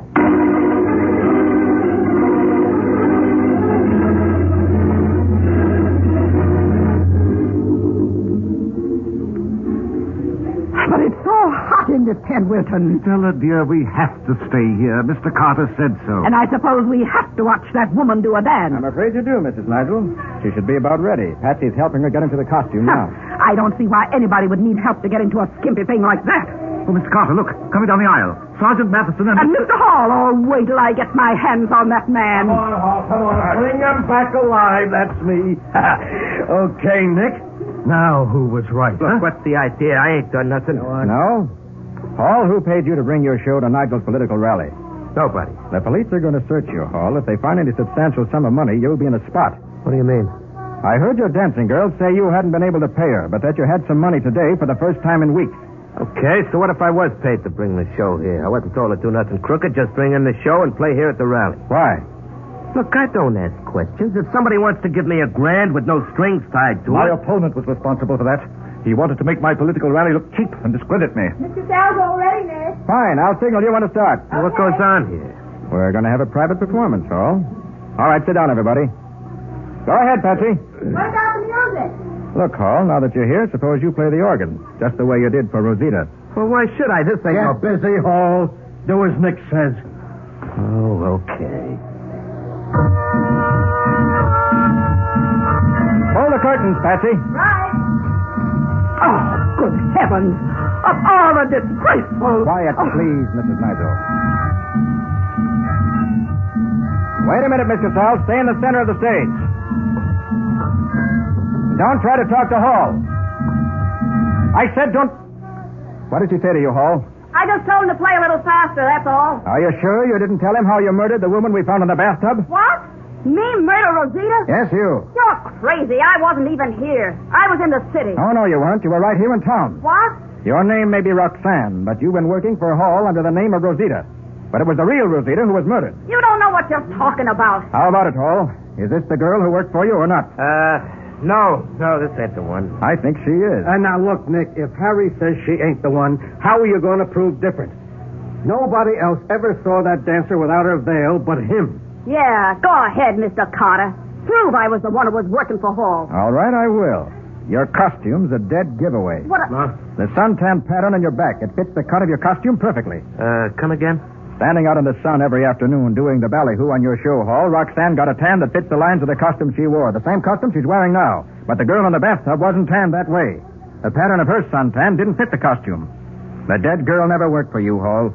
not in this tent, Wilton. Stella, dear, we have to stay here. Mr. Carter said so. And I suppose we have to watch that woman do a dance. I'm afraid you do, Mrs. Nigel. She should be about ready. Patsy's helping her get into the costume now. I don't see why anybody would need help to get into a skimpy thing like that. Oh, Mr. Carter, look. Coming down the aisle. Sergeant Matheson and... And Mr. Hall, oh, wait till I get my hands on that man. Come on, Hall, come on. Bring him back alive. That's me. Okay, Nick. Now, who was right? Look, what's the idea? I ain't done nothing. No? Hall, who paid you to bring your show to Nigel's political rally? Nobody. The police are going to search you, Hall. If they find any substantial sum of money, you'll be in a spot. What do you mean? I heard your dancing girl say you hadn't been able to pay her, but that you had some money today for the first time in weeks. Okay, so what if I was paid to bring the show here? I wasn't told to do nothing crooked, just bring in the show and play here at the rally. Why? Look, I don't ask questions. If somebody wants to give me $1,000 with no strings tied to My it... opponent was responsible for that. He wanted to make my political rally look cheap and discredit me. Mr. Sal's all ready, Nick. Fine, I'll signal you when to start. What goes on here? We're going to have a private performance, Hall. All right, sit down, everybody. Go ahead, Patsy. What about the music? Look, Hall, now that you're here, suppose you play the organ, just the way you did for Rosita. Well, why should I? This ain't no... Get busy, Hall. Do as Nick says. Oh, okay. Hold the curtains, Patsy. Right. Oh, good heavens. Of all the disgraceful... Quiet, please, Mrs. Nigel. Wait a minute, Mr. Sal. Stay in the center of the stage. Don't try to talk to Hall. I said don't... What did she say to you, Hall? I just told him to play a little faster, that's all. Are you sure you didn't tell him how you murdered the woman we found in the bathtub? What? Me murder Rosita? Yes, you. You're crazy. I wasn't even here. I was in the city. Oh, no, you weren't. You were right here in town. What? Your name may be Roxanne, but you've been working for Hall under the name of Rosita. But it was the real Rosita who was murdered. You don't know what you're talking about. How about it, Hall? Is this the girl who worked for you or not? No, this ain't the one. I think she is. And now, look, Nick, if Harry says she ain't the one, how are you going to prove different? Nobody else ever saw that dancer without her veil but him. Yeah, go ahead, Mr. Carter. Prove I was the one who was working for Hall. All right, I will. Your costume's a dead giveaway. What The suntan pattern on your back. It fits the cut of your costume perfectly. Come again? Standing out in the sun every afternoon doing the ballyhoo on your show, Hall, Roxanne got a tan that fits the lines of the costume she wore. The same costume she's wearing now. But the girl in the bathtub wasn't tanned that way. The pattern of her suntan didn't fit the costume. The dead girl never worked for you, Hall.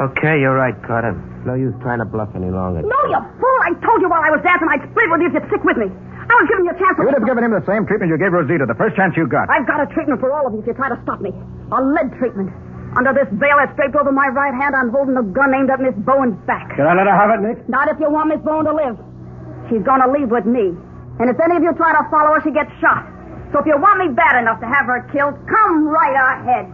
Okay, you're right, Carter. No use trying to bluff any longer. No, you fool. I told you while I was dancing I'd split with you if you'd stick with me. I was giving you a chance to... You'd have given him the same treatment you gave Rosita the first chance you got. I've got a treatment for all of you if you try to stop me. A lead treatment. Under this veil that's draped over my right hand, I'm holding a gun aimed at Miss Bowen's back. Can I let her have it, Nick? Not if you want Miss Bowen to live. She's going to leave with me. And if any of you try to follow her, she gets shot. So if you want me bad enough to have her killed, come right ahead.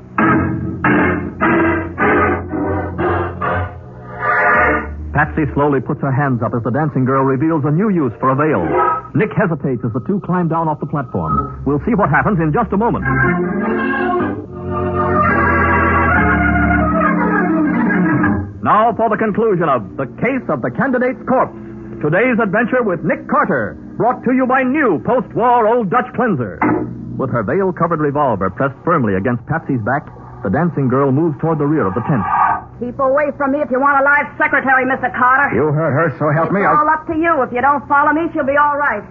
Patsy slowly puts her hands up as the dancing girl reveals a new use for a veil. Nick hesitates as the two climb down off the platform. We'll see what happens in just a moment. Now for the conclusion of The Case of the Candidate's Corpse. Today's adventure with Nick Carter, brought to you by new post-war Old Dutch Cleanser. With her veil-covered revolver pressed firmly against Patsy's back, the dancing girl moves toward the rear of the tent. Keep away from me if you want a live secretary, Mr. Carter. You heard her, so help me. It's all up to you. If you don't follow me, she'll be all right.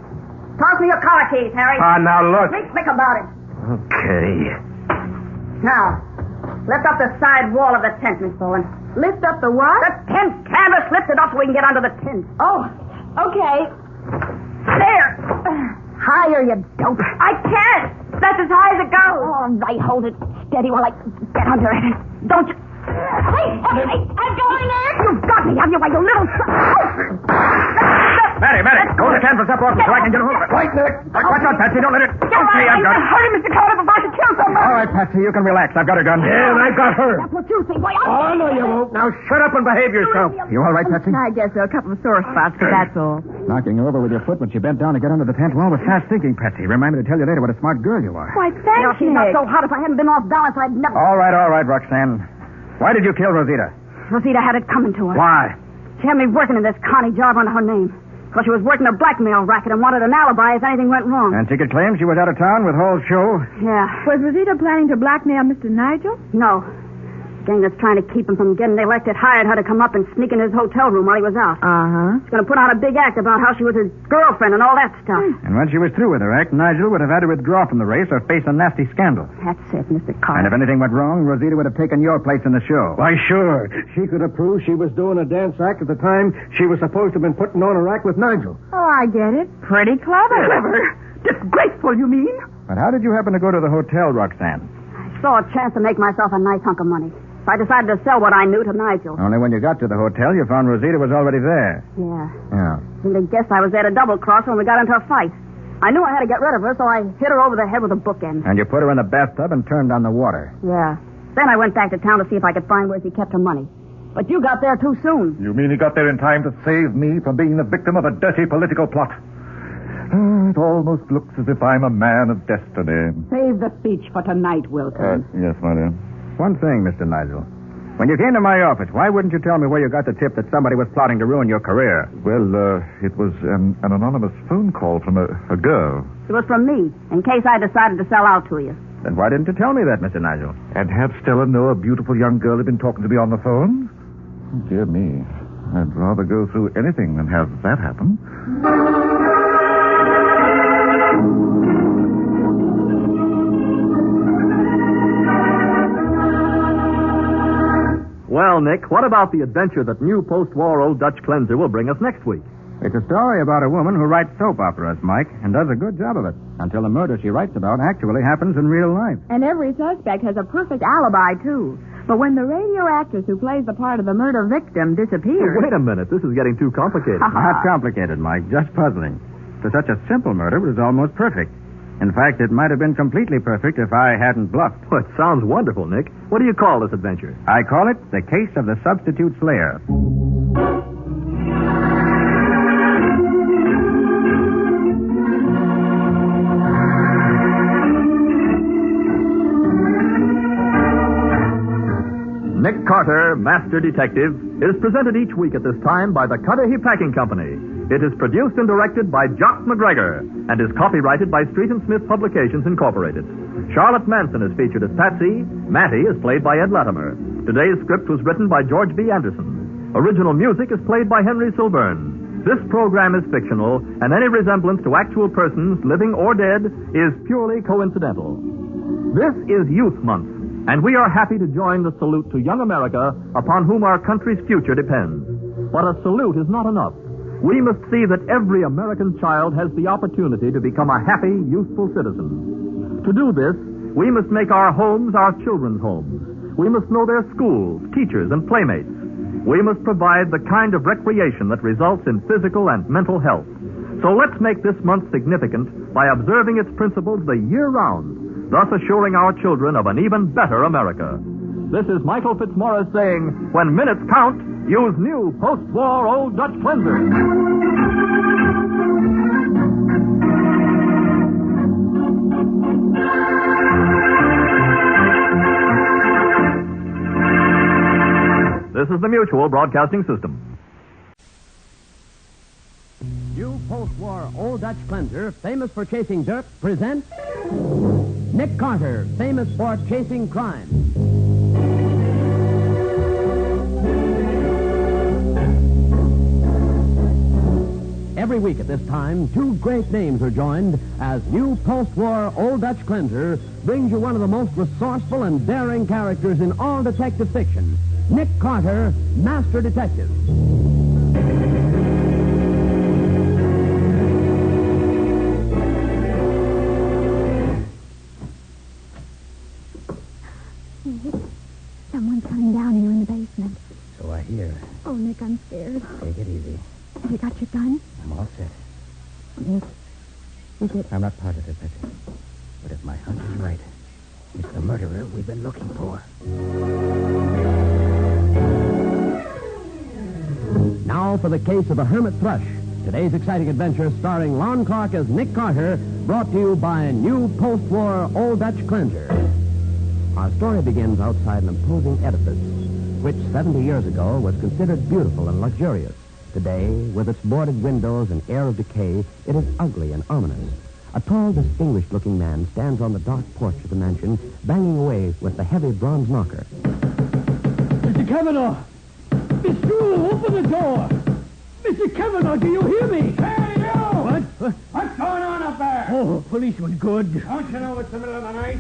Toss me your car keys, Harry. Now look. Think about it. Okay. Now, lift up the side wall of the tent, Miss Bowen. Lift up the what? The tent canvas. Lift it up so we can get under the tent. Oh, okay. There. Higher, you dope. I can't. That's as high as it goes. All right, hold it steady while I get under it. Don't you... Hey, I'm going in. You've got me, have you, you little... Matty, hold the canvas up off me so I can get a hold of it. Right, Nick. Watch out, Patsy, don't let it... Okay, I've got it. Hurry, Mr. Carter, before I should kill somebody. All right, Patsy, you can relax. I've got her gun. Yeah, and I've got her. That's what you think, boy. Oh, no, you won't. Now, shut up and behave yourself. You all right, Patsy? I guess so. A couple of sore spots, but that's all. Knocking her over with your foot when she bent down to get under the tent wall was fast thinking, Patsy. Remind me to tell you later what a smart girl you are. Why, thanks, she's not so hot. If I hadn't been off balance, I'd never... All right, Roxanne. Why did you kill Rosita? Rosita had it coming to her. Why? She had me working in this Connie job under her name. Because she was working a blackmail racket and wanted an alibi if anything went wrong. And she could claim she was out of town with Hall's show? Yeah. Was Rosita planning to blackmail Mr. Nigel? No. gang that's trying to keep him from getting elected hired her to come up and sneak in his hotel room while he was out. Uh-huh. She's going to put on a big act about how she was his girlfriend and all that stuff. And when she was through with her act, Nigel would have had to withdraw from the race or face a nasty scandal. That's it, Mr. Carter. And if anything went wrong, Rosita would have taken your place in the show. Why, sure. She could have proved she was doing a dance act at the time she was supposed to have been putting on a act with Nigel. Oh, I get it. Pretty clever. Clever? Disgraceful, you mean? But how did you happen to go to the hotel, Roxanne? I saw a chance to make myself a nice hunk of money. So I decided to sell what I knew to Nigel. Only when you got to the hotel, you found Rosita was already there. Yeah. Yeah. You'd have guessed I was there to double-cross when we got into a fight. I knew I had to get rid of her, so I hit her over the head with a bookend. And you put her in the bathtub and turned on the water. Yeah. Then I went back to town to see if I could find where she kept her money. But you got there too soon. You mean he got there in time to save me from being the victim of a dirty political plot? It almost looks as if I'm a man of destiny. Save the speech for tonight, Wilkins. Yes, my dear. One thing, Mr. Nigel. When you came to my office, why wouldn't you tell me where you got the tip that somebody was plotting to ruin your career? Well, it was an anonymous phone call from a girl. It was from me, in case I decided to sell out to you. Then why didn't you tell me that, Mr. Nigel? And have Stella know a beautiful young girl had been talking to me on the phone? Oh, dear me. I'd rather go through anything than have that happen. Well, Nick, what about the adventure that new post-war Old Dutch Cleanser will bring us next week? It's a story about a woman who writes soap operas, Mike, and does a good job of it. Until the murder she writes about actually happens in real life. And every suspect has a perfect alibi, too. But when the radio actress who plays the part of the murder victim disappears... Wait a minute. This is getting too complicated. Not complicated, Mike. Just puzzling. For such a simple murder, it was almost perfect. In fact, it might have been completely perfect if I hadn't bluffed. Well, it sounds wonderful, Nick. What do you call this adventure? I call it The Case of the Substitute Slayer. Nick Carter, Master Detective, is presented each week at this time by the Cudahy Packing Company. It is produced and directed by Jock McGregor and is copyrighted by Street and Smith Publications, Incorporated. Charlotte Manson is featured as Patsy. Matty is played by Ed Latimer. Today's script was written by George B. Anderson. Original music is played by Henry Silburn. This program is fictional, and any resemblance to actual persons, living or dead, is purely coincidental. This is Youth Month, and we are happy to join the salute to young America, upon whom our country's future depends. But a salute is not enough. We must see that every American child has the opportunity to become a happy, useful citizen. To do this, we must make our homes our children's homes. We must know their schools, teachers, and playmates. We must provide the kind of recreation that results in physical and mental health. So let's make this month significant by observing its principles the year round, thus assuring our children of an even better America. This is Michael Fitzmaurice saying, when minutes count, use new post-war Old Dutch Cleanser. This is the Mutual Broadcasting System. New post-war Old Dutch Cleanser, famous for chasing dirt, presents Nick Carter, famous for chasing crime. Every week at this time, two great names are joined as new post-war Old Dutch Cleanser brings you one of the most resourceful and daring characters in all detective fiction, Nick Carter, Master Detective. Nick, someone's coming down here in the basement. So I hear. Oh, Nick, I'm scared. Take it easy. Have you got your gun? I'm all set. Nick, is it... I'm not positive, Betsy. But if my hunch is right, it's the murderer we've been looking for. Now for the case of the Hermit Thrush. Today's exciting adventure starring Lon Clark as Nick Carter, brought to you by a new post-war Old Dutch Cleanser. Our story begins outside an imposing edifice, which 70 years ago was considered beautiful and luxurious. Today, with its boarded windows and air of decay, it is ugly and ominous. A tall, distinguished-looking man stands on the dark porch of the mansion, banging away with the heavy bronze knocker. Kavanaugh! Miss Drew, open the door! Mr. Kavanaugh, do you hear me? Hey, you! What? What's going on up there? Oh, policeman, good. Don't you know it's the middle of the night?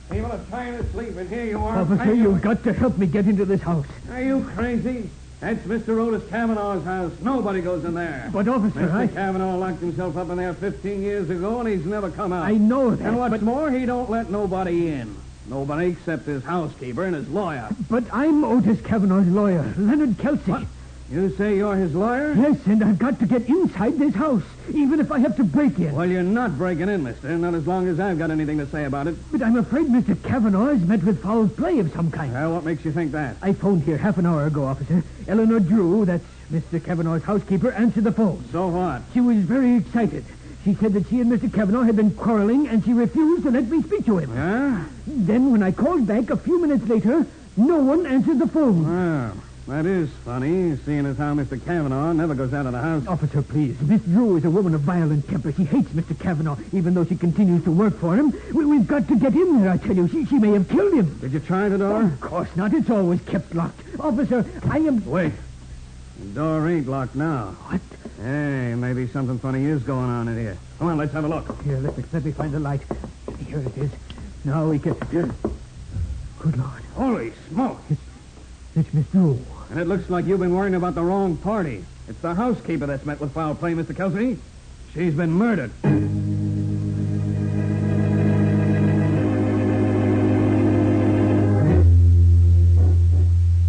People are trying to sleep, and here you are. Officer, you've got to help me get into this house. Are you crazy? That's Mr. Otis Kavanaugh's house. Nobody goes in there. But, officer, Mr. Kavanaugh locked himself up in there 15 years ago, and he's never come out. I know that. And what's more, he don't let nobody in. Nobody except his housekeeper and his lawyer. But I'm Otis Kavanaugh's lawyer, Leonard Kelsey. What? You say you're his lawyer? Yes, and I've got to get inside this house, even if I have to break in. Well, you're not breaking in, mister. Not as long as I've got anything to say about it. But I'm afraid Mr. Kavanaugh has met with foul play of some kind. Well, what makes you think that? I phoned here half an hour ago, officer. Eleanor Drew, that's Mr. Kavanaugh's housekeeper, answered the phone. So what? She was very excited. She said that she and Mr. Kavanaugh had been quarreling, and she refused to let me speak to him. Yeah? Then, when I called back a few minutes later, no one answered the phone. Well, that is funny, seeing as how Mr. Kavanaugh never goes out of the house. Officer, please. Miss Drew is a woman of violent temper. She hates Mr. Kavanaugh, even though she continues to work for him. We've got to get in there, I tell you. She may have killed him. Did you try the door? Of course not. It's always kept locked. Officer, I am... Wait. The door ain't locked now. What? Hey, maybe something funny is going on in here. Come on, let's have a look. Here, let me find the light. Here it is. Now we can... Good Lord. Holy smoke. It's Miss Drew. And it looks like you've been worrying about the wrong party. It's the housekeeper that's met with foul play, Mr. Kelsey. She's been murdered.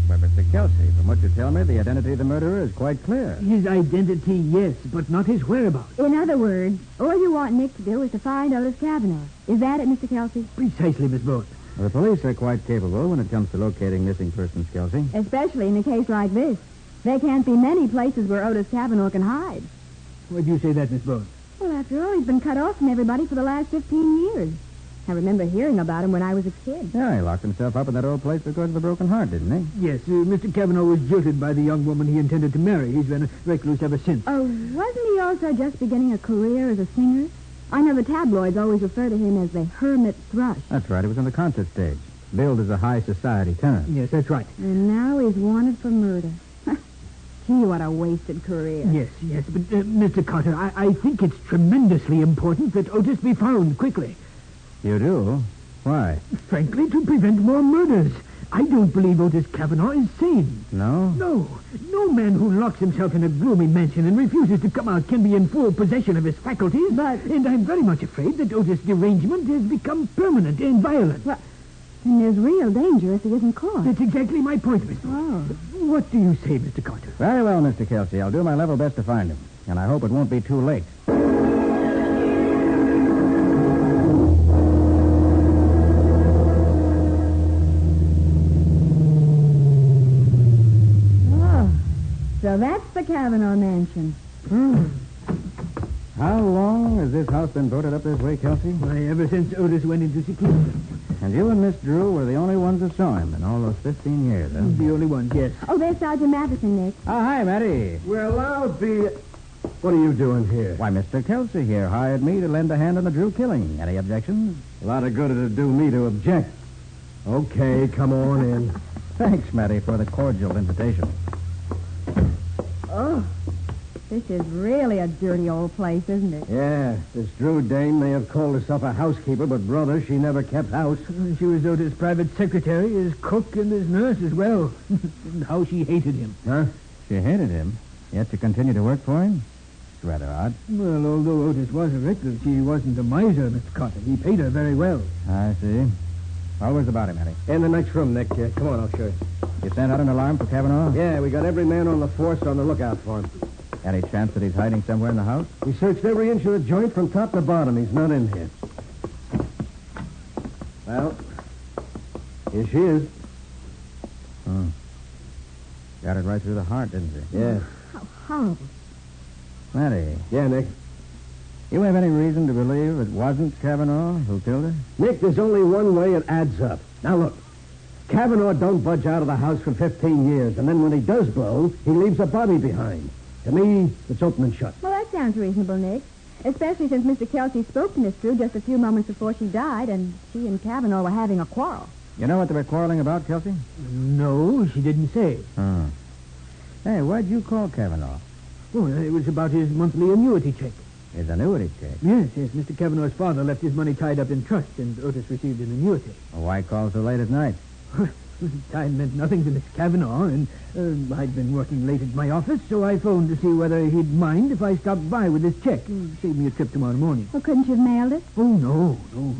But, Mr. Kelsey, from what you tell me, the identity of the murderer is quite clear. His identity, yes, but not his whereabouts. In other words, all you want Nick to do is to find Otis Kavanaugh. Is that it, Mr. Kelsey? Precisely, Miss Bowles. The police are quite capable when it comes to locating missing persons, Kelsey. Especially in a case like this. There can't be many places where Otis Kavanaugh can hide. Why do you say that, Miss Bowles? Well, after all, he's been cut off from everybody for the last 15 years. I remember hearing about him when I was a kid. Yeah, he locked himself up in that old place because of a broken heart, didn't he? Yes, Mr. Kavanaugh was jilted by the young woman he intended to marry. He's been a recluse ever since. Oh, wasn't he also just beginning a career as a singer? I know the tabloids always refer to him as the Hermit Thrush. That's right. He was on the concert stage, billed as a high society tenor. Yes, that's right. And now he's wanted for murder. Gee, what a wasted career. Yes, but Mr. Carter, I think it's tremendously important that Otis be found quickly. You do? Why? Frankly, to prevent more murders. I don't believe Otis Kavanaugh is sane. No? No man who locks himself in a gloomy mansion and refuses to come out can be in full possession of his faculties. And I'm very much afraid that Otis' derangement has become permanent and violent. Well, and there's real danger if he isn't caught. That's exactly my point, Miss Bowles. What do you say, Mr. Carter? Very well, Mr. Kelsey. I'll do my level best to find him. And I hope it won't be too late. So that's the Kavanaugh mansion. How long has this house been boarded up this way, Kelsey? Why, ever since Otis went into seclusion. And you and Miss Drew were the only ones that saw him in all those 15 years, huh? The only ones, yes. Oh, there's Sergeant Matheson, Nick. Oh, hi, Matty. We're allowed the... What are you doing here? Why, Mr. Kelsey here hired me to lend a hand in the Drew killing. Any objections? A lot of good it'd do me to object. Okay, come on in. Thanks, Matty, for the cordial invitation. Oh, this is really a dirty old place, isn't it? Yeah, this Drew dame may have called herself a housekeeper, but, brother, she never kept house. She was Otis' private secretary, his cook, and his nurse as well. And how she hated him. Huh? She hated him, yet she continued to work for him? It's rather odd. Well, although Otis was a recluse, he wasn't a miser, Mr. Carter. He paid her very well. I see. What was the body, Matty? In the next room, Nick. Come on, I'll show you. You sent out an alarm for Kavanaugh? Yeah, we got every man on the force on the lookout for him. Any chance that he's hiding somewhere in the house? We searched every inch of the joint from top to bottom. He's not in here. Well, here she is. Got it right through the heart, didn't she? Yeah. How horrible. Matty. Yeah, Nick. You have any reason to believe it wasn't Kavanaugh who killed her? Nick, there's only one way it adds up. Now, look. Kavanaugh don't budge out of the house for 15 years, and then when he does blow, he leaves a body behind. To me, it's open and shut. Well, that sounds reasonable, Nick. Especially since Mr. Kelsey spoke to Miss Drew just a few moments before she died, and she and Kavanaugh were having a quarrel. You know what they were quarreling about, Kelsey? No, she didn't say. Hmm. Hey, why'd you call Kavanaugh? Oh, it was about his monthly annuity check. His annuity check? Yes. Mr. Kavanaugh's father left his money tied up in trust, and Otis received an annuity. Well, why call so late at night? Time meant nothing to Mr. Kavanaugh, and I'd been working late at my office, so I phoned to see whether he'd mind if I stopped by with this check. Save me a trip tomorrow morning. Well, couldn't you have mailed it? Oh, no.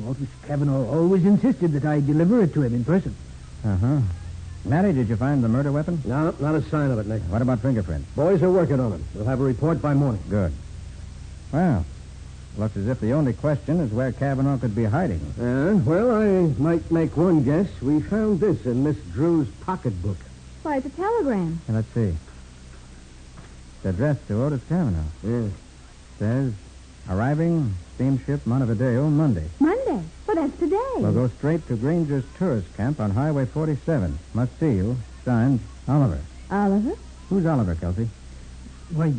Otis Kavanaugh always insisted that I deliver it to him in person. Uh-huh. Matty, did you find the murder weapon? No, not a sign of it, Nick. What about fingerprints? Boys are working on it. We'll have a report by morning. Good. Well, looks as if the only question is where Kavanaugh could be hiding. Well, I might make one guess. We found this in Miss Drew's pocketbook. Why, it's a telegram. Let's see. It's addressed to Otis Kavanaugh. Yeah. Says, arriving steamship Montevideo Monday. Monday? Well, that's today. We'll go straight to Granger's tourist camp on Highway 47. Must see you. Signed, Oliver. Oliver? Who's Oliver, Kelsey? Why,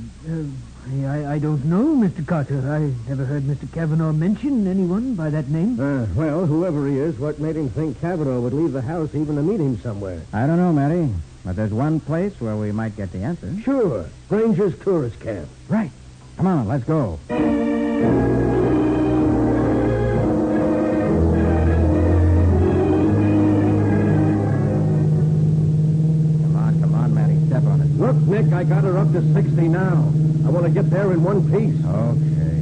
I don't know, Mr. Carter. I never heard Mr. Kavanaugh mention anyone by that name. Well, whoever he is, what made him think Kavanaugh would leave the house even to meet him somewhere? I don't know, Matty. But there's one place where we might get the answer. Sure. Granger's tourist camp. Right. Come on, let's go. Come on, Matty. Step on it. Look, Nick, I got her up to 60 now. I want to get there in one piece. Okay.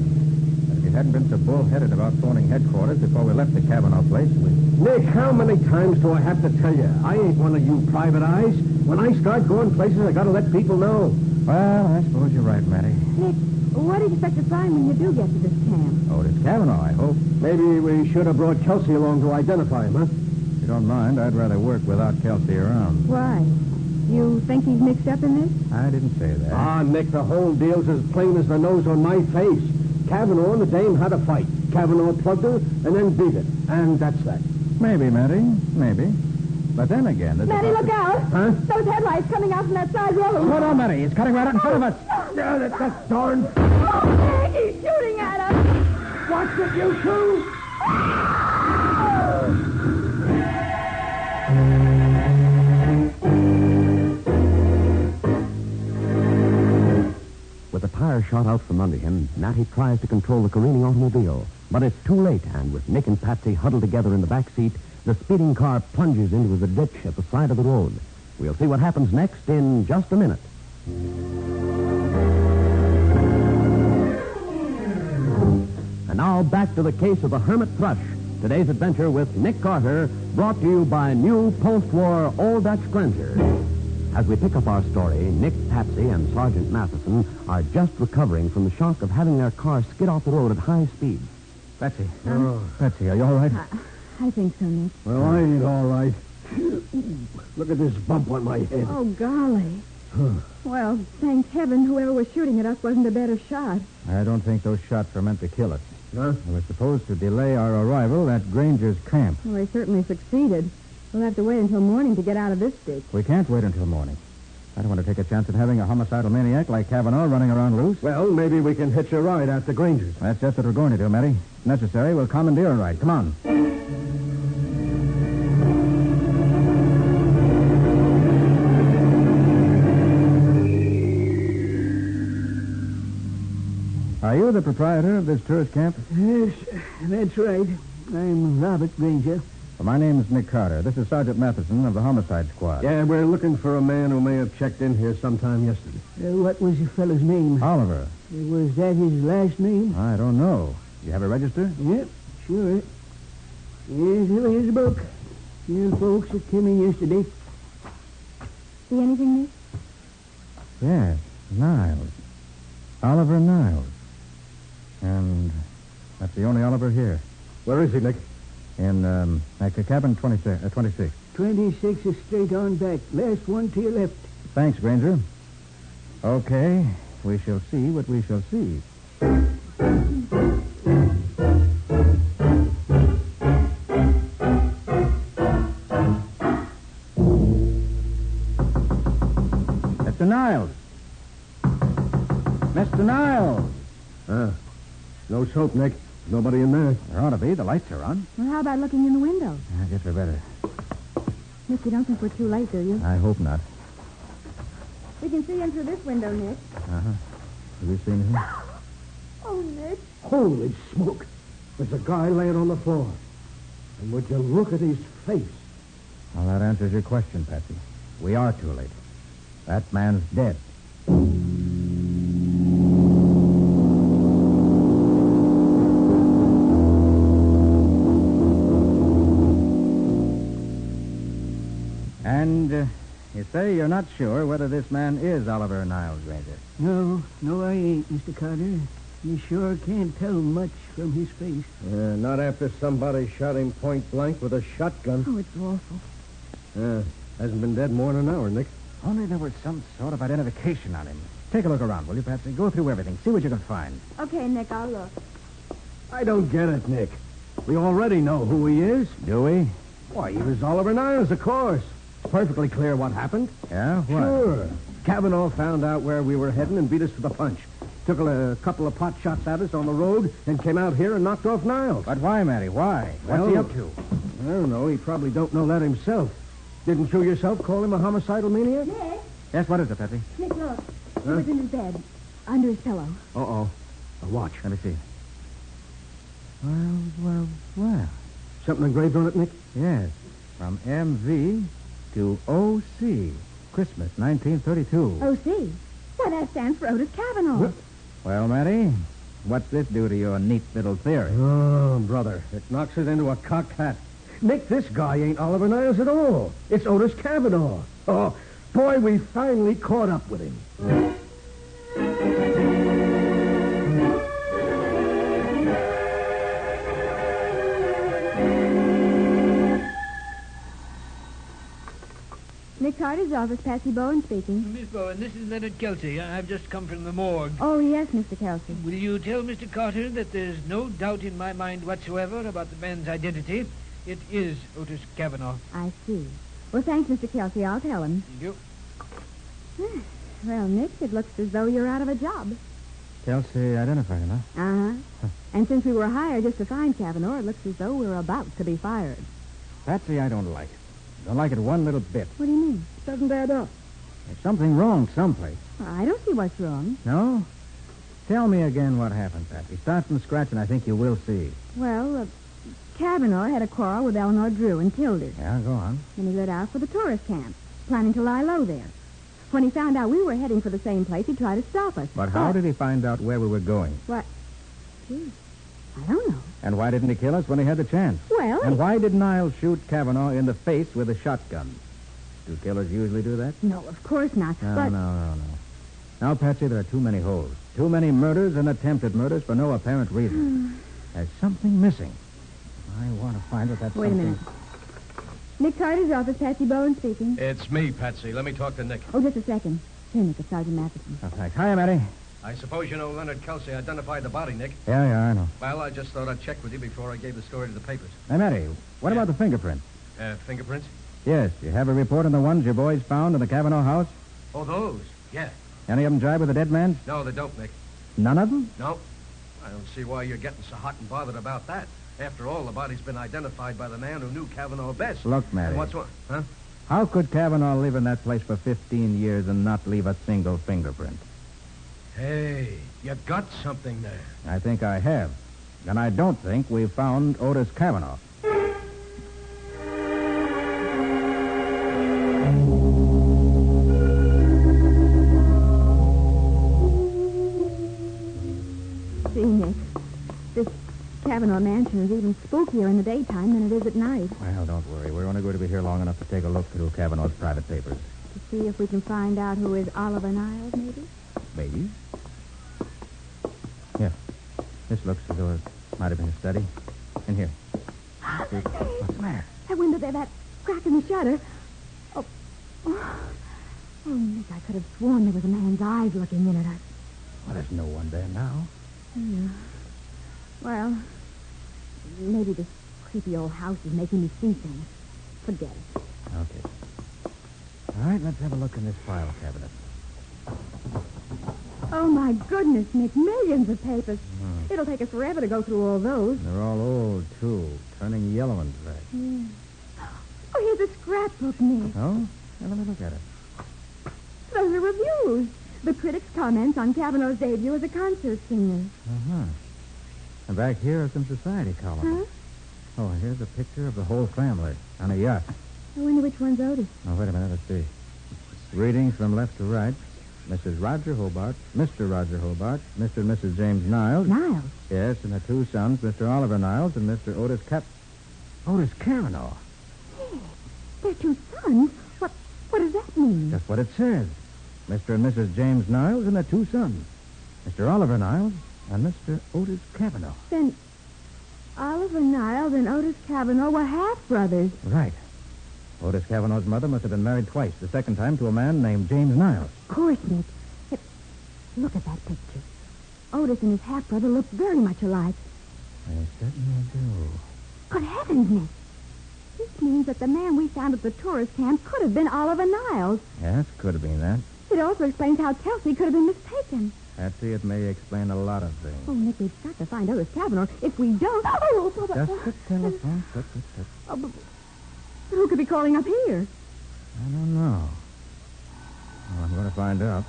But if you hadn't been so bullheaded about phoning headquarters before we left the Kavanaugh place, Nick, how many times do I have to tell you? I ain't one of you private eyes. When I start going places, I gotta let people know. Well, I suppose you're right, Matty. Nick, what do you expect to find when you do get to this camp? Otis Kavanaugh, I hope. Maybe we should have brought Kelsey along to identify him, huh? If you don't mind, I'd rather work without Kelsey around. Why? You think he's mixed up in this? I didn't say that. Ah, Nick, the whole deal's as plain as the nose on my face. Kavanaugh and the dame had a fight. Kavanaugh plugged her and then beat it. And that's that. Maybe, Matty. Maybe. But then again... Matty, look out! Huh? Those headlights coming out from that side road. Hold on, Matty. It's cutting right out in front of us. Yeah, that's darn... Oh, Nick, he's shooting at us. Watch it, you two! With the tire shot out from under him, Matty tries to control the careening automobile. But it's too late, and with Nick and Patsy huddled together in the back seat, the speeding car plunges into the ditch at the side of the road. We'll see what happens next in just a minute. And now back to the case of the Hermit Thrush. Today's adventure with Nick Carter, brought to you by new post-war Old Dutch Cleanser. As we pick up our story, Nick, Patsy, and Sergeant Matheson are just recovering from the shock of having their car skid off the road at high speed. Patsy. Patsy, are you all right? I think so, Nick. Well, I ain't all right. Look at this bump on my head. Oh, golly. Well, thank heaven whoever was shooting at us wasn't a better shot. I don't think those shots were meant to kill us. Huh? They were supposed to delay our arrival at Granger's camp. Well, they certainly succeeded. We'll have to wait until morning to get out of this ditch. We can't wait until morning. I don't want to take a chance of having a homicidal maniac like Kavanaugh running around loose. Well, maybe we can hitch a ride out to Granger's. That's just what we're going to do, Matty. If necessary, we'll commandeer a ride. Come on. Are you the proprietor of this tourist camp? Yes, that's right. I'm Robert Granger. Well, my name's Nick Carter. This is Sergeant Matheson of the Homicide Squad. Yeah, we're looking for a man who may have checked in here sometime yesterday. What was the fellow's name? Oliver. Was that his last name? I don't know. You have a register? Yep, sure. Here's his book. Here folks that came in yesterday. See anything, Nick? Yes, Niles. Oliver Niles. And that's the only Oliver here. Where is he, Nick? In, cabin 26. 26 is straight on back. Last one to your left. Thanks, Granger. Okay, we shall see what we shall see. Mr. Niles. Mr. Niles. No soap, Nick. Nobody in there. There ought to be. The lights are on. Well, how about looking in the window? I guess we better. Nick, you don't think we're too late, do you? I hope not. We can see in through this window, Nick. Uh-huh. Have you seen anything? Oh, Nick. Holy smoke. There's a guy laying on the floor. And would you look at his face? Well, that answers your question, Patsy. We are too late. That man's dead. And you say you're not sure whether this man is Oliver Niles, Ranger. No, I ain't, Mr. Carter. You sure can't tell much from his face. Not after somebody shot him point blank with a shotgun. Oh, it's awful. Hasn't been dead more than an hour, Nick. Only there was some sort of identification on him. Take a look around, will you, Patsy? Go through everything. See what you can find. Okay, Nick, I'll look. I don't get it, Nick. We already know who he is. Do we? Why, he was Oliver Niles, of course. It's perfectly clear what happened. Yeah? What? Sure. Kavanaugh found out where we were heading and beat us to the punch. Took a couple of pot shots at us on the road and came out here and knocked off Niles. But why, Matty? Why? What's he up to? I don't know. He probably don't know that himself. Didn't you yourself call him a homicidal maniac? Nick. Yes, what is it, Patsy? Nick, look. He was in his bed. Under his pillow. Uh-oh. A watch. Let me see. Well. Something engraved on it, Nick? Yes. From MV to OC. Christmas, 1932. OC? Why, that stands for Otis Kavanaugh. Well, Matty, what's this do to your neat little theory? Oh, brother, it knocks it into a cocked hat. Nick, this guy ain't Oliver Niles at all. It's Otis Kavanaugh. Oh, boy, we finally caught up with him. Nick Carter's office, Patsy Bowen speaking. Miss Bowen, this is Leonard Kelsey. I've just come from the morgue. Oh, yes, Mr. Kelsey. Will you tell Mr. Carter that there's no doubt in my mind whatsoever about the man's identity? It is Otis Kavanaugh. I see. Well, thanks, Mr. Kelsey. I'll tell him. Thank you. Well, Nick, it looks as though you're out of a job. Kelsey identified him, huh? Uh-huh. And since we were hired just to find Kavanaugh, it looks as though we're about to be fired. Patsy, I don't like it. Don't like it one little bit. What do you mean? Doesn't add up. There's something wrong someplace. Well, I don't see what's wrong. No? Tell me again what happened, Patsy. Start from scratch, and I think you will see. Well, Kavanaugh had a quarrel with Eleanor Drew and killed her. Yeah, go on. Then he lit out for the tourist camp, planning to lie low there. When he found out we were heading for the same place, he tried to stop us. But how did he find out where we were going? What? Gee, I don't know. And why didn't he kill us when he had the chance? Well, And why did Niles shoot Kavanaugh in the face with a shotgun? Do killers usually do that? No, of course not. No. Now, Patsy, there are too many holes. Too many murders and attempted murders for no apparent reason. There's something missing. I want to find out that Wait something... a minute. Nick Carter's office, Patsy Bowen speaking. It's me, Patsy. Let me talk to Nick. Oh, just a second. Here, Nick, it's Sergeant Matheson. Oh, thanks. Hiya, Matty. I suppose you know Leonard Kelsey identified the body, Nick. Yeah, I know. Well, I just thought I'd check with you before I gave the story to the papers. Hey, Matty, what about the fingerprints? Fingerprints? Yes, you have a report on the ones your boys found in the Kavanaugh house? Oh, those? Yeah. Any of them jibe with the dead man? No, they don't, Nick. None of them? No. I don't see why you're getting so hot and bothered about that. After all, the body's been identified by the man who knew Kavanaugh best. Look, Matty. And what's what? Huh? How could Kavanaugh live in that place for 15 years and not leave a single fingerprint? Hey, you got something there. I think I have. And I don't think we've found Otis Kavanaugh. See, Nick, this Kavanaugh mansion is even spookier in the daytime than it is at night. Well, don't worry. We're only going to be here long enough to take a look through Kavanaugh's private papers. To see if we can find out who is Oliver Niles, maybe? Maybe. Here. This looks as though it might have been a study. In here. What's the matter? That window there, that crack in the shutter. Oh, Nick, I could have sworn there was a man's eyes looking in at us. Well, there's no one there now. Yeah. Well, maybe this creepy old house is making me see things. Forget it. Okay. All right, let's have a look in this file cabinet. Oh, my goodness, Nick, millions of papers. It'll take us forever to go through all those. They're all old, too, turning yellow and gray. Yeah. Oh, here's a scrapbook, Nick. Oh? Well, let me look at it. Those are reviews. The critics' comments on Kavanaugh's debut as a concert singer. Uh-huh. And back here are some society columns. Huh? Oh, and here's a picture of the whole family on a yacht. I wonder which one's Otis. Oh, wait a minute. Let's see. Readings from left to right. Mrs. Roger Hobart, Mr. Roger Hobart, Mr. and Mrs. James Niles. Niles? Yes, and the two sons, Mr. Oliver Niles and Mr. Otis Otis Kavanaugh. Hey, they're two sons? What does that mean? Just what it says. Mr. and Mrs. James Niles and their two sons. Mr. Oliver Niles and Mr. Otis Kavanaugh. Then Oliver Niles and Otis Kavanaugh were half-brothers. Right. Otis Kavanaugh's mother must have been married twice. The second time to a man named James Niles. Of course, Nick. Look at that picture. Otis and his half-brother look very much alike. They certainly do. Good heavens, Nick. This means that the man we found at the tourist camp could have been Oliver Niles. Yes, could have been that. It also explains how Kelsey could have been mistaken. Patsy, it may explain a lot of things. Oh, Nick, we've got to find Otis Kavanaugh. If we don't... Oh, just the telephone. Oh, but who could be calling up here? I don't know. Well, I'm going to find out.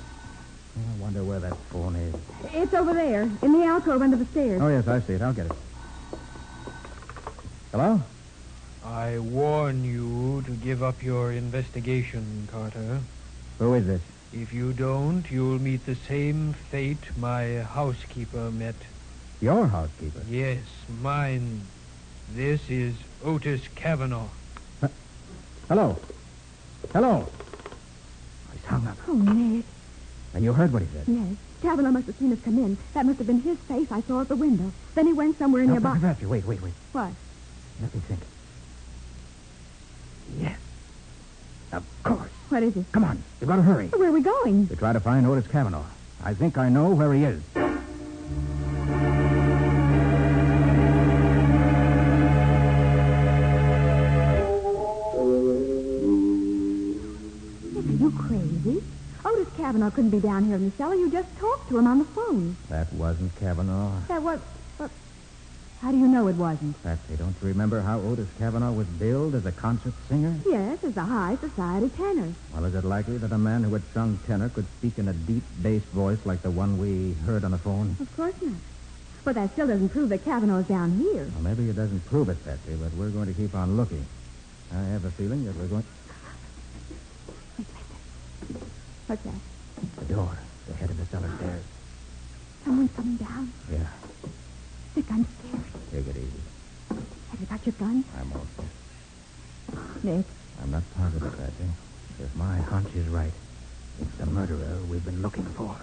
I wonder where that phone is. It's over there, in the alcove under the stairs. Oh, yes, I see it. I'll get it. Hello? I warn you to give up your investigation, Carter. Who is this? If you don't, you'll meet the same fate my housekeeper met. Your housekeeper? Yes, mine. This is Otis Kavanaugh. Hello? Hello? He's hung up. Oh, Nick. And you heard what he said? Yes. Kavanaugh must have seen us come in. That must have been his face I saw at the window. Then he went somewhere nearby. Wait. What? Let me think. Yes. Of course. What is it? Come on. You've got to hurry. Where are we going? To try to find Otis Kavanaugh. I think I know where he is. Are you crazy? Otis Kavanaugh couldn't be down here in the cellar. You just talked to him on the phone. That wasn't Kavanaugh. That was... How do you know it wasn't? Patsy, don't you remember how Otis Kavanaugh was billed as a concert singer? Yes, as a high society tenor. Well, is it likely that a man who had sung tenor could speak in a deep bass voice like the one we heard on the phone? Of course not. But that still doesn't prove that Kavanaugh's down here. Well, maybe it doesn't prove it, Patsy, but we're going to keep on looking. I have a feeling that we're going... Wait. What's that? The door. The head of the cellar stairs. Someone's coming down. Yeah. Nick, I'm scared. Take it easy. Have you got your gun? I'm all set. Nick. I'm not positive, Patsy. If my hunch is right, it's the murderer we've been looking for.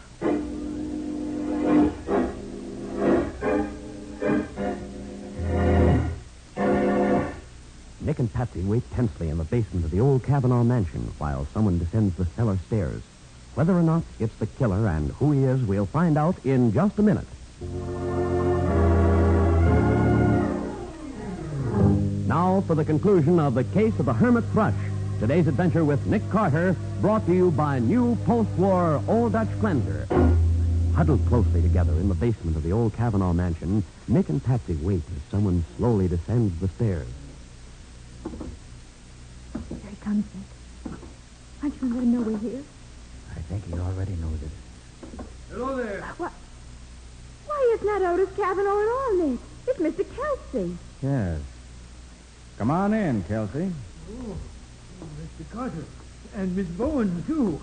Nick and Patsy wait tensely in the basement of the old Kavanaugh mansion while someone descends the cellar stairs. Whether or not it's the killer and who he is, we'll find out in just a minute. Now for the conclusion of the case of the Hermit Thrush. Today's adventure with Nick Carter, brought to you by new post-war Old Dutch Cleanser. Huddled closely together in the basement of the old Kavanaugh mansion, Nick and Patsy wait as someone slowly descends the stairs. There he comes, Nick. Aren't you going to let him know we're here? I think he already knows it. Hello there. What? Why, it's not Otis Kavanaugh at all, Nick. It's Mr. Kelsey. Yes. Come on in, Kelsey. Oh, Mr. Carter. And Miss Bowen, too.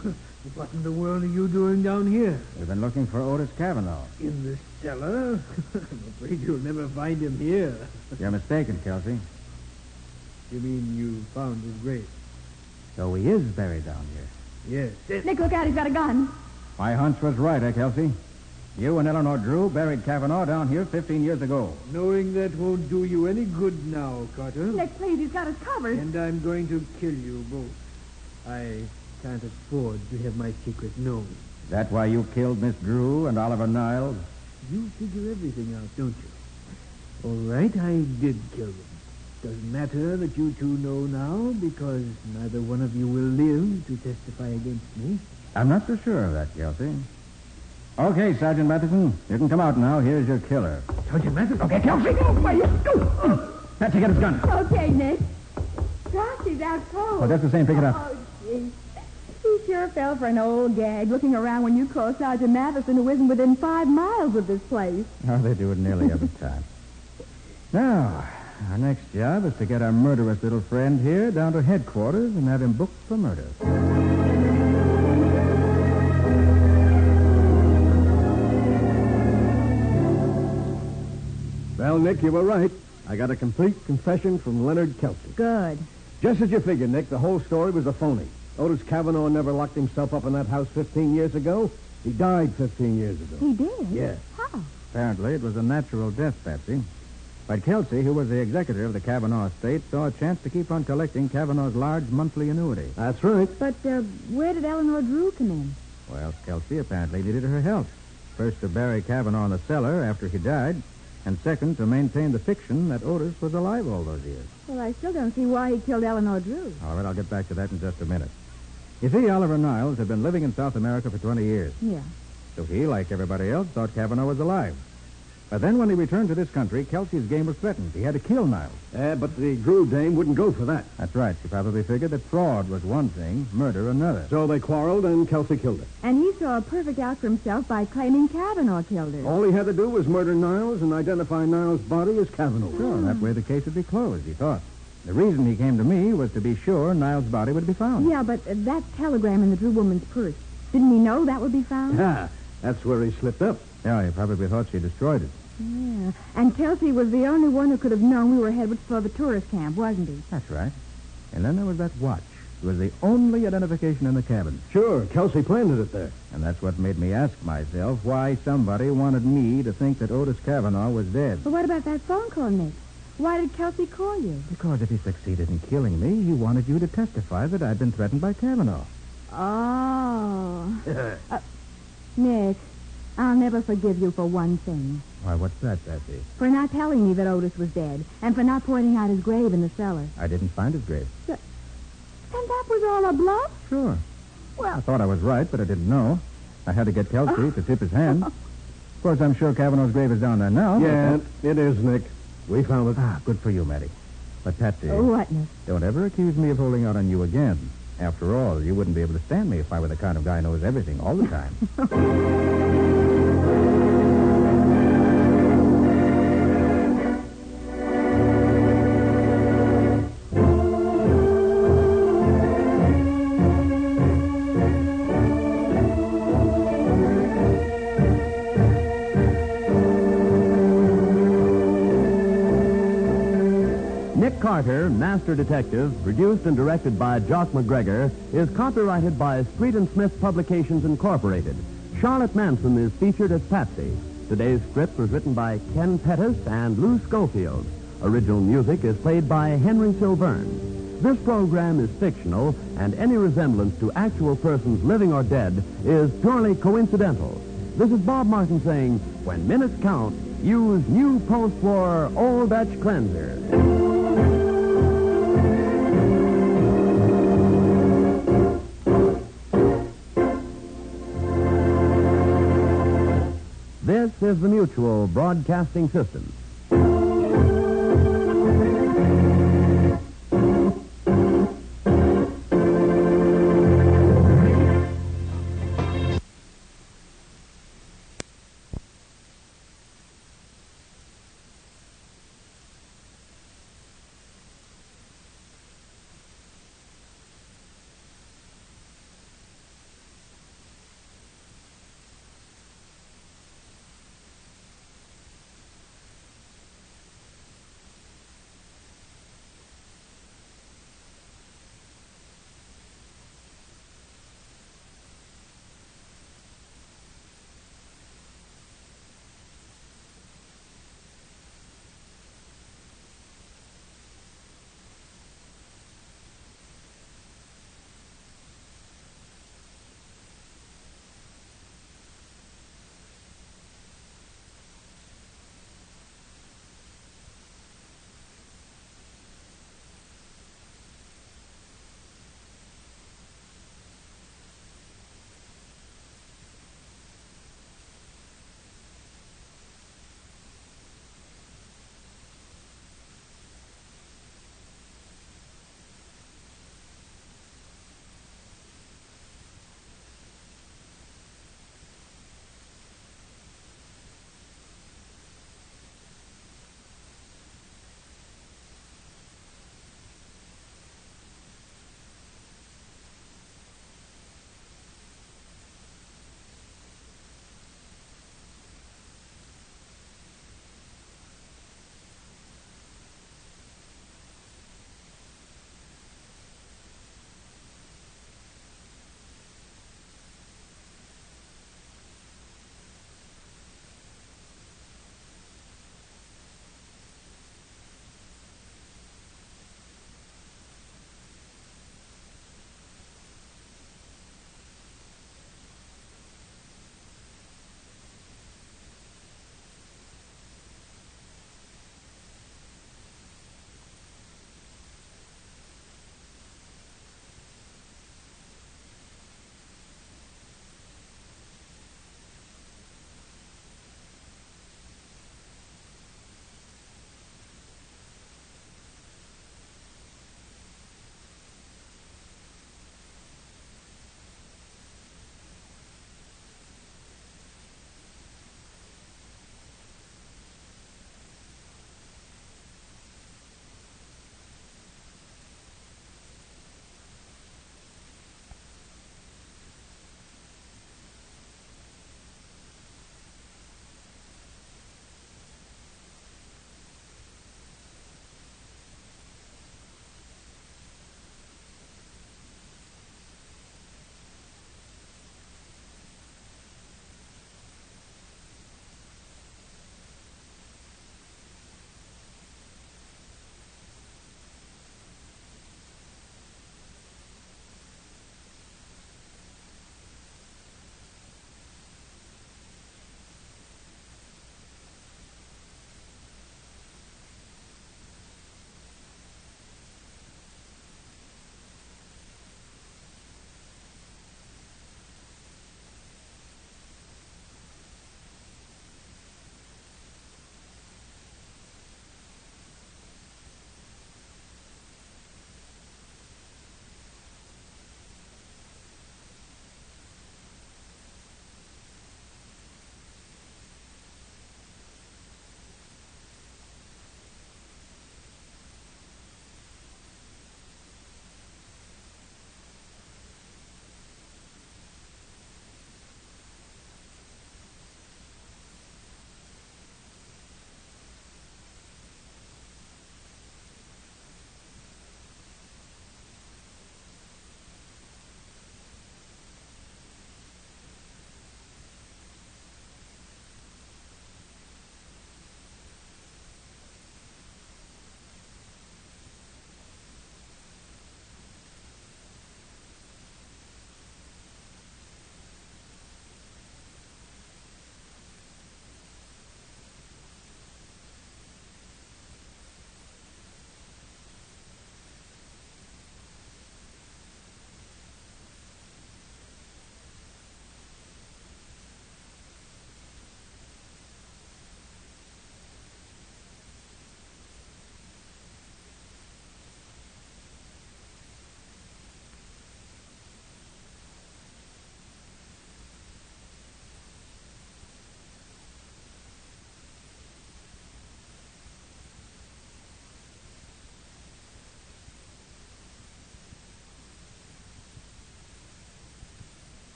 What in the world are you doing down here? We've been looking for Otis Kavanaugh. In the cellar? I'm afraid you'll never find him here. You're mistaken, Kelsey. You mean you found his grave? So he is buried down here. Yes. Nick, look out. He's got a gun. My hunch was right, Kelsey? You and Eleanor Drew buried Kavanaugh down here 15 years ago. Knowing that won't do you any good now, Carter. Nick, please, he's got us covered. And I'm going to kill you both. I can't afford to have my secret known. Is that why you killed Miss Drew and Oliver Niles? You figure everything out, don't you? All right, I did kill them. Doesn't matter that you two know now, because neither one of you will live to testify against me. I'm not so sure of that, Kelsey. Okay, Sergeant Matheson, you can come out now. Here's your killer. Sergeant Matheson? Okay, Kelsey. Where you go? Patsy, get his gun. Okay, Nick. Gosh, he's out cold. Oh, that's the same. Pick it up. Oh, gee. He sure fell for an old gag, looking around when you call Sergeant Matheson, who isn't within 5 miles of this place. Oh, they do it nearly every time. Now, our next job is to get our murderous little friend here down to headquarters and have him booked for murder. Well, Nick, you were right. I got a complete confession from Leonard Kelsey. Good. Just as you figured, Nick, the whole story was a phony. Otis Cavanaugh never locked himself up in that house 15 years ago. He died 15 years ago. He did? Yeah. How? Apparently, it was a natural death, Patsy. But Kelsey, who was the executor of the Cavanaugh estate, saw a chance to keep on collecting Cavanaugh's large monthly annuity. That's right. But where did Eleanor Drew come in? Well, Kelsey apparently needed her help. First, to bury Cavanaugh in the cellar after he died, and second, to maintain the fiction that Otis was alive all those years. Well, I still don't see why he killed Eleanor Drew. All right, I'll get back to that in just a minute. You see, Oliver Niles had been living in South America for 20 years. Yeah. So he, like everybody else, thought Cavanaugh was alive. But then when he returned to this country, Kelsey's game was threatened. He had to kill Niles. But the Drew dame wouldn't go for that. That's right. She probably figured that fraud was one thing, murder another. So they quarreled, and Kelsey killed her. And he saw a perfect out for himself by claiming Cavanaugh killed her. All he had to do was murder Niles and identify Niles' body as Cavanaugh. Sure, that way the case would be closed, he thought. The reason he came to me was to be sure Niles' body would be found. Yeah, but that telegram in the Drew woman's purse, didn't he know that would be found? Yeah, that's where he slipped up. Yeah, he probably thought she destroyed it. Yeah, and Kelsey was the only one who could have known we were headed for the tourist camp, wasn't he? That's right. And then there was that watch. It was the only identification in the cabin. Sure, Kelsey planted it there. And that's what made me ask myself why somebody wanted me to think that Otis Cavanaugh was dead. But what about that phone call, Nick? Why did Kelsey call you? Because if he succeeded in killing me, he wanted you to testify that I'd been threatened by Cavanaugh. Oh. Nick, I'll never forgive you for one thing. Why, what's that, Patsy? For not telling me that Otis was dead, and for not pointing out his grave in the cellar. I didn't find his grave. And that was all a bluff? Sure. Well, I thought I was right, but I didn't know. I had to get Kelsey to tip his hand. Of course, I'm sure Cavanaugh's grave is down there now. Yeah, it is, Nick. We found it. Ah, good for you, Matty. But, Patsy... What, Nick? Don't ever accuse me of holding out on you again. After all, you wouldn't be able to stand me if I were the kind of guy who knows everything all the time. Carter, Master Detective, produced and directed by Jock McGregor, is copyrighted by Street and Smith Publications Incorporated. Charlotte Manson is featured as Patsy. Today's script was written by Ken Pettis and Lou Schofield. Original music is played by Henry Silverne. This program is fictional, and any resemblance to actual persons living or dead is purely coincidental. This is Bob Martin saying, when minutes count, use new post-war Old Dutch Cleanser. This is the Mutual Broadcasting System.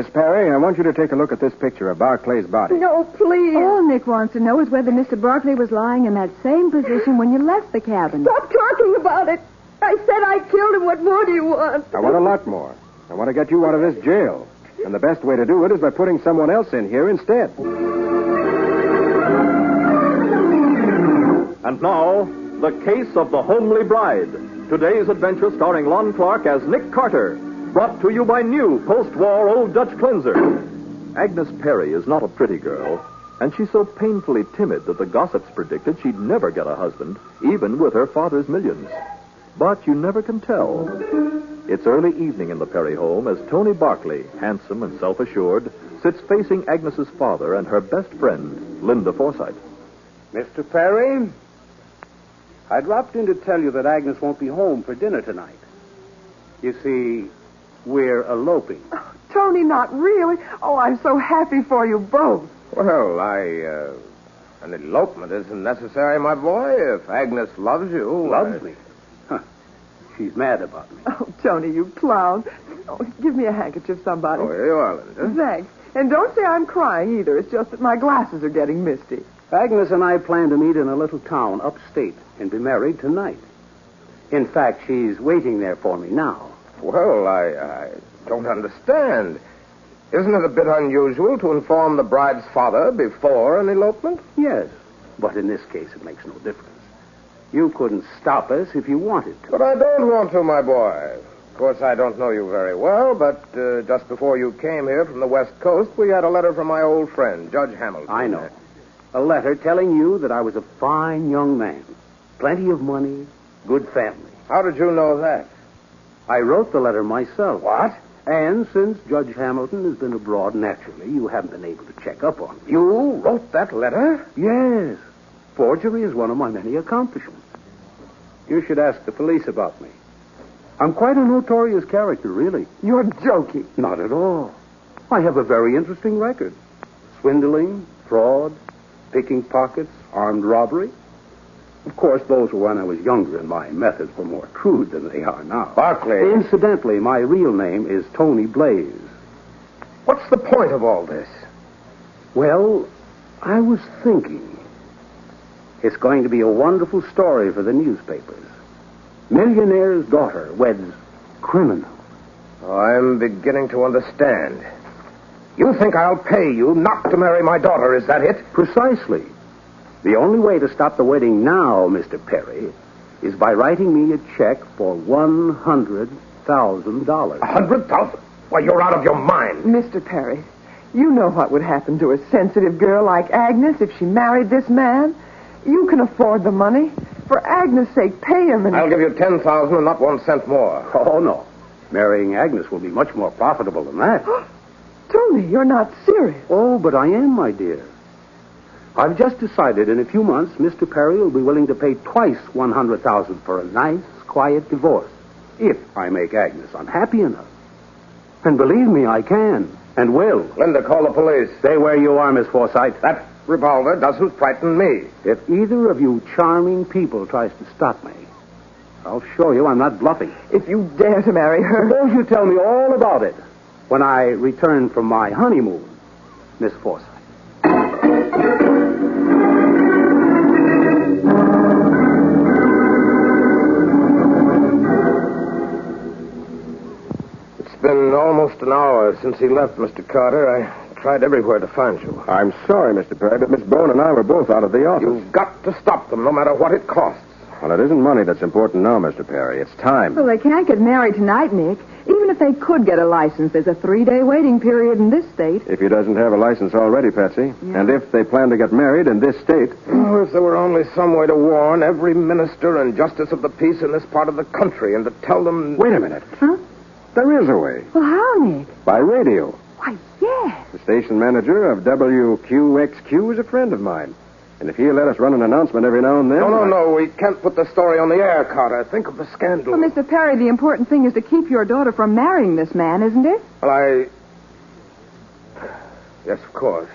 Miss Perry, I want you to take a look at this picture of Barclay's body. No, please. All Nick wants to know is whether Mr. Barclay was lying in that same position when you left the cabin. Stop talking about it. I said I killed him. What more do you want? I want a lot more. I want to get you out of this jail. And the best way to do it is by putting someone else in here instead. And now, the case of the homely bride. Today's adventure starring Lon Clark as Nick Carter. Brought to you by new post-war Old Dutch cleanser. Agnes Perry is not a pretty girl, and she's so painfully timid that the gossips predicted she'd never get a husband, even with her father's millions. But you never can tell. It's early evening in the Perry home as Tony Barclay, handsome and self-assured, sits facing Agnes's father and her best friend, Linda Forsythe. Mr. Perry, I dropped in to tell you that Agnes won't be home for dinner tonight. You see, we're eloping. Oh, Tony, not really. Oh, I'm so happy for you both. Well, an elopement isn't necessary, my boy. If Agnes loves you... Loves me? Huh. She's mad about me. Oh, Tony, you clown. Oh, give me a handkerchief, somebody. Oh, here you are, Linda. Thanks. And don't say I'm crying either. It's just that my glasses are getting misty. Agnes and I plan to meet in a little town upstate and be married tonight. In fact, she's waiting there for me now. Well, I don't understand. Isn't it a bit unusual to inform the bride's father before an elopement? Yes, but in this case it makes no difference. You couldn't stop us if you wanted to. But I don't want to, my boy. Of course, I don't know you very well, but just before you came here from the West Coast, we had a letter from my old friend, Judge Hamilton. I know. A letter telling you that I was a fine young man. Plenty of money, good family. How did you know that? I wrote the letter myself. What? And since Judge Hamilton has been abroad, naturally, you haven't been able to check up on me. You wrote that letter? Yes. Forgery is one of my many accomplishments. You should ask the police about me. I'm quite a notorious character, really. You're joking. Not at all. I have a very interesting record. Swindling, fraud, picking pockets, armed robbery. Of course, those were when I was younger and my methods were more crude than they are now. Barclay. Incidentally, my real name is Tony Blaze. What's the point of all this? Well, I was thinking. It's going to be a wonderful story for the newspapers. Millionaire's daughter weds criminal. I'm beginning to understand. You think I'll pay you not to marry my daughter, is that it? Precisely. The only way to stop the wedding now, Mr. Perry, is by writing me a check for $100,000. $100,000? Why, you're out of your mind. Mr. Perry, you know what would happen to a sensitive girl like Agnes if she married this man. You can afford the money. For Agnes' sake, pay him and... I'll give you $10,000 and not 1 cent more. Oh, no. Marrying Agnes will be much more profitable than that. Tony, you're not serious. Oh, but I am, my dear. I've just decided in a few months Mr. Perry will be willing to pay twice $100,000 for a nice, quiet divorce, if I make Agnes unhappy enough. And believe me, I can, and will. Linda, call the police. Stay where you are, Miss Forsythe. That revolver doesn't frighten me. If either of you charming people tries to stop me, I'll show you I'm not bluffing. If you dare to marry her... Suppose you tell me all about it when I return from my honeymoon, Miss Forsythe. It's been almost an hour since he left, Mr. Carter. I tried everywhere to find you. I'm sorry, Mr. Perry, but Miss Bone and I were both out of the office. You've got to stop them, no matter what it costs. Well, it isn't money that's important now, Mr. Perry. It's time. Well, they can't get married tonight, Nick. Even if they could get a license, there's a 3-day waiting period in this state. If he doesn't have a license already, Patsy. Yeah. And if they plan to get married in this state. Oh, if there were only some way to warn every minister and justice of the peace in this part of the country and to tell them... Wait a minute. Huh? There is a way. Well, how, Nick? By radio. Why, yes. The station manager of WQXQ is a friend of mine. And if he'll let us run an announcement every now and then... No. We can't put the story on the air, Carter. Think of the scandal. Well, Mr. Perry, the important thing is to keep your daughter from marrying this man, isn't it? Well, Yes, of course.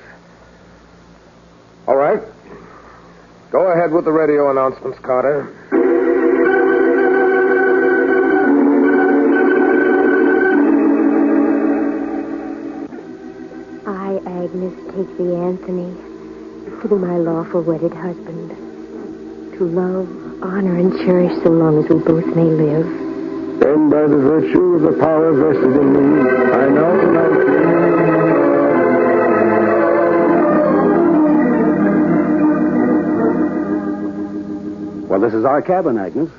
All right. Go ahead with the radio announcements, Carter. Agnes take thee, Anthony, to be my lawful wedded husband, to love, honor, and cherish so long as we both may live. And by the virtue of the power vested in me, I now pronounce you. Well, this is our cabin, Agnes.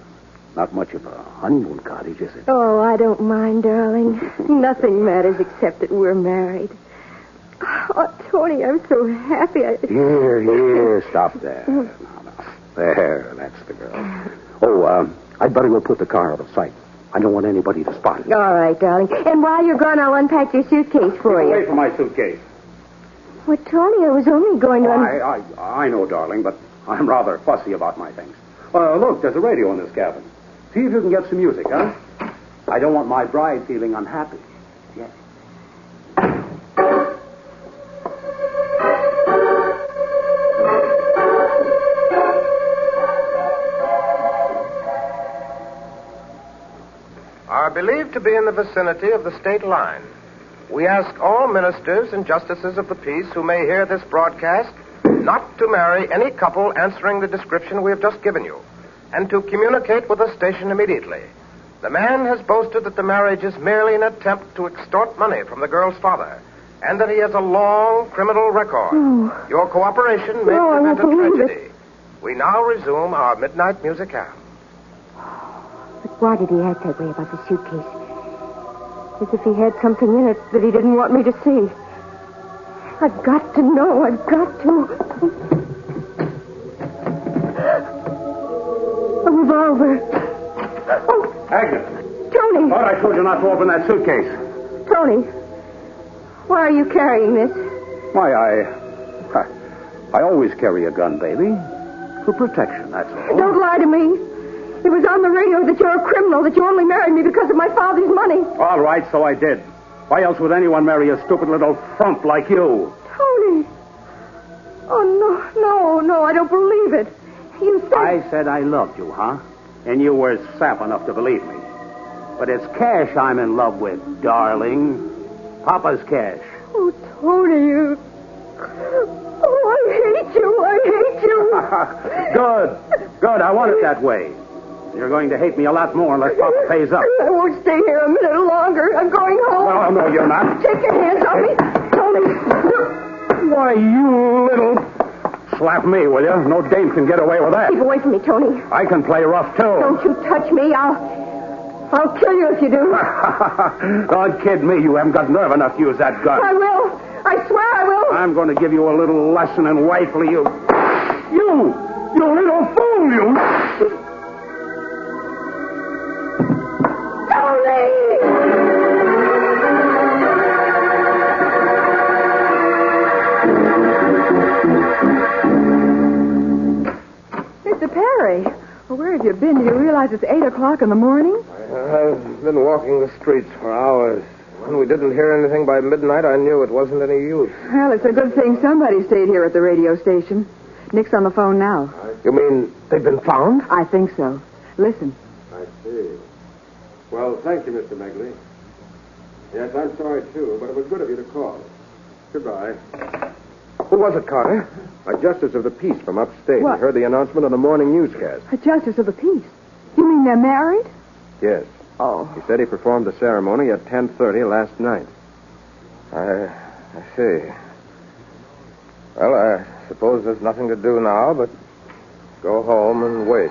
Not much of a honeymoon cottage, is it? Oh, I don't mind, darling. Nothing matters except that we're married. Oh, Tony, I'm so happy. Here, stop there. There, that's the girl. Oh, I'd better go put the car out of sight. I don't want anybody to spot it. All right, darling. And while you're gone, I'll unpack your suitcase for you. Away from my suitcase. Well, Tony, I was only going to... I know, darling, but I'm rather fussy about my things. Look, there's a radio in this cabin. See if you can get some music, huh? I don't want my bride feeling unhappy. Yes. Are believed to be in the vicinity of the state line. We ask all ministers and justices of the peace who may hear this broadcast not to marry any couple answering the description we have just given you, and to communicate with the station immediately. The man has boasted that the marriage is merely an attempt to extort money from the girl's father, and that he has a long criminal record. Oh. Your cooperation may prevent a tragedy. We now resume our midnight music hour. But why did he act that way about the suitcase? As if he had something in it that he didn't want me to see. I've got to know. I've got to. A revolver. Oh. Agnes. Tony. Thought I told you not to open that suitcase. Tony. Why are you carrying this? Why, I always carry a gun, baby. For protection, that's all. Don't lie to me. It was on the radio that you're a criminal, that you only married me because of my father's money. All right, so I did. Why else would anyone marry a stupid little frump like you? Tony. Oh, no, I don't believe it. You said... I said I loved you, huh? And you were sap enough to believe me. But it's cash I'm in love with, darling. Papa's cash. Oh, Tony, you... Oh, I hate you. Good. I want it that way. You're going to hate me a lot more unless Papa pays up. I won't stay here a minute longer. I'm going home. No, you're not. Take your hands off me. Tony. Why, you little... Slap me, will you? No dame can get away with that. Keep away from me, Tony. I can play rough, too. Don't you touch me. I'll kill you if you do. Don't kid me. You haven't got nerve enough to use that gun. I will. I swear I will. I'm going to give you a little lesson in wifely. You little fool, you. Mr. Perry, well, where have you been? Do you realize it's 8 o'clock in the morning? I've been walking the streets for hours. When we didn't hear anything by midnight, I knew it wasn't any use. Well, it's a good thing somebody stayed here at the radio station. Nick's on the phone now. You mean they've been found? I think so. Listen. I see. Well, thank you, Mr. Megley. Yes, I'm sorry, too, but it was good of you to call. Goodbye. Who was it, Carter? A justice of the peace from upstate. What? He heard the announcement on the morning newscast. A justice of the peace. You mean they're married? Yes. Oh. He said he performed the ceremony at 10:30 last night. I see. Well, I suppose there's nothing to do now but go home and wait.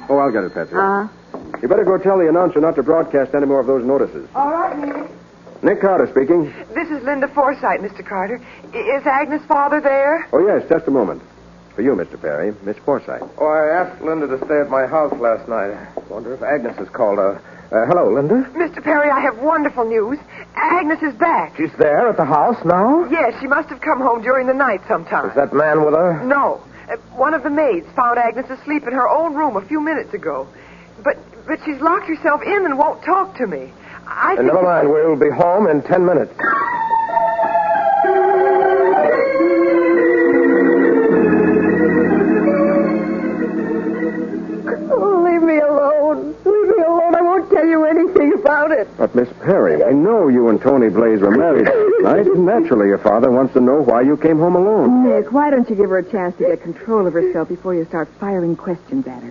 Oh, I'll get it, Patsy. Uh-huh. You better go tell the announcer not to broadcast any more of those notices. All right, Nick. Nick Carter speaking. This is Linda Forsythe, Mr. Carter. Is Agnes' father there? Oh, yes, just a moment. For you, Mr. Perry, Miss Forsythe. Oh, I asked Linda to stay at my house last night. I wonder if Agnes has called her. Hello, Linda. Mr. Perry, I have wonderful news. Agnes is back. She's there at the house now? Yes, she must have come home during the night sometime. Is that man with her? No. One of the maids found Agnes asleep in her own room a few minutes ago. But she's locked herself in and won't talk to me. I think... Never mind. We'll be home in 10 minutes. Oh, leave me alone. Leave me alone. I won't tell you anything about it. But, Miss Perry, I I know you and Tony Blaze were married last night. Naturally, your father wants to know why you came home alone. Nick, why don't you give her a chance to get control of herself before you start firing questions at her?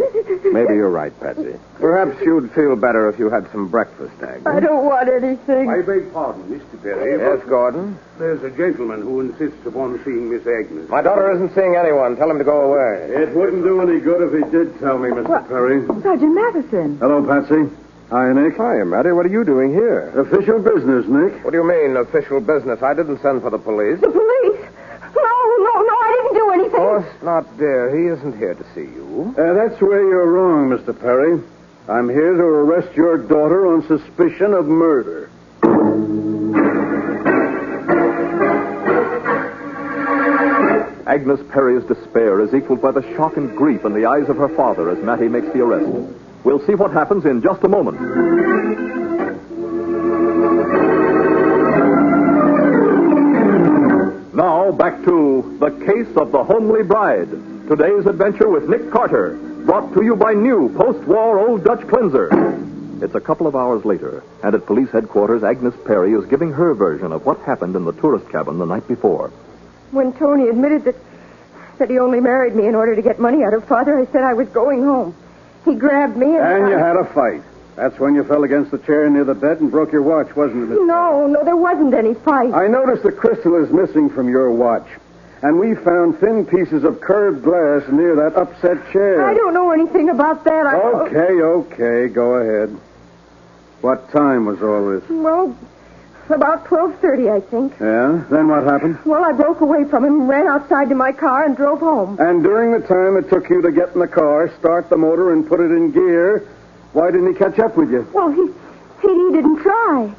Maybe you're right, Patsy. Perhaps you'd feel better if you had some breakfast, Agnes. I don't want anything. I beg pardon, Mr. Perry. Yes, Gordon? There's a gentleman who insists upon seeing Miss Agnes. My daughter isn't seeing anyone. Tell him to go away. It wouldn't do any good if he did tell me, Mr. Perry. Sergeant Matheson. Hello, Patsy. Hi, Nick. Hi, Matty. What are you doing here? Official business, Nick. What do you mean, official business? I didn't send for the police. The police? No, I didn't do anything. Of course not, dear. He isn't here to see you. That's where you're wrong, Mr. Perry. I'm here to arrest your daughter on suspicion of murder. Agnes Perry's despair is equaled by the shock and grief in the eyes of her father as Mattie makes the arrest. We'll see what happens in just a moment. Now, back to The Case of the Homely Bride. Today's adventure with Nick Carter, brought to you by new post-war Old Dutch Cleanser. It's a couple of hours later, and at police headquarters, Agnes Perry is giving her version of what happened in the tourist cabin the night before. When Tony admitted that he only married me in order to get money out of Father, I said I was going home. He grabbed me And you had a fight. That's when you fell against the chair near the bed and broke your watch, wasn't it, Miss? No, there wasn't any fight. I noticed the crystal is missing from your watch. And we found thin pieces of curved glass near that upset chair. I don't know anything about that. Okay, go ahead. What time was all this? Well, about 12:30, I think. Yeah? Then what happened? Well, I broke away from him, ran outside to my car, and drove home. And during the time it took you to get in the car, start the motor, and put it in gear, why didn't he catch up with you? Well, he didn't try.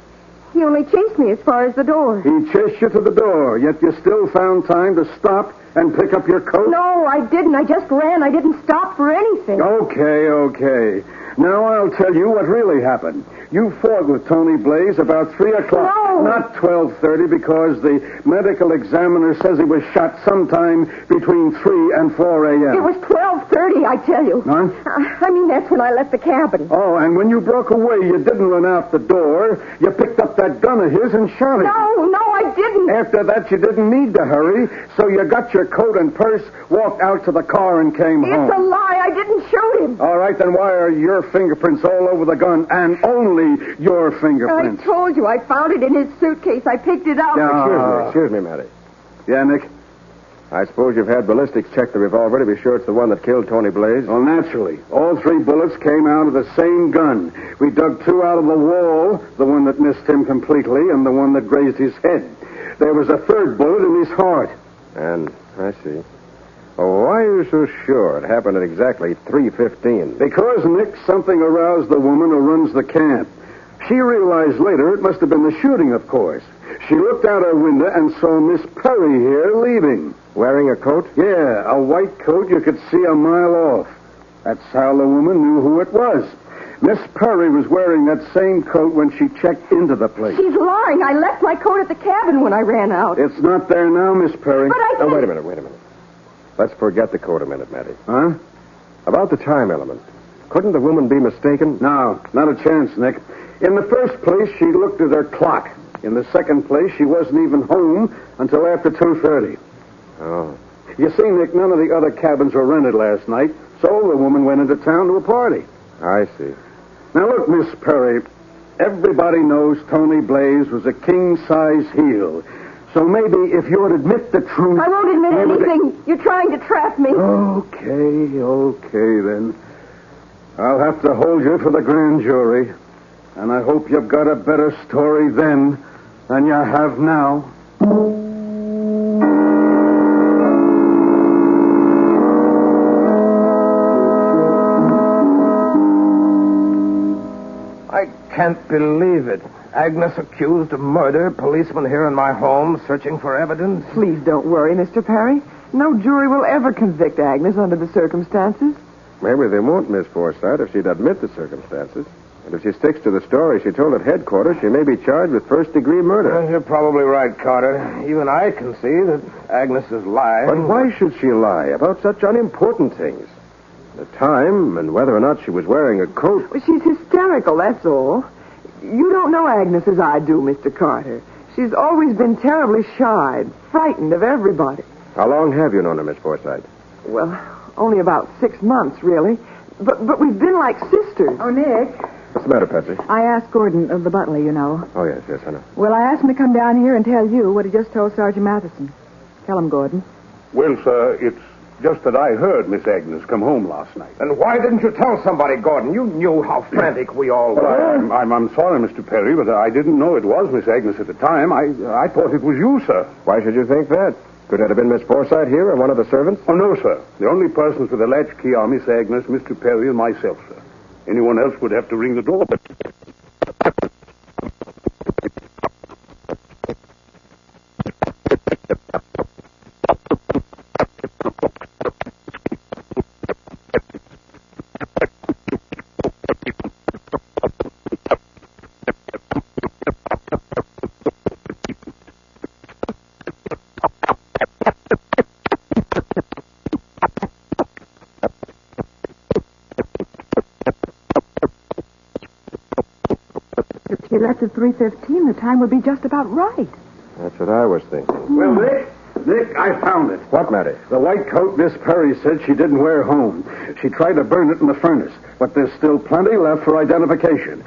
He only chased me as far as the door. He chased you to the door, yet you still found time to stop and pick up your coat? No, I didn't. I just ran. I didn't stop for anything. Okay. Now I'll tell you what really happened. You fought with Tony Blaze about 3 o'clock. No. Not 12:30, because the medical examiner says he was shot sometime between 3 and 4 a.m. It was 12:30, I tell you. Huh? I mean, that's when I left the cabin. Oh, and when you broke away, you didn't run out the door. You picked up that gun of his and shot it. No, I didn't. After that, you didn't need to hurry, so you got your coat and purse, walked out to the car, and came home. It's a lie. I didn't shoot him. All right, then why are your fingerprints all over the gun, and only your fingerprints? I told you. I found it in his suitcase. I picked it up. Excuse me, Matty. Yeah, Nick? I suppose you've had ballistics check the revolver to be sure it's the one that killed Tony Blaze? Well, naturally. All 3 bullets came out of the same gun. We dug 2 out of the wall, the one that missed him completely and the one that grazed his head. There was a 3rd bullet in his heart. And, I see. Oh, why are you so sure it happened at exactly 3:15? Because, Nick, something aroused the woman who runs the camp. She realized later it must have been the shooting, of course. She looked out her window and saw Miss Perry here leaving. Wearing a coat? Yeah, a white coat you could see a mile off. That's how the woman knew who it was. Miss Perry was wearing that same coat when she checked into the place. She's lying. I left my coat at the cabin when I ran out. It's not there now, Miss Perry. But I Oh, wait a minute. Let's forget the coat a minute, Matty. Huh? About the time element. Couldn't the woman be mistaken? No, not a chance, Nick. In the first place, she looked at her clock. In the second place, she wasn't even home until after 2:30. Oh. You see, Nick, none of the other cabins were rented last night, so the woman went into town to a party. I see. Now, look, Miss Perry, everybody knows Tony Blaze was a king-size heel. So maybe if you would admit the truth... I won't admit anything. You're trying to trap me. Okay, then. I'll have to hold you for the grand jury. And I hope you've got a better story then than you have now. I can't believe it. Agnes accused of murder, policeman here in my home searching for evidence. Please don't worry, Mr. Perry. No jury will ever convict Agnes under the circumstances. Maybe they won't, Miss Forsythe, if she'd admit the circumstances. And if she sticks to the story she told at headquarters, she may be charged with first-degree murder. You're probably right, Carter. Even I can see that Agnes is lying. But why should she lie about such unimportant things? The time and whether or not she was wearing a coat. Well, she's hysterical, that's all. You don't know Agnes as I do, Mr. Carter. She's always been terribly shy, frightened of everybody. How long have you known her, Miss Forsythe? Well, only about 6 months, really. But we've been like sisters. Oh, Nick. What's the matter, Patsy? I asked Gordon, the butler, you know. Oh, yes, I know. Well, I asked him to come down here and tell you what he just told Sergeant Matheson. Tell him, Gordon. Well, sir, it's just that I heard Miss Agnes come home last night. Then why didn't you tell somebody, Gordon? You knew how frantic we all were. Well, I'm sorry, Mr. Perry, but I didn't know it was Miss Agnes at the time. I thought it was you, sir. Why should you think that? Could it have been Miss Forsythe here or one of the servants? Oh, no, sir. The only persons with a latchkey are Miss Agnes, Mr. Perry, and myself, sir. Anyone else would have to ring the doorbell. If you left at 3:15, the time would be just about right. That's what I was thinking. Well, Nick, I found it. What matter? The white coat Miss Perry said she didn't wear home. She tried to burn it in the furnace, but there's still plenty left for identification.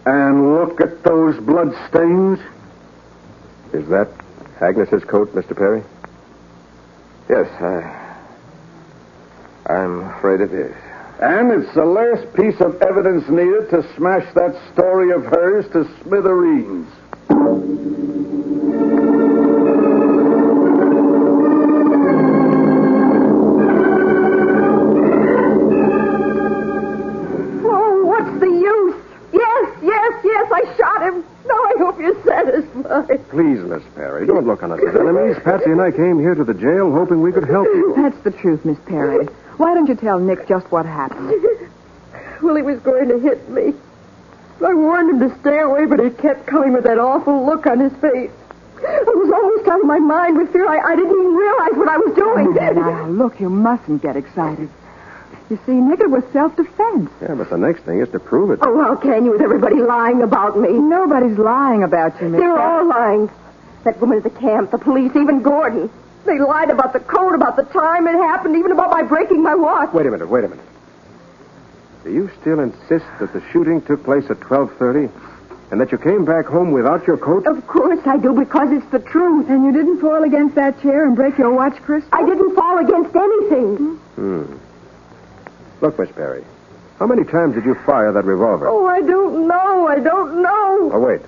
And look at those blood stains. Is that Agnes's coat, Mr. Perry? Yes, I'm afraid it is. And it's the last piece of evidence needed to smash that story of hers to smithereens. Oh, what's the use? Yes, I shot him. Now I hope you're satisfied. Please, Miss Perry, don't look on us as enemies. Patsy and I came here to the jail hoping we could help you. That's the truth, Miss Perry. Why don't you tell Nick just what happened? Well, he was going to hit me. I warned him to stay away, but he kept coming with that awful look on his face. I was almost out of my mind with fear. I didn't even realize what I was doing. Now, look, you mustn't get excited. You see, Nick, it was self-defense. Yeah, but the next thing is to prove it. Oh, how can you with everybody lying about me? Nobody's lying about you, Miss They're Perry. all lying. That woman at the camp, the police, even Gordon. They lied about the coat, about the time it happened, even about my breaking my watch. Wait a minute. Do you still insist that the shooting took place at 12:30 and that you came back home without your coat? Of course I do, because it's the truth. And you didn't fall against that chair and break your watch crystal? I didn't fall against anything. Look, Miss Perry, how many times did you fire that revolver? Oh, I don't know. Oh, wait.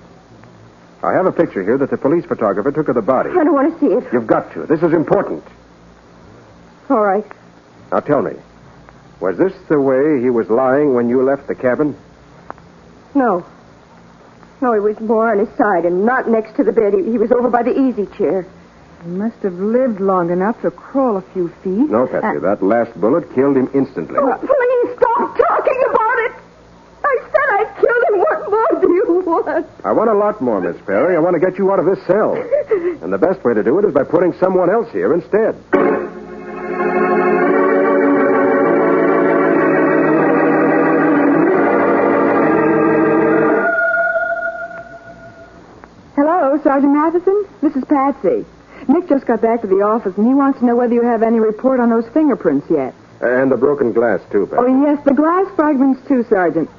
I have a picture here that the police photographer took of the body. I don't want to see it. You've got to. This is important. All right. Now tell me, was this the way he was lying when you left the cabin? No, he was more on his side and not next to the bed. He was over by the easy chair. He must have lived long enough to crawl a few feet. No, Patsy. That last bullet killed him instantly. Oh, please stop talking about it. I said I killed him. What more do you want? I want a lot more, Miss Perry. I want to get you out of this cell. And the best way to do it is by putting someone else here instead. Hello, Sergeant Matheson. This is Patsy. Nick just got back to the office, and he wants to know whether you have any report on those fingerprints yet. And the broken glass, too, Patsy. Oh, yes, the glass fragments, too, Sergeant.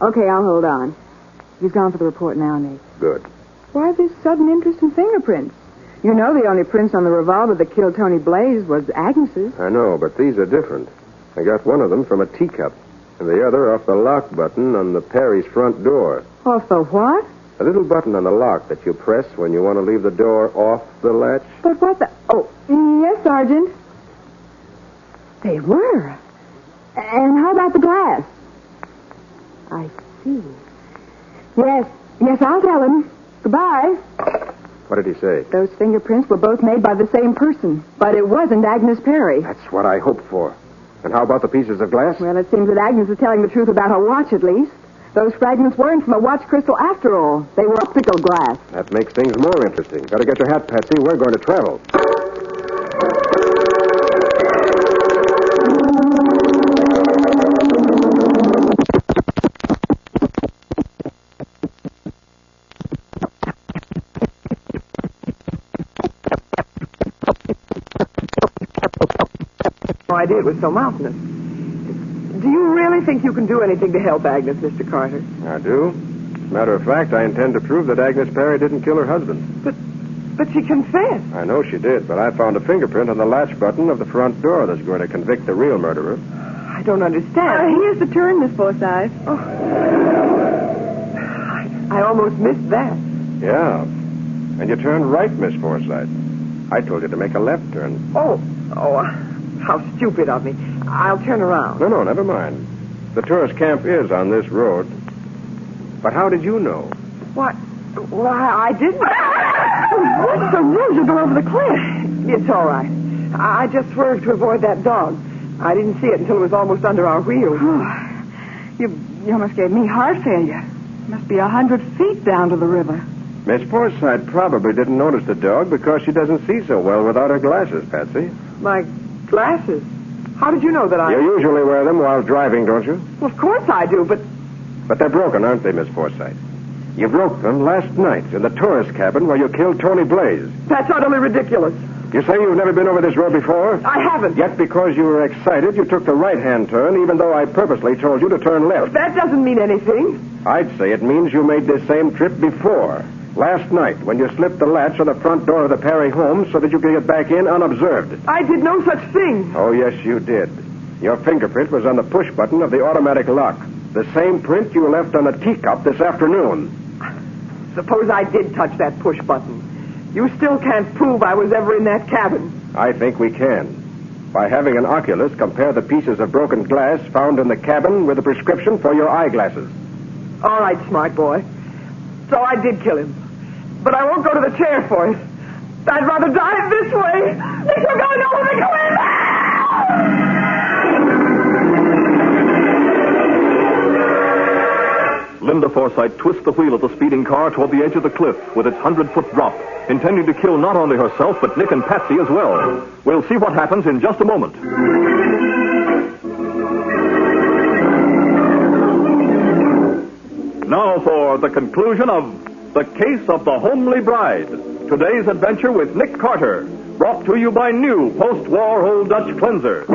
Okay, I'll hold on. He's gone for the report now, Nick. Good. Why this sudden interest in fingerprints? You know the only prints on the revolver that killed Tony Blaze was Agnes's. I know, but these are different. I got one of them from a teacup, and the other off the lock button on the Perry's front door. Off the what? A little button on the lock that you press when you want to leave the door off the latch. But what the... Oh, yes, Sergeant. They were. And how about the glass? I see. Yes, I'll tell him. Goodbye. What did he say? Those fingerprints were both made by the same person, but it wasn't Agnes Perry. That's what I hoped for. And how about the pieces of glass? Well, it seems that Agnes is telling the truth about her watch, at least. Those fragments weren't from a watch crystal after all. They were optical glass. That makes things more interesting. Better get your hat, Patsy. We're going to travel. no idea it was so mountainous. Do you really think you can do anything to help Agnes, Mr. Carter? I do. Matter of fact, I intend to prove that Agnes Perry didn't kill her husband. But she confessed. I know she did, but I found a fingerprint on the latch button of the front door that's going to convict the real murderer. I don't understand. Here's the turn, Miss Forsythe. Oh. I almost missed that. Yeah. And you turned right, Miss Forsythe. I told you to make a left turn. Oh, how stupid of me. I'll turn around. No, never mind. The tourist camp is on this road. But how did you know? What? Well, I didn't. What's the rules to go over the cliff? It's all right. I just swerved to avoid that dog. I didn't see it until it was almost under our wheels. You almost gave me heart failure. Must be 100 feet down to the river. Miss Forsythe probably didn't notice the dog because she doesn't see so well without her glasses, Patsy. My glasses? How did you know that I... You usually wear them while driving, don't you? Well, of course I do, but... But they're broken, aren't they, Miss Forsythe? You broke them last night in the tourist cabin where you killed Tony Blaze. That's utterly ridiculous. You say you've never been over this road before? I haven't. Yet because you were excited, you took the right-hand turn, even though I purposely told you to turn left. That doesn't mean anything. I'd say it means you made this same trip before. Last night, when you slipped the latch on the front door of the Perry home so that you could get back in unobserved. I did no such thing. Oh, yes, you did. Your fingerprint was on the push button of the automatic lock. The same print you left on the teacup this afternoon. Suppose I did touch that push button. You still can't prove I was ever in that cabin. I think we can. By having an oculist compare the pieces of broken glass found in the cabin with a prescription for your eyeglasses. All right, smart boy. So I did kill him. But I won't go to the chair for it. I'd rather die this way. If we're going over the cliff! Linda Forsythe twists the wheel of the speeding car toward the edge of the cliff with its 100-foot drop, intending to kill not only herself, but Nick and Patsy as well. We'll see what happens in just a moment. Now for the conclusion of The Case of the Homely Bride. Today's adventure with Nick Carter, brought to you by new post-war Old Dutch cleanser.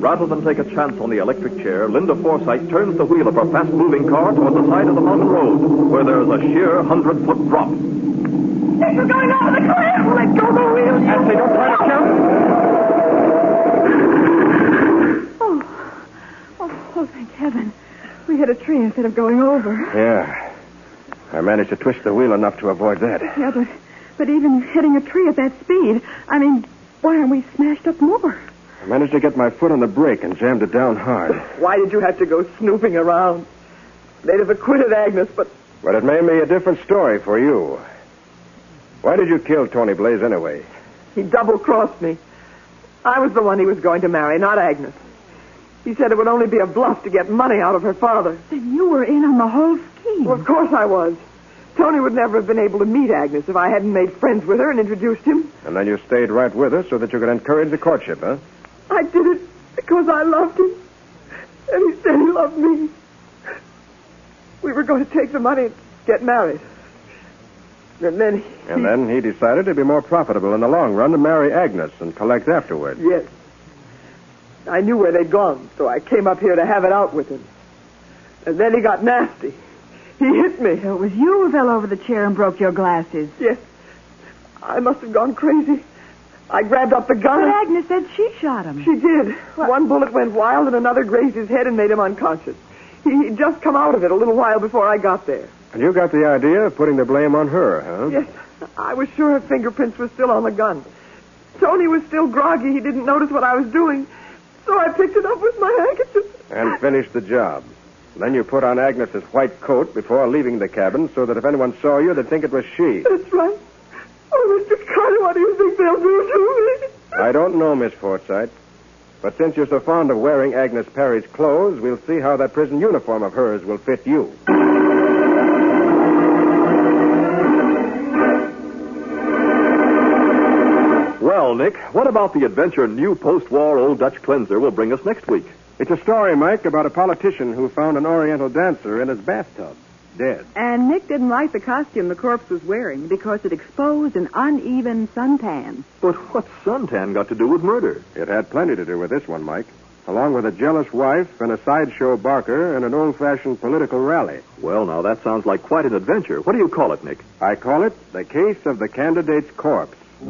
Rather than take a chance on the electric chair, Linda Forsythe turns the wheel of her fast-moving car toward the side of the mountain road, where there's a sheer 100-foot drop. If we're going over the cliff, let go the wheel. Patsy, don't try to jump. Oh, thank heaven. We hit a tree instead of going over. Yeah. I managed to twist the wheel enough to avoid that. Yeah, but even hitting a tree at that speed, I mean, why aren't we smashed up more? I managed to get my foot on the brake and jammed it down hard. Why did you have to go snooping around? They'd have acquitted Agnes, but... But it made me a different story for you. Why did you kill Tony Blaze anyway? He double-crossed me. I was the one he was going to marry, not Agnes. He said it would only be a bluff to get money out of her father. Then you were in on the whole scheme. Well, of course I was. Tony would never have been able to meet Agnes if I hadn't made friends with her and introduced him. And then you stayed right with her so that you could encourage the courtship, huh? I did it because I loved him. And he said he loved me. We were going to take the money and get married. And then he decided it'd be more profitable in the long run to marry Agnes and collect afterward. Yes. I knew where they'd gone, so I came up here to have it out with him. And then he got nasty. He hit me. So it was you who fell over the chair and broke your glasses. Yes. I must have gone crazy. I grabbed up the gun. But Agnes said she shot him. She did. What? One bullet went wild and another grazed his head and made him unconscious. He'd just come out of it a little while before I got there. And you got the idea of putting the blame on her, huh? Yes. I was sure her fingerprints were still on the gun. Tony was still groggy. He didn't notice what I was doing. So I picked it up with my handkerchief. And finished the job. Then you put on Agnes's white coat before leaving the cabin so that if anyone saw you, they'd think it was she. That's right. Oh, Mr. Carter, what do you think they'll do to me? I don't know, Miss Forsythe. But since you're so fond of wearing Agnes Perry's clothes, we'll see how that prison uniform of hers will fit you. Well, Nick, what about the adventure new post-war Old Dutch cleanser will bring us next week? It's a story, Mike, about a politician who found an Oriental dancer in his bathtub. dead. And Nick didn't like the costume the corpse was wearing because it exposed an uneven suntan. But what's suntan got to do with murder? It had plenty to do with this one, Mike. Along with a jealous wife and a sideshow barker and an old-fashioned political rally. Well, now, that sounds like quite an adventure. What do you call it, Nick? I call it The Case of the Candidate's Corpse. The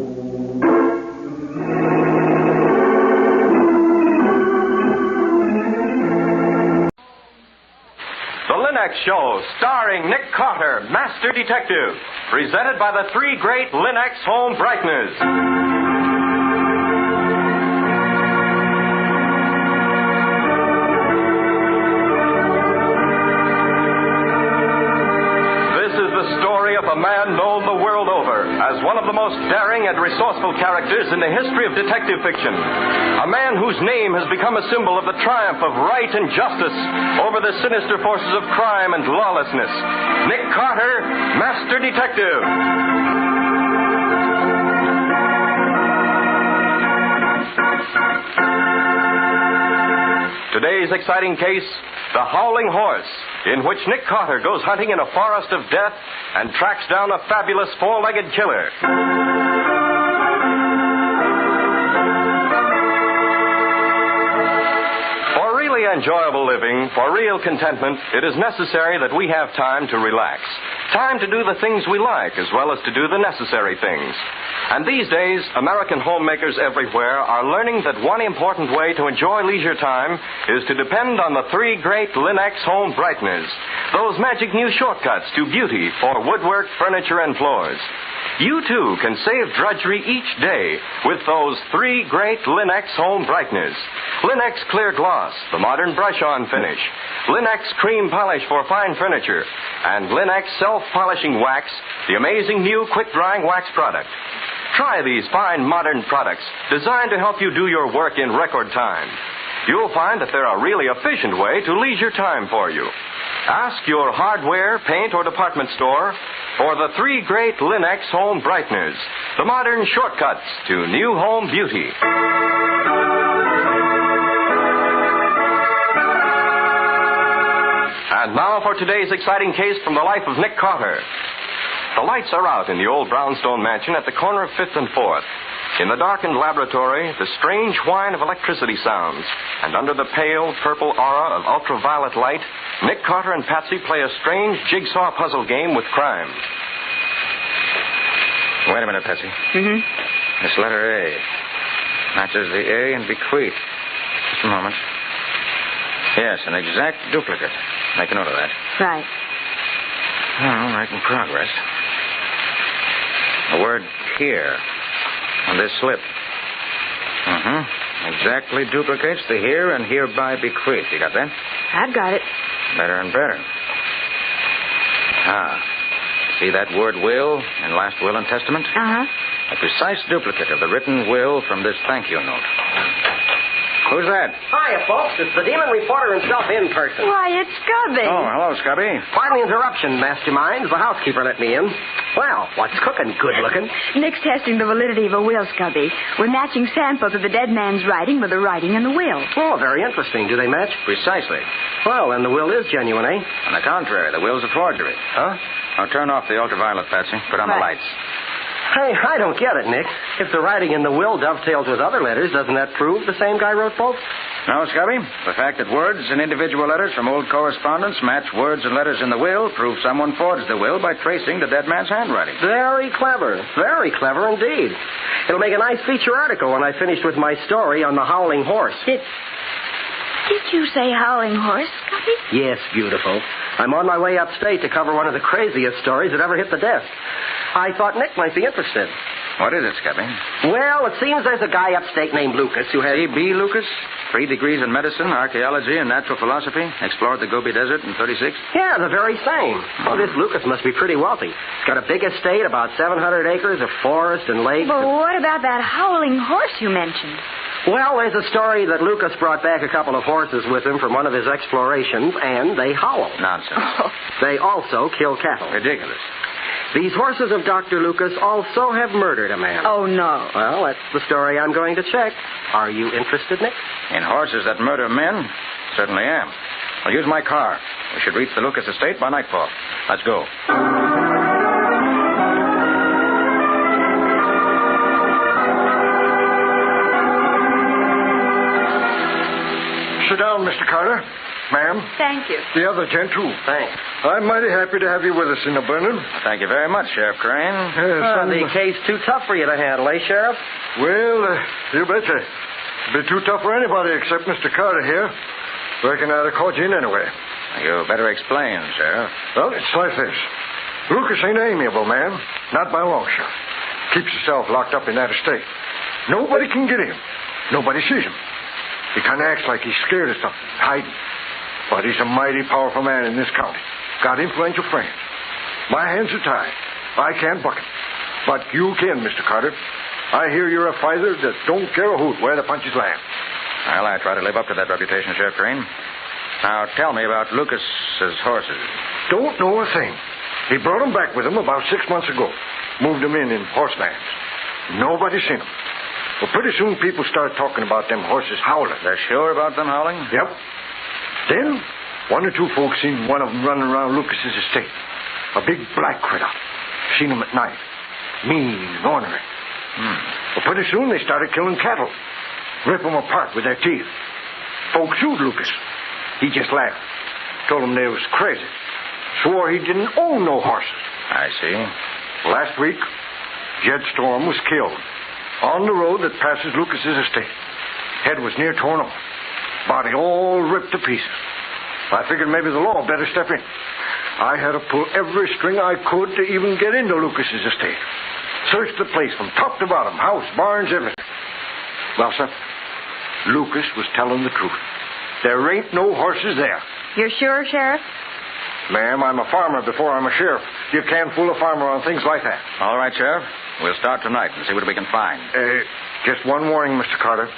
Linux Show, starring Nick Carter, Master Detective. Presented by the three great Linux home brighteners. A man known the world over as one of the most daring and resourceful characters in the history of detective fiction. A man whose name has become a symbol of the triumph of right and justice over the sinister forces of crime and lawlessness. Nick Carter, Master Detective. Today's exciting case, The Howling Horse, in which Nick Carter goes hunting in a forest of death and tracks down a fabulous four-legged killer. For really enjoyable living, for real contentment, it is necessary that we have time to relax. Time to do the things we like as well as to do the necessary things. And these days, American homemakers everywhere are learning that one important way to enjoy leisure time is to depend on the three great Linux home brighteners. Those magic new shortcuts to beauty for woodwork, furniture, and floors. You, too, can save drudgery each day with those three great Linux home brighteners. Linux Clear Gloss, the modern brush-on finish. Linux Cream Polish for fine furniture. And Linux Self-Polishing Wax, the amazing new quick-drying wax product. Try these fine modern products designed to help you do your work in record time. You'll find that they're a really efficient way to leisure time for you. Ask your hardware, paint, or department store for the three great Linux home brighteners, the modern shortcuts to new home beauty. And now for today's exciting case from the life of Nick Carter. The lights are out in the old brownstone mansion at the corner of 5th and 4th. In the darkened laboratory, the strange whine of electricity sounds. And under the pale, purple aura of ultraviolet light, Nick Carter and Patsy play a strange jigsaw puzzle game with crime. Wait a minute, Patsy. Mm-hmm. This letter A matches the A and bequeath. Just a moment. Yes, an exact duplicate. Make a note of that. Right. All right, in progress. The word here on this slip. Exactly duplicates the here and hereby bequeath. You got that? I've got it. Better and better. See that word will in last will and testament? Uh-huh. A precise duplicate of the written will from this thank you note. Who's that? Hiya, folks. It's the demon reporter himself in person. Why, it's Scubby. Oh, hello, Scubby. Pardon the interruption, masterminds. The housekeeper let me in. Well, what's cooking? Good looking. Nick's testing the validity of a will, Scubby. We're matching samples of the dead man's writing with the writing in the will. Oh, very interesting. Do they match? Precisely. Well, then the will is genuine, eh? On the contrary, the will's a forgery. Huh? Now turn off the ultraviolet, Patsy. Put on the lights. Hey, I don't get it, Nick. If the writing in the will dovetails with other letters, doesn't that prove the same guy wrote both? No, Scubby. The fact that words and individual letters from old correspondence match words and letters in the will proves someone forged the will by tracing the dead man's handwriting. Very clever. Very clever indeed. It'll make a nice feature article when I finish with my story on the Howling Horse. Did you say Howling Horse, Scubby? Yes, beautiful. I'm on my way upstate to cover one of the craziest stories that ever hit the desk. I thought Nick might be interested. What is it, Scubby? Well, it seems there's a guy upstate named Lucas who has... C.B. Lucas? 3 degrees in medicine, archaeology, and natural philosophy. Explored the Gobi Desert in 36. Yeah, the very same. Oh, this Lucas must be pretty wealthy. He's got a big estate, about 700 acres of forest and lakes. But what about that Howling Horse you mentioned? Well, there's a story that Lucas brought back a couple of horses with him from one of his explorations, and they howl. Nonsense. Oh. They also kill cattle. Ridiculous. These horses of Dr. Lucas also have murdered a man. Oh, no. Well, that's the story I'm going to check. Are you interested, Nick? In horses that murder men? Certainly am. I'll use my car. We should reach the Lucas estate by nightfall. Let's go. Sit down, Mr. Carter. Ma'am. Thank you. The other gent, too. Thanks. I'm mighty happy to have you with us in the Burnham. Thank you very much, Sheriff Crane. Yes, The case too tough for you to handle, eh, Sheriff? Well, you betcha. It'd be too tough for anybody except Mr. Carter here. Reckon I'd have caught you in anyway. You better explain, Sheriff. Well, it's like this. Lucas ain't an amiable man. Not by a long shot. Keeps himself locked up in that estate. Nobody can get him. Nobody sees him. He kind of acts like he's scared of something, hiding. But he's a mighty powerful man in this county. Got influential friends. My hands are tied. I can't buck him. But you can, Mr. Carter. I hear you're a fighter that don't care a hoot where the punches land. Well, I try to live up to that reputation, Sheriff Crane. Now, tell me about Lucas's horses. Don't know a thing. He brought them back with him about 6 months ago. Moved them in horse vans. Nobody seen them. Well, pretty soon people start talking about them horses howling. They're sure about them howling? Yep. Then, one or two folks seen one of them running around Lucas's estate. A big black critter. Seen him at night. Mean and ornery. Well, pretty soon they started killing cattle. Rip them apart with their teeth. Folks sued Lucas. He just laughed. Told them they was crazy. Swore he didn't own no horses. I see. Last week, Jed Storm was killed. On the road that passes Lucas's estate. Head was near torn off. Body all ripped to pieces. I figured maybe the law better step in. I had to pull every string I could to even get into Lucas's estate. Searched the place from top to bottom. House, barns, everything. Well, sir, Lucas was telling the truth. There ain't no horses there. You're sure, Sheriff? Ma'am, I'm a farmer before I'm a sheriff. You can't fool a farmer on things like that. All right, Sheriff. We'll start tonight and see what we can find. Just one warning, Mr. Carter.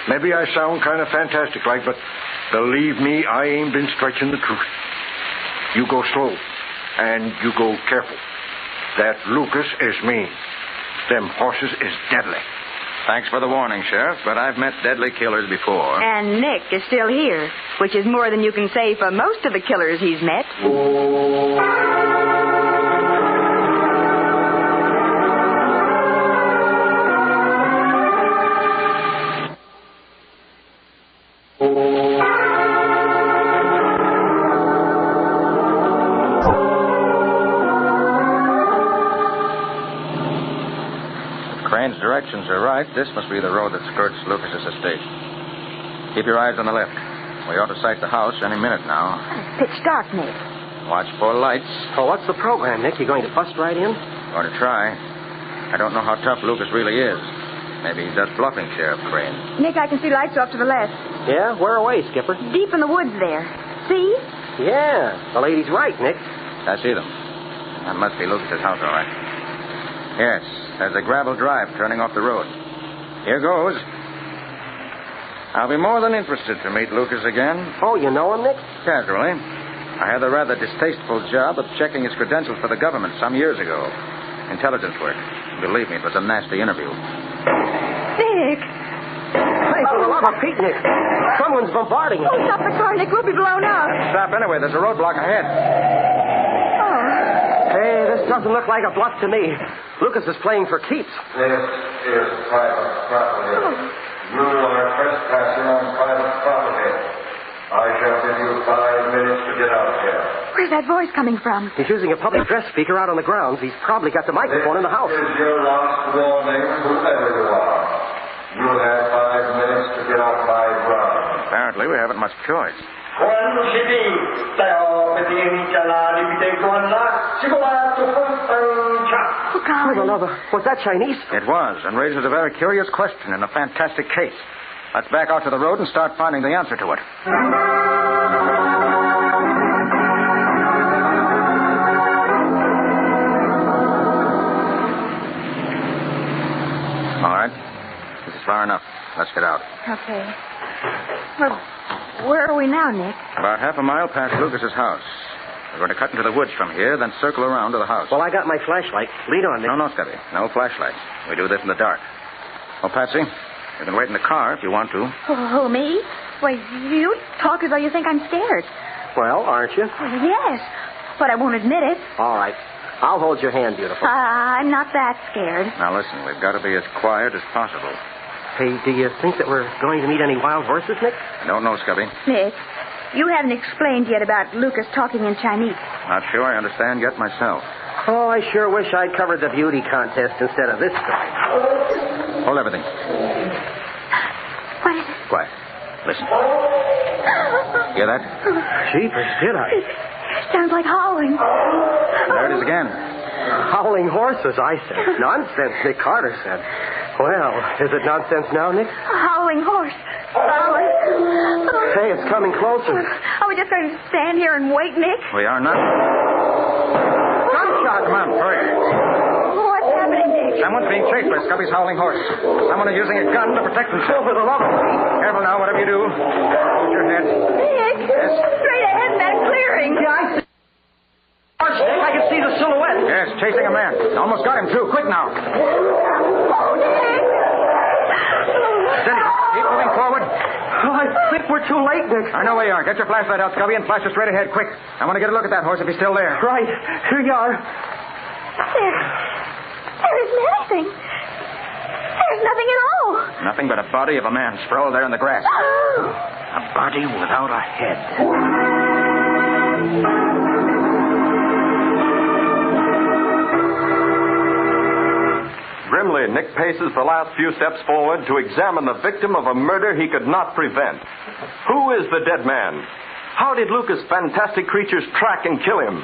Maybe I sound kind of fantastic like, but believe me, I ain't been stretching the truth. You go slow, and you go careful. That Lucas is mean. Them horses is deadly. Thanks for the warning, Sheriff, but I've met deadly killers before. And Nick is still here, which is more than you can say for most of the killers he's met. Crane's directions are right. This must be the road that skirts Lucas's estate. Keep your eyes on the left. We ought to sight the house any minute now. It's pitch dark, Nick. Watch for lights. Oh, what's the program, Nick? You going to bust right in? Going to try. I don't know how tough Lucas really is. Maybe he's just bluffing, Sheriff Crane. Nick, I can see lights off to the left. Yeah? Where away, Skipper? Deep in the woods there. See? Yeah. The lady's right, Nick. I see them. That must be Lucas's house, all right. Yes, there's a gravel drive turning off the road. Here goes. I'll be more than interested to meet Lucas again. Oh, you know him, Nick? Casually. I had the rather distasteful job of checking his credentials for the government some years ago. Intelligence work. Believe me, it was a nasty interview. Nick! Hey, for the love of Pete, Nick. Someone's bombarding us. Oh, stop the car, Nick. We'll be blown up. Stop anyway. There's a roadblock ahead. Hey, this doesn't look like a bluff to me. Lucas is playing for keeps. This is private property. You are trespassing on private property. I shall give you 5 minutes to get out of here. Where's that voice coming from? He's using a public address speaker out on the grounds. He's probably got the microphone in the house. This is your last warning, whoever you are. You have 5 minutes to get off my ground. Apparently, we haven't much choice. Was that Chinese? It was, and raises a very curious question in a fantastic case. Let's back out to the road and start finding the answer to it. All right. This is far enough. Let's get out. Okay. Well, where are we now, Nick? About half a mile past Lucas's house. We're going to cut into the woods from here, then circle around to the house. Well, I got my flashlight. Lead on, Nick. No, Stubby. No flashlight. We do this in the dark. Oh, Patsy, you can wait in the car if you want to. Oh, me? Why, you talk as though you think I'm scared. Well, aren't you? Yes, but I won't admit it. All right. I'll hold your hand, beautiful. I'm not that scared. Now, listen, we've got to be as quiet as possible. Hey, do you think that we're going to meet any wild horses, Nick? I don't know, Scubby. Nick, you haven't explained yet about Lucas talking in Chinese. Not sure I understand yet myself. Oh, I sure wish I'd covered the beauty contest instead of this story. Hold everything. What is it? Quiet. Listen. Hear that? Jeepers, did I? It sounds like howling. There it is again. Howling horses, I said. Nonsense, Nick Carter said. Well, is it nonsense now, Nick? A howling horse. Howling. Hey, it's coming closer. Are we just going to stand here and wait, Nick? We are not. Gunshot! Come on, hurry. What's happening, Nick? Someone's being chased by Scubby's howling horse. Someone is using a gun to protect himself. For the love of me. Careful now, whatever you do. Hold your head. Nick! Yes? Straight ahead in that clearing. Yeah, I see. Nick, I can see the silhouette. Yes, chasing a man. Almost got him, too. Quick now. Oh, Nick! Steady. Keep moving forward. Oh, I think we're too late, Nick. I know where you are. Get your flashlight out, Scubby, and flash it straight ahead, quick. I want to get a look at that horse if he's still there. Right. Here you are. There isn't anything. There's nothing at all. Nothing but a body of a man sprawled there in the grass. A body without a head. Grimly, Nick paces the last few steps forward to examine the victim of a murder he could not prevent. Who is the dead man? How did Lucas' fantastic creatures track and kill him?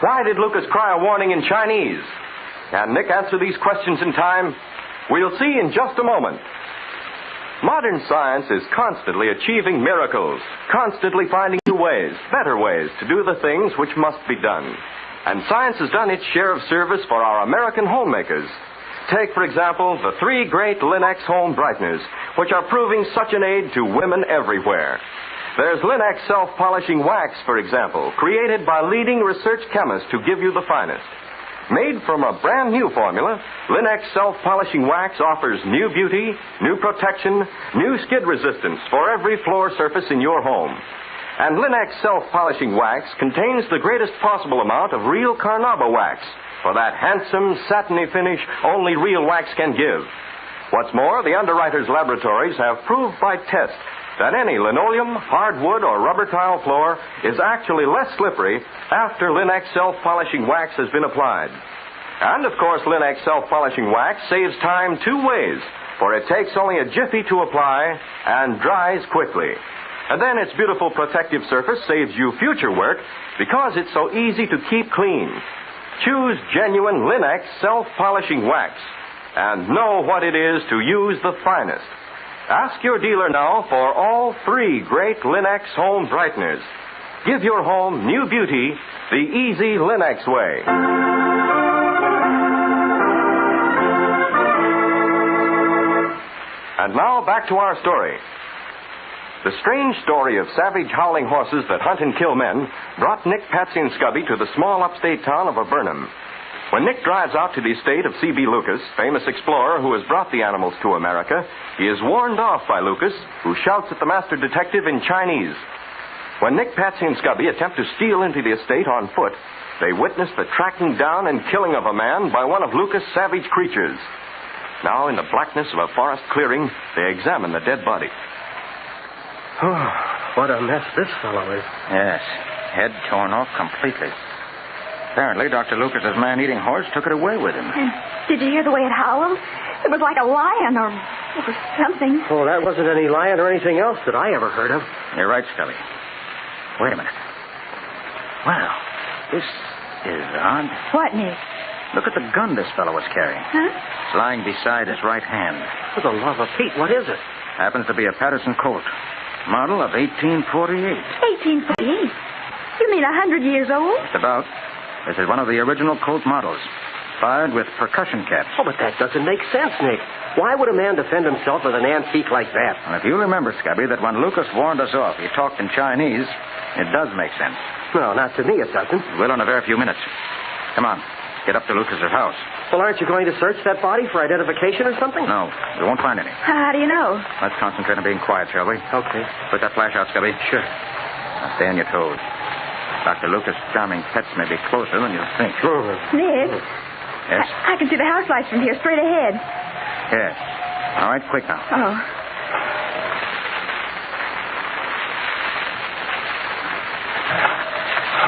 Why did Lucas cry a warning in Chinese? Can Nick answer these questions in time? We'll see in just a moment. Modern science is constantly achieving miracles, constantly finding new ways, better ways to do the things which must be done. And science has done its share of service for our American homemakers. Take, for example, the 3 great Linex home brighteners, which are proving such an aid to women everywhere. There's Linex self-polishing wax, for example, created by leading research chemists to give you the finest. Made from a brand new formula, Linex self-polishing wax offers new beauty, new protection, new skid resistance for every floor surface in your home. And Linex self-polishing wax contains the greatest possible amount of real carnauba wax for that handsome, satiny finish only real wax can give. What's more, the underwriters' laboratories have proved by test that any linoleum, hardwood, or rubber tile floor is actually less slippery after Linex self-polishing wax has been applied. And, of course, Linex self-polishing wax saves time 2 ways, for it takes only a jiffy to apply and dries quickly. And then its beautiful protective surface saves you future work because it's so easy to keep clean. Choose genuine Linex self-polishing wax and know what it is to use the finest. Ask your dealer now for all 3 great Linex home brighteners. Give your home new beauty the easy Linex way. And now back to our story. The strange story of savage howling horses that hunt and kill men brought Nick, Patsy, and Scubby to the small upstate town of Burnham. When Nick drives out to the estate of C.B. Lucas, famous explorer who has brought the animals to America, he is warned off by Lucas, who shouts at the master detective in Chinese. When Nick, Patsy, and Scubby attempt to steal into the estate on foot, they witness the tracking down and killing of a man by one of Lucas' savage creatures. Now, in the blackness of a forest clearing, they examine the dead body. Oh, what a mess this fellow is. Yes, head torn off completely. Apparently, Dr. Lucas's man-eating horse took it away with him. And did you hear the way it howled? It was like a lion or something. Oh, that wasn't any lion or anything else that I ever heard of. You're right, Scubby. Wait a minute. Wow, this is odd. What, Nick? Look at the gun this fellow was carrying. Huh? It's lying beside his right hand. For the love of Pete, what is it? Happens to be a Patterson Colt. Model of 1848. 1848? You mean 100 years old? Just about. This is one of the original Colt models. Fired with percussion caps. Oh, but that doesn't make sense, Nick. Why would a man defend himself with an antique like that? Well, if you remember, Scubby, that when Lucas warned us off, he talked in Chinese, it does make sense. No, not to me it doesn't. It will in a very few minutes. Come on. Get up to Lucas's house. Well, aren't you going to search that body for identification or something? No, we won't find any. How do you know? Let's concentrate on being quiet, shall we? Okay. Put that flash out, Scubby. Sure. Now stay on your toes. Dr. Lucas' charming pets may be closer than you think. Nick? Yes? I can see the house lights from here, straight ahead. Yes. All right, quick now. Oh.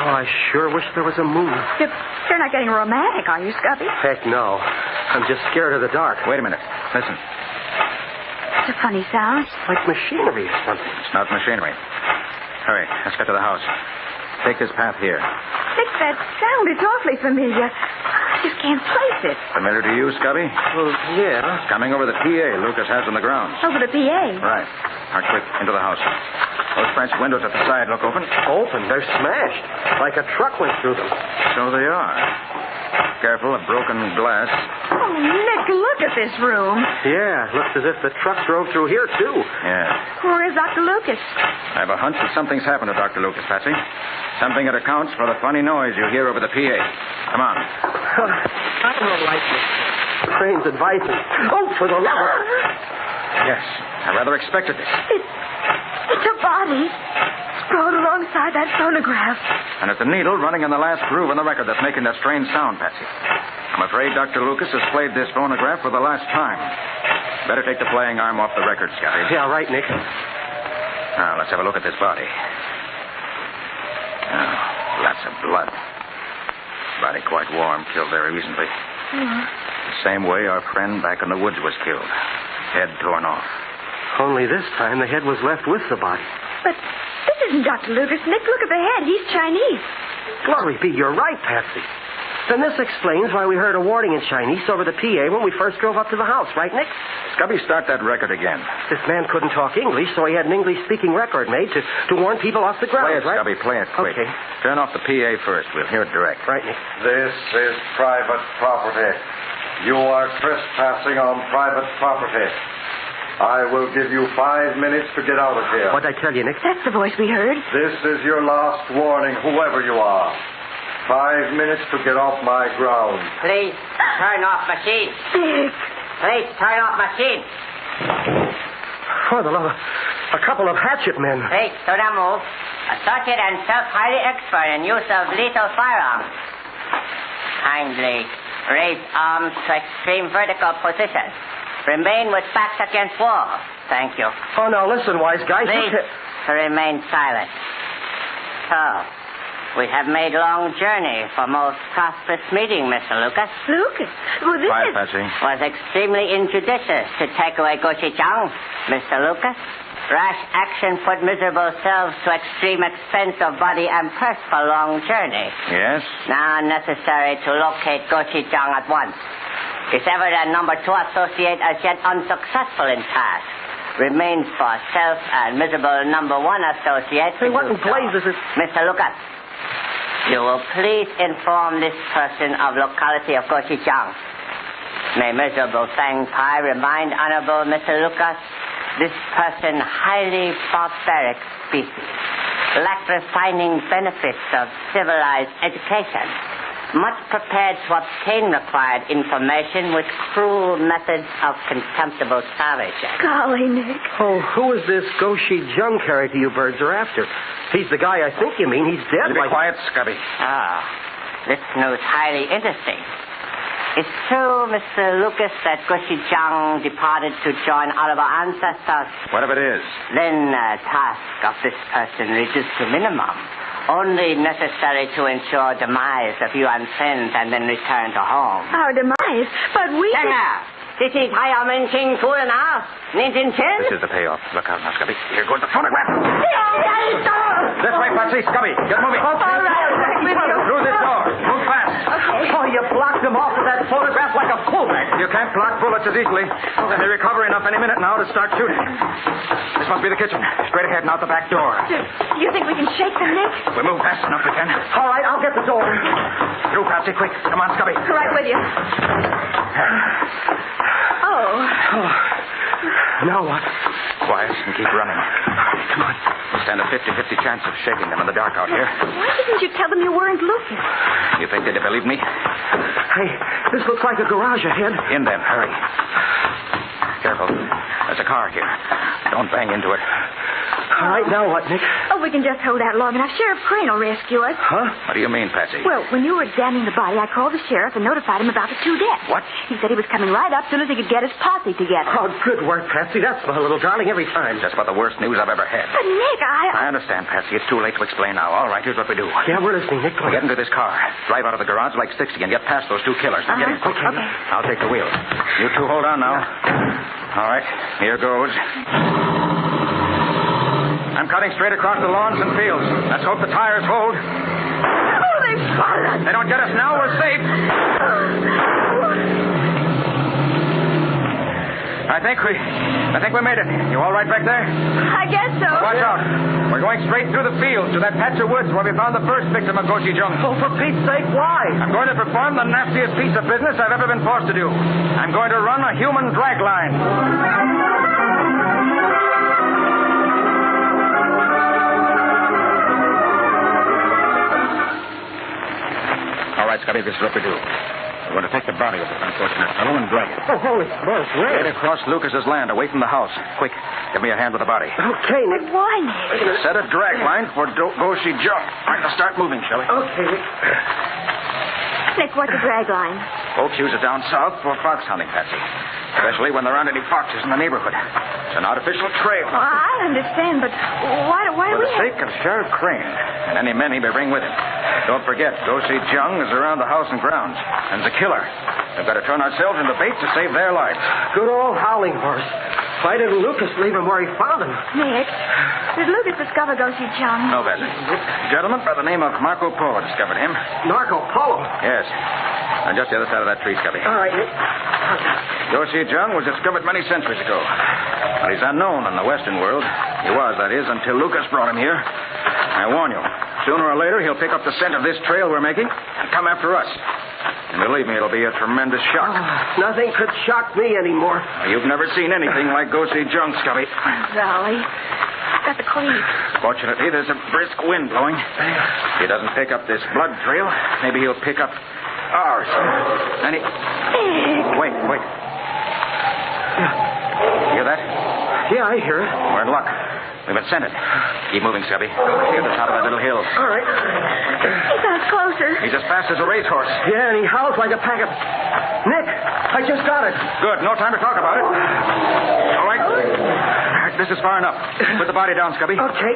Oh, I sure wish there was a moon. You're not getting romantic, are you, Scubby? Heck no. I'm just scared of the dark. Wait a minute. Listen. It's a funny sound. Like machinery or something. It's not machinery. Hurry, let's get to the house. Take this path here. Nick, that sound is awfully familiar. I just can't place it. Familiar to you, Scubby? Well, yeah. Coming over the PA Lucas has on the ground. Over the PA? Right. All right, quick, into the house. Those French windows at the side look open. Open? They're smashed. Like a truck went through them. So they are. Careful of broken glass. Oh, Nick, look at this room. Yeah, looks as if the truck drove through here, too. Yeah. Where is Dr. Lucas? I have a hunch that something's happened to Dr. Lucas, Patsy. Something that accounts for the funny noise you hear over the PA. Come on. I don't like this. Crane's advising. Oh, for the love of... Yes, I rather expected this. It's a body sprawled alongside that phonograph. And it's a needle running in the last groove in the record that's making that strange sound, Patsy. I'm afraid Dr. Lucas has played this phonograph for the last time. Better take the playing arm off the record, Scotty. Yeah, right, Nick. Now, let's have a look at this body. Oh, lots of blood. Body quite warm, killed very recently. The same way our friend back in the woods was killed. Head torn off. Only this time the head was left with the body. But this isn't Dr. Lucas. Nick, look at the head. He's Chinese. Glory be, you're right, Patsy. Then this explains why we heard a warning in Chinese over the PA when we first drove up to the house, right, Nick? Scubby, start that record again. This man couldn't talk English, so he had an English-speaking record made to warn people off the ground, right? Play it, Scubby. Play it quick. Okay. Turn off the PA first. We'll hear it direct. Right, Nick. This is private property. You are trespassing on private property. I will give you 5 minutes to get out of here. What'd I tell you, Nick? That's the voice we heard. This is your last warning, whoever you are. 5 minutes to get off my ground. Please turn off machine. Nick. Please turn off machine. For the love of... A couple of hatchet men. Please do not move. Associate and self highly expert in use of lethal firearms. Kindly raise arms to extreme vertical position. Remain with backs against wall. Thank you. Oh, now listen, wise guys. Please to remain silent. So, we have made long journey for most prosperous meeting, Mr. Lucas. Lucas? Well, this Quiet, Patsy. was extremely injudicious to take away Gochujang, Mr. Lucas. Rash action put miserable selves to extreme expense of body and purse for long journey. Yes? Now necessary to locate Gochujang at once. Discovered and number 2 associate as yet unsuccessful in task. Remains for self and miserable number 1 associate. Hey, what in blazes is... Mr. Lucas, you will please inform this person of locality of Gochujang. May miserable Fang Pai remind Honorable Mr. Lucas, this person highly barbaric species, lack refining benefits of civilized education, much prepared to obtain required information with cruel methods of contemptible savagery. Golly, Nick. Oh, who is this Gochujang character you birds are after? He's the guy I think you mean. He's dead. Be quiet, Scubby. Ah, this news highly interesting. It's true, Mr. Lucas, that Gochujang departed to join all of our ancestors. What if it is? Then task of this person reduced to minimum. Only necessary to ensure demise of you and friends and then return to home. Our demise? But we... This is Howling King Fu and us. This is the payoff. Look out now, Scubby. Here goes the phonograph. This way, Patsy. Scubby, get moving. All right. Through this door. Move fast. Okay. Oh, you blocked them off with that photograph like a fullback. You can't block bullets as easily. They'll recover enough any minute now to start shooting. This must be the kitchen. Straight ahead and out the back door. Do you think we can shake them, Nick? We move fast enough we can. All right, I'll get the door. Through, Patsy, quick. Come on, Scubby. Right with you. Oh. Now what? Quiet and keep running. Come on. We stand a 50-50 chance of shaking them in the dark out here. Why didn't you tell them you weren't Lucas? You think they'd believe me? Hey, this looks like a garage ahead. In then, hurry. Careful. There's a car here. Don't bang into it. All right, now what, Nick? Oh, we can just hold out long enough. Sheriff Crane will rescue us. Huh? What do you mean, Patsy? Well, when you were examining the body, I called the sheriff and notified him about the 2 deaths. What? He said he was coming right up as soon as he could get his posse together. Oh, good work, Patsy. That's my little darling every time. Just about the worst news I've ever had. But, Nick, I understand, Patsy. It's too late to explain now. All right, here's what we do. Yeah, we're listening, Nick. We get into this car, drive out of the garage like 60 and get past those 2 killers. Now get in quick. Okay. I'll take the wheel. You 2 hold on now. All right, here goes. I'm cutting straight across the lawns and fields. Let's hope the tires hold. Oh, they spotted us. They don't get us now, we're safe. I think we made it. You all right back there? I guess so. Watch out. We're going straight through the fields to that patch of woods where we found the first victim of Goshi Jung. Oh, for Pete's sake, why? I'm going to perform the nastiest piece of business I've ever been forced to do. I'm going to run a human drag line. All right, Scotty, this is what we do. We're going to take the body of this unfortunate fellow and drag it. Oh, holy smokes, where? Get across Lucas's land, away from the house. Quick, give me a hand with the body. Okay, Nick. Why, Nick? Set a drag line for Goshi Jung. All right, now start moving, shall we? Okay, Nick. Nick, what's a drag line? Folks use it down south for fox hunting, Patsy. Especially when there aren't any foxes in the neighborhood. It's an artificial trail. Well, I understand, but why do For we... the sake of Sheriff Crane and any men he may bring with him. Don't forget, Goshi Jung is around the house and grounds. And the killer. We've got to turn ourselves into bait to save their lives. Good old Howling horse. Why didn't Lucas leave him where he found him? Nick, did Lucas discover Goshi Jung? No, Bessie. A gentleman by the name of Marco Polo discovered him. Marco Polo? Yes. On just the other side of that tree, Scubby. All right, Nick. Goshi Jung was discovered many centuries ago. But he's unknown in the Western world. He was, that is, until Lucas brought him here. I warn you, sooner or later he'll pick up the scent of this trail we're making and come after us. And believe me, it'll be a tremendous shock. Oh, nothing could shock me anymore. You've never seen anything like Goshi Jung, Scubby. Golly. Got the cleat. Fortunately, there's a brisk wind blowing. If he doesn't pick up this blood trail, maybe he'll pick up ours. And he... Wait. Hear that? Yeah, I hear it. We're in luck. We've been scented. Keep moving, Scubby. See at the top of that little hill. All right. He sounds closer. He's as fast as a racehorse. Yeah, and he howls like a pack of... Nick, I just got it. Good. No time to talk about it. All right. This is far enough. Put the body down, Scubby. Okay.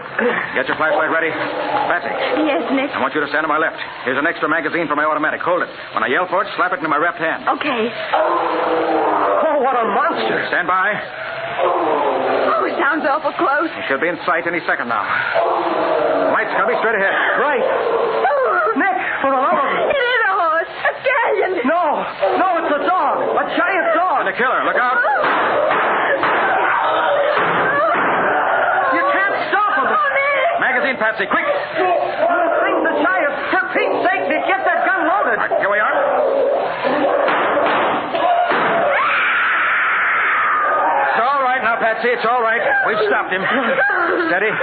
Get your flashlight ready. Patsy. Yes, Nick. I want you to stand to my left. Here's an extra magazine for my automatic. Hold it. When I yell for it, slap it into my left hand. Okay. Oh, what a monster. Stand by. Oh, it sounds awful close. He should be in sight any second now. Light, Scubby, straight ahead. Right. Nick, for the love of... It is a horse. A stallion. No, it's a dog. A giant dog. And the killer. Look out. You can't stop him. Oh, Nick. Magazine, Patsy, quick. Thing's a giant. For Pete's sake, Nick, get that gun loaded. Right, here we are. It's all right now, Patsy. It's all right. We've stopped him. Steady.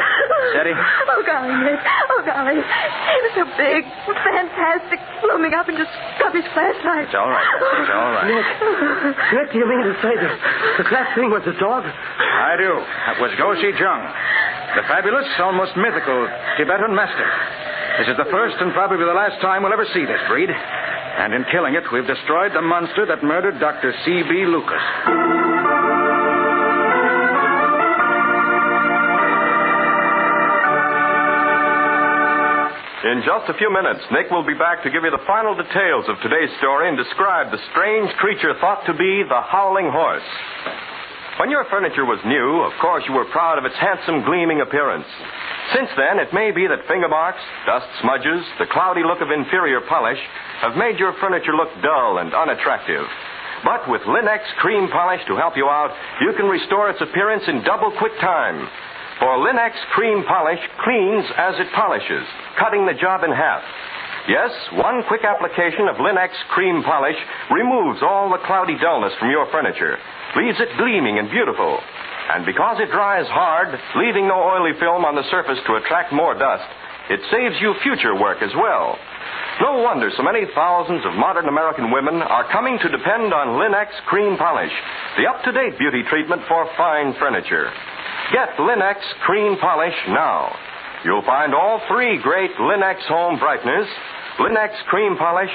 Oh, golly, Nick. Oh, golly. He was so big, fantastic, looming up into Scubby's flashlight. It's all right. Nick, do you mean to say that thing was a dog? I do. That was Goshi Jung, the fabulous, almost mythical Tibetan mastiff. This is the first and probably the last time we'll ever see this breed. And in killing it, we've destroyed the monster that murdered Dr. C.B. Lucas. In just a few minutes, Nick will be back to give you the final details of today's story and describe the strange creature thought to be the Howling Horse. When your furniture was new, of course you were proud of its handsome, gleaming appearance. Since then, it may be that finger marks, dust smudges, the cloudy look of inferior polish have made your furniture look dull and unattractive. But with Linex Cream Polish to help you out, you can restore its appearance in double quick time. For Linex Cream Polish cleans as it polishes, cutting the job in half. Yes, one quick application of Linex Cream Polish removes all the cloudy dullness from your furniture, leaves it gleaming and beautiful. And because it dries hard, leaving no oily film on the surface to attract more dust, it saves you future work as well. No wonder so many thousands of modern American women are coming to depend on Linex Cream Polish, the up-to-date beauty treatment for fine furniture. Get Linex Cream Polish now. You'll find all three great Linex home brighteners, Linex Cream Polish,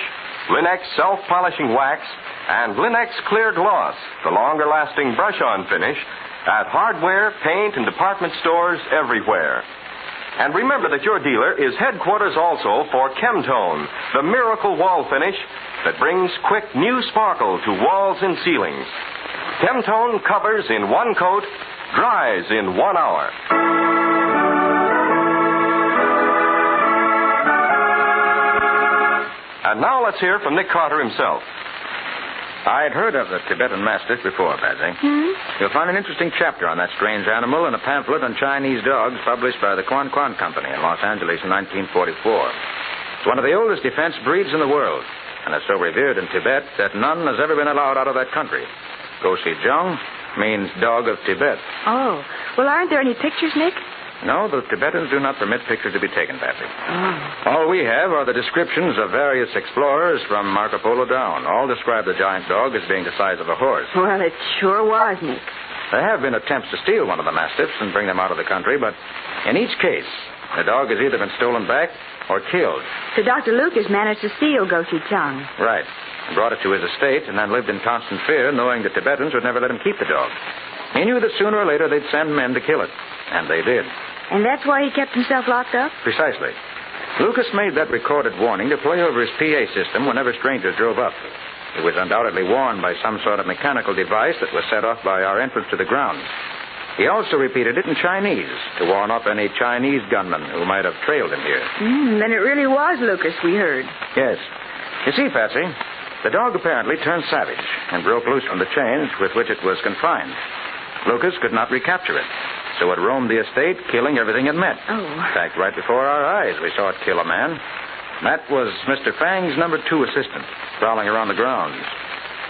Linex Self-Polishing Wax, and Linex Clear Gloss, the longer-lasting brush-on finish, at hardware, paint, and department stores everywhere. And remember that your dealer is headquarters also for Chemtone, the miracle wall finish that brings quick new sparkle to walls and ceilings. Chemtone covers in one coat, dries in 1 hour. And now let's hear from Nick Carter himself. I'd heard of the Tibetan Mastiff before, Patsy. You'll find an interesting chapter on that strange animal in a pamphlet on Chinese dogs published by the Quan Quan Company in Los Angeles in 1944. It's one of the oldest defense breeds in the world, and is so revered in Tibet that none has ever been allowed out of that country. Goshijong means dog of Tibet. Oh. Well, aren't there any pictures, Nick? No, the Tibetans do not permit pictures to be taken, Patsy. Oh. All we have are the descriptions of various explorers from Marco Polo down. All describe the giant dog as being the size of a horse. Well, it sure was, Nick. There have been attempts to steal one of the mastiffs and bring them out of the country, but in each case, the dog has either been stolen back or killed. So Dr. Lucas managed to steal Goshijong. Right. He brought it to his estate and then lived in constant fear, knowing the Tibetans would never let him keep the dog. He knew that sooner or later they'd send men to kill it. And they did. And that's why he kept himself locked up? Precisely. Lucas made that recorded warning to play over his PA system whenever strangers drove up. It was undoubtedly warned by some sort of mechanical device that was set off by our entrance to the grounds. He also repeated it in Chinese to warn off any Chinese gunmen who might have trailed him here. Then it really was Lucas we heard. Yes. You see, Patsy, the dog apparently turned savage and broke loose from the chains with which it was confined. Lucas could not recapture it, so it roamed the estate, killing everything it met. Oh. In fact, right before our eyes, we saw it kill a man. That was Mr. Fang's number 2 assistant, prowling around the grounds.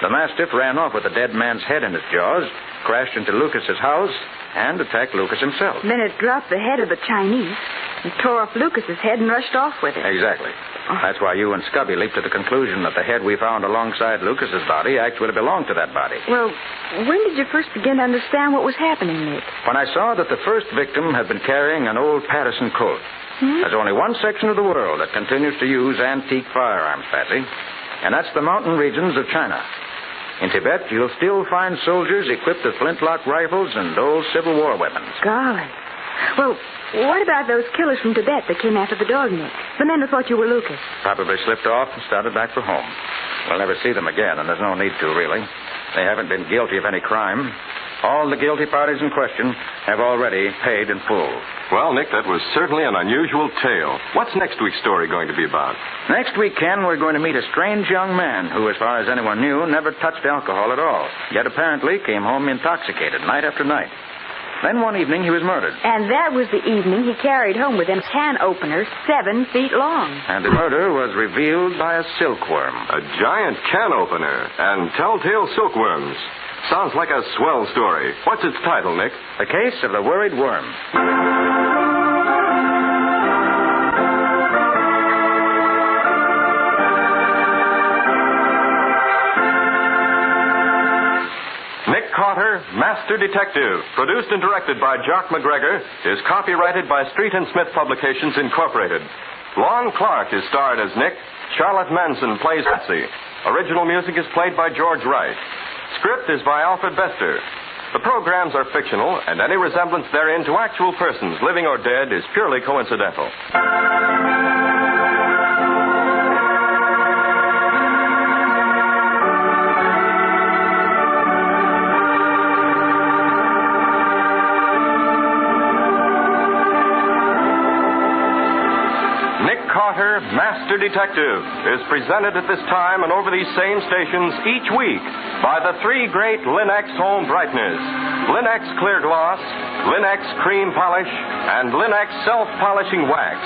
The mastiff ran off with the dead man's head in its jaws, crashed into Lucas's house, and attacked Lucas himself. Then it dropped the head of the Chinese and tore off Lucas's head and rushed off with it. Exactly. That's why you and Scubby leaped to the conclusion that the head we found alongside Lucas's body actually belonged to that body. Well, when did you first begin to understand what was happening, Nick? When I saw that the first victim had been carrying an old Patterson Colt. There's only one section of the world that continues to use antique firearms, Patsy, and that's the mountain regions of China. In Tibet, you'll still find soldiers equipped with flintlock rifles and old Civil War weapons. Golly. Well, what about those killers from Tibet that came after the dog, Nick? The men who thought you were Lucas. Probably slipped off and started back for home. We'll never see them again, and there's no need to, really. They haven't been guilty of any crime. All the guilty parties in question have already paid in full. Well, Nick, that was certainly an unusual tale. What's next week's story going to be about? Next week, Ken, we're going to meet a strange young man who, as far as anyone knew, never touched alcohol at all, yet apparently came home intoxicated night after night. Then one evening he was murdered. And that was the evening he carried home with them can openers 7 feet long. And the murder was revealed by a silkworm. A giant can opener and telltale silkworms. Sounds like a swell story. What's its title, Nick? The Case of the Worried Worm. Nick Carter, Master Detective, produced and directed by Jock McGregor, is copyrighted by Street and Smith Publications, Incorporated. Lon Clark is starred as Nick. Charlotte Manson plays Patsy. Original music is played by George Wright. Script is by Alfred Bester. The programs are fictional, and any resemblance therein to actual persons, living or dead, is purely coincidental. Carter, Master Detective, is presented at this time and over these same stations each week by the 3 great Linex home brighteners, Linex Clear Gloss, Linex Cream Polish, and Linex Self-Polishing Wax.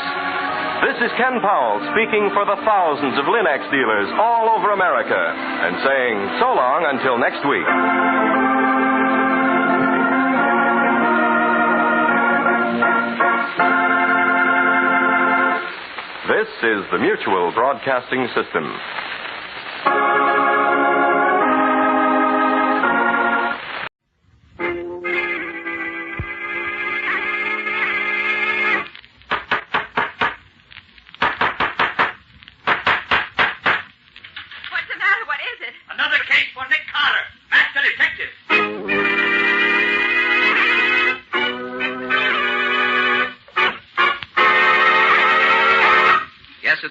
This is Ken Powell speaking for the thousands of Linex dealers all over America and saying so long until next week. This is the Mutual Broadcasting System.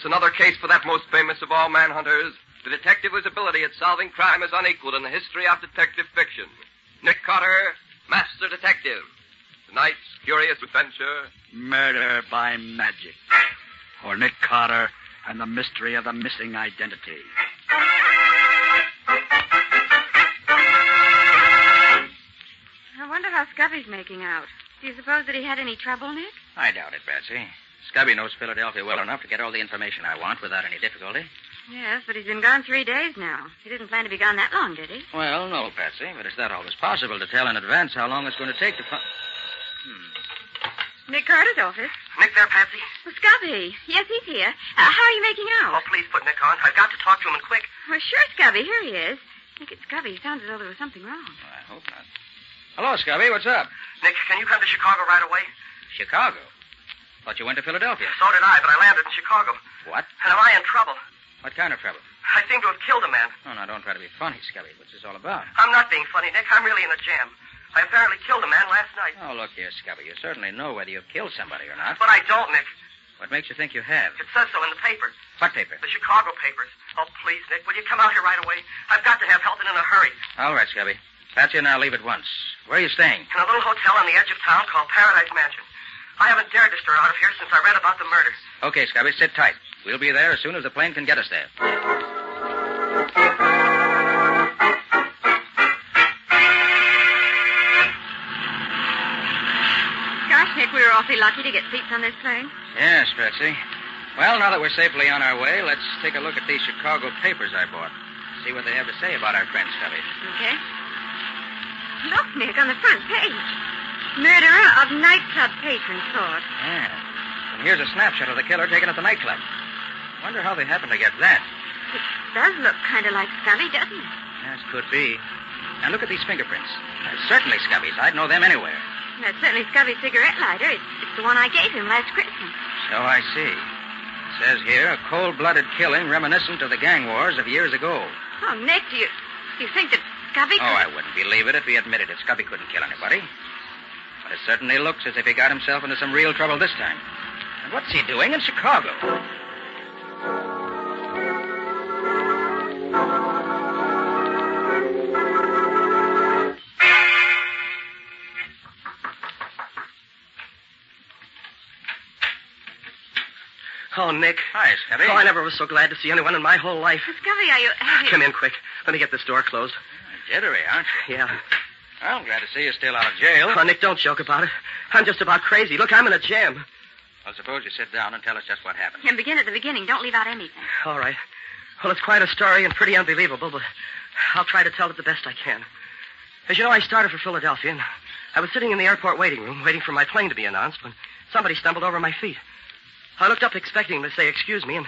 it's another case for that most famous of all manhunters, the detective whose ability at solving crime is unequaled in the history of detective fiction. Nick Carter, Master Detective. Tonight's curious adventure... Murder by Magic. Or Nick Carter and the Mystery of the Missing Identity. I wonder how Scubby's making out. Do you suppose that he had any trouble, Nick? I doubt it, Patsy. Scubby knows Philadelphia well enough to get all the information I want without any difficulty. Yes, but he's been gone 3 days now. He didn't plan to be gone that long, did he? Well, no, Patsy, but it's not always possible to tell in advance how long it's going to take to find... Nick Carter's office. Nick there, Patsy? Well, Scubby. Yes, he's here. How are you making out? Oh, please put Nick on. I've got to talk to him and quick. Well, sure, Scubby. Here he is. Nick, it's Scubby. He sounds as though there was something wrong. I hope not. Hello, Scubby. What's up? Nick, can you come to Chicago right away? Chicago? Thought you went to Philadelphia. So did I, but I landed in Chicago. What? And am I in trouble? What kind of trouble? I seem to have killed a man. Oh, now, don't try to be funny, Scubby. What's this all about? I'm not being funny, Nick. I'm really in a jam. I apparently killed a man last night. Oh, look here, Scubby. You certainly know whether you've killed somebody or not. But I don't, Nick. What makes you think you have? It says so in the paper. What paper? The Chicago papers. Oh, please, Nick, will you come out here right away? I've got to have help and in a hurry. All right, Scubby. Patsy and I'll leave at once. Where are you staying? In a little hotel on the edge of town called Paradise Mansion. I haven't dared to stir out of here since I read about the murder. Okay, Scubby, sit tight. We'll be there as soon as the plane can get us there. Gosh, Nick, we were awfully lucky to get seats on this plane. Yes, Patsy. Well, now that we're safely on our way, let's take a look at these Chicago papers I bought. See what they have to say about our friend Scubby. Okay. Look, Nick, on the front page. Murderer of nightclub patron sought. Yeah. And here's a snapshot of the killer taken at the nightclub. Wonder how they happened to get that. It does look kind of like Scubby, doesn't it? Yes, could be. Now look at these fingerprints. Certainly Scubby's. I'd know them anywhere. That's certainly Scubby's cigarette lighter. It's the one I gave him last Christmas. So I see. It says here, a cold-blooded killing reminiscent of the gang wars of years ago. Oh, Nick, do you think that Scubby could... Oh, I wouldn't believe it if he admitted it. Scubby couldn't kill anybody. But it certainly looks as if he got himself into some real trouble this time. And what's he doing in Chicago? Oh, Nick. Hi, Scubby. Oh, I never was so glad to see anyone in my whole life. Scubby, are you... Come in quick. Let me get this door closed. Jittery, aren't you? Yeah. Well, I'm glad to see you're still out of jail. Oh, Nick, don't joke about it. I'm just about crazy. Look, I'm in a jam. Well, suppose you sit down and tell us just what happened. And begin at the beginning. Don't leave out anything. All right. Well, it's quite a story and pretty unbelievable, but I'll try to tell it the best I can. As you know, I started for Philadelphia, and I was sitting in the airport waiting room, waiting for my plane to be announced, when somebody stumbled over my feet. I looked up expecting him to say, excuse me, and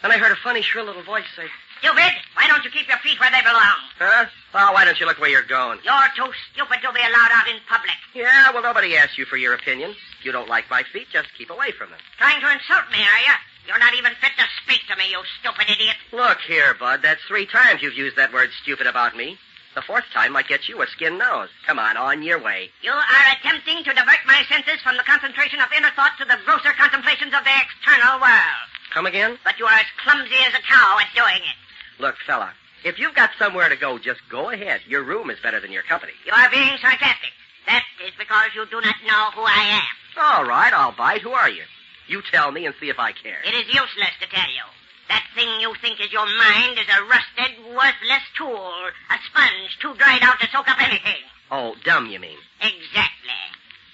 then I heard a funny, shrill little voice say, Stupid! Why don't you keep your feet where they belong? Huh? Oh, why don't you look where you're going? You're too stupid to be allowed out in public. Yeah, well, nobody asked you for your opinion. If you don't like my feet, just keep away from them. Trying to insult me, are you? You're not even fit to speak to me, you stupid idiot. Look here, Bud. That's 3 times you've used that word stupid about me. The 4th time might get you a skin nose. Come on your way. You are attempting to divert my senses from the concentration of inner thought to the grosser contemplations of the external world. Come again? But you are as clumsy as a cow at doing it. Look, fella, if you've got somewhere to go, just go ahead. Your room is better than your company. You are being sarcastic. That is because you do not know who I am. All right, I'll bite. Who are you? You tell me and see if I care. It is useless to tell you. That thing you think is your mind is a rusted, worthless tool. A sponge too dried out to soak up anything. Oh, dumb, you mean? Exactly.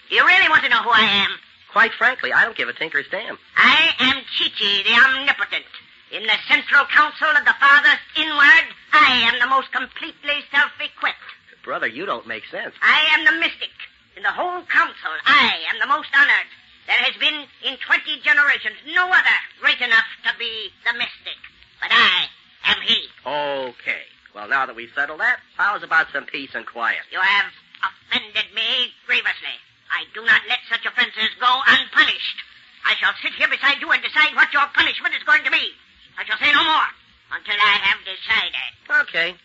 Do you really want to know who I am? Quite frankly, I don't give a tinker's damn. I am Chi-Chi, the omnipotent. In the central council of the farthest inward, I am the most completely self-equipped. Brother, you don't make sense. I am the mystic. In the whole council, I am the most honored. There has been, in 20 generations, no other great enough to be the mystic. But I am he. Okay. Well, now that we've settled that, how's about some peace and quiet? You have offended me grievously. I do not let such offenses go unpunished. I shall sit here beside you and decide what your punishment is going to be. I shall say no more until I have decided. Okay.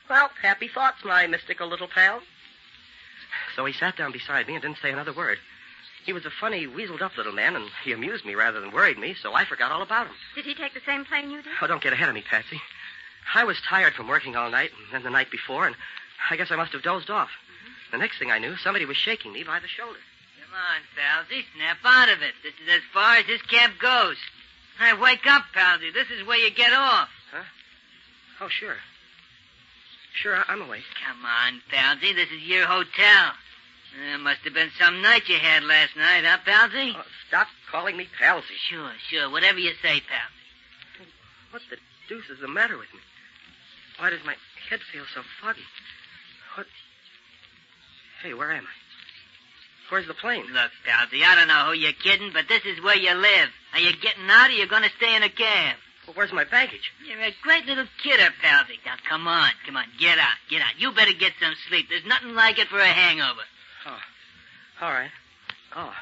Well, happy thoughts, my mystical little pal. So he sat down beside me and didn't say another word. He was a funny, weaseled-up little man, and he amused me rather than worried me, so I forgot all about him. Did he take the same plane you did? Oh, don't get ahead of me, Patsy. I was tired from working all night and then the night before, and I guess I must have dozed off. The next thing I knew, somebody was shaking me by the shoulder. Come on, Palsy. Snap out of it. This is as far as this cab goes. Hey, wake up, Palsy. This is where you get off. Huh? Oh, sure. Sure, I'm awake. Come on, Palsy. This is your hotel. Must have been some night you had last night, huh, Palsy? Oh, stop calling me Palsy. Sure. Whatever you say, Palsy. What the deuce is the matter with me? Why does my head feel so foggy? What? Hey, where am I? Where's the plane? Look, Palsy, I don't know who you're kidding, but this is where you live. Are you getting out or you going to stay in a cab? Well, where's my baggage? You're a great little kidder, Palsy. Now, come on. Get out. You better get some sleep. There's nothing like it for a hangover. Oh, all right. Oh,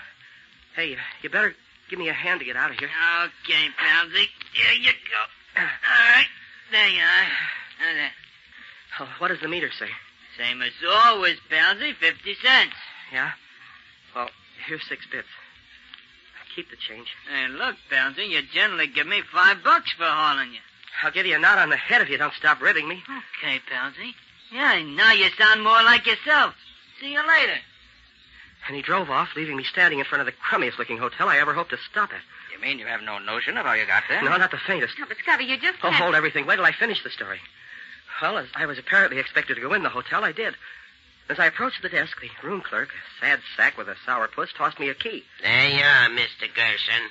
hey, you better give me a hand to get out of here. Okay, Palsy. Here you go. All right. There you are. Now then. Oh, what does the meter say? Same as always, Palsy. 50 cents. Yeah? Well, here's 6 bits. Keep the change. Hey, look, Palsy, you generally give me $5 for hauling you. I'll give you a knot on the head if you don't stop ribbing me. Okay, Palsy. Yeah, now you sound more like yourself. See you later. And he drove off, leaving me standing in front of the crummiest-looking hotel I ever hoped to stop at. You mean you have no notion of how you got there? No, not the faintest. No, but Scubby, you just Oh, can't... hold everything. Wait till I finish the story. Well, as I was apparently expected to go in the hotel, I did. As I approached the desk, the room clerk, a sad sack with a sourpuss, tossed me a key. There you are, Mr. Gerson.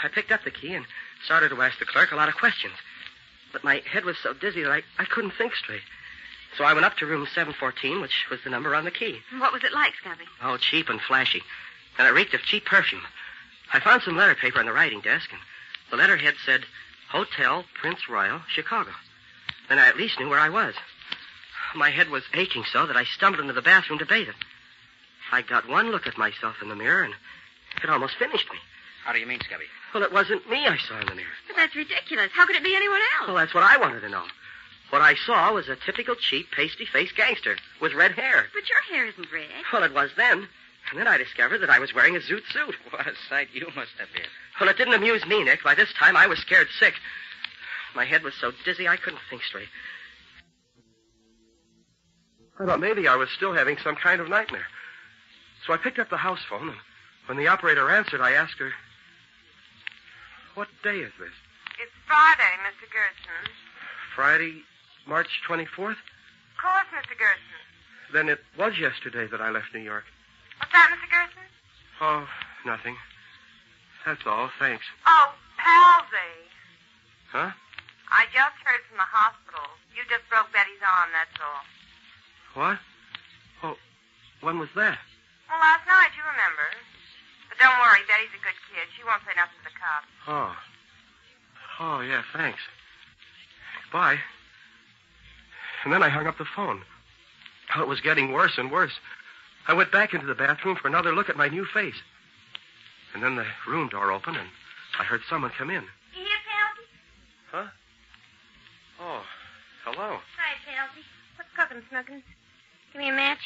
I picked up the key and started to ask the clerk a lot of questions. But my head was so dizzy that I couldn't think straight. So I went up to room 714, which was the number on the key. What was it like, Scubby? Oh, cheap and flashy. And it reeked of cheap perfume. I found some letter paper on the writing desk, and the letterhead said, Hotel Prince Royal, Chicago. Then I at least knew where I was. My head was aching so that I stumbled into the bathroom to bathe it. I got one look at myself in the mirror, and it almost finished me. How do you mean, Scubby? Well, it wasn't me I saw in the mirror. But that's ridiculous. How could it be anyone else? Well, that's what I wanted to know. What I saw was a typical cheap, pasty-faced gangster with red hair. But your hair isn't red. Well, it was then. And then I discovered that I was wearing a zoot suit. What a sight you must have been. Well, it didn't amuse me, Nick. By this time, I was scared sick. My head was so dizzy, I couldn't think straight. I thought maybe I was still having some kind of nightmare. So I picked up the house phone, and when the operator answered, I asked her, what day is this? It's Friday, Mr. Gerson. Friday, March 24th? Of course, Mr. Gerson. Then it was yesterday that I left New York. What's that, Mr. Gerson? Oh, nothing. That's all, thanks. Oh, Palsy. Huh? I just heard from the hospital. You just broke Betty's arm, that's all. What? Oh, when was that? Well, last night, you remember. But don't worry, Betty's a good kid. She won't say nothing to the cops. Oh. Oh, yeah, thanks. Bye. And then I hung up the phone. Oh, it was getting worse and worse. I went back into the bathroom for another look at my new face. And then the room door opened, and I heard someone come in. You hear, Palsy? Huh? Oh, hello. Hi, Palsy. What's cooking, Snuggins? Give me a match.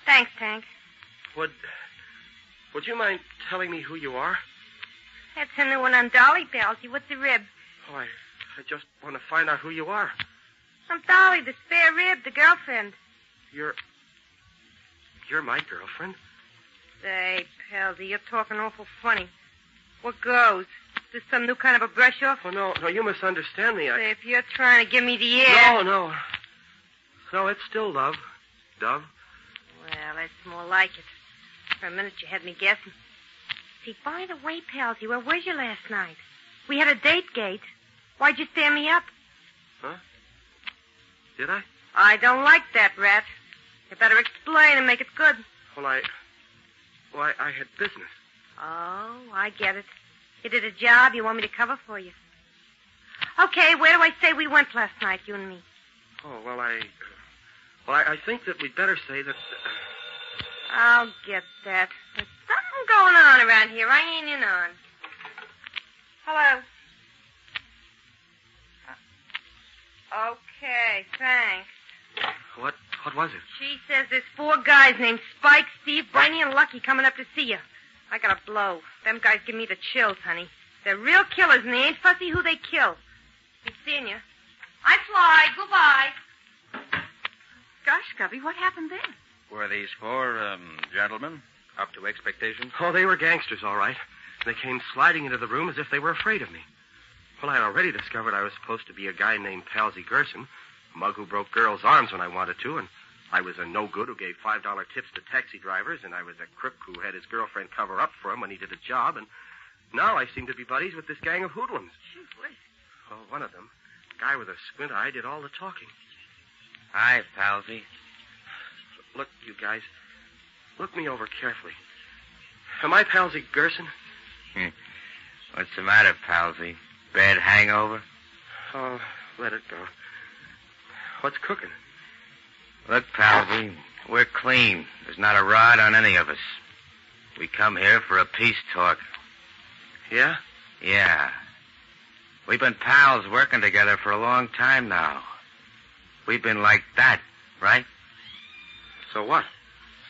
Thanks, Tank. Would you mind telling me who you are? That's a new one on Dolly, Palsy. What's the rib? Oh, I just want to find out who you are. I'm Dolly, the spare rib, the girlfriend. You're my girlfriend? Say, Palsy, you're talking awful funny. What goes? Is this some new kind of a brush-off? Oh, no, you misunderstand me. Say, if you're trying to give me the air... No. No, it's still love. Dove. Well, that's more like it. For a minute, you had me guessing. See, by the way, Palsy, where was you last night? We had a date gate. Why'd you stand me up? Huh? Did I? I don't like that, Rat. You better explain and make it good. Well, I had business. Oh, I get it. You did a job you want me to cover for you. Okay, where do I say we went last night, you and me? Oh, well, I think that we'd better say that... I'll get that. There's something going on around here I ain't in on. Hello. Okay, thanks. What What was it? She says there's 4 guys named Spike, Steve, Brainy, and Lucky coming up to see you. I got a blow. Them guys give me the chills, honey. They're real killers, and they ain't fussy who they kill. Be seeing you. I fly. Goodbye. Gosh, Scubby, what happened then? Were these 4 gentlemen up to expectations? Oh, they were gangsters, all right. They came sliding into the room as if they were afraid of me. Well, I had already discovered I was supposed to be a guy named Palsy Gerson, a mug who broke girls' arms when I wanted to, and I was a no-good who gave $5 tips to taxi drivers, and I was a crook who had his girlfriend cover up for him when he did a job, and now I seem to be buddies with this gang of hoodlums. Gee whiz. Oh, one of them, a guy with a squint eye, did all the talking. Hi, Palsy. Look, you guys, look me over carefully. Am I Palsy Gerson? What's the matter, Palsy? Bad hangover? Oh, let it go. What's cooking? Look, Palsy, we're clean. There's not a rod on any of us. We come here for a peace talk. Yeah? Yeah. We've been pals working together for a long time now. We've been like that, right? So what?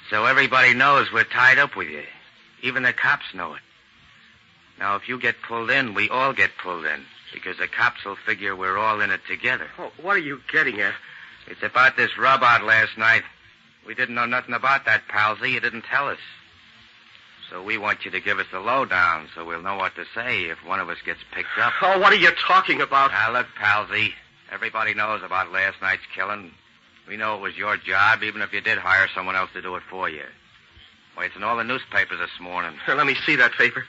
So everybody knows we're tied up with you. Even the cops know it. Now, if you get pulled in, we all get pulled in, because the cops will figure we're all in it together. Oh, what are you getting at? It's about this rub-out last night. We didn't know nothing about that, Palsy. You didn't tell us. So we want you to give us the lowdown so we'll know what to say if one of us gets picked up. Oh, what are you talking about? Now, look, Palsy, everybody knows about last night's killing. We know it was your job, even if you did hire someone else to do it for you. Why, it's in all the newspapers this morning. Here, let me see that paper.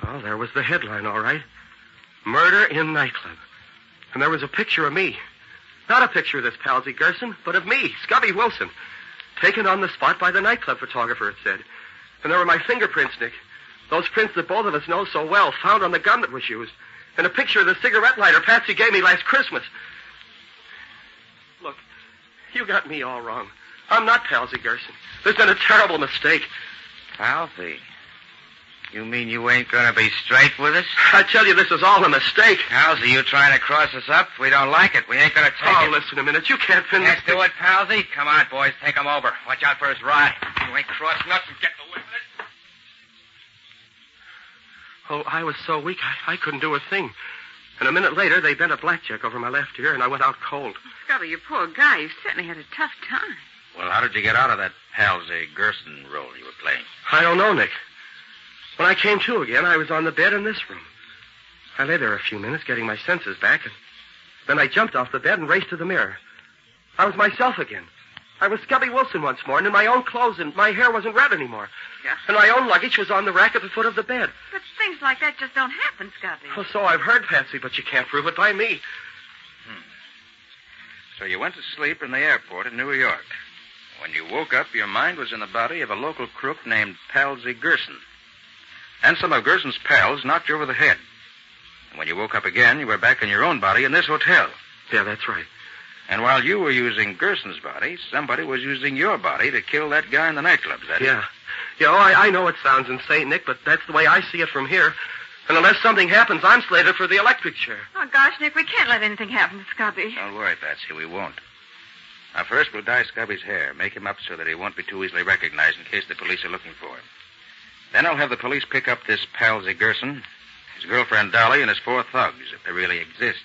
Oh, there was the headline, all right. Murder in nightclub. And there was a picture of me. Not a picture of this Palsy Gerson, but of me, Scubby Wilson. Taken on the spot by the nightclub photographer, it said. And there were my fingerprints, Nick. Those prints that both of us know so well, found on the gun that was used. And a picture of the cigarette lighter Patsy gave me last Christmas. Look, you got me all wrong. I'm not Palsy Gerson. There's been a terrible mistake. Palsy? You mean you ain't going to be straight with us? I tell you, this is all a mistake. Palsy, you trying to cross us up? We don't like it. We ain't going to take it. Oh, listen a minute. You can't finish. Can't do it, Palsy? Come on, boys. Take him over. Watch out for his ride. You ain't crossing us and getting away with it. Oh, I was so weak, I couldn't do a thing. And a minute later, they bent a blackjack over my left ear, and I went out cold. Scubby, you poor guy. You certainly had a tough time. Well, how did you get out of that Palsy Gerson role you were playing? I don't know, Nick. When I came to again, I was on the bed in this room. I lay there a few minutes, getting my senses back, and then I jumped off the bed and raced to the mirror. I was myself again. I was Scubby Wilson once more, and in my own clothes, and my hair wasn't red anymore. Yeah. And my own luggage was on the rack at the foot of the bed. But things like that just don't happen, Scubby. Well, so I've heard, Patsy, but you can't prove it by me. So you went to sleep in the airport in New York. When you woke up, your mind was in the body of a local crook named Palsy Gerson. And some of Gerson's pals knocked you over the head. And when you woke up again, you were back in your own body in this hotel. Yeah, that's right. And while you were using Gerson's body, somebody was using your body to kill that guy in the nightclub, is that it? Yeah. Yeah, oh, I know it sounds insane, Nick, but that's the way I see it from here. And unless something happens, I'm slated for the electric chair. Oh, gosh, Nick, we can't let anything happen to Scubby. Don't worry, Patsy, we won't. Now, first, we'll dye Scubby's hair, make him up so that he won't be too easily recognized in case the police are looking for him. Then I'll have the police pick up this Palsy Gerson, his girlfriend Dolly, and his 4 thugs, if they really exist.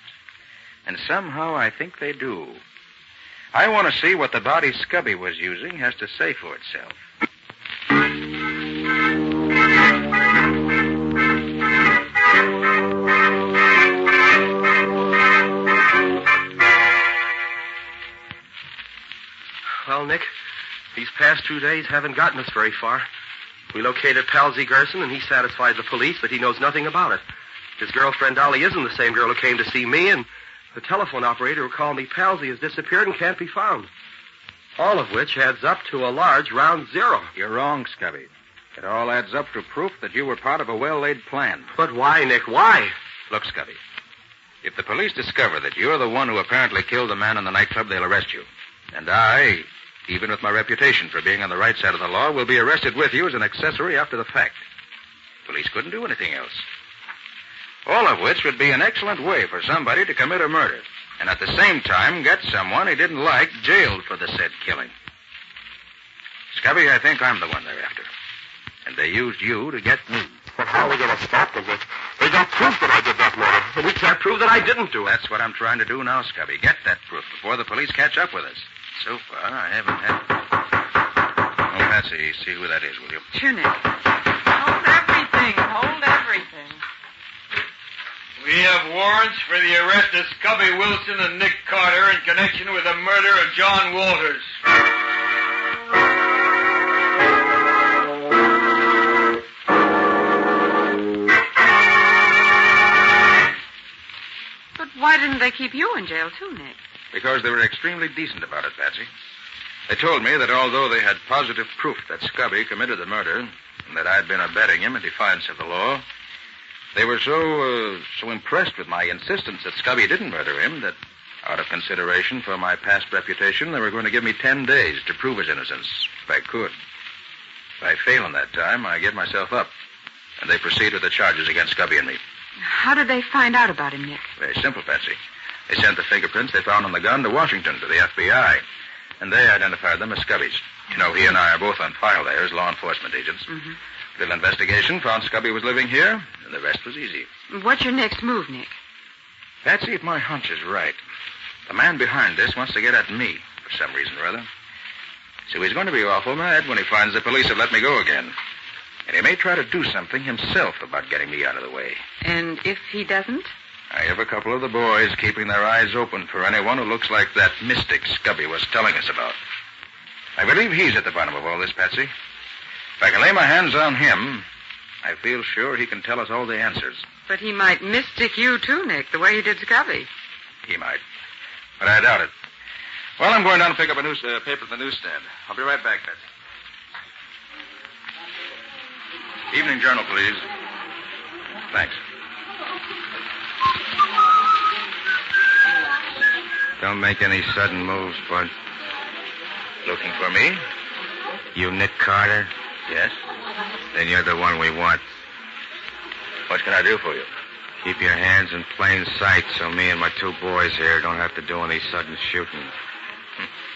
And somehow I think they do. I want to see what the body Scubby was using has to say for itself. Well, Nick, these past 2 days haven't gotten us very far. We located Palsy Gerson, and he satisfied the police that he knows nothing about it. His girlfriend Dolly isn't the same girl who came to see me, and the telephone operator who called me Palsy has disappeared and can't be found. All of which adds up to a large round zero. You're wrong, Scubby. It all adds up to proof that you were part of a well-laid plan. But why, Nick? Why? Look, Scubby, if the police discover that you're the one who apparently killed the man in the nightclub, they'll arrest you. And I, even with my reputation for being on the right side of the law, will be arrested with you as an accessory after the fact. Police couldn't do anything else. All of which would be an excellent way for somebody to commit a murder. and at the same time get someone he didn't like jailed for the said killing. Scubby, I think I'm the one they're after. And they used you to get me. But how are we going to stop them? They got proof that I did that murder, and we can't prove that I didn't do it. That's what I'm trying to do now, Scubby. Get that proof before the police catch up with us. So far, I haven't had... Oh, Patsy, see who that is, will you? Sure, Nick. Hold everything. We have warrants for the arrest of Scubby Wilson and Nick Carter in connection with the murder of John Walters. But why didn't they keep you in jail, too, Nick? Because they were extremely decent about it, Patsy. They told me that although they had positive proof that Scubby committed the murder, and that I'd been abetting him in defiance of the law, they were so impressed with my insistence that Scubby didn't murder him that, out of consideration for my past reputation, they were going to give me 10 days to prove his innocence, if I could. If I fail in that time, I give myself up, and they proceed with the charges against Scubby and me. How did they find out about him, Nick? Very simple, Patsy. They sent the fingerprints they found on the gun to Washington, to the FBI, and they identified them as Scubby's. You know, he and I are both on file there as law enforcement agents. Mm-hmm. Little investigation found Scubby was living here, and the rest was easy. What's your next move, Nick? Patsy, if my hunch is right, the man behind this wants to get at me for some reason or other. So he's going to be awful mad when he finds the police have let me go again. And he may try to do something himself about getting me out of the way. And if he doesn't? I have a couple of the boys keeping their eyes open for anyone who looks like that mystic Scubby was telling us about. I believe he's at the bottom of all this, Patsy. If I can lay my hands on him, I feel sure he can tell us all the answers. But he might mystic you, too, Nick, the way he did Scubby. He might. But I doubt it. Well, I'm going down to pick up a paper at the newsstand. I'll be right back, Patsy. Evening Journal, please. Thanks. Don't make any sudden moves, Bud. Looking for me? You Nick Carter? Yes. Then you're the one we want. What can I do for you? Keep your hands in plain sight so me and my two boys here don't have to do any sudden shooting.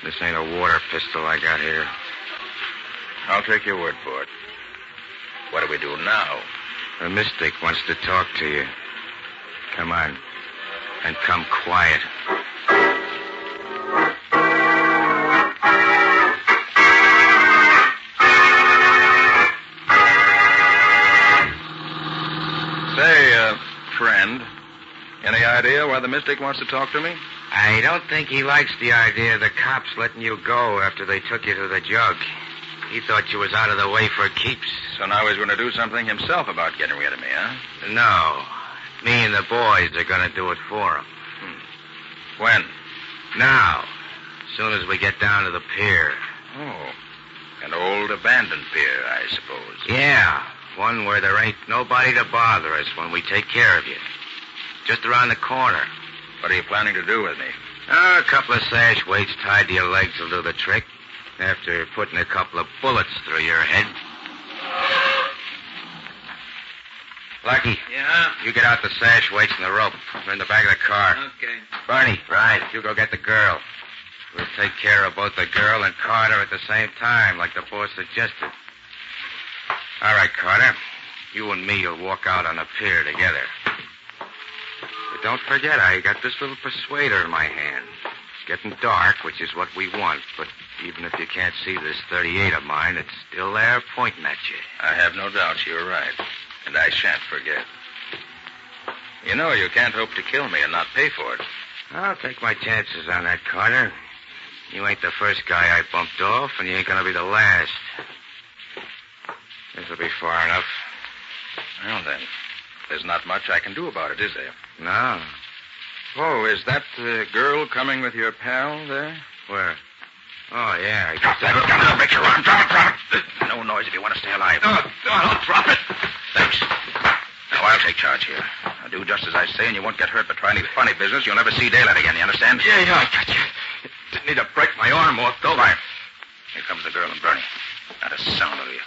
This ain't a water pistol I got here. I'll take your word for it. What do we do now? The mystic wants to talk to you. Come on. And come quiet. Say, friend, any idea why the mystic wants to talk to me? I don't think he likes the idea of the cops letting you go after they took you to the jug. He thought you was out of the way for keeps. So now he's going to do something himself about getting rid of me, huh? No. Me and the boys are going to do it for him. When? Now. As soon as we get down to the pier. Oh. An old abandoned pier, I suppose. Yeah. One where there ain't nobody to bother us when we take care of you. Just around the corner. What are you planning to do with me? A couple of sash weights tied to your legs will do the trick. After putting a couple of bullets through your head. Lucky. Yeah? You get out the sash weights and the rope. They're in the back of the car. Okay. Barney. Right. You go get the girl. We'll take care of both the girl and Carter at the same time, like the boss suggested. All right, Carter. You and me will walk out on the pier together. But don't forget, I got this little persuader in my hand. It's getting dark, which is what we want, but even if you can't see this .38 of mine, it's still there pointing at you. I have no doubt you're right, and I shan't forget. You know you can't hope to kill me and not pay for it. I'll take my chances on that, Carter. You ain't the first guy I bumped off, and you ain't gonna be the last. This'll be far enough. Well, then, there's not much I can do about it, is there? No. Oh, is that the girl coming with your pal there? Where? Oh, yeah. Drop that gun. I'll break your arm. Drop it. No noise if you want to stay alive. I'll drop it. Thanks. Now, I'll take charge here. I'll do just as I say, and you won't get hurt, but try any funny business. You'll never see daylight again, you understand? Yeah, I got you. Didn't need to break my arm off, though. Fine. Here comes the girl and Bernie. Not a sound of you.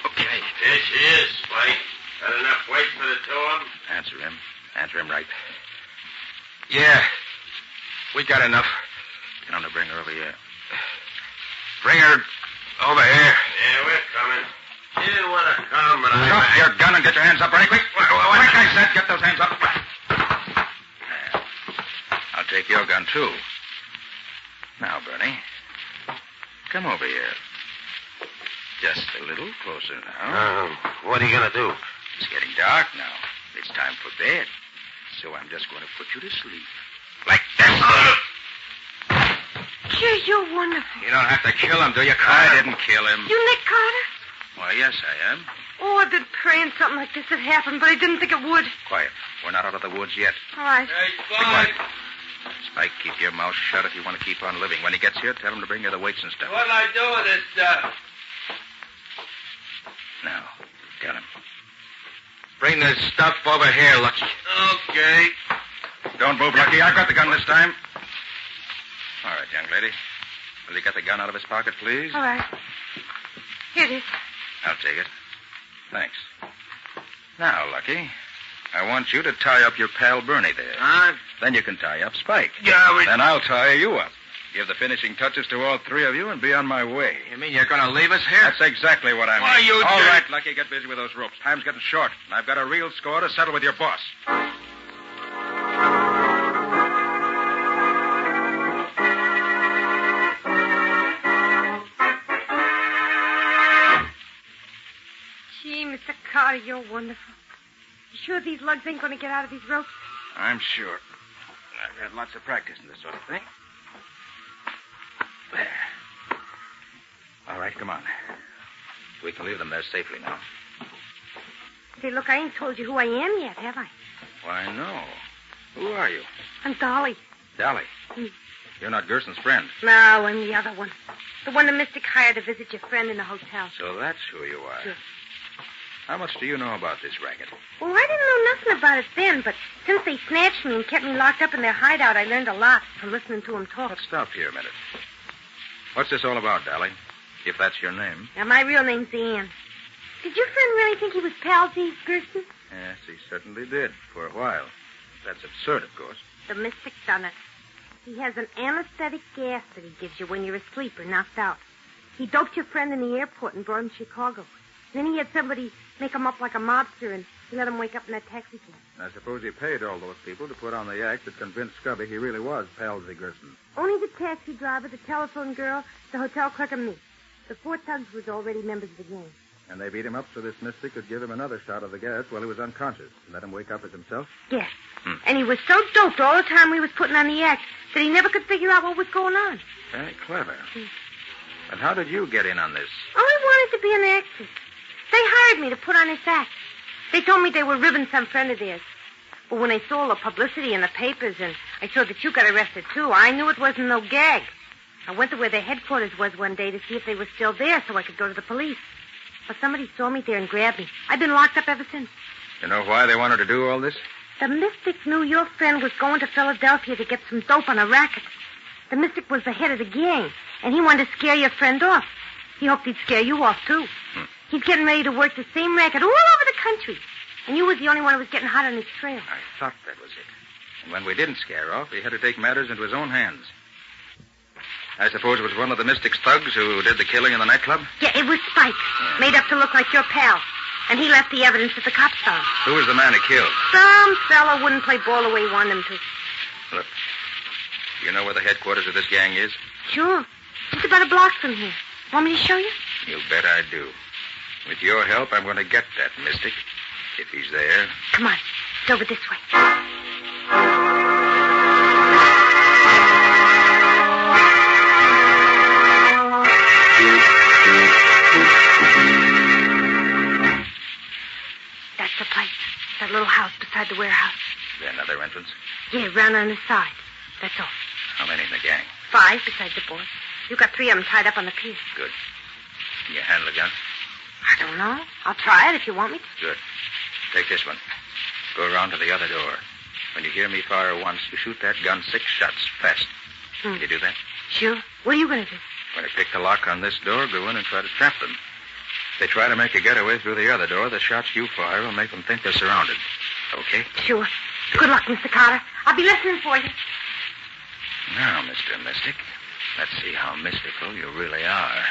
Okay. There she is, Spike. Got enough weight for the two of them? Answer him. Answer him right. Yeah. We got enough. Tell him to bring her over here. Bring her over here. Yeah, we're coming. You didn't want to come, but Drop your gun and get your hands up right quick. Quick, I said, get those hands up. There. I'll take your gun, too. Now, Bernie, come over here. Just a little closer now. What are you going to do? It's getting dark now. It's time for bed. So I'm just going to put you to sleep. Like this. Gee, you're wonderful. You don't have to kill him, do you, Carter? I didn't kill him. You Nick Carter? Why, yes, I am. Oh, I've been praying something like this had happened, but I didn't think it would. Quiet. We're not out of the woods yet. All right. Hey, Quiet. Spike, keep your mouth shut if you want to keep on living. When he gets here, tell him to bring you the weights and stuff. What'll I do with this stuff? Now, tell him. Bring this stuff over here, Lucky. Okay. Don't move, Lucky. I've got the gun this time. All right, young lady. Will you get the gun out of his pocket, please? All right. Here it is. I'll take it. Thanks. Now, Lucky, I want you to tie up your pal Bernie there. Huh? Then you can tie up Spike. Yeah, Then I'll tie you up. Give the finishing touches to all three of you and be on my way. You mean you're going to leave us here? That's exactly what I mean. Why, you All jerk. right, Lucky, get busy with those ropes. Time's getting short, and I've got a real score to settle with your boss. Gee, Mr. Carter, you're wonderful. You sure these lugs ain't going to get out of these ropes? I'm sure. I've had lots of practice in this sort of thing. There. All right, come on. We can leave them there safely now. Say, look, I ain't told you who I am yet, have I? Why, no. Who are you? I'm Dolly. Dolly. You're not Gerson's friend. No, I'm the other one. The one the mystic hired to visit your friend in the hotel. So that's who you are. Sure. How much do you know about this racket? Well, I didn't know nothing about it then, but since they snatched me and kept me locked up in their hideout, I learned a lot from listening to them talk. Let's stop here a minute. What's this all about, Dolly? If that's your name. Now, my real name's Ann. Did your friend really think he was palsy, Gerson? Yes, he certainly did, for a while. That's absurd, of course. The mystic done it. He has an anesthetic gas that he gives you when you're asleep or knocked out. He doped your friend in the airport and brought him to Chicago. Then he had somebody make him up like a mobster, and he let him wake up in that taxi cab. I suppose he paid all those people to put on the act that convinced Scubby he really was Palsy Gerson. Only the taxi driver, the telephone girl, the hotel clerk, and me. The 4 thugs was already members of the gang. And they beat him up so this mystic could give him another shot of the gas while he was unconscious and let him wake up as himself? Yes. And he was so doped all the time we was putting on the act that he never could figure out what was going on. Very clever. And how did you get in on this? Oh, I wanted to be an actress. They hired me to put on this act. They told me they were ribbing some friend of theirs. But when I saw all the publicity in the papers and I saw that you got arrested, too, I knew it wasn't no gag. I went to where their headquarters was one day to see if they were still there so I could go to the police. But somebody saw me there and grabbed me. I've been locked up ever since. You know why they wanted to do all this? The mystic knew your friend was going to Philadelphia to get some dope on a racket. The mystic was the head of the gang, and he wanted to scare your friend off. He hoped he'd scare you off, too. He's getting ready to work the same racket all over the country. And you was the only one who was getting hot on his trail. I thought that was it. And when we didn't scare off, he had to take matters into his own hands. I suppose it was one of the Mystic's thugs who did the killing in the nightclub? Yeah, it was Spike, made up to look like your pal. And he left the evidence at the cop found. Who was the man who killed? Some fella wouldn't play ball the way he wanted him to. Look, you know where the headquarters of this gang is? Sure. Just about a block from here. Want me to show you? You bet I do. With your help, I'm going to get that Mystic. If he's there. Come on. It's over this way. That's the place. That little house beside the warehouse. Is there another entrance? Yeah, round on the side. That's all. How many in the gang? 5 besides the boss. You got 3 of them tied up on the pier. Good. Can you handle a gun? I don't know. I'll try it if you want me to. Good. Take this one. Go around to the other door. When you hear me fire once, you shoot that gun 6 shots fast. Can you do that? Sure. What are you going to do? When I pick the lock on this door, go in and try to trap them. If they try to make a getaway through the other door, the shots you fire will make them think they're surrounded. Okay? Sure. Good luck, Mr. Carter. I'll be listening for you. Now, Mr. Mystic, let's see how mystical you really are.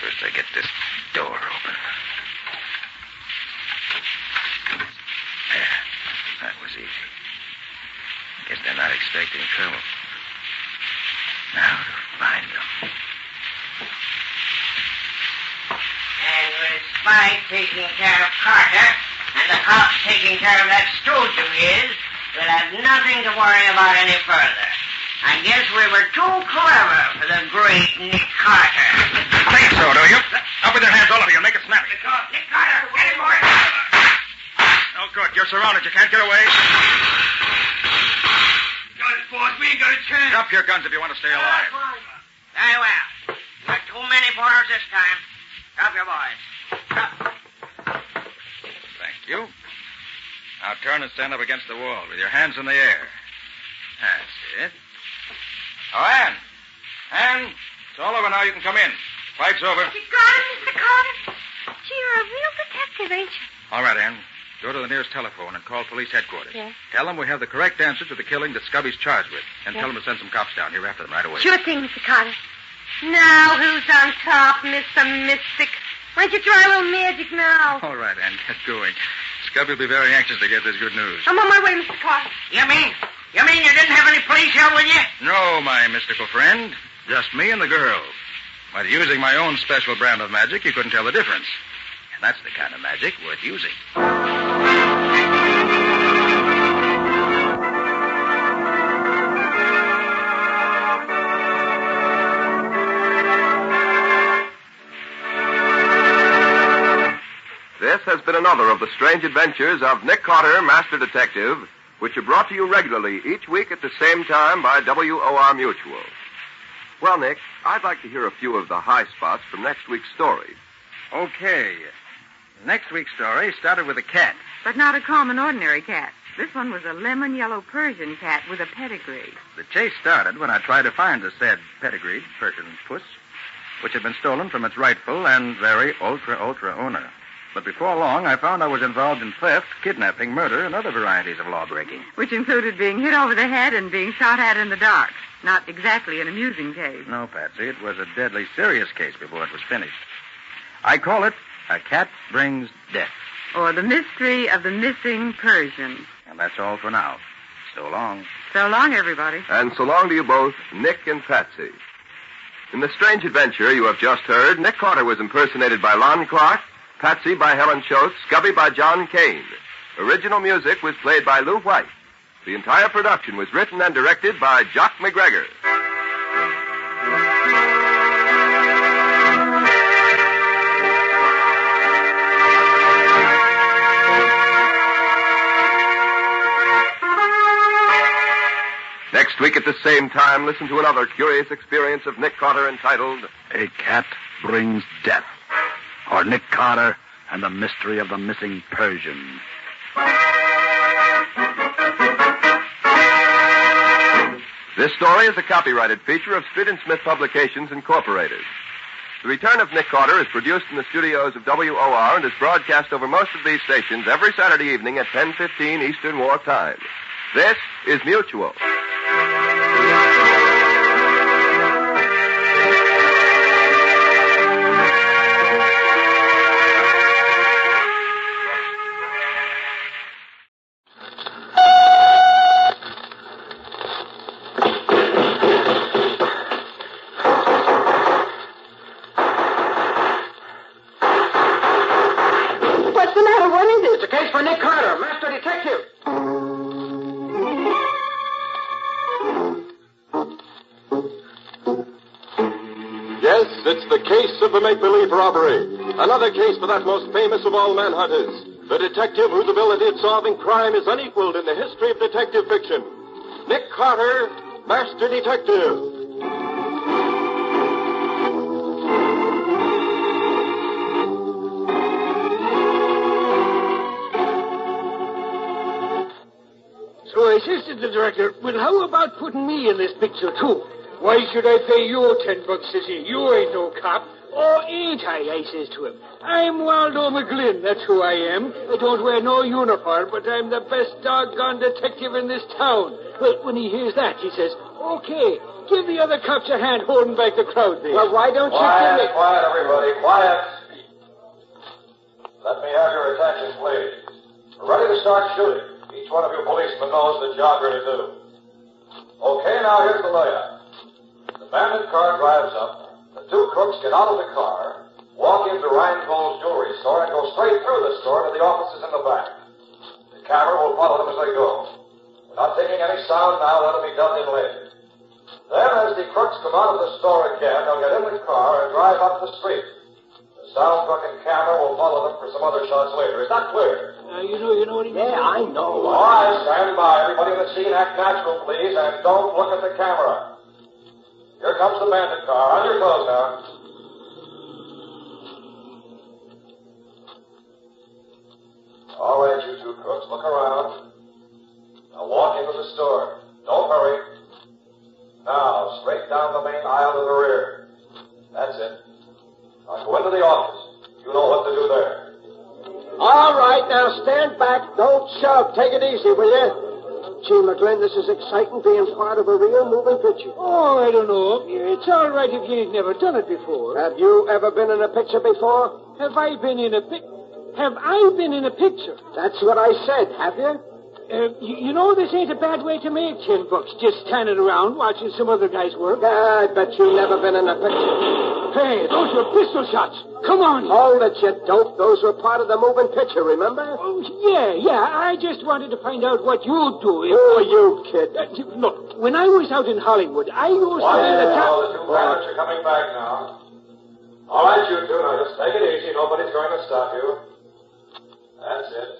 First, I get this door open. There. That was easy. Guess they're not expecting trouble. Now to find them. And with Spike taking care of Carter, and the cops taking care of that stooge of his, we'll have nothing to worry about any further. I guess we were too clever for the great Nick Carter. Think so, do you? Up with your hands, all of you. Make it snappy. Nick Carter, get him, boy. No good. You're surrounded. You can't get away. Guns, boss. We ain't got a chance. Drop your guns if you want to stay alive. Very well. We're too many for us this time. Drop your boys. Drop. Thank you. Now turn and stand up against the wall with your hands in the air. That's it. Oh, Ann. Ann, it's all over now. You can come in. Fight's over. You got it, Mr. Carter? Gee, you're a real detective, ain't you? All right, Ann. Go to the nearest telephone and call police headquarters. Yes. Tell them we have the correct answer to the killing that Scubby's charged with. And Yes. tell them to send some cops down here after them right away. Sure thing, Mr. Carter. Now, who's on top, Mr. Mystic? Why don't you try a little magic now? All right, Ann. Get going. Scubby will be very anxious to get this good news. I'm on my way, Mr. Carter. You mean you didn't have any police here with you? No, my mystical friend. Just me and the girl. But using my own special brand of magic, you couldn't tell the difference. And that's the kind of magic worth using. This has been another of the strange adventures of Nick Carter, Master Detective, which are brought to you regularly each week at the same time by WOR Mutual. Well, Nick, I'd like to hear a few of the high spots from next week's story. Okay. Next week's story started with a cat. But not a common, ordinary cat. This one was a lemon yellow Persian cat with a pedigree. The chase started when I tried to find the said pedigreed Persian puss, which had been stolen from its rightful and very ultra owner. But before long, I found I was involved in theft, kidnapping, murder, and other varieties of lawbreaking. Which included being hit over the head and being shot at in the dark. Not exactly an amusing case. No, Patsy, it was a deadly serious case before it was finished. I call it A Cat Brings Death. Or The Mystery of the Missing Persian. And that's all for now. So long. So long, everybody. And so long to you both, Nick and Patsy. In the strange adventure you have just heard, Nick Carter was impersonated by Lon Clark, Patsy by Helen Schultz, Scubby by John Kane. Original music was played by Lou White. The entire production was written and directed by Jock McGregor. Next week at the same time, listen to another curious experience of Nick Carter entitled A Cat Brings Death. Or Nick Carter and the Mystery of the Missing Persian. This story is a copyrighted feature of Street and Smith Publications, Incorporated. The Return of Nick Carter is produced in the studios of WOR and is broadcast over most of these stations every Saturday evening at 10:15 Eastern War Time. This is Mutual. What's the matter? What is it? It's a case for Nick Carter, Master Detective. Yes, it's the case of the make-believe robbery. Another case for that most famous of all manhunters. The detective whose ability at solving crime is unequaled in the history of detective fiction. Nick Carter, Master Detective. So, Assistant Director, well, how about putting me in this picture, too? Why should I pay you $10, Sissy? You ain't no cop. Oh, ain't I says to him. I'm Waldo McGlynn, that's who I am. I don't wear no uniform, but I'm the best doggone detective in this town. Well, when he hears that, he says, okay, give the other cops a hand holding back the crowd there. Well, why don't you give me... Quiet, everybody, quiet. Let me have your attention, please. We're ready to start shooting. Each one of you policemen knows the job you're to do. Okay, now here's the layout. The bandit car drives up. The two crooks get out of the car, walk into Rheingold's jewelry store, and go straight through the store to the offices in the back. The camera will follow them as they go. We're not taking any sound now. That'll be done in later. Then, as the crooks come out of the store again, they'll get in the car and drive up the street. The sound truck and camera will follow them for some other shots later. Is that clear? You know what he means? Yeah, I know. All right, stand by. Everybody in the scene, act natural, please, and don't look at the camera. Here comes the bandit car. On your toes now. All right, you two crooks, look around. Now walk into the store. Don't hurry. Now, straight down the main aisle to the rear. That's it. Now go into the office. You know what to do there. All right, now stand back. Don't shove. Take it easy, will you? Gee, McGlynn, this is exciting being part of a real moving picture. Oh, I don't know. It's all right if you ain't never done it before. Have you ever been in a picture before? Have I been in a picture? That's what I said, have you? You know, this ain't a bad way to make $10, just standing around watching some other guys work. I bet you've never been in a picture. Hey, those were pistol shots. Come on. Hold it, you dope. Those were part of the moving picture, remember? Oh, yeah. I just wanted to find out what you'd do. Who are you, kid? Look, when I was out in Hollywood, I used to be the top... The two bandits are coming back now. All right, you two, now just take it easy. Nobody's going to stop you. That's it.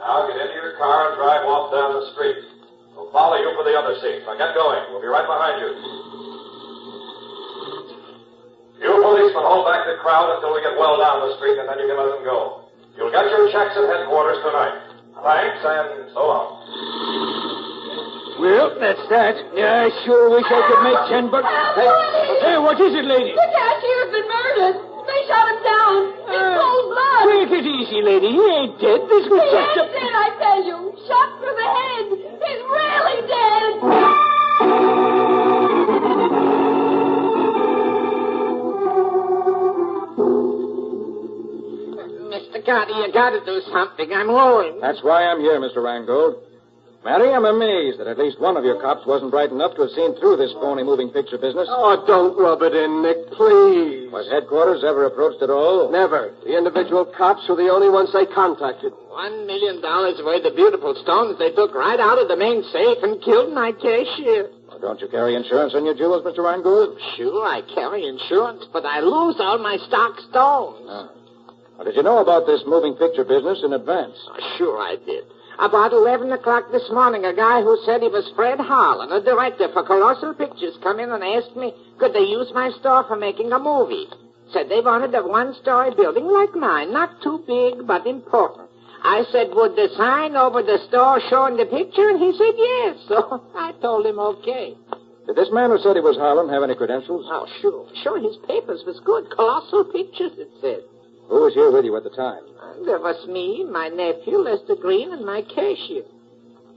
Now get into your car and drive off down the street. We'll follow you for the other seats. Now get going. We'll be right behind you. You policemen hold back the crowd until we get well down the street, and then you can let them go. You'll get your checks at headquarters tonight. Thanks, and so long. Well, that's that. Yeah, I sure wish I could make $10. Hey, what is it, lady? The cashier's been murdered. They shot him down. It's cold blood. Take it easy, lady. He ain't dead. This was He just ain't dead, I tell you. Shot through the head. He's really dead. Mr. Gotti, you gotta do something. I'm lowering. That's why I'm here, Mr. Rheingold. Mary, I'm amazed that at least one of your cops wasn't bright enough to have seen through this phony moving picture business. Oh, don't rub it in, Nick, please. Was headquarters ever approached at all? Never. The individual cops were the only ones they contacted. $1 million worth of beautiful stones they took right out of the main safe and killed my cashier. Well, don't you carry insurance on your jewels, Mr. Rheingold? Sure, I carry insurance, but I lose all my stock stones. Well, did you know about this moving picture business in advance? Sure I did. About 11 o'clock this morning, a guy who said he was Fred Howling, a director for Colossal Pictures, come in and asked me, could they use my store for making a movie? Said they wanted a one-story building like mine, not too big, but important. I said, would the sign over the store showing the picture? And he said yes, so I told him okay. Did this man who said he was Howling have any credentials? Oh, sure. Sure, his papers was good. Colossal Pictures, it said. Who was here with you at the time? There was me, my nephew, Lester Green, and my cashier.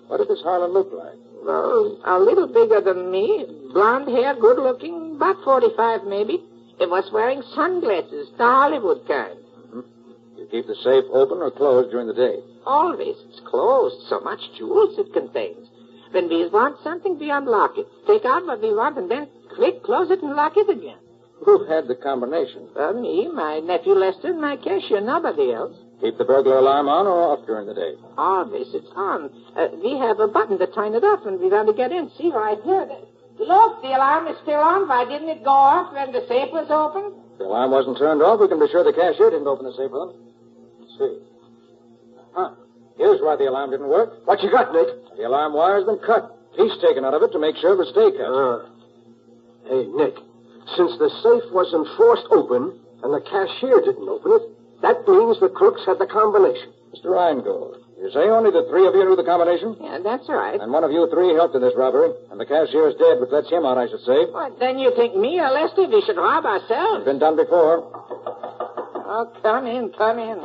What did this Howling look like? Well, a little bigger than me. Blonde hair, good looking, about 45 maybe. It was wearing sunglasses, the Hollywood kind. Mm-hmm. You keep the safe open or closed during the day? Always. It's closed. So much jewels it contains. When we want something, we unlock it. Take out what we want and then click, close it, and lock it again. Who had the combination? Me, my nephew Lester, and my cashier, nobody else. Keep the burglar alarm on or off during the day? Always, it's on. We have a button to turn it off when we want to get in. See right here. Look, the alarm is still on. Why didn't it go off when the safe was open? If the alarm wasn't turned off, we can be sure the cashier didn't open the safe with them. Let's see. Here's why the alarm didn't work. What you got, Nick? The alarm wire's been cut. Piece taken out of it to make sure it would stay cut. Hey, Nick, since the safe wasn't forced open and the cashier didn't open it, that means the crooks had the combination. Mr. Reingold, you say only the three of you knew the combination? Yeah, that's right. And one of you three helped in this robbery. And the cashier is dead, which lets him out, I should say. What, then you think me or Lester we should rob ourselves? It's been done before. Oh, come in, come in.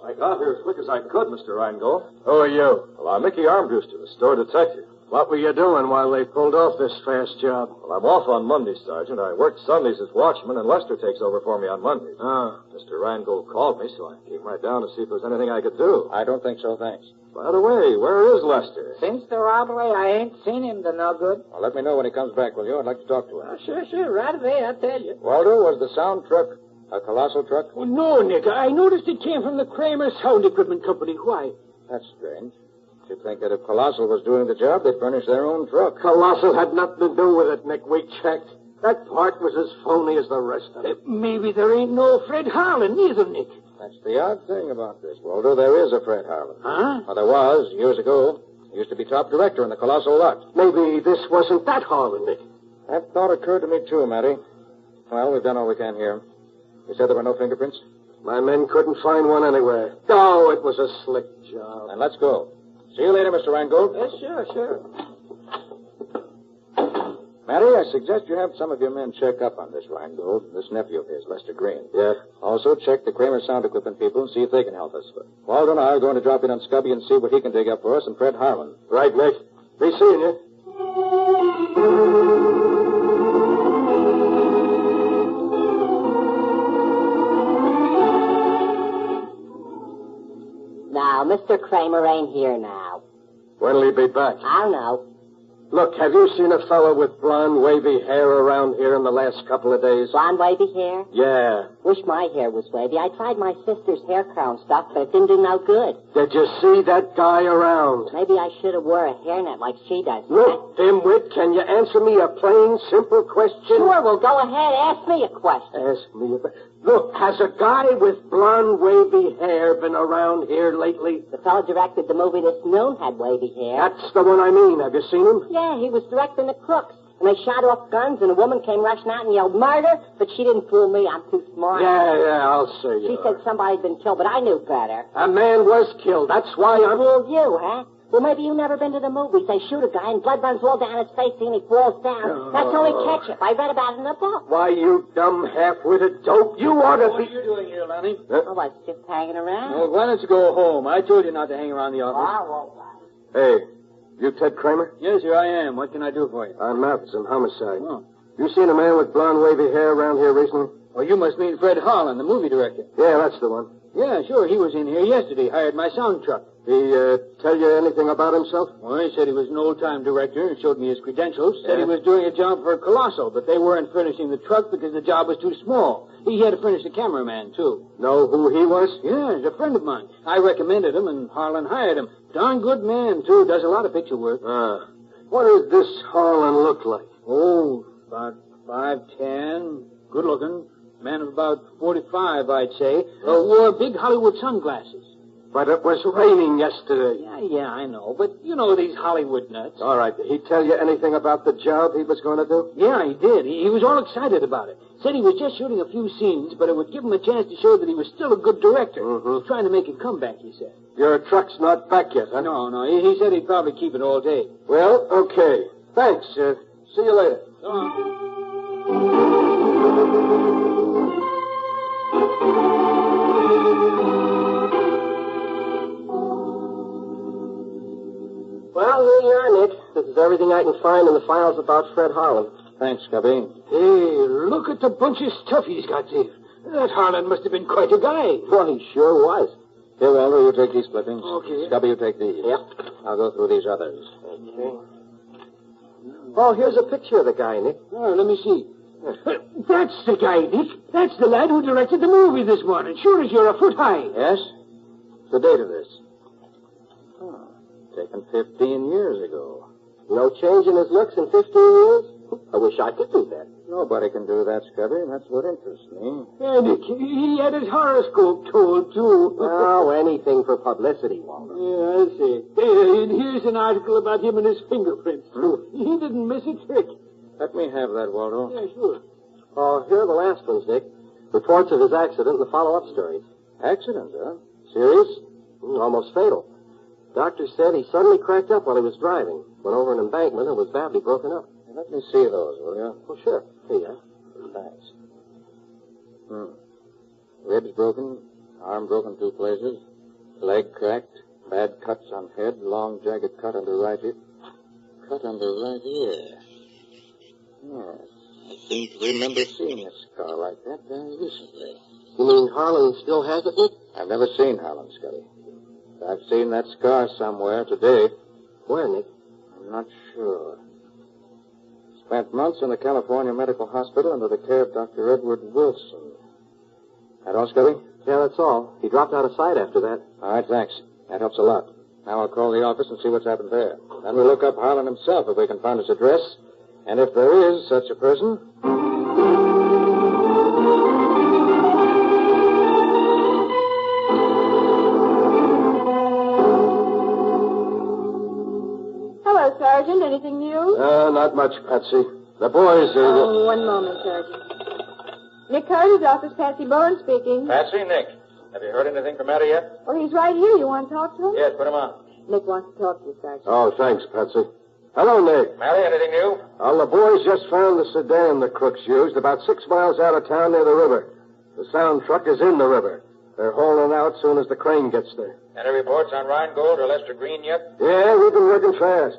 I got here as quick as I could, Mr. Reingold. Who are you? Well, I'm Mickey Armbruster, the store detective. What were you doing while they pulled off this fast job? Well, I'm off on Monday, Sergeant. I work Sundays as watchman, and Lester takes over for me on Mondays. Ah. Mr. Reingold called me, so I came right down to see if there was anything I could do. I don't think so, thanks. By the way, where is Lester? Since the robbery, I ain't seen him to no good. Well, let me know when he comes back, will you? I'd like to talk to him. Oh, sure, right away, I'll tell you. Waldo, was the sound truck a colossal truck? Oh, no, Nick. I noticed it came from the Kramer Sound Equipment Company. Why? That's strange. You'd think that if Colossal was doing the job, they'd furnish their own truck. Colossal had nothing to do with it, Nick. We checked. That part was as phony as the rest of it. Maybe there ain't no Fred Howling either, Nick. That's the odd thing about this, Waldo. There is a Fred Howling. Huh? Well, there was, years ago. He used to be top director in the Colossal lot. Maybe this wasn't that Howling, Nick. That thought occurred to me, too, Matty. Well, we've done all we can here. You said there were no fingerprints? My men couldn't find one anywhere. Oh, it was a slick job. Then let's go. See you later, Mr. Reingold. Yes, sure. Matty, I suggest you have some of your men check up on this Reingold, this nephew of his, Lester Green. Yeah? Also, check the Kramer Sound Equipment people and see if they can help us. Waldo and I are going to drop in on Scubby and see what he can dig up for us and Fred Harlan. Right, Nick. Be seeing you. Now, Mr. Kramer ain't here now. When'll he be back? I don't know. Look, have you seen a fellow with blonde, wavy hair around here in the last couple of days? Blonde, wavy hair? Yeah. Wish my hair was wavy. I tried my sister's hair crown stuff, but it didn't do no good. Did you see that guy around? Maybe I should have wore a hairnet like she does. Look, dimwit, can you answer me a plain, simple question? Sure, well, go ahead. Ask me a question. Ask me a... Look, has a guy with blonde, wavy hair been around here lately? The fellow directed the movie this noon had wavy hair. That's the one I mean. Have you seen him? Yeah, he was directing The Crooks. And they shot off guns, and a woman came rushing out and yelled, "Murder!" But she didn't fool me. I'm too smart. Yeah, I'll say you. She said somebody'd been killed, but I knew better. A man was killed. That's why I'm... Fooled you, huh? Well, maybe you've never been to the movies. They shoot a guy, and blood runs all down his face, and he falls down. That's only ketchup. I read about it in a book. Why, you dumb half-witted dope. You ought to be... What are you doing here, Lonnie? Oh, I was just hanging around. Well, why don't you go home? I told you not to hang around the office. I won't. Hey, you Ted Kramer? Yes, sir, I am. What can I do for you? I'm Matheson, homicide. Oh. You seen a man with blonde, wavy hair around here recently? Oh, you must mean Fred Harlan, the movie director. Yeah, that's the one. Yeah, sure. He was in here yesterday. Hired my sound truck. He tell you anything about himself? Well, he said he was an old-time director and showed me his credentials. Said he was doing a job for Colossal, but they weren't furnishing the truck because the job was too small. He had to furnish the cameraman, too. Know who he was? Yeah, he's a friend of mine. I recommended him, and Harlan hired him. Darn good man, too. Does a lot of picture work. What does this Harlan look like? Oh, about 5'10", good-looking. Man of about 45, I'd say. Wore big Hollywood sunglasses. But it was raining yesterday. Yeah, I know. But you know these Hollywood nuts. All right. Did he tell you anything about the job he was going to do? Yeah, he did. He was all excited about it. Said he was just shooting a few scenes, but it would give him a chance to show that he was still a good director. Mm-hmm. He's trying to make a comeback, he said. Your truck's not back yet, huh? No. He said he'd probably keep it all day. Well, okay. Thanks. See you later. Well, here you are, Nick. This is everything I can find in the files about Fred Harlan. Thanks, Scubby. Hey, look at the bunch of stuff he's got there. That Harlan must have been quite a guy. Well, he sure was. Here, Waldo, you take these clippings. Okay. Scubby, you take these. Yep. I'll go through these others. Okay. Oh, here's a picture of the guy, Nick. Oh, let me see. That's the guy, Nick. That's the lad who directed the movie this morning. Sure as you're a foot high. Yes? The date of this. Oh, taken 15 years ago. No change in his looks in 15 years? I wish I could do that. Nobody can do that, Scubby. That's what interests me. Yeah, Nick, he had his horoscope told, too. Oh, anything for publicity, Walter. Yeah, I see. Hey, and here's an article about him and his fingerprints. He didn't miss a trick. Let me have that, Waldo. Yeah, sure. Oh, here are the last ones, Dick. Reports of his accident and the follow-up stories. Accident, huh? Serious? Almost fatal. Doctor said he suddenly cracked up while he was driving. Went over an embankment and was badly broken up. Let me see those, will you? Oh, sure. Here you are. Thanks. Ribs broken, arm broken 2 places, leg cracked, bad cuts on head, long jagged cut under right ear. Cut under right ear. Yes, I seem to remember seeing a scar like that very recently. You mean Harlan still has it, Nick? I've never seen Howling, Scotty. I've seen that scar somewhere today. Where, Nick? I'm not sure. Spent months in the California Medical Hospital under the care of Dr. Edward Wilson. That all, Scotty? Yeah, that's all. He dropped out of sight after that. All right, thanks. That helps a lot. Now I'll call the office and see what's happened there. Then we'll look up Harlan himself if we can find his address. And if there is such a person... Hello, Sergeant. Anything new? Not much, Patsy. The boys are... Oh, one moment, Sergeant. Nick Carter's office, Patsy Bowen speaking. Patsy, Nick. Have you heard anything from Matty yet? Oh, he's right here. You want to talk to him? Yes, put him on. Nick wants to talk to you, Sergeant. Oh, thanks, Patsy. Hello, Nick. Matty, anything new? The boys just found the sedan the crooks used about 6 miles out of town near the river. The sound truck is in the river. They're hauling out soon as the crane gets there. Any reports on Rheingold or Lester Green yet? Yeah, we've been working fast.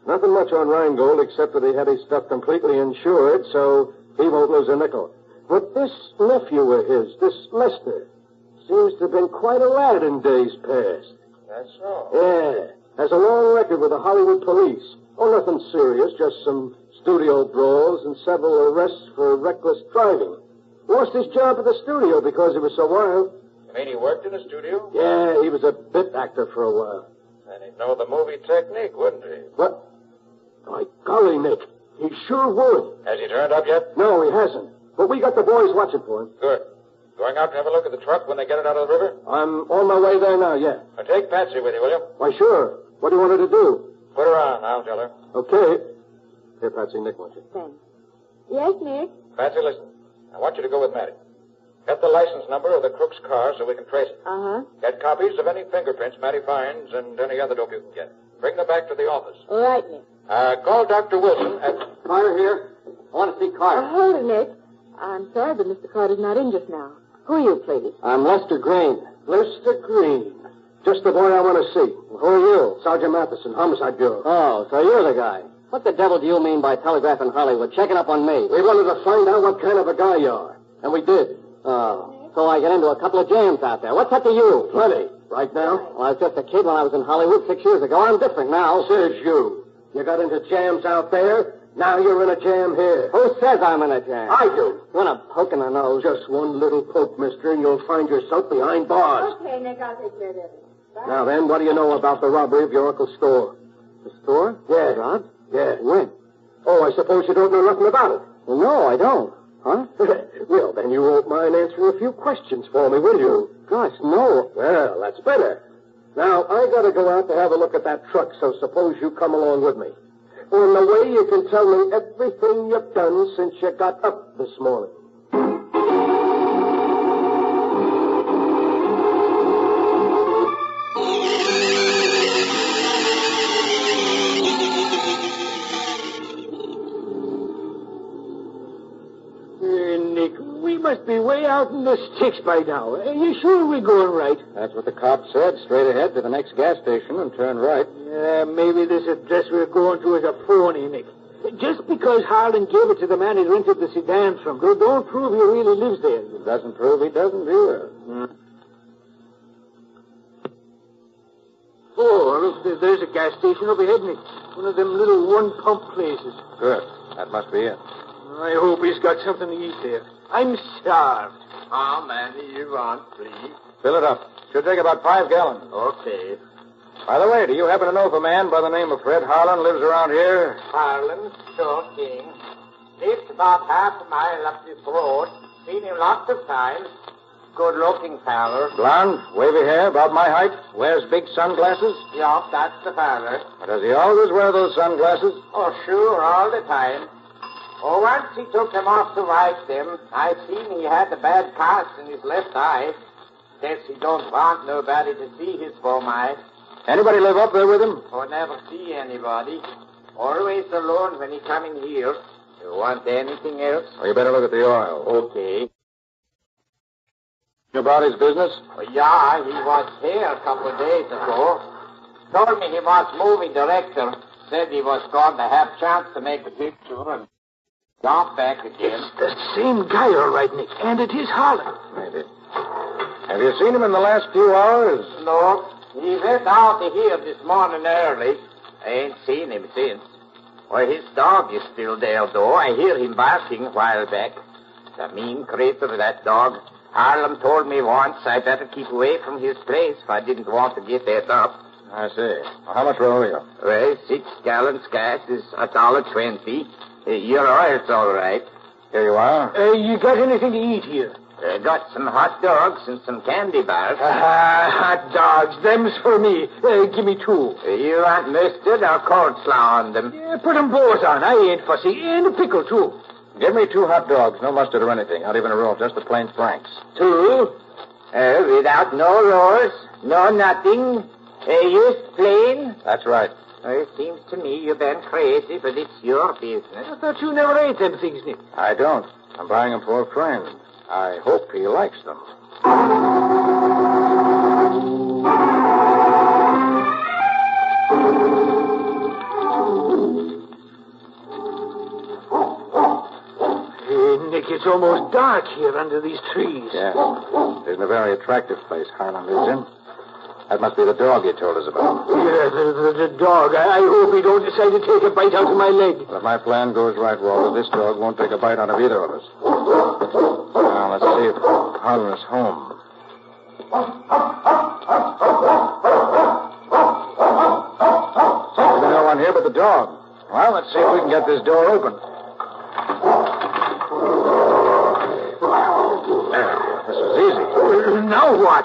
Nothing much on Rheingold except that he had his stuff completely insured, so he won't lose a nickel. But this nephew of his, this Lester, seems to have been quite a lad in days past. That's so. Yeah. Has a long record with the Hollywood police. Oh, nothing serious, just some studio brawls and several arrests for reckless driving. Lost his job at the studio because he was so wild. You mean he worked in a studio? Yeah, he was a bit actor for a while. Then he'd know the movie technique, wouldn't he? What? My golly, Nick. He sure would. Has he turned up yet? No, he hasn't. But we got the boys watching for him. Good. Going out to have a look at the truck when they get it out of the river? I'm on my way there now, yeah. Now take Patsy with you, will you? Why, sure. What do you want her to do? Put her on. I'll tell her. Okay. Here, Patsy, Nick wants you. Thanks. Yes, Nick? Patsy, listen. I want you to go with Matty. Get the license number of the crook's car so we can trace it. Uh-huh. Get copies of any fingerprints Matty finds and any other dope you can get. Bring them back to the office. All right, Nick. Call Dr. Wilson at... Carter here. I want to see Carter. Hold it, Nick. I'm sorry, but Mr. Carter's not in just now. Who are you, please? I'm Lester Green. Lester Green. Just the boy I want to see. Who are you? Sergeant Matheson, Homicide Bureau. Oh, so you're the guy. What the devil do you mean by telegraphing Hollywood, checking up on me? We wanted to find out what kind of a guy you are. And we did. Oh, so I get into a couple of jams out there. What's that to you? Plenty. Right now? Well, I was just a kid when I was in Hollywood 6 years ago. I'm different now. Says you. You got into jams out there. Now you're in a jam here. Who says I'm in a jam? I do. You want a poke in the nose? Just one little poke, mister, and you'll find yourself behind bars. Okay, Nick, I'll take care of everything. Bye. Now then, what do you know about the robbery of your uncle's store? The store? Yeah. Rob? Yeah. When? Oh, I suppose you don't know nothing about it. Well, no, I don't. Huh? Well, then you won't mind answering a few questions for me, will you? Gosh, no. Well, that's better. Now, I gotta go out to have a look at that truck, so suppose you come along with me. On the way, you can tell me everything you've done since you got up this morning. Nick, we must be way out in the sticks by now. Are you sure we're going right? That's what the cop said. Straight ahead to the next gas station and turn right. Yeah, maybe this address we're going to is a phony, Nick. Just because Howling gave it to the man he rented the sedan from, don't prove he really lives there. It doesn't prove he doesn't either. Oh, look, there's a gas station overhead, Nick. One of them little one-pump places. Good. That must be it. I hope he's got something to eat there. I'm starved. How many you want, please? Fill it up. Should take about 5 gallons. Okay. By the way, do you happen to know if a man by the name of Fred Harlan lives around here? Harlan, sure thing. Lives about half a mile up this road. Seen him lots of times. Good-looking feller. Blonde, wavy hair, about my height. Wears big sunglasses. Yeah, that's the feller. Does he always wear those sunglasses? Oh, sure, all the time. Oh, once he took them off to wipe them. I seen he had a bad cast in his left eye. Says he don't want nobody to see his pomade. Anybody live up there with him? Or never see anybody. Always alone when he come in here. You want anything else? Well, you better look at the oil. Okay. About his business? Well, yeah, he was here a couple of days ago. Told me he was movie director. Said he was going to have chance to make a picture and gone back again. It's the same guy, all right, Nick. And it is Howling. Maybe. Have you seen him in the last few hours? No. He went out of here this morning early. I ain't seen him since. Well, his dog is still there, though. I hear him barking a while back. The mean creature, that dog. Harlem told me once I better keep away from his place if I didn't want to get that up. I see. Well, how much will you? Well, 6 gallons gas is $1.20. Your oil's all right. Here you are. You got anything to eat here? I got some hot dogs and some candy bars. Hot dogs. Them's for me. Give me 2. You want mustard or coleslaw on them? Yeah, put them both on. I ain't fussy. And a pickle, too. Give me 2 hot dogs. No mustard or anything. Not even a roll. Just the plain Franks. 2? Without no rolls? No nothing? Just plain? That's right. It seems to me you've been crazy, but it's your business. I thought you never ate them things, Nick. I don't. I'm buying them for a friend. I hope he likes them. Hey, Nick, it's almost dark here under these trees. Yeah. It isn't a very attractive place Harlan lives in. That must be the dog you told us about. Yeah, the dog. I hope he don't decide to take a bite out of my leg. Well, if my plan goes right, Walter, this dog won't take a bite out of either of us. Now, let's see if Harlan is home. Seems to be no one here but the dog. Well, let's see if we can get this door open. There, this is easy. Now what?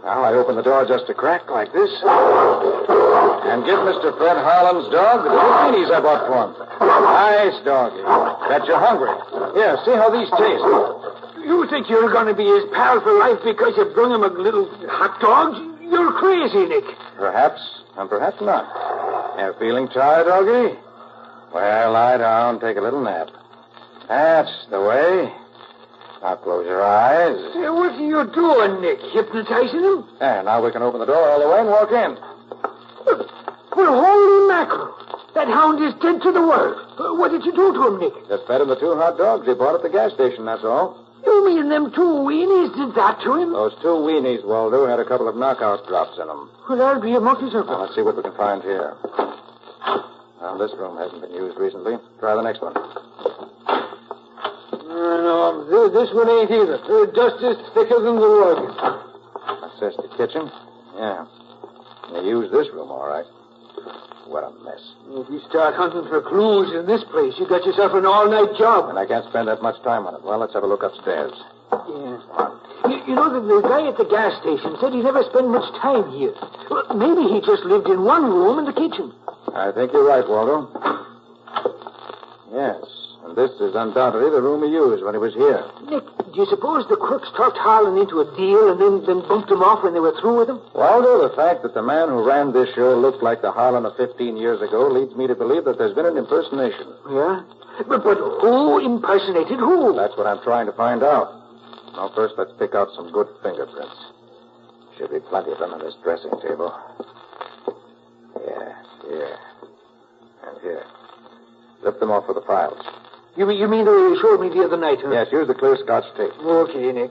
Now, I open the door just a crack like this. And give Mr. Fred Harlan's dog the 2 guineas I bought for him. Nice doggy. Bet you're hungry. Here, see how these taste. You think you're going to be his pal for life because you brung him a little hot dog? You're crazy, Nick. Perhaps, and perhaps not. You feeling tired, doggy? Well, lie down, take a little nap. That's the way. Now close your eyes. Hey, what are you doing, Nick? Hypnotizing him? There, now we can open the door all the way and walk in. Well, holy mackerel. That hound is dead to the world. What did you do to him, Nick? Just fed him the 2 hot dogs he bought at the gas station, that's all. You mean them 2 weenies did that to him? Those 2 weenies, Waldo, had a couple of knockout drops in them. Well, that'll be a monkey's Now, let's see what we can find here. Well, this room hasn't been used recently. Try the next one. No, this one ain't either. Dust is thicker than the rug. That's just the kitchen. Yeah. You used this room, all right. What a mess. If you start hunting for clues in this place, you got yourself an all-night job. And I can't spend that much time on it. Well, let's have a look upstairs. Yeah. You know, the guy at the gas station said he never spent much time here. Well, maybe he just lived in one room in the kitchen. I think you're right, Waldo. Yes. And this is undoubtedly the room he used when he was here. Nick, do you suppose the crooks talked Harlan into a deal and then bumped him off when they were through with him? Waldo, the fact that the man who ran this show looked like the Harlan of 15 years ago leads me to believe that there's been an impersonation. Yeah? But who impersonated who? That's what I'm trying to find out. Now, first, let's pick out some good fingerprints. Should be plenty of them on this dressing table. Yeah, here. And here. Zip them off for the files. You mean the way you showed me the other night, huh? Yes, use the clear Scotch tape. Okay, Nick.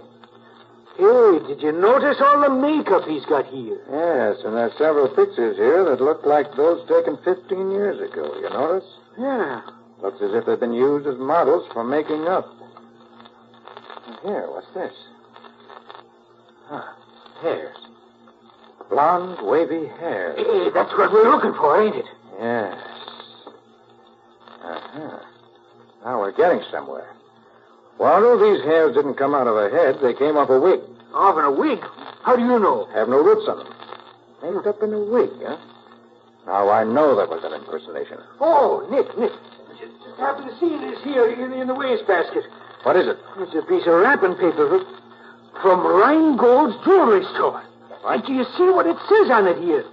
Hey, did you notice all the makeup he's got here? Yes, and there's several pictures here that look like those taken 15 years ago. You notice? Yeah. Looks as if they've been used as models for making up. Here, what's this? Hairs. Blonde, wavy hair. Hey, that's what we're looking for, ain't it? Yes. Uh-huh. Now we're getting somewhere. Waldo, these hairs didn't come out of a head. They came off a wig. Off in a wig? How do you know? Have no roots on them. Made up in a wig, huh? Now I know that was an impersonation. Oh, Nick. Just happened to see this here in the wastebasket. What is it? It's a piece of wrapping paper. From Rheingold's jewelry store. And do you see what it says on it here?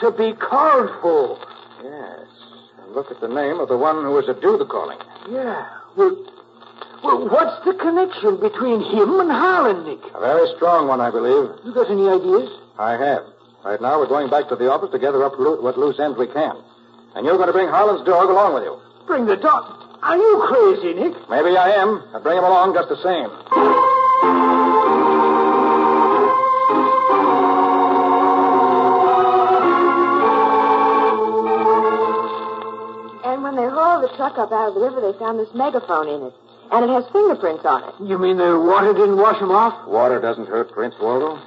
To be called for. Yes. And look at the name of the one who was to do the calling. Yeah. Well, what's the connection between him and Harlan, Nick? A very strong one, I believe. You got any ideas? I have. Right now, we're going back to the office to gather up what loose ends we can. And you're going to bring Harlan's dog along with you. Bring the dog? Are you crazy, Nick? Maybe I am. I'll bring him along just the same. And when they hauled the truck up out of the river, they found this megaphone in it. And it has fingerprints on it. You mean the water didn't wash them off? Water doesn't hurt prints, Waldo.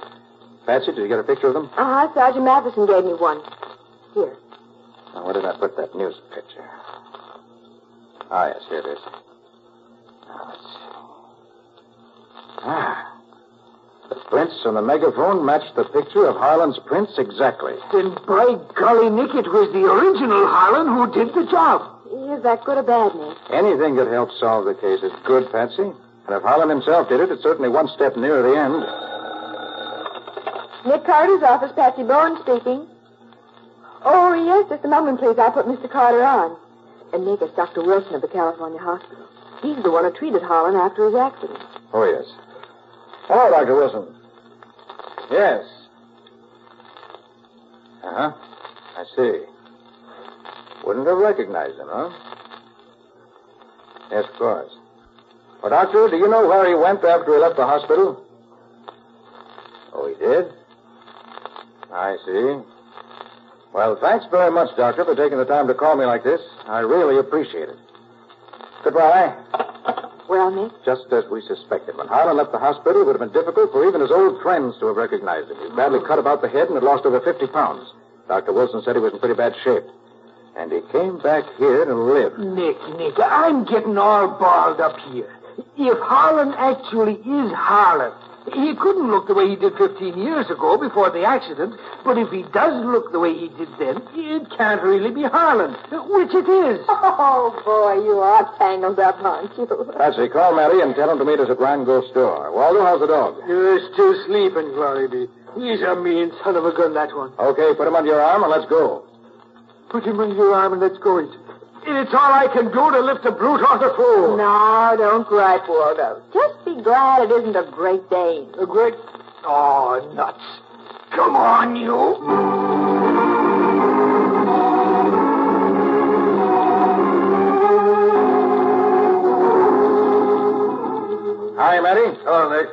Patsy, did you get a picture of them? Uh-huh. Sergeant Matheson gave me one. Here. Now, where did I put that news picture? Ah, yes, here it is. Now, let's see. Ah. The prints on the megaphone matched the picture of Harlan's prints exactly. Then, by golly, Nick, it was the original Harlan who did the job. Is that good or bad, Nick? Anything that helps solve the case is good, Patsy. And if Harlan himself did it, it's certainly one step nearer the end. Nick Carter's office, Patsy Bowen speaking. Oh, yes, just a moment, please. I'll put Mr. Carter on. And Nick, it's Dr. Wilson of the California Hospital. He's the one who treated Harlan after his accident. Oh, yes. Hello, Dr. Wilson. Yes. Uh-huh. I see. Wouldn't have recognized him, huh? Yes, of course. Well, Doctor, do you know where he went after he left the hospital? Oh, he did? I see. Well, thanks very much, Doctor, for taking the time to call me like this. I really appreciate it. Goodbye. Well, Nick? Just as we suspected. When Harlan left the hospital, it would have been difficult for even his old friends to have recognized him. He was badly cut about the head and had lost over 50 pounds. Dr. Wilson said he was in pretty bad shape. And he came back here to live. Nick, I'm getting all balled up here. If Harlan actually is Harlan, he couldn't look the way he did 15 years ago before the accident, but if he does look the way he did then, it can't really be Harlan, which it is. Oh, boy, you are tangled up, aren't you? Patsy, call Matty and tell him to meet us at Rheingold's store. Waldo, how's the dog? You're still sleeping, Glory be. He's a mean son of a gun, that one. Okay, put him under your arm and let's go. Put him under your arm and let's go. It's all I can do to lift the brute off the floor. No, don't gripe, Waldo. Just be glad it isn't a Great Dane. A great... Oh, nuts. Come on, you. Hi, Matty. Hello, Nick.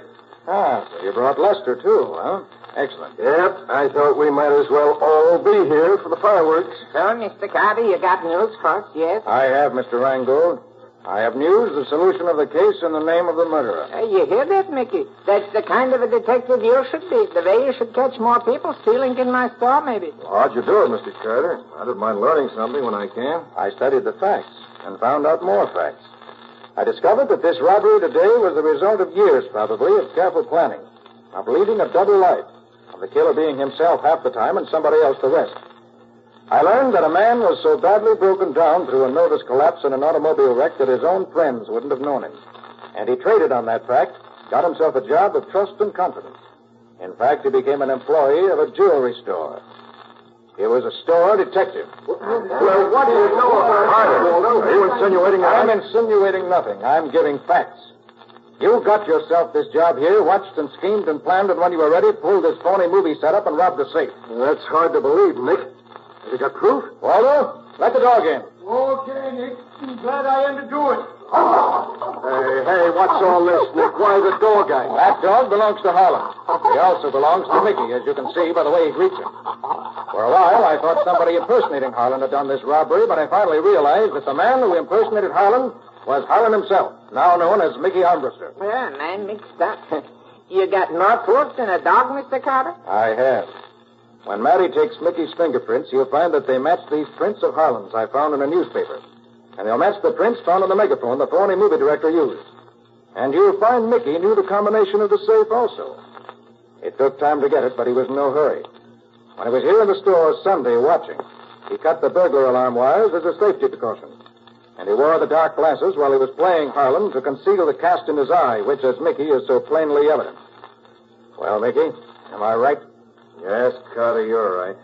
Ah, so you brought Lester, too, huh? Excellent. Yep, I thought we might as well all be here for the fireworks. So, Mr. Carter, you got news for us, yes? I have, Mr. Rheingold. I have news, the solution of the case, and the name of the murderer. You hear that, Mickey? That's the kind of a detective you should be. The way you should catch more people stealing in my store, maybe. Well, how'd you do it, Mr. Carter? I don't mind learning something when I can. I studied the facts and found out more facts. I discovered that this robbery today was the result of years, probably, of careful planning, of leading a double life, of the killer being himself half the time and somebody else the rest. I learned that a man was so badly broken down through a nervous collapse in an automobile wreck that his own friends wouldn't have known him. And he traded on that fact, got himself a job of trust and confidence. In fact, he became an employee of a jewelry store. He was a store detective. Well, what do you know about Carter? Are you insinuating I'm insinuating nothing. I'm giving facts. You got yourself this job here, watched and schemed and planned, and when you were ready, pulled this phony movie setup and robbed the safe. That's hard to believe, Nick. Have you got proof? Waldo, let the dog in. Okay, Nick. I'm glad I am to do it. Hey, what's all this, Nick? Why the dog guy? That dog belongs to Harlan. He also belongs to Mickey, as you can see by the way he greets him. For a while, I thought somebody impersonating Harlan had done this robbery, but I finally realized that the man who impersonated Harlan was Harlan himself, now known as Mickey Armbruster. Yeah, man, mixed up. You got more proof than a dog, Mr. Carter? I have. When Matty takes Mickey's fingerprints, he'll find that they match these prints of Harlan's I found in a newspaper. And they'll match the prints found on the megaphone the phony movie director used. And you'll find Mickey knew the combination of the safe also. It took time to get it, but he was in no hurry. When he was here in the store Sunday watching, he cut the burglar alarm wires as a safety precaution. And he wore the dark glasses while he was playing Harlan to conceal the cast in his eye, which, as Mickey, is so plainly evident. Well, Mickey, am I right? Yes, Carter, you're right.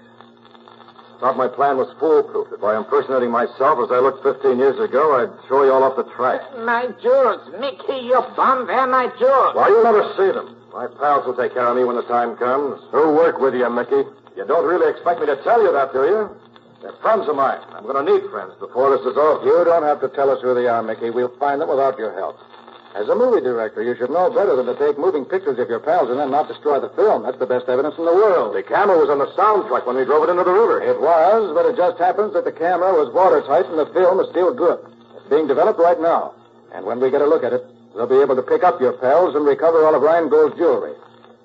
Thought my plan was foolproof. If by impersonating myself as I looked 15 years ago, I'd throw you all off the track. My jewels. Mickey, you bum. They're my jewels. Well, you'll never see them. My pals will take care of me when the time comes. Who'll work with you, Mickey? You don't really expect me to tell you that, do you? They're friends of mine. I'm going to need friends before this is over. You don't have to tell us who they are, Mickey. We'll find them without your help. As a movie director, you should know better than to take moving pictures of your pals and then not destroy the film. That's the best evidence in the world. The camera was on the sound truck when we drove it into the river. It was, but it just happens that the camera was watertight and the film is still good. It's being developed right now. And when we get a look at it, we'll be able to pick up your pals and recover all of Rhinegold's jewelry.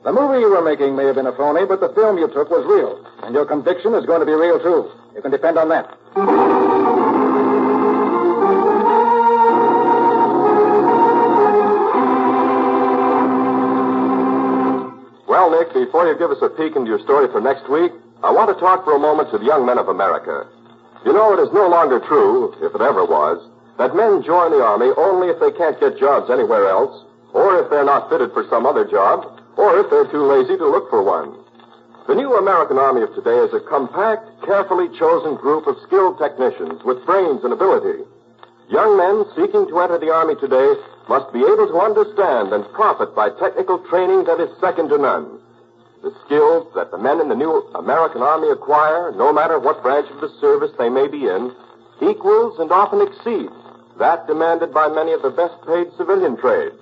The movie you were making may have been a phony, but the film you took was real. And your conviction is going to be real, too. You can depend on that. Well, Nick, before you give us a peek into your story for next week, I want to talk for a moment to the young men of America. You know, it is no longer true, if it ever was, that men join the Army only if they can't get jobs anywhere else, or if they're not fitted for some other job, or if they're too lazy to look for one. The new American Army of today is a compact, carefully chosen group of skilled technicians with brains and ability. Young men seeking to enter the Army today must be able to understand and profit by technical training that is second to none. The skills that the men in the new American Army acquire, no matter what branch of the service they may be in, equals and often exceeds that demanded by many of the best-paid civilian trades.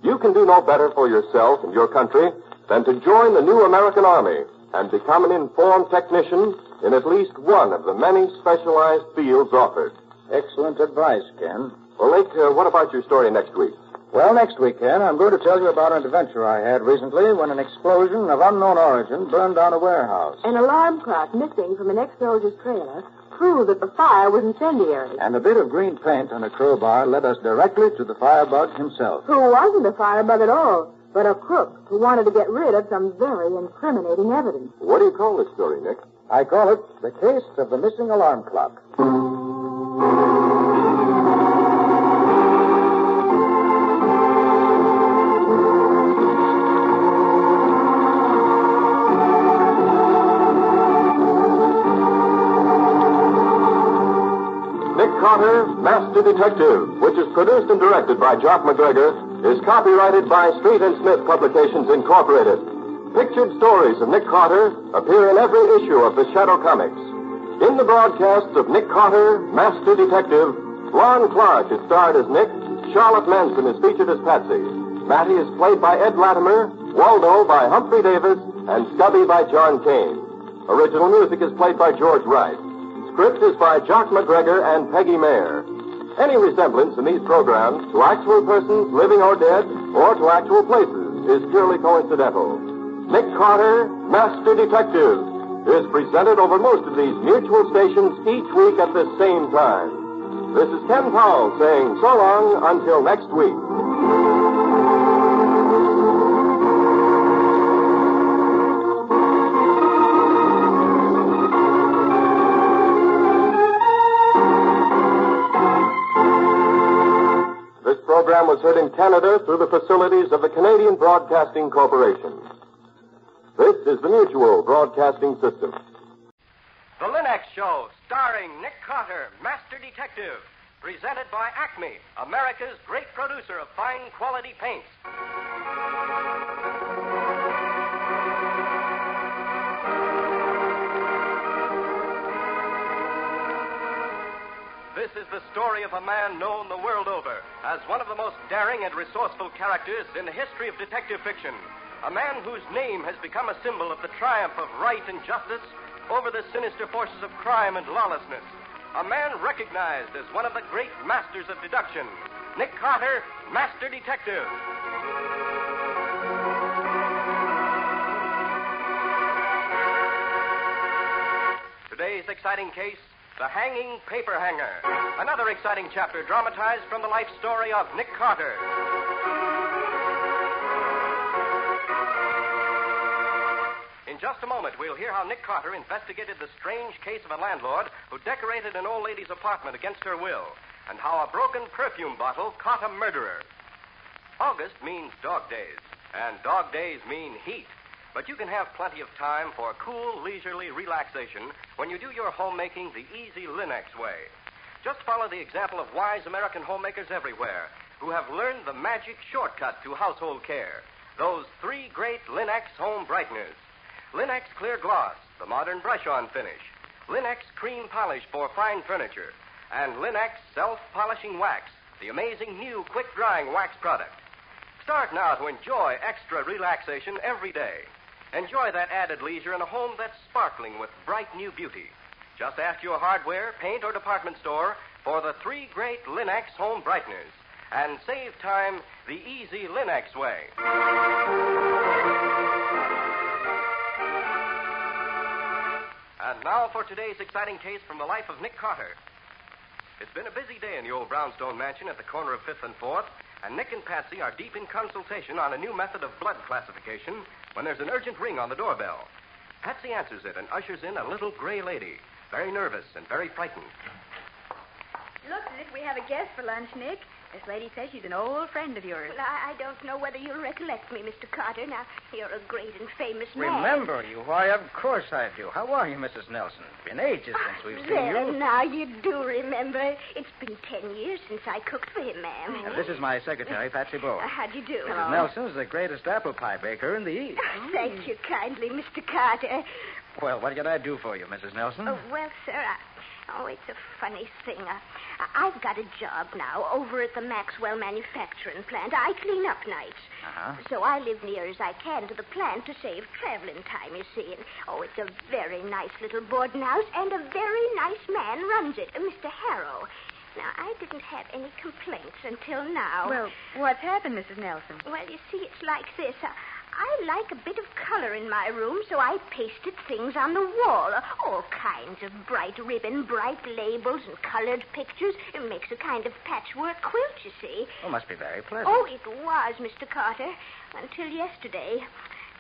You can do no better for yourself and your country than to join the new American Army and become an informed technician in at least one of the many specialized fields offered. Excellent advice, Ken. Well, Nick, what about your story next week? Well, next week, Ken, I'm going to tell you about an adventure I had recently when an explosion of unknown origin burned down a warehouse. An alarm clock missing from an ex-soldier's trailer proved that the fire was incendiary. And a bit of green paint on a crowbar led us directly to the firebug himself. Who wasn't a firebug at all, but a crook who wanted to get rid of some very incriminating evidence. What do you call this story, Nick? I call it The Case of the Missing Alarm Clock. Carter, Master Detective, which is produced and directed by Jock McGregor, is copyrighted by Street and Smith Publications, Incorporated. Pictured stories of Nick Carter appear in every issue of the Shadow Comics. In the broadcasts of Nick Carter, Master Detective, Lon Clark is starred as Nick, Charlotte Manson is featured as Patsy, Matty is played by Ed Latimer, Waldo by Humphrey Davis, and Stubby by John Kane. Original music is played by George Wright. Script is by Jock McGregor and Peggy Mayer. Any resemblance in these programs to actual persons, living or dead, or to actual places is purely coincidental. Nick Carter, Master Detective, is presented over most of these mutual stations each week at the same time. This is Ken Powell saying so long until next week. This program was heard in Canada through the facilities of the Canadian Broadcasting Corporation. This is the Mutual Broadcasting System. The Linux Show, starring Nick Carter, Master Detective. Presented by Acme, America's great producer of fine quality paints. This is the story of a man known the world over as one of the most daring and resourceful characters in the history of detective fiction. A man whose name has become a symbol of the triumph of right and justice over the sinister forces of crime and lawlessness. A man recognized as one of the great masters of deduction. Nick Carter, Master Detective. Today's exciting case, the Hanging Paperhanger. Another exciting chapter dramatized from the life story of Nick Carter. In just a moment, we'll hear how Nick Carter investigated the strange case of a landlord who decorated an old lady's apartment against her will, and how a broken perfume bottle caught a murderer. August means dog days. And dog days mean heat. But you can have plenty of time for cool, leisurely relaxation when you do your homemaking the easy Linux way. Just follow the example of wise American homemakers everywhere who have learned the magic shortcut to household care. Those 3 great Linux home brighteners. Linux Clear Gloss, the modern brush-on finish. Linux Cream Polish for fine furniture. And Linux Self-Polishing Wax, the amazing new quick-drying wax product. Start now to enjoy extra relaxation every day. Enjoy that added leisure in a home that's sparkling with bright new beauty. Just ask your hardware, paint, or department store for the 3 great Linux home brighteners. And save time the easy Linux way. And now for today's exciting case from the life of Nick Carter. It's been a busy day in the old brownstone mansion at the corner of 5th and 4th, and Nick and Patsy are deep in consultation on a new method of blood classification when there's an urgent ring on the doorbell. Patsy answers it and ushers in a little gray lady, very nervous and very frightened. Looks as if we have a guest for lunch, Nick. This lady says she's an old friend of yours. Well, I don't know whether you'll recollect me, Mr. Carter. Now, you're a great and famous man. Remember you? Why, of course I do. How are you, Mrs. Nelson? It's been ages since we've seen you. Now you do remember. It's been 10 years since I cooked for him, ma'am. This is my secretary, Patsy Bowen. How'd you do? Mrs. Nelson's the greatest apple pie baker in the East. Thank you kindly, Mr. Carter. Well, what can I do for you, Mrs. Nelson? Well, sir, it's a funny thing. I've got a job now over at the Maxwell manufacturing plant. I clean up nights. Uh-huh. So I live near as I can to the plant to save traveling time, you see. And, it's a very nice little boarding house, and a very nice man runs it, Mr. Harrow. Now, I didn't have any complaints until now. Well, what's happened, Mrs. Nelson? Well, you see, it's like this. I like a bit of color in my room, so I pasted things on the wall. All kinds of bright ribbon, bright labels, and colored pictures. It makes a kind of patchwork quilt, you see. Oh, must be very pleasant. Oh, it was, Mr. Carter, until yesterday.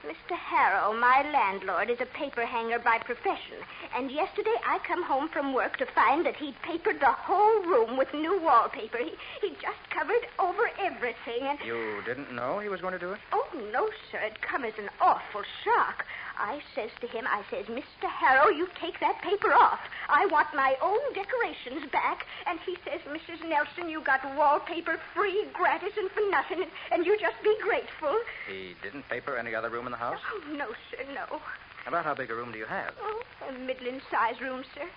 Mr. Harrow, my landlord, is a paper hanger by profession. And yesterday I come home from work to find that he'd papered the whole room with new wallpaper. He just covered over everything. And You didn't know he was going to do it? Oh, no, sir. It come as an awful shock. I says to him, Mr. Harrow, you take that paper off. I want my own decorations back. And he says, Mrs. Nelson, you got wallpaper free, gratis, and for nothing. And you just be grateful. He didn't paper any other room in the house? Oh, no, sir, no. About how big a room do you have? Oh, a middling-sized room, sir.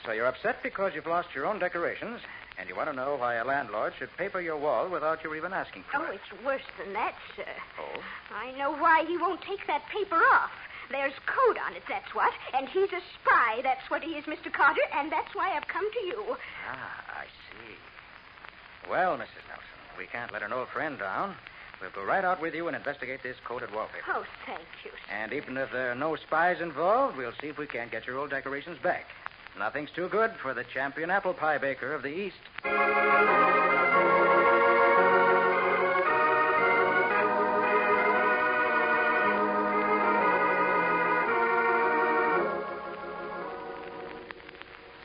So you're upset because you've lost your own decorations, and you want to know why a landlord should paper your wall without you even asking for it. It's worse than that, sir. Oh? I know why he won't take that paper off. There's code on it, that's what. And he's a spy, that's what he is, Mr. Carter, and that's why I've come to you. I see. Well, Mrs. Nelson, we can't let an old friend down. We'll go right out with you and investigate this coded wallpaper. Oh, thank you, sir. And even if there are no spies involved, we'll see if we can't get your old decorations back. Nothing's too good for the champion apple pie baker of the East.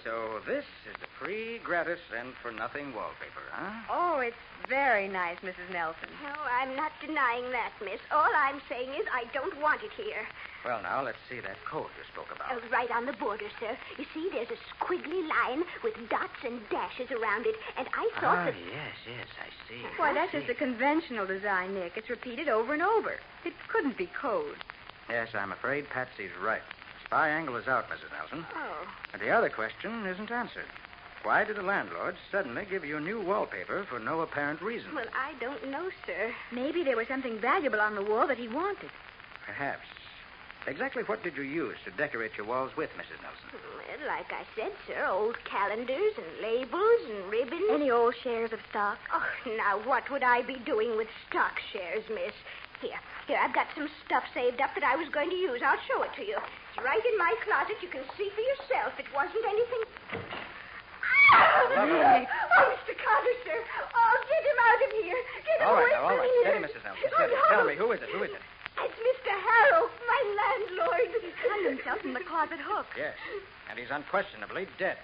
So this is the free, gratis, and for nothing wallpaper, huh? Oh, it's very nice, Mrs. Nelson. No, I'm not denying that, miss. All I'm saying is I don't want it here. Well, now, let's see that code you spoke about. Right on the border, sir. You see, there's a squiggly line with dots and dashes around it, and I thought that... yes, I see. Why, that's just a conventional design, Nick. It's repeated over and over. It couldn't be code. Yes, I'm afraid Patsy's right. Spy angle is out, Mrs. Nelson. Oh. And the other question isn't answered. Why did the landlord suddenly give you new wallpaper for no apparent reason? Well, I don't know, sir. Maybe there was something valuable on the wall that he wanted. Perhaps. Exactly what did you use to decorate your walls with, Mrs. Nelson? Well, like I said, sir, old calendars and labels and ribbons. Any old shares of stock? Oh, now, what would I be doing with stock shares, miss? Here, I've got some stuff saved up that I was going to use. I'll show it to you. It's right in my closet. You can see for yourself. It wasn't anything... Oh, Mr. Carter, sir. Oh, get him out of here. Get away from all right. here. Steady, Mrs. Nelson. Steady. Tell me, who is it? It's Mr. Harrow, my landlord. He hung himself from the closet hook. Yes, and he's unquestionably dead.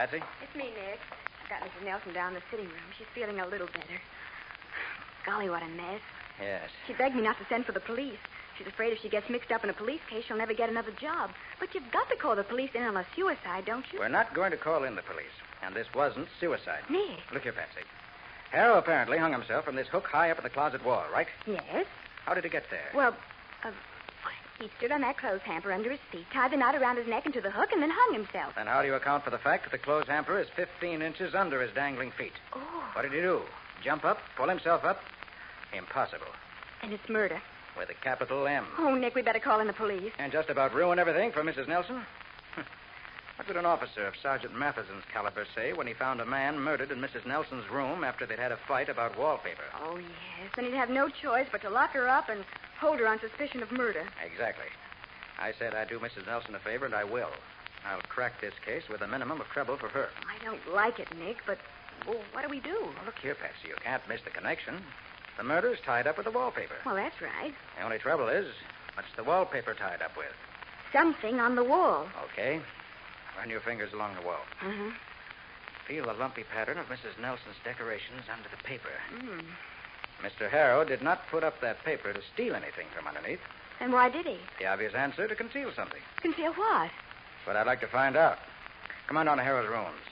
Patsy? It's me, Nick. I got Mrs. Nelson down in the sitting room. She's feeling a little better. Golly, what a mess. Yes. She begged me not to send for the police. She's afraid if she gets mixed up in a police case, she'll never get another job. But you've got to call the police in on a suicide, don't you? We're not going to call in the police. And this wasn't suicide. Nick. Look here, Patsy. Harrow apparently hung himself from this hook high up in the closet wall, right? Yes. How did he get there? Well, he stood on that clothes hamper under his feet, tied the knot around his neck into the hook, and then hung himself. Then how do you account for the fact that the clothes hamper is 15 inches under his dangling feet? Oh. What did he do? Jump up? Pull himself up? Impossible. And it's murder. With a capital M. Oh, Nick, we better call in the police. And just about ruin everything for Mrs. Nelson? What would an officer of Sergeant Matheson's caliber say when he found a man murdered in Mrs. Nelson's room after they'd had a fight about wallpaper? Oh, yes. Then he'd have no choice but to lock her up and hold her on suspicion of murder. Exactly. I said I'd do Mrs. Nelson a favor, and I will. I'll crack this case with a minimum of trouble for her. I don't like it, Nick, but well, what do we do? Well, look here, Patsy. You can't miss the connection. The murder's tied up with the wallpaper. Well, that's right. The only trouble is, what's the wallpaper tied up with? Something on the wall. Okay. Run your fingers along the wall. Mm-hmm. Feel the lumpy pattern of Mrs. Nelson's decorations under the paper. Mm. Mr. Harrow did not put up that paper to steal anything from underneath. Then why did he? The obvious answer, to conceal something. Conceal what? That's what I'd like to find out. Come on down to Harrow's rooms.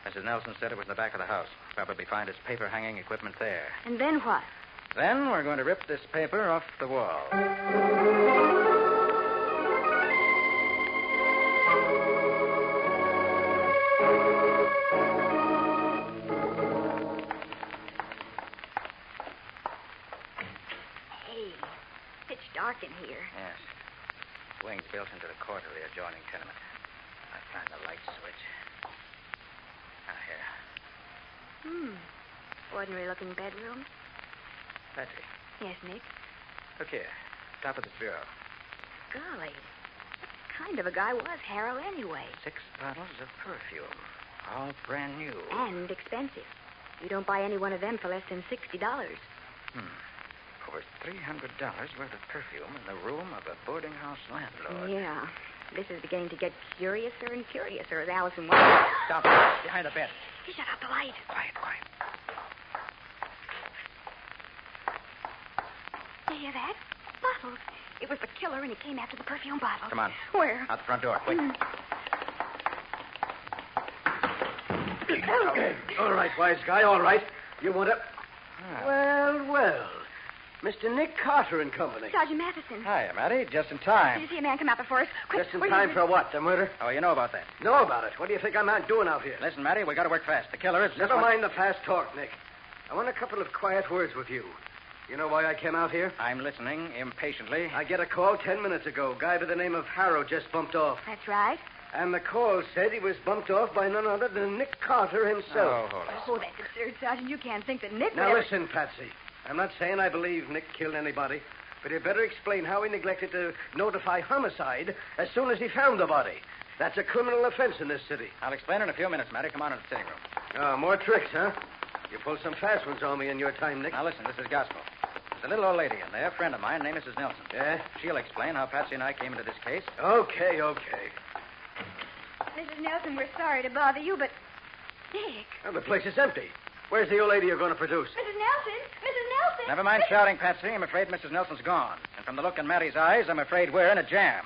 Mrs. Nelson said it was in the back of the house. Probably find his paper hanging equipment there. And then what? Then we're going to rip this paper off the wall. Hey, pitch dark in here. Yes. Wings built into the court of the adjoining tenement. I find the light switch. Here. Ordinary-looking bedroom. Patsy. Yes, Nick. Look here. Top of this bureau. Golly. What kind of a guy was Harrow anyway? 6 bottles of perfume. All brand new. And expensive. You don't buy any one of them for less than $60. Over $300 worth of perfume in the room of a boarding house landlord. Yeah. This is beginning to get curiouser and curiouser as Alice in Wonderland. Stop. Behind the bed. He shut out the light. Quiet. You hear that? Bottles. It was the killer, and he came after the perfume bottles. Come on. Where? Out the front door, quick. All right, wise guy, all right. You want to... Well. Mr. Nick Carter and Company. Sergeant Matheson. Hiya, Matty. Just in Did time. you see a man come out before us? Quick, Just in where time is for what, the murder? Oh, you know about that. Know about it. What do you think I'm not doing out here? Listen, Matty, we got to work fast. The killer is... Never mind the fast talk, Nick. I want a couple of quiet words with you. You know why I came out here? I'm listening impatiently. I get a call 10 minutes ago. Guy by the name of Harrow just bumped off. That's right. And the call said he was bumped off by none other than Nick Carter himself. Oh, that's absurd, Sergeant. You can't think that Nick... Now, listen, Patsy. I'm not saying I believe Nick killed anybody, but you'd better explain how he neglected to notify homicide as soon as he found the body. That's a criminal offense in this city. I'll explain in a few minutes, Matty. Come on in the sitting room. Oh, more tricks, huh? You pulled some fast ones on me in your time, Nick. Now, listen, this is gospel. There's a little old lady in there, a friend of mine named Mrs. Nelson. Yeah? She'll explain how Patsy and I came into this case. Okay. Mrs. Nelson, we're sorry to bother you, but... Nick. Well, the place is empty. Where's the old lady you're going to produce? Mrs. Nelson! Never mind shouting, Patsy. I'm afraid Mrs. Nelson's gone. And from the look in Mattie's eyes, I'm afraid we're in a jam.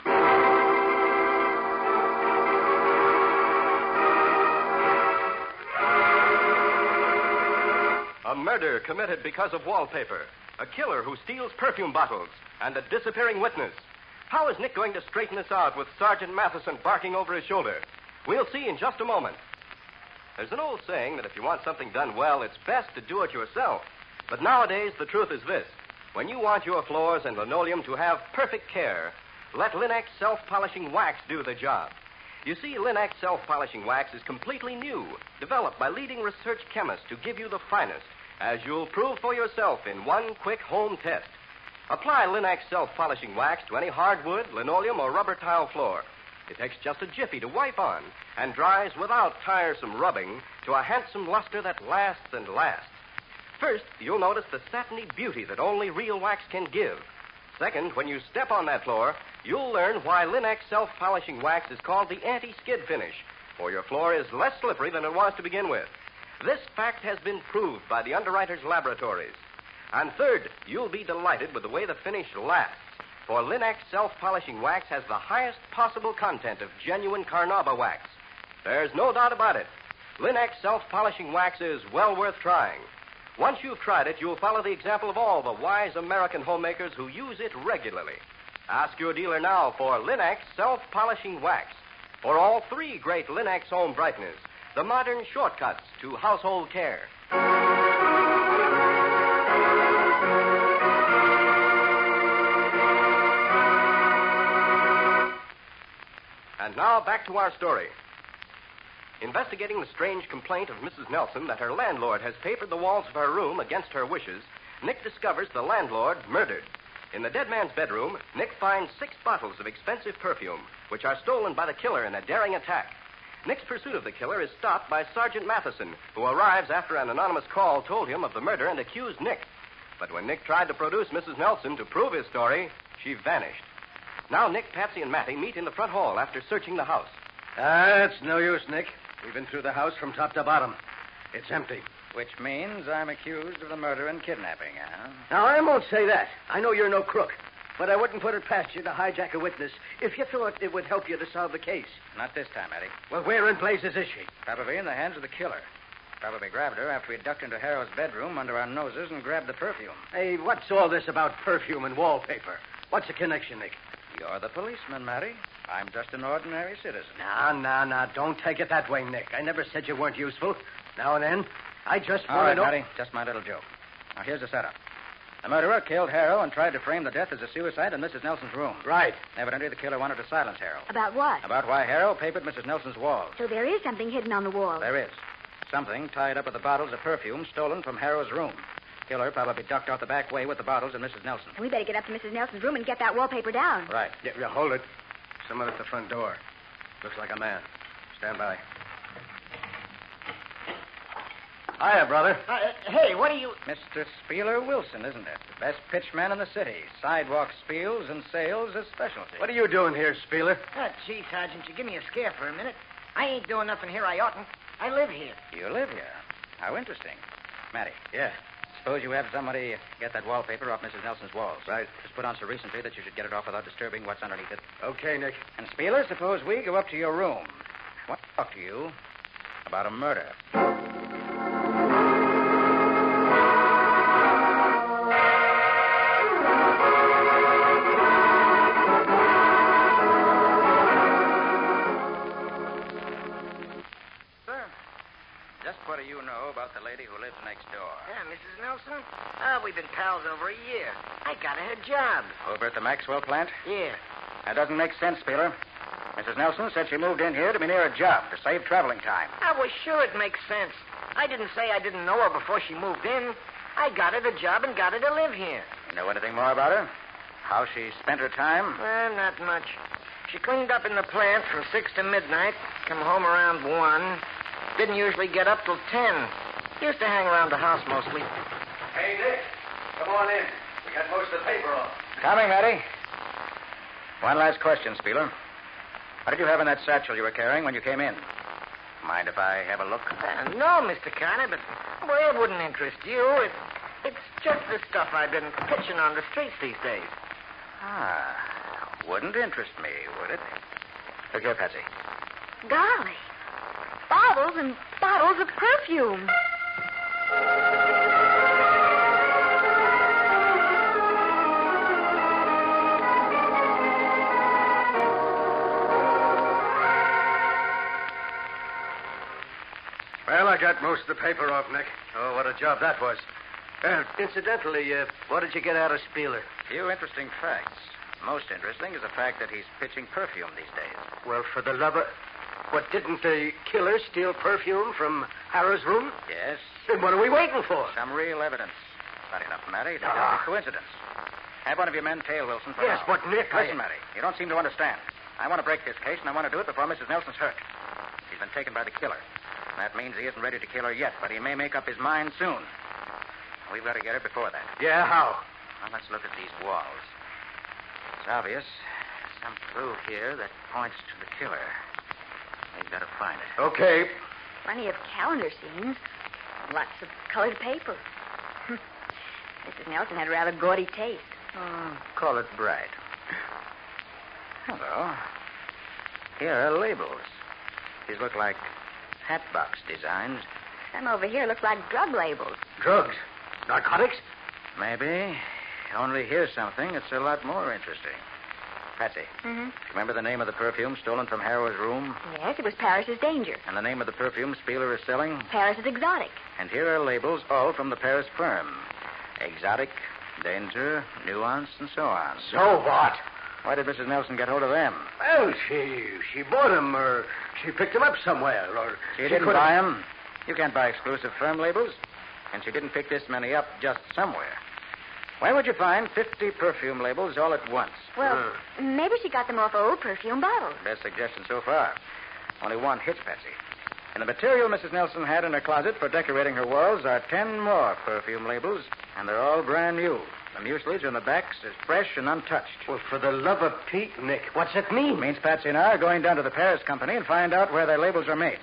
A murder committed because of wallpaper. A killer who steals perfume bottles. And a disappearing witness. How is Nick going to straighten this out with Sergeant Matheson barking over his shoulder? We'll see in just a moment. There's an old saying that if you want something done well, it's best to do it yourself. But nowadays, the truth is this. When you want your floors and linoleum to have perfect care, let Linex self-polishing wax do the job. You see, Linex self-polishing wax is completely new, developed by leading research chemists to give you the finest, as you'll prove for yourself in one quick home test. Apply Linex self-polishing wax to any hardwood, linoleum, or rubber tile floor. It takes just a jiffy to wipe on and dries without tiresome rubbing to a handsome luster that lasts and lasts. First, you'll notice the satiny beauty that only real wax can give. Second, when you step on that floor, you'll learn why Linex self-polishing wax is called the anti-skid finish, for your floor is less slippery than it was to begin with. This fact has been proved by the underwriters' laboratories. And third, you'll be delighted with the way the finish lasts, for Linex self-polishing wax has the highest possible content of genuine carnauba wax. There's no doubt about it. Linex self-polishing wax is well worth trying. Once you've tried it, you'll follow the example of all the wise American homemakers who use it regularly. Ask your dealer now for Linex self-polishing wax, for all three great Linex home brighteners, the modern shortcuts to household care. And now back to our story. Investigating the strange complaint of Mrs. Nelson that her landlord has papered the walls of her room against her wishes, Nick discovers the landlord murdered. In the dead man's bedroom, Nick finds 6 bottles of expensive perfume, which are stolen by the killer in a daring attack. Nick's pursuit of the killer is stopped by Sergeant Matheson, who arrives after an anonymous call told him of the murder and accused Nick. But when Nick tried to produce Mrs. Nelson to prove his story, she vanished. Now Nick, Patsy, and Matty meet in the front hall after searching the house. It's no use, Nick. We've been through the house from top to bottom. It's empty. Which means I'm accused of the murder and kidnapping, huh? Now, I won't say that. I know you're no crook. But I wouldn't put it past you to hijack a witness if you thought it would help you to solve the case. Not this time, Eddie. Well, where in blazes is she? Probably in the hands of the killer. Probably grabbed her after we ducked into Harrow's bedroom under our noses and grabbed the perfume. Hey, what's all this about perfume and wallpaper? What's the connection, Nick? You're the policeman, Matty. I'm just an ordinary citizen. Now, don't take it that way, Nick. I never said you weren't useful. Now and then, I just All want right, to know... Matty, just my little joke. Now, here's the setup. The murderer killed Harrow and tried to frame the death as a suicide in Mrs. Nelson's room. Right. Evidently, the killer wanted to silence Harrow. About what? About why Harrow papered Mrs. Nelson's walls. So there is something hidden on the wall. There is. Something tied up with the bottles of perfume stolen from Harrow's room. Killer probably ducked out the back way with the bottles and Mrs. Nelson. We better get up to Mrs. Nelson's room and get that wallpaper down. Right. Yeah, hold it. Someone at the front door. Looks like a man. Stand by. Hiya, brother. Hey, what are you... Mr. Spieler Wilson, isn't it? The best pitchman in the city. Sidewalk spiels and sales his specialty. What are you doing here, Spieler? Gee, Sergeant, you give me a scare for a minute. I ain't doing nothing here I oughtn't. I live here. You live here? How interesting. Matty. Yeah. Suppose you have somebody get that wallpaper off Mrs. Nelson's walls. Right. Just put on so recently that you should get it off without disturbing what's underneath it. Okay, Nick. And Spieler, suppose we go up to your room. I want to talk to you about a murder. Just what do you know about the lady who lives next door? Yeah, Mrs. Nelson? We've been pals over a year. I got her a job. Over at the Maxwell plant? Yeah. That doesn't make sense, Spieler. Mrs. Nelson said she moved in here to be near a job to save traveling time. I was sure it makes sense. I didn't say I didn't know her before she moved in. I got her the job and got her to live here. You know anything more about her? How she spent her time? Well, not much. She cleaned up in the plant from 6 to midnight, come home around 1. Didn't usually get up till 10. Used to hang around the house mostly. Hey, Nick. Come on in. We got most of the paper off. Coming, Matty. One last question, Spieler. What did you have in that satchel you were carrying when you came in? Mind if I have a look? No, Mr. Carter, but well, it wouldn't interest you. It's just the stuff I've been pitching on the streets these days. Wouldn't interest me, would it? Look here, Patsy. Golly. Bottles and bottles of perfume. Well, I got most of the paper off, Nick. Oh, what a job that was. Incidentally, what did you get out of Spieler? Few interesting facts. Most interesting is the fact that he's pitching perfume these days. Well, for the love of... What, didn't the killer steal perfume from Harrow's room? Yes. Then what are we waiting for? Some real evidence. Not enough, Matty, to just a coincidence. Have one of your men tail Wilson for Yes, now. but Nick... Listen, Matty, you don't seem to understand. I want to break this case, and I want to do it before Mrs. Nelson's hurt. She's been taken by the killer. That means he isn't ready to kill her yet, but he may make up his mind soon. We've got to get her before that. Yeah, how? Well, let's look at these walls. It's obvious. There's some clue here that points to the killer. We've got to find it. Okay. Plenty of calendar scenes. Lots of colored paper. Mrs. Nelson had a rather gaudy taste. Call it bright. Hello. Here are labels. These look like hatbox designs. Some over here look like drug labels. Drugs? Narcotics? Maybe. Only here's something that's a lot more interesting. Patsy, Mm-hmm. remember the name of the perfume stolen from Harrow's room? Yes, it was Paris's Danger. And the name of the perfume Spieler is selling? Paris's Exotic. And here are labels all from the Paris firm. Exotic, Danger, Nuance, and so on. So what? Why did Mrs. Nelson get hold of them? Well, she bought them, or she picked them up somewhere, or... She didn't buy them. You can't buy exclusive firm labels. And she didn't pick this many up just somewhere. Where would you find 50 perfume labels all at once? Well, maybe she got them off old perfume bottles. Best suggestion so far. Only one hitch, Patsy. In the material Mrs. Nelson had in her closet for decorating her walls are 10 more perfume labels, and they're all brand new. The mucilage on the backs is fresh and untouched. Well, for the love of Pete, Nick, what's it mean? It means Patsy and I are going down to the Paris company and find out where their labels are made.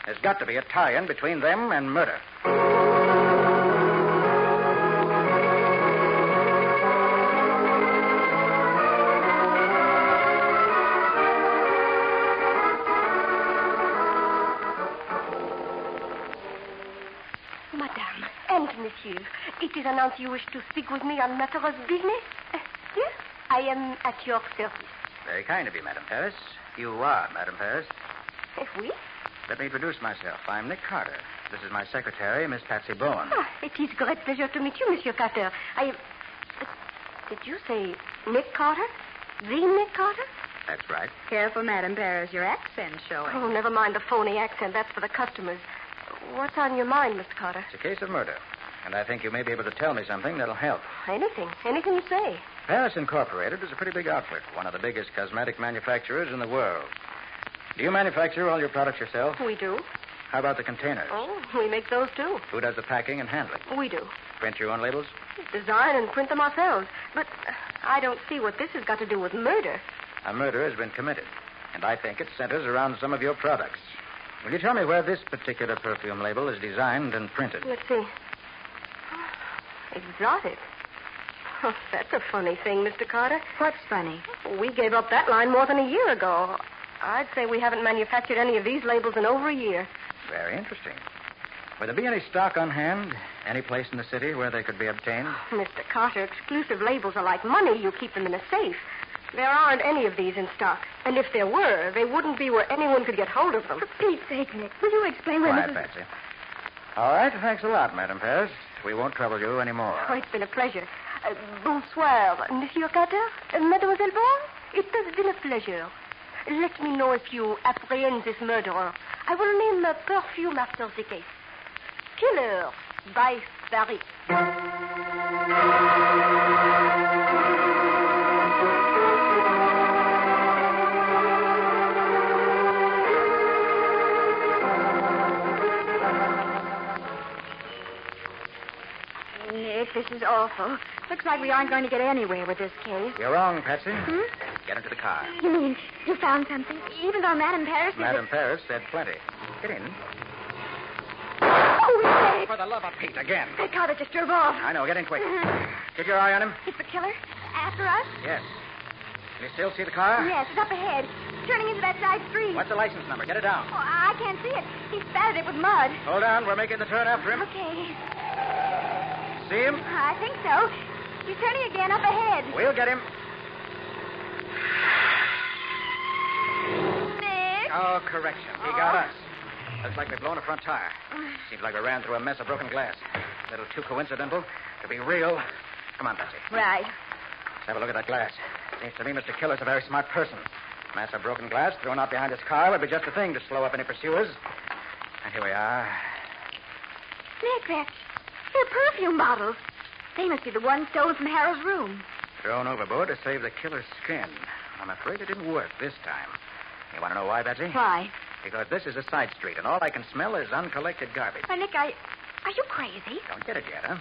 There's got to be a tie-in between them and murder. Madame, and monsieur, it is announced you wish to speak with me on matter of business? Yes, I am at your service. Very kind of you, Madame Paris. You are Madame Paris. Oui? Let me introduce myself. I'm Nick Carter. This is my secretary, Miss Patsy Bowen. It is great pleasure to meet you, Monsieur Carter. Did you say Nick Carter? The Nick Carter? That's right. Careful, Madame Paris. Your accent's showing. Oh, never mind the phony accent. That's for the customers. What's on your mind, Mr. Carter? It's a case of murder. And I think you may be able to tell me something that'll help. Anything. Anything you say. Paris Incorporated is a pretty big outfit, one of the biggest cosmetic manufacturers in the world. Do you manufacture all your products yourself? We do. How about the containers? Oh, we make those too. Who does the packing and handling? We do. Print your own labels? Design and print them ourselves. But I don't see what this has got to do with murder. A murder has been committed, and I think it centers around some of your products. Will you tell me where this particular perfume label is designed and printed? Let's see. Exotic. Oh, that's a funny thing, Mr. Carter. What's funny? We gave up that line more than a year ago. I'd say we haven't manufactured any of these labels in over a year. Very interesting. Would there be any stock on hand? Any place in the city where they could be obtained? Mr. Carter, exclusive labels are like money. You keep them in a safe. There aren't any of these in stock. And if there were, they wouldn't be where anyone could get hold of them. For Pete's sake, Nick, will you explain where Quiet, Mrs. Patsy. All right, thanks a lot, Madame Paris. We won't trouble you anymore. Oh, it's been a pleasure. Bonsoir, Monsieur Carter. Mademoiselle Bond, it has been a pleasure. Let me know if you apprehend this murderer. I will name a perfume after the case. Killer by Paris. Nick, this is awful. Looks like we aren't going to get anywhere with this case. You're wrong, Patsy. Hmm? Get into the car. You mean you found something? Even though Madame Paris said Madame Paris said plenty. Get in. Oh, wait. For the love of Pete, again. That car that just drove off. I know. Get in quick. Keep your eye on him. Is the killer after us? Yes. Can you still see the car? Yes, it's up ahead. Turning into that side street. What's the license number? Get it down. Oh, I can't see it. He spattered it with mud. Hold on. We're making the turn after him. Okay. See him? I think so. He's turning again up ahead. We'll get him. Nick? Oh, correction. He got us. Looks like we've blown a front tire. Seems like we ran through a mess of broken glass. A little too coincidental to be real. Come on, Patsy. Right. Let's have a look at that glass. Seems to me Mr. Killer's a very smart person. A mass of broken glass thrown out behind his car would be just the thing to slow up any pursuers. And here we are. Nick, they're perfume bottles. They must be the ones stolen from Harold's room. Thrown overboard to save the killer's skin. I'm afraid it didn't work this time. You want to know why, Patsy? Why? Because this is a side street, and all I can smell is uncollected garbage. Why, Nick, are you crazy? Don't get it yet, huh?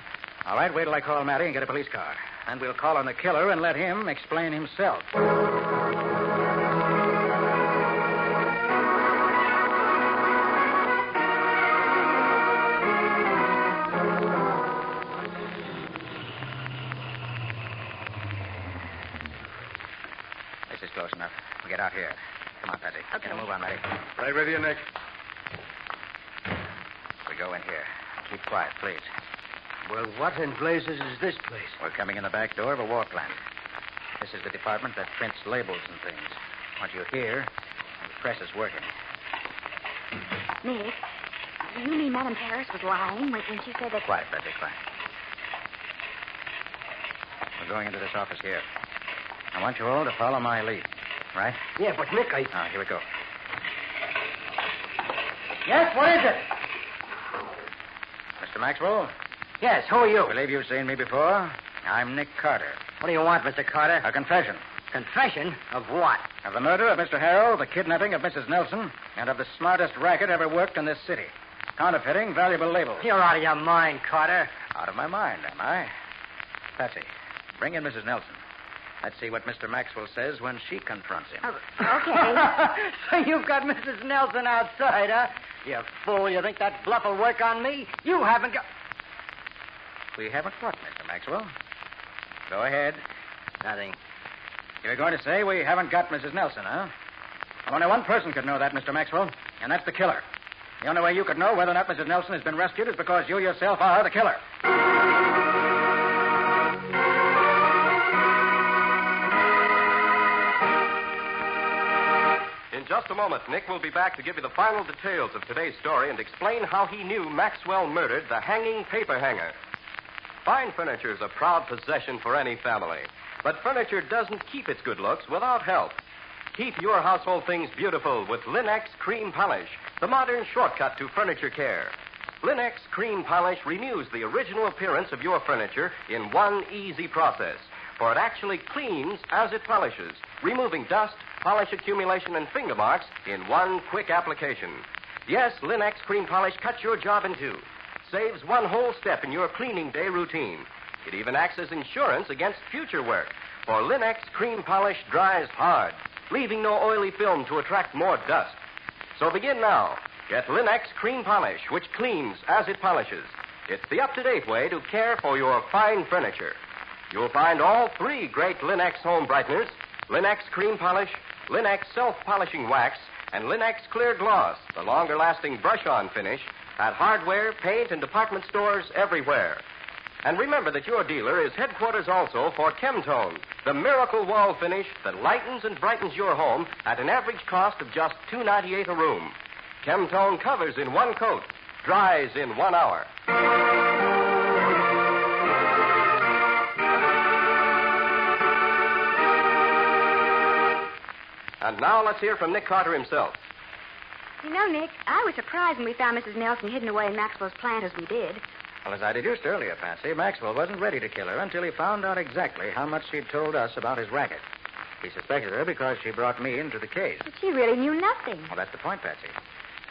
All right, wait till I call Matty and get a police car. And we'll call on the killer and let him explain himself. We'll get out here. Come on, Patsy. Okay. Move on, Matty. Right with you, Nick. We go in here. Keep quiet, please. Well, what in blazes is this place? We're coming in the back door of a war plant. This is the department that prints labels and things. What you hear, the press is working. Nick, do you mean Madame Paris was lying when she said that... Quiet, Patsy, quiet. We're going into this office here. I want you all to follow my lead, right? Yeah, but Nick, Now, here we go. Yes, what is it? Mr. Maxwell? Yes, who are you? I believe you've seen me before. I'm Nick Carter. What do you want, Mr. Carter? A confession. Confession? Of what? Of the murder of Mr. Harrow, the kidnapping of Mrs. Nelson, and of the smartest racket ever worked in this city. Counterfeiting valuable labels. You're out of your mind, Carter. Out of my mind, am I? Patsy, bring in Mrs. Nelson. Let's see what Mr. Maxwell says when she confronts him. Okay. So you've got Mrs. Nelson outside, huh? You fool. You think that bluff will work on me? You haven't got... We haven't what, Mr. Maxwell? Go ahead. Nothing. You're going to say we haven't got Mrs. Nelson, huh? Well, only one person could know that, Mr. Maxwell, and that's the killer. The only way you could know whether or not Mrs. Nelson has been rescued is because you yourself are the killer. In just a moment, Nick will be back to give you the final details of today's story and explain how he knew Maxwell murdered the Hanging Paperhanger. Fine furniture is a proud possession for any family, but furniture doesn't keep its good looks without help. Keep your household things beautiful with Linex Cream Polish, the modern shortcut to furniture care. Linex Cream Polish renews the original appearance of your furniture in one easy process, for it actually cleans as it polishes, removing dust, polish accumulation, and finger marks in one quick application. Yes, Linex Cream Polish cuts your job in two. Saves one whole step in your cleaning day routine. It even acts as insurance against future work, for Linex Cream Polish dries hard, leaving no oily film to attract more dust. So begin now. Get Linex Cream Polish, which cleans as it polishes. It's the up-to-date way to care for your fine furniture. You'll find all three great Linex home brighteners, Linex Cream Polish, Linex Self-Polishing Wax, and Linex Clear Gloss, the longer-lasting brush-on finish, at hardware, paint, and department stores everywhere. And remember that your dealer is headquarters also for Chemtone, the miracle wall finish that lightens and brightens your home at an average cost of just $2.98 a room. Chemtone covers in one coat, dries in 1 hour. And now let's hear from Nick Carter himself. You know, Nick, I was surprised when we found Mrs. Nelson hidden away in Maxwell's plant as we did. Well, as I deduced earlier, Patsy, Maxwell wasn't ready to kill her until he found out exactly how much she'd told us about his racket. He suspected her because she brought me into the case. But she really knew nothing. Well, that's the point, Patsy.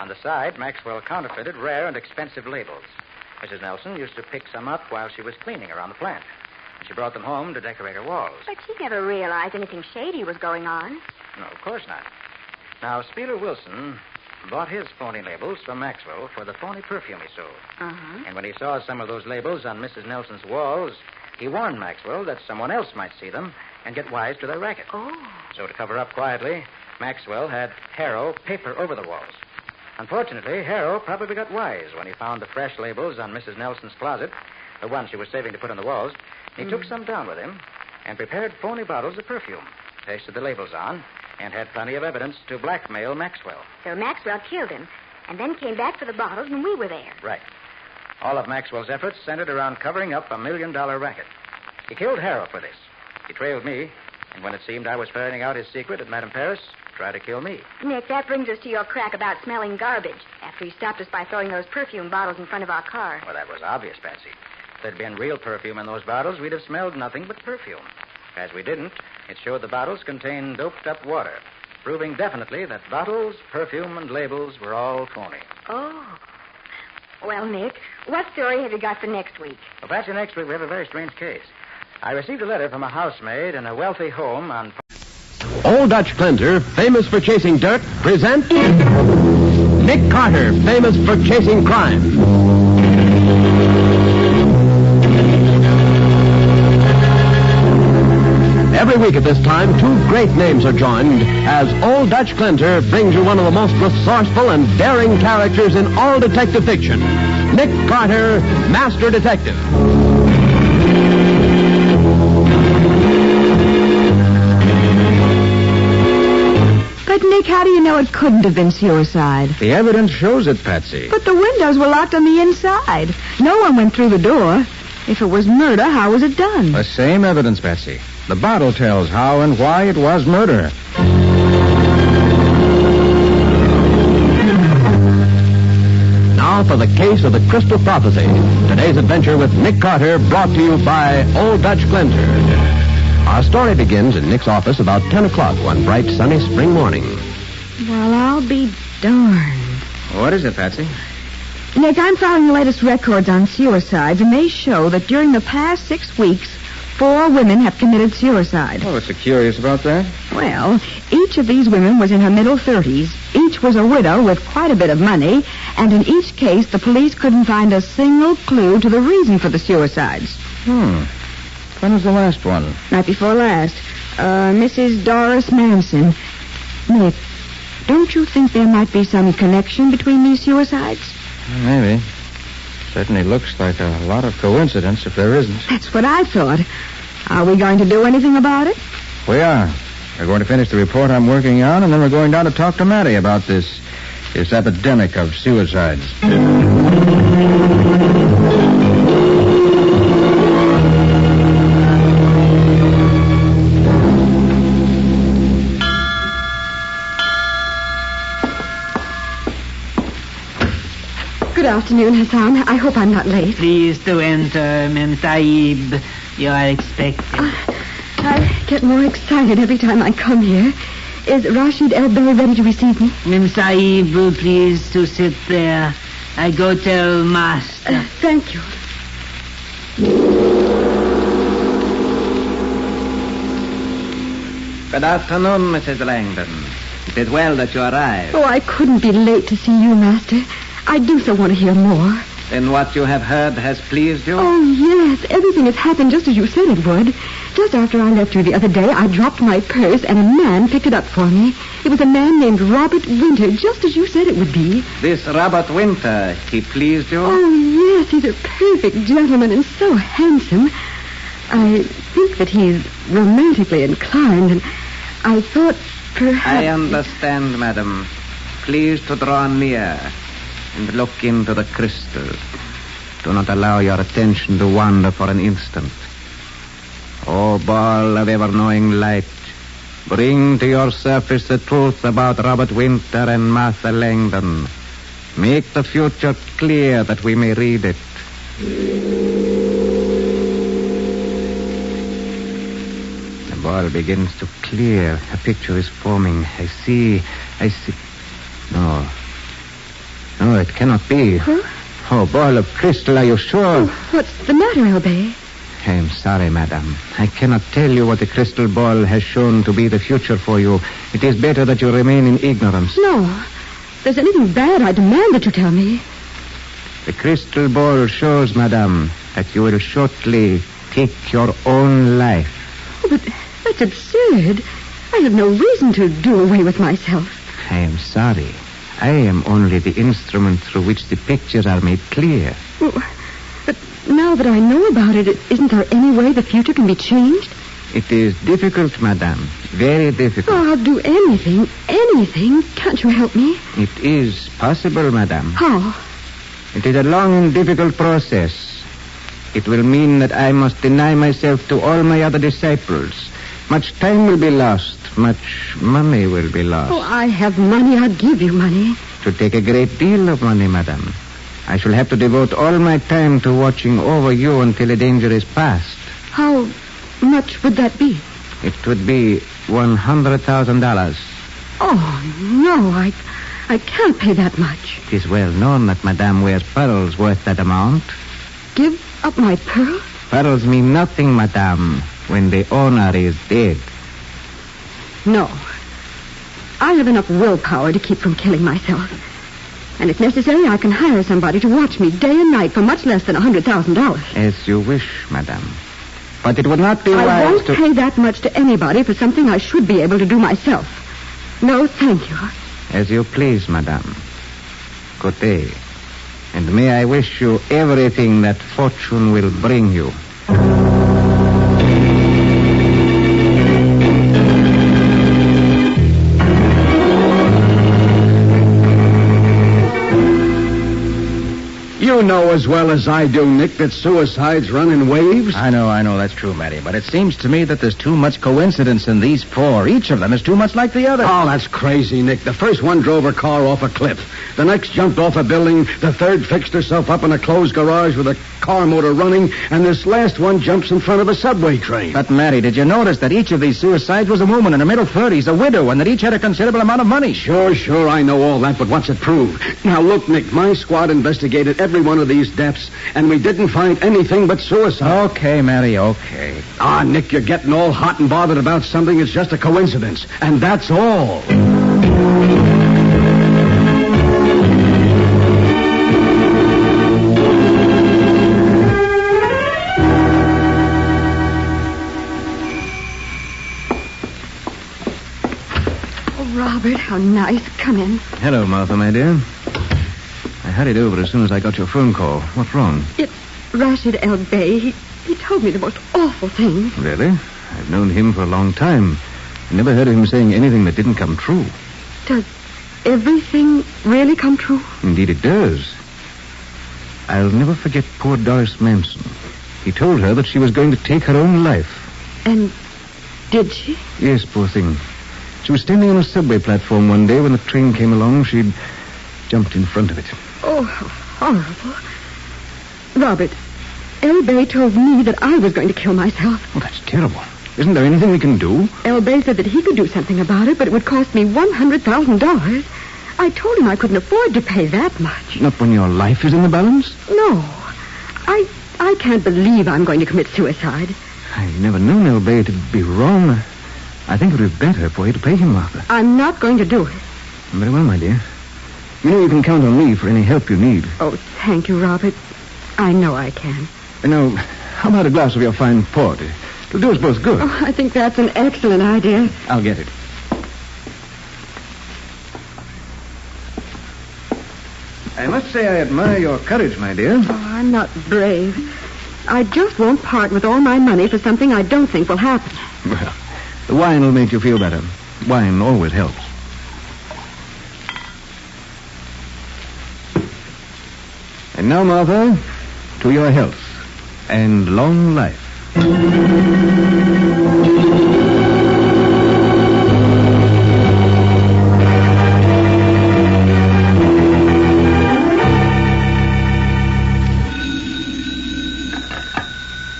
On the side, Maxwell counterfeited rare and expensive labels. Mrs. Nelson used to pick some up while she was cleaning around the plant. And she brought them home to decorate her walls. But she never realized anything shady was going on. No, of course not. Now, Spieler Wilson bought his phony labels from Maxwell for the phony perfume he sold. Uh-huh. And when he saw some of those labels on Mrs. Nelson's walls, he warned Maxwell that someone else might see them and get wise to their racket. Oh. So to cover up quietly, Maxwell had Harrow paper over the walls. Unfortunately, Harrow probably got wise when he found the fresh labels on Mrs. Nelson's closet, the one she was saving to put on the walls. He took some down with him and prepared phony bottles of perfume, pasted the labels on, and had plenty of evidence to blackmail Maxwell. So Maxwell killed him, and then came back for the bottles when we were there. Right. All of Maxwell's efforts centered around covering up $1 million racket. He killed Harrow for this. He trailed me, and when it seemed I was ferreting out his secret at Madame Paris, tried to kill me. Nick, that brings us to your crack about smelling garbage after he stopped us by throwing those perfume bottles in front of our car. Well, that was obvious, Patsy. If there'd been real perfume in those bottles, we'd have smelled nothing but perfume. As we didn't, it showed the bottles contained doped-up water, proving definitely that bottles, perfume, and labels were all phony. Oh. Well, Nick, what story have you got for next week? Well, Patsy, next week we have a very strange case. I received a letter from a housemaid in a wealthy home on... Old Dutch Cleanser, famous for chasing dirt, presents Nick Carter, famous for chasing crime. Every week at this time, two great names are joined as Old Dutch Clinter brings you one of the most resourceful and daring characters in all detective fiction, Nick Carter, Master Detective. But, Nick, how do you know it couldn't have been suicide? The evidence shows it, Patsy. But the windows were locked on the inside. No one went through the door. If it was murder, how was it done? The same evidence, Patsy. The bottle tells how and why it was murder. Now for the case of the Crystal Prophecy. Today's adventure with Nick Carter, brought to you by Old Dutch Clinter. Our story begins in Nick's office about 10 o'clock one bright, sunny spring morning. Well, I'll be darned. What is it, Patsy? Nick, I'm following the latest records on suicides, and they show that during the past 6 weeks, 4 women have committed suicide. Oh, what's so curious about that? Well, each of these women was in her middle 30s. Each was a widow with quite a bit of money, and in each case, the police couldn't find a single clue to the reason for the suicides. When was the last one? Night before last. Mrs. Doris Manson. Nick, don't you think there might be some connection between these suicides? Maybe. Certainly looks like a lot of coincidence if there isn't. That's what I thought. Are we going to do anything about it? We are. We're going to finish the report I'm working on, and then we're going down to talk to Matty about this epidemic of suicides. Good afternoon, Hassan. I hope I'm not late. Please to enter, Mem Sahib. You are expected. I get more excited every time I come here. Is Rashid El-Bey ready to receive me? Mem Sahib, please to sit there. I go tell Master. Thank you. Good afternoon, Mrs. Langdon. It is well that you arrived. Oh, I couldn't be late to see you, Master. I do so want to hear more. Then what you have heard has pleased you? Oh, yes. Everything has happened just as you said it would. Just after I left you the other day, I dropped my purse and a man picked it up for me. It was a man named Robert Winter, just as you said it would be. This Robert Winter, he pleased you? Oh, yes. He's a perfect gentleman and so handsome. I think that he's romantically inclined, and I thought perhaps... I understand, madam. Please to draw near and look into the crystal. Do not allow your attention to wander for an instant. O ball of ever-knowing light, bring to your surface the truth about Robert Winter and Martha Langdon. Make the future clear that we may read it. The ball begins to clear. A picture is forming. I see. No, it cannot be. Huh? Oh, ball of crystal, are you sure? Oh, what's the matter, El-Bey? I am sorry, madam. I cannot tell you what the crystal ball has shown to be the future for you. It is better that you remain in ignorance. No. If there's anything bad, I demand that you tell me. The crystal ball shows, madam, that you will shortly take your own life. Oh, but that's absurd. I have no reason to do away with myself. I am sorry. I am only the instrument through which the pictures are made clear. Oh, but now that I know about it, isn't there any way the future can be changed? It is difficult, madam. Very difficult. Oh, I'll do anything. Can't you help me? It is possible, madam. How? It is a long and difficult process. It will mean that I must deny myself to all my other disciples. Much time will be lost. Much money will be lost. Oh, I have money. I'll give you money. To take a great deal of money, madam. I shall have to devote all my time to watching over you until the danger is past. How much would that be? It would be $100,000. Oh, no, I can't pay that much. It is well known that madame wears pearls worth that amount. Give up my pearl? Pearls mean nothing, madame, when the owner is dead. No. I have enough willpower to keep from killing myself. And if necessary, I can hire somebody to watch me day and night for much less than $100,000. As you wish, madame. But it would not be I wise won't pay that much to anybody for something I should be able to do myself. No, thank you. As you please, madame. Good day. And may I wish you everything that fortune will bring you. You know as well as I do, Nick, that suicides run in waves. I know, that's true, Matty. But it seems to me that there's too much coincidence in these four. Each of them is too much like the other. Oh, that's crazy, Nick. The first one drove her car off a cliff. The next jumped off a building. The third fixed herself up in a closed garage with a car motor running. And this last one jumps in front of a subway train. But, Matty, did you notice that each of these suicides was a woman in her middle 30s, a widow, and that each had a considerable amount of money? Sure, I know all that, but what's it prove? Now, look, Nick, my squad investigated every one of these deaths, and we didn't find anything but suicide. Okay, Matty, okay. Ah, Nick, you're getting all hot and bothered about something that's just a coincidence, and that's all. Oh, Robert, how nice. Come in. Hello, Martha, my dear. I hurried over as soon as I got your phone call. What's wrong? It's Rashid El Bey. He told me the most awful things. Really? I've known him for a long time. I never heard of him saying anything that didn't come true. Does everything really come true? Indeed it does. I'll never forget poor Doris Manson. He told her that she was going to take her own life. And did she? Yes, poor thing. She was standing on a subway platform one day when the train came along. She'd jumped in front of it. Oh, how horrible. Robert, El Bey told me that I was going to kill myself. Oh, that's terrible. Isn't there anything we can do? El Bey said that he could do something about it, but it would cost me $100,000. I told him I couldn't afford to pay that much. Not when your life is in the balance? No. I can't believe I'm going to commit suicide. I've never known El Bey to be wrong. I think it would be better for you to pay him, Martha. I'm not going to do it. Very well, my dear. You know you can count on me for any help you need. Oh, thank you, Robert. I know I can. Now, how about a glass of your fine port? It'll do us both good. Oh, I think that's an excellent idea. I'll get it. I must say I admire your courage, my dear. Oh, I'm not brave. I just won't part with all my money for something I don't think will happen. Well, the wine will make you feel better. Wine always helps. And now, Martha, to your health and long life.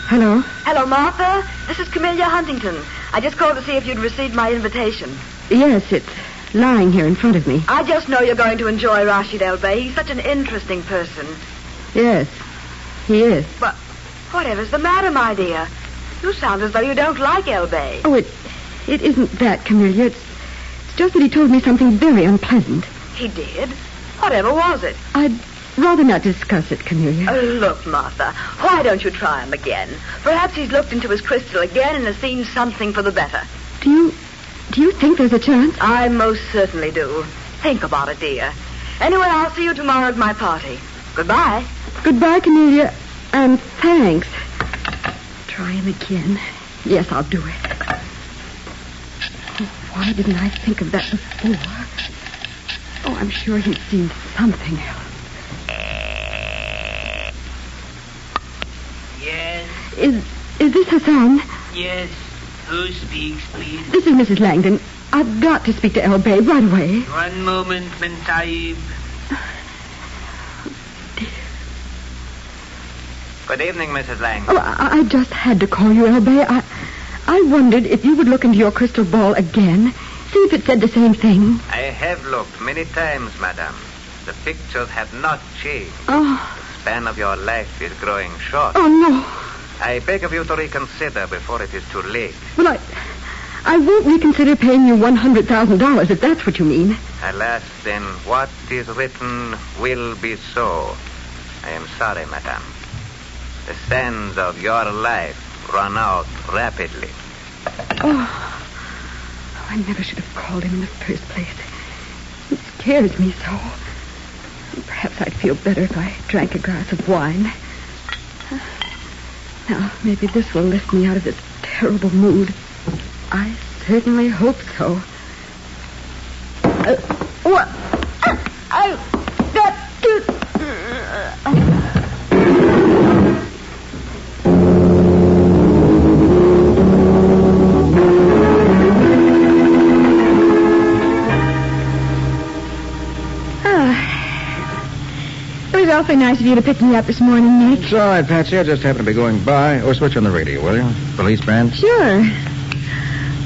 Hello? Hello, Martha. This is Camellia Huntington. I just called to see if you'd received my invitation. Yes, it's lying here in front of me. I just know you're going to enjoy Rashid El Bey. He's such an interesting person. Yes, he is. But whatever's the matter, my dear? You sound as though you don't like El Bey. Oh, it isn't that, Camellia. It's just that he told me something very unpleasant. He did? Whatever was it? I'd rather not discuss it, Camellia. Oh, look, Martha, why don't you try him again? Perhaps he's looked into his crystal again and has seen something for the better. Do you think there's a chance? I most certainly do. Think about it, dear. Anyway, I'll see you tomorrow at my party. Goodbye. Goodbye, Camellia. And thanks. Try him again. Yes, I'll do it. Oh, why didn't I think of that before? Oh, I'm sure he's seen something else. Yes? Is this Hassan? Yes. Who speaks, please? This is Mrs. Langdon. I've got to speak to El Bey right away. One moment, Mensahib. Good evening, Mrs. Langdon. Oh, I just had to call you, El Bey. I wondered if you would look into your crystal ball again, see if it said the same thing. I have looked many times, madame. The pictures have not changed. Oh. The span of your life is growing short. Oh, no. I beg of you to reconsider before it is too late. Well, I won't reconsider paying you $100,000 if that's what you mean. Alas, then, what is written will be so. I am sorry, madame. The sands of your life run out rapidly. Oh, I never should have called him in the first place. It scares me so. Perhaps I'd feel better if I drank a glass of wine. Now, maybe this will lift me out of this terrible mood. I certainly hope so. What? I've got to... It was awfully nice of you to pick me up this morning, Nick. It's all right, Patsy. I just happened to be going by. Oh, switch on the radio, will you? Police band? Sure.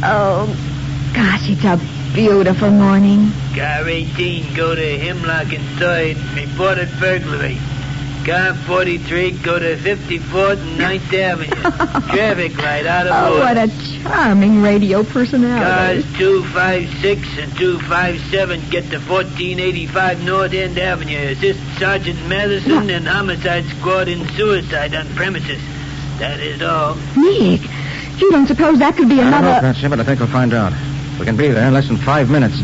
Oh, gosh, it's a beautiful morning. Car 18, go to Hemlock and 3rd. Reported burglary. Car 43, go to 54th and 9th Avenue. Traffic light out of order. Oh, what a charming radio personality. Cars 256 and 257 get to 1485 North End Avenue. Assist Sergeant Madison and Homicide Squad in suicide on premises. That is all. Nick, you don't suppose that could be I another... don't know, Patsy, but I think we'll find out. We can be there in less than 5 minutes.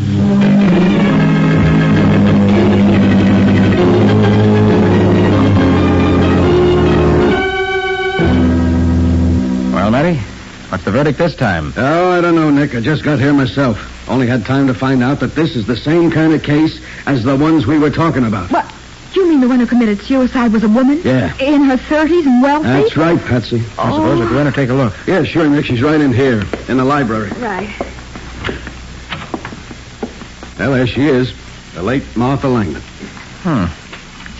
Well, Matty, what's the verdict this time? Oh, I don't know, Nick. I just got here myself. Only had time to find out that this is the same kind of case as the ones we were talking about. What? You mean the one who committed suicide was a woman? Yeah. In her 30s and wealthy? That's right, Patsy. I suppose we'd better take a look. Yeah, sure, Nick. She's right in here, in the library. Right. Well, there she is. The late Martha Langdon.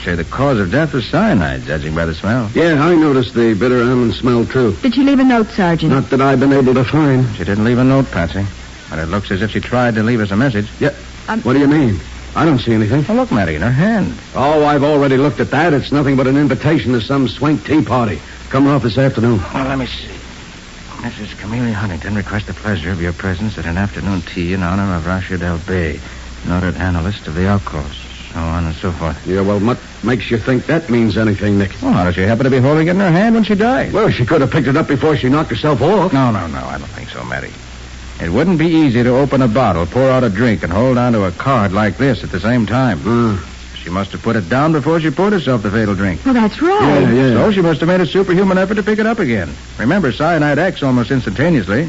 Say the cause of death was cyanide, judging by the smell. Yeah, I noticed the bitter almond smell, too. Did she leave a note, Sergeant? Not that I've been able to find. She didn't leave a note, Patsy. But it looks as if she tried to leave us a message. Yeah. What do you mean? I don't see anything. Oh, look, Matty, in her hand. Oh, I've already looked at that. It's nothing but an invitation to some swank tea party. Coming off this afternoon. Well, let me see. Mrs. Camellia Huntington requests the pleasure of your presence at an afternoon tea in honor of Rashid L. Bey, noted analyst of the outcoast, so on and so forth. Yeah, well, what makes you think that means anything, Nick? Well, how does she happen to be holding it in her hand when she died? Well, she could have picked it up before she knocked herself off. No, I don't think so, Matty. It wouldn't be easy to open a bottle, pour out a drink, and hold on to a card like this at the same time. She must have put it down before she poured herself the fatal drink. Well, that's right. Yeah. So she must have made a superhuman effort to pick it up again. Remember, cyanide acts almost instantaneously.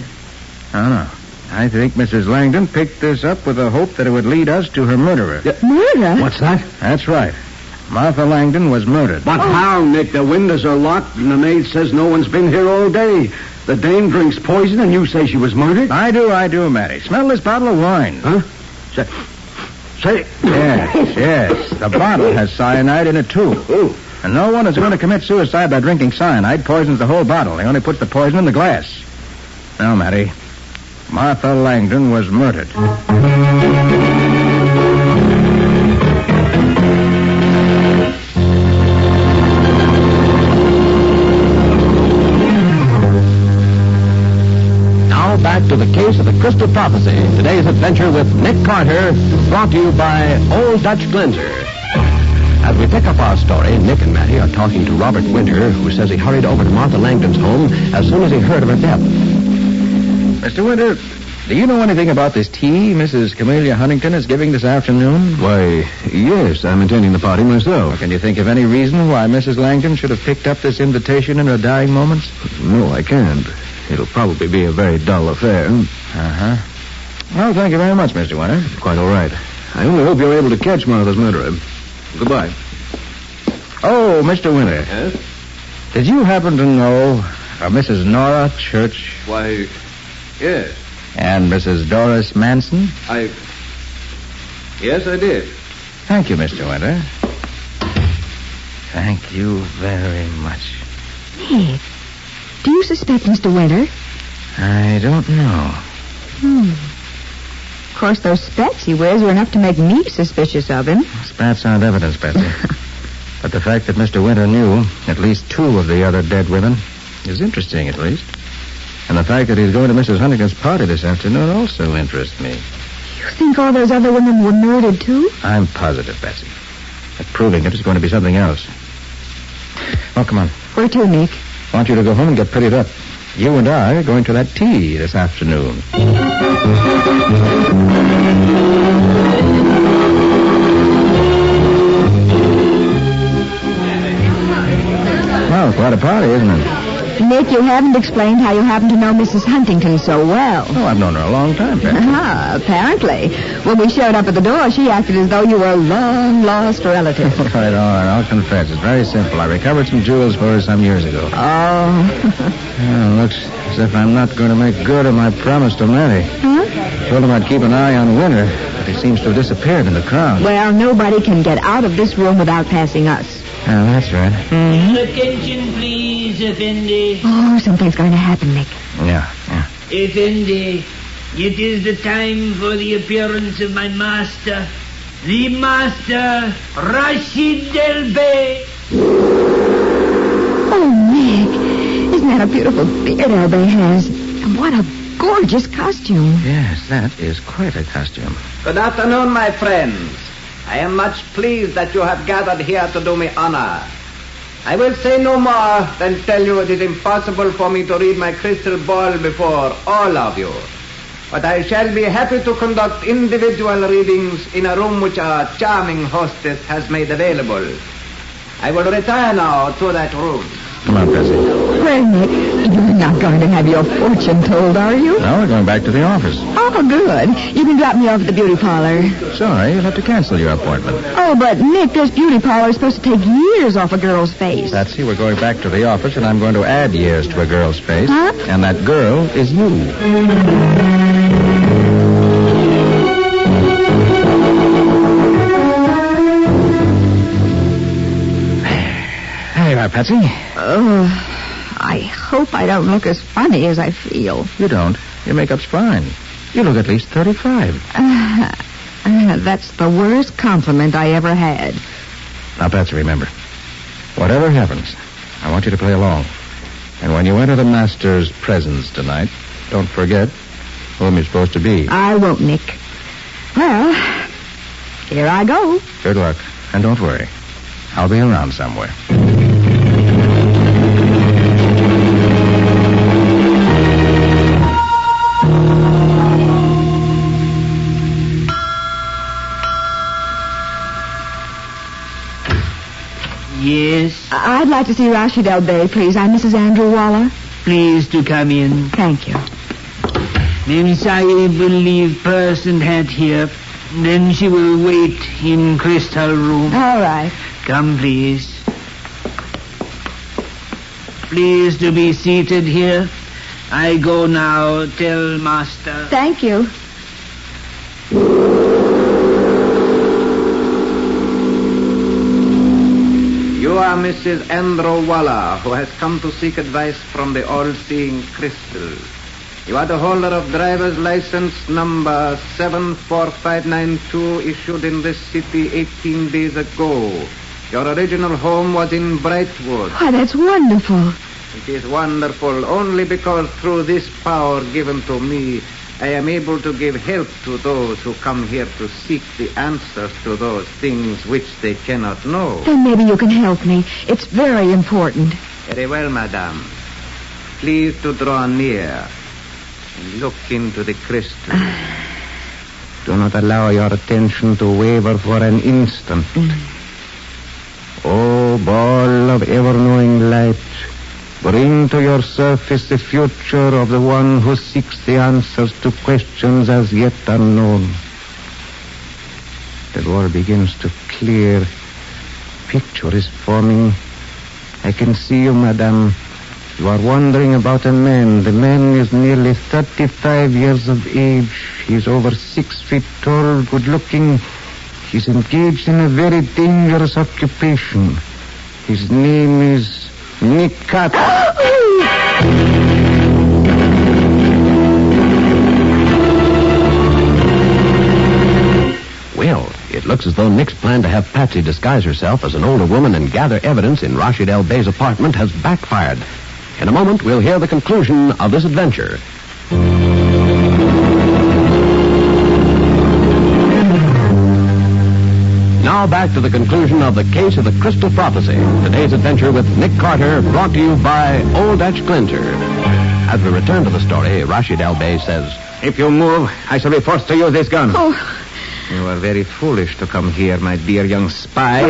I don't know. I think Mrs. Langdon picked this up with the hope that it would lead us to her murderer. Murder? What's that? That's right. Martha Langdon was murdered. But how, Nick? The windows are locked, and the maid says no one's been here all day. The dame drinks poison, and you say she was murdered? I do, Matty. Smell this bottle of wine. Huh? Say... Yes. The bottle has cyanide in it, too. Ooh. And no one is going to commit suicide by drinking cyanide. Poisons the whole bottle. He only puts the poison in the glass. Now, Matty, Martha Langdon was murdered. Back to the case of the Crystal Prophecy. Today's adventure with Nick Carter, brought to you by Old Dutch Cleanser. As we pick up our story, Nick and Matty are talking to Robert Winter, who says he hurried over to Martha Langdon's home as soon as he heard of her death. Mr. Winter, do you know anything about this tea Mrs. Camellia Huntington is giving this afternoon? Why, yes, I'm attending the party myself. Well, can you think of any reason why Mrs. Langdon should have picked up this invitation in her dying moments? No, I can't. It'll probably be a very dull affair. Uh-huh. Well, thank you very much, Mr. Winter. Quite all right. I only hope you're able to catch Martha's murderer. Goodbye. Oh, Mr. Winter. Yes? Did you happen to know of Mrs. Nora Church? Why, yes. And Mrs. Doris Manson? Yes, I did. Thank you, Mr. Winter. Thank you very much. Nick, do you suspect Mr. Winter? I don't know. Of course, those spats he wears are enough to make me suspicious of him. Spats aren't evidence, Betsy. But the fact that Mr. Winter knew at least two of the other dead women is interesting, at least. And the fact that he's going to Mrs. Huntington's party this afternoon also interests me. You think all those other women were murdered, too? I'm positive, Betsy. But proving it is going to be something else. Oh, come on. Where to, Nick? I want you to go home and get prettied up. You and I are going to that tea this afternoon. Well, quite a party, isn't it? Nick, you haven't explained how you happen to know Mrs. Huntington so well. Oh, I've known her a long time, Betsy. Apparently. When we showed up at the door, she acted as though you were a long-lost relative. All right. I'll confess. It's very simple. I recovered some jewels for her some years ago. Oh. Looks as if I'm not going to make good on my promise to Matty. Huh? Told him I'd keep an eye on Winter, but he seems to have disappeared in the crowd. Well, nobody can get out of this room without passing us. Yeah, that's right. Mm-hmm. Attention, please, Effendi. Oh, something's going to happen, Nick. Yeah. Effendi, it is the time for the appearance of my master, the master, Rashid Del Bey. Oh, Nick, isn't that a beautiful beard El Bey has? And what a gorgeous costume. Yes, that is quite a costume. Good afternoon, my friends. I am much pleased that you have gathered here to do me honor. I will say no more than tell you it is impossible for me to read my crystal ball before all of you. But I shall be happy to conduct individual readings in a room which our charming hostess has made available. I will retire now to that room. Come on, Bessie. Well, Nick, you're not going to have your fortune told, are you? No, we're going back to the office. Oh, good. You can drop me off at the beauty parlor. Sorry, you'll have to cancel your appointment. Oh, but Nick, this beauty parlor is supposed to take years off a girl's face. Patsy, we're going back to the office, and I'm going to add years to a girl's face. Huh? And that girl is you. There you are, Patsy. I hope I don't look as funny as I feel. You don't. Your makeup's fine. You look at least 35. That's the worst compliment I ever had. Now, Patsy, remember, whatever happens, I want you to play along. And when you enter the master's presence tonight, don't forget whom you're supposed to be. I won't, Nick. Well, here I go. Good luck. And don't worry. I'll be around somewhere. Yes? I'd like to see Rashid El Bey, please. I'm Mrs. Andrew Waller. Please to come in. Thank you. Mem Sahib will leave purse and hat here. Then she will wait in crystal room. All right. Come, please. Please to be seated here. I go now. Tell master. Thank you. You are Mrs. Andrew Waller, who has come to seek advice from the all-seeing crystal. You are the holder of driver's license number 74592, issued in this city 18 days ago. Your original home was in Brightwood. Why, that's wonderful. It is wonderful only because through this power given to me, I am able to give help to those who come here to seek the answers to those things which they cannot know. Then maybe you can help me. It's very important. Very well, madame. Please to draw near and look into the crystal. Do not allow your attention to waver for an instant. Oh, ball of ever-knowing light, bring to your surface the future of the one who seeks the answers to questions as yet unknown. The door begins to clear. Picture is forming. I can see you, madame. You are wondering about a man. The man is nearly 35 years of age. He is over 6 feet tall, good-looking. He's engaged in a very dangerous occupation. His name is Nick Carter. Well, it looks as though Nick's plan to have Patsy disguise herself as an older woman and gather evidence in Rashid El Bey's apartment has backfired. In a moment, we'll hear the conclusion of this adventure. Now back to the conclusion of the case of the Crystal Prophecy. Today's adventure with Nick Carter, brought to you by Old Dutch Cleanser. As we return to the story, Rashid Albay says, If you move, I shall be forced to use this gun. Oh. You are very foolish to come here, my dear young spy.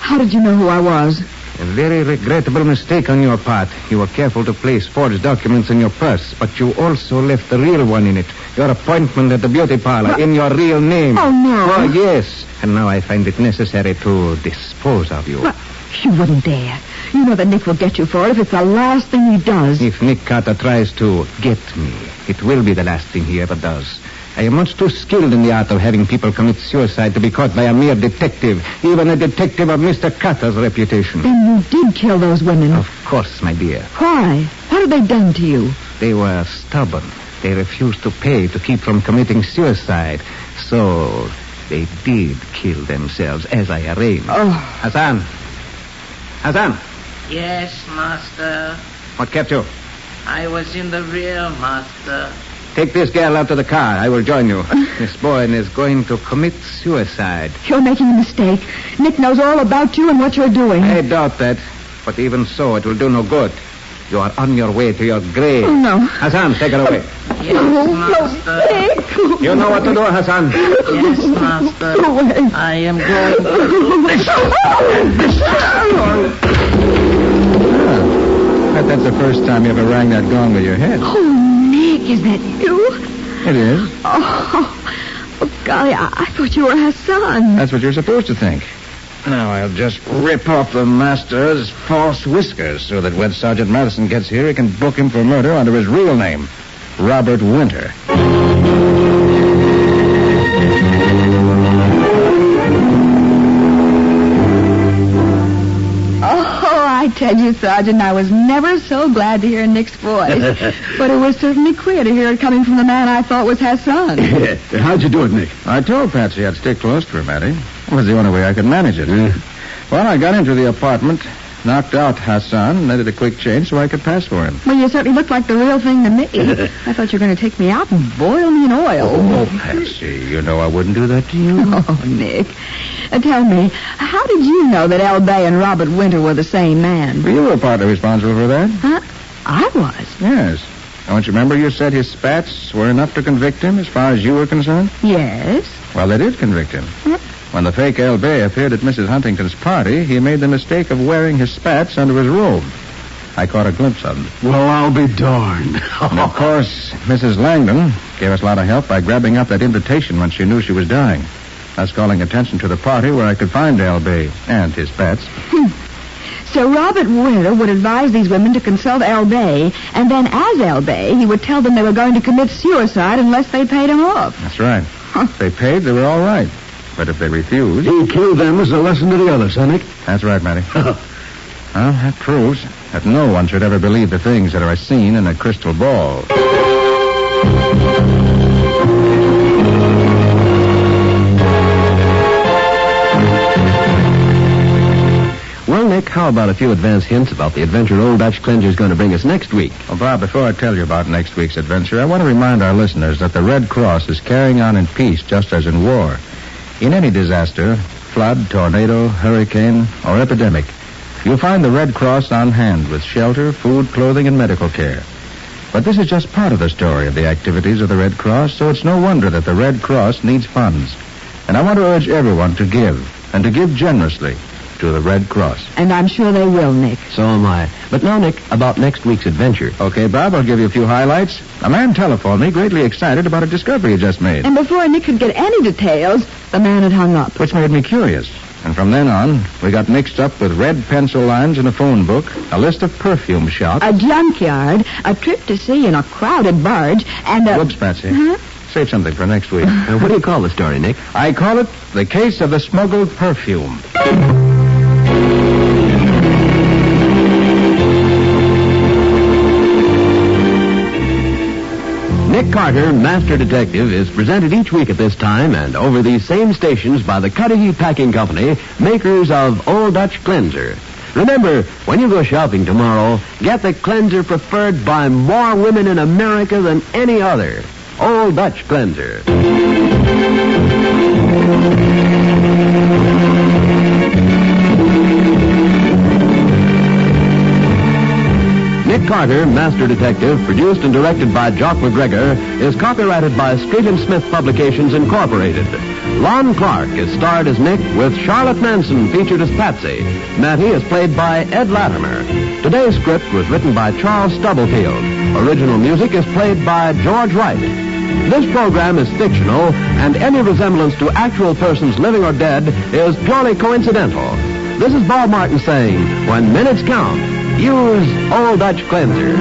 How did you know who I was? A very regrettable mistake on your part. You were careful to place forged documents in your purse, but you also left the real one in it. Your appointment at the beauty parlor in your real name. Oh, no. Oh, yes. And now I find it necessary to dispose of you. But you wouldn't dare. You know that Nick will get you for it if it's the last thing he does. If Nick Carter tries to get me, it will be the last thing he ever does. I am much too skilled in the art of having people commit suicide to be caught by a mere detective, even a detective of Mr. Carter's reputation. Then you did kill those women. Of course, my dear. Why? What have they done to you? They were stubborn. They refused to pay to keep from committing suicide. So they did kill themselves, as I arranged. Oh. Hassan! Yes, master. What kept you? I was in the rear, master. Take this girl out to the car. I will join you. Miss Boyne is going to commit suicide. You're making a mistake. Nick knows all about you and what you're doing. I doubt that. But even so, it will do no good. You are on your way to your grave. Oh, no. Hassan, take her away. Yes, master. Nick. You know what to do, Hassan. Yes, master. Go away. I am going That's the first time you ever rang that gong with your head. Oh, Nick, is that you? It is. Oh, golly, I thought you were Hassan. That's what you're supposed to think. Now, I'll just rip off the master's false whiskers so that when Sergeant Madison gets here, he can book him for murder under his real name, Robert Winter. I tell you, Sergeant, I was never so glad to hear Nick's voice. But it was certainly queer to hear it coming from the man I thought was Hassan. How'd you do it, Nick? I told Patsy I'd stay close to her, Matty. It was the only way I could manage it. Well, I got into the apartment, knocked out Hassan, made it a quick change so I could pass for him. Well, you certainly look like the real thing to me. I thought you were going to take me out and boil me in oil. Oh, Patsy, you know I wouldn't do that to you. Oh, Nick. Tell me, how did you know that L. Bay and Robert Winter were the same man? You were partly responsible for that. Huh? I was? Yes. Don't you remember you said his spats were enough to convict him as far as you were concerned? Yes. Well, they did convict him. When the fake L. Bay appeared at Mrs. Huntington's party, he made the mistake of wearing his spats under his robe. I caught a glimpse of him. Well, I'll be darned. And of course, Mrs. Langdon gave us a lot of help by grabbing up that invitation when she knew she was dying. That's calling attention to the party where I could find L. Bay and his spats. So Robert Winter would advise these women to consult L. Bay, and then as L. Bay, he would tell them they were going to commit suicide unless they paid him off. That's right. If they paid, they were all right. But if they refused... He killed them as a lesson to the others, huh, Nick? That's right, Matty. Well, that proves that no one should ever believe the things that are seen in a crystal ball. Well, Nick, how about a few advance hints about the adventure Old Dutch Clencher's going to bring us next week? Well, Bob, before I tell you about next week's adventure, I want to remind our listeners that the Red Cross is carrying on in peace just as in war. In any disaster, flood, tornado, hurricane, or epidemic, you'll find the Red Cross on hand with shelter, food, clothing, and medical care. But this is just part of the story of the activities of the Red Cross, so it's no wonder that the Red Cross needs funds. And I want to urge everyone to give, and to give generously, to the Red Cross. And I'm sure they will, Nick. So am I. But now, Nick, about next week's adventure. Okay, Bob, I'll give you a few highlights. A man telephoned me, greatly excited about a discovery he just made. And before Nick could get any details, the man had hung up. Which made me curious. And from then on, we got mixed up with red pencil lines in a phone book, a list of perfume shops, a junkyard, a trip to sea in a crowded barge, and a... Whoops, Patsy. Huh? Save something for next week. What do you call the story, Nick? I call it The Case of the Smuggled Perfume. Nick Carter, Master Detective, is presented each week at this time and over these same stations by the Cudahy Packing Company, makers of Old Dutch Cleanser. Remember, when you go shopping tomorrow, get the cleanser preferred by more women in America than any other. Old Dutch Cleanser. Nick Carter, Master Detective, produced and directed by Jock McGregor, is copyrighted by Street and Smith Publications, Incorporated. Lon Clark is starred as Nick, with Charlotte Manson featured as Patsy. Mattie is played by Ed Latimer. Today's script was written by Charles Stubblefield. Original music is played by George Wright. This program is fictional, and any resemblance to actual persons living or dead is purely coincidental. This is Bob Martin saying, when minutes count, use Old Dutch Cleanser.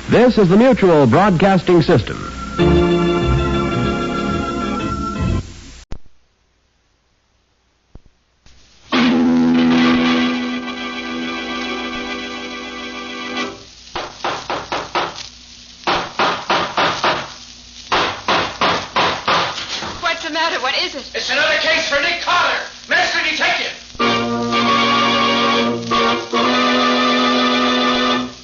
This is the Mutual Broadcasting System. It's another case for Nick Carter, Master Detective.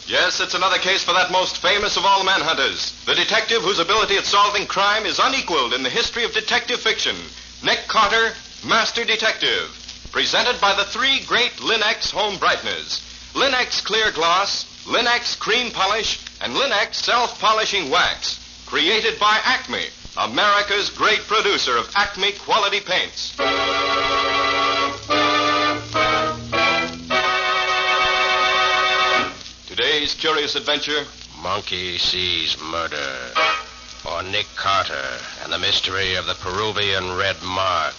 Yes, it's another case for that most famous of all manhunters, the detective whose ability at solving crime is unequaled in the history of detective fiction, Nick Carter, Master Detective. Presented by the three great Linex home brighteners, Linex Clear Gloss, Linex Cream Polish, and Linex Self-Polishing Wax. Created by Acme, America's great producer of Acme quality paints. Today's curious adventure, Monkey Sees Murder, or Nick Carter and the mystery of the Peruvian red mark.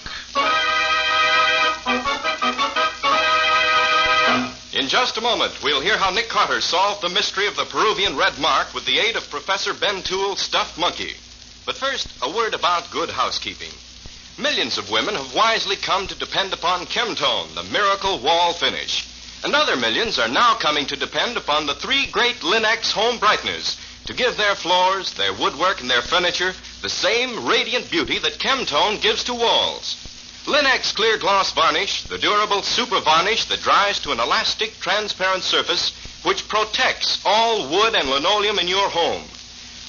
In just a moment, we'll hear how Nick Carter solved the mystery of the Peruvian red mark with the aid of Professor Ben Toole's stuffed monkey. But first, a word about good housekeeping. Millions of women have wisely come to depend upon Chemtone, the miracle wall finish. And other millions are now coming to depend upon the three great Linex home brighteners to give their floors, their woodwork, and their furniture the same radiant beauty that Chemtone gives to walls. Linex Clear Gloss Varnish, the durable super varnish that dries to an elastic, transparent surface which protects all wood and linoleum in your home.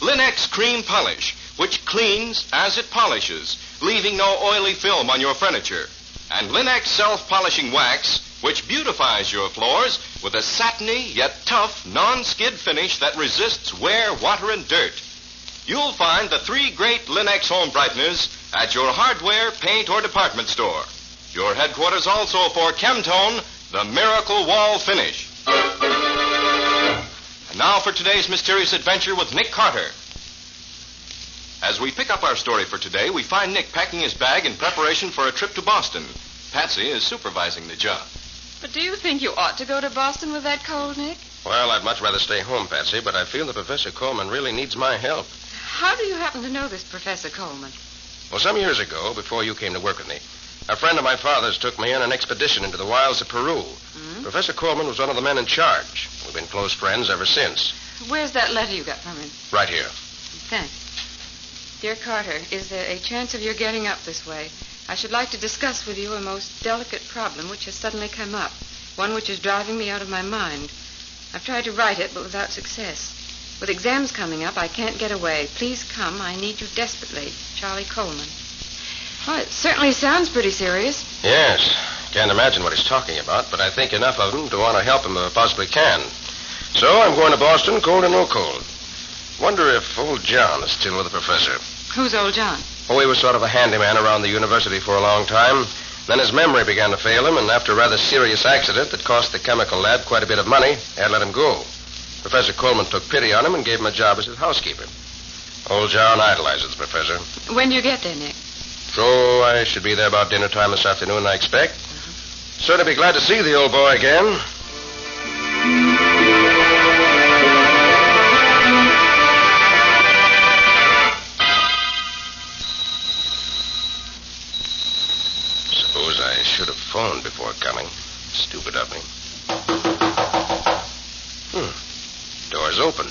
Linex Cream Polish, which cleans as it polishes, leaving no oily film on your furniture. And Linex Self-Polishing Wax, which beautifies your floors with a satiny yet tough non-skid finish that resists wear, water, and dirt. You'll find the three great Linex home brighteners at your hardware, paint, or department store. Your headquarters also for Chemtone, the miracle wall finish. And now for today's mysterious adventure with Nick Carter. As we pick up our story for today, we find Nick packing his bag in preparation for a trip to Boston. Patsy is supervising the job. But do you think you ought to go to Boston with that cold, Nick? Well, I'd much rather stay home, Patsy, but I feel that Professor Coleman really needs my help. How do you happen to know this Professor Coleman? Well, some years ago, before you came to work with me, a friend of my father's took me on an expedition into the wilds of Peru. Hmm? Professor Coleman was one of the men in charge. We've been close friends ever since. Where's that letter you got from him? Right here. Thanks. Dear Carter, is there a chance of your getting up this way? I should like to discuss with you a most delicate problem which has suddenly come up, one which is driving me out of my mind. I've tried to write it, but without success. With exams coming up, I can't get away. Please come. I need you desperately. Charlie Coleman. Well, it certainly sounds pretty serious. Yes. Can't imagine what he's talking about, but I think enough of him to want to help him if I possibly can. So I'm going to Boston, cold or no cold. Wonder if old John is still with the professor. Who's old John? Oh, he was sort of a handyman around the university for a long time. Then his memory began to fail him, and after a rather serious accident that cost the chemical lab quite a bit of money, they had let him go. Professor Coleman took pity on him and gave him a job as his housekeeper. Old John idolizes the professor. When do you get there, Nick? So I should be there about dinner time this afternoon, I expect. Certainly be glad to see the old boy again. Suppose I should have phoned before coming. Stupid of me. Door's open.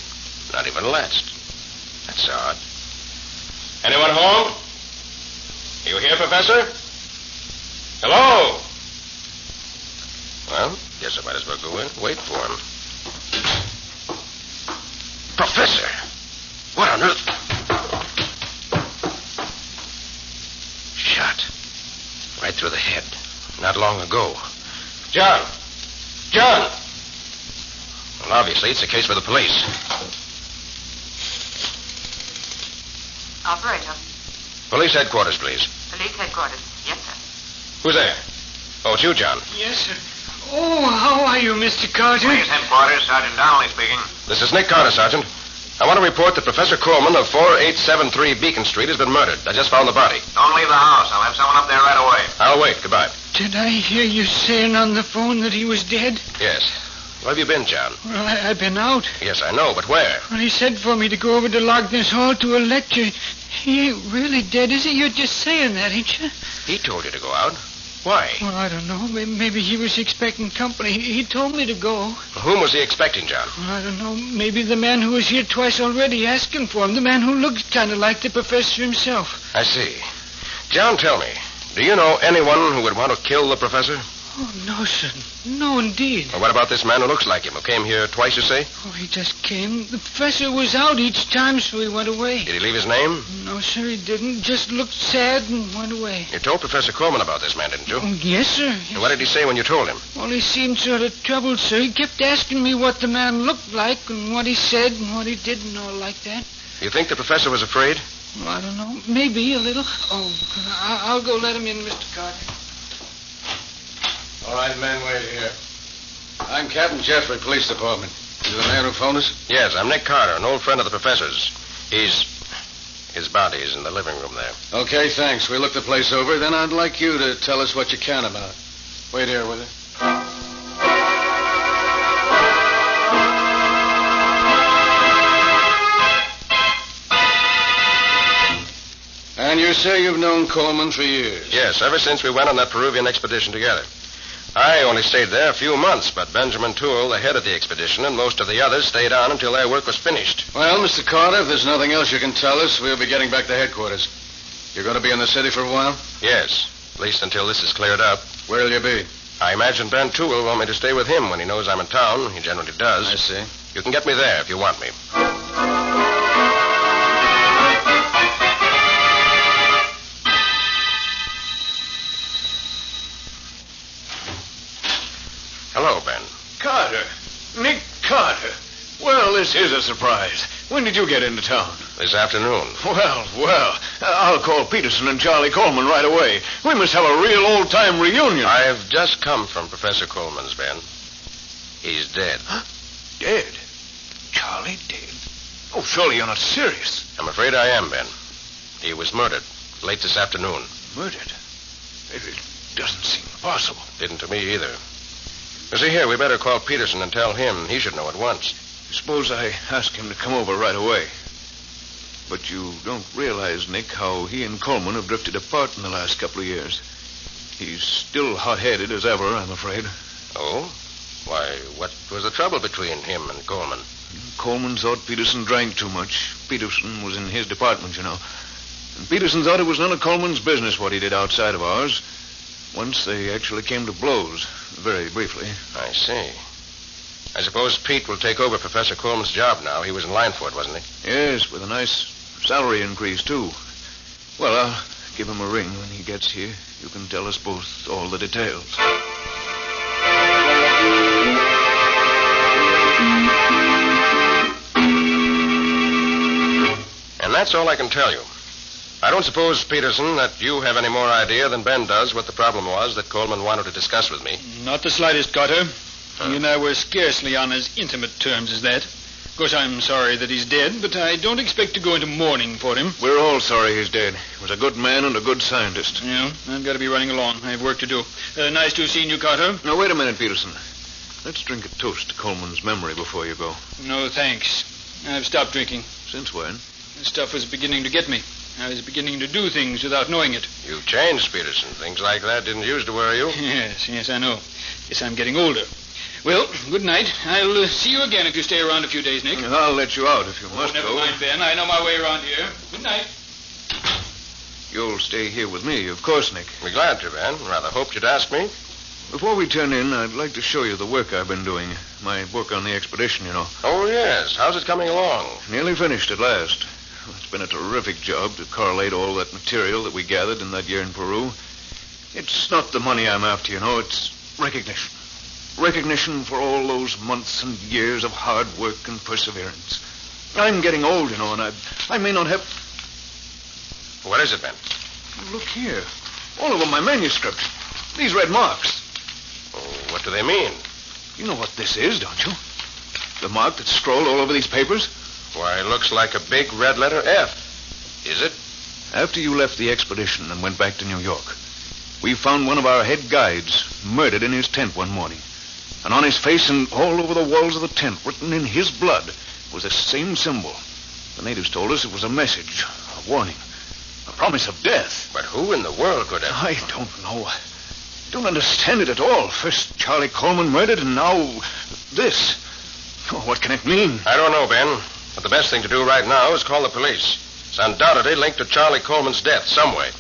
Not even latched. That's odd. Anyone home? You here, Professor? Hello? Well, guess I might as well go in and wait for him. Professor! What on earth? Shot. Right through the head. long ago. John! John! Well, obviously, it's a case for the police. Operator. Police headquarters, please. Police headquarters. Yes, sir. Who's there? Oh, it's you, John. Yes, sir. Oh, how are you, Mr. Carter? Police headquarters, Sergeant Donnelly speaking. This is Nick Carter, Sergeant. I want to report that Professor Coleman of 4873 Beacon Street has been murdered. I just found the body. Don't leave the house. I'll have someone up there right away. I'll wait. Goodbye. Did I hear you saying on the phone that he was dead? Yes. Where have you been, John? Well, I've been out. Yes, I know, but where? Well, he said for me to go over to Logness Hall to a lecture. He ain't really dead, is he? You're just saying that, ain't you? He told you to go out. Why? Well, I don't know. Maybe he was expecting company. He told me to go. Whom was he expecting, John? Well, I don't know. Maybe the man who was here twice already asking for him. The man who looks kind of like the professor himself. I see. John, tell me, do you know anyone who would want to kill the professor? Oh, no, sir. No, indeed. Well, what about this man who looks like him, who came here twice, you say? Oh, he just came. The professor was out each time, so he went away. Did he leave his name? No, sir, he didn't. Just looked sad and went away. You told Professor Coleman about this man, didn't you? Oh, yes, sir. And what did he say when you told him? Well, he seemed sort of troubled, sir. He kept asking me what the man looked like and what he said and what he did and all like that. You think the professor was afraid? Well, I don't know. Maybe a little. Oh, I'll go let him in, Mr. Carter. All right, men, wait here. I'm Captain Jeffrey, Police Department. You the man who phoned us? Yes, I'm Nick Carter, an old friend of the professor's. His body's in the living room there. Okay, thanks. We'll look the place over. Then I'd like you to tell us what you can about it. Wait here, will you? And you say you've known Coleman for years? Yes, ever since we went on that Peruvian expedition together. I only stayed there a few months, but Benjamin Toole, the head of the expedition, and most of the others stayed on until their work was finished. Well, Mr. Carter, if there's nothing else you can tell us, we'll be getting back to headquarters. You're going to be in the city for a while? Yes, at least until this is cleared up. Where'll you be? I imagine Ben Toole will want me to stay with him when he knows I'm in town. He generally does. I see. You can get me there if you want me. Hello, Ben. Carter. Nick Carter. Well, this is a surprise. When did you get into town? This afternoon. Well. I'll call Peterson and Charlie Coleman right away. We must have a real old-time reunion. I've just come from Professor Coleman's, Ben. He's dead. Huh? Dead? Charlie dead? Oh, surely you're not serious. I'm afraid I am, Ben. He was murdered late this afternoon. Murdered? It doesn't seem possible. Didn't to me either. You see, here, we better call Peterson and tell him. He should know at once. Suppose I ask him to come over right away. But you don't realize, Nick, how he and Coleman have drifted apart in the last couple of years. He's still hot-headed as ever, I'm afraid. Oh? Why, what was the trouble between him and Coleman? Coleman thought Peterson drank too much. Peterson was in his department, you know. And Peterson thought it was none of Coleman's business what he did outside of ours. Once they actually came to blows, very briefly. I see. I suppose Pete will take over Professor Coleman's job now. He was in line for it, wasn't he? Yes, with a nice salary increase, too. Well, I'll give him a ring when he gets here. You can tell us both all the details. And that's all I can tell you. I don't suppose, Peterson, that you have any more idea than Ben does what the problem was that Coleman wanted to discuss with me. Not the slightest, Carter. He and I were scarcely on as intimate terms as that. Of course, I'm sorry that he's dead, but I don't expect to go into mourning for him. We're all sorry he's dead. He was a good man and a good scientist. Yeah, I've got to be running along. I have work to do. Nice to have seen you, Carter. Now, wait a minute, Peterson. Let's drink a toast to Coleman's memory before you go. No, thanks. I've stopped drinking. Since when? This stuff was beginning to get me. I was beginning to do things without knowing it. You've changed, Peterson. Things like that didn't used to worry you. Yes, I know. Guess I'm getting older. Well, good night. I'll see you again if you stay around a few days, Nick. I'll let you out if you must never go. Never mind, Ben. I know my way around here. Good night. You'll stay here with me, of course, Nick. We're glad to, Ben. Rather hoped you'd ask me. Before we turn in, I'd like to show you the work I've been doing. My book on the expedition, you know. Oh, yes. How's it coming along? Nearly finished at last. It's been a terrific job to correlate all that material that we gathered in that year in Peru. It's not the money I'm after, it's recognition. Recognition for all those months and years of hard work and perseverance. I'm getting old, and I may not have... What is it, Ben? Look here. All over my manuscript. These red marks. Oh, what do they mean? You know what this is, don't you? The mark that's scrolled all over these papers? Why, it looks like a big red letter F. Is it? After you left the expedition and went back to New York, we found one of our head guides murdered in his tent one morning. And on his face and all over the walls of the tent, written in his blood, was the same symbol. The natives told us it was a message, a warning, a promise of death. But who in the world could have... I don't know. Don't understand it at all. First Charlie Coleman murdered, and now this. Oh, what can it mean? I don't know, Ben. But the best thing to do right now is call the police. It's undoubtedly linked to Charlie Coleman's death some way.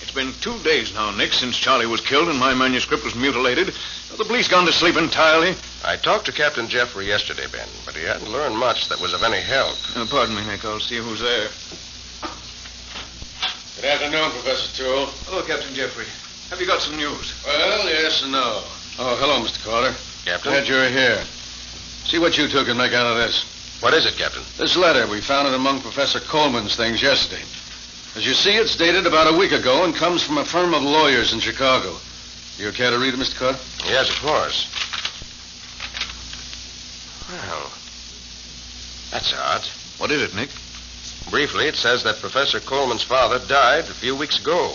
It's been 2 days now, Nick, since Charlie was killed and my manuscript was mutilated. Have the police gone to sleep entirely? I talked to Captain Jeffrey yesterday, Ben, but he hadn't learned much that was of any help. Pardon me, Nick. I'll see who's there. Good afternoon, Professor Toole. Hello, Captain Jeffrey. Have you got some news? Well, yes and no. Oh, hello, Mr. Carter. Captain? Glad you're here. See what you two can make out of this. What is it, Captain? This letter, we found it among Professor Coleman's things yesterday. As you see, it's dated about a week ago and comes from a firm of lawyers in Chicago. You care to read it, Mr. Carter? Yes, of course. Well, that's odd. What is it, Nick? Briefly, it says that Professor Coleman's father died a few weeks ago,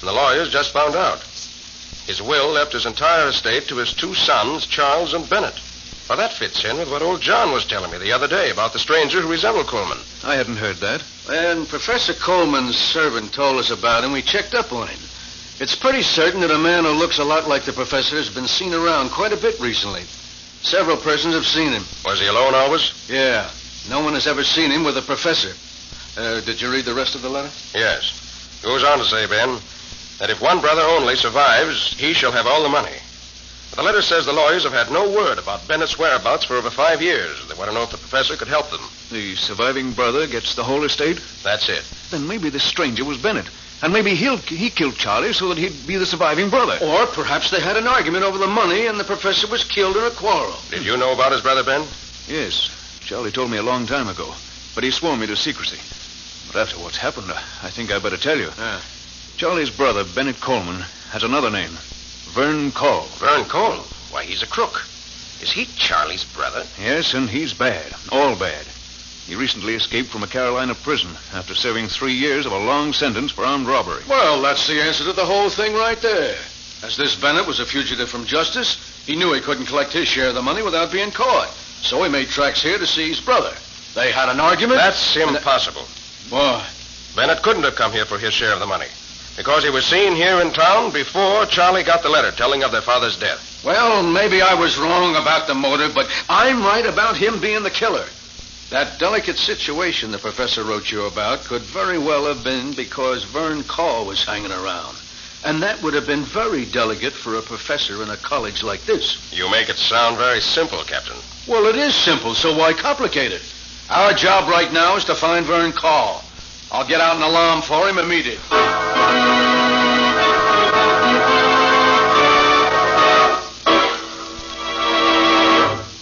and the lawyers just found out. His will left his entire estate to his 2 sons, Charles and Bennett. Well, that fits in with what old John was telling me the other day about the stranger who resembled Coleman. I hadn't heard that. And Professor Coleman's servant told us about him. We checked up on him. It's pretty certain that a man who looks a lot like the professor has been seen around quite a bit recently. Several persons have seen him. Was he alone always? Yeah. No one has ever seen him with a professor. Did you read the rest of the letter? Yes. Goes on to say, Ben, that if one brother only survives, he shall have all the money. But the letter says the lawyers have had no word about Bennett's whereabouts for over 5 years. They want to know if the professor could help them. The surviving brother gets the whole estate? That's it. Then maybe this stranger was Bennett. And maybe he killed Charlie so that he'd be the surviving brother. Or perhaps they had an argument over the money and the professor was killed in a quarrel. Did you know about his brother, Ben? Yes. Charlie told me a long time ago. But he swore me to secrecy. But after what's happened, I think I better tell you. Charlie's brother, Bennett Coleman, has another name. Vern Call. Vern Call? Why, he's a crook. Is he Charlie's brother? Yes, and he's bad. All bad. He recently escaped from a Carolina prison after serving 3 years of a long sentence for armed robbery. Well, that's the answer to the whole thing right there. As this Bennett was a fugitive from justice, he knew he couldn't collect his share of the money without being caught. So he made tracks here to see his brother. They had an argument. That's impossible. Why? Bennett couldn't have come here for his share of the money. Because he was seen here in town before Charlie got the letter telling of their father's death. Well, maybe I was wrong about the motive, but I'm right about him being the killer. That delicate situation the professor wrote you about could very well have been because Vern Call was hanging around. And that would have been very delicate for a professor in a college like this. You make it sound very simple, Captain. Well, it is simple, so why complicate it? Our job right now is to find Vern Call. I'll get out an alarm for him immediately.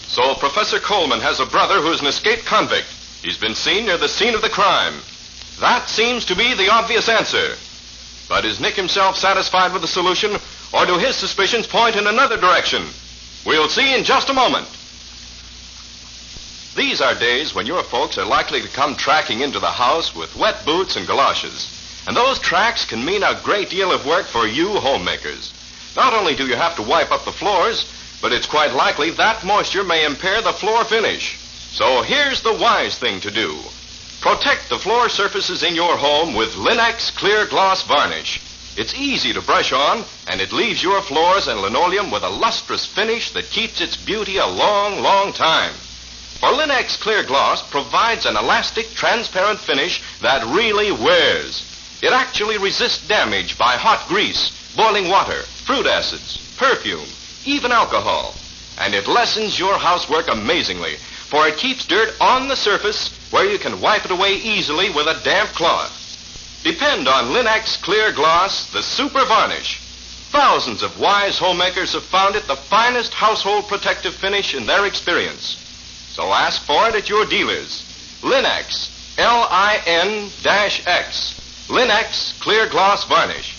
So Professor Coleman has a brother who's an escaped convict. He's been seen near the scene of the crime. That seems to be the obvious answer. But is Nick himself satisfied with the solution, or do his suspicions point in another direction? We'll see in just a moment. These are days when your folks are likely to come tracking into the house with wet boots and galoshes. And those tracks can mean a great deal of work for you homemakers. Not only do you have to wipe up the floors, but it's quite likely that moisture may impair the floor finish. So here's the wise thing to do. Protect the floor surfaces in your home with Linex Clear Gloss Varnish. It's easy to brush on, and it leaves your floors and linoleum with a lustrous finish that keeps its beauty a long, long time. For Linex Clear Gloss provides an elastic, transparent finish that really wears. It actually resists damage by hot grease, boiling water, fruit acids, perfume, even alcohol. And it lessens your housework amazingly. for it keeps dirt on the surface where you can wipe it away easily with a damp cloth. Depend on Linux Clear Gloss, the super varnish. Thousands of wise homemakers have found it the finest household protective finish in their experience. So ask for it at your dealers. Linux, Lin-X, Linux Clear Gloss Varnish.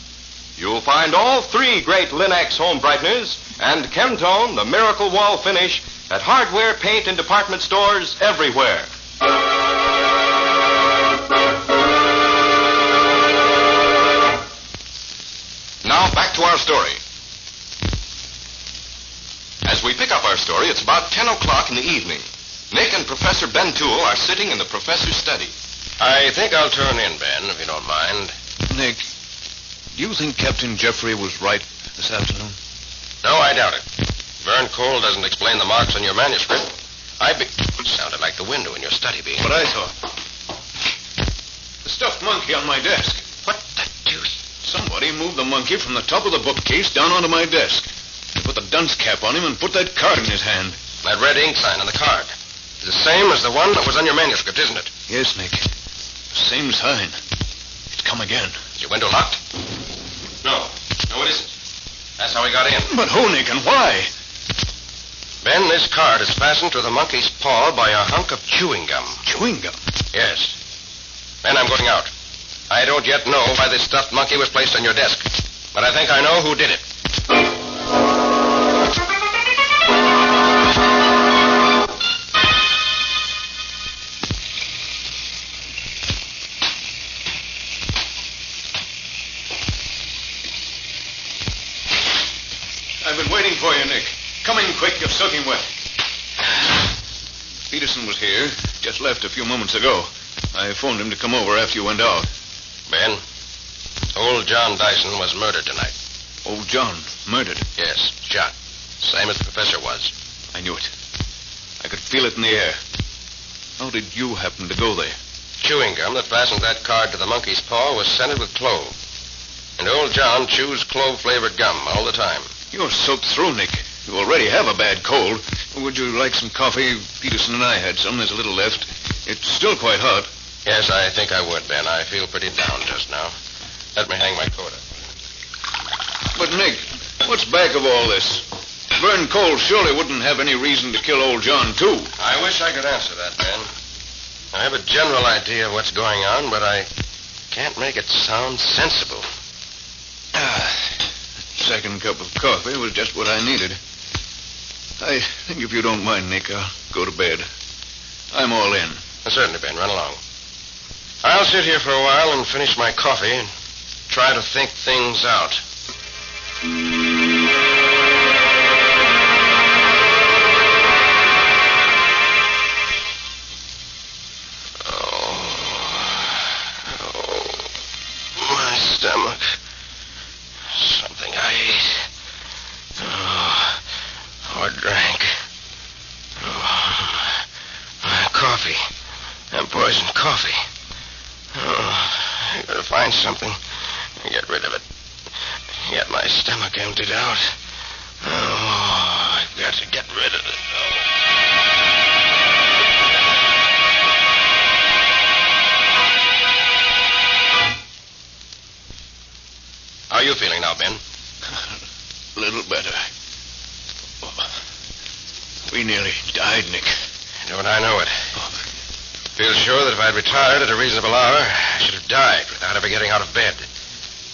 You'll find all three great Linux home brighteners and Chemtone, the miracle wall finish, at hardware, paint, and department stores everywhere. Now, back to our story. As we pick up our story, it's about 10 o'clock in the evening. Nick and Professor Ben Toole are sitting in the professor's study. I think I'll turn in, Ben, if you don't mind. Nick, do you think Captain Jeffrey was right this afternoon? No, I doubt it. Vern Cole doesn't explain the marks on your manuscript. It sounded like the window in your study being... What I thought. The stuffed monkey on my desk. What the deuce? Somebody moved the monkey from the top of the bookcase down onto my desk. They put the dunce cap on him and put that card in his hand. That red ink sign on the card. It's the same as the one that was on your manuscript, isn't it? Yes, Nick. The same sign. It's come again. Is your window locked? No. No, it isn't. That's how he got in. But who, Nick, and why? Ben, this card is fastened to the monkey's paw by a hunk of chewing gum. Chewing gum? Yes. Ben, I'm going out. I don't yet know why this stuffed monkey was placed on your desk, but I think I know who did it. I've been waiting for you, Nick. Come in quick, you're soaking wet. Peterson was here. Just left a few moments ago. I phoned him to come over after you went out. Ben, old John Dyson was murdered tonight. Old John? Murdered? Yes, shot. Same as the professor was. I knew it. I could feel it in the air. How did you happen to go there? Chewing gum that fastened that card to the monkey's paw was scented with clove. And old John chews clove-flavored gum all the time. You're soaked through, Nick. You already have a bad cold. Would you like some coffee? Peterson and I had some. There's a little left. It's still quite hot. Yes, I think I would, Ben. I feel pretty down just now. Let me hang my coat up. But, Nick, what's back of all this? Vern Cole surely wouldn't have any reason to kill old John, too. I wish I could answer that, Ben. I have a general idea of what's going on, but I can't make it sound sensible. Second cup of coffee was just what I needed. I think if you don't mind, Nick, I'll go to bed. I'm all in. Certainly, Ben. Run along. I'll sit here for a while and finish my coffee and try to think things out. Oh, my stomach. Something I ate. Or drank. Coffee. That poisoned coffee. I gotta find something and get rid of it. Get my stomach emptied out. I've got to get rid of it. How are you feeling now, Ben? A little better. We nearly died, Nick. Don't I know it? Feel sure that if I'd retired at a reasonable hour, I should have died without ever getting out of bed.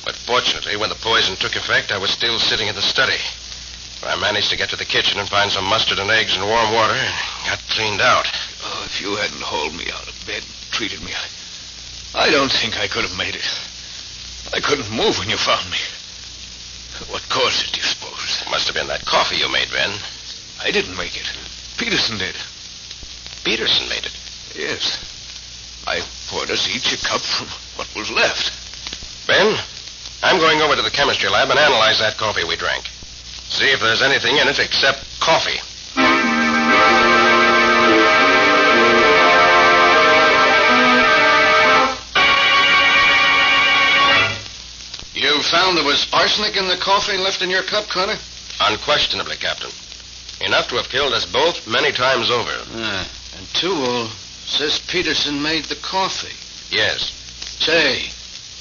But fortunately, when the poison took effect, I was still sitting in the study. I managed to get to the kitchen and find some mustard and eggs and warm water and got cleaned out. Oh, if you hadn't hauled me out of bed and treated me, I don't think I could have made it. I couldn't move when you found me. What caused it, do you suppose? It must have been that coffee you made, Ben. I didn't make it. Peterson did. Peterson made it? Yes. I poured us each a cup from what was left. Ben, I'm going over to the chemistry lab and analyze that coffee we drank. See if there's anything in it except coffee. You found there was arsenic in the coffee left in your cup, Carter? Unquestionably, Captain. Enough to have killed us both many times over. And Toole says Peterson made the coffee. Yes. Say,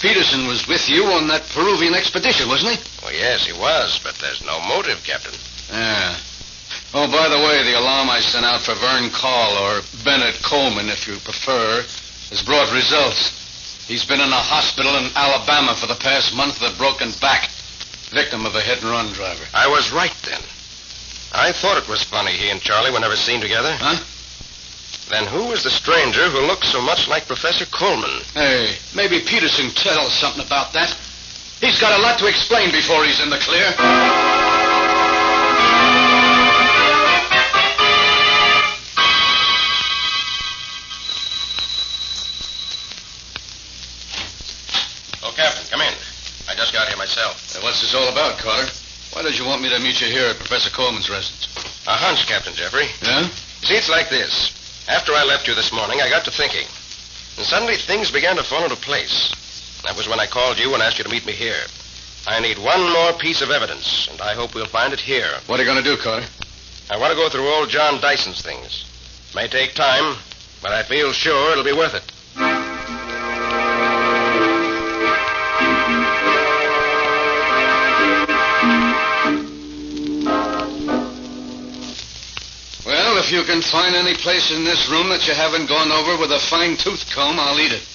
Peterson was with you on that Peruvian expedition, wasn't he? Well, yes, he was, but there's no motive, Captain. Yeah. Oh, by the way, the alarm I sent out for Vern Call, or Bennett Coleman, if you prefer, has brought results. He's been in a hospital in Alabama for the past month with a broken back. Victim of a hit-and-run driver. I was right then. I thought it was funny he and Charlie were never seen together. Huh? Then who was the stranger who looked so much like Professor Coleman? Hey, maybe Peterson tell us something about that. He's got a lot to explain before he's in the clear. Oh, Captain, come in. I just got here myself. What's this all about, Carter? Why did you want me to meet you here at Professor Coleman's residence? A hunch, Captain Jeffrey. Yeah? See, it's like this. After I left you this morning, I got to thinking. And suddenly things began to fall into place. That was when I called you and asked you to meet me here. I need one more piece of evidence, and I hope we'll find it here. What are you going to do, Carter? I want to go through old John Dyson's things. May take time, but I feel sure it'll be worth it. Well, if you can find any place in this room that you haven't gone over with a fine-tooth comb, I'll eat it.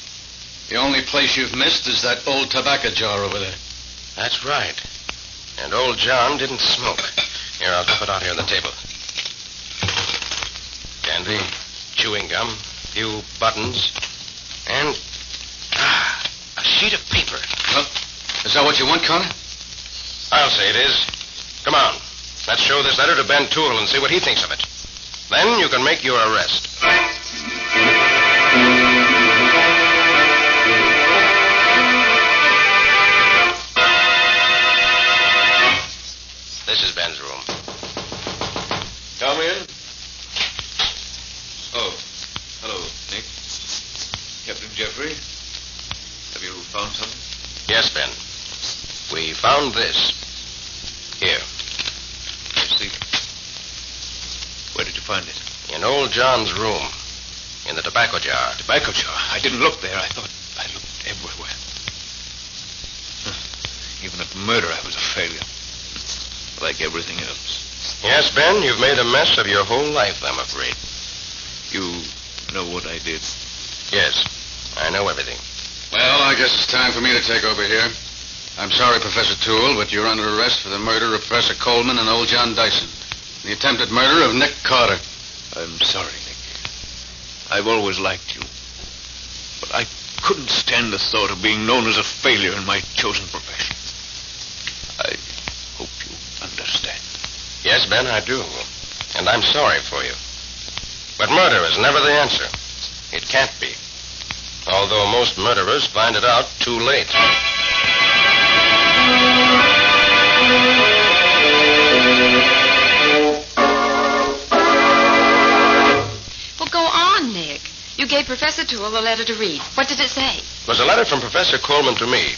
The only place you've missed is that old tobacco jar over there. That's right. And old John didn't smoke. Here, I'll dump it out here on the table. Candy, chewing gum, few buttons, and a sheet of paper. Well, is that what you want, Connor? I'll say it is. Come on. Let's show this letter to Ben Toole and see what he thinks of it. Then you can make your arrest. This is Ben's room. Come in. Oh, hello, Nick. Captain Jeffrey. Have you found something? Yes, Ben. We found this. Here. I see. Where did you find it? In old John's room. In the tobacco jar. Tobacco jar? I didn't look there. I thought I looked everywhere. Even at the murder, I was a failure. Like everything else. Yes, Ben, you've made a mess of your whole life, I'm afraid. You know what I did? Yes, I know everything. Well, I guess it's time for me to take over here. I'm sorry, Professor Toole, but you're under arrest for the murder of Professor Coleman and old John Dyson. The attempted murder of Nick Carter. I'm sorry, Nick. I've always liked you. But I couldn't stand the thought of being known as a failure in my chosen profession. I hope you understand. Yes, Ben, I do. And I'm sorry for you. But murder is never the answer. It can't be. Although most murderers find it out too late. Well, go on, Nick. You gave Professor Toole the letter to read. What did it say? It was a letter from Professor Coleman to me.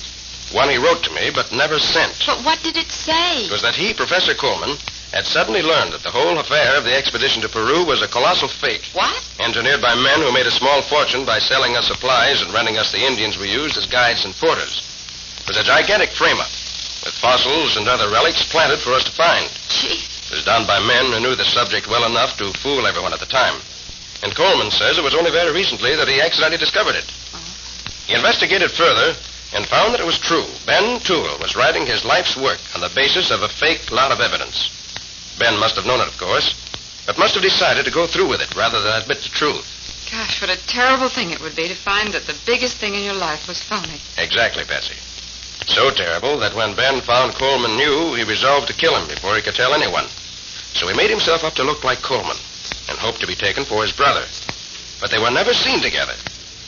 One he wrote to me, but never sent. But what did it say? It was that he, Professor Coleman, had suddenly learned that the whole affair of the expedition to Peru was a colossal fake. What? Engineered by men who made a small fortune by selling us supplies and renting us the Indians we used as guides and porters. It was a gigantic frame-up, with fossils and other relics planted for us to find. Gee. It was done by men who knew the subject well enough to fool everyone at the time. And Coleman says it was only very recently that he accidentally discovered it. He investigated further and found that it was true. Ben Toole was writing his life's work on the basis of a fake lot of evidence. Ben must have known it, of course, but must have decided to go through with it rather than admit the truth. Gosh, what a terrible thing it would be to find that the biggest thing in your life was phony. Exactly, Betsy. So terrible that when Ben found Coleman knew, he resolved to kill him before he could tell anyone. So he made himself up to look like Coleman and hoped to be taken for his brother. But they were never seen together.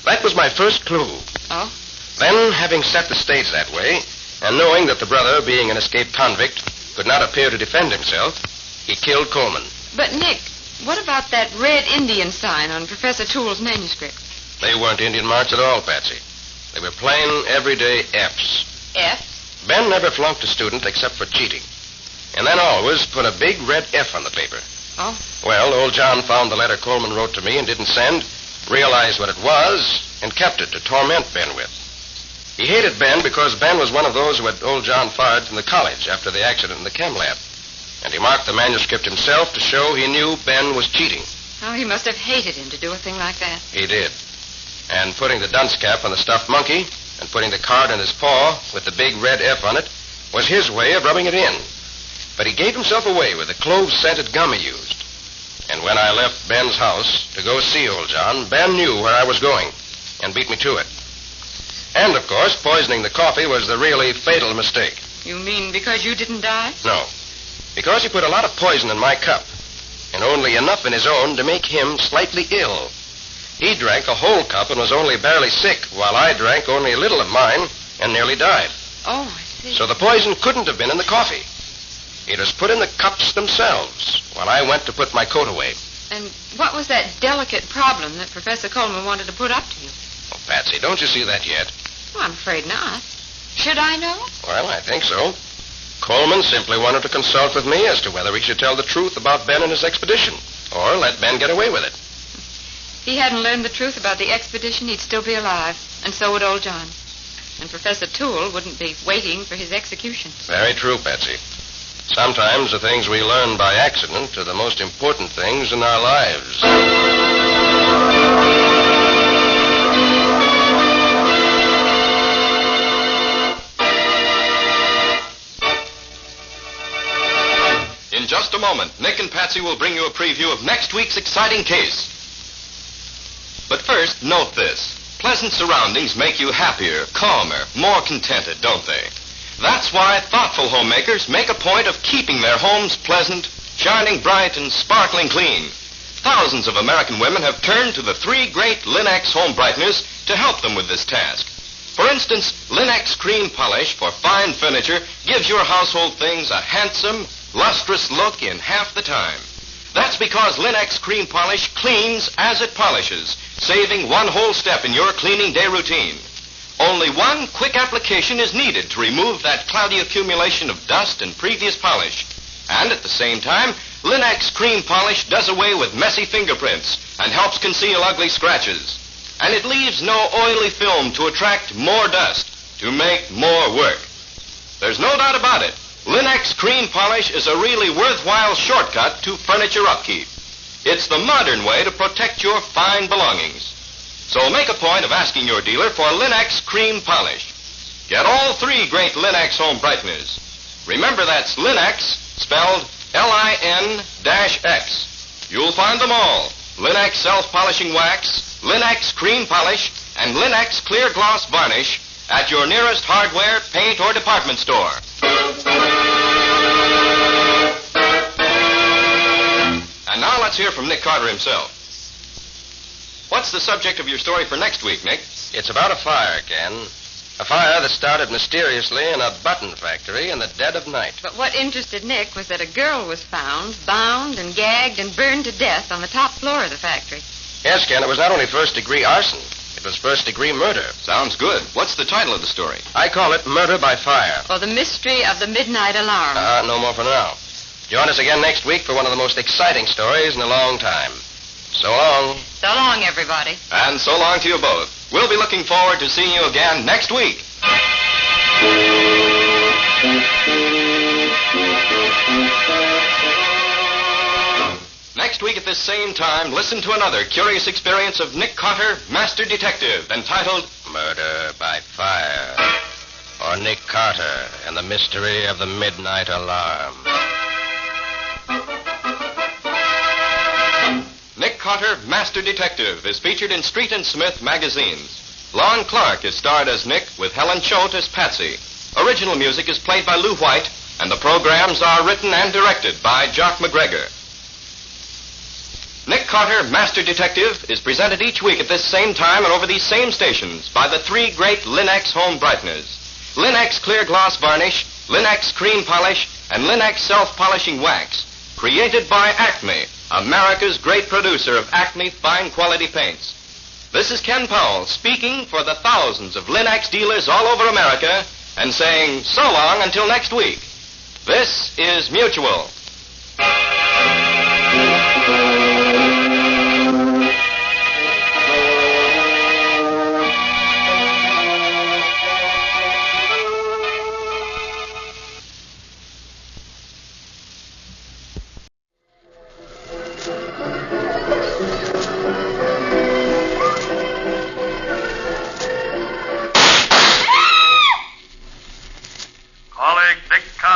That was my first clue. Oh? Then, having set the stage that way, and knowing that the brother, being an escaped convict, could not appear to defend himself, he killed Coleman. But, Nick, what about that red Indian sign on Professor Toole's manuscript? They weren't Indian marks at all, Patsy. They were plain, everyday F's. F? Ben never flunked a student except for cheating. And then always put a big red F on the paper. Oh? Well, old John found the letter Coleman wrote to me and didn't send, realized what it was, and kept it to torment Ben with. He hated Ben because Ben was one of those who had old John fired from the college after the accident in the chem lab. And he marked the manuscript himself to show he knew Ben was cheating. Oh, he must have hated him to do a thing like that. He did. And putting the dunce cap on the stuffed monkey and putting the card in his paw with the big red F on it was his way of rubbing it in. But he gave himself away with the clove-scented gum he used. And when I left Ben's house to go see old John, Ben knew where I was going and beat me to it. And, of course, poisoning the coffee was the really fatal mistake. You mean because you didn't die? No. Because he put a lot of poison in my cup, and only enough in his own to make him slightly ill. He drank a whole cup and was only barely sick, while I drank only a little of mine and nearly died. Oh, I see. So the poison couldn't have been in the coffee. It was put in the cups themselves while I went to put my coat away. And what was that delicate problem that Professor Coleman wanted to put up to you? Oh, Patsy, don't you see that yet? Well, I'm afraid not. Should I know? Well, I think so. Coleman simply wanted to consult with me as to whether he should tell the truth about Ben and his expedition, or let Ben get away with it. If he hadn't learned the truth about the expedition, he'd still be alive, and so would old John. And Professor Toole wouldn't be waiting for his execution. Very true, Patsy. Sometimes the things we learn by accident are the most important things in our lives. In just a moment, Nick and Patsy will bring you a preview of next week's exciting case. But first, note this. Pleasant surroundings make you happier, calmer, more contented, don't they? That's why thoughtful homemakers make a point of keeping their homes pleasant, shining bright, and sparkling clean. Thousands of American women have turned to the 3 great Linex home brighteners to help them with this task. For instance, Linex Cream Polish for fine furniture gives your household things a handsome, lustrous look in half the time. That's because Linex Cream Polish cleans as it polishes, saving one whole step in your cleaning day routine. Only one quick application is needed to remove that cloudy accumulation of dust and previous polish. And at the same time, Linex Cream Polish does away with messy fingerprints and helps conceal ugly scratches. And it leaves no oily film to attract more dust, to make more work. There's no doubt about it. Linex Cream Polish is a really worthwhile shortcut to furniture upkeep. It's the modern way to protect your fine belongings. So make a point of asking your dealer for Linex Cream Polish. Get all 3 great Linex home brighteners. Remember, that's Linex, spelled L-I-N-X. You'll find them all. Linex Self-Polishing Wax, Linex Cream Polish, and Linex Clear Gloss Varnish at your nearest hardware, paint, or department store. And now let's hear from Nick Carter himself. What's the subject of your story for next week, Nick? It's about a fire, Ken. A fire that started mysteriously in a button factory in the dead of night. But what interested Nick was that a girl was found, bound and gagged and burned to death on the top floor of the factory. Yes, Ken, it was not only first-degree arson. It was first-degree murder. Sounds good. What's the title of the story? I call it Murder by Fire. Or The Mystery of the Midnight Alarm. No more for now. Join us again next week for one of the most exciting stories in a long time. So long. So long, everybody. And so long to you both. We'll be looking forward to seeing you again next week. Next week at this same time, listen to another curious experience of Nick Carter, Master Detective, entitled Murder by Fire. Or Nick Carter and the Mystery of the Midnight Alarm. Nick Carter, Master Detective, is featured in Street and Smith magazines. Lon Clark is starred as Nick, with Helen Choate as Patsy. Original music is played by Lou White, and the programs are written and directed by Jock McGregor. Nick Carter, Master Detective, is presented each week at this same time and over these same stations by the 3 great Linex home brighteners. Linex Clear Gloss Varnish, Linex Cream Polish, and Linex Self-Polishing Wax. Created by Acme, America's great producer of Acme fine quality paints. This is Ken Powell speaking for the thousands of Linex dealers all over America and saying so long until next week. This is Mutual.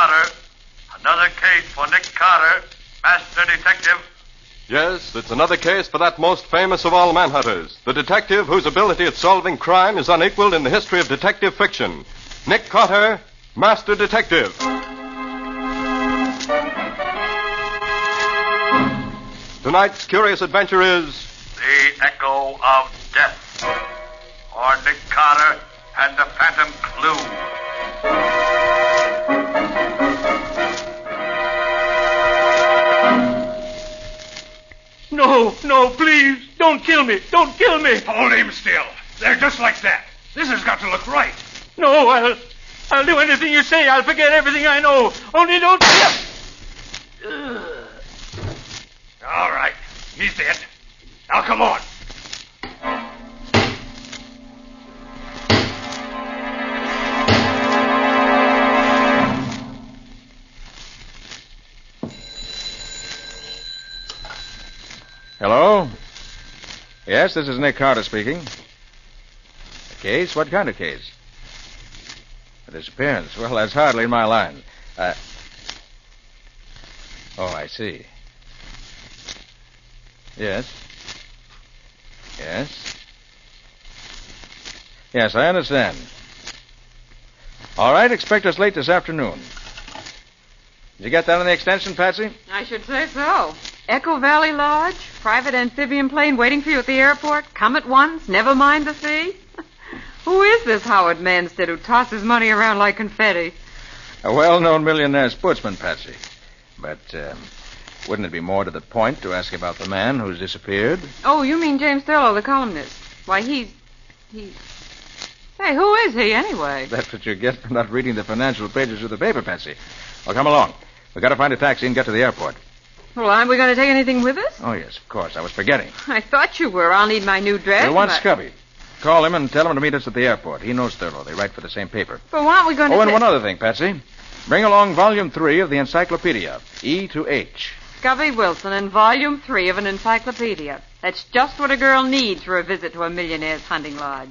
Carter. Another case for Nick Carter, Master Detective. Yes, it's another case for that most famous of all manhunters, the detective whose ability at solving crime is unequaled in the history of detective fiction. Nick Carter, Master Detective. Tonight's curious adventure is The Echo of Death, or Nick Carter and the Phantom Clue. No, please, don't kill me. Don't kill me. Hold him still. They're just like that. This has got to look right. No, I'll do anything you say. I'll forget everything I know. Only don't... All right, he's dead. Now come on. Hello? Yes, this is Nick Carter speaking. A case? What kind of case? A disappearance. Well, that's hardly in my line. Oh, I see. Yes. Yes, I understand. All right, expect us late this afternoon. Did you get that on the extension, Patsy? I should say so. Echo Valley Lodge, private amphibian plane waiting for you at the airport. Come at once, never mind the fee. Who is this Howard Manstead who tosses money around like confetti? A well-known millionaire sportsman, Patsy. But, wouldn't it be more to the point to ask about the man who's disappeared? Oh, you mean James Thurlow, the columnist. Why, he's... Hey, who is he, anyway? That's what you get for not reading the financial pages of the paper, Patsy. Well, come along. We've got to find a taxi and get to the airport. Well, aren't we going to take anything with us? Oh, yes, of course. I was forgetting. I thought you were. I'll need my new dress. We'll want Scubby. Call him and tell him to meet us at the airport. He knows Thurlow. They write for the same paper. But why aren't we going to... Oh, and one other thing, Patsy. Bring along Volume 3 of the Encyclopedia, E to H. Scubby Wilson and Volume 3 of an encyclopedia. That's just what a girl needs for a visit to a millionaire's hunting lodge.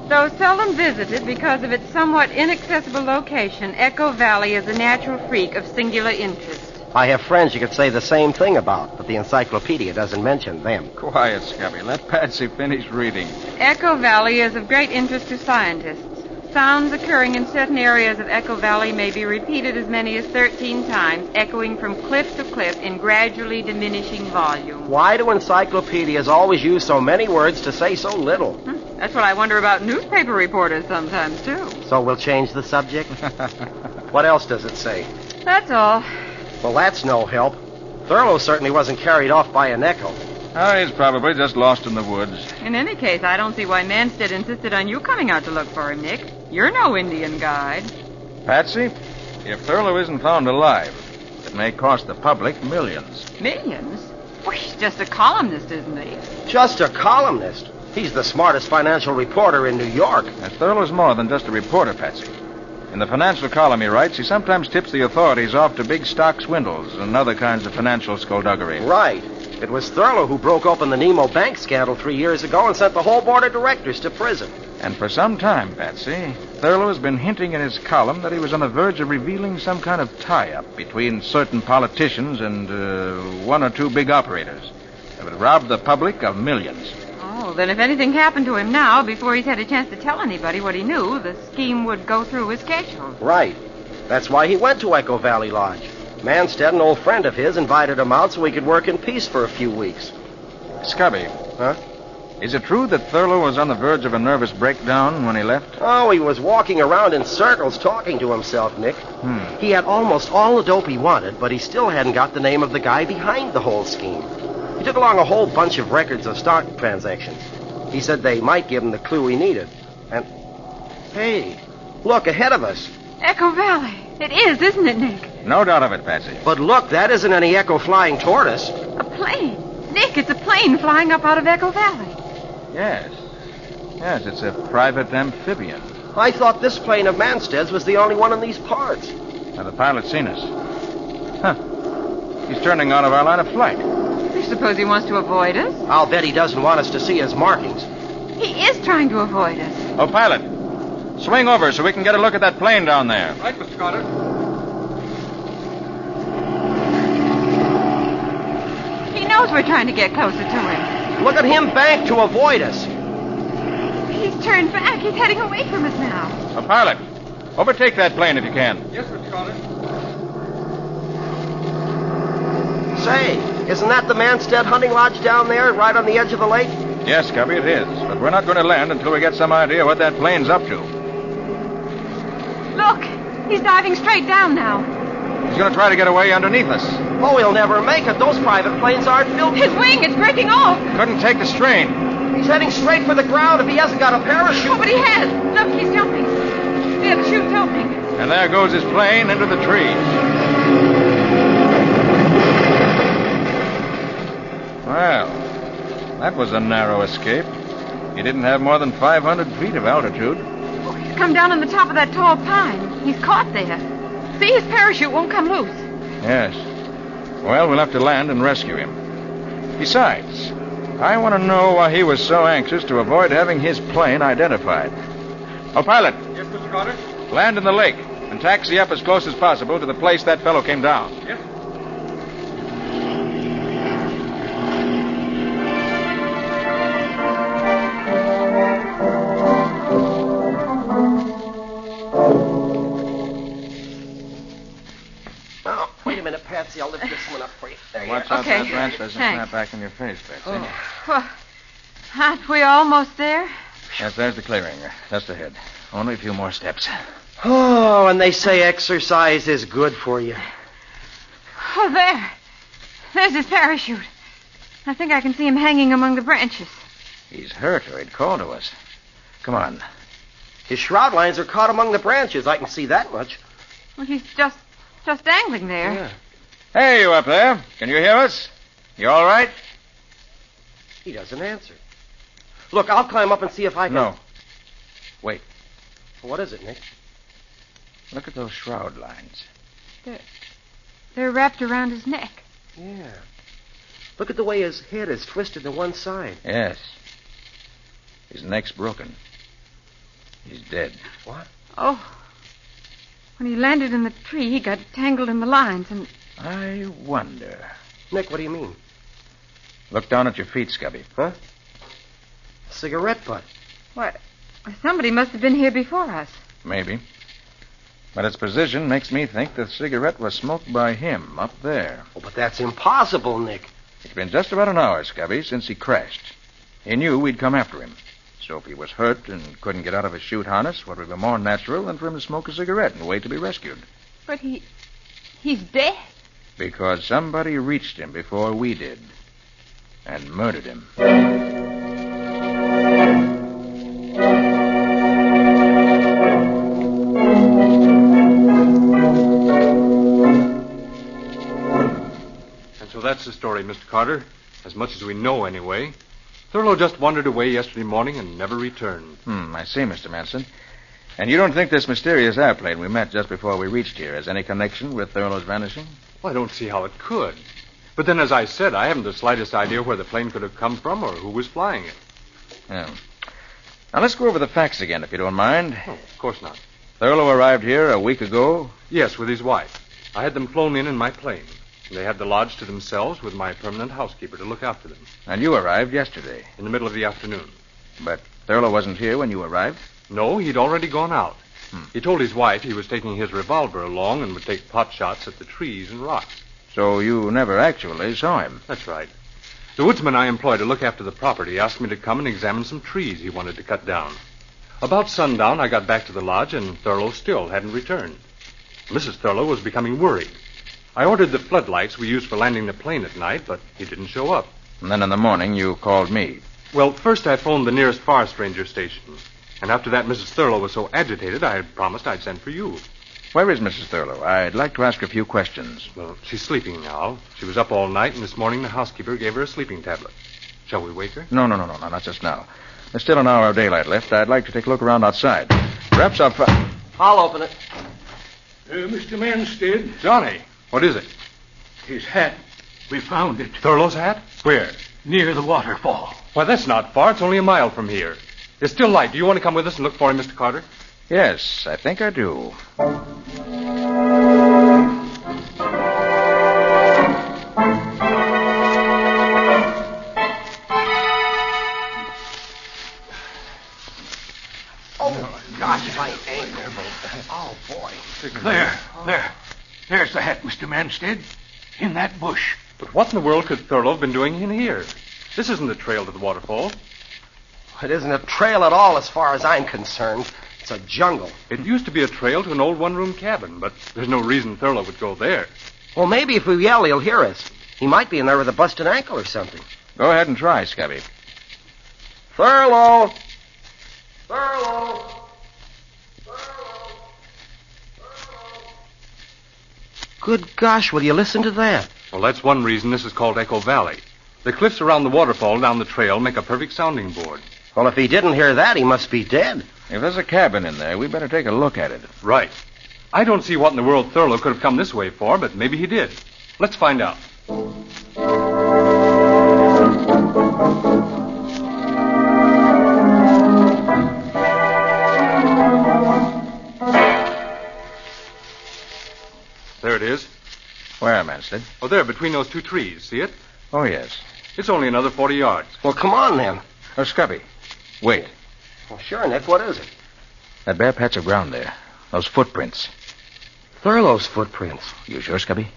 Though seldom visited because of its somewhat inaccessible location, Echo Valley is a natural freak of singular interest. I have friends you could say the same thing about, but the encyclopedia doesn't mention them. Quiet, Scubby. Let Patsy finish reading. Echo Valley is of great interest to scientists. Sounds occurring in certain areas of Echo Valley may be repeated as many as 13 times, echoing from cliff to cliff in gradually diminishing volume. Why do encyclopedias always use so many words to say so little? That's what I wonder about newspaper reporters sometimes, too. So we'll change the subject? What else does it say? That's all. Well, that's no help. Thurlow certainly wasn't carried off by an echo. Oh, he's probably just lost in the woods. In any case, I don't see why Manstead insisted on you coming out to look for him, Nick. You're no Indian guide. Patsy, if Thurlow isn't found alive, it may cost the public millions. Millions? Well, he's just a columnist, isn't he? Just a columnist? He's the smartest financial reporter in New York. And Thurlow's more than just a reporter, Patsy. In the financial column he writes, he sometimes tips the authorities off to big stock swindles and other kinds of financial skullduggery. Right. It was Thurlow who broke open the Nemo Bank scandal 3 years ago and sent the whole board of directors to prison. And for some time, Patsy, Thurlow has been hinting in his column that he was on the verge of revealing some kind of tie-up between certain politicians and one or two big operators that would rob the public of millions. Oh, then if anything happened to him now, before he's had a chance to tell anybody what he knew, the scheme would go through his schedule. Right. That's why he went to Echo Valley Lodge. Manstead, an old friend of his, invited him out so he could work in peace for a few weeks. Scubby. Huh? Is it true that Thurlow was on the verge of a nervous breakdown when he left? Oh, he was walking around in circles talking to himself, Nick. He had almost all the dope he wanted, but he still hadn't got the name of the guy behind the whole scheme. He took along a whole bunch of records of stock transactions. He said they might give him the clue he needed. And, hey, look, ahead of us. Echo Valley. It is, isn't it, Nick? No doubt of it, Patsy. But look, that isn't any Echo flying toward us. A plane. Nick, it's a plane flying up out of Echo Valley. Yes. Yes, it's a private amphibian. I thought this plane of Manstead's was the only one in these parts. Now, the pilot's seen us. Huh. He's turning out of our line of flight. You suppose he wants to avoid us? I'll bet he doesn't want us to see his markings. He is trying to avoid us. Oh, pilot, swing over so we can get a look at that plane down there. Right, Mr. Carter. He knows we're trying to get closer to him. Look at him bank to avoid us. He's turned back. He's heading away from us now. Oh, pilot, overtake that plane if you can. Yes, Mr. Carter. Say, isn't that the Manstead hunting lodge down there, right on the edge of the lake? Yes, Cubby, it is. But we're not going to land until we get some idea what that plane's up to. Look, he's diving straight down now. He's going to try to get away underneath us. Oh, he'll never make it. Those private planes aren't built. His wing is breaking off. Couldn't take the strain. He's heading straight for the ground if he hasn't got a parachute. Oh, but he has. Look, he's jumping. Yeah, the chute's opening. And there goes his plane into the trees. Well, that was a narrow escape. He didn't have more than 500 feet of altitude. Oh, he's come down on the top of that tall pine. He's caught there. See, his parachute won't come loose. Yes. Well, we'll have to land and rescue him. Besides, I want to know why he was so anxious to avoid having his plane identified. Oh, pilot. Yes, Mr. Carter? Land in the lake and taxi up as close as possible to the place that fellow came down. Yes. Oh, wait a minute, Patsy. I'll lift this one up for you. There Watch you out Okay. that branch doesn't Thanks. snap back in your face, Betsy. Well, aren't we almost there? Yes, there's the clearing. Just ahead. Only a few more steps. Oh, and they say exercise is good for you. Oh, there. There's his parachute. I think I can see him hanging among the branches. He's hurt or he'd call to us. Come on. His shroud lines are caught among the branches. I can see that much. Well, he's just dangling there. Yeah. Hey, you up there. Can you hear us? You all right? He doesn't answer. Look, I'll climb up and see if I can... No. Wait. What is it, Nick? Look at those shroud lines. They're wrapped around his neck. Yeah. Look at the way his head is twisted to one side. Yes. His neck's broken. He's dead. What? Oh. When he landed in the tree, he got tangled in the lines and... I wonder. Nick, what do you mean? Look down at your feet, Scubby. Huh? Cigarette butt. What? Somebody must have been here before us. Maybe. But its position makes me think the cigarette was smoked by him up there. Oh, but that's impossible, Nick. It's been just about an hour, Scubby, since he crashed. He knew we'd come after him. So if he was hurt and couldn't get out of his chute harness, what would be more natural than for him to smoke a cigarette and wait to be rescued? But he's dead. Because somebody reached him before we did. And murdered him. And so that's the story, Mr. Carter. As much as we know, anyway. Thurlow just wandered away yesterday morning and never returned. I see, Mr. Manson. And you don't think this mysterious airplane we met just before we reached here has any connection with Thurlow's vanishing? Well, I don't see how it could. But then, as I said, I haven't the slightest idea where the plane could have come from or who was flying it. Yeah. Now, let's go over the facts again, if you don't mind. Oh, of course not. Thurlow arrived here a week ago? Yes, with his wife. I had them flown in my plane. They had the lodge to themselves with my permanent housekeeper to look after them. And you arrived yesterday? In the middle of the afternoon. But Thurlow wasn't here when you arrived? No, he'd already gone out. He told his wife he was taking his revolver along and would take pot shots at the trees and rocks. So you never actually saw him? That's right. The woodsman I employ to look after the property asked me to come and examine some trees he wanted to cut down. About sundown, I got back to the lodge, and Thurlow still hadn't returned. Mrs. Thurlow was becoming worried. I ordered the floodlights we use for landing the plane at night, but he didn't show up. And then in the morning, you called me. Well, first I phoned the nearest forest ranger station. And after that, Mrs. Thurlow was so agitated, I had promised I'd send for you. Where is Mrs. Thurlow? I'd like to ask her a few questions. Well, she's sleeping now. She was up all night, and this morning the housekeeper gave her a sleeping tablet. Shall we wake her? No, not just now. There's still an hour of daylight left. I'd like to take a look around outside. Perhaps I'll open it. Mr. Manstead. Johnny, what is it? His hat. We found it. Thurlow's hat? Where? Near the waterfall. Why, that's not far. It's only a mile from here. There's still light. Do you want to come with us and look for him, Mr. Carter? Yes, I think I do. Gosh, my ankle. Oh, boy. There's the hat, Mr. Manstead. In that bush. But what in the world could Thurlow have been doing in here? This isn't the trail to the waterfall. It isn't a trail at all as far as I'm concerned. It's a jungle. It used to be a trail to an old one-room cabin, but there's no reason Thurlow would go there. Well, maybe if we yell, he'll hear us. He might be in there with a busted ankle or something. Go ahead and try, Scubby. Thurlow! Thurlow! Good gosh, will you listen to that? Well, that's one reason this is called Echo Valley. The cliffs around the waterfall down the trail make a perfect sounding board. Well, if he didn't hear that, he must be dead. If there's a cabin in there, we better take a look at it. Right. I don't see what in the world Thurlow could have come this way for, but maybe he did. Let's find out. There it is. Where, Manstead? Oh, there, between those two trees. See it? Oh, yes. It's only another 40 yards. Well, come on, then. Oh, Scubby, wait. Well, sure, Nick, what is it? That bare patch of ground there. Those footprints. Thurlow's footprints. You sure, Scubby?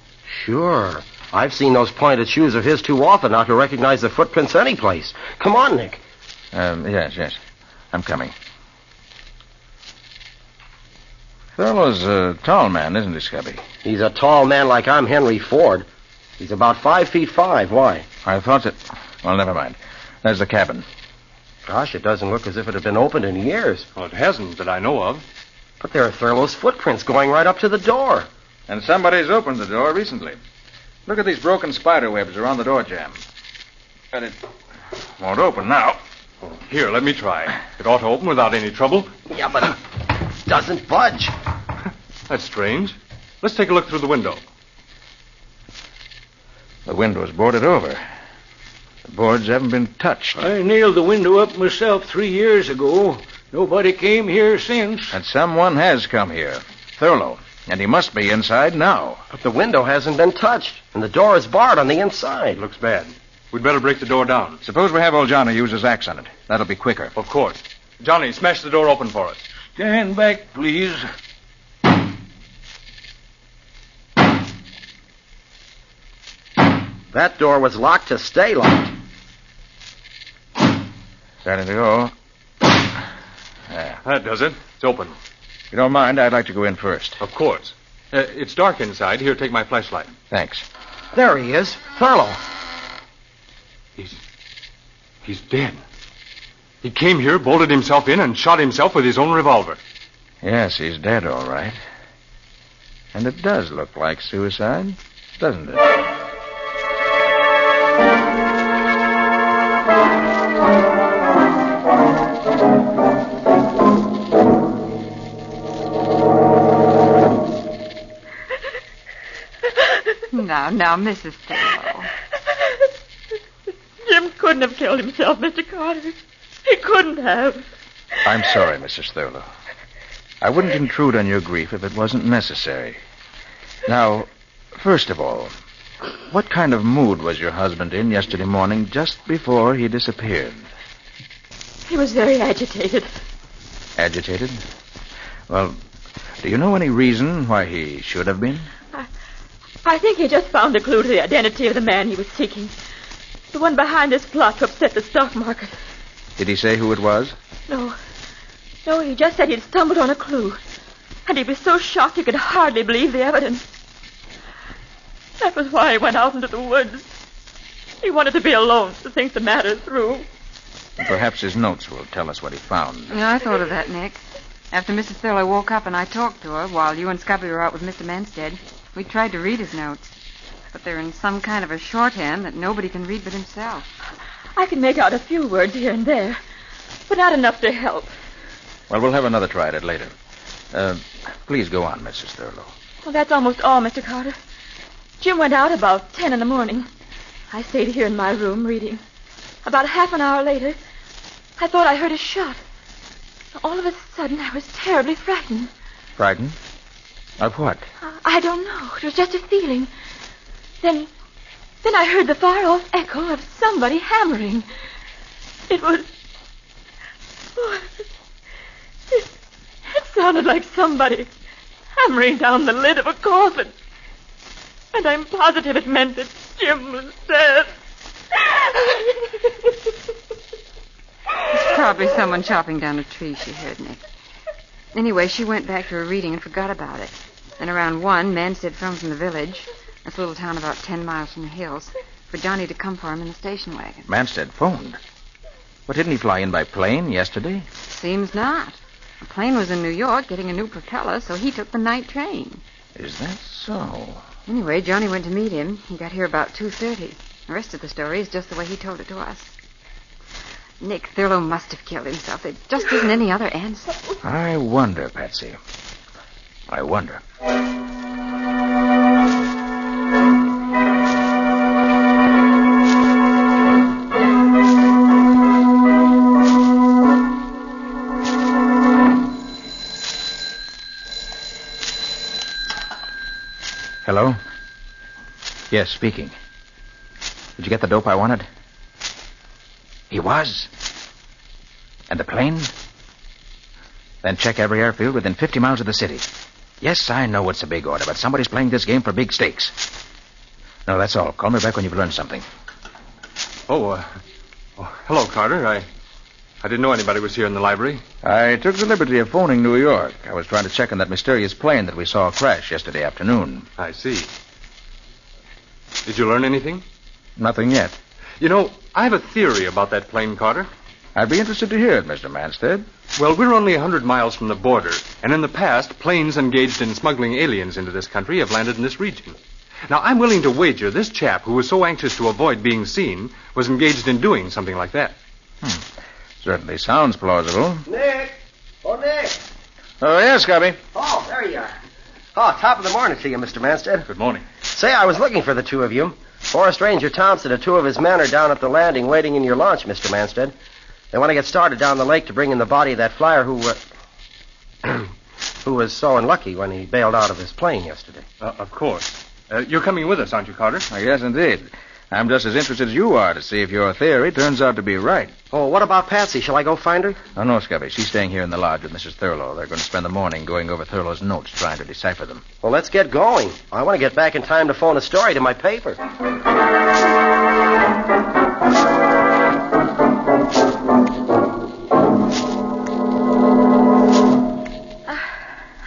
Sure. I've seen those pointed shoes of his too often not to recognize the footprints anyplace. Come on, Nick. Yes. I'm coming. Thurlow's a tall man, isn't he, Scubby? He's a tall man like I'm Henry Ford. He's about 5'5". Why? I thought that... Well, never mind. There's the cabin. Gosh, it doesn't look as if it had been opened in years. Well, it hasn't that I know of. But there are Thurlow's footprints going right up to the door. And somebody's opened the door recently. Look at these broken spider webs around the door jamb. But it won't open now. Here, let me try. It ought to open without any trouble. Yeah, but it doesn't budge. That's strange. Let's take a look through the window. The window's boarded over. The boards haven't been touched. I nailed the window up myself 3 years ago. Nobody came here since. And someone has come here. Thurlow. And he must be inside now. But the window hasn't been touched, and the door is barred on the inside. Looks bad. We'd better break the door down. Suppose we have old Johnny use his axe on it. That'll be quicker. Of course. Johnny, smash the door open for us. Stand back, please. That door was locked to stay locked. Starting to go. There. That does it. It's open. If you don't mind, I'd like to go in first. Of course. It's dark inside. Here, take my flashlight. Thanks. There he is. Thurlow. He's dead. He came here, bolted himself in, and shot himself with his own revolver. Yes, he's dead, all right. And it does look like suicide, doesn't it? Now, Mrs. Thurlow. Jim couldn't have killed himself, Mr. Carter. He couldn't have. I'm sorry, Mrs. Thurlow. I wouldn't intrude on your grief if it wasn't necessary. Now, first of all, what kind of mood was your husband in yesterday morning just before he disappeared? He was very agitated. Agitated? Well, do you know any reason why he should have been? I think he just found a clue to the identity of the man he was seeking. The one behind this plot to upset the stock market. Did he say who it was? No, he just said he'd stumbled on a clue. And he was so shocked he could hardly believe the evidence. That was why he went out into the woods. He wanted to be alone to think the matter through. Perhaps his notes will tell us what he found. Yeah, I thought of that, Nick. After Mrs. Thurlow woke up and I talked to her while you and Scubby were out with Mr. Manstead, we tried to read his notes. But they're in some kind of a shorthand that nobody can read but himself. I can make out a few words here and there, but not enough to help. Well, we'll have another try at it later. Please go on, Mrs. Thurlow. Well, that's almost all, Mr. Carter. Jim went out about 10 in the morning. I stayed here in my room reading. About half an hour later, I thought I heard a shot. All of a sudden, I was terribly frightened. Frightened? Of what? I don't know. It was just a feeling. Then I heard the far-off echo of somebody hammering. It was... Oh, it sounded like somebody hammering down the lid of a coffin. And I'm positive it meant that Jim was dead. It's probably someone chopping down a tree, she heard, Nick. Anyway, she went back to her reading and forgot about it. Then around 1, Manstead phoned from the village, this little town about 10 miles from the hills, for Johnny to come for him in the station wagon. Manstead phoned? But didn't he fly in by plane yesterday? Seems not. The plane was in New York getting a new propeller, so he took the night train. Is that so? Anyway, Johnny went to meet him. He got here about 2:30. The rest of the story is just the way he told it to us. Nick Thurlow must have killed himself. There just isn't any other answer. I wonder, Patsy. I wonder. Hello? Yes, speaking. Did you get the dope I wanted? He was? And the plane? Then check every airfield within 50 miles of the city. Yes, I know it's a big order, but somebody's playing this game for big stakes. No, that's all. Call me back when you've learned something. Hello, Carter. I didn't know anybody was here in the library. I took the liberty of phoning New York. I was trying to check on that mysterious plane that we saw crash yesterday afternoon. I see. Did you learn anything? Nothing yet. You know, I have a theory about that plane, Carter. I'd be interested to hear it, Mr. Manstead. Well, we're only 100 miles from the border, and in the past, planes engaged in smuggling aliens into this country have landed in this region. Now, I'm willing to wager this chap, who was so anxious to avoid being seen, was engaged in doing something like that. Certainly sounds plausible. Nick! Oh, Nick! Oh, yes, Cubby. Oh, there you are. Oh, top of the morning to you, Mr. Manstead. Good morning. Say, I was looking for the two of you. Forest Ranger Thompson and 2 of his men are down at the landing waiting in your launch, Mr. Manstead. They want to get started down the lake to bring in the body of that flyer who was so unlucky when he bailed out of his plane yesterday. Of course. You're coming with us, aren't you, Carter? Yes, indeed. I'm just as interested as you are to see if your theory turns out to be right. Oh, what about Patsy? Shall I go find her? Oh, no, Scubby. She's staying here in the lodge with Mrs. Thurlow. They're going to spend the morning going over Thurlow's notes, trying to decipher them. Well, let's get going. I want to get back in time to phone a story to my paper.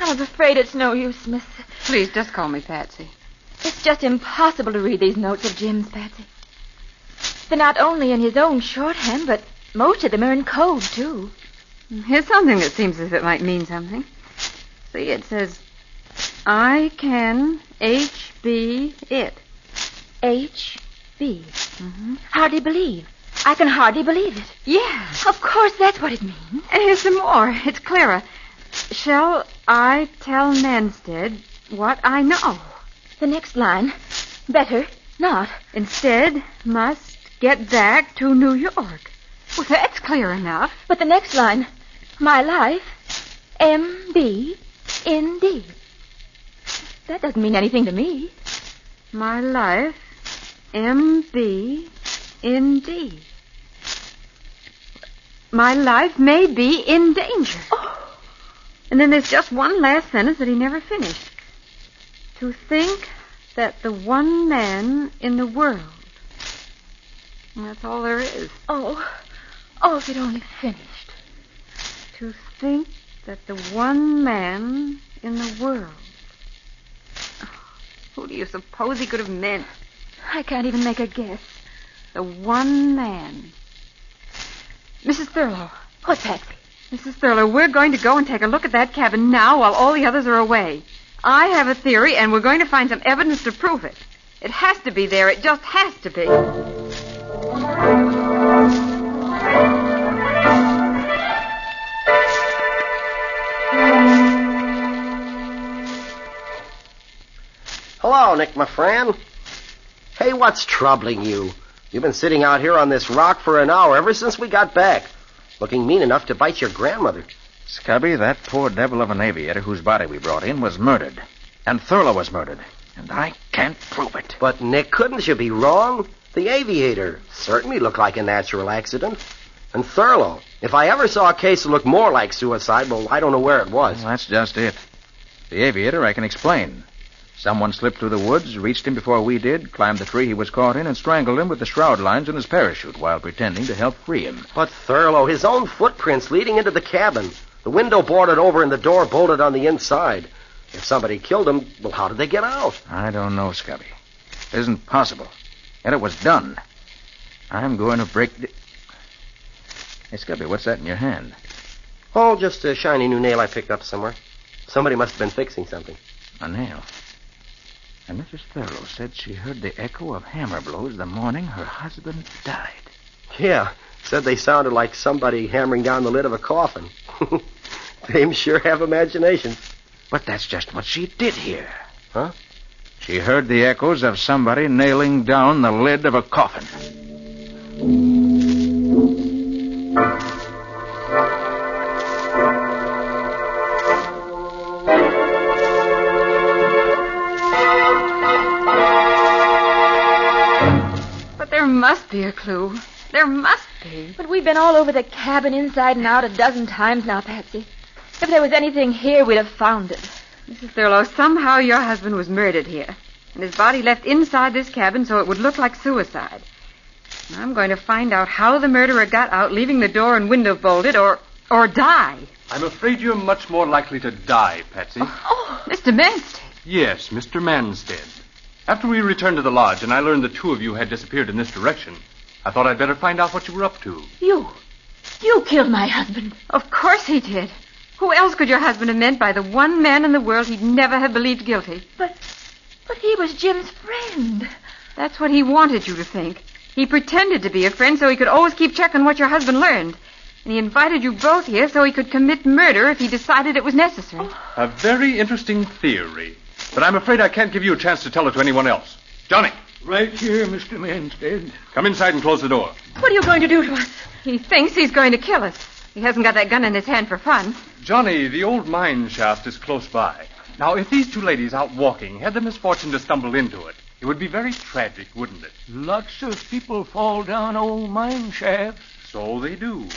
I'm afraid it's no use, Miss. Please, just call me Patsy. It's just impossible to read these notes of Jim's, Patsy. They're not only in his own shorthand, but most of them are in code, too. Here's something that seems as if it might mean something. See, it says, I can HB it. HB. Hardly believe. I can hardly believe it. Yeah. Of course, that's what it means. And here's some more. It's clearer. Shall I tell Manstead what I know? The next line. Better not. Instead, must get back to New York. Well, that's clear enough. But the next line. My life, MB, ND. That doesn't mean anything to me. My life, MB, ND. My life may be in danger. Oh. And then there's just one last sentence that he never finished. To think that the one man in the world. And that's all there is. Oh, if it only finished. To think that the one man in the world. Oh, who do you suppose he could have meant? I can't even make a guess. The one man. Mrs. Thurlow. What's Patsy? Mrs. Thurlow, we're going to go and take a look at that cabin now while all the others are away. I have a theory, and we're going to find some evidence to prove it. It has to be there. It just has to be. Hello, Nick, my friend. Hey, what's troubling you? You've been sitting out here on this rock for an hour ever since we got back, looking mean enough to bite your grandmother. Scubby, that poor devil of an aviator whose body we brought in was murdered. And Thurlow was murdered. And I can't prove it. But, Nick, couldn't you be wrong? The aviator certainly looked like a natural accident. And Thurlow, if I ever saw a case that looked more like suicide, well, I don't know where it was. Well, that's just it. The aviator I can explain. Someone slipped through the woods, reached him before we did, climbed the tree he was caught in, and strangled him with the shroud lines in his parachute while pretending to help free him. But Thurlow, his own footprints leading into the cabin. The window boarded over and the door bolted on the inside. If somebody killed him, well, how did they get out? I don't know, Scubby. It isn't possible. Yet it was done. I'm going to break the... Hey, Scubby, what's that in your hand? Oh, just a shiny new nail I picked up somewhere. Somebody must have been fixing something. A nail. And Mrs. Thurlow said she heard the echo of hammer blows the morning her husband died. Yeah, said they sounded like somebody hammering down the lid of a coffin. They sure have imaginations. But that's just what she did hear. Huh? She heard the echoes of somebody nailing down the lid of a coffin. But there must be a clue. There must be. But we've been all over the cabin inside and out a dozen times now, Patsy. If there was anything here, we'd have found it. Mrs. Thurlow, somehow your husband was murdered here, and his body left inside this cabin so it would look like suicide. And I'm going to find out how the murderer got out, leaving the door and window bolted, or die. I'm afraid you're much more likely to die, Patsy. Oh, Mr. Manstead. Yes, Mr. Manstead. After we returned to the lodge and I learned the two of you had disappeared in this direction, I thought I'd better find out what you were up to. You killed my husband. Of course he did. Who else could your husband have meant by the one man in the world he'd never have believed guilty? But he was Jim's friend. That's what he wanted you to think. He pretended to be a friend so he could always keep checking what your husband learned. And he invited you both here so he could commit murder if he decided it was necessary. A very interesting theory. But I'm afraid I can't give you a chance to tell it to anyone else. Johnny. Right here, Mr. Manstead. Come inside and close the door. What are you going to do to us? He thinks he's going to kill us. He hasn't got that gun in his hand for fun. Johnny, the old mine shaft is close by. Now, if these two ladies out walking had the misfortune to stumble into it, it would be very tragic, wouldn't it? Lots of people fall down old mine shafts. So they do.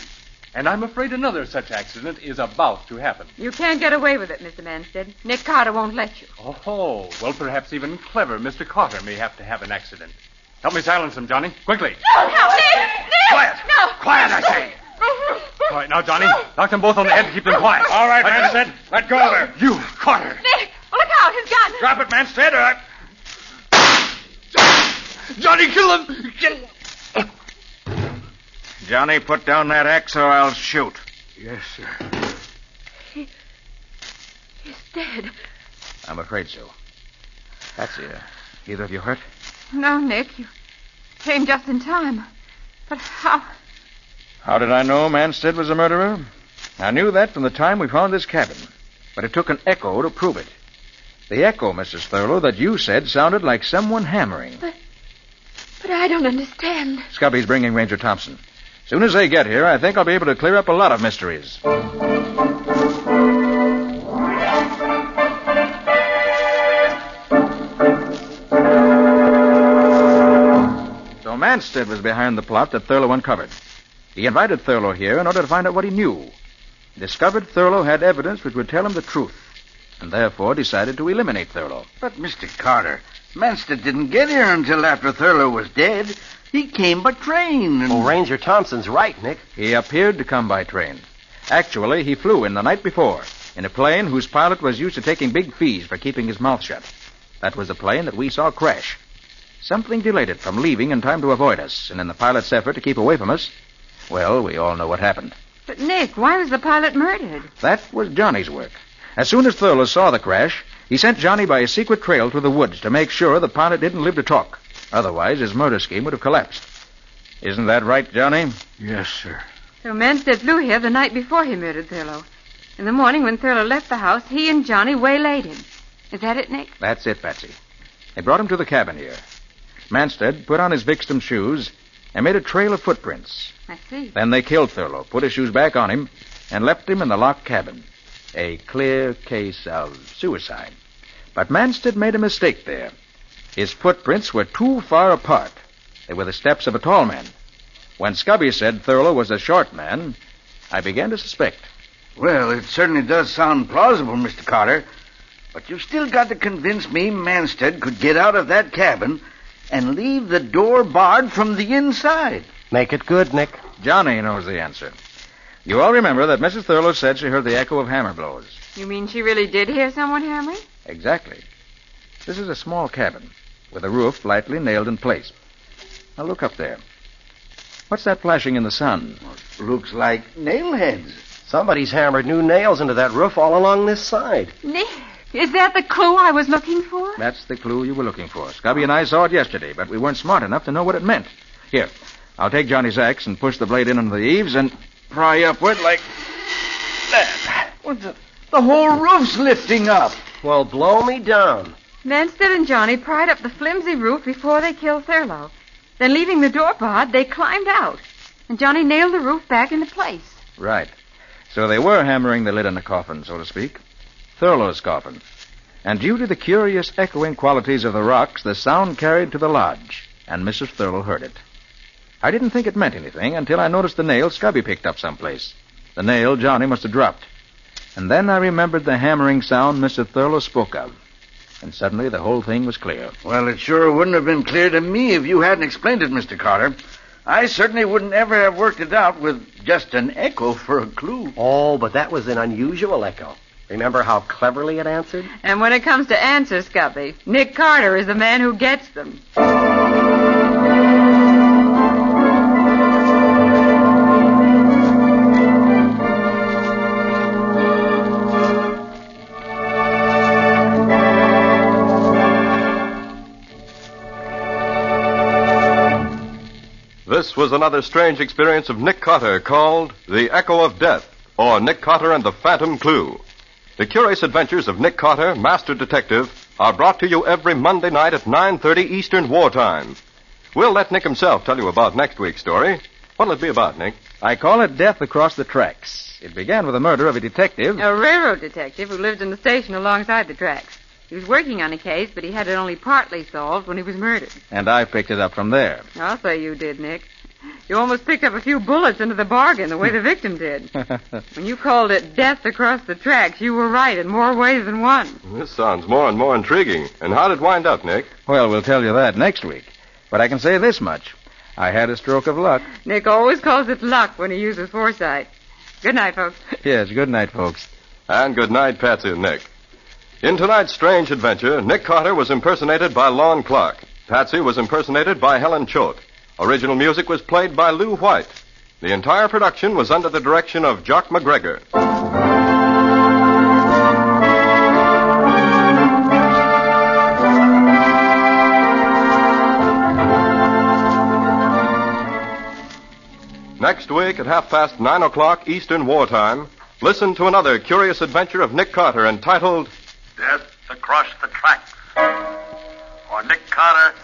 And I'm afraid another such accident is about to happen. You can't get away with it, Mr. Manstead. Nick Carter won't let you. Oh, well, perhaps even clever Mr. Carter may have to have an accident. Help me silence him, Johnny. Quickly. No, Nick! Quiet! No! Quiet, I say! All right, now, Johnny, knock them both on the head to keep them quiet. All right, Manstead. Let go of her. You, Carter. Nick, look out, his gun! Drop it, Manstead. Johnny, kill him! Kill him! Johnny, put down that axe or I'll shoot. Yes, sir. He's dead. I'm afraid so. Patsy, either of you hurt? No, Nick. You came just in time. But how? How did I know Manstead was a murderer? I knew that from the time we found this cabin. But it took an echo to prove it. The echo, Mrs. Thurlow, that you said sounded like someone hammering. But I don't understand. Scubby's bringing Ranger Thompson. As soon as they get here, I think I'll be able to clear up a lot of mysteries. So Manstead was behind the plot that Thurlow uncovered. He invited Thurlow here in order to find out what he knew. He discovered Thurlow had evidence which would tell him the truth, and therefore decided to eliminate Thurlow. But, Mr. Carter, Manstead didn't get here until after Thurlow was dead. He came by train. And... Oh, Ranger Thompson's right, Nick. He appeared to come by train. Actually, he flew in the night before, in a plane whose pilot was used to taking big fees for keeping his mouth shut. That was the plane that we saw crash. Something delayed it from leaving in time to avoid us, and in the pilot's effort to keep away from us, well, we all know what happened. But, Nick, why was the pilot murdered? That was Johnny's work. As soon as Thurlow saw the crash, he sent Johnny by a secret trail through the woods to make sure the pilot didn't live to talk. Otherwise, his murder scheme would have collapsed. Isn't that right, Johnny? Yes, sir. So Manstead flew here the night before he murdered Thurlow. In the morning when Thurlow left the house, he and Johnny waylaid him. Is that it, Nick? That's it, Patsy. They brought him to the cabin here. Manstead put on his victim's shoes and made a trail of footprints. I see. Then they killed Thurlow, put his shoes back on him, and left him in the locked cabin. A clear case of suicide. But Manstead made a mistake there. His footprints were too far apart. They were the steps of a tall man. When Scubby said Thurlow was a short man, I began to suspect. Well, it certainly does sound plausible, Mr. Carter. But you've still got to convince me Manstead could get out of that cabin and leave the door barred from the inside. Make it good, Nick. Johnny knows the answer. You all remember that Mrs. Thurlow said she heard the echo of hammer blows. You mean she really did hear someone hammering? Exactly. This is a small cabin with a roof lightly nailed in place. Now look up there. What's that flashing in the sun? Looks like nail heads. Somebody's hammered new nails into that roof all along this side. Nick, is that the clue I was looking for? That's the clue you were looking for. Scubby and I saw it yesterday, but we weren't smart enough to know what it meant. Here, I'll take Johnny's axe and push the blade in under the eaves and pry upward like that. The whole roof's lifting up. Well, blow me down. Manstead and Johnny pried up the flimsy roof before they killed Thurlow. Then, leaving the door barred, they climbed out. And Johnny nailed the roof back into place. Right. So they were hammering the lid on the coffin, so to speak. Thurlow's coffin. And due to the curious echoing qualities of the rocks, the sound carried to the lodge, and Mrs. Thurlow heard it. I didn't think it meant anything until I noticed the nail Scubby picked up someplace. The nail Johnny must have dropped. And then I remembered the hammering sound Mr. Thurlow spoke of. And suddenly the whole thing was clear. Well, it sure wouldn't have been clear to me if you hadn't explained it, Mr. Carter. I certainly wouldn't ever have worked it out with just an echo for a clue. Oh, but that was an unusual echo. Remember how cleverly it answered? And when it comes to answers, Scubby, Nick Carter is the man who gets them. This was another strange experience of Nick Carter called The Echo of Death, or Nick Carter and the Phantom Clue. The curious adventures of Nick Carter, Master Detective, are brought to you every Monday night at 9:30 Eastern Wartime. We'll let Nick himself tell you about next week's story. What'll it be about, Nick? I call it Death Across the Tracks. It began with the murder of a detective. A railroad detective who lived in the station alongside the tracks. He was working on a case, but he had it only partly solved when he was murdered. And I picked it up from there. I'll say you did, Nick. You almost picked up a few bullets into the bargain the way the victim did. When you called it Death Across the Tracks, you were right in more ways than one. This sounds more and more intriguing. And how'd it wind up, Nick? Well, we'll tell you that next week. But I can say this much. I had a stroke of luck. Nick always calls it luck when he uses foresight. Good night, folks. Yes, good night, folks. And good night, Patsy and Nick. In tonight's strange adventure, Nick Carter was impersonated by Lon Clark. Patsy was impersonated by Helen Choate. Original music was played by Lou White. The entire production was under the direction of Jock McGregor. Next week at 9:30 Eastern Wartime, listen to another curious adventure of Nick Carter entitled Death Across the Tracks, or Nick Carter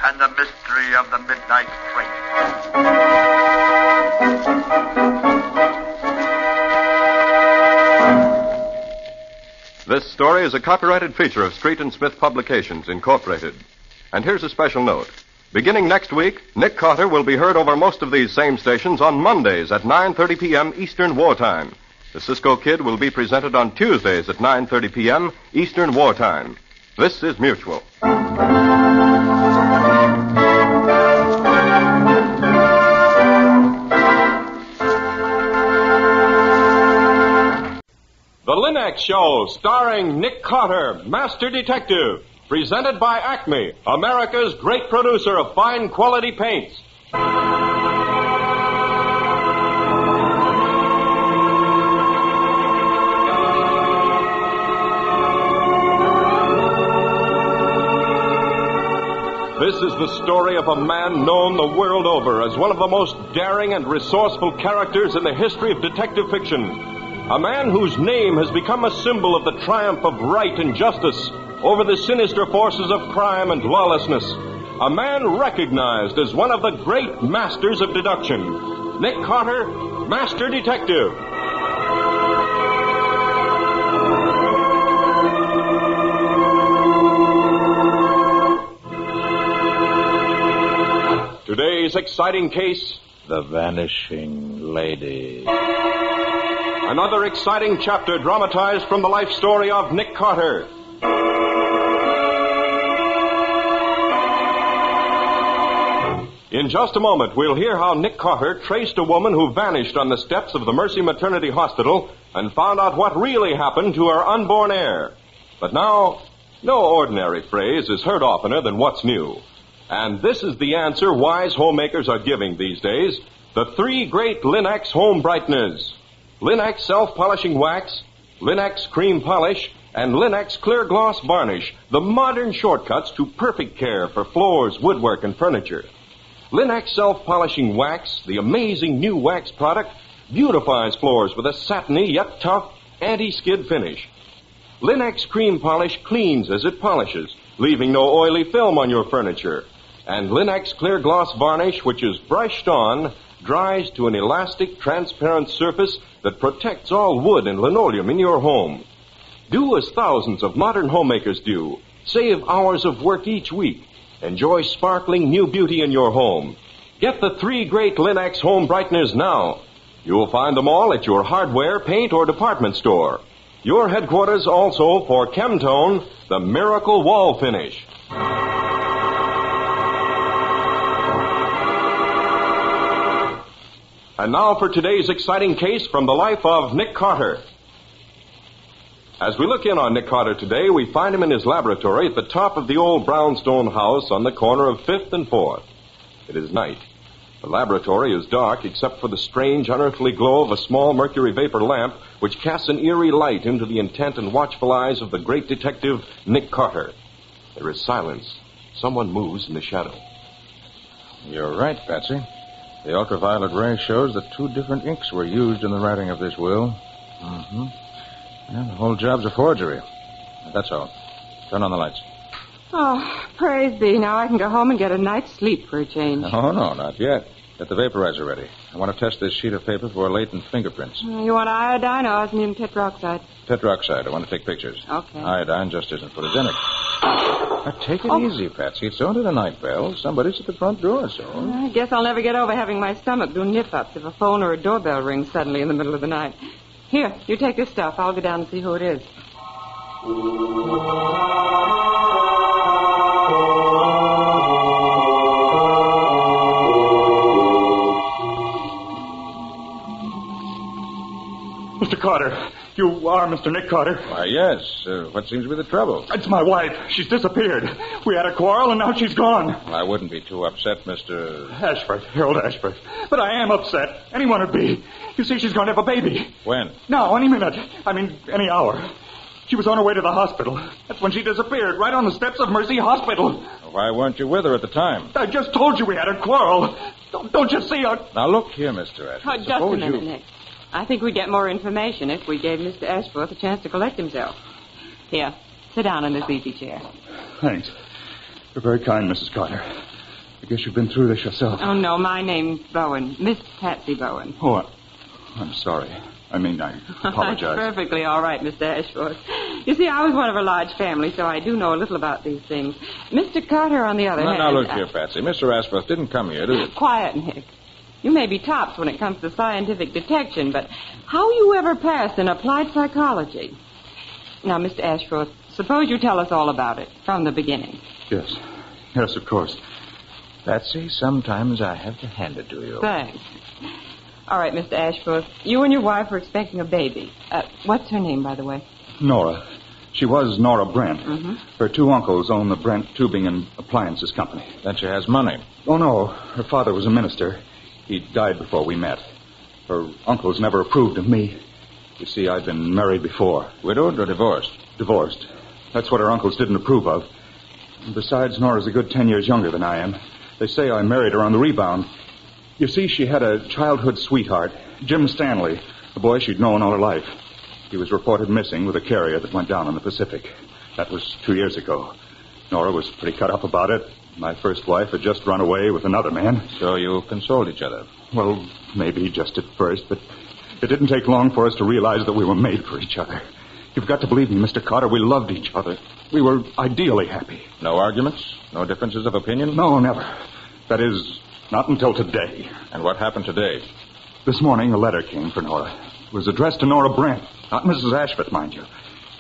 and the Mystery of the Midnight Train. This story is a copyrighted feature of Street and Smith Publications, Incorporated. And here's a special note. Beginning next week, Nick Carter will be heard over most of these same stations on Mondays at 9:30 p.m. Eastern Wartime. The Cisco Kid will be presented on Tuesdays at 9:30 p.m. Eastern Wartime. This is Mutual. The Linux Show, starring Nick Carter, Master Detective. Presented by Acme, America's great producer of fine quality paints. This is the story of a man known the world over as one of the most daring and resourceful characters in the history of detective fiction. A man whose name has become a symbol of the triumph of right and justice over the sinister forces of crime and lawlessness. a man recognized as one of the great masters of deduction. Nick Carter, Master Detective. Today's exciting case, The Vanishing Lady. Another exciting chapter dramatized from the life story of Nick Carter. In just a moment, we'll hear how Nick Carter traced a woman who vanished on the steps of the Mercy Maternity Hospital and found out what really happened to her unborn heir. But now, no ordinary phrase is heard oftener than what's new. And this is the answer wise homemakers are giving these days. The three great Linex home brighteners. Linex self-polishing wax, Linex cream polish, and Linex clear gloss varnish. The modern shortcuts to perfect care for floors, woodwork, and furniture. Linex self-polishing wax, the amazing new wax product, beautifies floors with a satiny yet tough anti-skid finish. Linex cream polish cleans as it polishes, leaving no oily film on your furniture. And Linex clear gloss varnish, which is brushed on, dries to an elastic, transparent surface that protects all wood and linoleum in your home. Do as thousands of modern homemakers do. Save hours of work each week. Enjoy sparkling new beauty in your home. Get the three great Linex home brighteners now. You'll find them all at your hardware, paint, or department store. Your headquarters also for Chemtone, the miracle wall finish. And now for today's exciting case from the life of Nick Carter. As we look in on Nick Carter today, we find him in his laboratory at the top of the old brownstone house on the corner of 5th and 4th. It is night. The laboratory is dark except for the strange, unearthly glow of a small mercury vapor lamp which casts an eerie light into the intent and watchful eyes of the great detective, Nick Carter. There is silence. Someone moves in the shadow. You're right, Patsy. The ultraviolet ray shows that 2 different inks were used in the writing of this will. Mm-hmm. Yeah, the whole job's a forgery. That's all. Turn on the lights. Oh, praise be. Now I can go home and get a night's sleep for a change. Oh, no, not yet. Get the vaporizer ready. I want to test this sheet of paper for latent fingerprints. You want iodine or osmium tetroxide? Tetroxide. I want to take pictures. Okay. Iodine just isn't photogenic. Now, take it easy, Patsy. It's only the night bell. Somebody's at the front door, so... I guess I'll never get over having my stomach do nip-ups if a phone or a doorbell rings suddenly in the middle of the night. Here, you take this stuff. I'll go down and see who it is. Mr. Carter, you are Mr. Nick Carter? Why, yes. What seems to be the trouble? It's my wife. She's disappeared. We had a quarrel, and now she's gone. I wouldn't be too upset, Mr... Ashford, Harold Ashford. But I am upset. Anyone would be. You see, she's going to have a baby. When? Now, any minute. I mean, any hour. She was on her way to the hospital. That's when she disappeared, right on the steps of Mercy Hospital. Why weren't you with her at the time? I just told you we had a quarrel. Don't you see? Now, look here, Mr. Ashford. Oh, just a minute, Nick. I think we'd get more information if we gave Mr. Ashworth a chance to collect himself. Here, sit down in this easy chair. Thanks. You're very kind, Mrs. Carter. I guess you've been through this yourself. Oh, no, my name's Bowen. Miss Patsy Bowen. Oh, I'm sorry. I apologize. That's perfectly all right, Mr. Ashworth. You see, I was one of a large family, so I do know a little about these things. Mr. Carter, on the other hand... Now, look here, Patsy. Mr. Ashworth didn't come here to... Quiet, Nick. You may be tops when it comes to scientific detection, but how you ever passed in applied psychology? Now, Mr. Ashworth, suppose you tell us all about it, from the beginning. Yes. Yes, of course. Patsy, sometimes I have to hand it to you. Thanks. All right, Mr. Ashworth, you and your wife are expecting a baby. What's her name, by the way? Nora. She was Nora Brent. Mm-hmm. Her 2 uncles own the Brent Tubing and Appliances Company. Then she has money. Oh, no. Her father was a minister. He died before we met. Her uncles never approved of me. You see, I'd been married before. Widowed or divorced? Divorced. That's what her uncles didn't approve of. And besides, Nora's a good 10 years younger than I am. They say I married her on the rebound. You see, she had a childhood sweetheart, Jim Stanley, a boy she'd known all her life. He was reported missing with a carrier that went down in the Pacific. That was 2 years ago. Nora was pretty cut up about it. My first wife had just run away with another man. So you consoled each other? Well, maybe just at first, but it didn't take long for us to realize that we were made for each other. You've got to believe me, Mr. Carter. We loved each other. We were ideally happy. No arguments? No differences of opinion? No, never. That is, not until today. And what happened today? This morning, a letter came for Nora. It was addressed to Nora Brent, not Mrs. Ashford, mind you.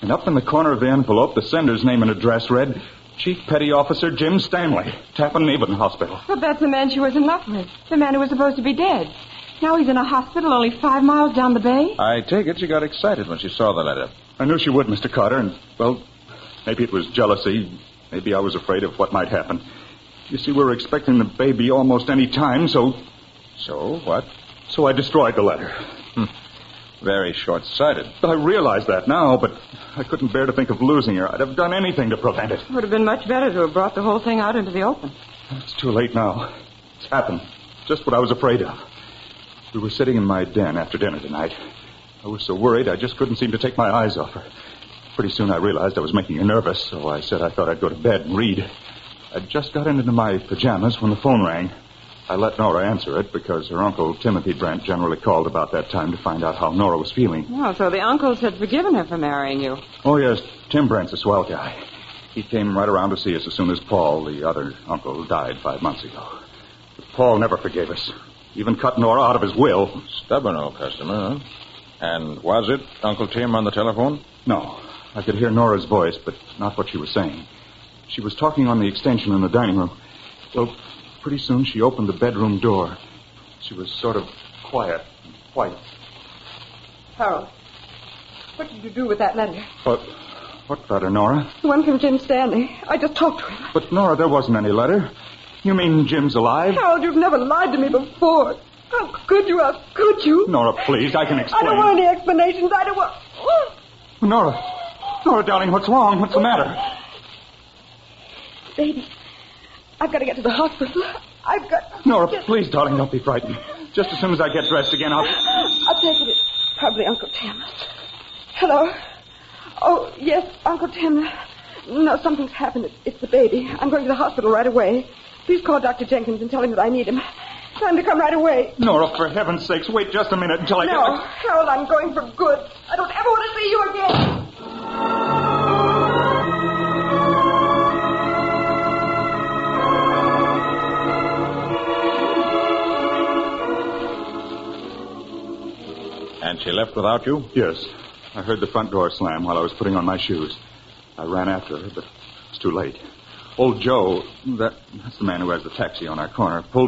And up in the corner of the envelope, the sender's name and address read, Chief Petty Officer Jim Stanley, Tappan Neben Hospital. But that's the man she was in love with. The man who was supposed to be dead. Now he's in a hospital only 5 miles down the bay. I take it she got excited when she saw the letter. I knew she would, Mr. Carter, and, well, maybe it was jealousy. Maybe I was afraid of what might happen. You see, we were expecting the baby almost any time, so... So, what? So I destroyed the letter. Very short-sighted. I realize that now, but I couldn't bear to think of losing her. I'd have done anything to prevent it. It would have been much better to have brought the whole thing out into the open. It's too late now. It's happened. Just what I was afraid of. We were sitting in my den after dinner tonight. I was so worried I just couldn't seem to take my eyes off her. Pretty soon I realized I was making her nervous, so I said I thought I'd go to bed and read. I'd just got into my pajamas when the phone rang. I let Nora answer it because her uncle, Timothy Brent, generally called about that time to find out how Nora was feeling. Oh, so the uncles had forgiven her for marrying you. Oh, yes. Tim Brent's a swell guy. He came right around to see us as soon as Paul, the other uncle, died 5 months ago. But Paul never forgave us. Even cut Nora out of his will. Stubborn old customer, huh? And was it Uncle Tim on the telephone? No. I could hear Nora's voice, but not what she was saying. She was talking on the extension in the dining room. Well, pretty soon she opened the bedroom door. She was sort of quiet and white. Harold, what did you do with that letter? What letter, Nora? The one from Jim Stanley. I just talked to him. But, Nora, there wasn't any letter. You mean Jim's alive? Harold, you've never lied to me before. How could you? How could you? Nora, please, I can explain. I don't want any explanations. I don't want... Nora, darling, what's wrong? What's the matter? Baby, I've got to get to the hospital. I've got... Nora, please, darling, don't be frightened. Just as soon as I get dressed again, I'll take it. It's probably Uncle Tim. Hello? Oh, yes, Uncle Tim. No, something's happened. It's the baby. I'm going to the hospital right away. Please call Dr. Jenkins and tell him that I need him. Tell him to come right away. Nora, for heaven's sakes, wait just a minute until I get... No, Harold, I'm going for good. I don't ever want to see you again. And she left without you? Yes. I heard the front door slam while I was putting on my shoes. I ran after her, but it's too late. Old Joe, that's the man who has the taxi on our corner, pulled away.